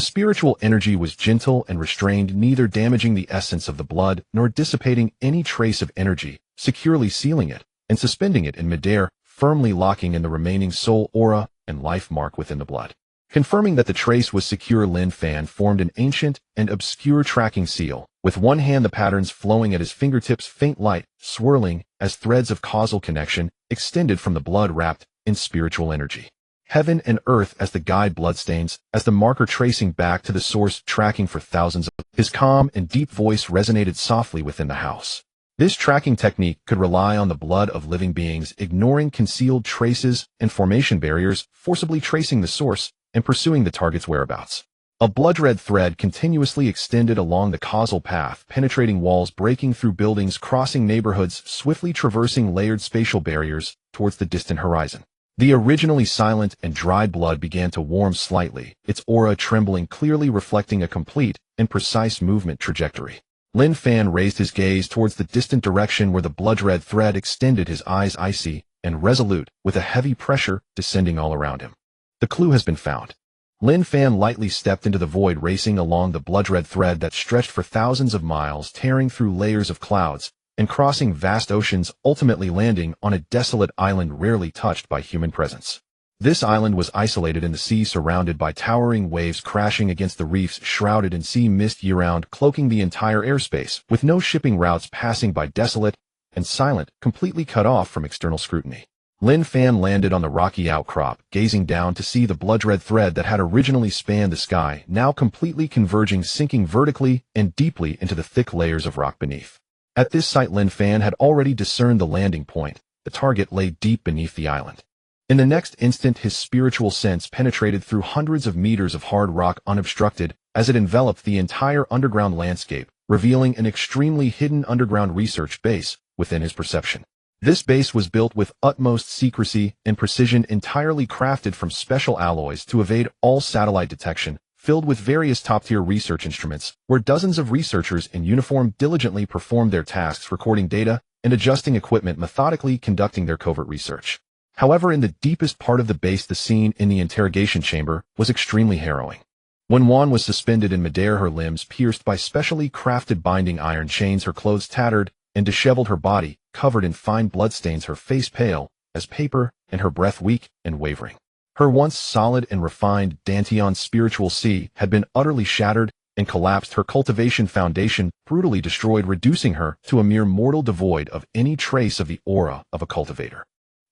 spiritual energy was gentle and restrained, neither damaging the essence of the blood nor dissipating any trace of energy, securely sealing it and suspending it in midair, firmly locking in the remaining soul aura and life mark within the blood. Confirming that the trace was secure, Lin Fan formed an ancient and obscure tracking seal. With one hand, the patterns flowing at his fingertips, faint light swirling as threads of causal connection extended from the blood wrapped in spiritual energy. Heaven and earth as the guide, bloodstains as the marker tracing back to the source, tracking for thousands of. His calm and deep voice resonated softly within the house. This tracking technique could rely on the blood of living beings, ignoring concealed traces and formation barriers, forcibly tracing the source and pursuing the target's whereabouts. A blood-red thread continuously extended along the causal path, penetrating walls, breaking through buildings, crossing neighborhoods, swiftly traversing layered spatial barriers towards the distant horizon. The originally silent and dried blood began to warm slightly, its aura trembling, clearly reflecting a complete and precise movement trajectory. Lin Fan raised his gaze towards the distant direction where the blood-red thread extended, his eyes icy and resolute, with a heavy pressure descending all around him. The clue has been found. Lin Fan lightly stepped into the void, racing along the blood-red thread that stretched for thousands of miles, tearing through layers of clouds and crossing vast oceans, ultimately landing on a desolate island rarely touched by human presence. This island was isolated in the sea, surrounded by towering waves crashing against the reefs, shrouded in sea mist year-round, cloaking the entire airspace, with no shipping routes passing by, desolate and silent, completely cut off from external scrutiny. Lin Fan landed on the rocky outcrop, gazing down to see the blood-red thread that had originally spanned the sky, now completely converging, sinking vertically and deeply into the thick layers of rock beneath. At this sight, Lin Fan had already discerned the landing point. The target lay deep beneath the island. In the next instant, his spiritual sense penetrated through hundreds of meters of hard rock unobstructed as it enveloped the entire underground landscape, revealing an extremely hidden underground research base within his perception. This base was built with utmost secrecy and precision, entirely crafted from special alloys to evade all satellite detection, filled with various top-tier research instruments, where dozens of researchers in uniform diligently performed their tasks, recording data and adjusting equipment, methodically conducting their covert research. However, in the deepest part of the base, the scene in the interrogation chamber was extremely harrowing. When Juan was suspended in midair, her limbs pierced by specially crafted binding iron chains, her clothes tattered and disheveled, her body covered in fine bloodstains, her face pale as paper, and her breath weak and wavering. Her once solid and refined Dantean spiritual sea had been utterly shattered and collapsed, her cultivation foundation brutally destroyed, reducing her to a mere mortal devoid of any trace of the aura of a cultivator.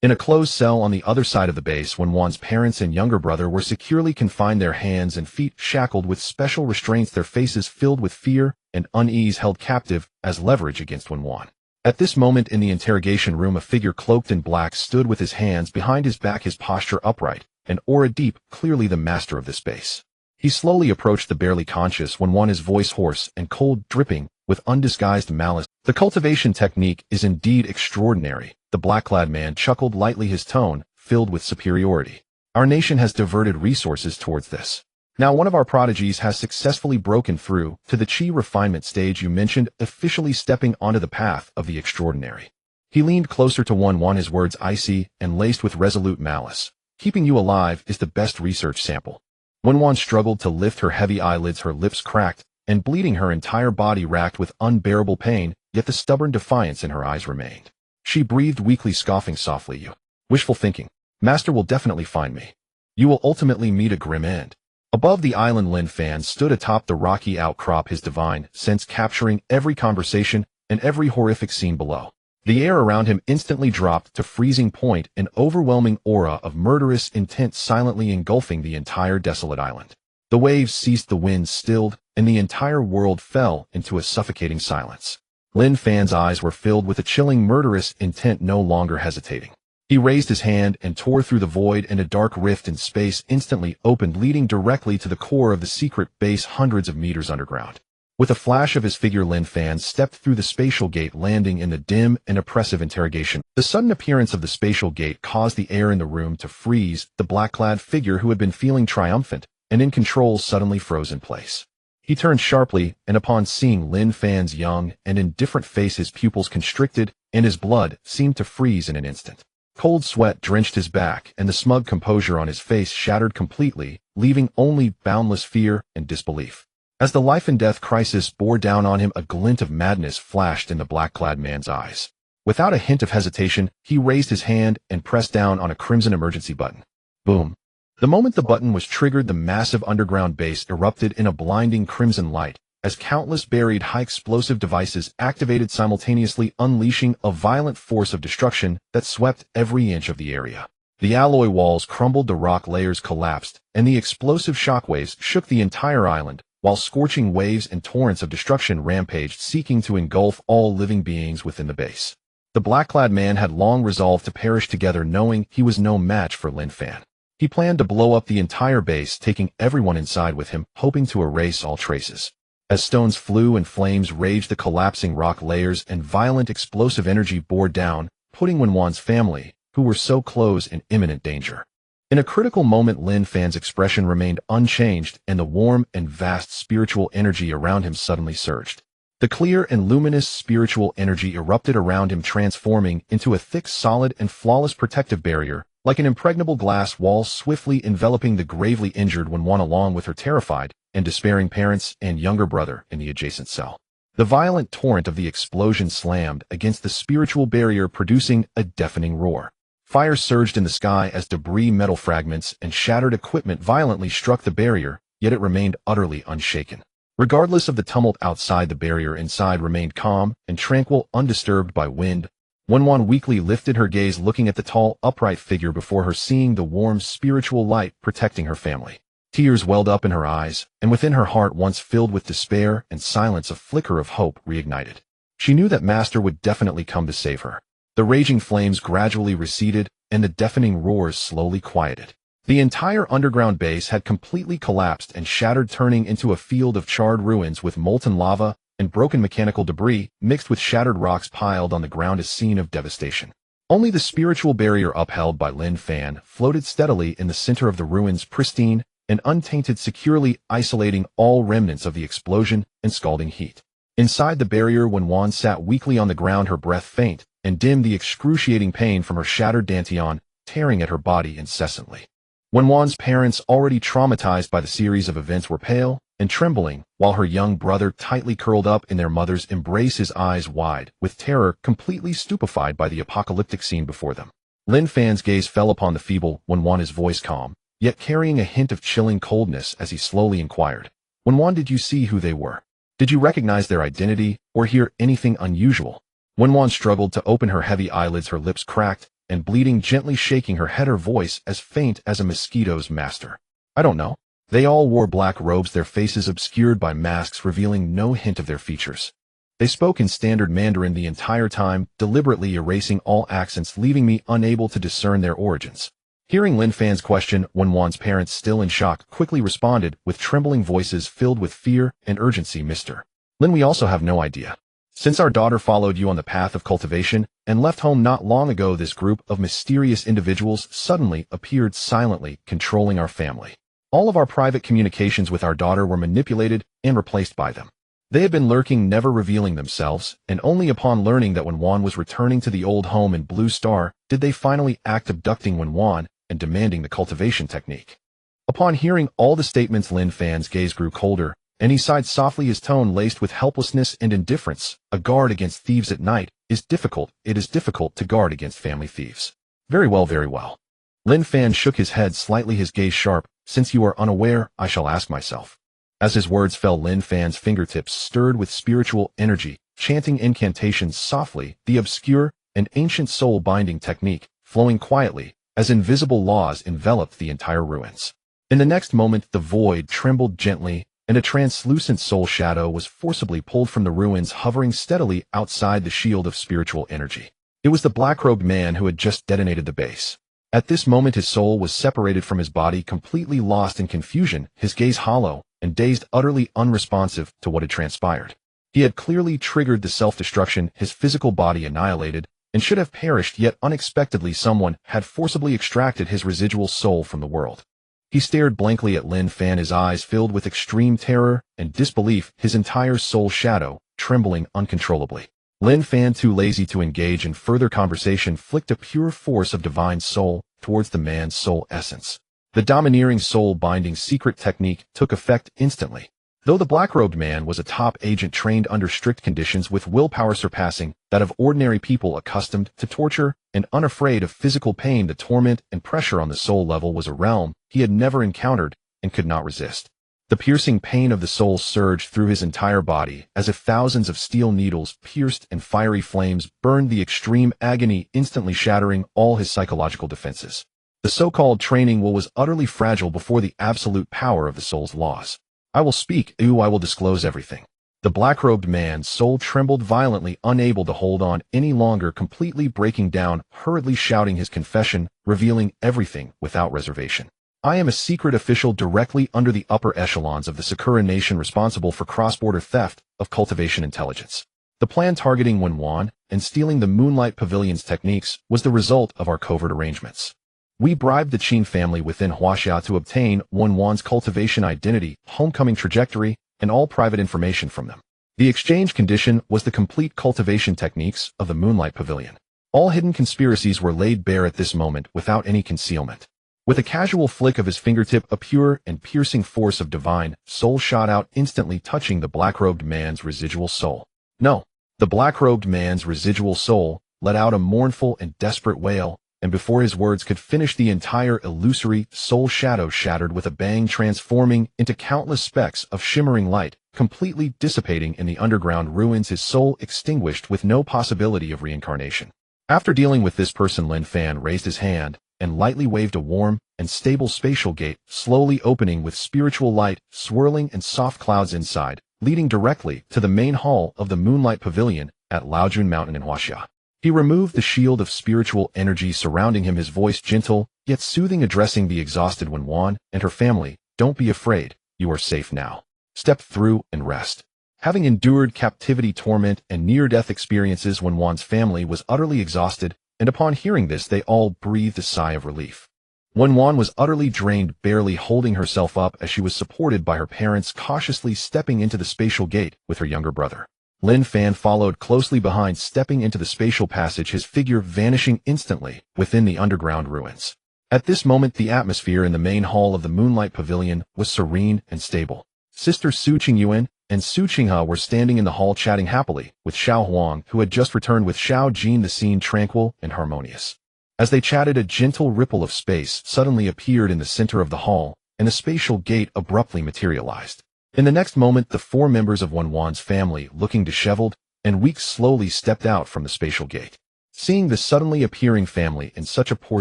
In a closed cell on the other side of the base, when Juan's parents and younger brother were securely confined, their hands and feet shackled with special restraints, their faces filled with fear and unease, held captive as leverage against Juan. At this moment in the interrogation room, a figure cloaked in black stood with his hands behind his back, his posture upright, and aura deep, clearly the master of the space. He slowly approached the barely conscious Juan, his voice hoarse and cold, dripping with undisguised malice. "The cultivation technique is indeed extraordinary," the black-clad man chuckled lightly, his tone filled with superiority. "Our nation has diverted resources towards this. Now one of our prodigies has successfully broken through to the chi refinement stage you mentioned, officially stepping onto the path of the extraordinary." He leaned closer to Juan, his words icy and laced with resolute malice. "Keeping you alive is the best research sample." Juan struggled to lift her heavy eyelids, her lips cracked and bleeding, her entire body racked with unbearable pain, yet the stubborn defiance in her eyes remained. She breathed weakly, scoffing softly. "You wishful thinking. Master will definitely find me. You will ultimately meet a grim end." Above the island, Lin Fan stood atop the rocky outcrop, his divine sense capturing every conversation and every horrific scene below. The air around him instantly dropped to freezing point, an overwhelming aura of murderous intent silently engulfing the entire desolate island. The waves ceased, the wind stilled, and the entire world fell into a suffocating silence. Lin Fan's eyes were filled with a chilling, murderous intent, no longer hesitating. He raised his hand and tore through the void, and a dark rift in space instantly opened, leading directly to the core of the secret base hundreds of meters underground. With a flash of his figure, Lin Fan stepped through the spatial gate, landing in the dim and oppressive interrogation. The sudden appearance of the spatial gate caused the air in the room to freeze. The black-clad figure, who had been feeling triumphant and in control, suddenly froze in place. He turned sharply, and upon seeing Lin Fan's young and indifferent face, his pupils constricted, and his blood seemed to freeze in an instant. Cold sweat drenched his back, and the smug composure on his face shattered completely, leaving only boundless fear and disbelief. As the life-and-death crisis bore down on him, a glint of madness flashed in the black-clad man's eyes. Without a hint of hesitation, he raised his hand and pressed down on a crimson emergency button. Boom. The moment the button was triggered, the massive underground base erupted in a blinding crimson light, as countless buried high-explosive devices activated simultaneously, unleashing a violent force of destruction that swept every inch of the area. The alloy walls crumbled, the rock layers collapsed, and the explosive shockwaves shook the entire island, while scorching waves and torrents of destruction rampaged, seeking to engulf all living beings within the base. The black-clad man had long resolved to perish together, knowing he was no match for Lin Fan. He planned to blow up the entire base, taking everyone inside with him, hoping to erase all traces. As stones flew and flames raged, the collapsing rock layers and violent explosive energy bore down, putting Juan's family, who were so close, in imminent danger. In a critical moment, Lin Fan's expression remained unchanged, and the warm and vast spiritual energy around him suddenly surged. The clear and luminous spiritual energy erupted around him, transforming into a thick, solid, and flawless protective barrier, like an impregnable glass wall, swiftly enveloping the gravely injured Juan along with her terrified and despairing parents and younger brother in the adjacent cell. The violent torrent of the explosion slammed against the spiritual barrier, producing a deafening roar. Fire surged in the sky as debris, metal fragments, and shattered equipment violently struck the barrier, yet it remained utterly unshaken. Regardless of the tumult outside, the barrier inside remained calm and tranquil, undisturbed by wind. Juan weakly lifted her gaze, looking at the tall, upright figure before her, seeing the warm spiritual light protecting her family. Tears welled up in her eyes, and within her heart, once filled with despair and silence, a flicker of hope reignited. She knew that Master would definitely come to save her. The raging flames gradually receded, and the deafening roars slowly quieted. The entire underground base had completely collapsed and shattered, turning into a field of charred ruins with molten lava and broken mechanical debris mixed with shattered rocks piled on the ground, a scene of devastation. Only the spiritual barrier upheld by Lin Fan floated steadily in the center of the ruins, pristine and untainted, securely isolating all remnants of the explosion and scalding heat. Inside the barrier, Wenwan sat weakly on the ground, her breath faint and dim, the excruciating pain from her shattered dantian tearing at her body incessantly. Wenwan's parents, already traumatized by the series of events, were pale and trembling, while her young brother tightly curled up in their mother's embrace, his eyes wide with terror, completely stupefied by the apocalyptic scene before them. Lin Fan's gaze fell upon the feeble Wenwan, his voice calm, yet carrying a hint of chilling coldness as he slowly inquired, "Wenwan, did you see who they were? Did you recognize their identity or hear anything unusual?" Wenwan struggled to open her heavy eyelids, her lips cracked and bleeding, gently shaking her head, her voice as faint as a mosquito's. "Master, I don't know. They all wore black robes, their faces obscured by masks revealing no hint of their features. They spoke in standard Mandarin the entire time, deliberately erasing all accents, leaving me unable to discern their origins." Hearing Lin Fan's question, Wenwan's parents, still in shock, quickly responded with trembling voices filled with fear and urgency, "Mr. Lin, we also have no idea. Since our daughter followed you on the path of cultivation and left home not long ago, this group of mysterious individuals suddenly appeared, silently controlling our family. All of our private communications with our daughter were manipulated and replaced by them. They had been lurking, never revealing themselves, and only upon learning that Wenwan was returning to the old home in Blue Star did they finally act, abducting Wenwan and demanding the cultivation technique." Upon hearing all the statements, Lin Fan's gaze grew colder, and he sighed softly, his tone laced with helplessness and indifference. "A guard against thieves at night is difficult. It is difficult to guard against family thieves." Very well, very well." Lin Fan shook his head slightly, his gaze sharp. "Since you are unaware, I shall ask myself." As his words fell, Lin Fan's fingertips stirred with spiritual energy, chanting incantations softly, the obscure and ancient soul-binding technique flowing quietly as invisible laws enveloped the entire ruins. In the next moment, the void trembled gently, and a translucent soul shadow was forcibly pulled from the ruins, hovering steadily outside the shield of spiritual energy. It was the black-robed man who had just detonated the base. At this moment, his soul was separated from his body, completely lost in confusion, his gaze hollow and dazed, utterly unresponsive to what had transpired. He had clearly triggered the self-destruction, his physical body annihilated, and should have perished, yet unexpectedly someone had forcibly extracted his residual soul from the world. He stared blankly at Lin Fan, his eyes filled with extreme terror and disbelief, his entire soul shadow trembling uncontrollably. Lin Fan, too lazy to engage in further conversation, flicked a pure force of divine soul towards the man's soul essence. The domineering soul-binding secret technique took effect instantly. Though the black-robed man was a top agent trained under strict conditions with willpower surpassing that of ordinary people accustomed to torture and unafraid of physical pain, the torment and pressure on the soul level was a realm he had never encountered and could not resist. The piercing pain of the soul surged through his entire body as if thousands of steel needles pierced and fiery flames burned, the extreme agony instantly shattering all his psychological defenses. The so-called training wheel was utterly fragile before the absolute power of the soul's laws. "I will speak, I will disclose everything." The black-robed man's soul trembled violently, unable to hold on any longer, completely breaking down, hurriedly shouting his confession, revealing everything without reservation. "I am a secret official directly under the upper echelons of the Sakura Nation, responsible for cross-border theft of cultivation intelligence. The plan targeting Wenwan and stealing the Moonlight Pavilion's techniques was the result of our covert arrangements. We bribed the Qin family within Huaxia to obtain Wenwan's cultivation identity, homecoming trajectory, and all private information from them. The exchange condition was the complete cultivation techniques of the Moonlight Pavilion. All hidden conspiracies were laid bare at this moment without any concealment." With a casual flick of his fingertip, a pure and piercing force of divine soul shot out, instantly touching the black-robed man's residual soul. No, the black-robed man's residual soul let out a mournful and desperate wail, and before his words could finish, the entire illusory soul shadow shattered with a bang, transforming into countless specks of shimmering light, completely dissipating in the underground ruins, his soul extinguished with no possibility of reincarnation. After dealing with this person, Lin Fan raised his hand and lightly waved a warm and stable spatial gate, slowly opening with spiritual light swirling and soft clouds inside, leading directly to the main hall of the Moonlight Pavilion at Laojun Mountain in Huaxia. He removed the shield of spiritual energy surrounding him, his voice gentle, yet soothing, addressing the exhausted Wenwan and her family. Don't be afraid, you are safe now. Step through and rest. Having endured captivity, torment, and near-death experiences, Wenwan's family was utterly exhausted, and upon hearing this they all breathed a sigh of relief. Wenwan was utterly drained, barely holding herself up as she was supported by her parents, cautiously stepping into the spatial gate with her younger brother. Lin Fan followed closely behind, stepping into the spatial passage, his figure vanishing instantly within the underground ruins. At this moment, the atmosphere in the main hall of the Moonlight Pavilion was serene and stable. Sister Su Qingyuan and Su Qinghe were standing in the hall chatting happily with Xiao Huang, who had just returned with Xiao Jin, the scene tranquil and harmonious. As they chatted, a gentle ripple of space suddenly appeared in the center of the hall, and a spatial gate abruptly materialized. In the next moment, the four members of Wenwan's family, looking disheveled and weak, slowly stepped out from the spatial gate. Seeing the suddenly appearing family in such a poor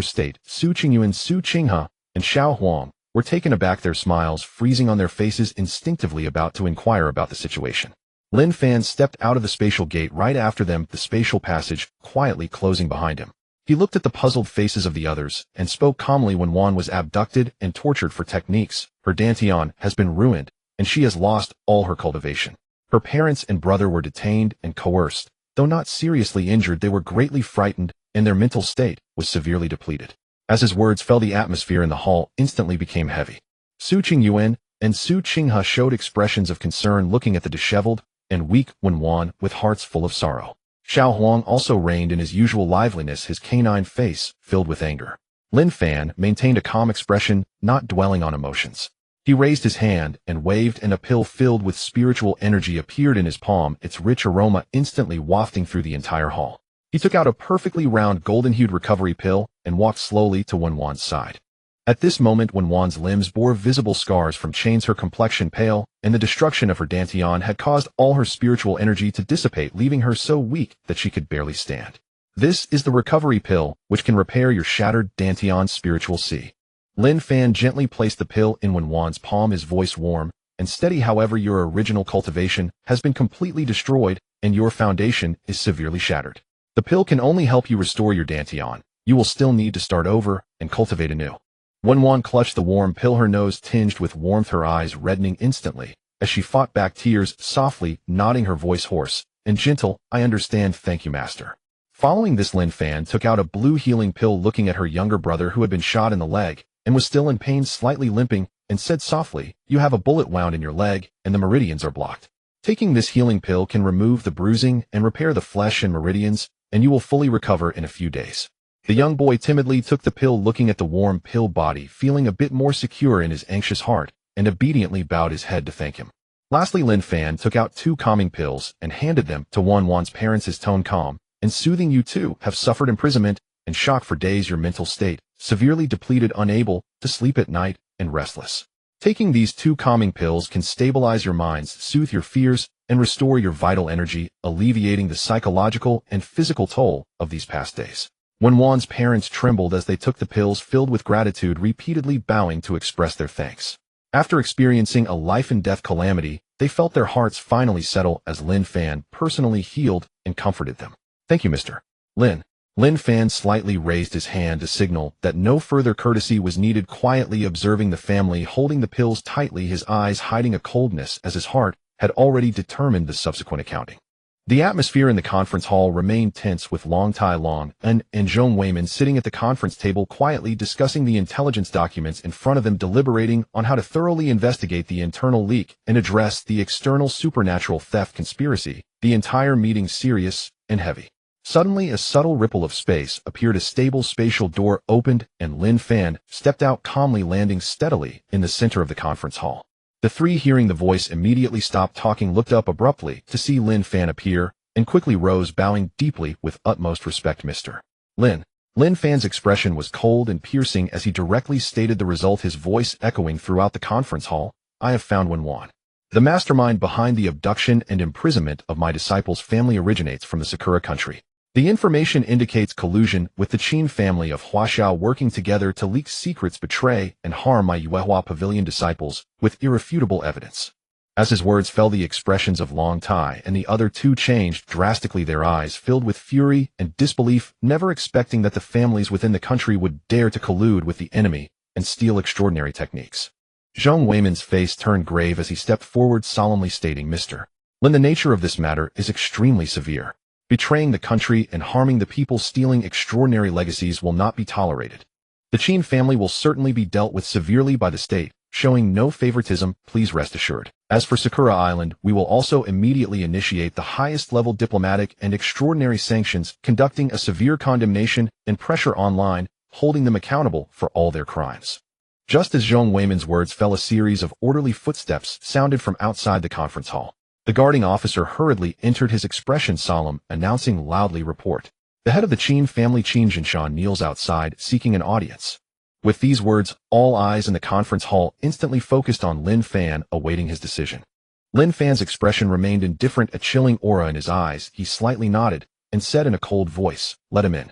state, Su Qingyuan, Su Qinghe, and Xiao Huang were taken aback, their smiles freezing on their faces, instinctively about to inquire about the situation. Lin Fan stepped out of the spatial gate right after them, the spatial passage quietly closing behind him. He looked at the puzzled faces of the others and spoke calmly. Wenwan was abducted and tortured for techniques. Her dantian has been ruined, and she has lost all her cultivation. Her parents and brother were detained and coerced. Though not seriously injured, they were greatly frightened, and their mental state was severely depleted. As his words fell, the atmosphere in the hall instantly became heavy. Su Qingyuan and Su Qinghe showed expressions of concern, looking at the disheveled and weak Wenwan with hearts full of sorrow. Xiao Huang also reigned in his usual liveliness, his canine face filled with anger. Lin Fan maintained a calm expression, not dwelling on emotions. He raised his hand and waved, and a pill filled with spiritual energy appeared in his palm, its rich aroma instantly wafting through the entire hall. He took out a perfectly round golden-hued recovery pill and walked slowly to Wenwan's side. At this moment, Wenwan's limbs bore visible scars from chains, her complexion pale, and the destruction of her dantian had caused all her spiritual energy to dissipate, leaving her so weak that she could barely stand. This is the recovery pill, which can repair your shattered dantian's spiritual sea. Lin Fan gently placed the pill in Wenwan's palm, his voice warm and steady. However, your original cultivation has been completely destroyed, and your foundation is severely shattered. The pill can only help you restore your dantian. You will still need to start over and cultivate anew. Wenwan clutched the warm pill, her nose tinged with warmth, her eyes reddening instantly as she fought back tears, softly nodding, her voice hoarse and gentle. I understand, thank you, master. Following this, Lin Fan took out a blue healing pill, looking at her younger brother, who had been shot in the leg and was still in pain, slightly limping, and said softly, you have a bullet wound in your leg, and the meridians are blocked. Taking this healing pill can remove the bruising and repair the flesh and meridians, and you will fully recover in a few days. The young boy timidly took the pill, looking at the warm pill body, feeling a bit more secure in his anxious heart, and obediently bowed his head to thank him. Lastly, Lin Fan took out 2 calming pills and handed them to Wenwan's parents, his tone calm and soothing. You too have suffered imprisonment and shock for days, your mental state severely depleted, unable to sleep at night, and restless. Taking these 2 calming pills can stabilize your minds, soothe your fears, and restore your vital energy, alleviating the psychological and physical toll of these past days. Wenwan's parents trembled as they took the pills, filled with gratitude, repeatedly bowing to express their thanks. After experiencing a life-and-death calamity, they felt their hearts finally settle as Lin Fan personally healed and comforted them. Thank you, Mr. Lin. Lin Fan slightly raised his hand to signal that no further courtesy was needed, quietly observing the family holding the pills tightly, his eyes hiding a coldness as his heart had already determined the subsequent accounting. The atmosphere in the conference hall remained tense, with Long Tai Long and Zhong Weiman sitting at the conference table, quietly discussing the intelligence documents in front of them, deliberating on how to thoroughly investigate the internal leak and address the external supernatural theft conspiracy, the entire meeting serious and heavy. Suddenly, a subtle ripple of space appeared, a stable spatial door opened, and Lin Fan stepped out calmly, landing steadily in the center of the conference hall. The 3, hearing the voice, immediately stopped talking, looked up abruptly to see Lin Fan appear, and quickly rose, bowing deeply with utmost respect. Mr. Lin. Lin Fan's expression was cold and piercing as he directly stated the result, his voice echoing throughout the conference hall. I have found Wenwan. The mastermind behind the abduction and imprisonment of my disciple's family originates from the Sakura country. The information indicates collusion with the Qin family of Huaxiao, working together to leak secrets, betray, and harm my Yuehua Pavilion disciples with irrefutable evidence. As his words fell, the expressions of Long Tai and the other two changed drastically, their eyes filled with fury and disbelief, never expecting that the families within the country would dare to collude with the enemy and steal extraordinary techniques. Zhong Weiman's face turned grave as he stepped forward, solemnly stating, "Mr. Lin, the nature of this matter is extremely severe. Betraying the country and harming the people stealing extraordinary legacies will not be tolerated. The Qin family will certainly be dealt with severely by the state, showing no favoritism, please rest assured. As for Sakura Island, we will also immediately initiate the highest-level diplomatic and extraordinary sanctions, conducting a severe condemnation and pressure online, holding them accountable for all their crimes." Just as Zhong Weiman's words fell, a series of orderly footsteps sounded from outside the conference hall. The guarding officer hurriedly entered, his expression solemn, announcing loudly, "Report. The head of the Qin family, Qin Jinshan, kneels outside, seeking an audience." With these words, all eyes in the conference hall instantly focused on Lin Fan, awaiting his decision. Lin Fan's expression remained indifferent, a chilling aura in his eyes. He slightly nodded and said in a cold voice, "Let him in."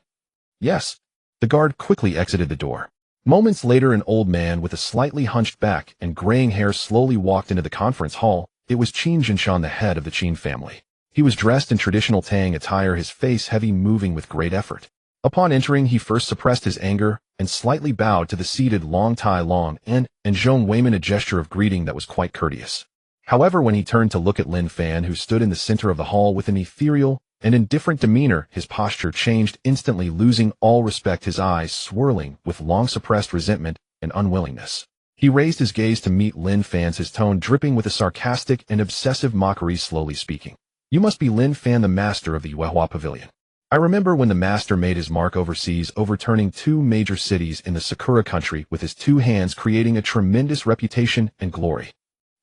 "Yes." The guard quickly exited the door. Moments later, an old man with a slightly hunched back and graying hair slowly walked into the conference hall. It was Qin Jinshan, the head of the Qin family. He was dressed in traditional Tang attire, his face heavy, moving with great effort. Upon entering, he first suppressed his anger and slightly bowed to the seated Long Tai Long and Zhong Weiman, a gesture of greeting that was quite courteous. However, when he turned to look at Lin Fan, who stood in the center of the hall with an ethereal and indifferent demeanor, his posture changed instantly, losing all respect, his eyes swirling with long-suppressed resentment and unwillingness. He raised his gaze to meet Lin Fan's, his tone dripping with a sarcastic and obsessive mockery, slowly speaking. "You must be Lin Fan, the master of the Yuehua Pavilion. I remember when the master made his mark overseas, overturning 2 major cities in the Sakura country with his 2 hands, creating a tremendous reputation and glory.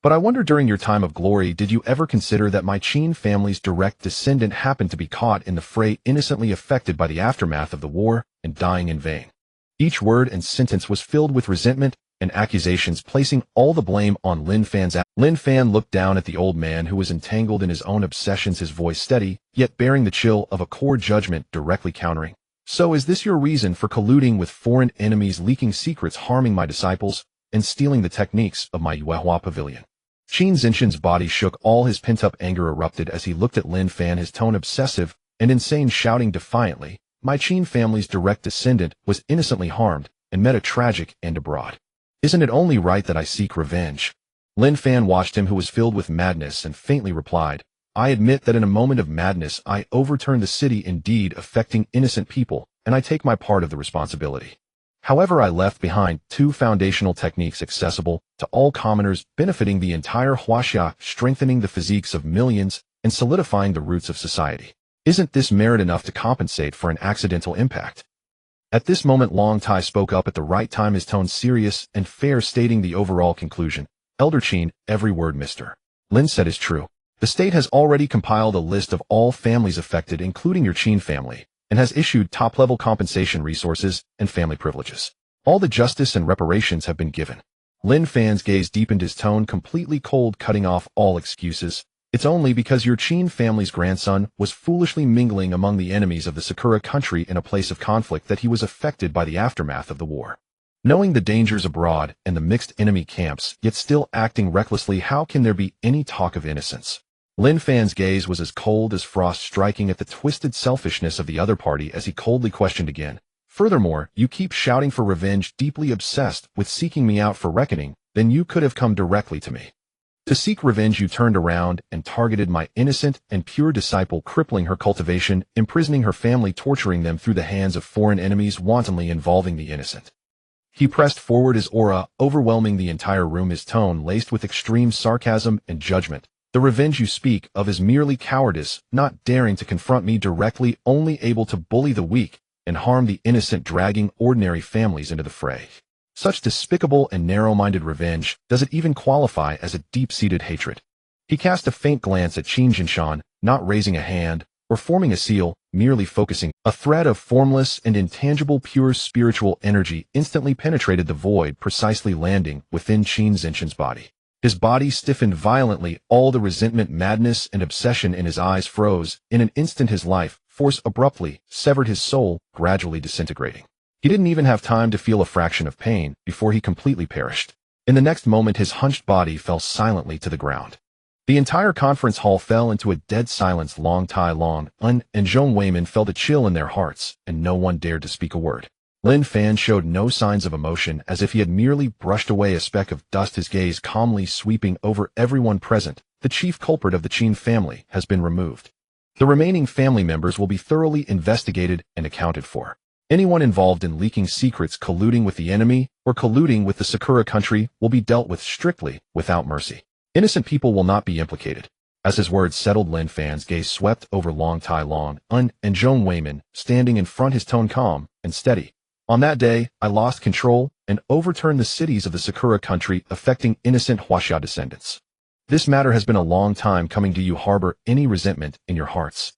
But I wonder, during your time of glory, did you ever consider that my Qin family's direct descendant happened to be caught in the fray, innocently affected by the aftermath of the war and dying in vain?" Each word and sentence was filled with resentment and accusations, placing all the blame on Lin Fan's. Lin Fan looked down at the old man, who was entangled in his own obsessions, his voice steady, yet bearing the chill of a core judgment, directly countering. "So is this your reason for colluding with foreign enemies, leaking secrets, harming my disciples, and stealing the techniques of my Yuehua Pavilion?" Qin Zinshan's body shook, all his pent-up anger erupted as he looked at Lin Fan, his tone obsessive and insane, shouting defiantly, "My Qin family's direct descendant was innocently harmed and met a tragic end abroad. Isn't it only right that I seek revenge?" Lin Fan watched him, who was filled with madness, and faintly replied, "I admit that in a moment of madness I overturned the city, indeed affecting innocent people, and I take my part of the responsibility. However, I left behind 2 foundational techniques accessible to all commoners, benefiting the entire Huaxia, strengthening the physiques of millions, and solidifying the roots of society. Isn't this merit enough to compensate for an accidental impact?" At this moment, Long Tai spoke up at the right time, his tone serious and fair, stating the overall conclusion. "Elder Qin, every word Mr. Lin said is true. The state has already compiled a list of all families affected, including your Qin family, and has issued top-level compensation resources and family privileges. All the justice and reparations have been given." Lin Fan's gaze deepened, his tone completely cold, cutting off all excuses. "It's only because your Qin family's grandson was foolishly mingling among the enemies of the Sakura country in a place of conflict that he was affected by the aftermath of the war. Knowing the dangers abroad and the mixed enemy camps, yet still acting recklessly, how can there be any talk of innocence?" Lin Fan's gaze was as cold as frost, striking at the twisted selfishness of the other party as he coldly questioned again. "Furthermore, you keep shouting for revenge, deeply obsessed with seeking me out for reckoning, then you could have come directly to me. To seek revenge, you turned around and targeted my innocent and pure disciple, crippling her cultivation, imprisoning her family, torturing them through the hands of foreign enemies, wantonly involving the innocent." He pressed forward, his aura overwhelming the entire room, his tone laced with extreme sarcasm and judgment. "The revenge you speak of is merely cowardice, not daring to confront me directly, only able to bully the weak and harm the innocent, dragging ordinary families into the fray. Such despicable and narrow-minded revenge, does it even qualify as a deep-seated hatred?" He cast a faint glance at Qin Jinshan, not raising a hand or forming a seal, merely focusing. A thread of formless and intangible pure spiritual energy instantly penetrated the void, precisely landing within Qin Zinshan's body. His body stiffened violently, all the resentment, madness, and obsession in his eyes froze. In an instant, his life force abruptly severed his soul, gradually disintegrating. He didn't even have time to feel a fraction of pain before he completely perished. In the next moment, his hunched body fell silently to the ground. The entire conference hall fell into a dead silence. Long Tai Long, Un, and Zhong Weimin felt a chill in their hearts, and no one dared to speak a word. Lin Fan showed no signs of emotion, as if he had merely brushed away a speck of dust, his gaze calmly sweeping over everyone present. The chief culprit of the Qin family has been removed. The remaining family members will be thoroughly investigated and accounted for. Anyone involved in leaking secrets, colluding with the enemy, or colluding with the Sakura country will be dealt with strictly, without mercy. Innocent people will not be implicated. As his words settled, Lin Fan's gaze swept over Long Tai Long, Un, and Zhong Weimin, standing in front, his tone calm and steady. On that day, I lost control and overturned the cities of the Sakura country, affecting innocent Huaxia descendants. This matter has been a long time coming. Do you harbor any resentment in your hearts?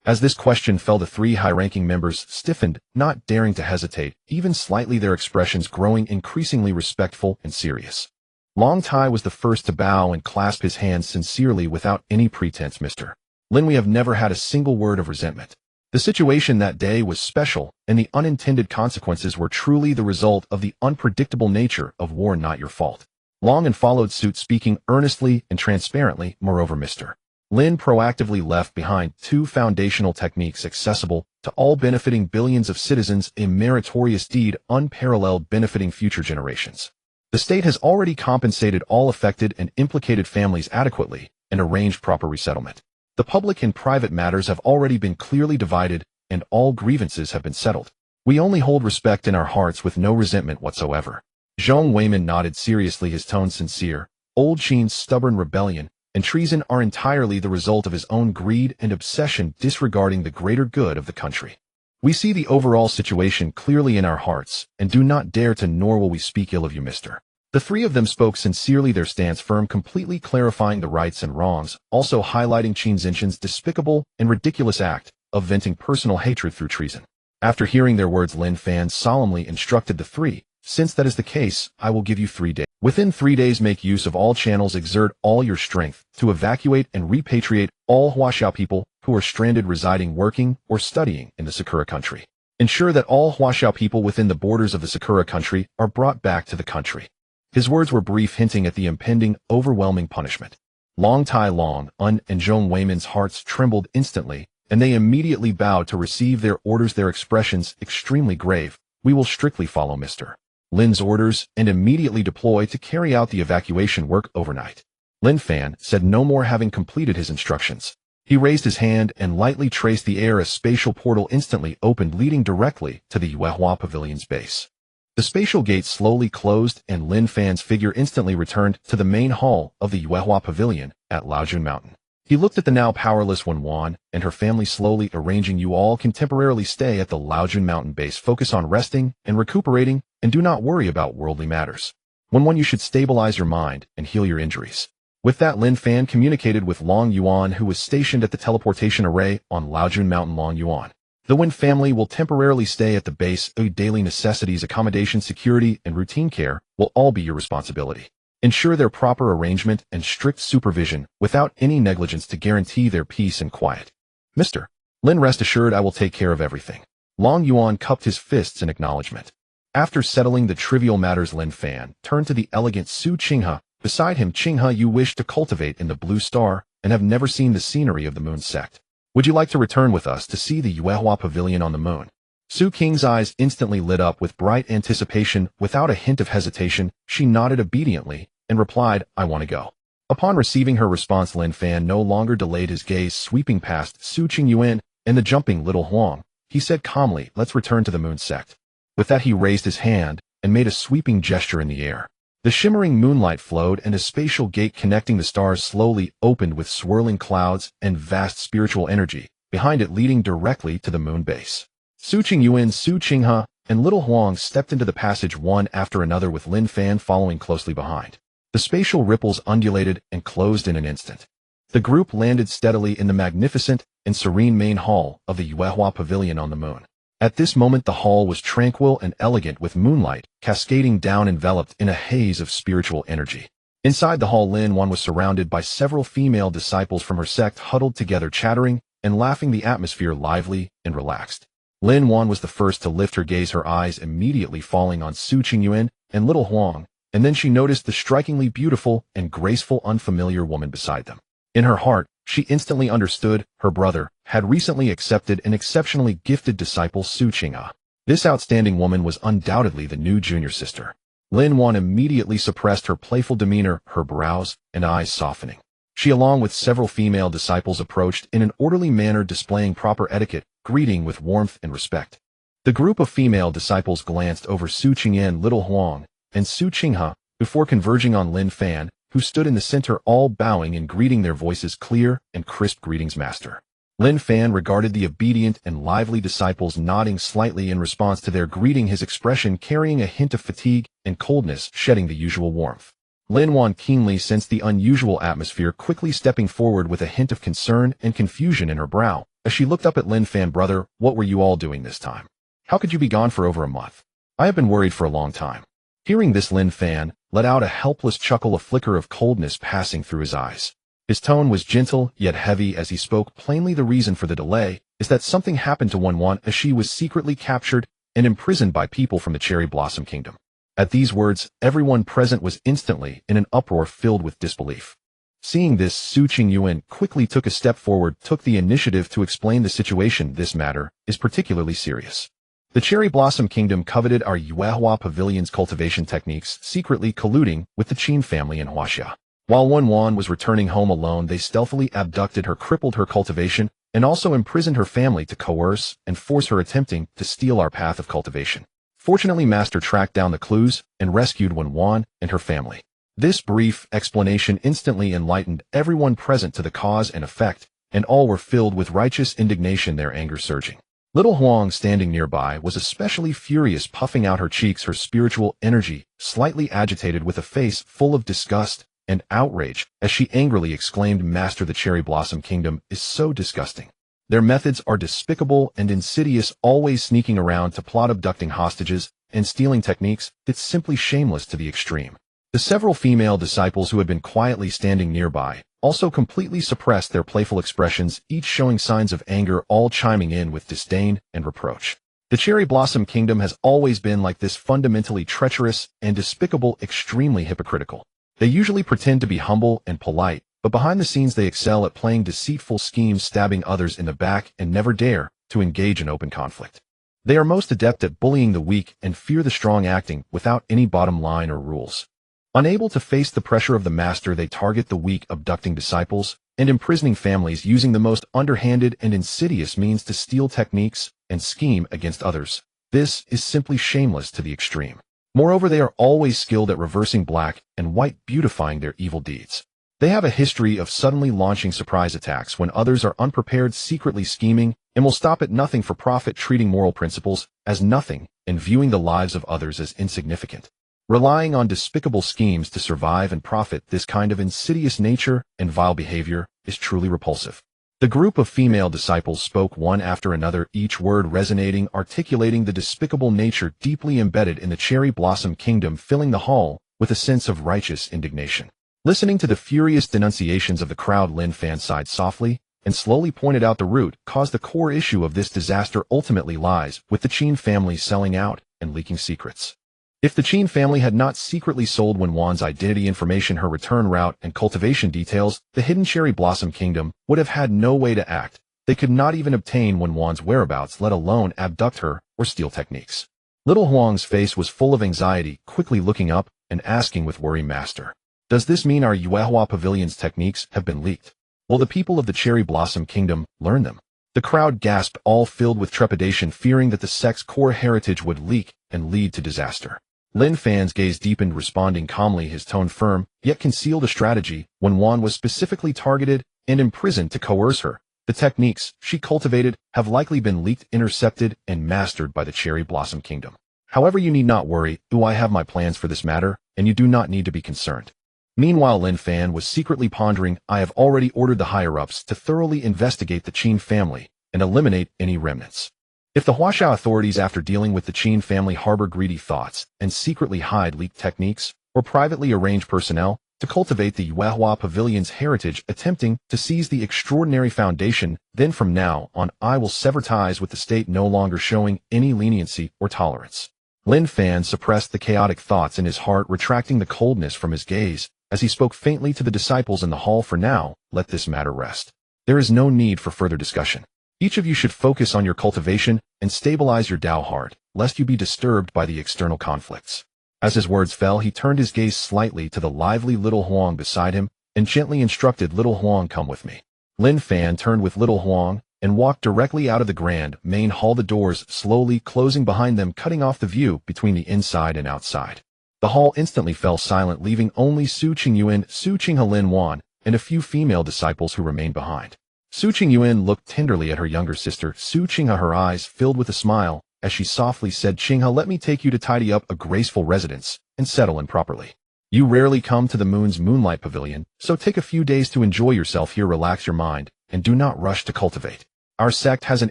As this question fell, the three high-ranking members stiffened, not daring to hesitate, even slightly, their expressions growing increasingly respectful and serious. Long Tai was the first to bow and clasp his hands sincerely without any pretense. Mr. Lin, we have never had a single word of resentment. The situation that day was special, and the unintended consequences were truly the result of the unpredictable nature of war, not your fault. Long and followed suit, speaking earnestly and transparently. Moreover, Mr. Lin proactively left behind two foundational techniques accessible to all, benefiting billions of citizens, a meritorious deed unparalleled, benefiting future generations. The state has already compensated all affected and implicated families adequately and arranged proper resettlement. The public and private matters have already been clearly divided, and all grievances have been settled. We only hold respect in our hearts with no resentment whatsoever. Zhong Weimin nodded seriously, his tone sincere. Old Qin's stubborn rebellion and treason are entirely the result of his own greed and obsession, disregarding the greater good of the country. We see the overall situation clearly in our hearts, and do not dare to, nor will we speak ill of you, Mr. The three of them spoke sincerely, their stance firm, completely clarifying the rights and wrongs, also highlighting Qin Zinshan's despicable and ridiculous act of venting personal hatred through treason. After hearing their words, Lin Fan solemnly instructed the three, since that is the case, I will give you 3 days. Within 3 days, make use of all channels, exert all your strength to evacuate and repatriate all Huaxia people who are stranded, residing, working, or studying in the Sakura country. Ensure that all Huaxia people within the borders of the Sakura country are brought back to the country. His words were brief, hinting at the impending, overwhelming punishment. Long Tai Long, Un, and Zhong Weimin's hearts trembled instantly, and they immediately bowed to receive their orders, their expressions extremely grave. We will strictly follow Mr. Lin's orders and immediately deploy to carry out the evacuation work overnight. Lin Fan said no more, having completed his instructions. He raised his hand and lightly traced the air. A spatial portal instantly opened, leading directly to the Yuehua Pavilion's base. The spatial gate slowly closed, and Lin Fan's figure instantly returned to the main hall of the Yuehua Pavilion at Laojun Mountain. He looked at the now powerless Wen Wan and her family, slowly arranging, you all can temporarily stay at the Laojun Mountain base. Focus on resting and recuperating, and do not worry about worldly matters. Wen Wan, you should stabilize your mind and heal your injuries. With that, Lin Fan communicated with Long Yuan, who was stationed at the teleportation array on Laojun Mountain. Long Yuan, the Wen family will temporarily stay at the base. Daily necessities, accommodation, security, and routine care will all be your responsibility. Ensure their proper arrangement and strict supervision without any negligence to guarantee their peace and quiet. Mr. Lin, rest assured I will take care of everything. Long Yuan cupped his fists in acknowledgement. After settling the trivial matters, Lin Fan turned to the elegant Su Qinghe. Beside him, Qinghe, you wish to cultivate in the Blue Star and have never seen the scenery of the Moon sect. Would you like to return with us to see the Yuehua Pavilion on the Moon? Su Qing's eyes instantly lit up with bright anticipation. Without a hint of hesitation, she nodded obediently and replied, I want to go. Upon receiving her response, Lin Fan no longer delayed, his gaze sweeping past Su Qingyuan and the jumping little Huang. He said calmly, let's return to the Moon sect. With that, he raised his hand and made a sweeping gesture in the air. The shimmering moonlight flowed, and a spatial gate connecting the stars slowly opened with swirling clouds and vast spiritual energy behind it, leading directly to the moon base. Su Qingyuan, Su Qinghe, and little Huang stepped into the passage one after another, with Lin Fan following closely behind. The spatial ripples undulated and closed in an instant. The group landed steadily in the magnificent and serene main hall of the Yuehua Pavilion on the Moon. At this moment, the hall was tranquil and elegant, with moonlight cascading down, enveloped in a haze of spiritual energy. Inside the hall, Lin Wan was surrounded by several female disciples from her sect, huddled together, chattering and laughing, the atmosphere lively and relaxed. Lin Wan was the first to lift her gaze, her eyes immediately falling on Su Qingyuan and little Huang, and then she noticed the strikingly beautiful and graceful unfamiliar woman beside them. In her heart, she instantly understood her brother had recently accepted an exceptionally gifted disciple, Su Qing'a. This outstanding woman was undoubtedly the new junior sister. Lin Fan immediately suppressed her playful demeanor, her brows and eyes softening. She, along with several female disciples, approached in an orderly manner, displaying proper etiquette, greeting with warmth and respect. The group of female disciples glanced over Su Qingyan, Little Huang, and Su Qingha before converging on Lin Fan, who stood in the center, all bowing and greeting, their voices clear and crisp. Greetings, master. Lin Fan regarded the obedient and lively disciples, nodding slightly in response to their greeting, his expression carrying a hint of fatigue and coldness, shedding the usual warmth. Lin Fan keenly sensed the unusual atmosphere, quickly stepping forward with a hint of concern and confusion in her brow. As she looked up at Lin Fan, brother, what were you all doing this time? How could you be gone for over a month? I have been worried for a long time. Hearing this, Lin Fan let out a helpless chuckle, a flicker of coldness passing through his eyes. His tone was gentle yet heavy as he spoke plainly. The reason for the delay is that something happened to Wan, as she was secretly captured and imprisoned by people from the Cherry Blossom Kingdom. At these words, everyone present was instantly in an uproar filled with disbelief. Seeing this, Su Qingyuan quickly took a step forward, took the initiative to explain the situation. This matter is particularly serious. The Cherry Blossom Kingdom coveted our Yuehua Pavilion's cultivation techniques, secretly colluding with the Qin family in Huaxia. While Wan was returning home alone, they stealthily abducted her, crippled her cultivation, and also imprisoned her family to coerce and force her, attempting to steal our path of cultivation. Fortunately, Master tracked down the clues and rescued Wan and her family. This brief explanation instantly enlightened everyone present to the cause and effect, and all were filled with righteous indignation, their anger surging. Little Huang, standing nearby, was especially furious, puffing out her cheeks, her spiritual energy slightly agitated, with a face full of disgust and outrage, as she angrily exclaimed, Master, the Cherry Blossom Kingdom is so disgusting. Their methods are despicable and insidious, always sneaking around to plot abducting hostages and stealing techniques. It's simply shameless to the extreme. The several female disciples who had been quietly standing nearby also completely suppressed their playful expressions, each showing signs of anger, all chiming in with disdain and reproach. The Cherry Blossom Kingdom has always been like this, fundamentally treacherous and despicable, extremely hypocritical. They usually pretend to be humble and polite, but behind the scenes they excel at playing deceitful schemes, stabbing others in the back, and never dare to engage in open conflict. They are most adept at bullying the weak and fear the strong, acting without any bottom line or rules. Unable to face the pressure of the master, they target the weak, abducting disciples and imprisoning families, using the most underhanded and insidious means to steal techniques and scheme against others. This is simply shameless to the extreme. Moreover, they are always skilled at reversing black and white, beautifying their evil deeds. They have a history of suddenly launching surprise attacks when others are unprepared, secretly scheming, and will stop at nothing for profit, treating moral principles as nothing and viewing the lives of others as insignificant. Relying on despicable schemes to survive and profit, this kind of insidious nature and vile behavior is truly repulsive. The group of female disciples spoke one after another, each word resonating, articulating the despicable nature deeply embedded in the Cherry Blossom Kingdom, filling the hall with a sense of righteous indignation. Listening to the furious denunciations of the crowd, Lin Fan sighed softly and slowly pointed out the root cause. The core issue of this disaster ultimately lies with the Qin family selling out and leaking secrets. If the Qin family had not secretly sold Wan's identity information, her return route, and cultivation details, the hidden Cherry Blossom Kingdom would have had no way to act. They could not even obtain Wan's whereabouts, let alone abduct her or steal techniques. Little Huang's face was full of anxiety, quickly looking up and asking with worry, Master, does this mean our Yuehua Pavilion's techniques have been leaked? Will the people of the Cherry Blossom Kingdom learn them? The crowd gasped, all filled with trepidation, fearing that the sect's core heritage would leak and lead to disaster. Lin Fan's gaze deepened, responding calmly, his tone firm, yet concealed a strategy. When Wan was specifically targeted and imprisoned to coerce her, the techniques she cultivated have likely been leaked, intercepted, and mastered by the Cherry Blossom Kingdom. However, you need not worry, I have my plans for this matter, and you do not need to be concerned. Meanwhile, Lin Fan was secretly pondering, I have already ordered the higher-ups to thoroughly investigate the Qin family and eliminate any remnants. If the Huaxia authorities, after dealing with the Qin family, harbor greedy thoughts and secretly hide leaked techniques or privately arrange personnel to cultivate the Yuehua Pavilion's heritage, attempting to seize the extraordinary foundation, then from now on I will sever ties with the state, no longer showing any leniency or tolerance. Lin Fan suppressed the chaotic thoughts in his heart, retracting the coldness from his gaze as he spoke faintly to the disciples in the hall. For now, let this matter rest. There is no need for further discussion. Each of you should focus on your cultivation and stabilize your Tao heart, lest you be disturbed by the external conflicts. As his words fell, he turned his gaze slightly to the lively little Huang beside him and gently instructed little Huang, come with me. Lin Fan turned with little Huang and walked directly out of the grand main hall, the doors slowly closing behind them, cutting off the view between the inside and outside. The hall instantly fell silent, leaving only Su Qingyuan, Su Qinghe, Lin Wan, and a few female disciples who remained behind. Su Qingyuan looked tenderly at her younger sister, Su Qinghe, her eyes filled with a smile, as she softly said, Qinghe, let me take you to tidy up a graceful residence and settle in properly. You rarely come to the moon's moonlight pavilion, so take a few days to enjoy yourself here, relax your mind, and do not rush to cultivate. Our sect has an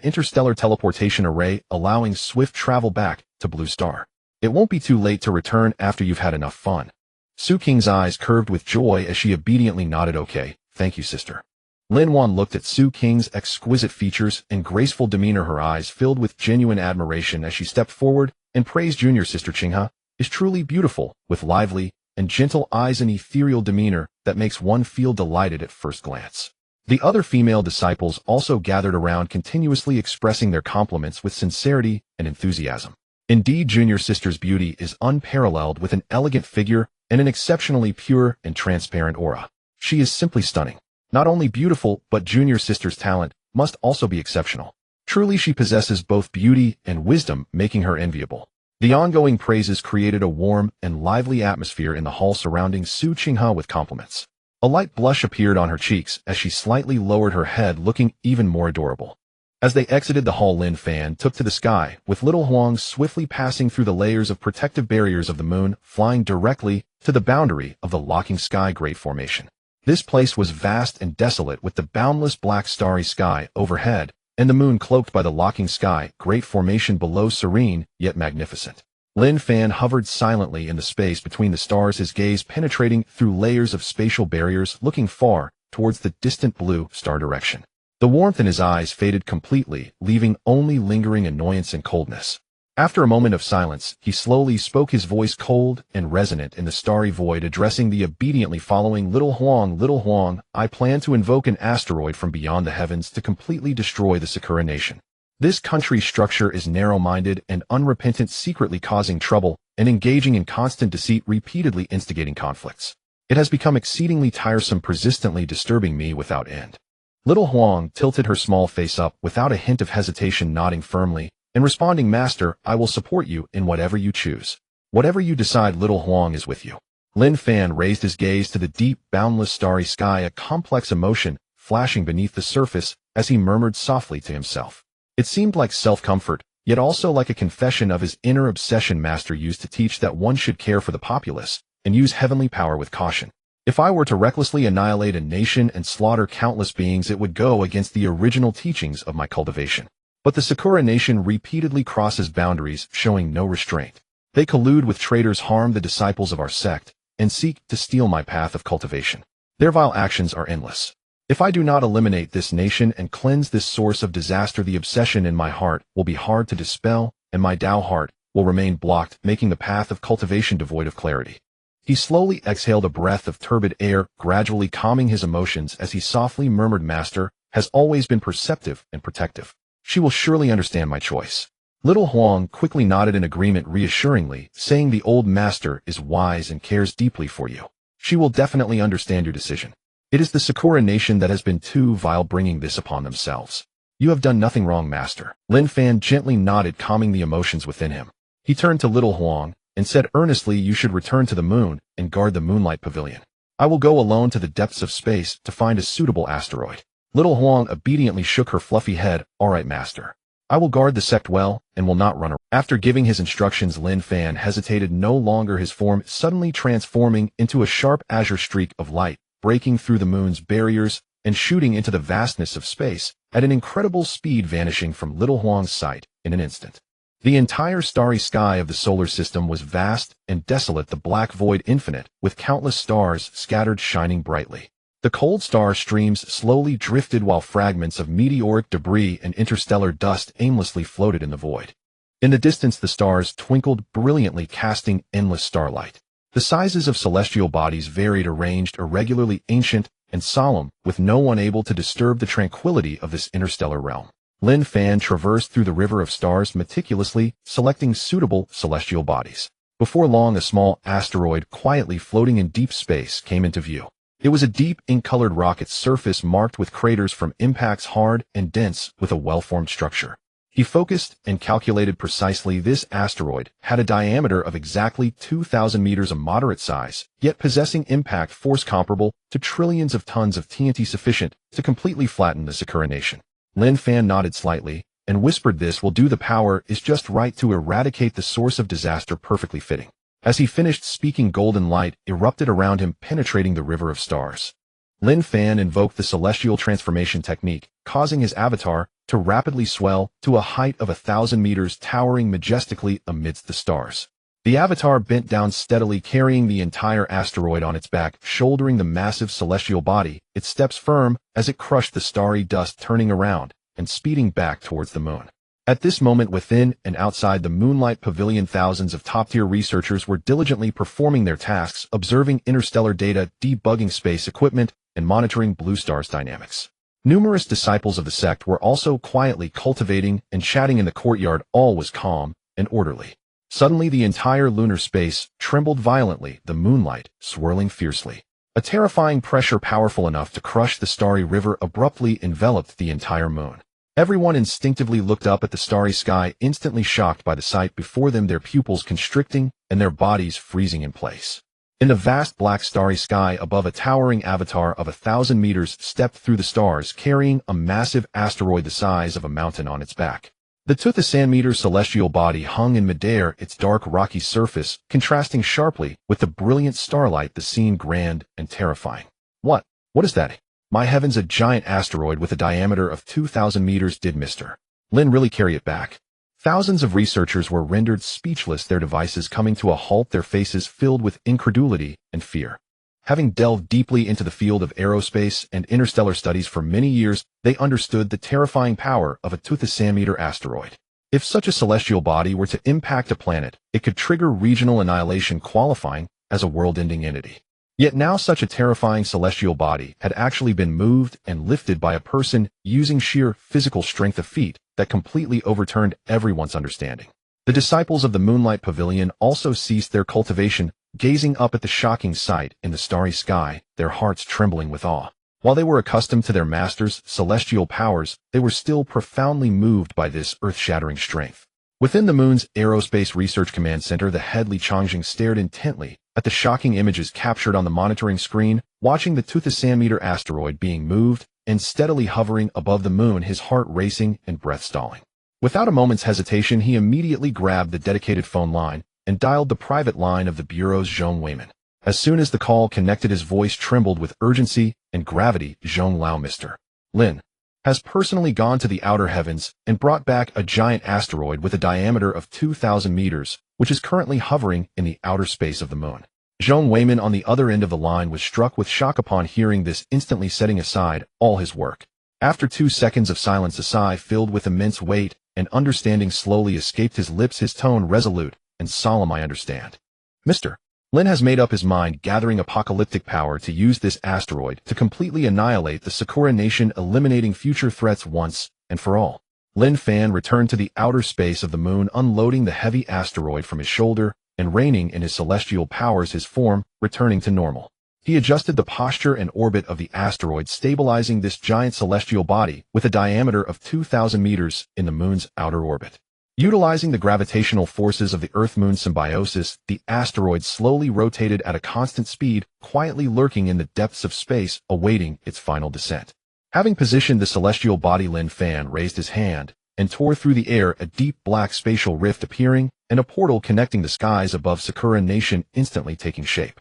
interstellar teleportation array allowing swift travel back to Blue Star. It won't be too late to return after you've had enough fun. Su Qing's eyes curved with joy as she obediently nodded, okay, thank you, sister. Lin Wan looked at Su Qing's exquisite features and graceful demeanor, her eyes filled with genuine admiration as she stepped forward and praised junior sister. Qinghe is truly beautiful, with lively and gentle eyes and ethereal demeanor that makes one feel delighted at first glance. The other female disciples also gathered around, continuously expressing their compliments with sincerity and enthusiasm. Indeed, junior sister's beauty is unparalleled, with an elegant figure and an exceptionally pure and transparent aura. She is simply stunning. Not only beautiful, but junior sister's talent must also be exceptional. Truly, she possesses both beauty and wisdom, making her enviable. The ongoing praises created a warm and lively atmosphere in the hall surrounding Su Qinghe with compliments. A light blush appeared on her cheeks as she slightly lowered her head, looking even more adorable. As they exited the hall, Lin Fan took to the sky, with little Huang swiftly passing through the layers of protective barriers of the moon, flying directly to the boundary of the locking sky great formation. This place was vast and desolate, with the boundless black starry sky overhead and the moon cloaked by the locking sky great formation below, serene yet magnificent. Lin Fan hovered silently in the space between the stars, his gaze penetrating through layers of spatial barriers, looking far towards the distant blue star direction. The warmth in his eyes faded completely, leaving only lingering annoyance and coldness. After a moment of silence, he slowly spoke, his voice cold and resonant in the starry void, addressing the obediently following little Huang. Little Huang, I plan to invoke an asteroid from beyond the heavens to completely destroy the Sakura nation. This country's structure is narrow-minded and unrepentant, secretly causing trouble and engaging in constant deceit, repeatedly instigating conflicts. It has become exceedingly tiresome, persistently disturbing me without end. Little Huang tilted her small face up without a hint of hesitation, nodding firmly and responding, Master, I will support you in whatever you choose. Whatever you decide, little Huang is with you. Lin Fan raised his gaze to the deep, boundless starry sky, a complex emotion flashing beneath the surface as he murmured softly to himself. It seemed like self-comfort, yet also like a confession of his inner obsession. Master used to teach that one should care for the populace and use heavenly power with caution. If I were to recklessly annihilate a nation and slaughter countless beings, it would go against the original teachings of my cultivation. But the Sakura nation repeatedly crosses boundaries, showing no restraint. They collude with traitors, harm the disciples of our sect, and seek to steal my path of cultivation. Their vile actions are endless. If I do not eliminate this nation and cleanse this source of disaster, the obsession in my heart will be hard to dispel, and my Tao heart will remain blocked, making the path of cultivation devoid of clarity. He slowly exhaled a breath of turbid air, gradually calming his emotions as he softly murmured, Master has always been perceptive and protective. She will surely understand my choice. Little Huang quickly nodded in agreement, reassuringly, saying the old master is wise and cares deeply for you. She will definitely understand your decision. It is the Sakura nation that has been too vile, bringing this upon themselves. You have done nothing wrong, Master. Lin Fan gently nodded, calming the emotions within him. He turned to little Huang and said earnestly, you should return to the moon and guard the moonlight pavilion. I will go alone to the depths of space to find a suitable asteroid. Little Huang obediently shook her fluffy head. All right, Master. I will guard the sect well and will not run away. After giving his instructions, Lin Fan hesitated no longer, his form suddenly transforming into a sharp azure streak of light, breaking through the moon's barriers and shooting into the vastness of space at an incredible speed, vanishing from little Huang's sight in an instant. The entire starry sky of the solar system was vast and desolate, the black void infinite, with countless stars scattered shining brightly. The cold star streams slowly drifted while fragments of meteoric debris and interstellar dust aimlessly floated in the void. In the distance, the stars twinkled brilliantly, casting endless starlight. The sizes of celestial bodies varied, arranged irregularly, ancient and solemn, with no one able to disturb the tranquility of this interstellar realm. Lin Fan traversed through the river of stars meticulously, selecting suitable celestial bodies. Before long, a small asteroid quietly floating in deep space came into view. It was a deep, ink-colored rock, its surface marked with craters from impacts, hard and dense with a well-formed structure. He focused and calculated precisely. This asteroid had a diameter of exactly 2,000 meters, a moderate size, yet possessing impact force comparable to trillions of tons of TNT, sufficient to completely flatten the Sakura nation. Lin Fan nodded slightly and whispered, "This will do. The power is just right to eradicate the source of disaster, perfectly fitting." As he finished speaking, golden light erupted around him, penetrating the river of stars. Lin Fan invoked the celestial transformation technique, causing his avatar to rapidly swell to a height of 1,000 meters, towering majestically amidst the stars. The avatar bent down steadily, carrying the entire asteroid on its back, shouldering the massive celestial body, its steps firm as it crushed the starry dust, turning around and speeding back towards the moon. At this moment, within and outside the Moonlight Pavilion, thousands of top-tier researchers were diligently performing their tasks, observing interstellar data, debugging space equipment, and monitoring blue star's dynamics. Numerous disciples of the sect were also quietly cultivating and chatting in the courtyard. All was calm and orderly. Suddenly, the entire lunar space trembled violently, the moonlight swirling fiercely. A terrifying pressure powerful enough to crush the starry river abruptly enveloped the entire moon. Everyone instinctively looked up at the starry sky, instantly shocked by the sight before them, their pupils constricting and their bodies freezing in place. In the vast black starry sky above, a towering avatar of 1,000 meters stepped through the stars, carrying a massive asteroid the size of a mountain on its back. The 2,000-meter celestial body hung in midair, its dark rocky surface contrasting sharply with the brilliant starlight, the scene grand and terrifying. What is that? My heavens, a giant asteroid with a diameter of 2,000 meters. Did Mr. Lin really carry it back? Thousands of researchers were rendered speechless, their devices coming to a halt, their faces filled with incredulity and fear. Having delved deeply into the field of aerospace and interstellar studies for many years, they understood the terrifying power of a 2,000-meter asteroid. If such a celestial body were to impact a planet, it could trigger regional annihilation, qualifying as a world-ending entity. Yet now such a terrifying celestial body had actually been moved and lifted by a person using sheer physical strength, a feat that completely overturned everyone's understanding. The disciples of the Moonlight Pavilion also ceased their cultivation, gazing up at the shocking sight in the starry sky, their hearts trembling with awe. While they were accustomed to their master's celestial powers, they were still profoundly moved by this earth-shattering strength. Within the moon's Aerospace Research Command Center, the head Li Changjing stared intently at the shocking images captured on the monitoring screen, watching the 2,000-meter asteroid being moved and steadily hovering above the moon, his heart racing and breath stalling. Without a moment's hesitation, he immediately grabbed the dedicated phone line and dialed the private line of the Bureau's Zhong Weiman. As soon as the call connected, his voice trembled with urgency and gravity. "Zhong Lao, Mr. Lin has personally gone to the outer heavens and brought back a giant asteroid with a diameter of 2,000 meters, which is currently hovering in the outer space of the moon." Zhong Weiman on the other end of the line was struck with shock upon hearing this, instantly setting aside all his work. After 2 seconds of silence, a sigh filled with immense weight and understanding slowly escaped his lips, his tone resolute and solemn. "I understand. Mr. Lin has made up his mind, gathering apocalyptic power to use this asteroid to completely annihilate the Sakura nation, eliminating future threats once and for all." Lin Fan returned to the outer space of the moon, unloading the heavy asteroid from his shoulder and reigning in his celestial powers, his form returning to normal. He adjusted the posture and orbit of the asteroid, stabilizing this giant celestial body with a diameter of 2,000 meters in the moon's outer orbit. Utilizing the gravitational forces of the Earth-Moon symbiosis, the asteroid slowly rotated at a constant speed, quietly lurking in the depths of space, awaiting its final descent. Having positioned the celestial body, Lin Fan raised his hand and tore through the air, a deep black spatial rift appearing and a portal connecting the skies above Sakura nation instantly taking shape.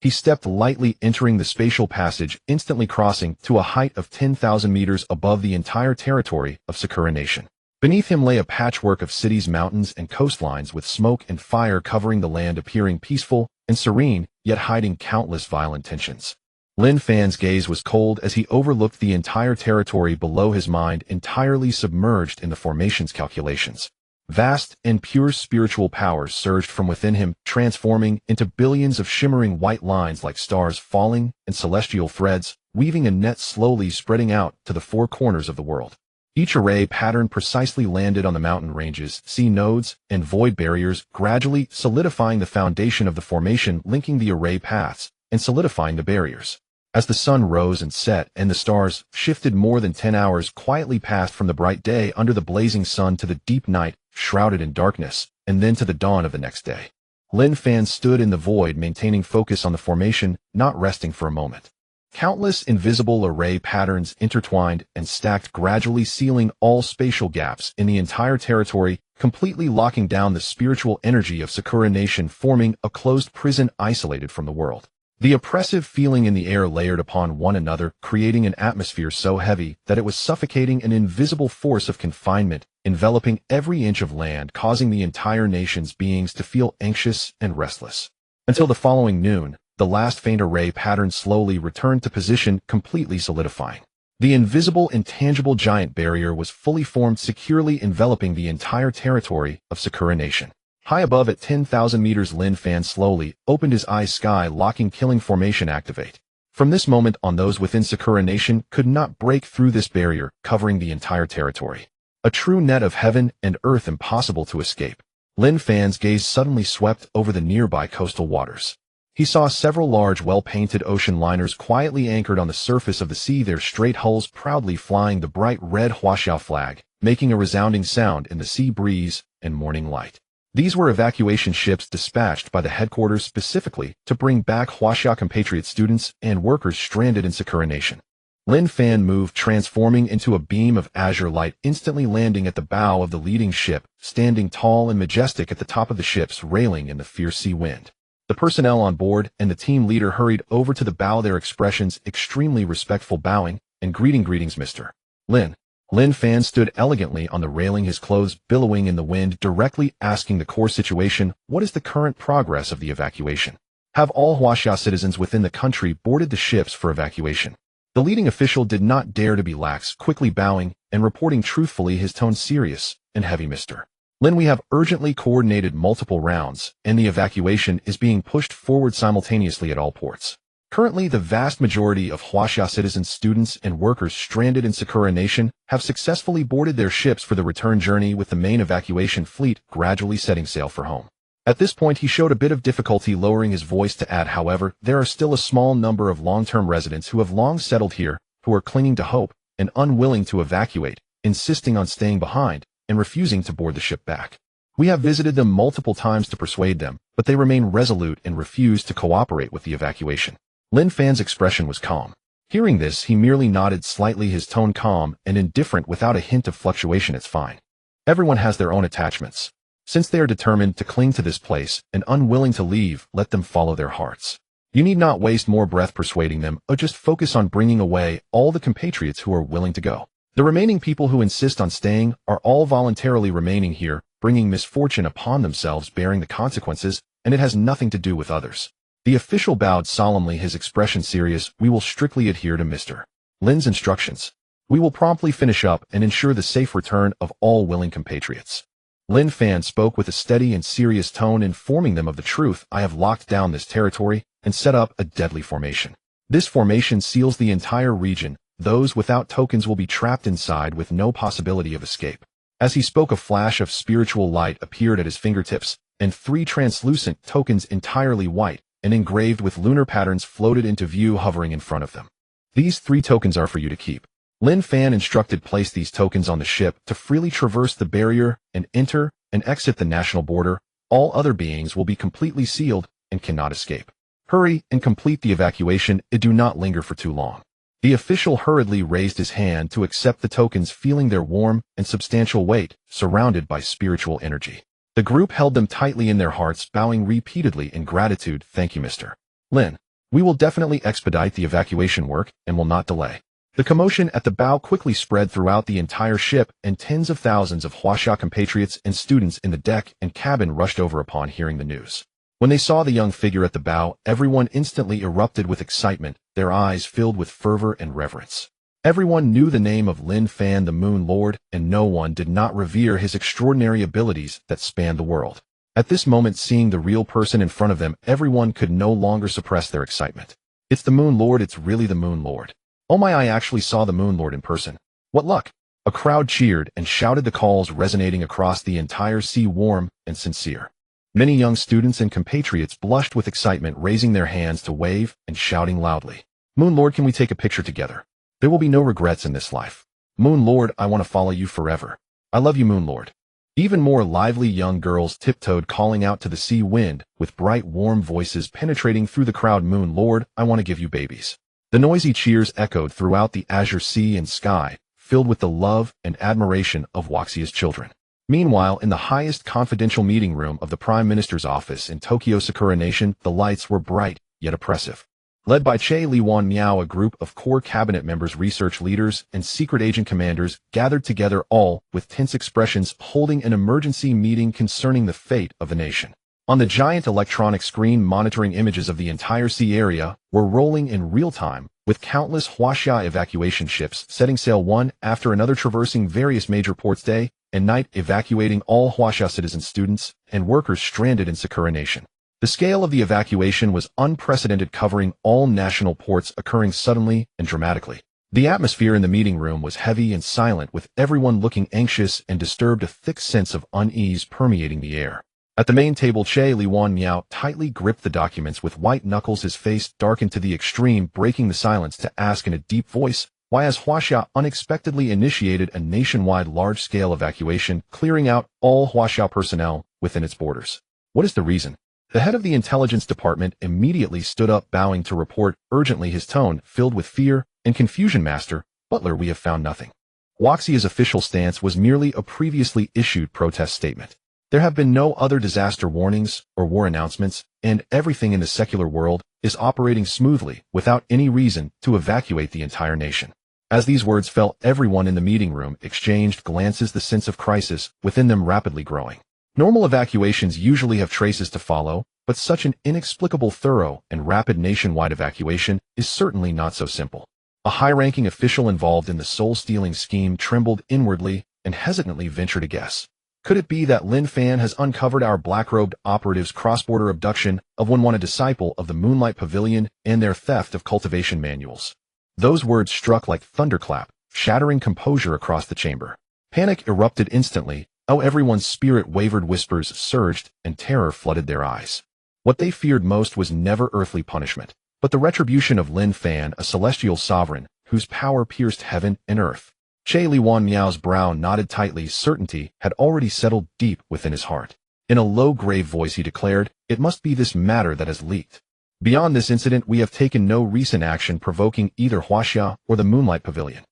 He stepped lightly, entering the spatial passage, instantly crossing to a height of 10,000 meters above the entire territory of Sakura nation. Beneath him lay a patchwork of cities, mountains, and coastlines, with smoke and fire covering the land, appearing peaceful and serene, yet hiding countless violent tensions. Lin Fan's gaze was cold as he overlooked the entire territory below, his mind entirely submerged in the formation's calculations. Vast and pure spiritual powers surged from within him, transforming into billions of shimmering white lines like stars falling and celestial threads, weaving a net slowly spreading out to the four corners of the world. Each array pattern precisely landed on the mountain ranges, sea nodes, and void barriers, gradually solidifying the foundation of the formation, linking the array paths, and solidifying the barriers. As the sun rose and set and the stars shifted, more than 10 hours quietly passed from the bright day under the blazing sun to the deep night, shrouded in darkness, and then to the dawn of the next day. Lin Fan stood in the void, maintaining focus on the formation, not resting for a moment. Countless invisible array patterns intertwined and stacked, gradually sealing all spatial gaps in the entire territory, completely locking down the spiritual energy of Sakura Nation, forming a closed prison isolated from the world. The oppressive feeling in the air layered upon one another, creating an atmosphere so heavy that it was suffocating, an invisible force of confinement, enveloping every inch of land, causing the entire nation's beings to feel anxious and restless. Until the following noon, the last faint array pattern slowly returned to position, completely solidifying. The invisible, intangible giant barrier was fully formed, securely enveloping the entire territory of Sakura Nation. High above at 10,000 meters, Lin Fan slowly opened his eyes, sky locking, killing formation activate. From this moment on, those within Sakura Nation could not break through this barrier, covering the entire territory. A true net of heaven and earth, impossible to escape. Lin Fan's gaze suddenly swept over the nearby coastal waters. He saw several large, well-painted ocean liners quietly anchored on the surface of the sea, their straight hulls proudly flying the bright red Huaxiao flag, making a resounding sound in the sea breeze and morning light. These were evacuation ships dispatched by the headquarters specifically to bring back Huaxia compatriot students and workers stranded in Sakura Nation. Lin Fan moved, transforming into a beam of azure light, instantly landing at the bow of the leading ship, standing tall and majestic at the top of the ship's railing in the fierce sea wind. The personnel on board and the team leader hurried over to the bow, their expressions extremely respectful, bowing and greetings, Mr. Lin. Lin Fan stood elegantly on the railing, his clothes billowing in the wind, directly asking the core situation, what is the current progress of the evacuation? Have all Huaxia citizens within the country boarded the ships for evacuation? The leading official did not dare to be lax, quickly bowing and reporting truthfully, his tone serious and heavy. Mr. Lin, we have urgently coordinated multiple rounds, and the evacuation is being pushed forward simultaneously at all ports. Currently, the vast majority of Huaxia citizens, students, and workers stranded in Sakura Nation have successfully boarded their ships for the return journey, with the main evacuation fleet gradually setting sail for home. At this point, he showed a bit of difficulty lowering his voice to add, however, there are still a small number of long-term residents who have long settled here, who are clinging to hope and unwilling to evacuate, insisting on staying behind and refusing to board the ship back. We have visited them multiple times to persuade them, but they remain resolute and refuse to cooperate with the evacuation. Lin Fan's expression was calm. Hearing this, he merely nodded slightly, his tone calm and indifferent without a hint of fluctuation. It's fine. Everyone has their own attachments. Since they are determined to cling to this place and unwilling to leave, let them follow their hearts. You need not waste more breath persuading them, or just focus on bringing away all the compatriots who are willing to go. The remaining people who insist on staying are all voluntarily remaining here, bringing misfortune upon themselves, bearing the consequences, and it has nothing to do with others. The official bowed solemnly, his expression serious. We will strictly adhere to Mr. Lin's instructions. We will promptly finish up and ensure the safe return of all willing compatriots. Lin Fan spoke with a steady and serious tone, informing them of the truth. I have locked down this territory and set up a deadly formation. This formation seals the entire region. Those without tokens will be trapped inside with no possibility of escape. As he spoke, a flash of spiritual light appeared at his fingertips, and 3 translucent tokens entirely white and engraved with lunar patterns floated into view, hovering in front of them. These 3 tokens are for you to keep. Lin Fan instructed, place these tokens on the ship to freely traverse the barrier and enter and exit the national border. All other beings will be completely sealed and cannot escape. Hurry and complete the evacuation. Do not linger for too long. The official hurriedly raised his hand to accept the tokens, feeling their warm and substantial weight, surrounded by spiritual energy. The group held them tightly in their hearts, bowing repeatedly in gratitude. Thank you, Mr. Lin. We will definitely expedite the evacuation work and will not delay. The commotion at the bow quickly spread throughout the entire ship, and tens of thousands of Huaxia compatriots and students in the deck and cabin rushed over upon hearing the news. When they saw the young figure at the bow, everyone instantly erupted with excitement, their eyes filled with fervor and reverence. Everyone knew the name of Lin Fan, the Moon Lord, and no one did not revere his extraordinary abilities that spanned the world. At this moment, seeing the real person in front of them, everyone could no longer suppress their excitement. It's the Moon Lord, it's really the Moon Lord. Oh my, I actually saw the Moon Lord in person. What luck! A crowd cheered and shouted, the calls resonating across the entire sea, warm and sincere. Many young students and compatriots blushed with excitement, raising their hands to wave and shouting loudly, "Moon Lord, can we take a picture together? There will be no regrets in this life. Moon Lord, I want to follow you forever. I love you, Moon Lord." Even more lively young girls tiptoed, calling out to the sea wind, with bright, warm voices penetrating through the crowd, "Moon Lord, I want to give you babies." The noisy cheers echoed throughout the azure sea and sky, filled with the love and admiration of Waxia's children. Meanwhile, in the highest confidential meeting room of the Prime Minister's office in Tokyo, Sakura Nation, the lights were bright, yet oppressive. Led by Che Liwan Miao, a group of core cabinet members, research leaders, and secret agent commanders gathered together, all with tense expressions, holding an emergency meeting concerning the fate of the nation. On the giant electronic screen, monitoring images of the entire sea area were rolling in real time, with countless Huaxia evacuation ships setting sail one after another, traversing various major ports day and night, evacuating all Huaxia citizens, students, and workers stranded in Sakura Nation. The scale of the evacuation was unprecedented, covering all national ports, occurring suddenly and dramatically. The atmosphere in the meeting room was heavy and silent, with everyone looking anxious and disturbed, a thick sense of unease permeating the air. At the main table, Che Liwan Miao tightly gripped the documents with white knuckles, his face darkened to the extreme, breaking the silence to ask in a deep voice, why has Huaxia unexpectedly initiated a nationwide large-scale evacuation, clearing out all Huaxia personnel within its borders? What is the reason? The head of the intelligence department immediately stood up, bowing to report urgently, his tone filled with fear and confusion. "Master Butler, we have found nothing." Waxia's official stance was merely a previously issued protest statement. There have been no other disaster warnings or war announcements, and everything in the secular world is operating smoothly without any reason to evacuate the entire nation. As these words fell, everyone in the meeting room exchanged glances, the sense of crisis within them rapidly growing. Normal evacuations usually have traces to follow, but such an inexplicable, thorough, and rapid nationwide evacuation is certainly not so simple. A high-ranking official involved in the soul-stealing scheme trembled inwardly and hesitantly ventured a guess. Could it be that Lin Fan has uncovered our black-robed operatives' cross-border abduction of one, a disciple of the Moonlight Pavilion, and their theft of cultivation manuals? Those words struck like thunderclap, shattering composure across the chamber. Panic erupted instantly. Oh, everyone's spirit wavered, whispers surged, and terror flooded their eyes. What they feared most was never earthly punishment, but the retribution of Lin Fan, a celestial sovereign whose power pierced heaven and earth. Che Liwan Miao's brow knotted tightly. Certainty had already settled deep within his heart. In a low, grave voice, he declared, "It must be this matter that has leaked. Beyond this incident, we have taken no recent action provoking either Huaxia or the Moonlight Pavilion."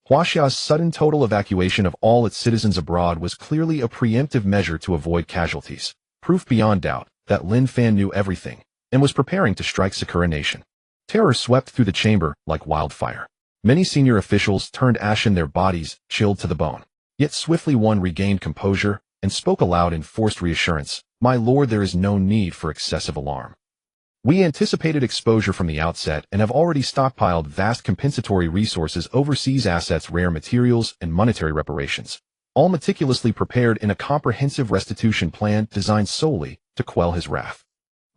Huaxia's sudden total evacuation of all its citizens abroad was clearly a preemptive measure to avoid casualties, proof beyond doubt that Lin Fan knew everything and was preparing to strike Sakura Nation. Terror swept through the chamber like wildfire. Many senior officials turned ashen, their bodies chilled to the bone. Yet swiftly one regained composure and spoke aloud in forced reassurance, "My lord, there is no need for excessive alarm. We anticipated exposure from the outset and have already stockpiled vast compensatory resources, overseas assets, rare materials, and monetary reparations, all meticulously prepared in a comprehensive restitution plan designed solely to quell his wrath.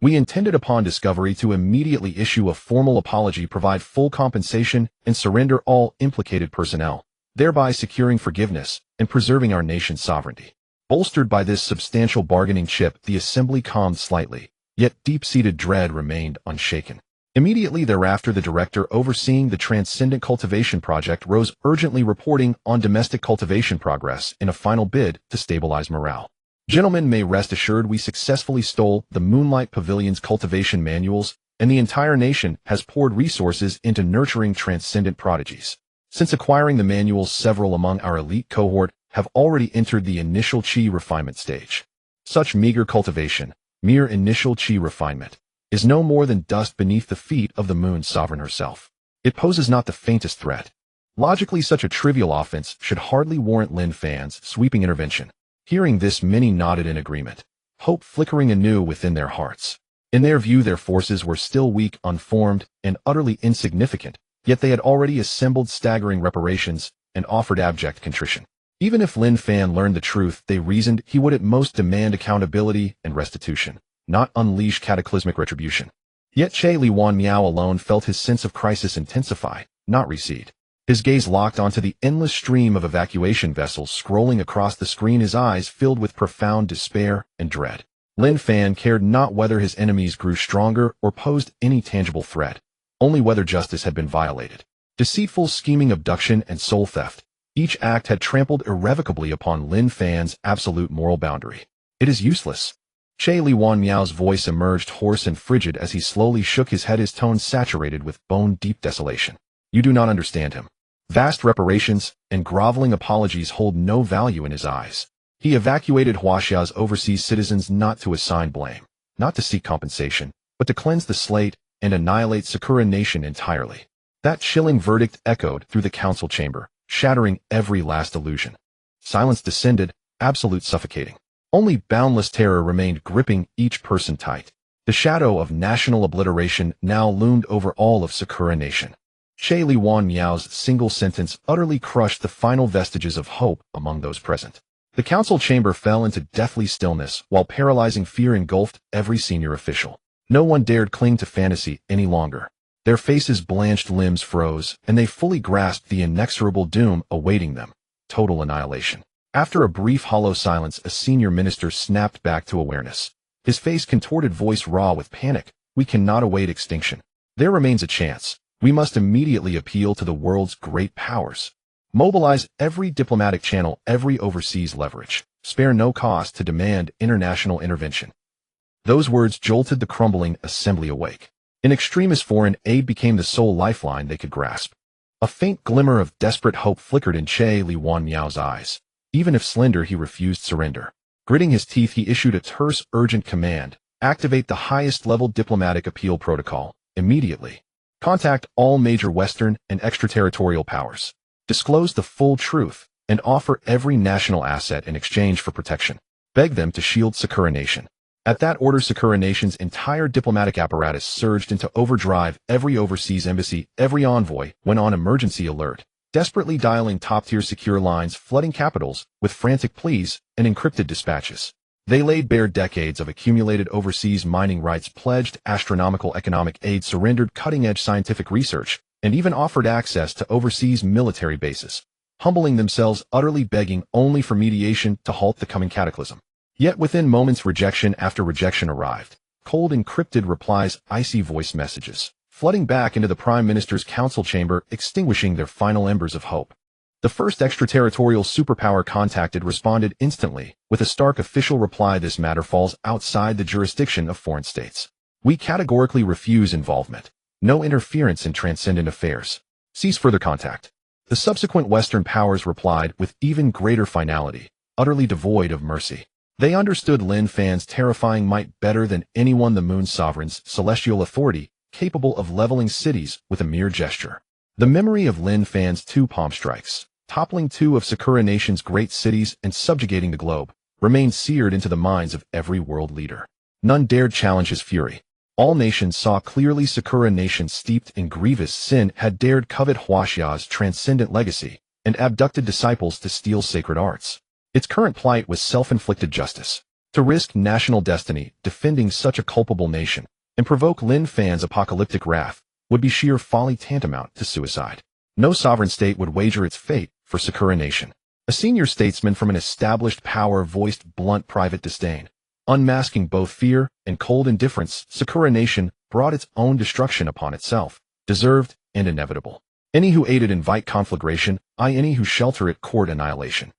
We intended upon discovery to immediately issue a formal apology, provide full compensation, and surrender all implicated personnel, thereby securing forgiveness and preserving our nation's sovereignty." Bolstered by this substantial bargaining chip, the assembly calmed slightly, yet deep-seated dread remained unshaken. Immediately thereafter, the director overseeing the Transcendent Cultivation Project rose, urgently reporting on domestic cultivation progress in a final bid to stabilize morale. "Gentlemen, may rest assured we successfully stole the Moonlight Pavilion's cultivation manuals, and the entire nation has poured resources into nurturing transcendent prodigies. Since acquiring the manuals, several among our elite cohort have already entered the initial chi refinement stage. Such meager cultivation, mere initial chi refinement, is no more than dust beneath the feet of the Moon's sovereign herself. It poses not the faintest threat. Logically, such a trivial offense should hardly warrant Lin Fan's sweeping intervention." Hearing this, many nodded in agreement, hope flickering anew within their hearts. In their view, their forces were still weak, unformed, and utterly insignificant, Yet they had already assembled staggering reparations and offered abject contrition. Even if Lin Fan learned the truth, they reasoned he would at most demand accountability and restitution, not unleash cataclysmic retribution. Yet Che Li Wan Miao alone felt his sense of crisis intensify, not recede. His gaze locked onto the endless stream of evacuation vessels scrolling across the screen, his eyes filled with profound despair and dread. Lin Fan cared not whether his enemies grew stronger or posed any tangible threat, only whether justice had been violated. Deceitful, scheming, abduction, and soul theft. Each act had trampled irrevocably upon Lin Fan's absolute moral boundary. It is useless. Che Li Wan Miao's voice emerged hoarse and frigid as he slowly shook his head, his tone saturated with bone-deep desolation. You do not understand him. Vast reparations and groveling apologies hold no value in his eyes. He evacuated Huaxia's overseas citizens not to assign blame, not to seek compensation, but to cleanse the slate and annihilate Sakura Nation entirely. That chilling verdict echoed through the council chamber, shattering every last illusion. Silence descended, absolute, suffocating. Only boundless terror remained, gripping each person tight. The shadow of national obliteration now loomed over all of Sakura Nation. Che Li Wan Miao's single sentence utterly crushed the final vestiges of hope among those present. The council chamber fell into deathly stillness while paralyzing fear engulfed every senior official. No one dared cling to fantasy any longer. Their faces blanched, limbs froze, and they fully grasped the inexorable doom awaiting them: total annihilation. After a brief hollow silence, a senior minister snapped back to awareness. His face contorted, voice raw with panic. We cannot await extinction. There remains a chance. We must immediately appeal to the world's great powers. Mobilize every diplomatic channel, every overseas leverage. Spare no cost to demand international intervention. Those words jolted the crumbling assembly awake. In extremis, foreign aid became the sole lifeline they could grasp. A faint glimmer of desperate hope flickered in Che Li Wan Miao's eyes. Even if slender, he refused surrender. Gritting his teeth, he issued a terse, urgent command: activate the highest-level diplomatic appeal protocol, immediately. Contact all major Western and extraterritorial powers. Disclose the full truth, and offer every national asset in exchange for protection. Beg them to shield Sakura Nation. At that order, Sakura Nation's entire diplomatic apparatus surged into overdrive. Every overseas embassy, every envoy went on emergency alert, desperately dialing top-tier secure lines, flooding capitals with frantic pleas and encrypted dispatches. They laid bare decades of accumulated overseas mining rights, pledged astronomical economic aid, surrendered cutting-edge scientific research, and even offered access to overseas military bases, humbling themselves, utterly begging only for mediation to halt the coming cataclysm. Yet within moments, rejection after rejection arrived. Cold, encrypted replies, icy voice messages, flooding back into the Prime Minister's council chamber, extinguishing their final embers of hope. The first extraterritorial superpower contacted responded instantly, with a stark official reply: this matter falls outside the jurisdiction of foreign states. We categorically refuse involvement. No interference in transcendent affairs. Cease further contact. The subsequent Western powers replied with even greater finality, utterly devoid of mercy. They understood Lin Fan's terrifying might better than anyone, the Moon Sovereign's celestial authority, capable of leveling cities with a mere gesture. The memory of Lin Fan's two palm strikes, toppling two of Sakura Nation's great cities and subjugating the globe, remained seared into the minds of every world leader. None dared challenge his fury. All nations saw clearly Sakura Nation, steeped in grievous sin, had dared covet Huaxia's transcendent legacy and abducted disciples to steal sacred arts. Its current plight was self-inflicted justice. To risk national destiny defending such a culpable nation and provoke Lin Fan's apocalyptic wrath would be sheer folly, tantamount to suicide. No sovereign state would wager its fate for Sakura Nation. A senior statesman from an established power voiced blunt private disdain. Unmasking both fear and cold indifference, Sakura Nation brought its own destruction upon itself, deserved and inevitable. Any who aided invite conflagration, any who shelter it court annihilation.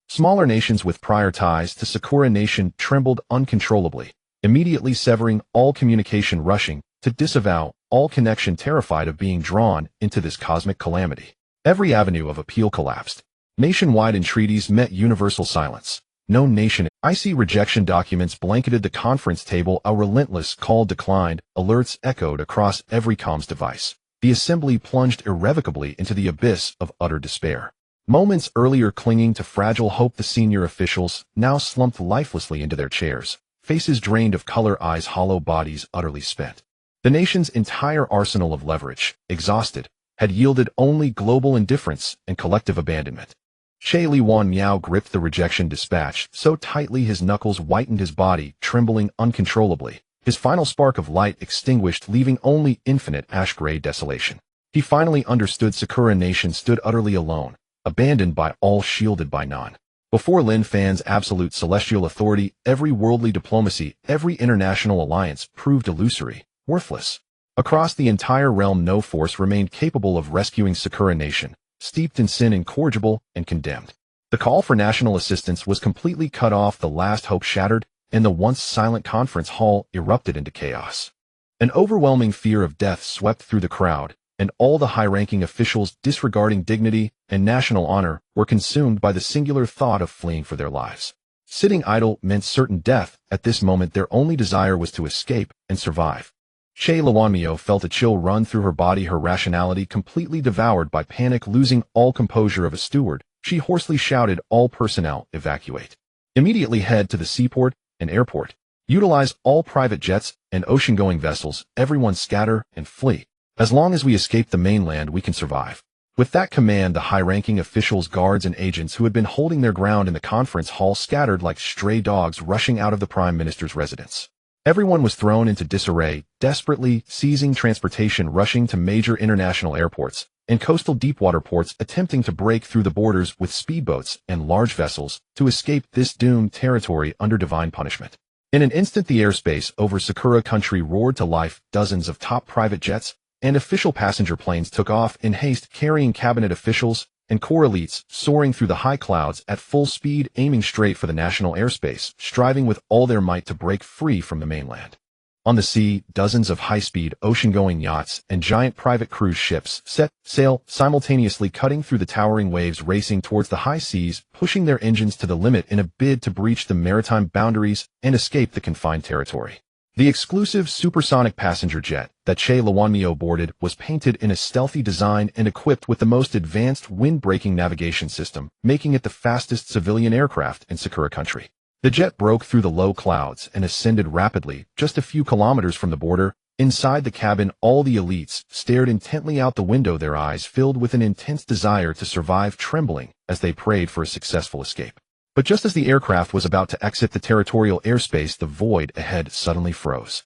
Smaller nations with prior ties to Sakura Nation trembled uncontrollably, immediately severing all communication, rushing to disavow all connection, terrified of being drawn into this cosmic calamity. Every avenue of appeal collapsed. Nationwide entreaties met universal silence. No nation. Icy rejection documents blanketed the conference table. A relentless call declined. Alerts echoed across every comms device. The assembly plunged irrevocably into the abyss of utter despair. Moments earlier clinging to fragile hope, the senior officials now slumped lifelessly into their chairs, faces drained of color, eyes hollow, bodies utterly spent. The nation's entire arsenal of leverage, exhausted, had yielded only global indifference and collective abandonment. Che Liwan Miao gripped the rejection dispatch so tightly his knuckles whitened his body, trembling uncontrollably. His final spark of light extinguished, leaving only infinite ash-gray desolation. He finally understood Sakura Nation stood utterly alone, abandoned by all, shielded by none. Before Lin Fan's absolute celestial authority, every worldly diplomacy, every international alliance proved illusory, worthless. Across the entire realm, no force remained capable of rescuing Sakura Nation, steeped in sin, incorrigible, and condemned. The call for national assistance was completely cut off, the last hope shattered, and the once silent conference hall erupted into chaos. An overwhelming fear of death swept through the crowd, and all the high-ranking officials, disregarding dignity and national honor, were consumed by the singular thought of fleeing for their lives. Sitting idle meant certain death. At this moment, their only desire was to escape and survive. Che Liwanmio felt a chill run through her body, her rationality completely devoured by panic. Losing all composure of a steward, she hoarsely shouted, "All personnel, evacuate. Immediately head to the seaport and airport. Utilize all private jets and ocean-going vessels. Everyone scatter and flee. As long as we escape the mainland, we can survive." With that command, the high-ranking officials, guards, and agents who had been holding their ground in the conference hall scattered like stray dogs rushing out of the Prime Minister's residence. Everyone was thrown into disarray, desperately seizing transportation, rushing to major international airports and coastal deepwater ports, attempting to break through the borders with speedboats and large vessels to escape this doomed territory under divine punishment. In an instant, the airspace over Sakura country roared to life. Dozens of top private jets and official passenger planes took off in haste, carrying cabinet officials and core elites, soaring through the high clouds at full speed, aiming straight for the national airspace, striving with all their might to break free from the mainland. On the sea, dozens of high-speed, ocean-going yachts and giant private cruise ships set sail, simultaneously cutting through the towering waves, racing towards the high seas, pushing their engines to the limit in a bid to breach the maritime boundaries and escape the confined territory. The exclusive supersonic passenger jet that Che Liwanmio boarded was painted in a stealthy design and equipped with the most advanced wind-breaking navigation system, making it the fastest civilian aircraft in Sakura country. The jet broke through the low clouds and ascended rapidly, just a few kilometers from the border. Inside the cabin, all the elites stared intently out the window, their eyes filled with an intense desire to survive, trembling as they prayed for a successful escape. But just as the aircraft was about to exit the territorial airspace, the void ahead suddenly froze.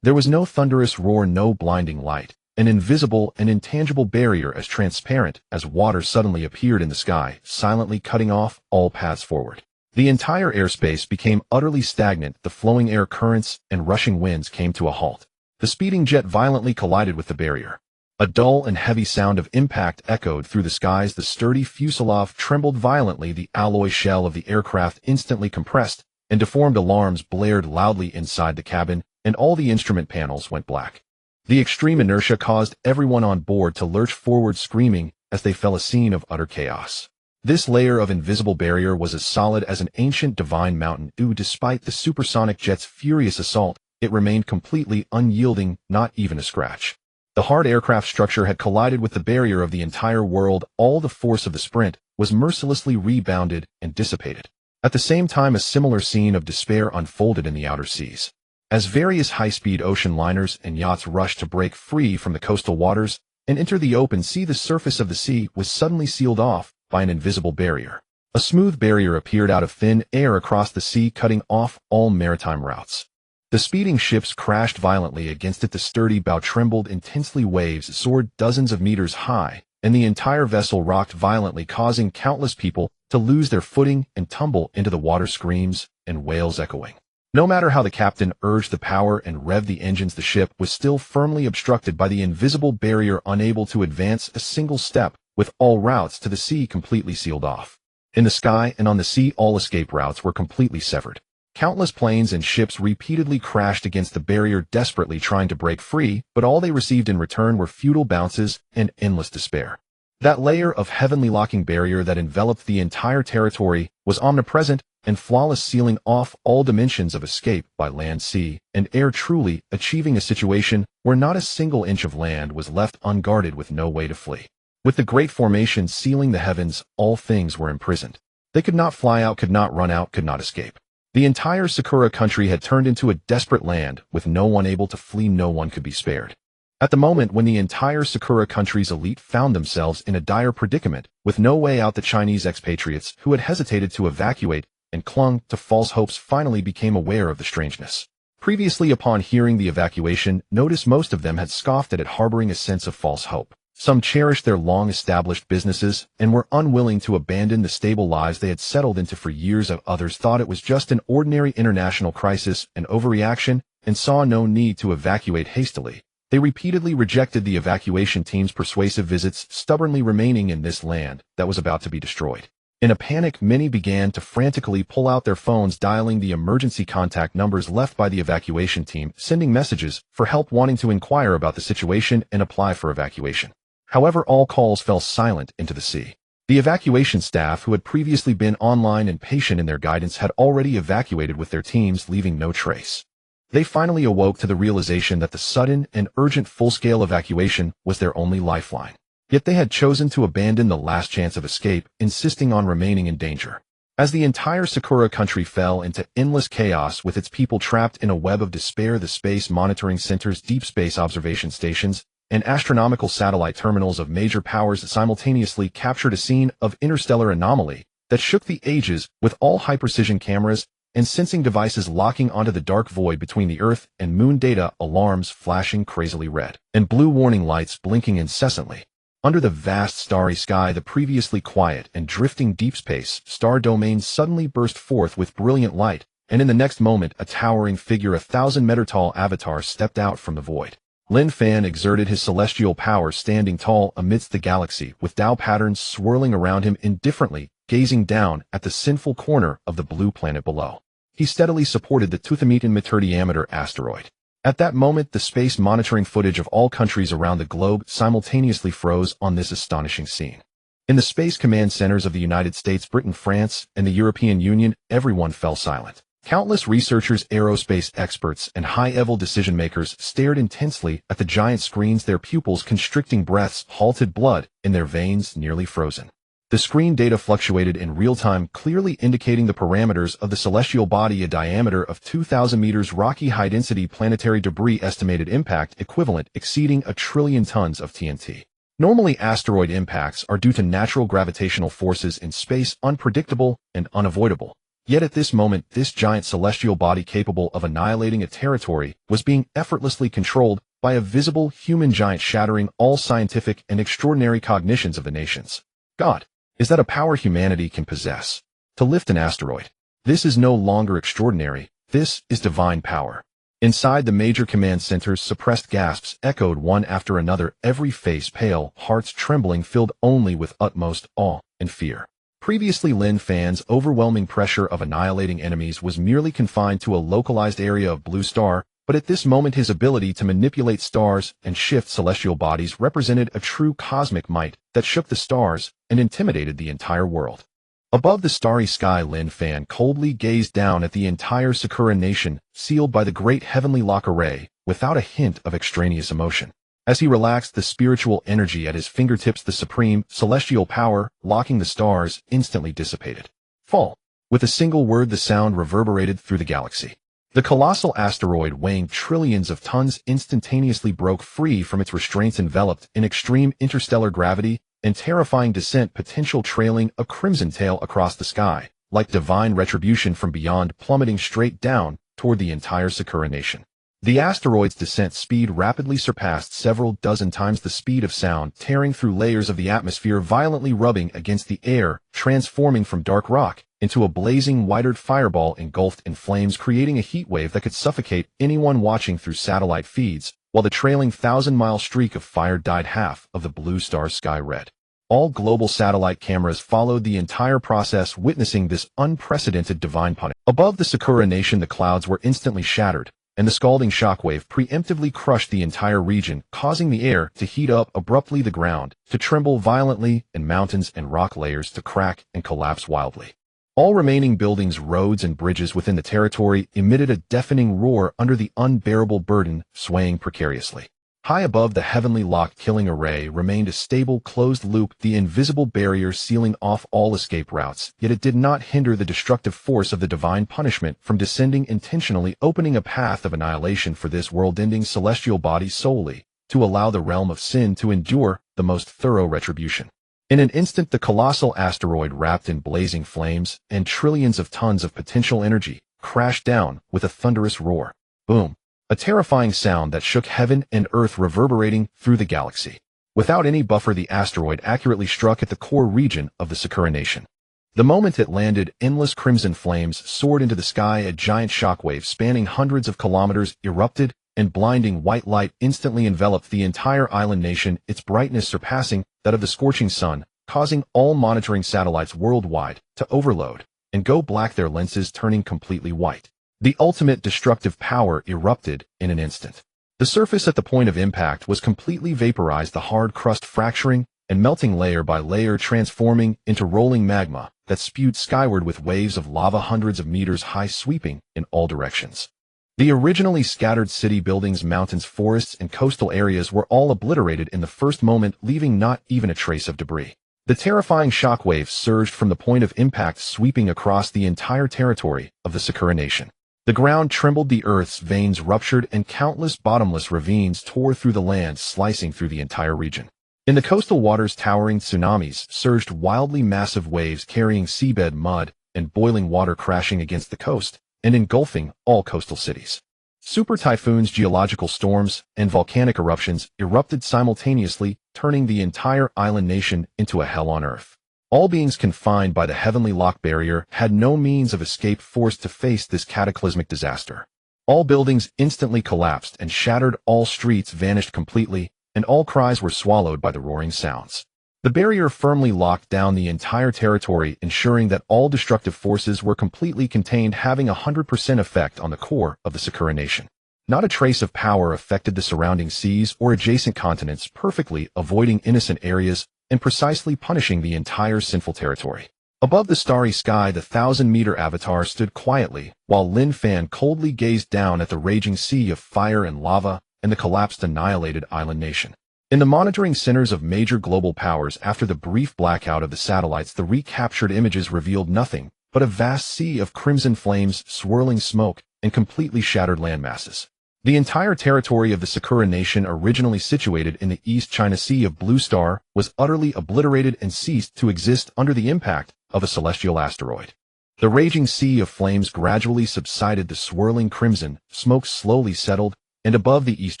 There was no thunderous roar, no blinding light. An invisible and intangible barrier as transparent as water suddenly appeared in the sky, silently cutting off all paths forward. The entire airspace became utterly stagnant. The flowing air currents and rushing winds came to a halt. The speeding jet violently collided with the barrier. A dull and heavy sound of impact echoed through the skies. The sturdy fuselage trembled violently. The alloy shell of the aircraft instantly compressed, and deformed alarms blared loudly inside the cabin, and all the instrument panels went black. The extreme inertia caused everyone on board to lurch forward, screaming as they fell, a scene of utter chaos. This layer of invisible barrier was as solid as an ancient divine mountain. Despite the supersonic jet's furious assault, it remained completely unyielding, not even a scratch. The hard aircraft structure had collided with the barrier of the entire world. All the force of the sprint was mercilessly rebounded and dissipated. At the same time, a similar scene of despair unfolded in the outer seas. As various high-speed ocean liners and yachts rushed to break free from the coastal waters and enter the open sea, the surface of the sea was suddenly sealed off by an invisible barrier. A smooth barrier appeared out of thin air across the sea, cutting off all maritime routes. The speeding ships crashed violently against it. The sturdy bow trembled intensely. Waves soared dozens of meters high, and the entire vessel rocked violently, causing countless people to lose their footing and tumble into the water, screams and wails echoing. No matter how the captain urged the power and revved the engines, the ship was still firmly obstructed by the invisible barrier, unable to advance a single step, with all routes to the sea completely sealed off. In the sky and on the sea, all escape routes were completely severed. Countless planes and ships repeatedly crashed against the barrier, desperately trying to break free, but all they received in return were futile bounces and endless despair. That layer of heavenly locking barrier that enveloped the entire territory was omnipresent and flawless, sealing off all dimensions of escape by land, sea, and air, truly achieving a situation where not a single inch of land was left unguarded, with no way to flee. With the great formation sealing the heavens, all things were imprisoned. They could not fly out, could not run out, could not escape. The entire Sakura country had turned into a desperate land, with no one able to flee. No one could be spared. At the moment when the entire Sakura country's elite found themselves in a dire predicament, with no way out, the Chinese expatriates who had hesitated to evacuate and clung to false hopes finally became aware of the strangeness. Previously, upon hearing the evacuation notice, most of them had scoffed at it, harboring a sense of false hope. Some cherished their long-established businesses and were unwilling to abandon the stable lives they had settled into for years. Others thought it was just an ordinary international crisis, an overreaction, and saw no need to evacuate hastily. They repeatedly rejected the evacuation team's persuasive visits, stubbornly remaining in this land that was about to be destroyed. In a panic, many began to frantically pull out their phones, dialing the emergency contact numbers left by the evacuation team, sending messages for help, wanting to inquire about the situation and apply for evacuation. However, all calls fell silent into the sea. The evacuation staff, who had previously been online and patient in their guidance, had already evacuated with their teams, leaving no trace. They finally awoke to the realization that the sudden and urgent full-scale evacuation was their only lifeline. Yet they had chosen to abandon the last chance of escape, insisting on remaining in danger. As the entire Sakura country fell into endless chaos, with its people trapped in a web of despair, the space monitoring centers, deep space observation stations, and astronomical satellite terminals of major powers simultaneously captured a scene of interstellar anomaly that shook the ages, with all high-precision cameras and sensing devices locking onto the dark void between the Earth and Moon, data alarms flashing crazily red and blue warning lights blinking incessantly. Under the vast starry sky, the previously quiet and drifting deep space star domain suddenly burst forth with brilliant light, and in the next moment a towering figure, 1,000-meter-tall avatar, stepped out from the void. Lin Fan exerted his celestial power, standing tall amidst the galaxy, with Tao patterns swirling around him, indifferently gazing down at the sinful corner of the blue planet below. He steadily supported the 2,000-meter diameter asteroid. At that moment, the space monitoring footage of all countries around the globe simultaneously froze on this astonishing scene. In the space command centers of the United States, Britain, France, and the European Union, everyone fell silent. Countless researchers, aerospace experts, and high-level decision-makers stared intensely at the giant screens, their pupils constricting, breaths halted, blood in their veins nearly frozen. The screen data fluctuated in real time, clearly indicating the parameters of the celestial body: a diameter of 2,000 meters, rocky, high-density planetary debris, estimated impact equivalent exceeding 1 trillion tons of TNT. Normally, asteroid impacts are due to natural gravitational forces in space, unpredictable and unavoidable. Yet at this moment, this giant celestial body, capable of annihilating a territory, was being effortlessly controlled by a visible human giant, shattering all scientific and extraordinary cognitions of the nations. God, is that a power humanity can possess? To lift an asteroid. This is no longer extraordinary, this is divine power. Inside the major command centers, suppressed gasps echoed one after another, every face pale, hearts trembling, filled only with utmost awe and fear. Previously, Lin Fan's overwhelming pressure of annihilating enemies was merely confined to a localized area of blue star, but at this moment his ability to manipulate stars and shift celestial bodies represented a true cosmic might that shook the stars and intimidated the entire world. Above the starry sky, Lin Fan coldly gazed down at the entire Sakura nation, sealed by the great heavenly lock array, without a hint of extraneous emotion. As he relaxed the spiritual energy at his fingertips, the supreme celestial power locking the stars instantly dissipated. Fall. With a single word, the sound reverberated through the galaxy. The colossal asteroid, weighing trillions of tons, instantaneously broke free from its restraints, enveloped in extreme interstellar gravity and terrifying descent potential, trailing a crimson tail across the sky, like divine retribution from beyond, plummeting straight down toward the entire Sakura nation. The asteroid's descent speed rapidly surpassed several dozen times the speed of sound, tearing through layers of the atmosphere, violently rubbing against the air, transforming from dark rock into a blazing, white fireball engulfed in flames, creating a heat wave that could suffocate anyone watching through satellite feeds, while the trailing 1,000-mile streak of fire dyed half of the blue star's sky red. All global satellite cameras followed the entire process, witnessing this unprecedented divine punishment. Above the Sakura nation, the clouds were instantly shattered, and the scalding shockwave preemptively crushed the entire region, causing the air to heat up abruptly, the ground to tremble violently, and mountains and rock layers to crack and collapse wildly. All remaining buildings, roads, and bridges within the territory emitted a deafening roar under the unbearable burden, swaying precariously. High above the heavenly lock killing array remained a stable, closed loop, the invisible barrier sealing off all escape routes, yet it did not hinder the destructive force of the divine punishment from descending intentionally, opening a path of annihilation for this world-ending celestial body solely to allow the realm of sin to endure the most thorough retribution. In an instant, the colossal asteroid, wrapped in blazing flames and trillions of tons of potential energy, crashed down with a thunderous roar. Boom! A terrifying sound that shook heaven and earth, reverberating through the galaxy. Without any buffer, the asteroid accurately struck at the core region of the Sakura Nation. The moment it landed, endless crimson flames soared into the sky. A giant shockwave spanning hundreds of kilometers erupted, and blinding white light instantly enveloped the entire island nation, its brightness surpassing that of the scorching sun, causing all monitoring satellites worldwide to overload and go black, their lenses turning completely white. The ultimate destructive power erupted in an instant. The surface at the point of impact was completely vaporized, the hard crust fracturing and melting layer by layer, transforming into rolling magma that spewed skyward with waves of lava hundreds of meters high, sweeping in all directions. The originally scattered city buildings, mountains, forests, and coastal areas were all obliterated in the first moment, leaving not even a trace of debris. The terrifying shockwaves surged from the point of impact, sweeping across the entire territory of the Sakura Nation. The ground trembled, the earth's veins ruptured, and countless bottomless ravines tore through the land, slicing through the entire region. In the coastal waters, towering tsunamis surged, wildly massive waves carrying seabed mud and boiling water crashing against the coast and engulfing all coastal cities. Super typhoons, geological storms, and volcanic eruptions erupted simultaneously, turning the entire island nation into a hell on earth. All beings confined by the heavenly lock barrier had no means of escape, forced to face this cataclysmic disaster. All buildings instantly collapsed and shattered, all streets vanished completely, and all cries were swallowed by the roaring sounds. The barrier firmly locked down the entire territory, ensuring that all destructive forces were completely contained, having 100% effect on the core of the Sakura Nation. Not a trace of power affected the surrounding seas or adjacent continents, perfectly avoiding innocent areas and precisely punishing the entire sinful territory. Above the starry sky, the 1,000-meter avatar stood quietly, while Lin Fan coldly gazed down at the raging sea of fire and lava and the collapsed, annihilated island nation. In the monitoring centers of major global powers, after the brief blackout of the satellites, the recaptured images revealed nothing but a vast sea of crimson flames, swirling smoke, and completely shattered landmasses. The entire territory of the Sakura Nation, originally situated in the East China Sea of Blue Star, was utterly obliterated and ceased to exist under the impact of a celestial asteroid. The raging sea of flames gradually subsided, the swirling crimson smoke slowly settled, and above the East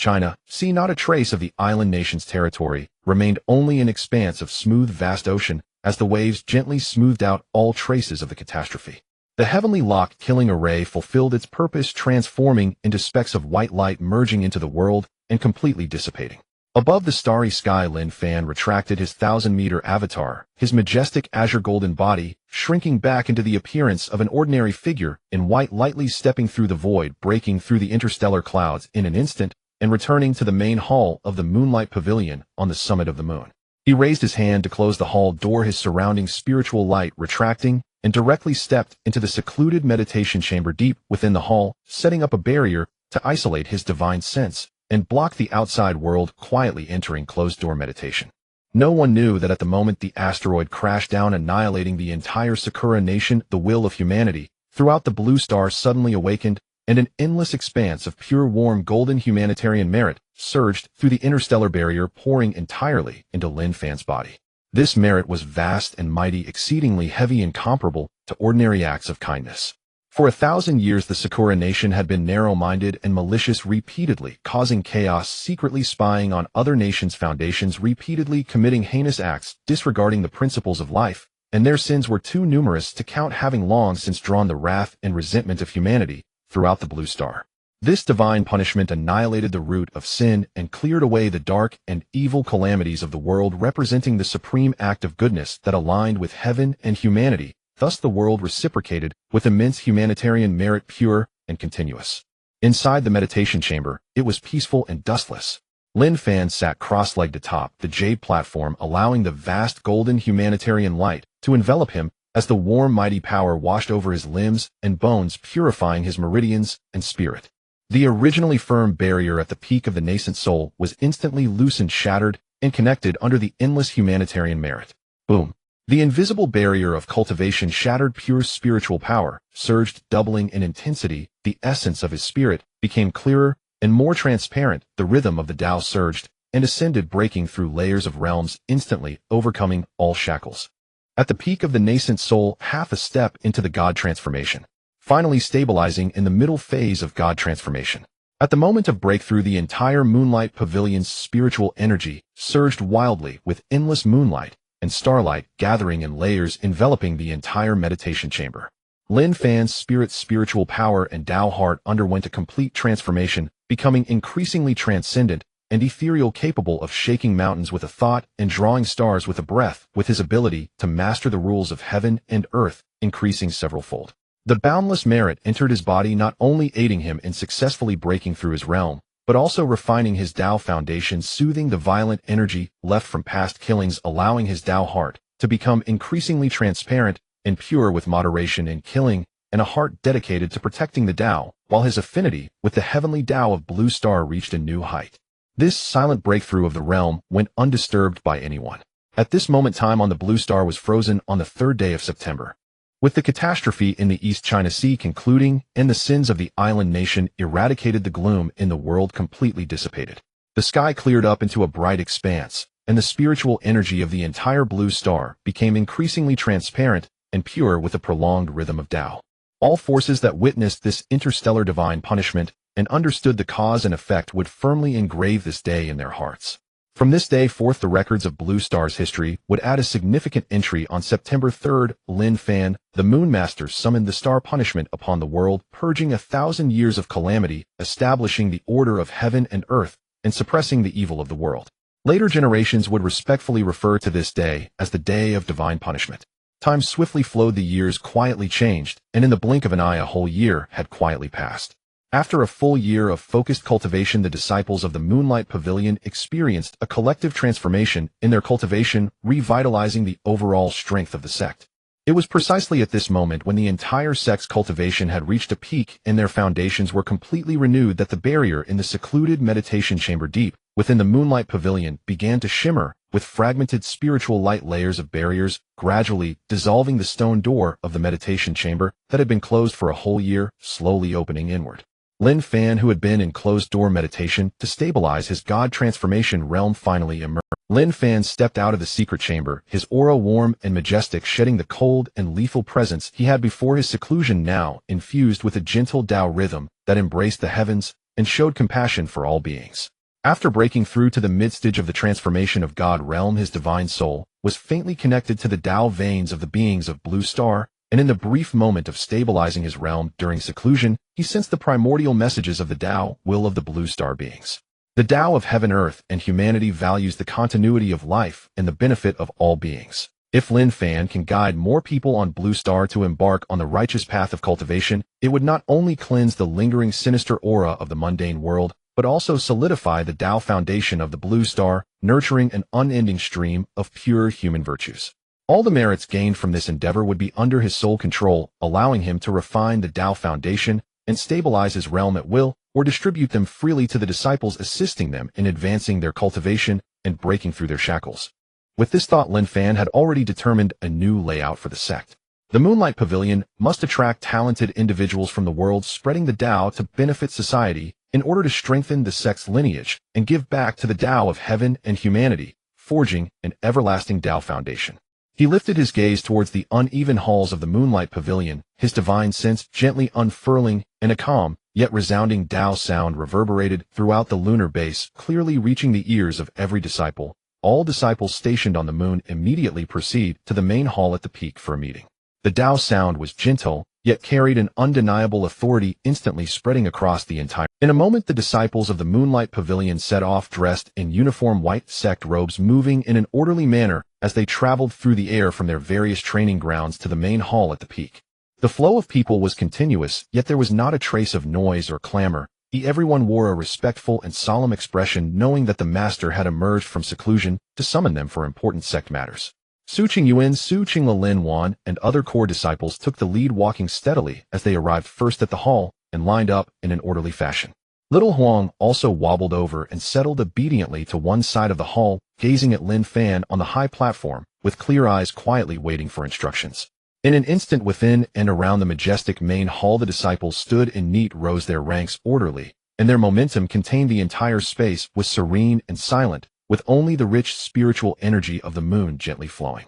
China Sea not a trace of the island nation's territory remained, only an expanse of smooth, vast ocean, as the waves gently smoothed out all traces of the catastrophe. The heavenly locked killing array fulfilled its purpose, transforming into specks of white light, merging into the world and completely dissipating. Above the starry sky, Lin Fan retracted his 1,000-meter avatar, his majestic azure golden body shrinking back into the appearance of an ordinary figure in white, lightly stepping through the void, breaking through the interstellar clouds in an instant, and returning to the main hall of the Moonlight Pavilion on the summit of the moon. He raised his hand to close the hall door, his surrounding spiritual light retracting, and directly stepped into the secluded meditation chamber deep within the hall, setting up a barrier to isolate his divine sense and block the outside world, quietly entering closed-door meditation. No one knew that at the moment the asteroid crashed down, annihilating the entire Sakura Nation, the will of humanity throughout the blue star suddenly awakened, and an endless expanse of pure, warm, golden humanitarian merit surged through the interstellar barrier, pouring entirely into Lin Fan's body. This merit was vast and mighty, exceedingly heavy, incomparable to ordinary acts of kindness. For 1,000 years the Sakura Nation had been narrow-minded and malicious, repeatedly causing chaos, secretly spying on other nations' foundations, repeatedly committing heinous acts, disregarding the principles of life, and their sins were too numerous to count, having long since drawn the wrath and resentment of humanity throughout the blue star. This divine punishment annihilated the root of sin and cleared away the dark and evil calamities of the world, representing the supreme act of goodness that aligned with heaven and humanity. Thus the world reciprocated with immense humanitarian merit, pure and continuous. Inside the meditation chamber, it was peaceful and dustless. Lin Fan sat cross-legged atop the jade platform, allowing the vast golden humanitarian light to envelop him as the warm, mighty power washed over his limbs and bones, purifying his meridians and spirit. The originally firm barrier at the peak of the nascent soul was instantly loosened, shattered, and connected under the endless humanitarian merit. Boom! The invisible barrier of cultivation shattered, pure spiritual power surged, doubling in intensity. The essence of his spirit became clearer and more transparent. The rhythm of the Tao surged, and ascended, breaking through layers of realms, instantly overcoming all shackles. At the peak of the nascent soul, half a step into the God transformation, finally stabilizing in the middle phase of God transformation. At the moment of breakthrough, the entire Moonlight Pavilion's spiritual energy surged wildly, with endless moonlight and starlight gathering in layers enveloping the entire meditation chamber. Lin Fan's spiritual power and Tao heart underwent a complete transformation, becoming increasingly transcendent and ethereal, capable of shaking mountains with a thought and drawing stars with a breath, with his ability to master the rules of heaven and earth increasing severalfold. The boundless merit entered his body, not only aiding him in successfully breaking through his realm, but also refining his Tao foundation, soothing the violent energy left from past killings, allowing his Tao heart to become increasingly transparent and pure with moderation in killing, and a heart dedicated to protecting the Tao, while his affinity with the heavenly Tao of Blue Star reached a new height. This silent breakthrough of the realm went undisturbed by anyone. At this moment, time on the Blue Star was frozen on the 3rd day of September. With the catastrophe in the East China Sea concluding and the sins of the island nation eradicated, the gloom in the world completely dissipated. The sky cleared up into a bright expanse, and the spiritual energy of the entire Blue Star became increasingly transparent and pure with a prolonged rhythm of Tao. All forces that witnessed this interstellar divine punishment and understood the cause and effect would firmly engrave this day in their hearts. From this day forth, the records of Blue Star's history would add a significant entry. On September 3rd, Lin Fan, the Moon Master, summoned the star punishment upon the world, purging 1,000 years of calamity, establishing the order of heaven and earth, and suppressing the evil of the world. Later generations would respectfully refer to this day as the Day of Divine Punishment. Time swiftly flowed, the years quietly changed, and in the blink of an eye a whole year had quietly passed. After a full year of focused cultivation, the disciples of the Moonlight Pavilion experienced a collective transformation in their cultivation, revitalizing the overall strength of the sect. It was precisely at this moment, when the entire sect's cultivation had reached a peak and their foundations were completely renewed, that the barrier in the secluded meditation chamber deep within the Moonlight Pavilion began to shimmer with fragmented spiritual light, layers of barriers gradually dissolving the stone door of the meditation chamber that had been closed for a whole year, slowly opening inward. Lin Fan, who had been in closed-door meditation to stabilize his God transformation realm, finally emerged. Lin Fan stepped out of the secret chamber, his aura warm and majestic, shedding the cold and lethal presence he had before his seclusion, now infused with a gentle Tao rhythm that embraced the heavens and showed compassion for all beings. After breaking through to the midstage of the transformation of God realm, his divine soul was faintly connected to the Tao veins of the beings of Blue Star, and in the brief moment of stabilizing his realm during seclusion, he sensed the primordial messages of the Tao will of the Blue Star beings. The Tao of heaven, earth, and humanity values the continuity of life and the benefit of all beings. If Lin Fan can guide more people on Blue Star to embark on the righteous path of cultivation, it would not only cleanse the lingering sinister aura of the mundane world, but also solidify the Tao foundation of the Blue Star, nurturing an unending stream of pure human virtues. All the merits gained from this endeavor would be under his sole control, allowing him to refine the Tao foundation and stabilize his realm at will, or distribute them freely to the disciples, assisting them in advancing their cultivation and breaking through their shackles. With this thought, Lin Fan had already determined a new layout for the sect. The Moonlight Pavilion must attract talented individuals from the world, spreading the Tao to benefit society in order to strengthen the sect's lineage and give back to the Tao of heaven and humanity, forging an everlasting Tao foundation. He lifted his gaze towards the uneven halls of the Moonlight Pavilion, his divine sense gently unfurling, and a calm, yet resounding Tao sound reverberated throughout the lunar base, clearly reaching the ears of every disciple. All disciples stationed on the moon immediately proceed to the main hall at the peak for a meeting. The Tao sound was gentle, yet carried an undeniable authority, instantly spreading across the entire. In a moment, the disciples of the Moonlight Pavilion set off, dressed in uniform white sect robes, moving in an orderly manner as they traveled through the air from their various training grounds to the main hall at the peak. The flow of people was continuous, yet there was not a trace of noise or clamor. Everyone wore a respectful and solemn expression, knowing that the master had emerged from seclusion to summon them for important sect matters. Su Qingyuan, Su Qingla, Lin Wan, and other core disciples took the lead, walking steadily as they arrived first at the hall and lined up in an orderly fashion. Little Huang also wobbled over and settled obediently to one side of the hall, gazing at Lin Fan on the high platform, with clear eyes, quietly waiting for instructions. In an instant, within and around the majestic main hall, the disciples stood in neat rows, their ranks orderly, and their momentum contained the entire space was serene and silent, with only the rich spiritual energy of the moon gently flowing.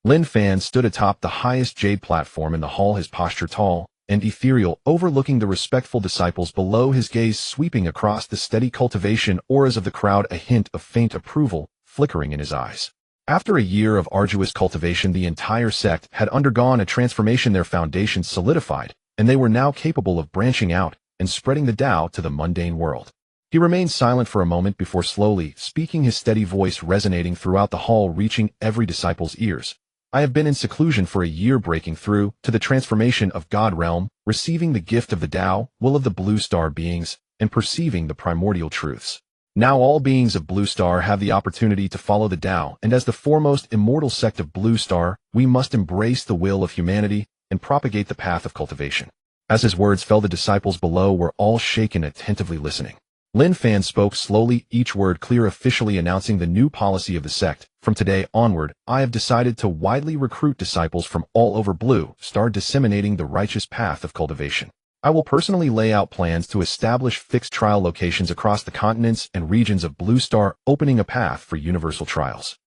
Lin Fan stood atop the highest jade platform in the hall, his posture tall and ethereal, overlooking the respectful disciples below, his gaze sweeping across the steady cultivation auras of the crowd, a hint of faint approval flickering in his eyes. After a year of arduous cultivation, the entire sect had undergone a transformation, their foundations solidified, and they were now capable of branching out and spreading the Tao to the mundane world. He remained silent for a moment before slowly speaking, his steady voice resonating throughout the hall, reaching every disciple's ears. I have been in seclusion for a year, breaking through to the transformation of God realm, receiving the gift of the Tao, will of the Blue Star beings, and perceiving the primordial truths. Now all beings of Blue Star have the opportunity to follow the Tao, and as the foremost immortal sect of Blue Star, we must embrace the will of humanity and propagate the path of cultivation. As his words fell, the disciples below were all shaken, attentively listening. Lin Fan spoke slowly, each word clear, officially announcing the new policy of the sect. From today onward, I have decided to widely recruit disciples from all over Blue Star, disseminating the righteous path of cultivation. I will personally lay out plans to establish fixed trial locations across the continents and regions of Blue Star, opening a path for universal trials.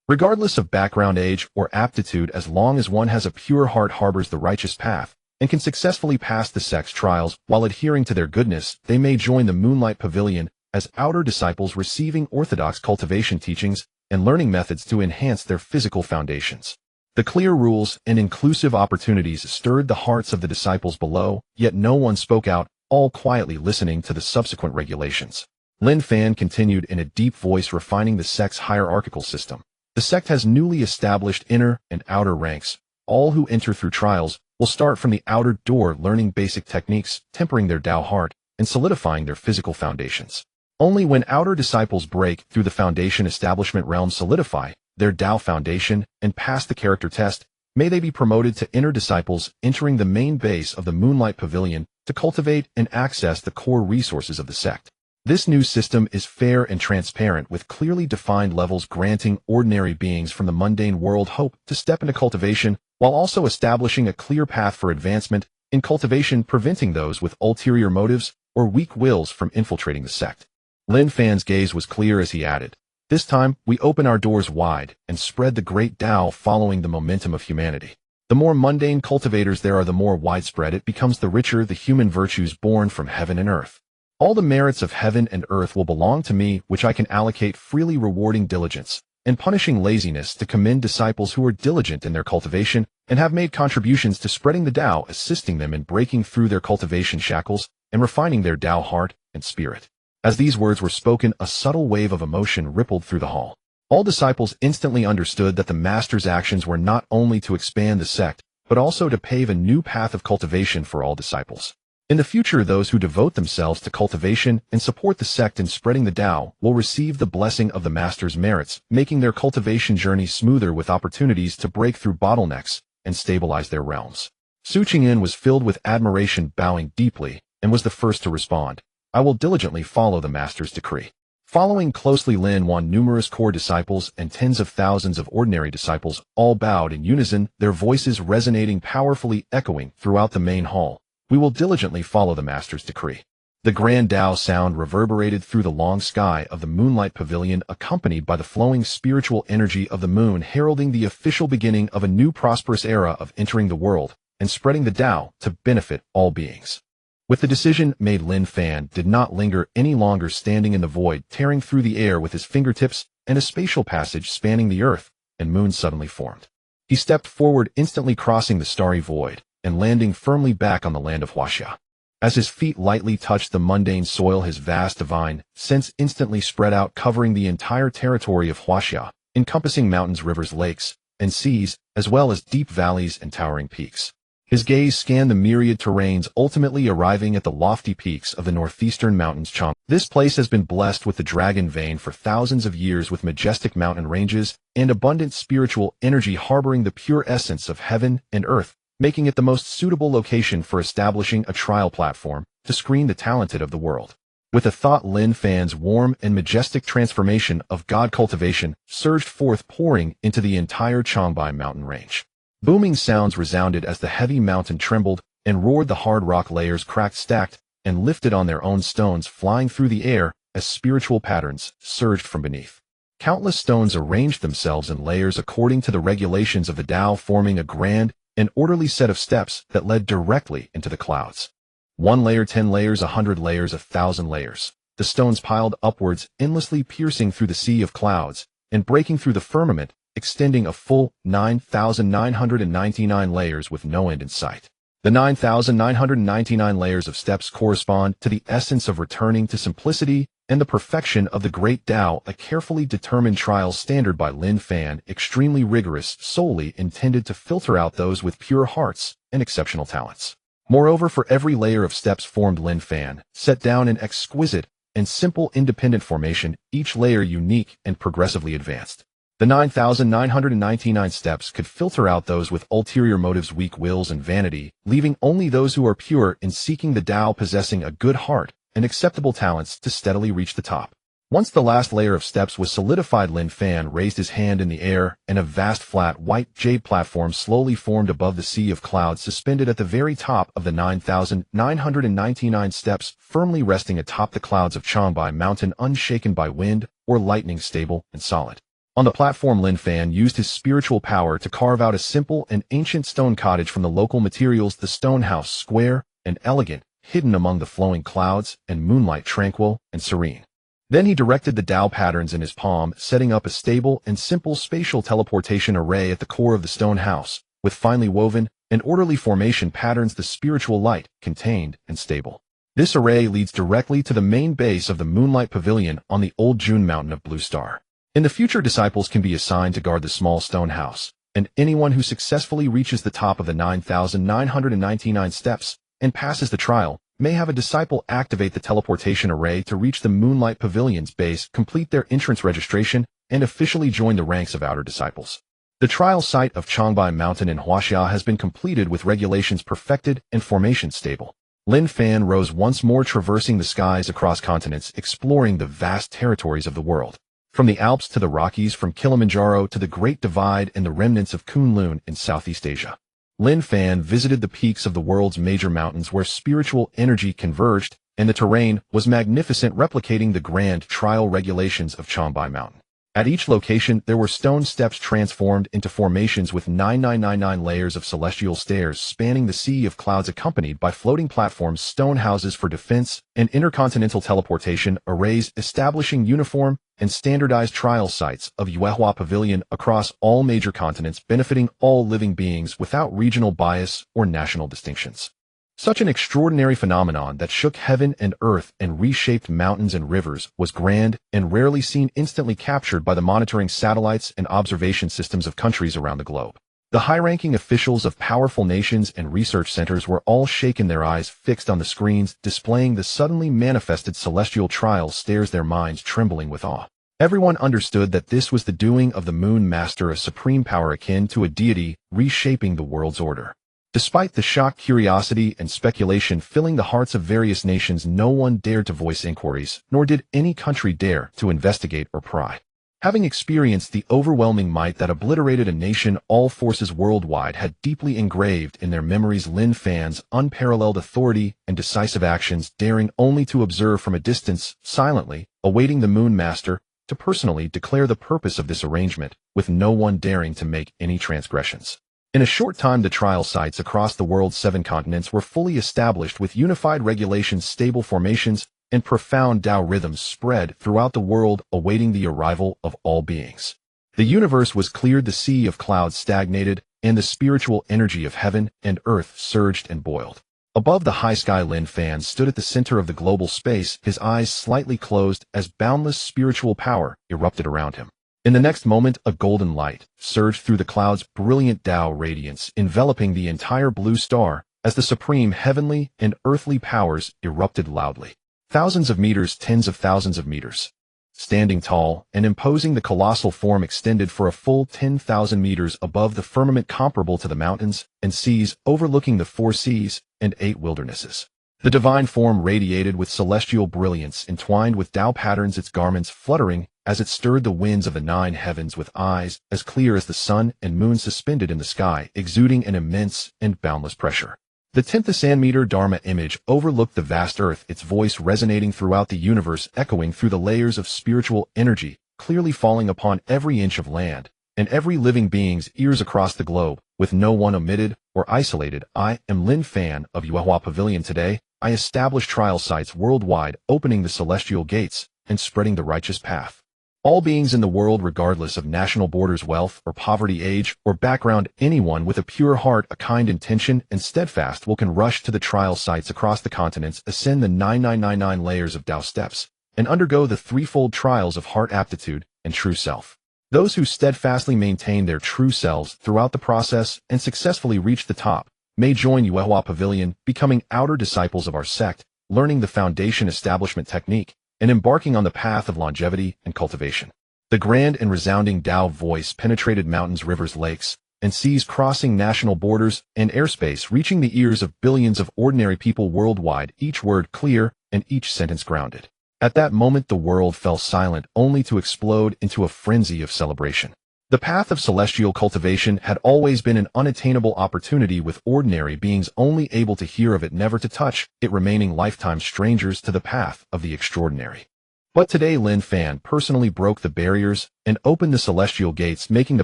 Regardless of background, age, or aptitude, as long as one has a pure heart, harbors the righteous path, and can successfully pass the sect's trials while adhering to their goodness, they may join the Moonlight Pavilion as outer disciples, receiving orthodox cultivation teachings and learning methods to enhance their physical foundations. The clear rules and inclusive opportunities stirred the hearts of the disciples below, yet no one spoke out, all quietly listening to the subsequent regulations. Lin Fan continued in a deep voice, refining the sect's hierarchical system. The sect has newly established inner and outer ranks. All who enter through trials will start from the outer door, learning basic techniques, tempering their Tao heart, and solidifying their physical foundations. Only when outer disciples break through the foundation establishment realm, solidify their Tao foundation, and pass the character test, may they be promoted to inner disciples, entering the main base of the Moonlight Pavilion to cultivate and access the core resources of the sect. This new system is fair and transparent, with clearly defined levels, granting ordinary beings from the mundane world hope to step into cultivation, while also establishing a clear path for advancement in cultivation, preventing those with ulterior motives or weak wills from infiltrating the sect. Lin Fan's gaze was clear as he added, "This time, we open our doors wide and spread the great Tao, following the momentum of humanity. The more mundane cultivators there are, the more widespread it becomes, the richer the human virtues born from heaven and earth. All the merits of heaven and earth will belong to me, which I can allocate freely, rewarding diligence and punishing laziness, to commend disciples who are diligent in their cultivation and have made contributions to spreading the Tao, assisting them in breaking through their cultivation shackles and refining their Tao heart and spirit." As these words were spoken, a subtle wave of emotion rippled through the hall. All disciples instantly understood that the master's actions were not only to expand the sect, but also to pave a new path of cultivation for all disciples. In the future, those who devote themselves to cultivation and support the sect in spreading the Tao will receive the blessing of the master's merits, making their cultivation journey smoother, with opportunities to break through bottlenecks and stabilize their realms. Su Qing'an was filled with admiration, bowing deeply, and was the first to respond. "I will diligently follow the master's decree." Following closely, Lin Wan, numerous core disciples, and tens of thousands of ordinary disciples all bowed in unison, their voices resonating powerfully, echoing throughout the main hall. "We will diligently follow the master's decree." The grand Tao sound reverberated through the long sky of the Moonlight Pavilion, accompanied by the flowing spiritual energy of the moon, heralding the official beginning of a new prosperous era of entering the world and spreading the Tao to benefit all beings. With the decision made, Lin Fan did not linger any longer, standing in the void, tearing through the air with his fingertips, and a spatial passage spanning the earth and moon suddenly formed. He stepped forward, instantly crossing the starry void and landing firmly back on the land of Huaxia. As his feet lightly touched the mundane soil, his vast divine sense instantly spread out, covering the entire territory of Huaxia, encompassing mountains, rivers, lakes, and seas, as well as deep valleys and towering peaks. His gaze scanned the myriad terrains, ultimately arriving at the lofty peaks of the northeastern mountains Chang. This place has been blessed with the dragon vein for thousands of years, with majestic mountain ranges and abundant spiritual energy harboring the pure essence of heaven and earth, making it the most suitable location for establishing a trial platform to screen the talented of the world. With a thought, Lin Fan's warm and majestic transformation of God cultivation surged forth, pouring into the entire Changbai mountain range. Booming sounds resounded as the heavy mountain trembled and roared, the hard rock layers cracked, stacked and lifted on their own stones, flying through the air as spiritual patterns surged from beneath. Countless stones arranged themselves in layers according to the regulations of the Tao, forming a grand and orderly set of steps that led directly into the clouds. 1 layer, 10 layers, 100 layers, 1,000 layers. The stones piled upwards, endlessly piercing through the sea of clouds and breaking through the firmament, extending a full 9,999 layers with no end in sight. The 9,999 layers of steps correspond to the essence of returning to simplicity and the perfection of the Great Tao, a carefully determined trial standard by Lin Fan, extremely rigorous, solely intended to filter out those with pure hearts and exceptional talents. Moreover, for every layer of steps formed Lin Fan, set down in exquisite and simple independent formation, each layer unique and progressively advanced. The 9,999 steps could filter out those with ulterior motives, weak wills, and vanity, leaving only those who are pure in seeking the Tao, possessing a good heart and acceptable talents to steadily reach the top. Once the last layer of steps was solidified, Lin Fan raised his hand in the air, and a vast flat white jade platform slowly formed above the sea of clouds, suspended at the very top of the 9,999 steps, firmly resting atop the clouds of Changbai Mountain, unshaken by wind or lightning, stable and solid. On the platform, Lin Fan used his spiritual power to carve out a simple and ancient stone cottage from the local materials, the stone house, square and elegant, hidden among the flowing clouds and moonlight, tranquil and serene. Then he directed the Tao patterns in his palm, setting up a stable and simple spatial teleportation array at the core of the stone house, with finely woven and orderly formation patterns, the spiritual light, contained and stable. This array leads directly to the main base of the Moonlight Pavilion on the old June Mountain of Blue Star. In the future, disciples can be assigned to guard the small stone house, and anyone who successfully reaches the top of the 9,999 steps and passes the trial may have a disciple activate the teleportation array to reach the Moonlight Pavilion's base, complete their entrance registration, and officially join the ranks of outer disciples. The trial site of Changbai Mountain in Huaxia has been completed, with regulations perfected and formation stable. Lin Fan rose once more, traversing the skies across continents, exploring the vast territories of the world. From the Alps to the Rockies, from Kilimanjaro to the Great Divide and the remnants of Kunlun in Southeast Asia. Lin Fan visited the peaks of the world's major mountains, where spiritual energy converged, and the terrain was magnificent, replicating the grand trial regulations of Changbai Mountain. At each location, there were stone steps transformed into formations with 9,999 layers of celestial stairs spanning the sea of clouds, accompanied by floating platforms, stone houses for defense, and intercontinental teleportation arrays, establishing uniform and standardized trial sites of Yuehua Pavilion across all major continents, benefiting all living beings without regional bias or national distinctions. Such an extraordinary phenomenon that shook heaven and earth and reshaped mountains and rivers was grand and rarely seen, instantly captured by the monitoring satellites and observation systems of countries around the globe. The high-ranking officials of powerful nations and research centers were all shaken, their eyes fixed on the screens displaying the suddenly manifested celestial trial stairs, their minds trembling with awe. Everyone understood that this was the doing of the Moon Master, a supreme power akin to a deity reshaping the world's order. Despite the shocked curiosity and speculation filling the hearts of various nations, no one dared to voice inquiries, nor did any country dare to investigate or pry. Having experienced the overwhelming might that obliterated a nation, all forces worldwide had deeply engraved in their memories Lin Fan's unparalleled authority and decisive actions, daring only to observe from a distance, silently, awaiting the Moon Master to personally declare the purpose of this arrangement, with no one daring to make any transgressions. In a short time, the trial sites across the world's 7 continents were fully established, with unified regulations, stable formations, and profound Tao rhythms spread throughout the world, awaiting the arrival of all beings. The universe was cleared, the sea of clouds stagnated, and the spiritual energy of heaven and earth surged and boiled. Above the high sky, Lin Fan stood at the center of the global space, his eyes slightly closed as boundless spiritual power erupted around him. In the next moment, a golden light surged through the clouds, brilliant Tao radiance enveloping the entire blue star as the supreme heavenly and earthly powers erupted loudly. Thousands of meters, tens of thousands of meters. Standing tall and imposing, the colossal form extended for a full 10,000 meters above the firmament, comparable to the mountains and seas, overlooking the 4 seas and 8 wildernesses. The divine form radiated with celestial brilliance, entwined with Tao patterns, its garments fluttering as it stirred the winds of the 9 heavens, with eyes as clear as the sun and moon suspended in the sky, exuding an immense and boundless pressure. The 10th Sanmeter Dharma image overlooked the vast earth, its voice resonating throughout the universe, echoing through the layers of spiritual energy, clearly falling upon every inch of land and every living being's ears across the globe, with no one omitted or isolated. I am Lin Fan of Yuehua Pavilion. Today, I establish trial sites worldwide, opening the celestial gates and spreading the righteous path. All beings in the world, regardless of national borders, wealth or poverty, age or background, anyone with a pure heart, a kind intention, and steadfast will can rush to the trial sites across the continents, ascend the 9999 layers of Tao steps, and undergo the threefold trials of heart aptitude and true self. Those who steadfastly maintain their true selves throughout the process and successfully reach the top may join Yuehua Pavilion, becoming outer disciples of our sect, learning the foundation establishment technique, and embarking on the path of longevity and cultivation. The grand and resounding Tao voice penetrated mountains, rivers, lakes, and seas, crossing national borders and airspace, reaching the ears of billions of ordinary people worldwide, each word clear and each sentence grounded. At that moment, the world fell silent, only to explode into a frenzy of celebration. The path of celestial cultivation had always been an unattainable opportunity, with ordinary beings only able to hear of it, never to touch it, remaining lifetime strangers to the path of the extraordinary. But today, Lin Fan personally broke the barriers and opened the celestial gates, making the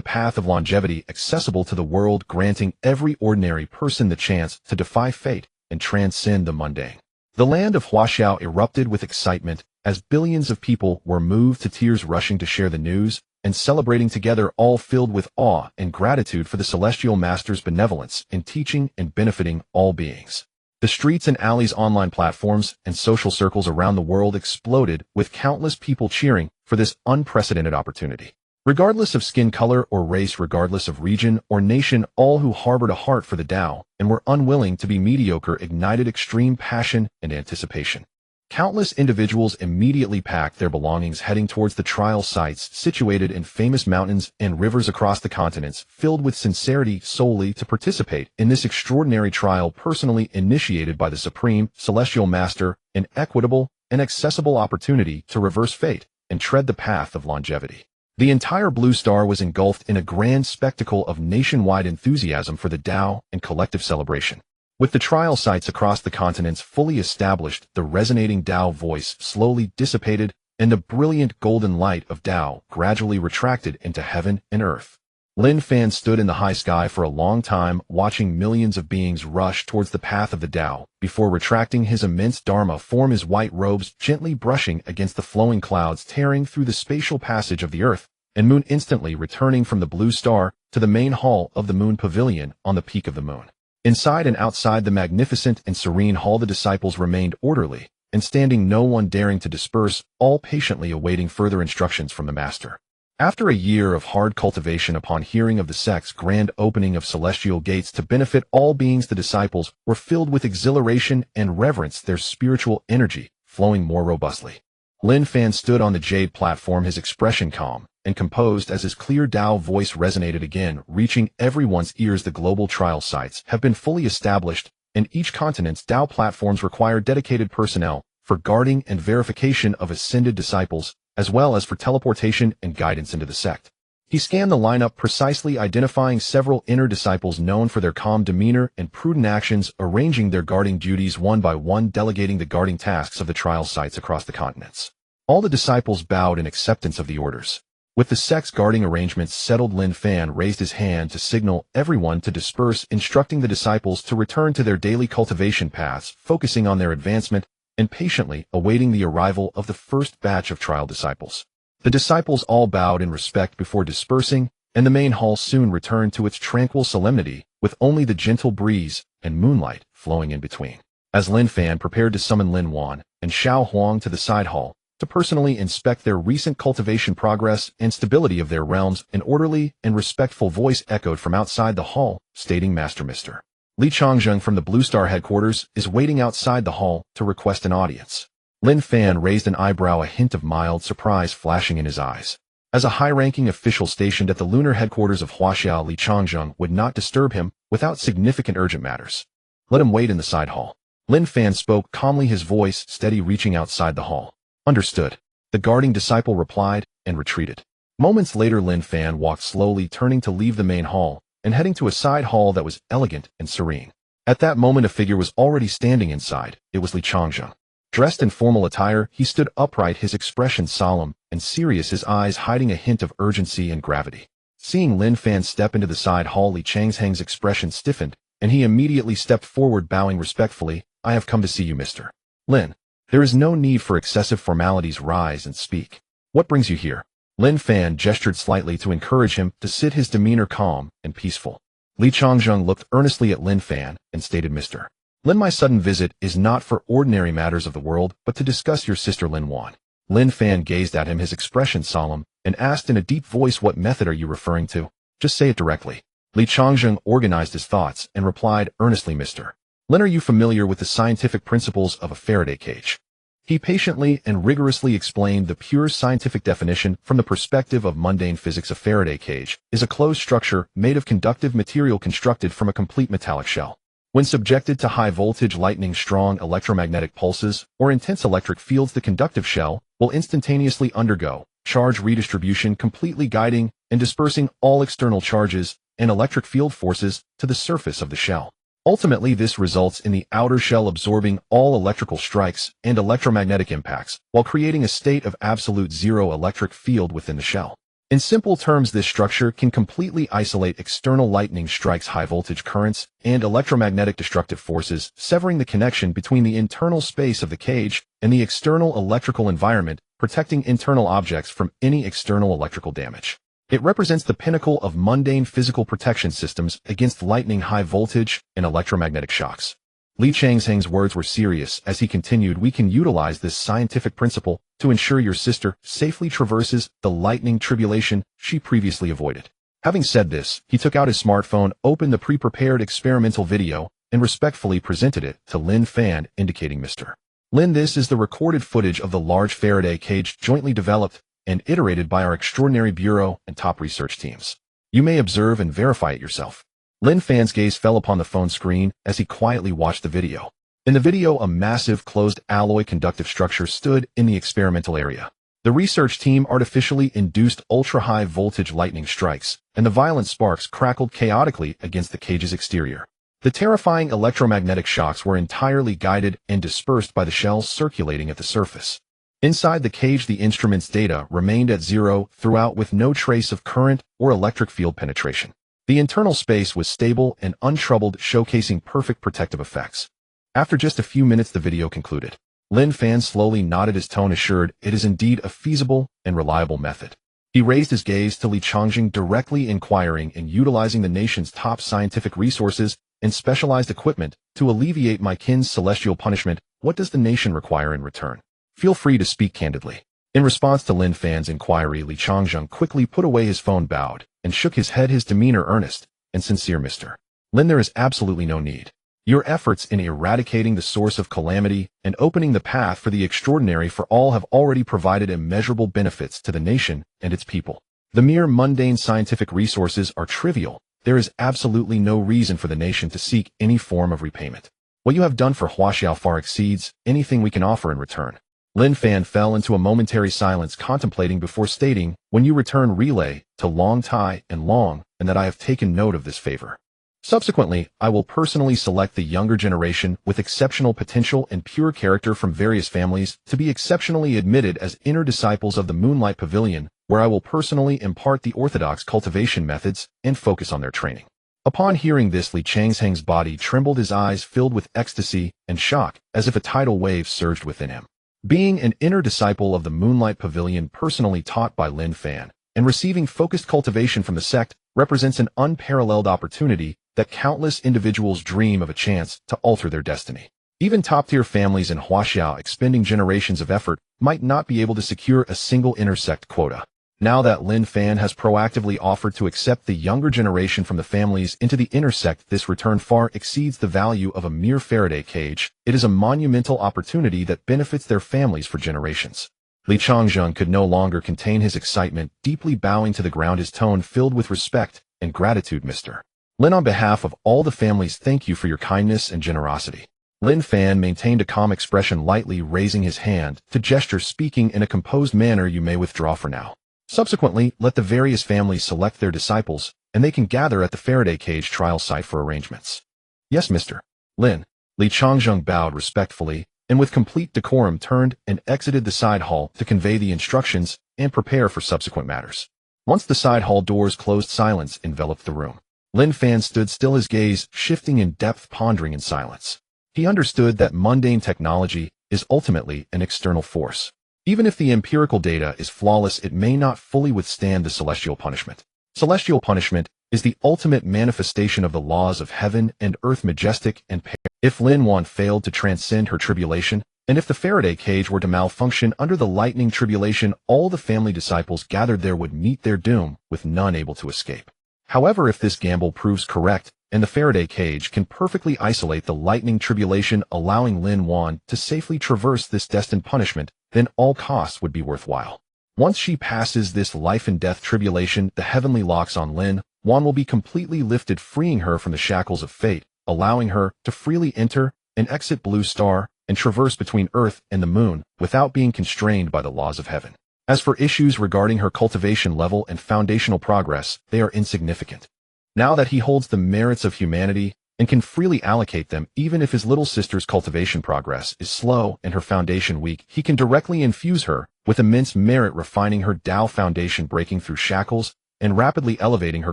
path of longevity accessible to the world, granting every ordinary person the chance to defy fate and transcend the mundane. The land of Huaxiao erupted with excitement as billions of people were moved to tears, rushing to share the news and celebrating together, all filled with awe and gratitude for the celestial master's benevolence in teaching and benefiting all beings. The streets and alleys, online platforms, and social circles around the world exploded with countless people cheering for this unprecedented opportunity. Regardless of skin color or race, regardless of region or nation, all who harbored a heart for the Tao and were unwilling to be mediocre ignited extreme passion and anticipation. Countless individuals immediately packed their belongings, heading towards the trial sites situated in famous mountains and rivers across the continents, filled with sincerity solely to participate in this extraordinary trial personally initiated by the Supreme Celestial Master, an equitable and accessible opportunity to reverse fate and tread the path of longevity. The entire Blue Star was engulfed in a grand spectacle of nationwide enthusiasm for the Tao and collective celebration. With the trial sites across the continents fully established, the resonating Tao voice slowly dissipated, and the brilliant golden light of Tao gradually retracted into heaven and earth. Lin Fan stood in the high sky for a long time, watching millions of beings rush towards the path of the Tao, before retracting his immense Dharma form, his white robes gently brushing against the flowing clouds, tearing through the spatial passage of the earth and moon, instantly returning from the Blue Star to the main hall of the Moon Pavilion on the peak of the moon. Inside and outside the magnificent and serene hall, the disciples remained orderly and standing, no one daring to disperse, all patiently awaiting further instructions from the master. After a year of hard cultivation, upon hearing of the sect's grand opening of celestial gates to benefit all beings, the disciples were filled with exhilaration and reverence, their spiritual energy flowing more robustly. Lin Fan stood on the jade platform, his expression calm and composed as his clear Tao voice resonated again, reaching everyone's ears. The global trial sites have been fully established, and each continent's Tao platforms require dedicated personnel for guarding and verification of ascended disciples, as well as for teleportation and guidance into the sect. He scanned the lineup, precisely identifying several inner disciples known for their calm demeanor and prudent actions, arranging their guarding duties one by one, delegating the guarding tasks of the trial sites across the continents. All the disciples bowed in acceptance of the orders. With the sect's guarding arrangements settled, Lin Fan raised his hand to signal everyone to disperse, instructing the disciples to return to their daily cultivation paths, focusing on their advancement and patiently awaiting the arrival of the first batch of trial disciples. The disciples all bowed in respect before dispersing, and the main hall soon returned to its tranquil solemnity, with only the gentle breeze and moonlight flowing in between. As Lin Fan prepared to summon Lin Wan and Xiao Huang to the side hall, to personally inspect their recent cultivation progress and stability of their realms, an orderly and respectful voice echoed from outside the hall, stating, "Master Mr. Li Changzheng from the Blue Star headquarters is waiting outside the hall to request an audience." Lin Fan raised an eyebrow, a hint of mild surprise flashing in his eyes. As a high-ranking official stationed at the lunar headquarters of Huaxiao, Li Changzheng would not disturb him without significant urgent matters. Let him wait in the side hall. Lin Fan spoke calmly, his voice steady, reaching outside the hall. Understood. The guarding disciple replied and retreated. Moments later, Lin Fan walked slowly, turning to leave the main hall and heading to a side hall that was elegant and serene. At that moment a figure was already standing inside. It was Li Changzheng. Dressed in formal attire, he stood upright, his expression solemn and serious, his eyes hiding a hint of urgency and gravity. Seeing Lin Fan step into the side hall, Li Changzheng's expression stiffened, and he immediately stepped forward, bowing respectfully. "I have come to see you, Mr. Lin. There is no need for excessive formalities. Rise and speak. What brings you here?" Lin Fan gestured slightly to encourage him to sit, his demeanor calm and peaceful. Li Changzheng looked earnestly at Lin Fan and stated, "Mr. Lin, my sudden visit is not for ordinary matters of the world, but to discuss your sister Lin Wan." Lin Fan gazed at him, his expression solemn, and asked in a deep voice, "What method are you referring to? Just say it directly." Li Changzheng organized his thoughts and replied earnestly, "Mr. Lin, are you familiar with the scientific principles of a Faraday cage?" He patiently and rigorously explained the pure scientific definition from the perspective of mundane physics. A Faraday cage is a closed structure made of conductive material constructed from a complete metallic shell. When subjected to high-voltage lightning, strong electromagnetic pulses, or intense electric fields, the conductive shell will instantaneously undergo charge redistribution, completely guiding and dispersing all external charges and electric field forces to the surface of the shell. Ultimately, this results in the outer shell absorbing all electrical strikes and electromagnetic impacts, while creating a state of absolute zero electric field within the shell. In simple terms, this structure can completely isolate external lightning strikes, high-voltage currents, and electromagnetic destructive forces, severing the connection between the internal space of the cage and the external electrical environment, protecting internal objects from any external electrical damage. It represents the pinnacle of mundane physical protection systems against lightning, high voltage, and electromagnetic shocks. Li Changzheng's words were serious as he continued, "We can utilize this scientific principle to ensure your sister safely traverses the lightning tribulation she previously avoided." Having said this, he took out his smartphone, opened the pre-prepared experimental video, and respectfully presented it to Lin Fan, indicating, "Mr. Lin, this is the recorded footage of the large Faraday cage jointly developed and iterated by our extraordinary bureau and top research teams. You may observe and verify it yourself." Lin Fan's gaze fell upon the phone screen as he quietly watched the video. In the video, a massive closed alloy conductive structure stood in the experimental area. The research team artificially induced ultra-high voltage lightning strikes, and the violent sparks crackled chaotically against the cage's exterior. The terrifying electromagnetic shocks were entirely guided and dispersed by the shells circulating at the surface. Inside the cage, the instrument's data remained at zero throughout, with no trace of current or electric field penetration. The internal space was stable and untroubled, showcasing perfect protective effects. After just a few minutes, the video concluded. Lin Fan slowly nodded, his tone assured, "It is indeed a feasible and reliable method." He raised his gaze to Li Changzheng, directly inquiring, "In utilizing the nation's top scientific resources and specialized equipment to alleviate my kin's celestial punishment, what does the nation require in return? Feel free to speak candidly." In response to Lin Fan's inquiry, Li Changzheng quickly put away his phone, bowed, and shook his head, his demeanor earnest and sincere. "Mr. Lin, there is absolutely no need. Your efforts in eradicating the source of calamity and opening the path for the extraordinary for all have already provided immeasurable benefits to the nation and its people. The mere mundane scientific resources are trivial. There is absolutely no reason for the nation to seek any form of repayment. What you have done for Huaxiao far exceeds anything we can offer in return." Lin Fan fell into a momentary silence, contemplating before stating, "When you return, relay to Long Tai and Long, and that I have taken note of this favor. Subsequently, I will personally select the younger generation with exceptional potential and pure character from various families to be exceptionally admitted as inner disciples of the Moonlight Pavilion, where I will personally impart the orthodox cultivation methods and focus on their training." Upon hearing this, Li Changzheng's body trembled, his eyes filled with ecstasy and shock, as if a tidal wave surged within him. Being an inner disciple of the Moonlight Pavilion, personally taught by Lin Fan, and receiving focused cultivation from the sect represents an unparalleled opportunity that countless individuals dream of, a chance to alter their destiny. Even top-tier families in Huaxiao, expending generations of effort, might not be able to secure a single inner sect quota. Now that Lin Fan has proactively offered to accept the younger generation from the families into the inner sect, this return far exceeds the value of a mere Faraday cage. It is a monumental opportunity that benefits their families for generations. Li Changzheng could no longer contain his excitement, deeply bowing to the ground, his tone filled with respect and gratitude. "Mr. Lin, on behalf of all the families, thank you for your kindness and generosity." Lin Fan maintained a calm expression, lightly raising his hand to gesture, speaking in a composed manner, "You may withdraw for now. Subsequently, let the various families select their disciples, and they can gather at the Faraday cage trial site for arrangements." "Yes, Mr. Lin. Li Changzheng bowed respectfully, and with complete decorum turned and exited the side hall to convey the instructions and prepare for subsequent matters. Once the side hall doors closed, silence enveloped the room. Lin Fan stood still, his gaze shifting in depth, pondering in silence. He understood that mundane technology is ultimately an external force. Even if the empirical data is flawless, it may not fully withstand the celestial punishment. Celestial punishment is the ultimate manifestation of the laws of heaven and earth, majestic and pure. If Lin Wan failed to transcend her tribulation, and if the Faraday cage were to malfunction under the lightning tribulation, all the family disciples gathered there would meet their doom, with none able to escape. However, if this gamble proves correct, and the Faraday cage can perfectly isolate the lightning tribulation, allowing Lin Wan to safely traverse this destined punishment, then all costs would be worthwhile. Once she passes this life and death tribulation, the heavenly locks on Lin Wan will be completely lifted, freeing her from the shackles of fate, allowing her to freely enter and exit Blue Star and traverse between Earth and the Moon without being constrained by the laws of heaven. As for issues regarding her cultivation level and foundational progress, they are insignificant. Now that he holds the merits of humanity and can freely allocate them, even if his little sister's cultivation progress is slow and her foundation weak, he can directly infuse her with immense merit, refining her Tao foundation, breaking through shackles, and rapidly elevating her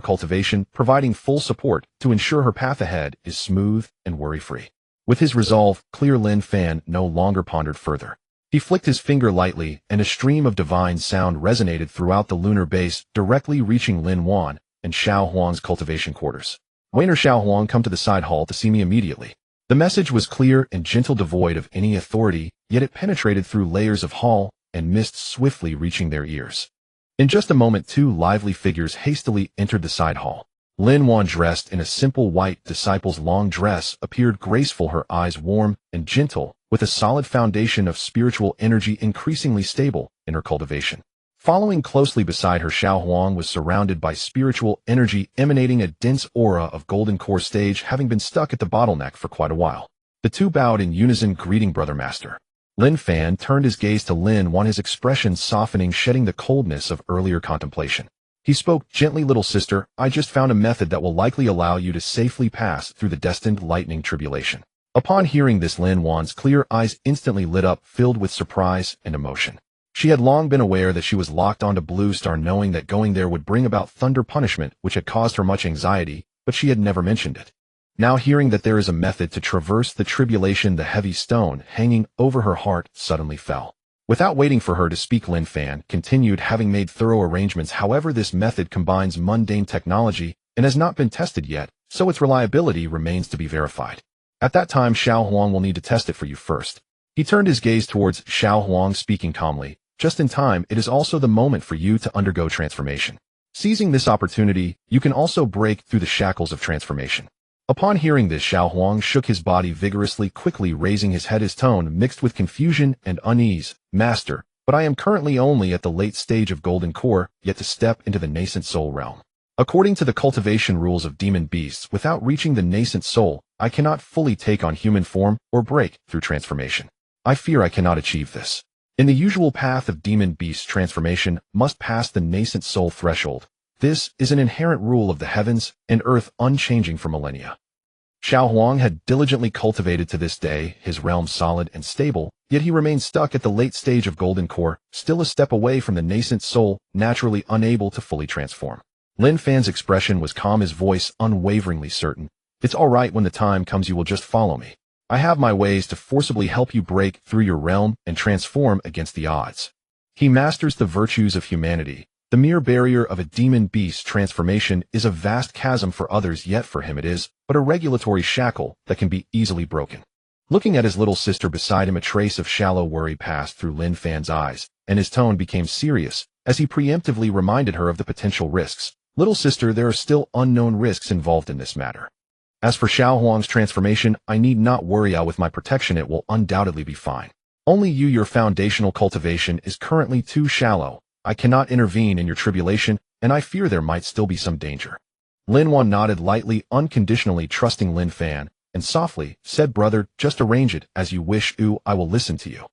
cultivation, providing full support to ensure her path ahead is smooth and worry-free. With his resolve clear, Lin Fan no longer pondered further. He flicked his finger lightly, and a stream of divine sound resonated throughout the lunar base, directly reaching Lin Wan and Xiao Huang's cultivation quarters. "Wainer Xiao Huang, come to the side hall to see me immediately." The message was clear and gentle, devoid of any authority, yet it penetrated through layers of hall and mist, swiftly reaching their ears. In just a moment, two lively figures hastily entered the side hall. Lin Wan, dressed in a simple white disciple's long dress, appeared graceful, her eyes warm and gentle, with a solid foundation of spiritual energy increasingly stable in her cultivation. Following closely beside her, Xiao Huang was surrounded by spiritual energy emanating a dense aura of golden core stage, having been stuck at the bottleneck for quite a while. The two bowed in unison, greeting Brother Master. Lin Fan turned his gaze to Lin Wan, his expression softening, shedding the coldness of earlier contemplation. He spoke gently, "Little sister, I just found a method that will likely allow you to safely pass through the destined lightning tribulation." Upon hearing this, Lin Wan's clear eyes instantly lit up, filled with surprise and emotion. She had long been aware that she was locked onto Blue Star, knowing that going there would bring about thunder punishment, which had caused her much anxiety, but she had never mentioned it. Now, hearing that there is a method to traverse the tribulation, the heavy stone hanging over her heart suddenly fell. Without waiting for her to speak, Lin Fan continued, "Having made thorough arrangements, however, this method combines mundane technology and has not been tested yet, so its reliability remains to be verified. At that time, Xiao Huang will need to test it for you first." He turned his gaze towards Xiao Huang, speaking calmly, "Just in time, it is also the moment for you to undergo transformation. Seizing this opportunity, you can also break through the shackles of transformation." Upon hearing this, Xiao Huang shook his body vigorously, quickly raising his head, his tone mixed with confusion and unease. "Master, but I am currently only at the late stage of golden core, yet to step into the nascent soul realm. According to the cultivation rules of demon beasts, without reaching the nascent soul, I cannot fully take on human form or break through transformation. I fear I cannot achieve this. In the usual path of demon beast, transformation must pass the nascent soul threshold. This is an inherent rule of the heavens and earth, unchanging for millennia." Xiao Huang had diligently cultivated to this day, his realm solid and stable, yet he remained stuck at the late stage of golden core, still a step away from the nascent soul, naturally unable to fully transform. Lin Fan's expression was calm, his voice unwaveringly certain. "It's all right. When the time comes, you will just follow me. I have my ways to forcibly help you break through your realm and transform against the odds." He masters the virtues of humanity. The mere barrier of a demon beast transformation is a vast chasm for others, yet for him it is but a regulatory shackle that can be easily broken. Looking at his little sister beside him, a trace of shallow worry passed through Lin Fan's eyes, and his tone became serious as he preemptively reminded her of the potential risks. "Little sister, there are still unknown risks involved in this matter. As for Xiao Huang's transformation, I need not worry. With my protection, it will undoubtedly be fine. Only your foundational cultivation is currently too shallow. I cannot intervene in your tribulation, and I fear there might still be some danger." Lin Wan nodded lightly, unconditionally trusting Lin Fan, and softly said, "Brother, just arrange it as you wish. I will listen to you."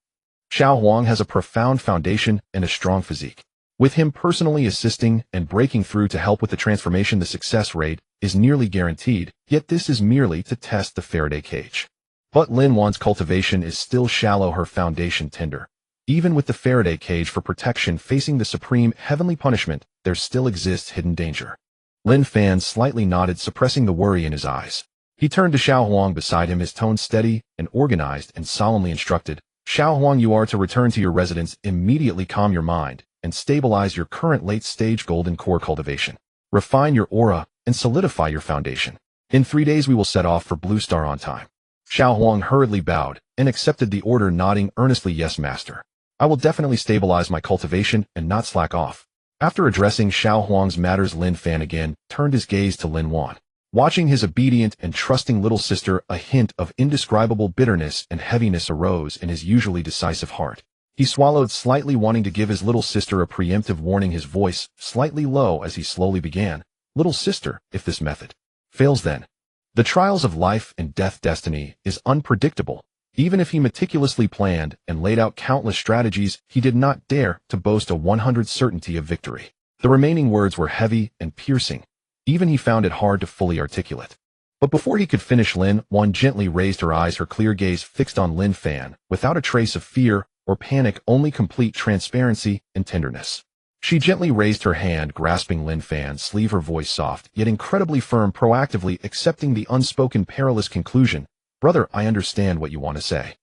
Xiao Huang has a profound foundation and a strong physique. With him personally assisting and breaking through to help with the transformation, the success rate is nearly guaranteed, yet this is merely to test the Faraday cage. But Lin Wan's cultivation is still shallow, her foundation tender. Even with the Faraday cage for protection facing the supreme heavenly punishment, there still exists hidden danger. Lin Fan slightly nodded, suppressing the worry in his eyes. He turned to Xiao Huang beside him, his tone steady and organized, and solemnly instructed, Xiao Huang, you are to return to your residence immediately, calm your mind, and stabilize your current late-stage golden core cultivation. Refine your aura and solidify your foundation. In 3 days we will set off for Blue Star on time. Xiao Huang hurriedly bowed and accepted the order, nodding earnestly, yes, master. I will definitely stabilize my cultivation and not slack off. After addressing Xiao Huang's matters, Lin Fan again turned his gaze to Lin Wan. Watching his obedient and trusting little sister, a hint of indescribable bitterness and heaviness arose in his usually decisive heart. He swallowed slightly, wanting to give his little sister a preemptive warning, his voice slightly low as he slowly began. Little sister, if this method fails, then the trials of life and death destiny is unpredictable. Even if he meticulously planned and laid out countless strategies, he did not dare to boast a 100% certainty of victory. The remaining words were heavy and piercing. Even he found it hard to fully articulate. But before he could finish, Lin Wan gently raised her eyes, her clear gaze fixed on Lin Fan, without a trace of fear or panic, only complete transparency and tenderness. She gently raised her hand, grasping Lin Fan's sleeve, her voice soft, yet incredibly firm, proactively accepting the unspoken perilous conclusion. Brother, I understand what you want to say.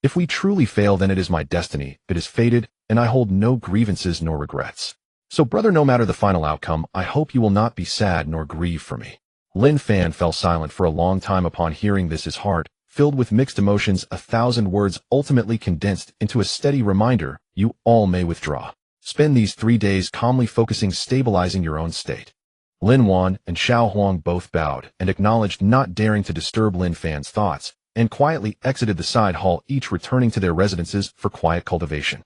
If we truly fail, then it is my destiny, it is fated, and I hold no grievances nor regrets. So brother, no matter the final outcome, I hope you will not be sad nor grieve for me. Lin Fan fell silent for a long time upon hearing this, his heart filled with mixed emotions, 1,000 words ultimately condensed into a steady reminder, you all may withdraw. Spend these 3 days calmly focusing, stabilizing your own state. Lin Wan and Xiao Huang both bowed and acknowledged not daring to disturb Lin Fan's thoughts, and quietly exited the side hall, each returning to their residences for quiet cultivation.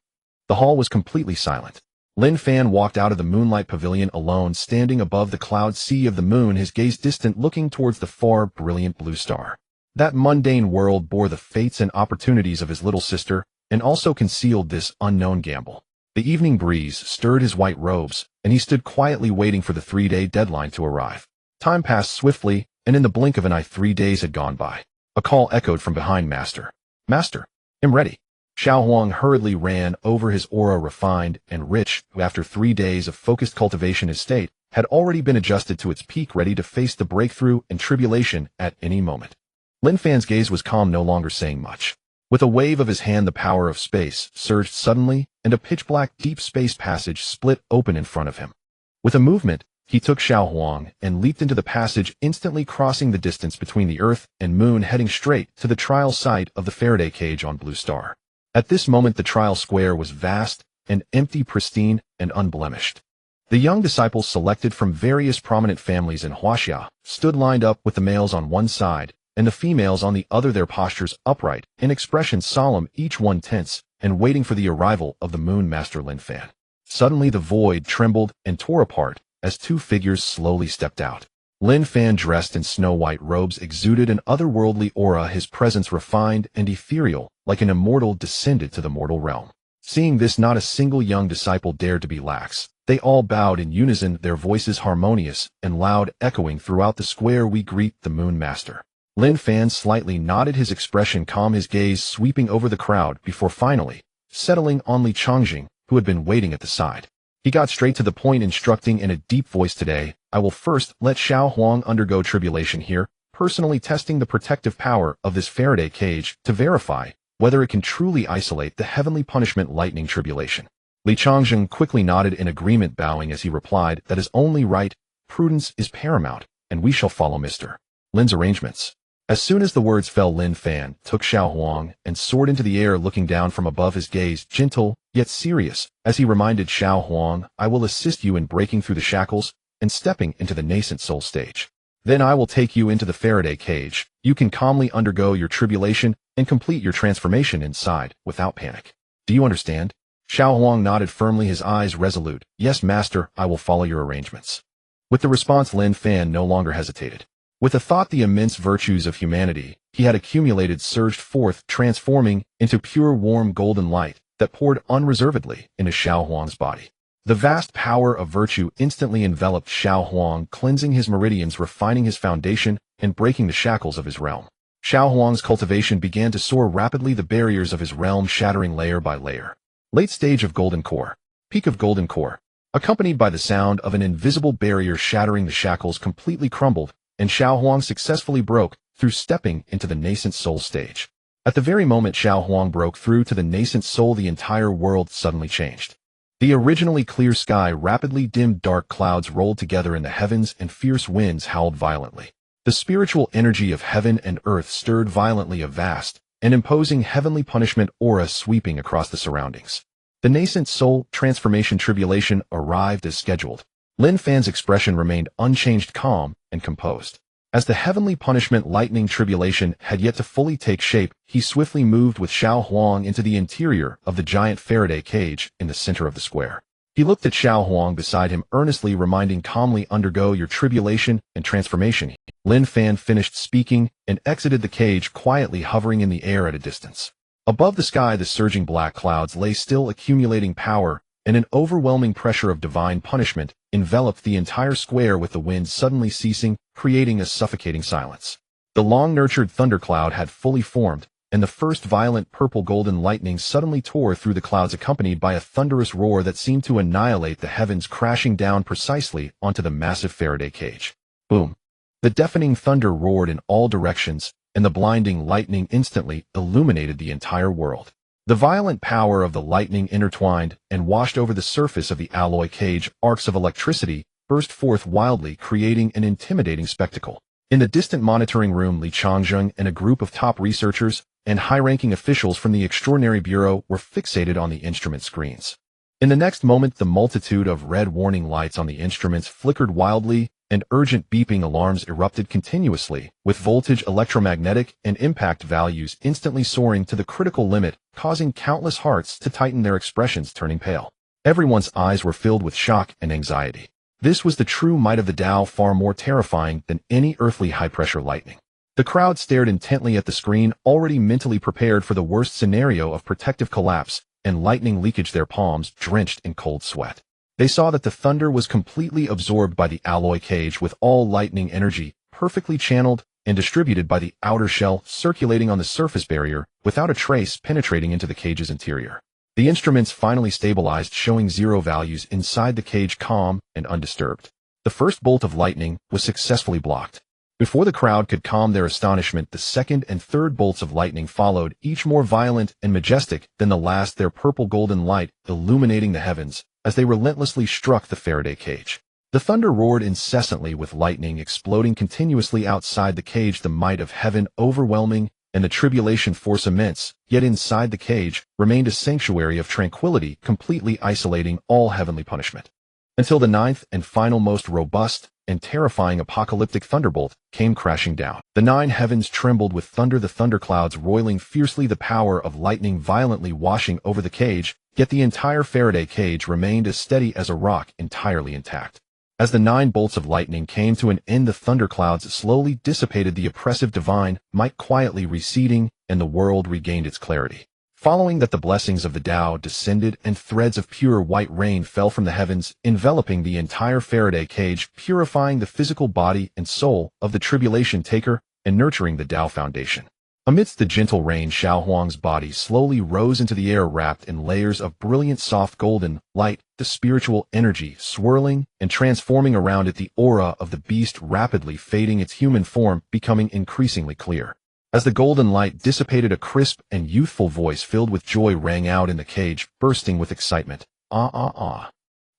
The hall was completely silent. Lin Fan walked out of the moonlight pavilion alone, standing above the cloud sea of the moon, his gaze distant, looking towards the far, brilliant blue star. That mundane world bore the fates and opportunities of his little sister, and also concealed this unknown gamble. The evening breeze stirred his white robes, and he stood quietly waiting for the 3-day deadline to arrive. Time passed swiftly, and in the blink of an eye 3 days had gone by. A call echoed from behind. Master. Master. I'm ready. Xiao Huang hurriedly ran over, his aura refined and rich, who after 3 days of focused cultivation his state had already been adjusted to its peak, ready to face the breakthrough and tribulation at any moment. Lin Fan's gaze was calm, no longer saying much. With a wave of his hand, the power of space surged suddenly, and a pitch-black deep space passage split open in front of him. With a movement, he took Xiao Huang and leaped into the passage, instantly crossing the distance between the Earth and Moon, heading straight to the trial site of the Faraday cage on Blue Star. At this moment, the trial square was vast and empty, pristine and unblemished. The young disciples, selected from various prominent families in Huaxia, stood lined up with the males on one side and the females on the other, their postures upright, in expression solemn, each one tense and waiting for the arrival of the Moon Master Lin Fan. Suddenly the void trembled and tore apart as 2 figures slowly stepped out. Lin Fan, dressed in snow-white robes, exuded an otherworldly aura, his presence refined and ethereal, like an immortal descended to the mortal realm. Seeing this, not a single young disciple dared to be lax. They all bowed in unison, their voices harmonious and loud, echoing throughout the square, we greet the Moon Master. Lin Fan slightly nodded, his expression calm, his gaze sweeping over the crowd before finally settling on Li Changjing, who had been waiting at the side. He got straight to the point, instructing in a deep voice, today, I will first let Xiao Huang undergo tribulation here, personally testing the protective power of this Faraday cage to verify whether it can truly isolate the heavenly punishment lightning tribulation. Li Changjing quickly nodded in agreement, bowing as he replied, that is only right, prudence is paramount, and we shall follow Mr. Lin's arrangements. As soon as the words fell, Lin Fan took Xiao Huang and soared into the air, looking down from above, his gaze gentle yet serious, as he reminded Xiao Huang, I will assist you in breaking through the shackles and stepping into the nascent soul stage. Then I will take you into the Faraday cage. You can calmly undergo your tribulation and complete your transformation inside without panic. Do you understand? Xiao Huang nodded firmly, his eyes resolute. Yes, master, I will follow your arrangements. With the response, Lin Fan no longer hesitated. With the thought the immense virtues of humanity he had accumulated surged forth, transforming into pure warm golden light that poured unreservedly into Xiao Huang's body. The vast power of virtue instantly enveloped Xiao Huang, cleansing his meridians, refining his foundation, and breaking the shackles of his realm. Xiao Huang's cultivation began to soar rapidly, the barriers of his realm shattering layer by layer. Late stage of Golden Core. Peak of Golden Core. Accompanied by the sound of an invisible barrier shattering, the shackles completely crumbled, and Xiao Huang successfully broke through, stepping into the nascent soul stage. At the very moment Xiao Huang broke through to the nascent soul, the entire world suddenly changed. The originally clear sky rapidly dimmed, dark clouds rolled together in the heavens, and fierce winds howled violently. The spiritual energy of heaven and earth stirred violently, a vast and imposing heavenly punishment aura sweeping across the surroundings. The nascent soul transformation tribulation arrived as scheduled. Lin Fan's expression remained unchanged, calm and composed. As the heavenly punishment lightning tribulation had yet to fully take shape, he swiftly moved with Xiao Huang into the interior of the giant Faraday cage in the center of the square. He looked at Xiao Huang beside him, earnestly reminding calmly, undergo your tribulation and transformation. Lin Fan finished speaking and exited the cage, quietly hovering in the air at a distance. Above the sky, the surging black clouds lay still, accumulating power, and an overwhelming pressure of divine punishment enveloped the entire square, with the wind suddenly ceasing, creating a suffocating silence. The long-nurtured thundercloud had fully formed, and the first violent purple-golden lightning suddenly tore through the clouds, accompanied by a thunderous roar that seemed to annihilate the heavens, crashing down precisely onto the massive Faraday cage. Boom! The deafening thunder roared in all directions, and the blinding lightning instantly illuminated the entire world. The violent power of the lightning intertwined and washed over the surface of the alloy cage. Arcs of electricity burst forth wildly, creating an intimidating spectacle. In the distant monitoring room, Li Changzheng and a group of top researchers and high-ranking officials from the Extraordinary Bureau were fixated on the instrument screens. In the next moment, the multitude of red warning lights on the instruments flickered wildly, and urgent beeping alarms erupted continuously, with voltage, electromagnetic, and impact values instantly soaring to the critical limit, causing countless hearts to tighten, their expressions turning pale. Everyone's eyes were filled with shock and anxiety. This was the true might of the Tao, far more terrifying than any earthly high-pressure lightning. The crowd stared intently at the screen, already mentally prepared for the worst scenario of protective collapse and lightning leakage, their palms drenched in cold sweat. They saw that the thunder was completely absorbed by the alloy cage, with all lightning energy perfectly channeled and distributed by the outer shell, circulating on the surface barrier without a trace penetrating into the cage's interior. The instruments finally stabilized, showing zero values inside the cage, calm and undisturbed. The first bolt of lightning was successfully blocked. Before the crowd could calm their astonishment, the second and third bolts of lightning followed, each more violent and majestic than the last, their purple-golden light illuminating the heavens as they relentlessly struck the Faraday cage. The thunder roared incessantly, with lightning exploding continuously outside the cage, the might of heaven overwhelming and the tribulation force immense, yet inside the cage remained a sanctuary of tranquility, completely isolating all heavenly punishment. Until the ninth and final, most robust and terrifying apocalyptic thunderbolt came crashing down. The nine heavens trembled with thunder, the thunderclouds roiling fiercely, the power of lightning violently washing over the cage, yet the entire Faraday cage remained as steady as a rock, entirely intact. As the 9 bolts of lightning came to an end, the thunderclouds slowly dissipated, the oppressive divine might quietly receding, and the world regained its clarity. Following that, the blessings of the Tao descended, and threads of pure white rain fell from the heavens, enveloping the entire Faraday cage, purifying the physical body and soul of the tribulation taker, and nurturing the Tao foundation. Amidst the gentle rain, Xiao Huang's body slowly rose into the air, wrapped in layers of brilliant soft golden light, the spiritual energy swirling and transforming around it, the aura of the beast rapidly fading, its human form becoming increasingly clear. As the golden light dissipated, a crisp and youthful voice filled with joy rang out in the cage, bursting with excitement. I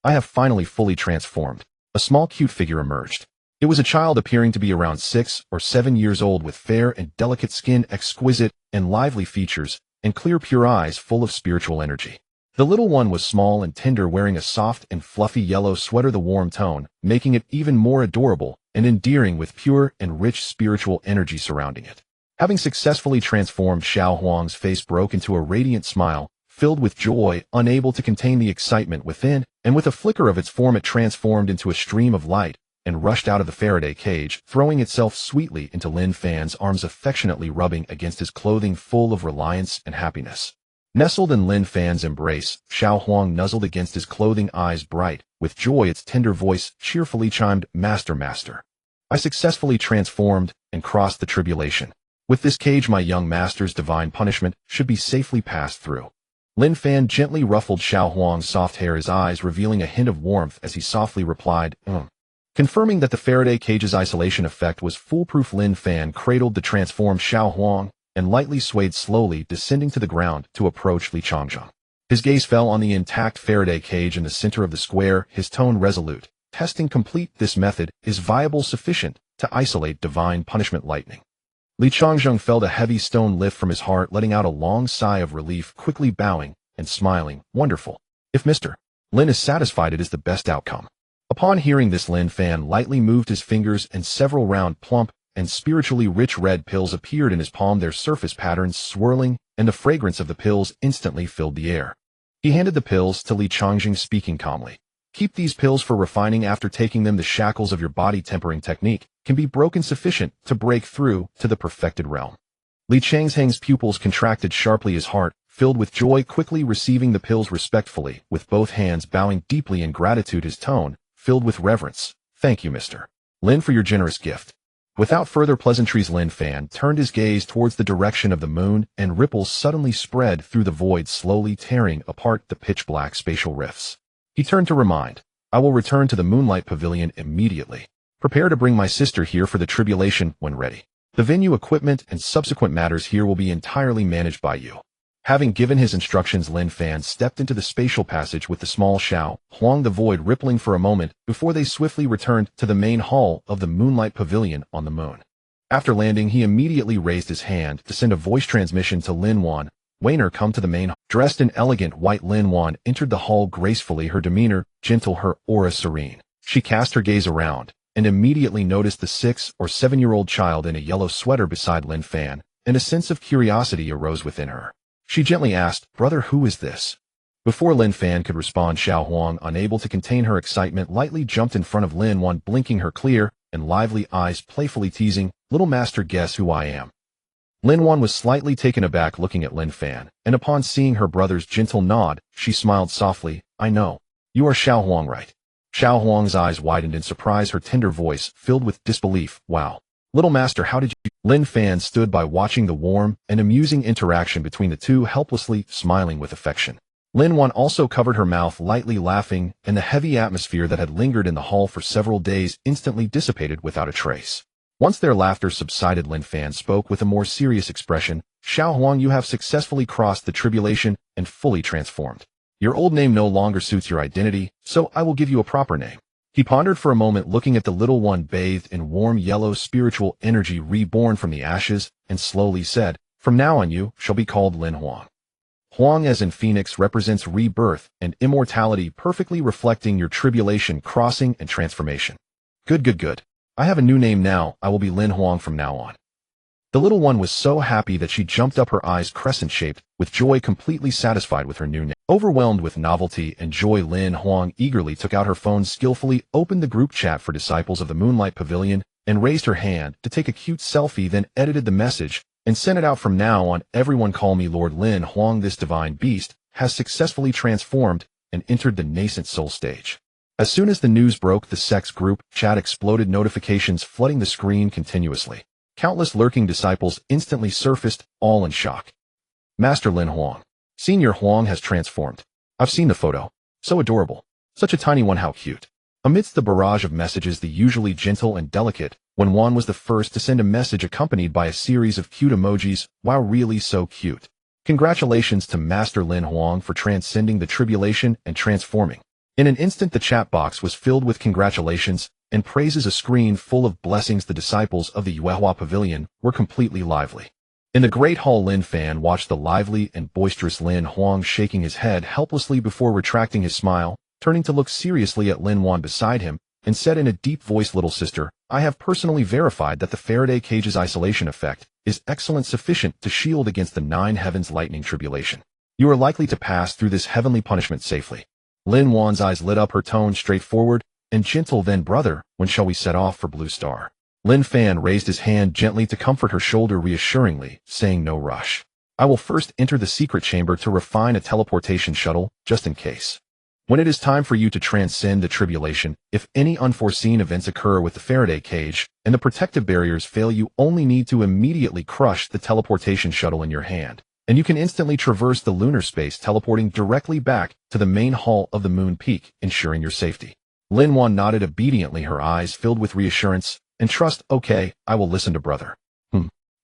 have finally fully transformed. A small cute figure emerged. It was a child appearing to be around 6 or 7 years old, with fair and delicate skin, exquisite and lively features, and clear pure eyes full of spiritual energy. The little one was small and tender, wearing a soft and fluffy yellow sweater, the warm tone making it even more adorable and endearing, with pure and rich spiritual energy surrounding it. Having successfully transformed, Xiao Huang's face broke into a radiant smile, filled with joy, unable to contain the excitement within, and with a flicker of its form it transformed into a stream of light, and rushed out of the Faraday cage, throwing itself sweetly into Lin Fan's arms, affectionately rubbing against his clothing, full of reliance and happiness. Nestled in Lin Fan's embrace, Xiao Huang nuzzled against his clothing, eyes bright. With joy, its tender voice cheerfully chimed, "Master, master. I successfully transformed and crossed the tribulation. With this cage, my young master's divine punishment should be safely passed through." Lin Fan gently ruffled Xiao Huang's soft hair, his eyes revealing a hint of warmth as he softly replied, Confirming that the Faraday cage's isolation effect was foolproof, Lin Fan cradled the transformed Xiao Huang and lightly swayed, slowly descending to the ground to approach Li Changzheng. His gaze fell on the intact Faraday cage in the center of the square, his tone resolute. "Testing complete. This method is viable, sufficient to isolate divine punishment lightning." Li Changzheng felt a heavy stone lift from his heart, letting out a long sigh of relief, quickly bowing and smiling. "Wonderful. If Mr. Lin is satisfied, it is the best outcome." Upon hearing this, Lin Fan lightly moved his fingers and several round, plump, and spiritually rich red pills appeared in his palm, their surface patterns swirling, and the fragrance of the pills instantly filled the air. He handed the pills to Li Changzheng, speaking calmly. "Keep these pills for refining. After taking them, the shackles of your body tempering technique can be broken, sufficient to break through to the perfected realm." Li Changzheng's pupils contracted sharply, his heart filled with joy, quickly receiving the pills respectfully, with both hands bowing deeply in gratitude, his tone filled with reverence. "Thank you, Mr. Lin, for your generous gift." Without further pleasantries, Lin Fan turned his gaze towards the direction of the moon, and ripples suddenly spread through the void, slowly tearing apart the pitch-black spatial rifts. He turned to remind, "I will return to the Moonlight Pavilion immediately. Prepare to bring my sister here for the tribulation when ready. The venue, equipment, and subsequent matters here will be entirely managed by you." Having given his instructions, Lin Fan stepped into the spatial passage with the small Xiao Huang, the void rippling for a moment before they swiftly returned to the main hall of the Moonlight Pavilion on the moon. After landing, he immediately raised his hand to send a voice transmission to Lin Wan. "Wainer, come to the main hall." Dressed in elegant white, Lin Wan entered the hall gracefully, her demeanor gentle, her aura serene. She cast her gaze around and immediately noticed the 6 or 7-year-old child in a yellow sweater beside Lin Fan, and a sense of curiosity arose within her. She gently asked, "Brother, who is this?" Before Lin Fan could respond, Xiao Huang, unable to contain her excitement, lightly jumped in front of Lin Wan, blinking her clear and lively eyes, playfully teasing, "Little master, guess who I am?" Lin Wan was slightly taken aback looking at Lin Fan, and upon seeing her brother's gentle nod, she smiled softly. "I know. You are Xiao Huang, right?" Xiao Huang's eyes widened in surprise, her tender voice filled with disbelief. "Wow. Little master, how did you—" Lin Fan stood by, watching the warm and amusing interaction between the two, helplessly smiling with affection. Lin Wan also covered her mouth, lightly laughing, and the heavy atmosphere that had lingered in the hall for several days instantly dissipated without a trace. Once their laughter subsided, Lin Fan spoke with a more serious expression. "Xiao Huang, you have successfully crossed the tribulation and fully transformed. Your old name no longer suits your identity, so I will give you a proper name." He pondered for a moment, looking at the little one bathed in warm yellow spiritual energy reborn from the ashes, and slowly said, "From now on you shall be called Lin Huang." Huang, as in phoenix, represents rebirth and immortality, perfectly reflecting your tribulation, crossing, and transformation. Good, good, good. I have a new name now. I will be Lin Huang from now on." The little one was so happy that she jumped up, her eyes crescent-shaped, with joy, completely satisfied with her new name. Overwhelmed with novelty and joy, Lin Huang eagerly took out her phone, skillfully opened the group chat for disciples of the Moonlight Pavilion, and raised her hand to take a cute selfie, then edited the message and sent it out. "From now on, everyone call me Lord Lin Huang. This divine beast has successfully transformed and entered the nascent soul stage." As soon as the news broke, the sex group chat exploded, notifications flooding the screen continuously. Countless lurking disciples instantly surfaced, all in shock. "Master Lin Huang. Senior Huang has transformed. I've seen the photo. So adorable. Such a tiny one, how cute." Amidst the barrage of messages, the usually gentle and delicate Wan was the first to send a message accompanied by a series of cute emojis. "Wow, really so cute. Congratulations to Master Lin Huang for transcending the tribulation and transforming." In an instant, the chat box was filled with congratulations and praises, a screen full of blessings. The disciples of the Yuehua Pavilion were completely lively. In the great hall, Lin Fan watched the lively and boisterous Lin Huang, shaking his head helplessly before retracting his smile, turning to look seriously at Lin Wan beside him, and said in a deep voice, "Little sister, I have personally verified that the Faraday cage's isolation effect is excellent, sufficient to shield against the 9 heavens lightning tribulation. You are likely to pass through this heavenly punishment safely." Lin Wan's eyes lit up, her tone straightforward and gentle. "Then, brother, when shall we set off for Blue Star?" Lin Fan raised his hand gently to comfort her shoulder reassuringly, saying, "No rush. I will first enter the secret chamber to refine a teleportation shuttle, just in case. When it is time for you to transcend the tribulation, if any unforeseen events occur with the Faraday cage, and the protective barriers fail, you only need to immediately crush the teleportation shuttle in your hand, and you can instantly traverse the lunar space, teleporting directly back to the main hull of the moon peak, ensuring your safety. Lin Fan nodded obediently, her eyes filled with reassurance and trust. Okay, I will listen to brother.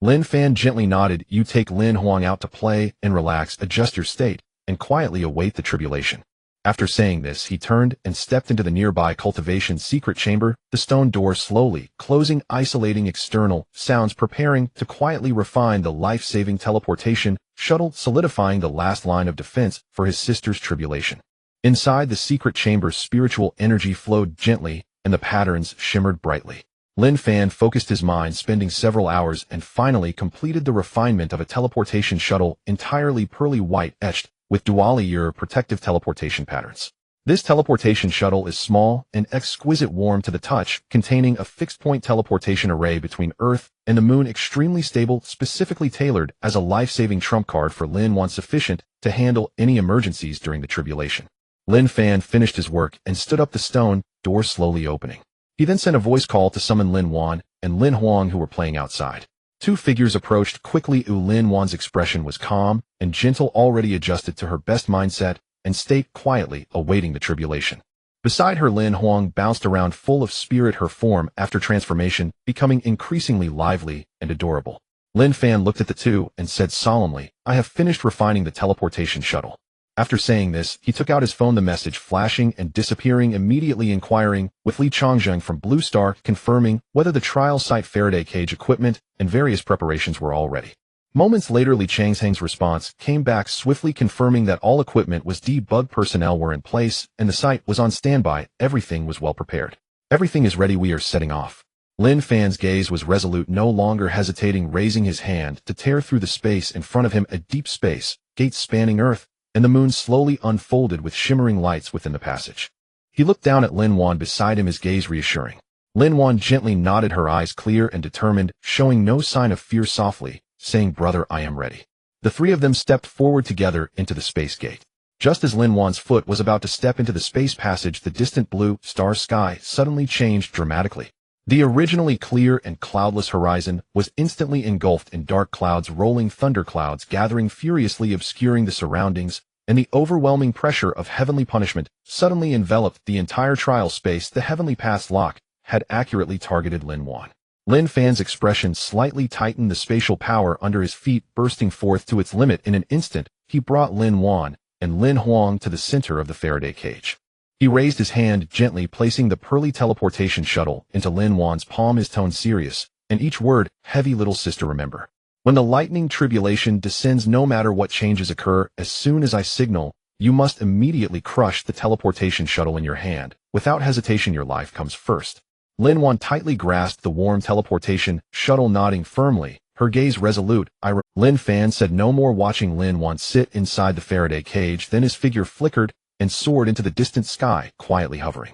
Lin Fan gently nodded. You take Lin Huang out to play and relax, adjust your state, and quietly await the tribulation. After saying this, he turned and stepped into the nearby cultivation secret chamber, the stone door slowly closing, isolating external sounds, preparing to quietly refine the life-saving teleportation shuttle, solidifying the last line of defense for his sister's tribulation. Inside the secret chamber, spiritual energy flowed gently, and the patterns shimmered brightly. Lin Fan focused his mind, spending several hours, and finally completed the refinement of a teleportation shuttle entirely pearly white, etched with dual-layer protective teleportation patterns. This teleportation shuttle is small and exquisite, warm to the touch, containing a fixed-point teleportation array between Earth and the Moon, extremely stable, specifically tailored as a life-saving trump card for Lin Fan, sufficient to handle any emergencies during the tribulation. Lin Fan finished his work and stood up, the stone door slowly opening. He then sent a voice call to summon Lin Fan and Lin Huang, who were playing outside. Two figures approached quickly. Lin Fan's expression was calm and gentle, already adjusted to her best mindset and state, quietly awaiting the tribulation. Beside her, Lin Huang bounced around, full of spirit, her form after transformation becoming increasingly lively and adorable. Lin Fan looked at the two and said solemnly, I have finished refining the teleportation shuttle. After saying this, he took out his phone, the message flashing and disappearing, immediately inquiring with Li Changzheng from Blue Star, confirming whether the trial site Faraday cage equipment and various preparations were all ready. Moments later, Li Changzheng's response came back swiftly, confirming that all equipment was debugged, personnel were in place, and the site was on standby. Everything was well prepared. Everything is ready, we are setting off. Lin Fan's gaze was resolute, no longer hesitating, raising his hand to tear through the space in front of him. A deep space, gate spanning Earth and the Moon, slowly unfolded with shimmering lights within the passage. He looked down at Lin Fan beside him, his gaze reassuring. Lin Fan gently nodded, her eyes clear and determined, showing no sign of fear, softly saying, brother, I am ready. The three of them stepped forward together into the space gate. Just as Lin Fan's foot was about to step into the space passage, the distant blue star sky suddenly changed dramatically. The originally clear and cloudless horizon was instantly engulfed in dark clouds, rolling thunderclouds gathering furiously, obscuring the surroundings, and the overwhelming pressure of heavenly punishment suddenly enveloped the entire trial space. The heavenly pass lock had accurately targeted Lin Fan. Lin Fan's expression slightly tightened, the spatial power under his feet bursting forth to its limit. In an instant, he brought Lin Fan and Lin Huang to the center of the Faraday cage. He raised his hand gently, placing the pearly teleportation shuttle into Lin Fan's palm, his tone serious, and each word heavy. Little sister, remember. When the lightning tribulation descends, no matter what changes occur, as soon as I signal, you must immediately crush the teleportation shuttle in your hand. Without hesitation, your life comes first. Lin Fan tightly grasped the warm teleportation shuttle, nodding firmly, her gaze resolute. Lin Fan said no more, watching Lin Fan sit inside the Faraday cage. Then his figure flickered and soared into the distant sky, quietly hovering.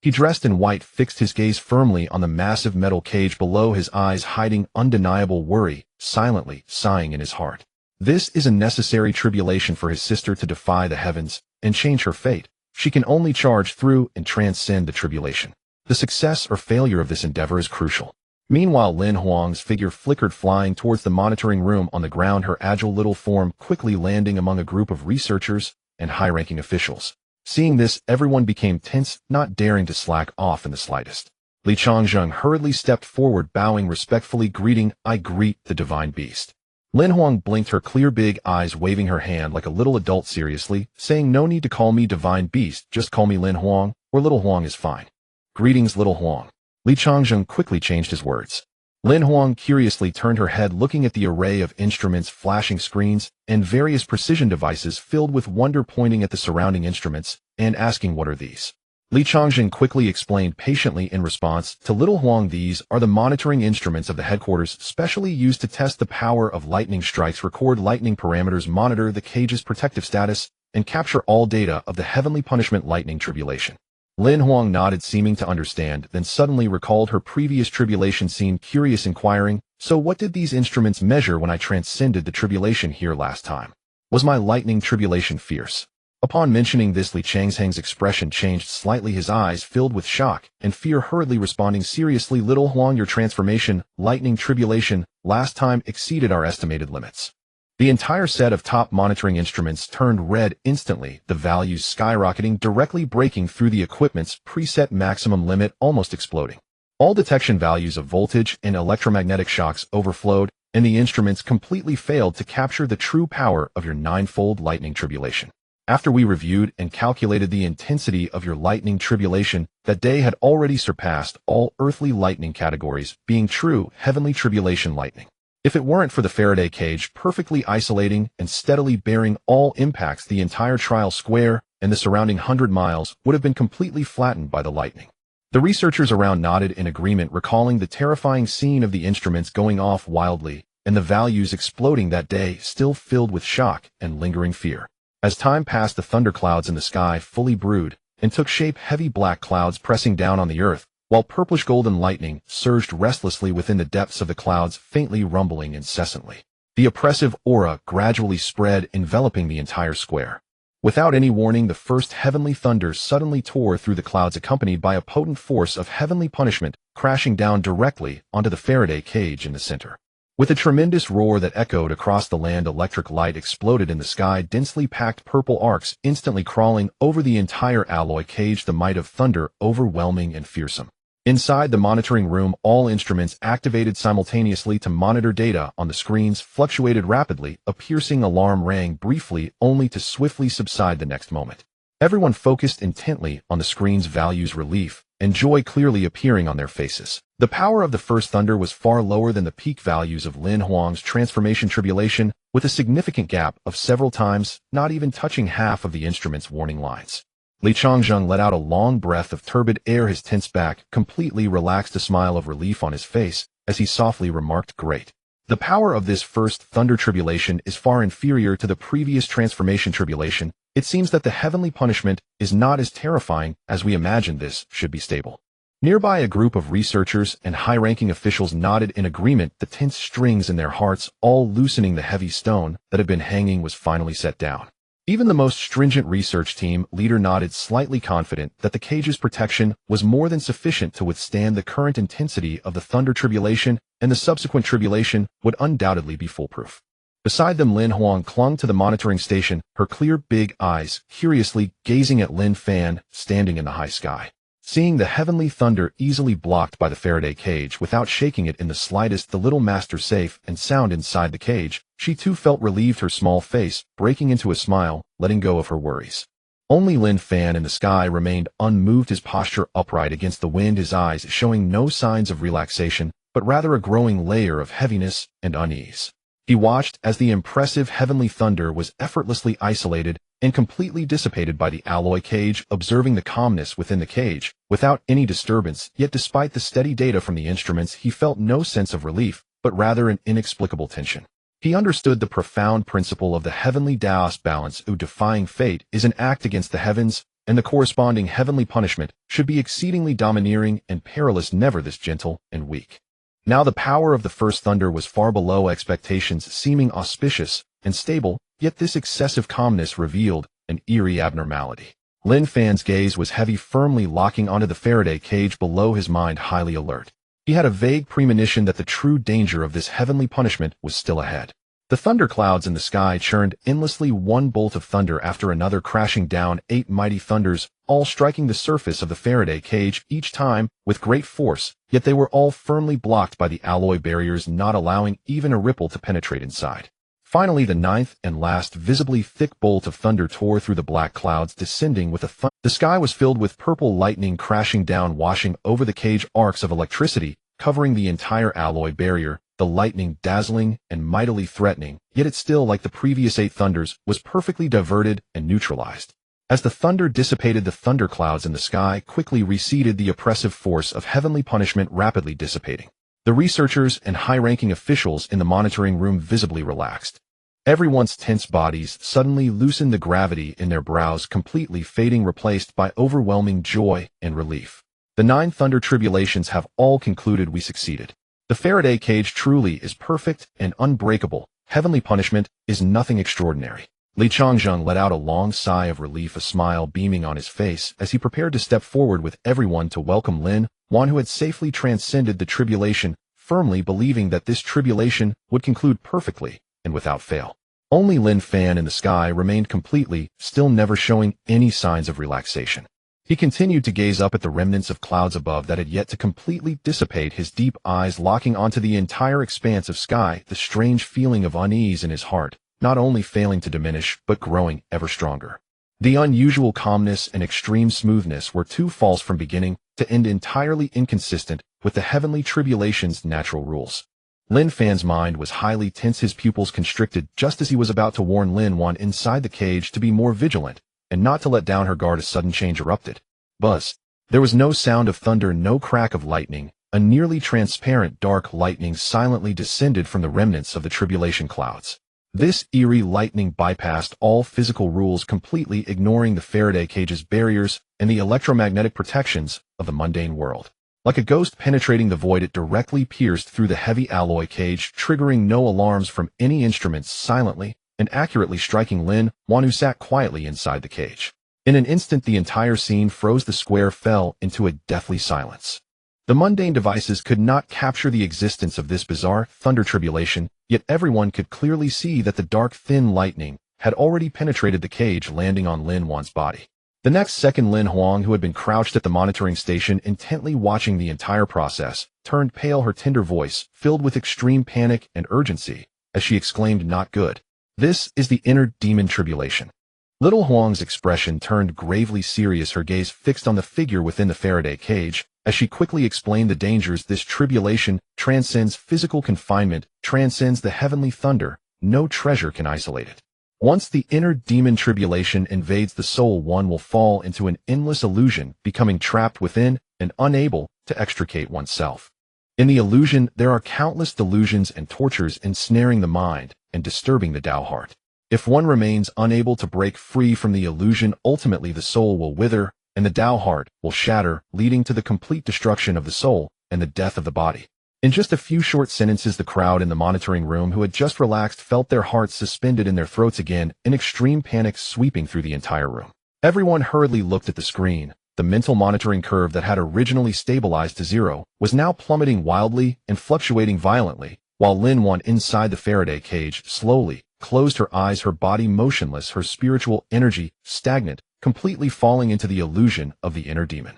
He, dressed in white, fixed his gaze firmly on the massive metal cage below, his eyes hiding undeniable worry, silently sighing in his heart. This is a necessary tribulation for his sister to defy the heavens and change her fate. She can only charge through and transcend the tribulation. The success or failure of this endeavor is crucial. Meanwhile, Lin Huang's figure flickered, flying towards the monitoring room on the ground, her agile little form quickly landing among a group of researchers and high-ranking officials. Seeing this, everyone became tense, not daring to slack off in the slightest. Li Changzheng hurriedly stepped forward, bowing respectfully, greeting, I greet the divine beast. Lin Huang blinked, her clear big eyes waving her hand like a little adult seriously, saying, no need to call me divine beast, just call me Lin Huang, or little Huang is fine. Greetings, little Huang. Li Changzheng quickly changed his words. Lin Huang curiously turned her head, looking at the array of instruments, flashing screens, and various precision devices, filled with wonder, pointing at the surrounding instruments and asking, what are these? Li Changzheng quickly explained patiently in response to little Huang, these are the monitoring instruments of the headquarters, specially used to test the power of lightning strikes, record lightning parameters, monitor the cage's protective status, and capture all data of the heavenly punishment lightning tribulation. Lin Huang nodded, seeming to understand, then suddenly recalled her previous tribulation scene, curious, inquiring, So what did these instruments measure when I transcended the tribulation here last time? Was my lightning tribulation fierce? Upon mentioning this, Li Changsheng's expression changed slightly, his eyes filled with shock and fear, hurriedly responding seriously, "Little Huang, your transformation, lightning tribulation, last time exceeded our estimated limits." The entire set of top monitoring instruments turned red instantly, the values skyrocketing, directly breaking through the equipment's preset maximum limit, almost exploding. All detection values of voltage and electromagnetic shocks overflowed, and the instruments completely failed to capture the true power of your ninefold lightning tribulation. After we reviewed and calculated the intensity of your lightning tribulation, that day had already surpassed all earthly lightning categories, being true heavenly tribulation lightning. If it weren't for the Faraday cage perfectly isolating and steadily bearing all impacts, the entire trial square and the surrounding 100 miles would have been completely flattened by the lightning. The researchers around nodded in agreement, recalling the terrifying scene of the instruments going off wildly and the values exploding that day, still filled with shock and lingering fear. As time passed, the thunderclouds in the sky fully brewed and took shape, heavy black clouds pressing down on the earth, while purplish-golden lightning surged restlessly within the depths of the clouds, faintly rumbling incessantly. The oppressive aura gradually spread, enveloping the entire square. Without any warning, the first heavenly thunder suddenly tore through the clouds, accompanied by a potent force of heavenly punishment, crashing down directly onto the Faraday cage in the center. With a tremendous roar that echoed across the land, electric light exploded in the sky, densely packed purple arcs instantly crawling over the entire alloy cage, the might of thunder overwhelming and fearsome. Inside the monitoring room, all instruments activated simultaneously to monitor data on the screens fluctuated rapidly, a piercing alarm rang briefly only to swiftly subside the next moment. Everyone focused intently on the screen's values, relief and joy clearly appearing on their faces. The power of the first thunder was far lower than the peak values of Lin Huang's transformation tribulation, with a significant gap of several times, not even touching half of the instrument's warning lines. Li Changsheng let out a long breath of turbid air, his tense back completely relaxed, a smile of relief on his face as he softly remarked, "Great. The power of this first thunder tribulation is far inferior to the previous transformation tribulation. It seems that the heavenly punishment is not as terrifying as we imagined. This should be stable." Nearby, a group of researchers and high-ranking officials nodded in agreement, the tense strings in their hearts all loosening. The heavy stone that had been hanging was finally set down. Even the most stringent research team leader nodded, slightly confident that the cage's protection was more than sufficient to withstand the current intensity of the thunder tribulation, and the subsequent tribulation would undoubtedly be foolproof. Beside them, Lin Huang clung to the monitoring station, her clear big eyes curiously gazing at Lin Fan standing in the high sky. Seeing the heavenly thunder easily blocked by the Faraday cage without shaking it in the slightest, the little master safe and sound inside the cage, she too felt relieved, her small face breaking into a smile, letting go of her worries. Only Lin Fan in the sky remained unmoved, his posture upright against the wind, his eyes showing no signs of relaxation, but rather a growing layer of heaviness and unease. He watched as the impressive heavenly thunder was effortlessly isolated and completely dissipated by the alloy cage, observing the calmness within the cage, without any disturbance. Yet despite the steady data from the instruments, he felt no sense of relief, but rather an inexplicable tension. He understood the profound principle of the heavenly Taoist balance, defying fate is an act against the heavens, and the corresponding heavenly punishment should be exceedingly domineering and perilous, never this gentle and weak. Now the power of the first thunder was far below expectations, seeming auspicious and stable, yet this excessive calmness revealed an eerie abnormality. Lin Fan's gaze was heavy, firmly locking onto the Faraday cage below, his mind highly alert. He had a vague premonition that the true danger of this heavenly punishment was still ahead. The thunderclouds in the sky churned endlessly, one bolt of thunder after another crashing down, 8 mighty thunders, all striking the surface of the Faraday cage, each time with great force, yet they were all firmly blocked by the alloy barriers, not allowing even a ripple to penetrate inside. Finally, the 9th and last visibly thick bolt of thunder tore through the black clouds, descending with a thud. The sky was filled with purple lightning crashing down, washing over the cage, arcs of electricity covering the entire alloy barrier, the lightning dazzling and mightily threatening, yet it still, like the previous 8 thunders, was perfectly diverted and neutralized. As the thunder dissipated, the thunderclouds in the sky quickly receded, the oppressive force of heavenly punishment rapidly dissipating. The researchers and high-ranking officials in the monitoring room visibly relaxed. Everyone's tense bodies suddenly loosened, the gravity in their brows completely fading, replaced by overwhelming joy and relief. The 9 thunder tribulations have all concluded. We succeeded. The Faraday cage truly is perfect and unbreakable. Heavenly punishment is nothing extraordinary. Li Changzheng let out a long sigh of relief, a smile beaming on his face as he prepared to step forward with everyone to welcome Lin, one who had safely transcended the tribulation, firmly believing that this tribulation would conclude perfectly and without fail. Only Lin Fan in the sky remained completely still, never showing any signs of relaxation. He continued to gaze up at the remnants of clouds above that had yet to completely dissipate, his deep eyes locking onto the entire expanse of sky, the strange feeling of unease in his heart not only failing to diminish but growing ever stronger. The unusual calmness and extreme smoothness were too false from beginning to end, entirely inconsistent with the heavenly tribulation's natural rules. Lin Fan's mind was highly tense, his pupils constricted just as he was about to warn Lin Wan inside the cage to be more vigilant and not to let down her guard. A sudden change erupted. Buzz. There was no sound of thunder, no crack of lightning. A nearly transparent dark lightning silently descended from the remnants of the tribulation clouds. This eerie lightning bypassed all physical rules, completely ignoring the Faraday cage's barriers and the electromagnetic protections of the mundane world. Like a ghost penetrating the void, it directly pierced through the heavy alloy cage, triggering no alarms from any instruments, silently and accurately striking Lin Wan, who sat quietly inside the cage. In an instant, the entire scene froze. The square fell into a deathly silence. The mundane devices could not capture the existence of this bizarre thunder tribulation, yet everyone could clearly see that the dark, thin lightning had already penetrated the cage, landing on Lin Wan's body. The next second, Lin Huang, who had been crouched at the monitoring station, intently watching the entire process, turned pale, her tender voice filled with extreme panic and urgency, as she exclaimed, "Not good. This is the inner demon tribulation." Little Huang's expression turned gravely serious, her gaze fixed on the figure within the Faraday cage, as she quickly explained the dangers. This tribulation transcends physical confinement, transcends the heavenly thunder. No treasure can isolate it. Once the inner demon tribulation invades the soul, one will fall into an endless illusion, becoming trapped within and unable to extricate oneself. In the illusion, there are countless delusions and tortures ensnaring the mind and disturbing the Tao heart. If one remains unable to break free from the illusion, ultimately the soul will wither and the Tao heart will shatter, leading to the complete destruction of the soul and the death of the body. In just a few short sentences, the crowd in the monitoring room, who had just relaxed, felt their hearts suspended in their throats again, in extreme panic sweeping through the entire room. Everyone hurriedly looked at the screen. The mental monitoring curve that had originally stabilized to 0 was now plummeting wildly and fluctuating violently, while Lin Wan inside the Faraday cage slowly closed her eyes, her body motionless, her spiritual energy stagnant, completely falling into the illusion of the inner demon.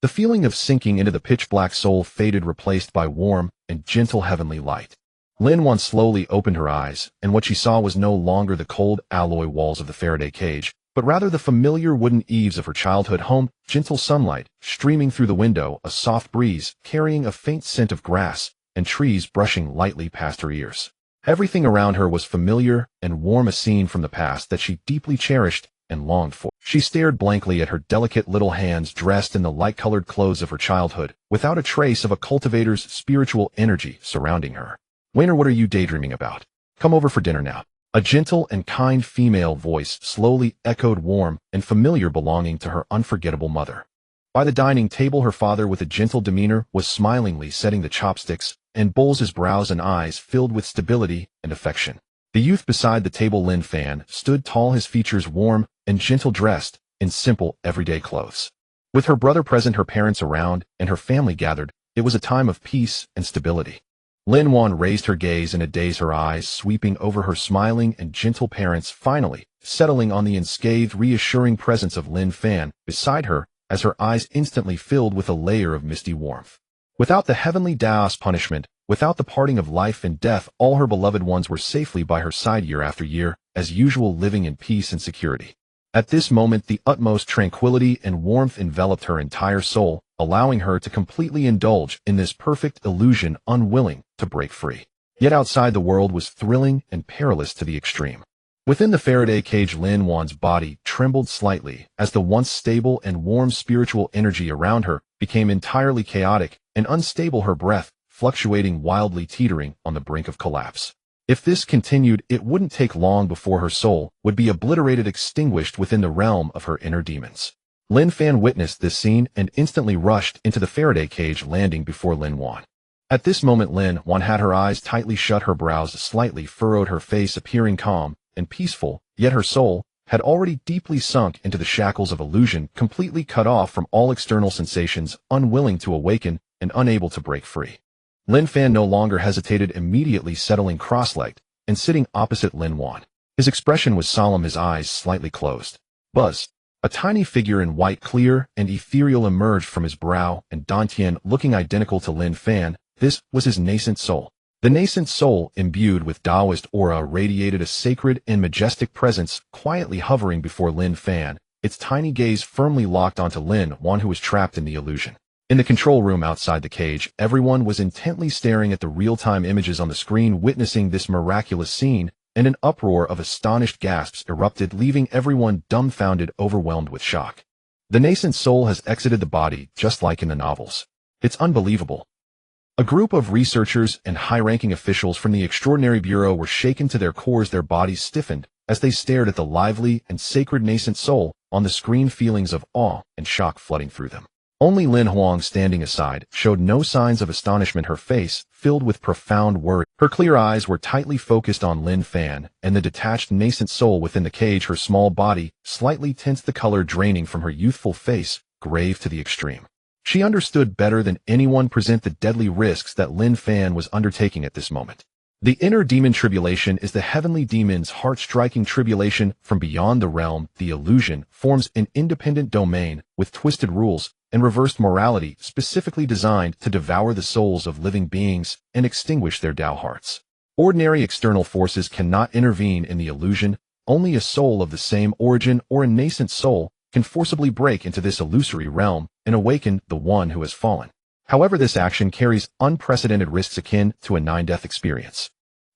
The feeling of sinking into the pitch-black soul faded, replaced by warm and gentle heavenly light. Lin Wan slowly opened her eyes, and what she saw was no longer the cold alloy walls of the Faraday cage, but rather the familiar wooden eaves of her childhood home. Gentle sunlight streaming through the window, a soft breeze carrying a faint scent of grass, and trees brushing lightly past her ears. Everything around her was familiar and warm, a scene from the past that she deeply cherished and longed for. She stared blankly at her delicate little hands, dressed in the light-colored clothes of her childhood, without a trace of a cultivator's spiritual energy surrounding her. "Wayne, what are you daydreaming about? Come over for dinner now." A gentle and kind female voice slowly echoed, warm and familiar, belonging to her unforgettable mother. By the dining table, her father, with a gentle demeanor, was smilingly setting the chopsticks and bowls, his brows and eyes filled with stability and affection. The youth beside the table, Lin Fan, stood tall, his features warm and gentle, dressed in simple, everyday clothes. With her brother present, her parents around, and her family gathered, it was a time of peace and stability. Lin Wan raised her gaze in a daze, her eyes sweeping over her smiling and gentle parents, finally settling on the unscathed, reassuring presence of Lin Fan beside her, as her eyes instantly filled with a layer of misty warmth. Without the heavenly Taoist punishment, without the parting of life and death, all her beloved ones were safely by her side year after year, as usual, living in peace and security. At this moment, the utmost tranquility and warmth enveloped her entire soul, allowing her to completely indulge in this perfect illusion, unwilling to break free. Yet outside, the world was thrilling and perilous to the extreme. Within the Faraday cage, Lin Wan's body trembled slightly as the once stable and warm spiritual energy around her became entirely chaotic and unstable, her breath fluctuating wildly, teetering on the brink of collapse. If this continued, it wouldn't take long before her soul would be obliterated, extinguished within the realm of her inner demons. Lin Fan witnessed this scene and instantly rushed into the Faraday cage, landing before Lin Wan. At this moment Lin Fan had her eyes tightly shut, her brows slightly furrowed, her face appearing calm and peaceful, yet her soul had already deeply sunk into the shackles of illusion, completely cut off from all external sensations, unwilling to awaken and unable to break free. Lin Fan no longer hesitated, immediately settling cross-legged and sitting opposite Lin Fan. His expression was solemn, his eyes slightly closed. Buzz. A tiny figure in white, clear and ethereal, emerged from his brow, and Dantian, looking identical to Lin Fan, this was his nascent soul. The nascent soul, imbued with Taoist aura, radiated a sacred and majestic presence, quietly hovering before Lin Fan, its tiny gaze firmly locked onto Lin Fan, who was trapped in the illusion. In the control room outside the cage, everyone was intently staring at the real-time images on the screen, witnessing this miraculous scene, and an uproar of astonished gasps erupted, leaving everyone dumbfounded, overwhelmed with shock. The nascent soul has exited the body, just like in the novels. It's unbelievable. A group of researchers and high-ranking officials from the Extraordinary Bureau were shaken to their cores, their bodies stiffened as they stared at the lively and sacred nascent soul on the screen, feelings of awe and shock flooding through them. Only Lin Fan, standing aside, showed no signs of astonishment, her face filled with profound worry. Her clear eyes were tightly focused on Lin Fan and the detached nascent soul within the cage, her small body slightly tense, the color draining from her youthful face, grave to the extreme. She understood better than anyone present the deadly risks that Lin Fan was undertaking at this moment. The inner demon tribulation is the heavenly demon's heart-striking tribulation from beyond the realm. The illusion forms an independent domain with twisted rules and reversed morality, specifically designed to devour the souls of living beings and extinguish their Tao hearts. Ordinary external forces cannot intervene in the illusion. Only a soul of the same origin or a nascent soul can forcibly break into this illusory realm and awaken the one who has fallen. However, this action carries unprecedented risks akin to a nine-death experience.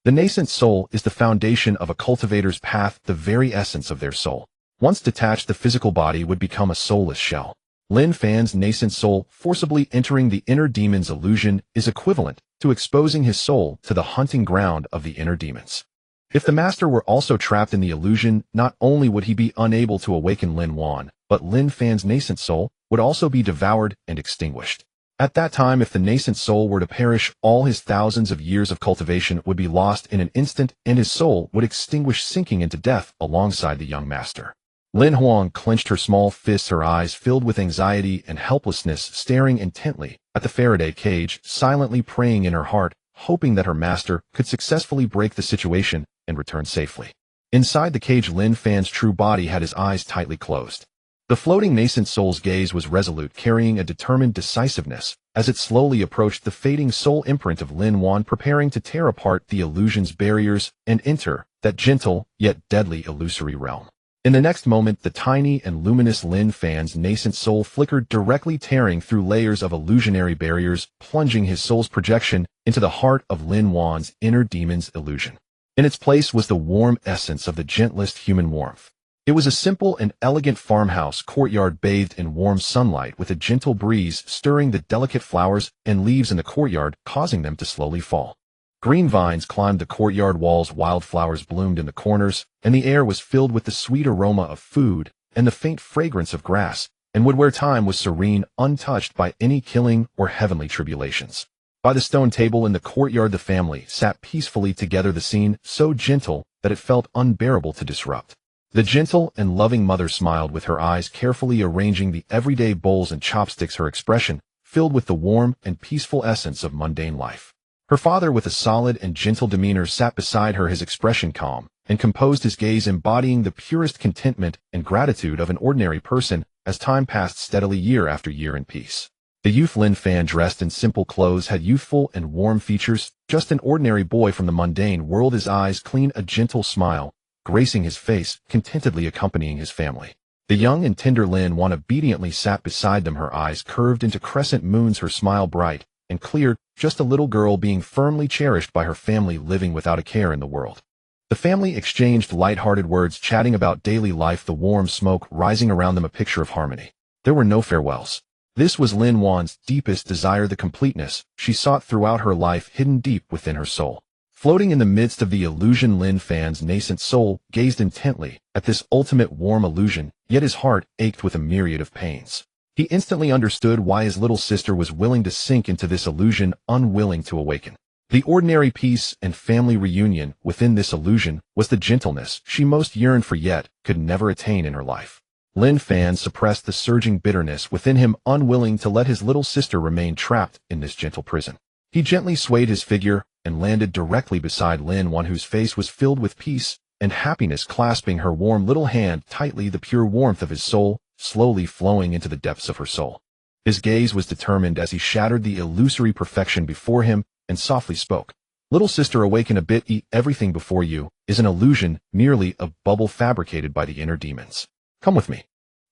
The nascent soul is the foundation of a cultivator's path, the very essence of their soul. Once detached, the physical body would become a soulless shell. Lin Fan's nascent soul forcibly entering the inner demon's illusion is equivalent to exposing his soul to the hunting ground of the inner demons. If the master were also trapped in the illusion, not only would he be unable to awaken Lin Fan, but Lin Fan's nascent soul would also be devoured and extinguished. At that time, if the nascent soul were to perish, all his thousands of years of cultivation would be lost in an instant, and his soul would extinguish, sinking into death alongside the young master. Lin Fan clenched her small fists, her eyes filled with anxiety and helplessness, staring intently at the Faraday cage, silently praying in her heart, hoping that her master could successfully break the situation and return safely. Inside the cage, Lin Fan's true body had his eyes tightly closed. The floating nascent soul's gaze was resolute, carrying a determined decisiveness as it slowly approached the fading soul imprint of Lin Fan, preparing to tear apart the illusion's barriers and enter that gentle yet deadly illusory realm. In the next moment, the tiny and luminous Lin Fan's nascent soul flickered, directly tearing through layers of illusionary barriers, plunging his soul's projection into the heart of Lin Fan's inner demon's illusion. In its place was the warm essence of the gentlest human warmth. It was a simple and elegant farmhouse courtyard bathed in warm sunlight, with a gentle breeze stirring the delicate flowers and leaves in the courtyard, causing them to slowly fall. Green vines climbed the courtyard walls, wildflowers bloomed in the corners, and the air was filled with the sweet aroma of food and the faint fragrance of grass, and would where time was serene, untouched by any killing or heavenly tribulations. By the stone table in the courtyard, the family sat peacefully together, the scene so gentle that it felt unbearable to disrupt. The gentle and loving mother smiled, with her eyes carefully arranging the everyday bowls and chopsticks, her expression filled with the warm and peaceful essence of mundane life. Her father, with a solid and gentle demeanor, sat beside her, his expression calm and composed, his gaze embodying the purest contentment and gratitude of an ordinary person, as time passed steadily year after year in peace. The youth Lin Fan, dressed in simple clothes, had youthful and warm features, just an ordinary boy from the mundane world, his eyes clean, a gentle smile gracing his face, contentedly accompanying his family. The young and tender Lin Fan obediently sat beside them, her eyes curved into crescent moons, her smile bright and clear, just a little girl being firmly cherished by her family, living without a care in the world. The family exchanged light-hearted words, chatting about daily life, the warm smoke rising around them, a picture of harmony. There were no farewells. This was Lin Fan's deepest desire, the completeness she sought throughout her life, hidden deep within her soul. Floating in the midst of the illusion, Lin Fan's nascent soul gazed intently at this ultimate warm illusion, yet his heart ached with a myriad of pains. He instantly understood why his little sister was willing to sink into this illusion, unwilling to awaken. The ordinary peace and family reunion within this illusion was the gentleness she most yearned for yet could never attain in her life. Lin Fan suppressed the surging bitterness within him, unwilling to let his little sister remain trapped in this gentle prison. He gently swayed his figure and landed directly beside Lin, one whose face was filled with peace and happiness, clasping her warm little hand tightly, the pure warmth of his soul slowly flowing into the depths of her soul. His gaze was determined as he shattered the illusory perfection before him and softly spoke. Little sister, awaken a bit. Everything before you is an illusion, merely a bubble fabricated by the inner demons. Come with me.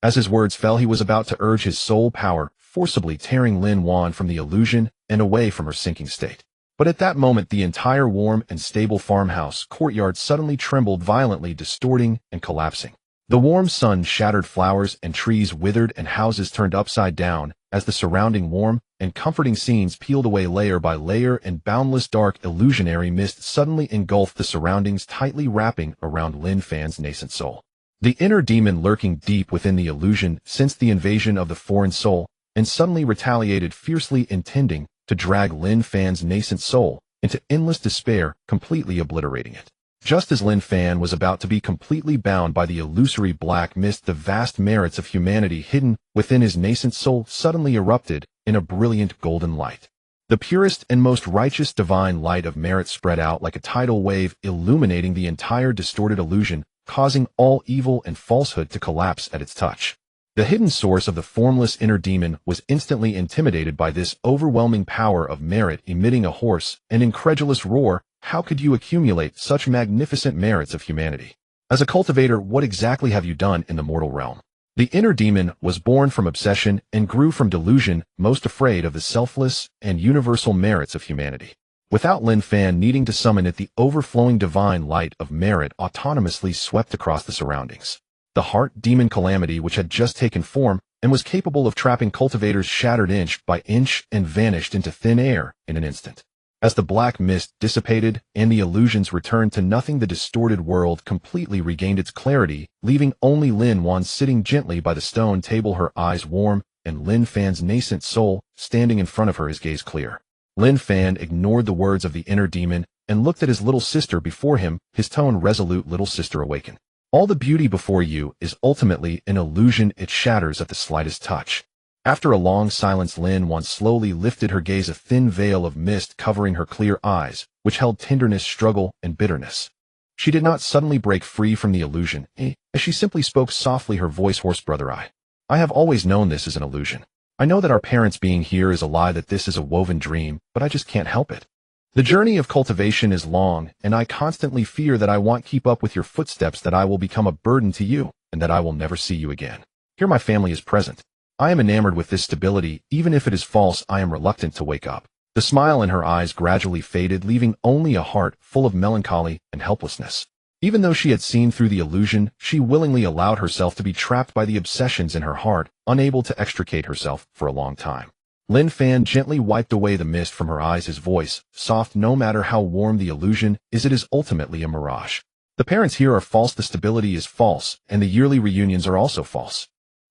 As his words fell, he was about to urge his soul power, forcibly tearing Lin Fan from the illusion and away from her sinking state. But at that moment, the entire warm and stable farmhouse courtyard suddenly trembled violently, distorting and collapsing. The warm sun shattered flowers and trees, withered and houses turned upside down as the surrounding warm and comforting scenes peeled away layer by layer, and boundless dark illusionary mist suddenly engulfed the surroundings, tightly wrapping around Lin Fan's nascent soul. The inner demon lurking deep within the illusion sensed the invasion of the foreign soul and suddenly retaliated fiercely, intending to drag Lin Fan's nascent soul into endless despair, completely obliterating it. Just as Lin Fan was about to be completely bound by the illusory black mist, the vast merits of humanity hidden within his nascent soul suddenly erupted in a brilliant golden light. The purest and most righteous divine light of merit spread out like a tidal wave, illuminating the entire distorted illusion, causing all evil and falsehood to collapse at its touch. The hidden source of the formless inner demon was instantly intimidated by this overwhelming power of merit, emitting a hoarse and incredulous roar. How could you accumulate such magnificent merits of humanity? As a cultivator, what exactly have you done in the mortal realm? The inner demon was born from obsession and grew from delusion, most afraid of the selfless and universal merits of humanity. Without Lin Fan needing to summon it, the overflowing divine light of merit autonomously swept across the surroundings. The heart demon calamity, which had just taken form and was capable of trapping cultivators, shattered inch by inch and vanished into thin air in an instant. As the black mist dissipated and the illusions returned to nothing, the distorted world completely regained its clarity, leaving only Lin Fan sitting gently by the stone table, her eyes warm, and Lin Fan's nascent soul standing in front of her, his gaze clear. Lin Fan ignored the words of the inner demon and looked at his little sister before him, his tone resolute. Little sister, awaken. All the beauty before you is ultimately an illusion. It shatters at the slightest touch. After a long silence, Lin Fan slowly lifted her gaze, a thin veil of mist covering her clear eyes, which held tenderness, struggle, and bitterness. She did not suddenly break free from the illusion, as she simply spoke softly, her voice hoarse. Brother, I have always known this is an illusion. I know that our parents being here is a lie, that this is a woven dream, but I just can't help it. The journey of cultivation is long, and I constantly fear that I won't keep up with your footsteps, that I will become a burden to you, and that I will never see you again. Here my family is present. I am enamored with this stability. Even if it is false, I am reluctant to wake up. The smile in her eyes gradually faded, leaving only a heart full of melancholy and helplessness. Even though she had seen through the illusion, she willingly allowed herself to be trapped by the obsessions in her heart, unable to extricate herself for a long time. Lin Fan gently wiped away the mist from her eyes, his voice soft. No matter how warm the illusion is, it is ultimately a mirage. The parents here are false, the stability is false, and the yearly reunions are also false.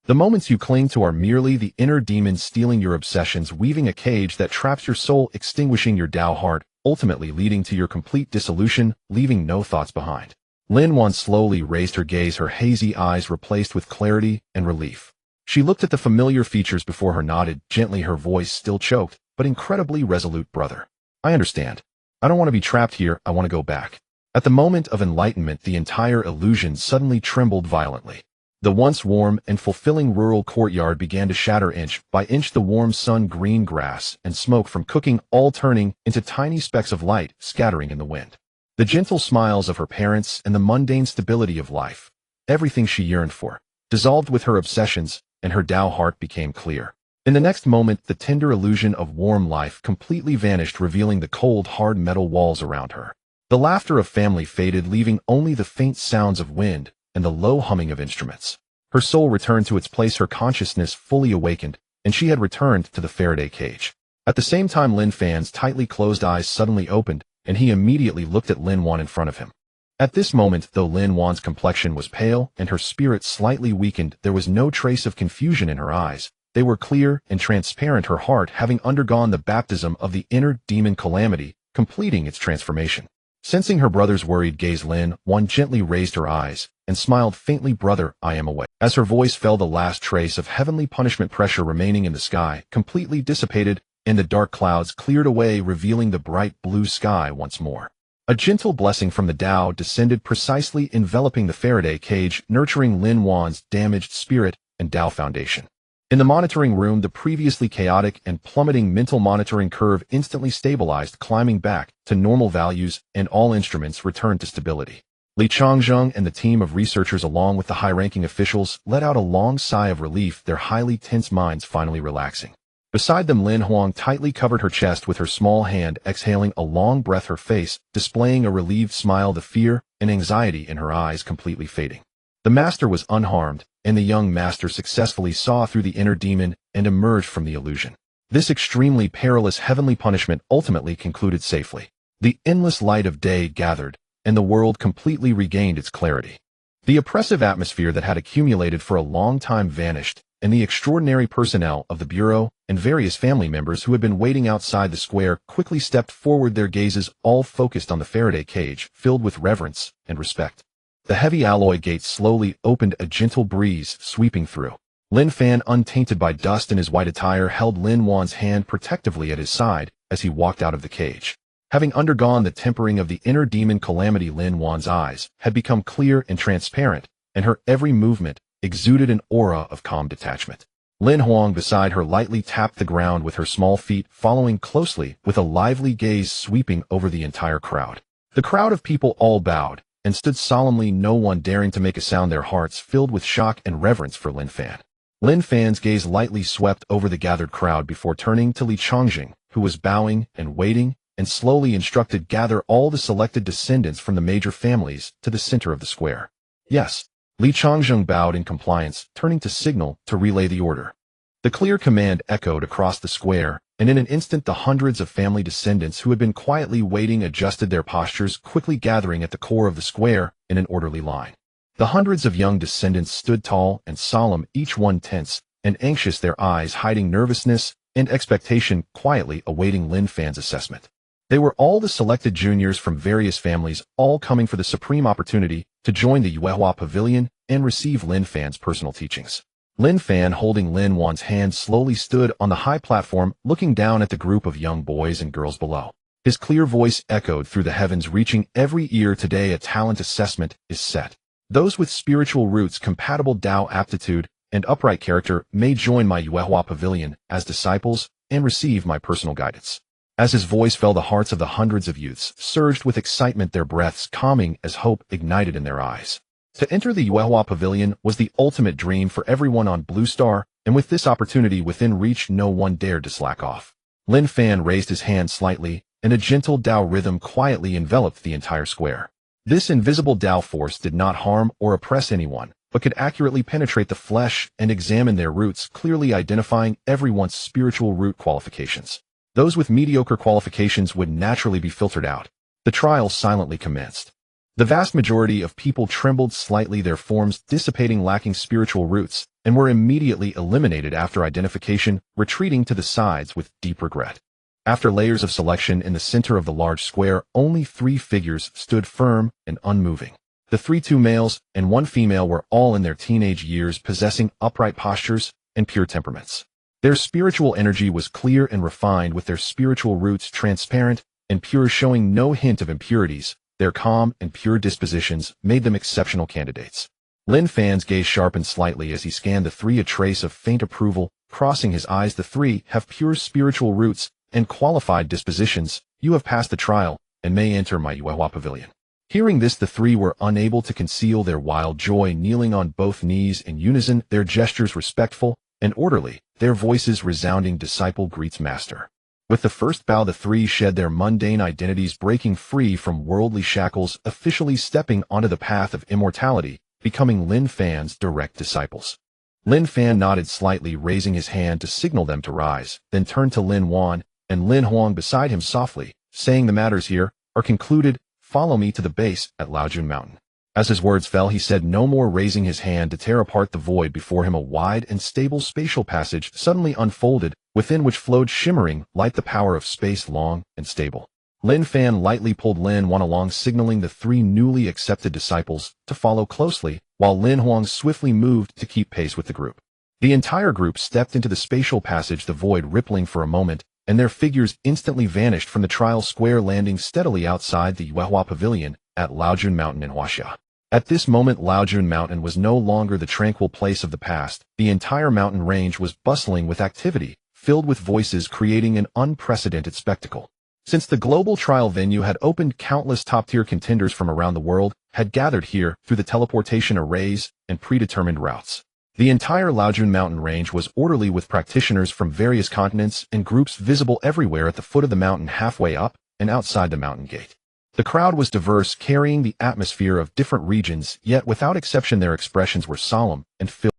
The moments you cling to are merely the inner demon stealing your obsessions, weaving a cage that traps your soul, extinguishing your Tao heart, ultimately leading to your complete dissolution, leaving no thoughts behind. Lin Fan slowly raised her gaze, her hazy eyes replaced with clarity and relief. She looked at the familiar features before her, nodded gently, her voice still choked, but incredibly resolute. Brother, I understand. I don't want to be trapped here, I want to go back. At the moment of enlightenment, the entire illusion suddenly trembled violently. The once warm and fulfilling rural courtyard began to shatter inch by inch, the warm sun, green grass, and smoke from cooking all turning into tiny specks of light scattering in the wind. The gentle smiles of her parents and the mundane stability of life, everything she yearned for, dissolved with her obsessions, and her Tao heart became clear. In the next moment, the tender illusion of warm life completely vanished, revealing the cold, hard metal walls around her. The laughter of family faded, leaving only the faint sounds of wind and the low humming of instruments. Her soul returned to its place, her consciousness fully awakened, and she had returned to the Faraday cage. At the same time, Lin Fan's tightly closed eyes suddenly opened, and he immediately looked at Lin Fan in front of him. At this moment, though Lin Fan's complexion was pale and her spirit slightly weakened, there was no trace of confusion in her eyes, They were clear and transparent, her heart having undergone the baptism of the inner demon calamity, completing its transformation. Sensing her brother's worried gaze, Lin Fan gently raised her eyes and smiled faintly. "Brother, I am away." As her voice fell, the last trace of heavenly punishment pressure remaining in the sky completely dissipated, and the dark clouds cleared away, revealing the bright blue sky once more. A gentle blessing from the Tao descended, precisely enveloping the Faraday cage, nurturing Lin Fan's damaged spirit and Tao foundation. In the monitoring room, the previously chaotic and plummeting mental monitoring curve instantly stabilized, climbing back to normal values, and all instruments returned to stability. Li Changzheng and the team of researchers, along with the high-ranking officials, let out a long sigh of relief, their highly tense minds finally relaxing. Beside them, Lin Fan tightly covered her chest with her small hand, exhaling a long breath, her face displaying a relieved smile, the fear and anxiety in her eyes completely fading. The master was unharmed, and the young master successfully saw through the inner demon and emerged from the illusion. This extremely perilous heavenly punishment ultimately concluded safely. The endless light of day gathered, and the world completely regained its clarity. The oppressive atmosphere that had accumulated for a long time vanished, and the extraordinary personnel of the Bureau and various family members who had been waiting outside the square quickly stepped forward, their gazes all focused on the Faraday cage, filled with reverence and respect. The heavy alloy gate slowly opened, a gentle breeze sweeping through. Lin Fan, untainted by dust in his white attire, held Lin Fan's hand protectively at his side as he walked out of the cage. Having undergone the tempering of the inner demon calamity, Lin Fan's eyes had become clear and transparent, and her every movement exuded an aura of calm detachment. Lin Fan, beside her, lightly tapped the ground with her small feet, following closely with a lively gaze sweeping over the entire crowd. The crowd of people all bowed and stood solemnly, no one daring to make a sound, their hearts filled with shock and reverence for Lin Fan. Lin Fan's gaze lightly swept over the gathered crowd before turning to Li Changzheng, who was bowing and waiting, and slowly instructed, "Gather all the selected descendants from the major families to the center of the square." "Yes." Li Changzheng bowed in compliance, turning to signal to relay the order. The clear command echoed across the square, and in an instant the hundreds of family descendants who had been quietly waiting adjusted their postures, quickly gathering at the core of the square in an orderly line. The hundreds of young descendants stood tall and solemn, each one tense and anxious, their eyes hiding nervousness and expectation, quietly awaiting Lin Fan's assessment. They were all the selected juniors from various families, all coming for the supreme opportunity to join the Yuehua Pavilion and receive Lin Fan's personal teachings. Lin Fan, holding Lin Fan's hand, slowly stood on the high platform, looking down at the group of young boys and girls below. His clear voice echoed through the heavens, reaching every ear. "Today a talent assessment is set. Those with spiritual roots, compatible Tao aptitude, and upright character may join my Yuehua Pavilion as disciples and receive my personal guidance." As his voice fell, the hearts of the hundreds of youths surged with excitement, their breaths calming as hope ignited in their eyes. To enter the Yuehua Pavilion was the ultimate dream for everyone on Blue Star, and with this opportunity within reach, no one dared to slack off. Lin Fan raised his hand slightly, and a gentle Tao rhythm quietly enveloped the entire square. This invisible Tao force did not harm or oppress anyone, but could accurately penetrate the flesh and examine their roots, clearly identifying everyone's spiritual root qualifications. Those with mediocre qualifications would naturally be filtered out. The trial silently commenced. The vast majority of people trembled slightly, their forms dissipating, lacking spiritual roots, and were immediately eliminated after identification, retreating to the sides with deep regret. After layers of selection, in the center of the large square, only 3 figures stood firm and unmoving. The 2 males and 1 female were all in their teenage years, possessing upright postures and pure temperaments. Their spiritual energy was clear and refined, with their spiritual roots transparent and pure, showing no hint of impurities. Their calm and pure dispositions made them exceptional candidates. Lin Fan's gaze sharpened slightly as he scanned the 3, a trace of faint approval crossing his eyes. "The 3 have pure spiritual roots and qualified dispositions. You have passed the trial and may enter my Yuehua Pavilion." Hearing this, the 3 were unable to conceal their wild joy, kneeling on both knees in unison, their gestures respectful and orderly, their voices resounding, "Disciple greets master." With the first bow, the 3 shed their mundane identities, breaking free from worldly shackles, officially stepping onto the path of immortality, becoming Lin Fan's direct disciples. Lin Fan nodded slightly, raising his hand to signal them to rise, then turned to Lin Fan and Lin Fan beside him softly, saying, "The matters here are concluded. Follow me to the base at Laojun Mountain." As his words fell, he said no more, raising his hand to tear apart the void before him. A wide and stable spatial passage suddenly unfolded, within which flowed shimmering light, the power of space, long and stable. Lin Fan lightly pulled Lin Huang along, signaling the three newly accepted disciples to follow closely, while Lin Huang swiftly moved to keep pace with the group. The entire group stepped into the spatial passage, the void rippling for a moment, and their figures instantly vanished from the trial square, landing steadily outside the Yuehua Pavilion at Laojun Mountain in Huaxia. At this moment, Laojun Mountain was no longer the tranquil place of the past. The entire mountain range was bustling with activity, filled with voices, creating an unprecedented spectacle. Since the global trial venue had opened, countless top-tier contenders from around the world had gathered here through the teleportation arrays and predetermined routes. The entire Laojun Mountain range was orderly, with practitioners from various continents and groups visible everywhere at the foot of the mountain, halfway up and outside the mountain gate. The crowd was diverse, carrying the atmosphere of different regions, yet without exception their expressions were solemn and filled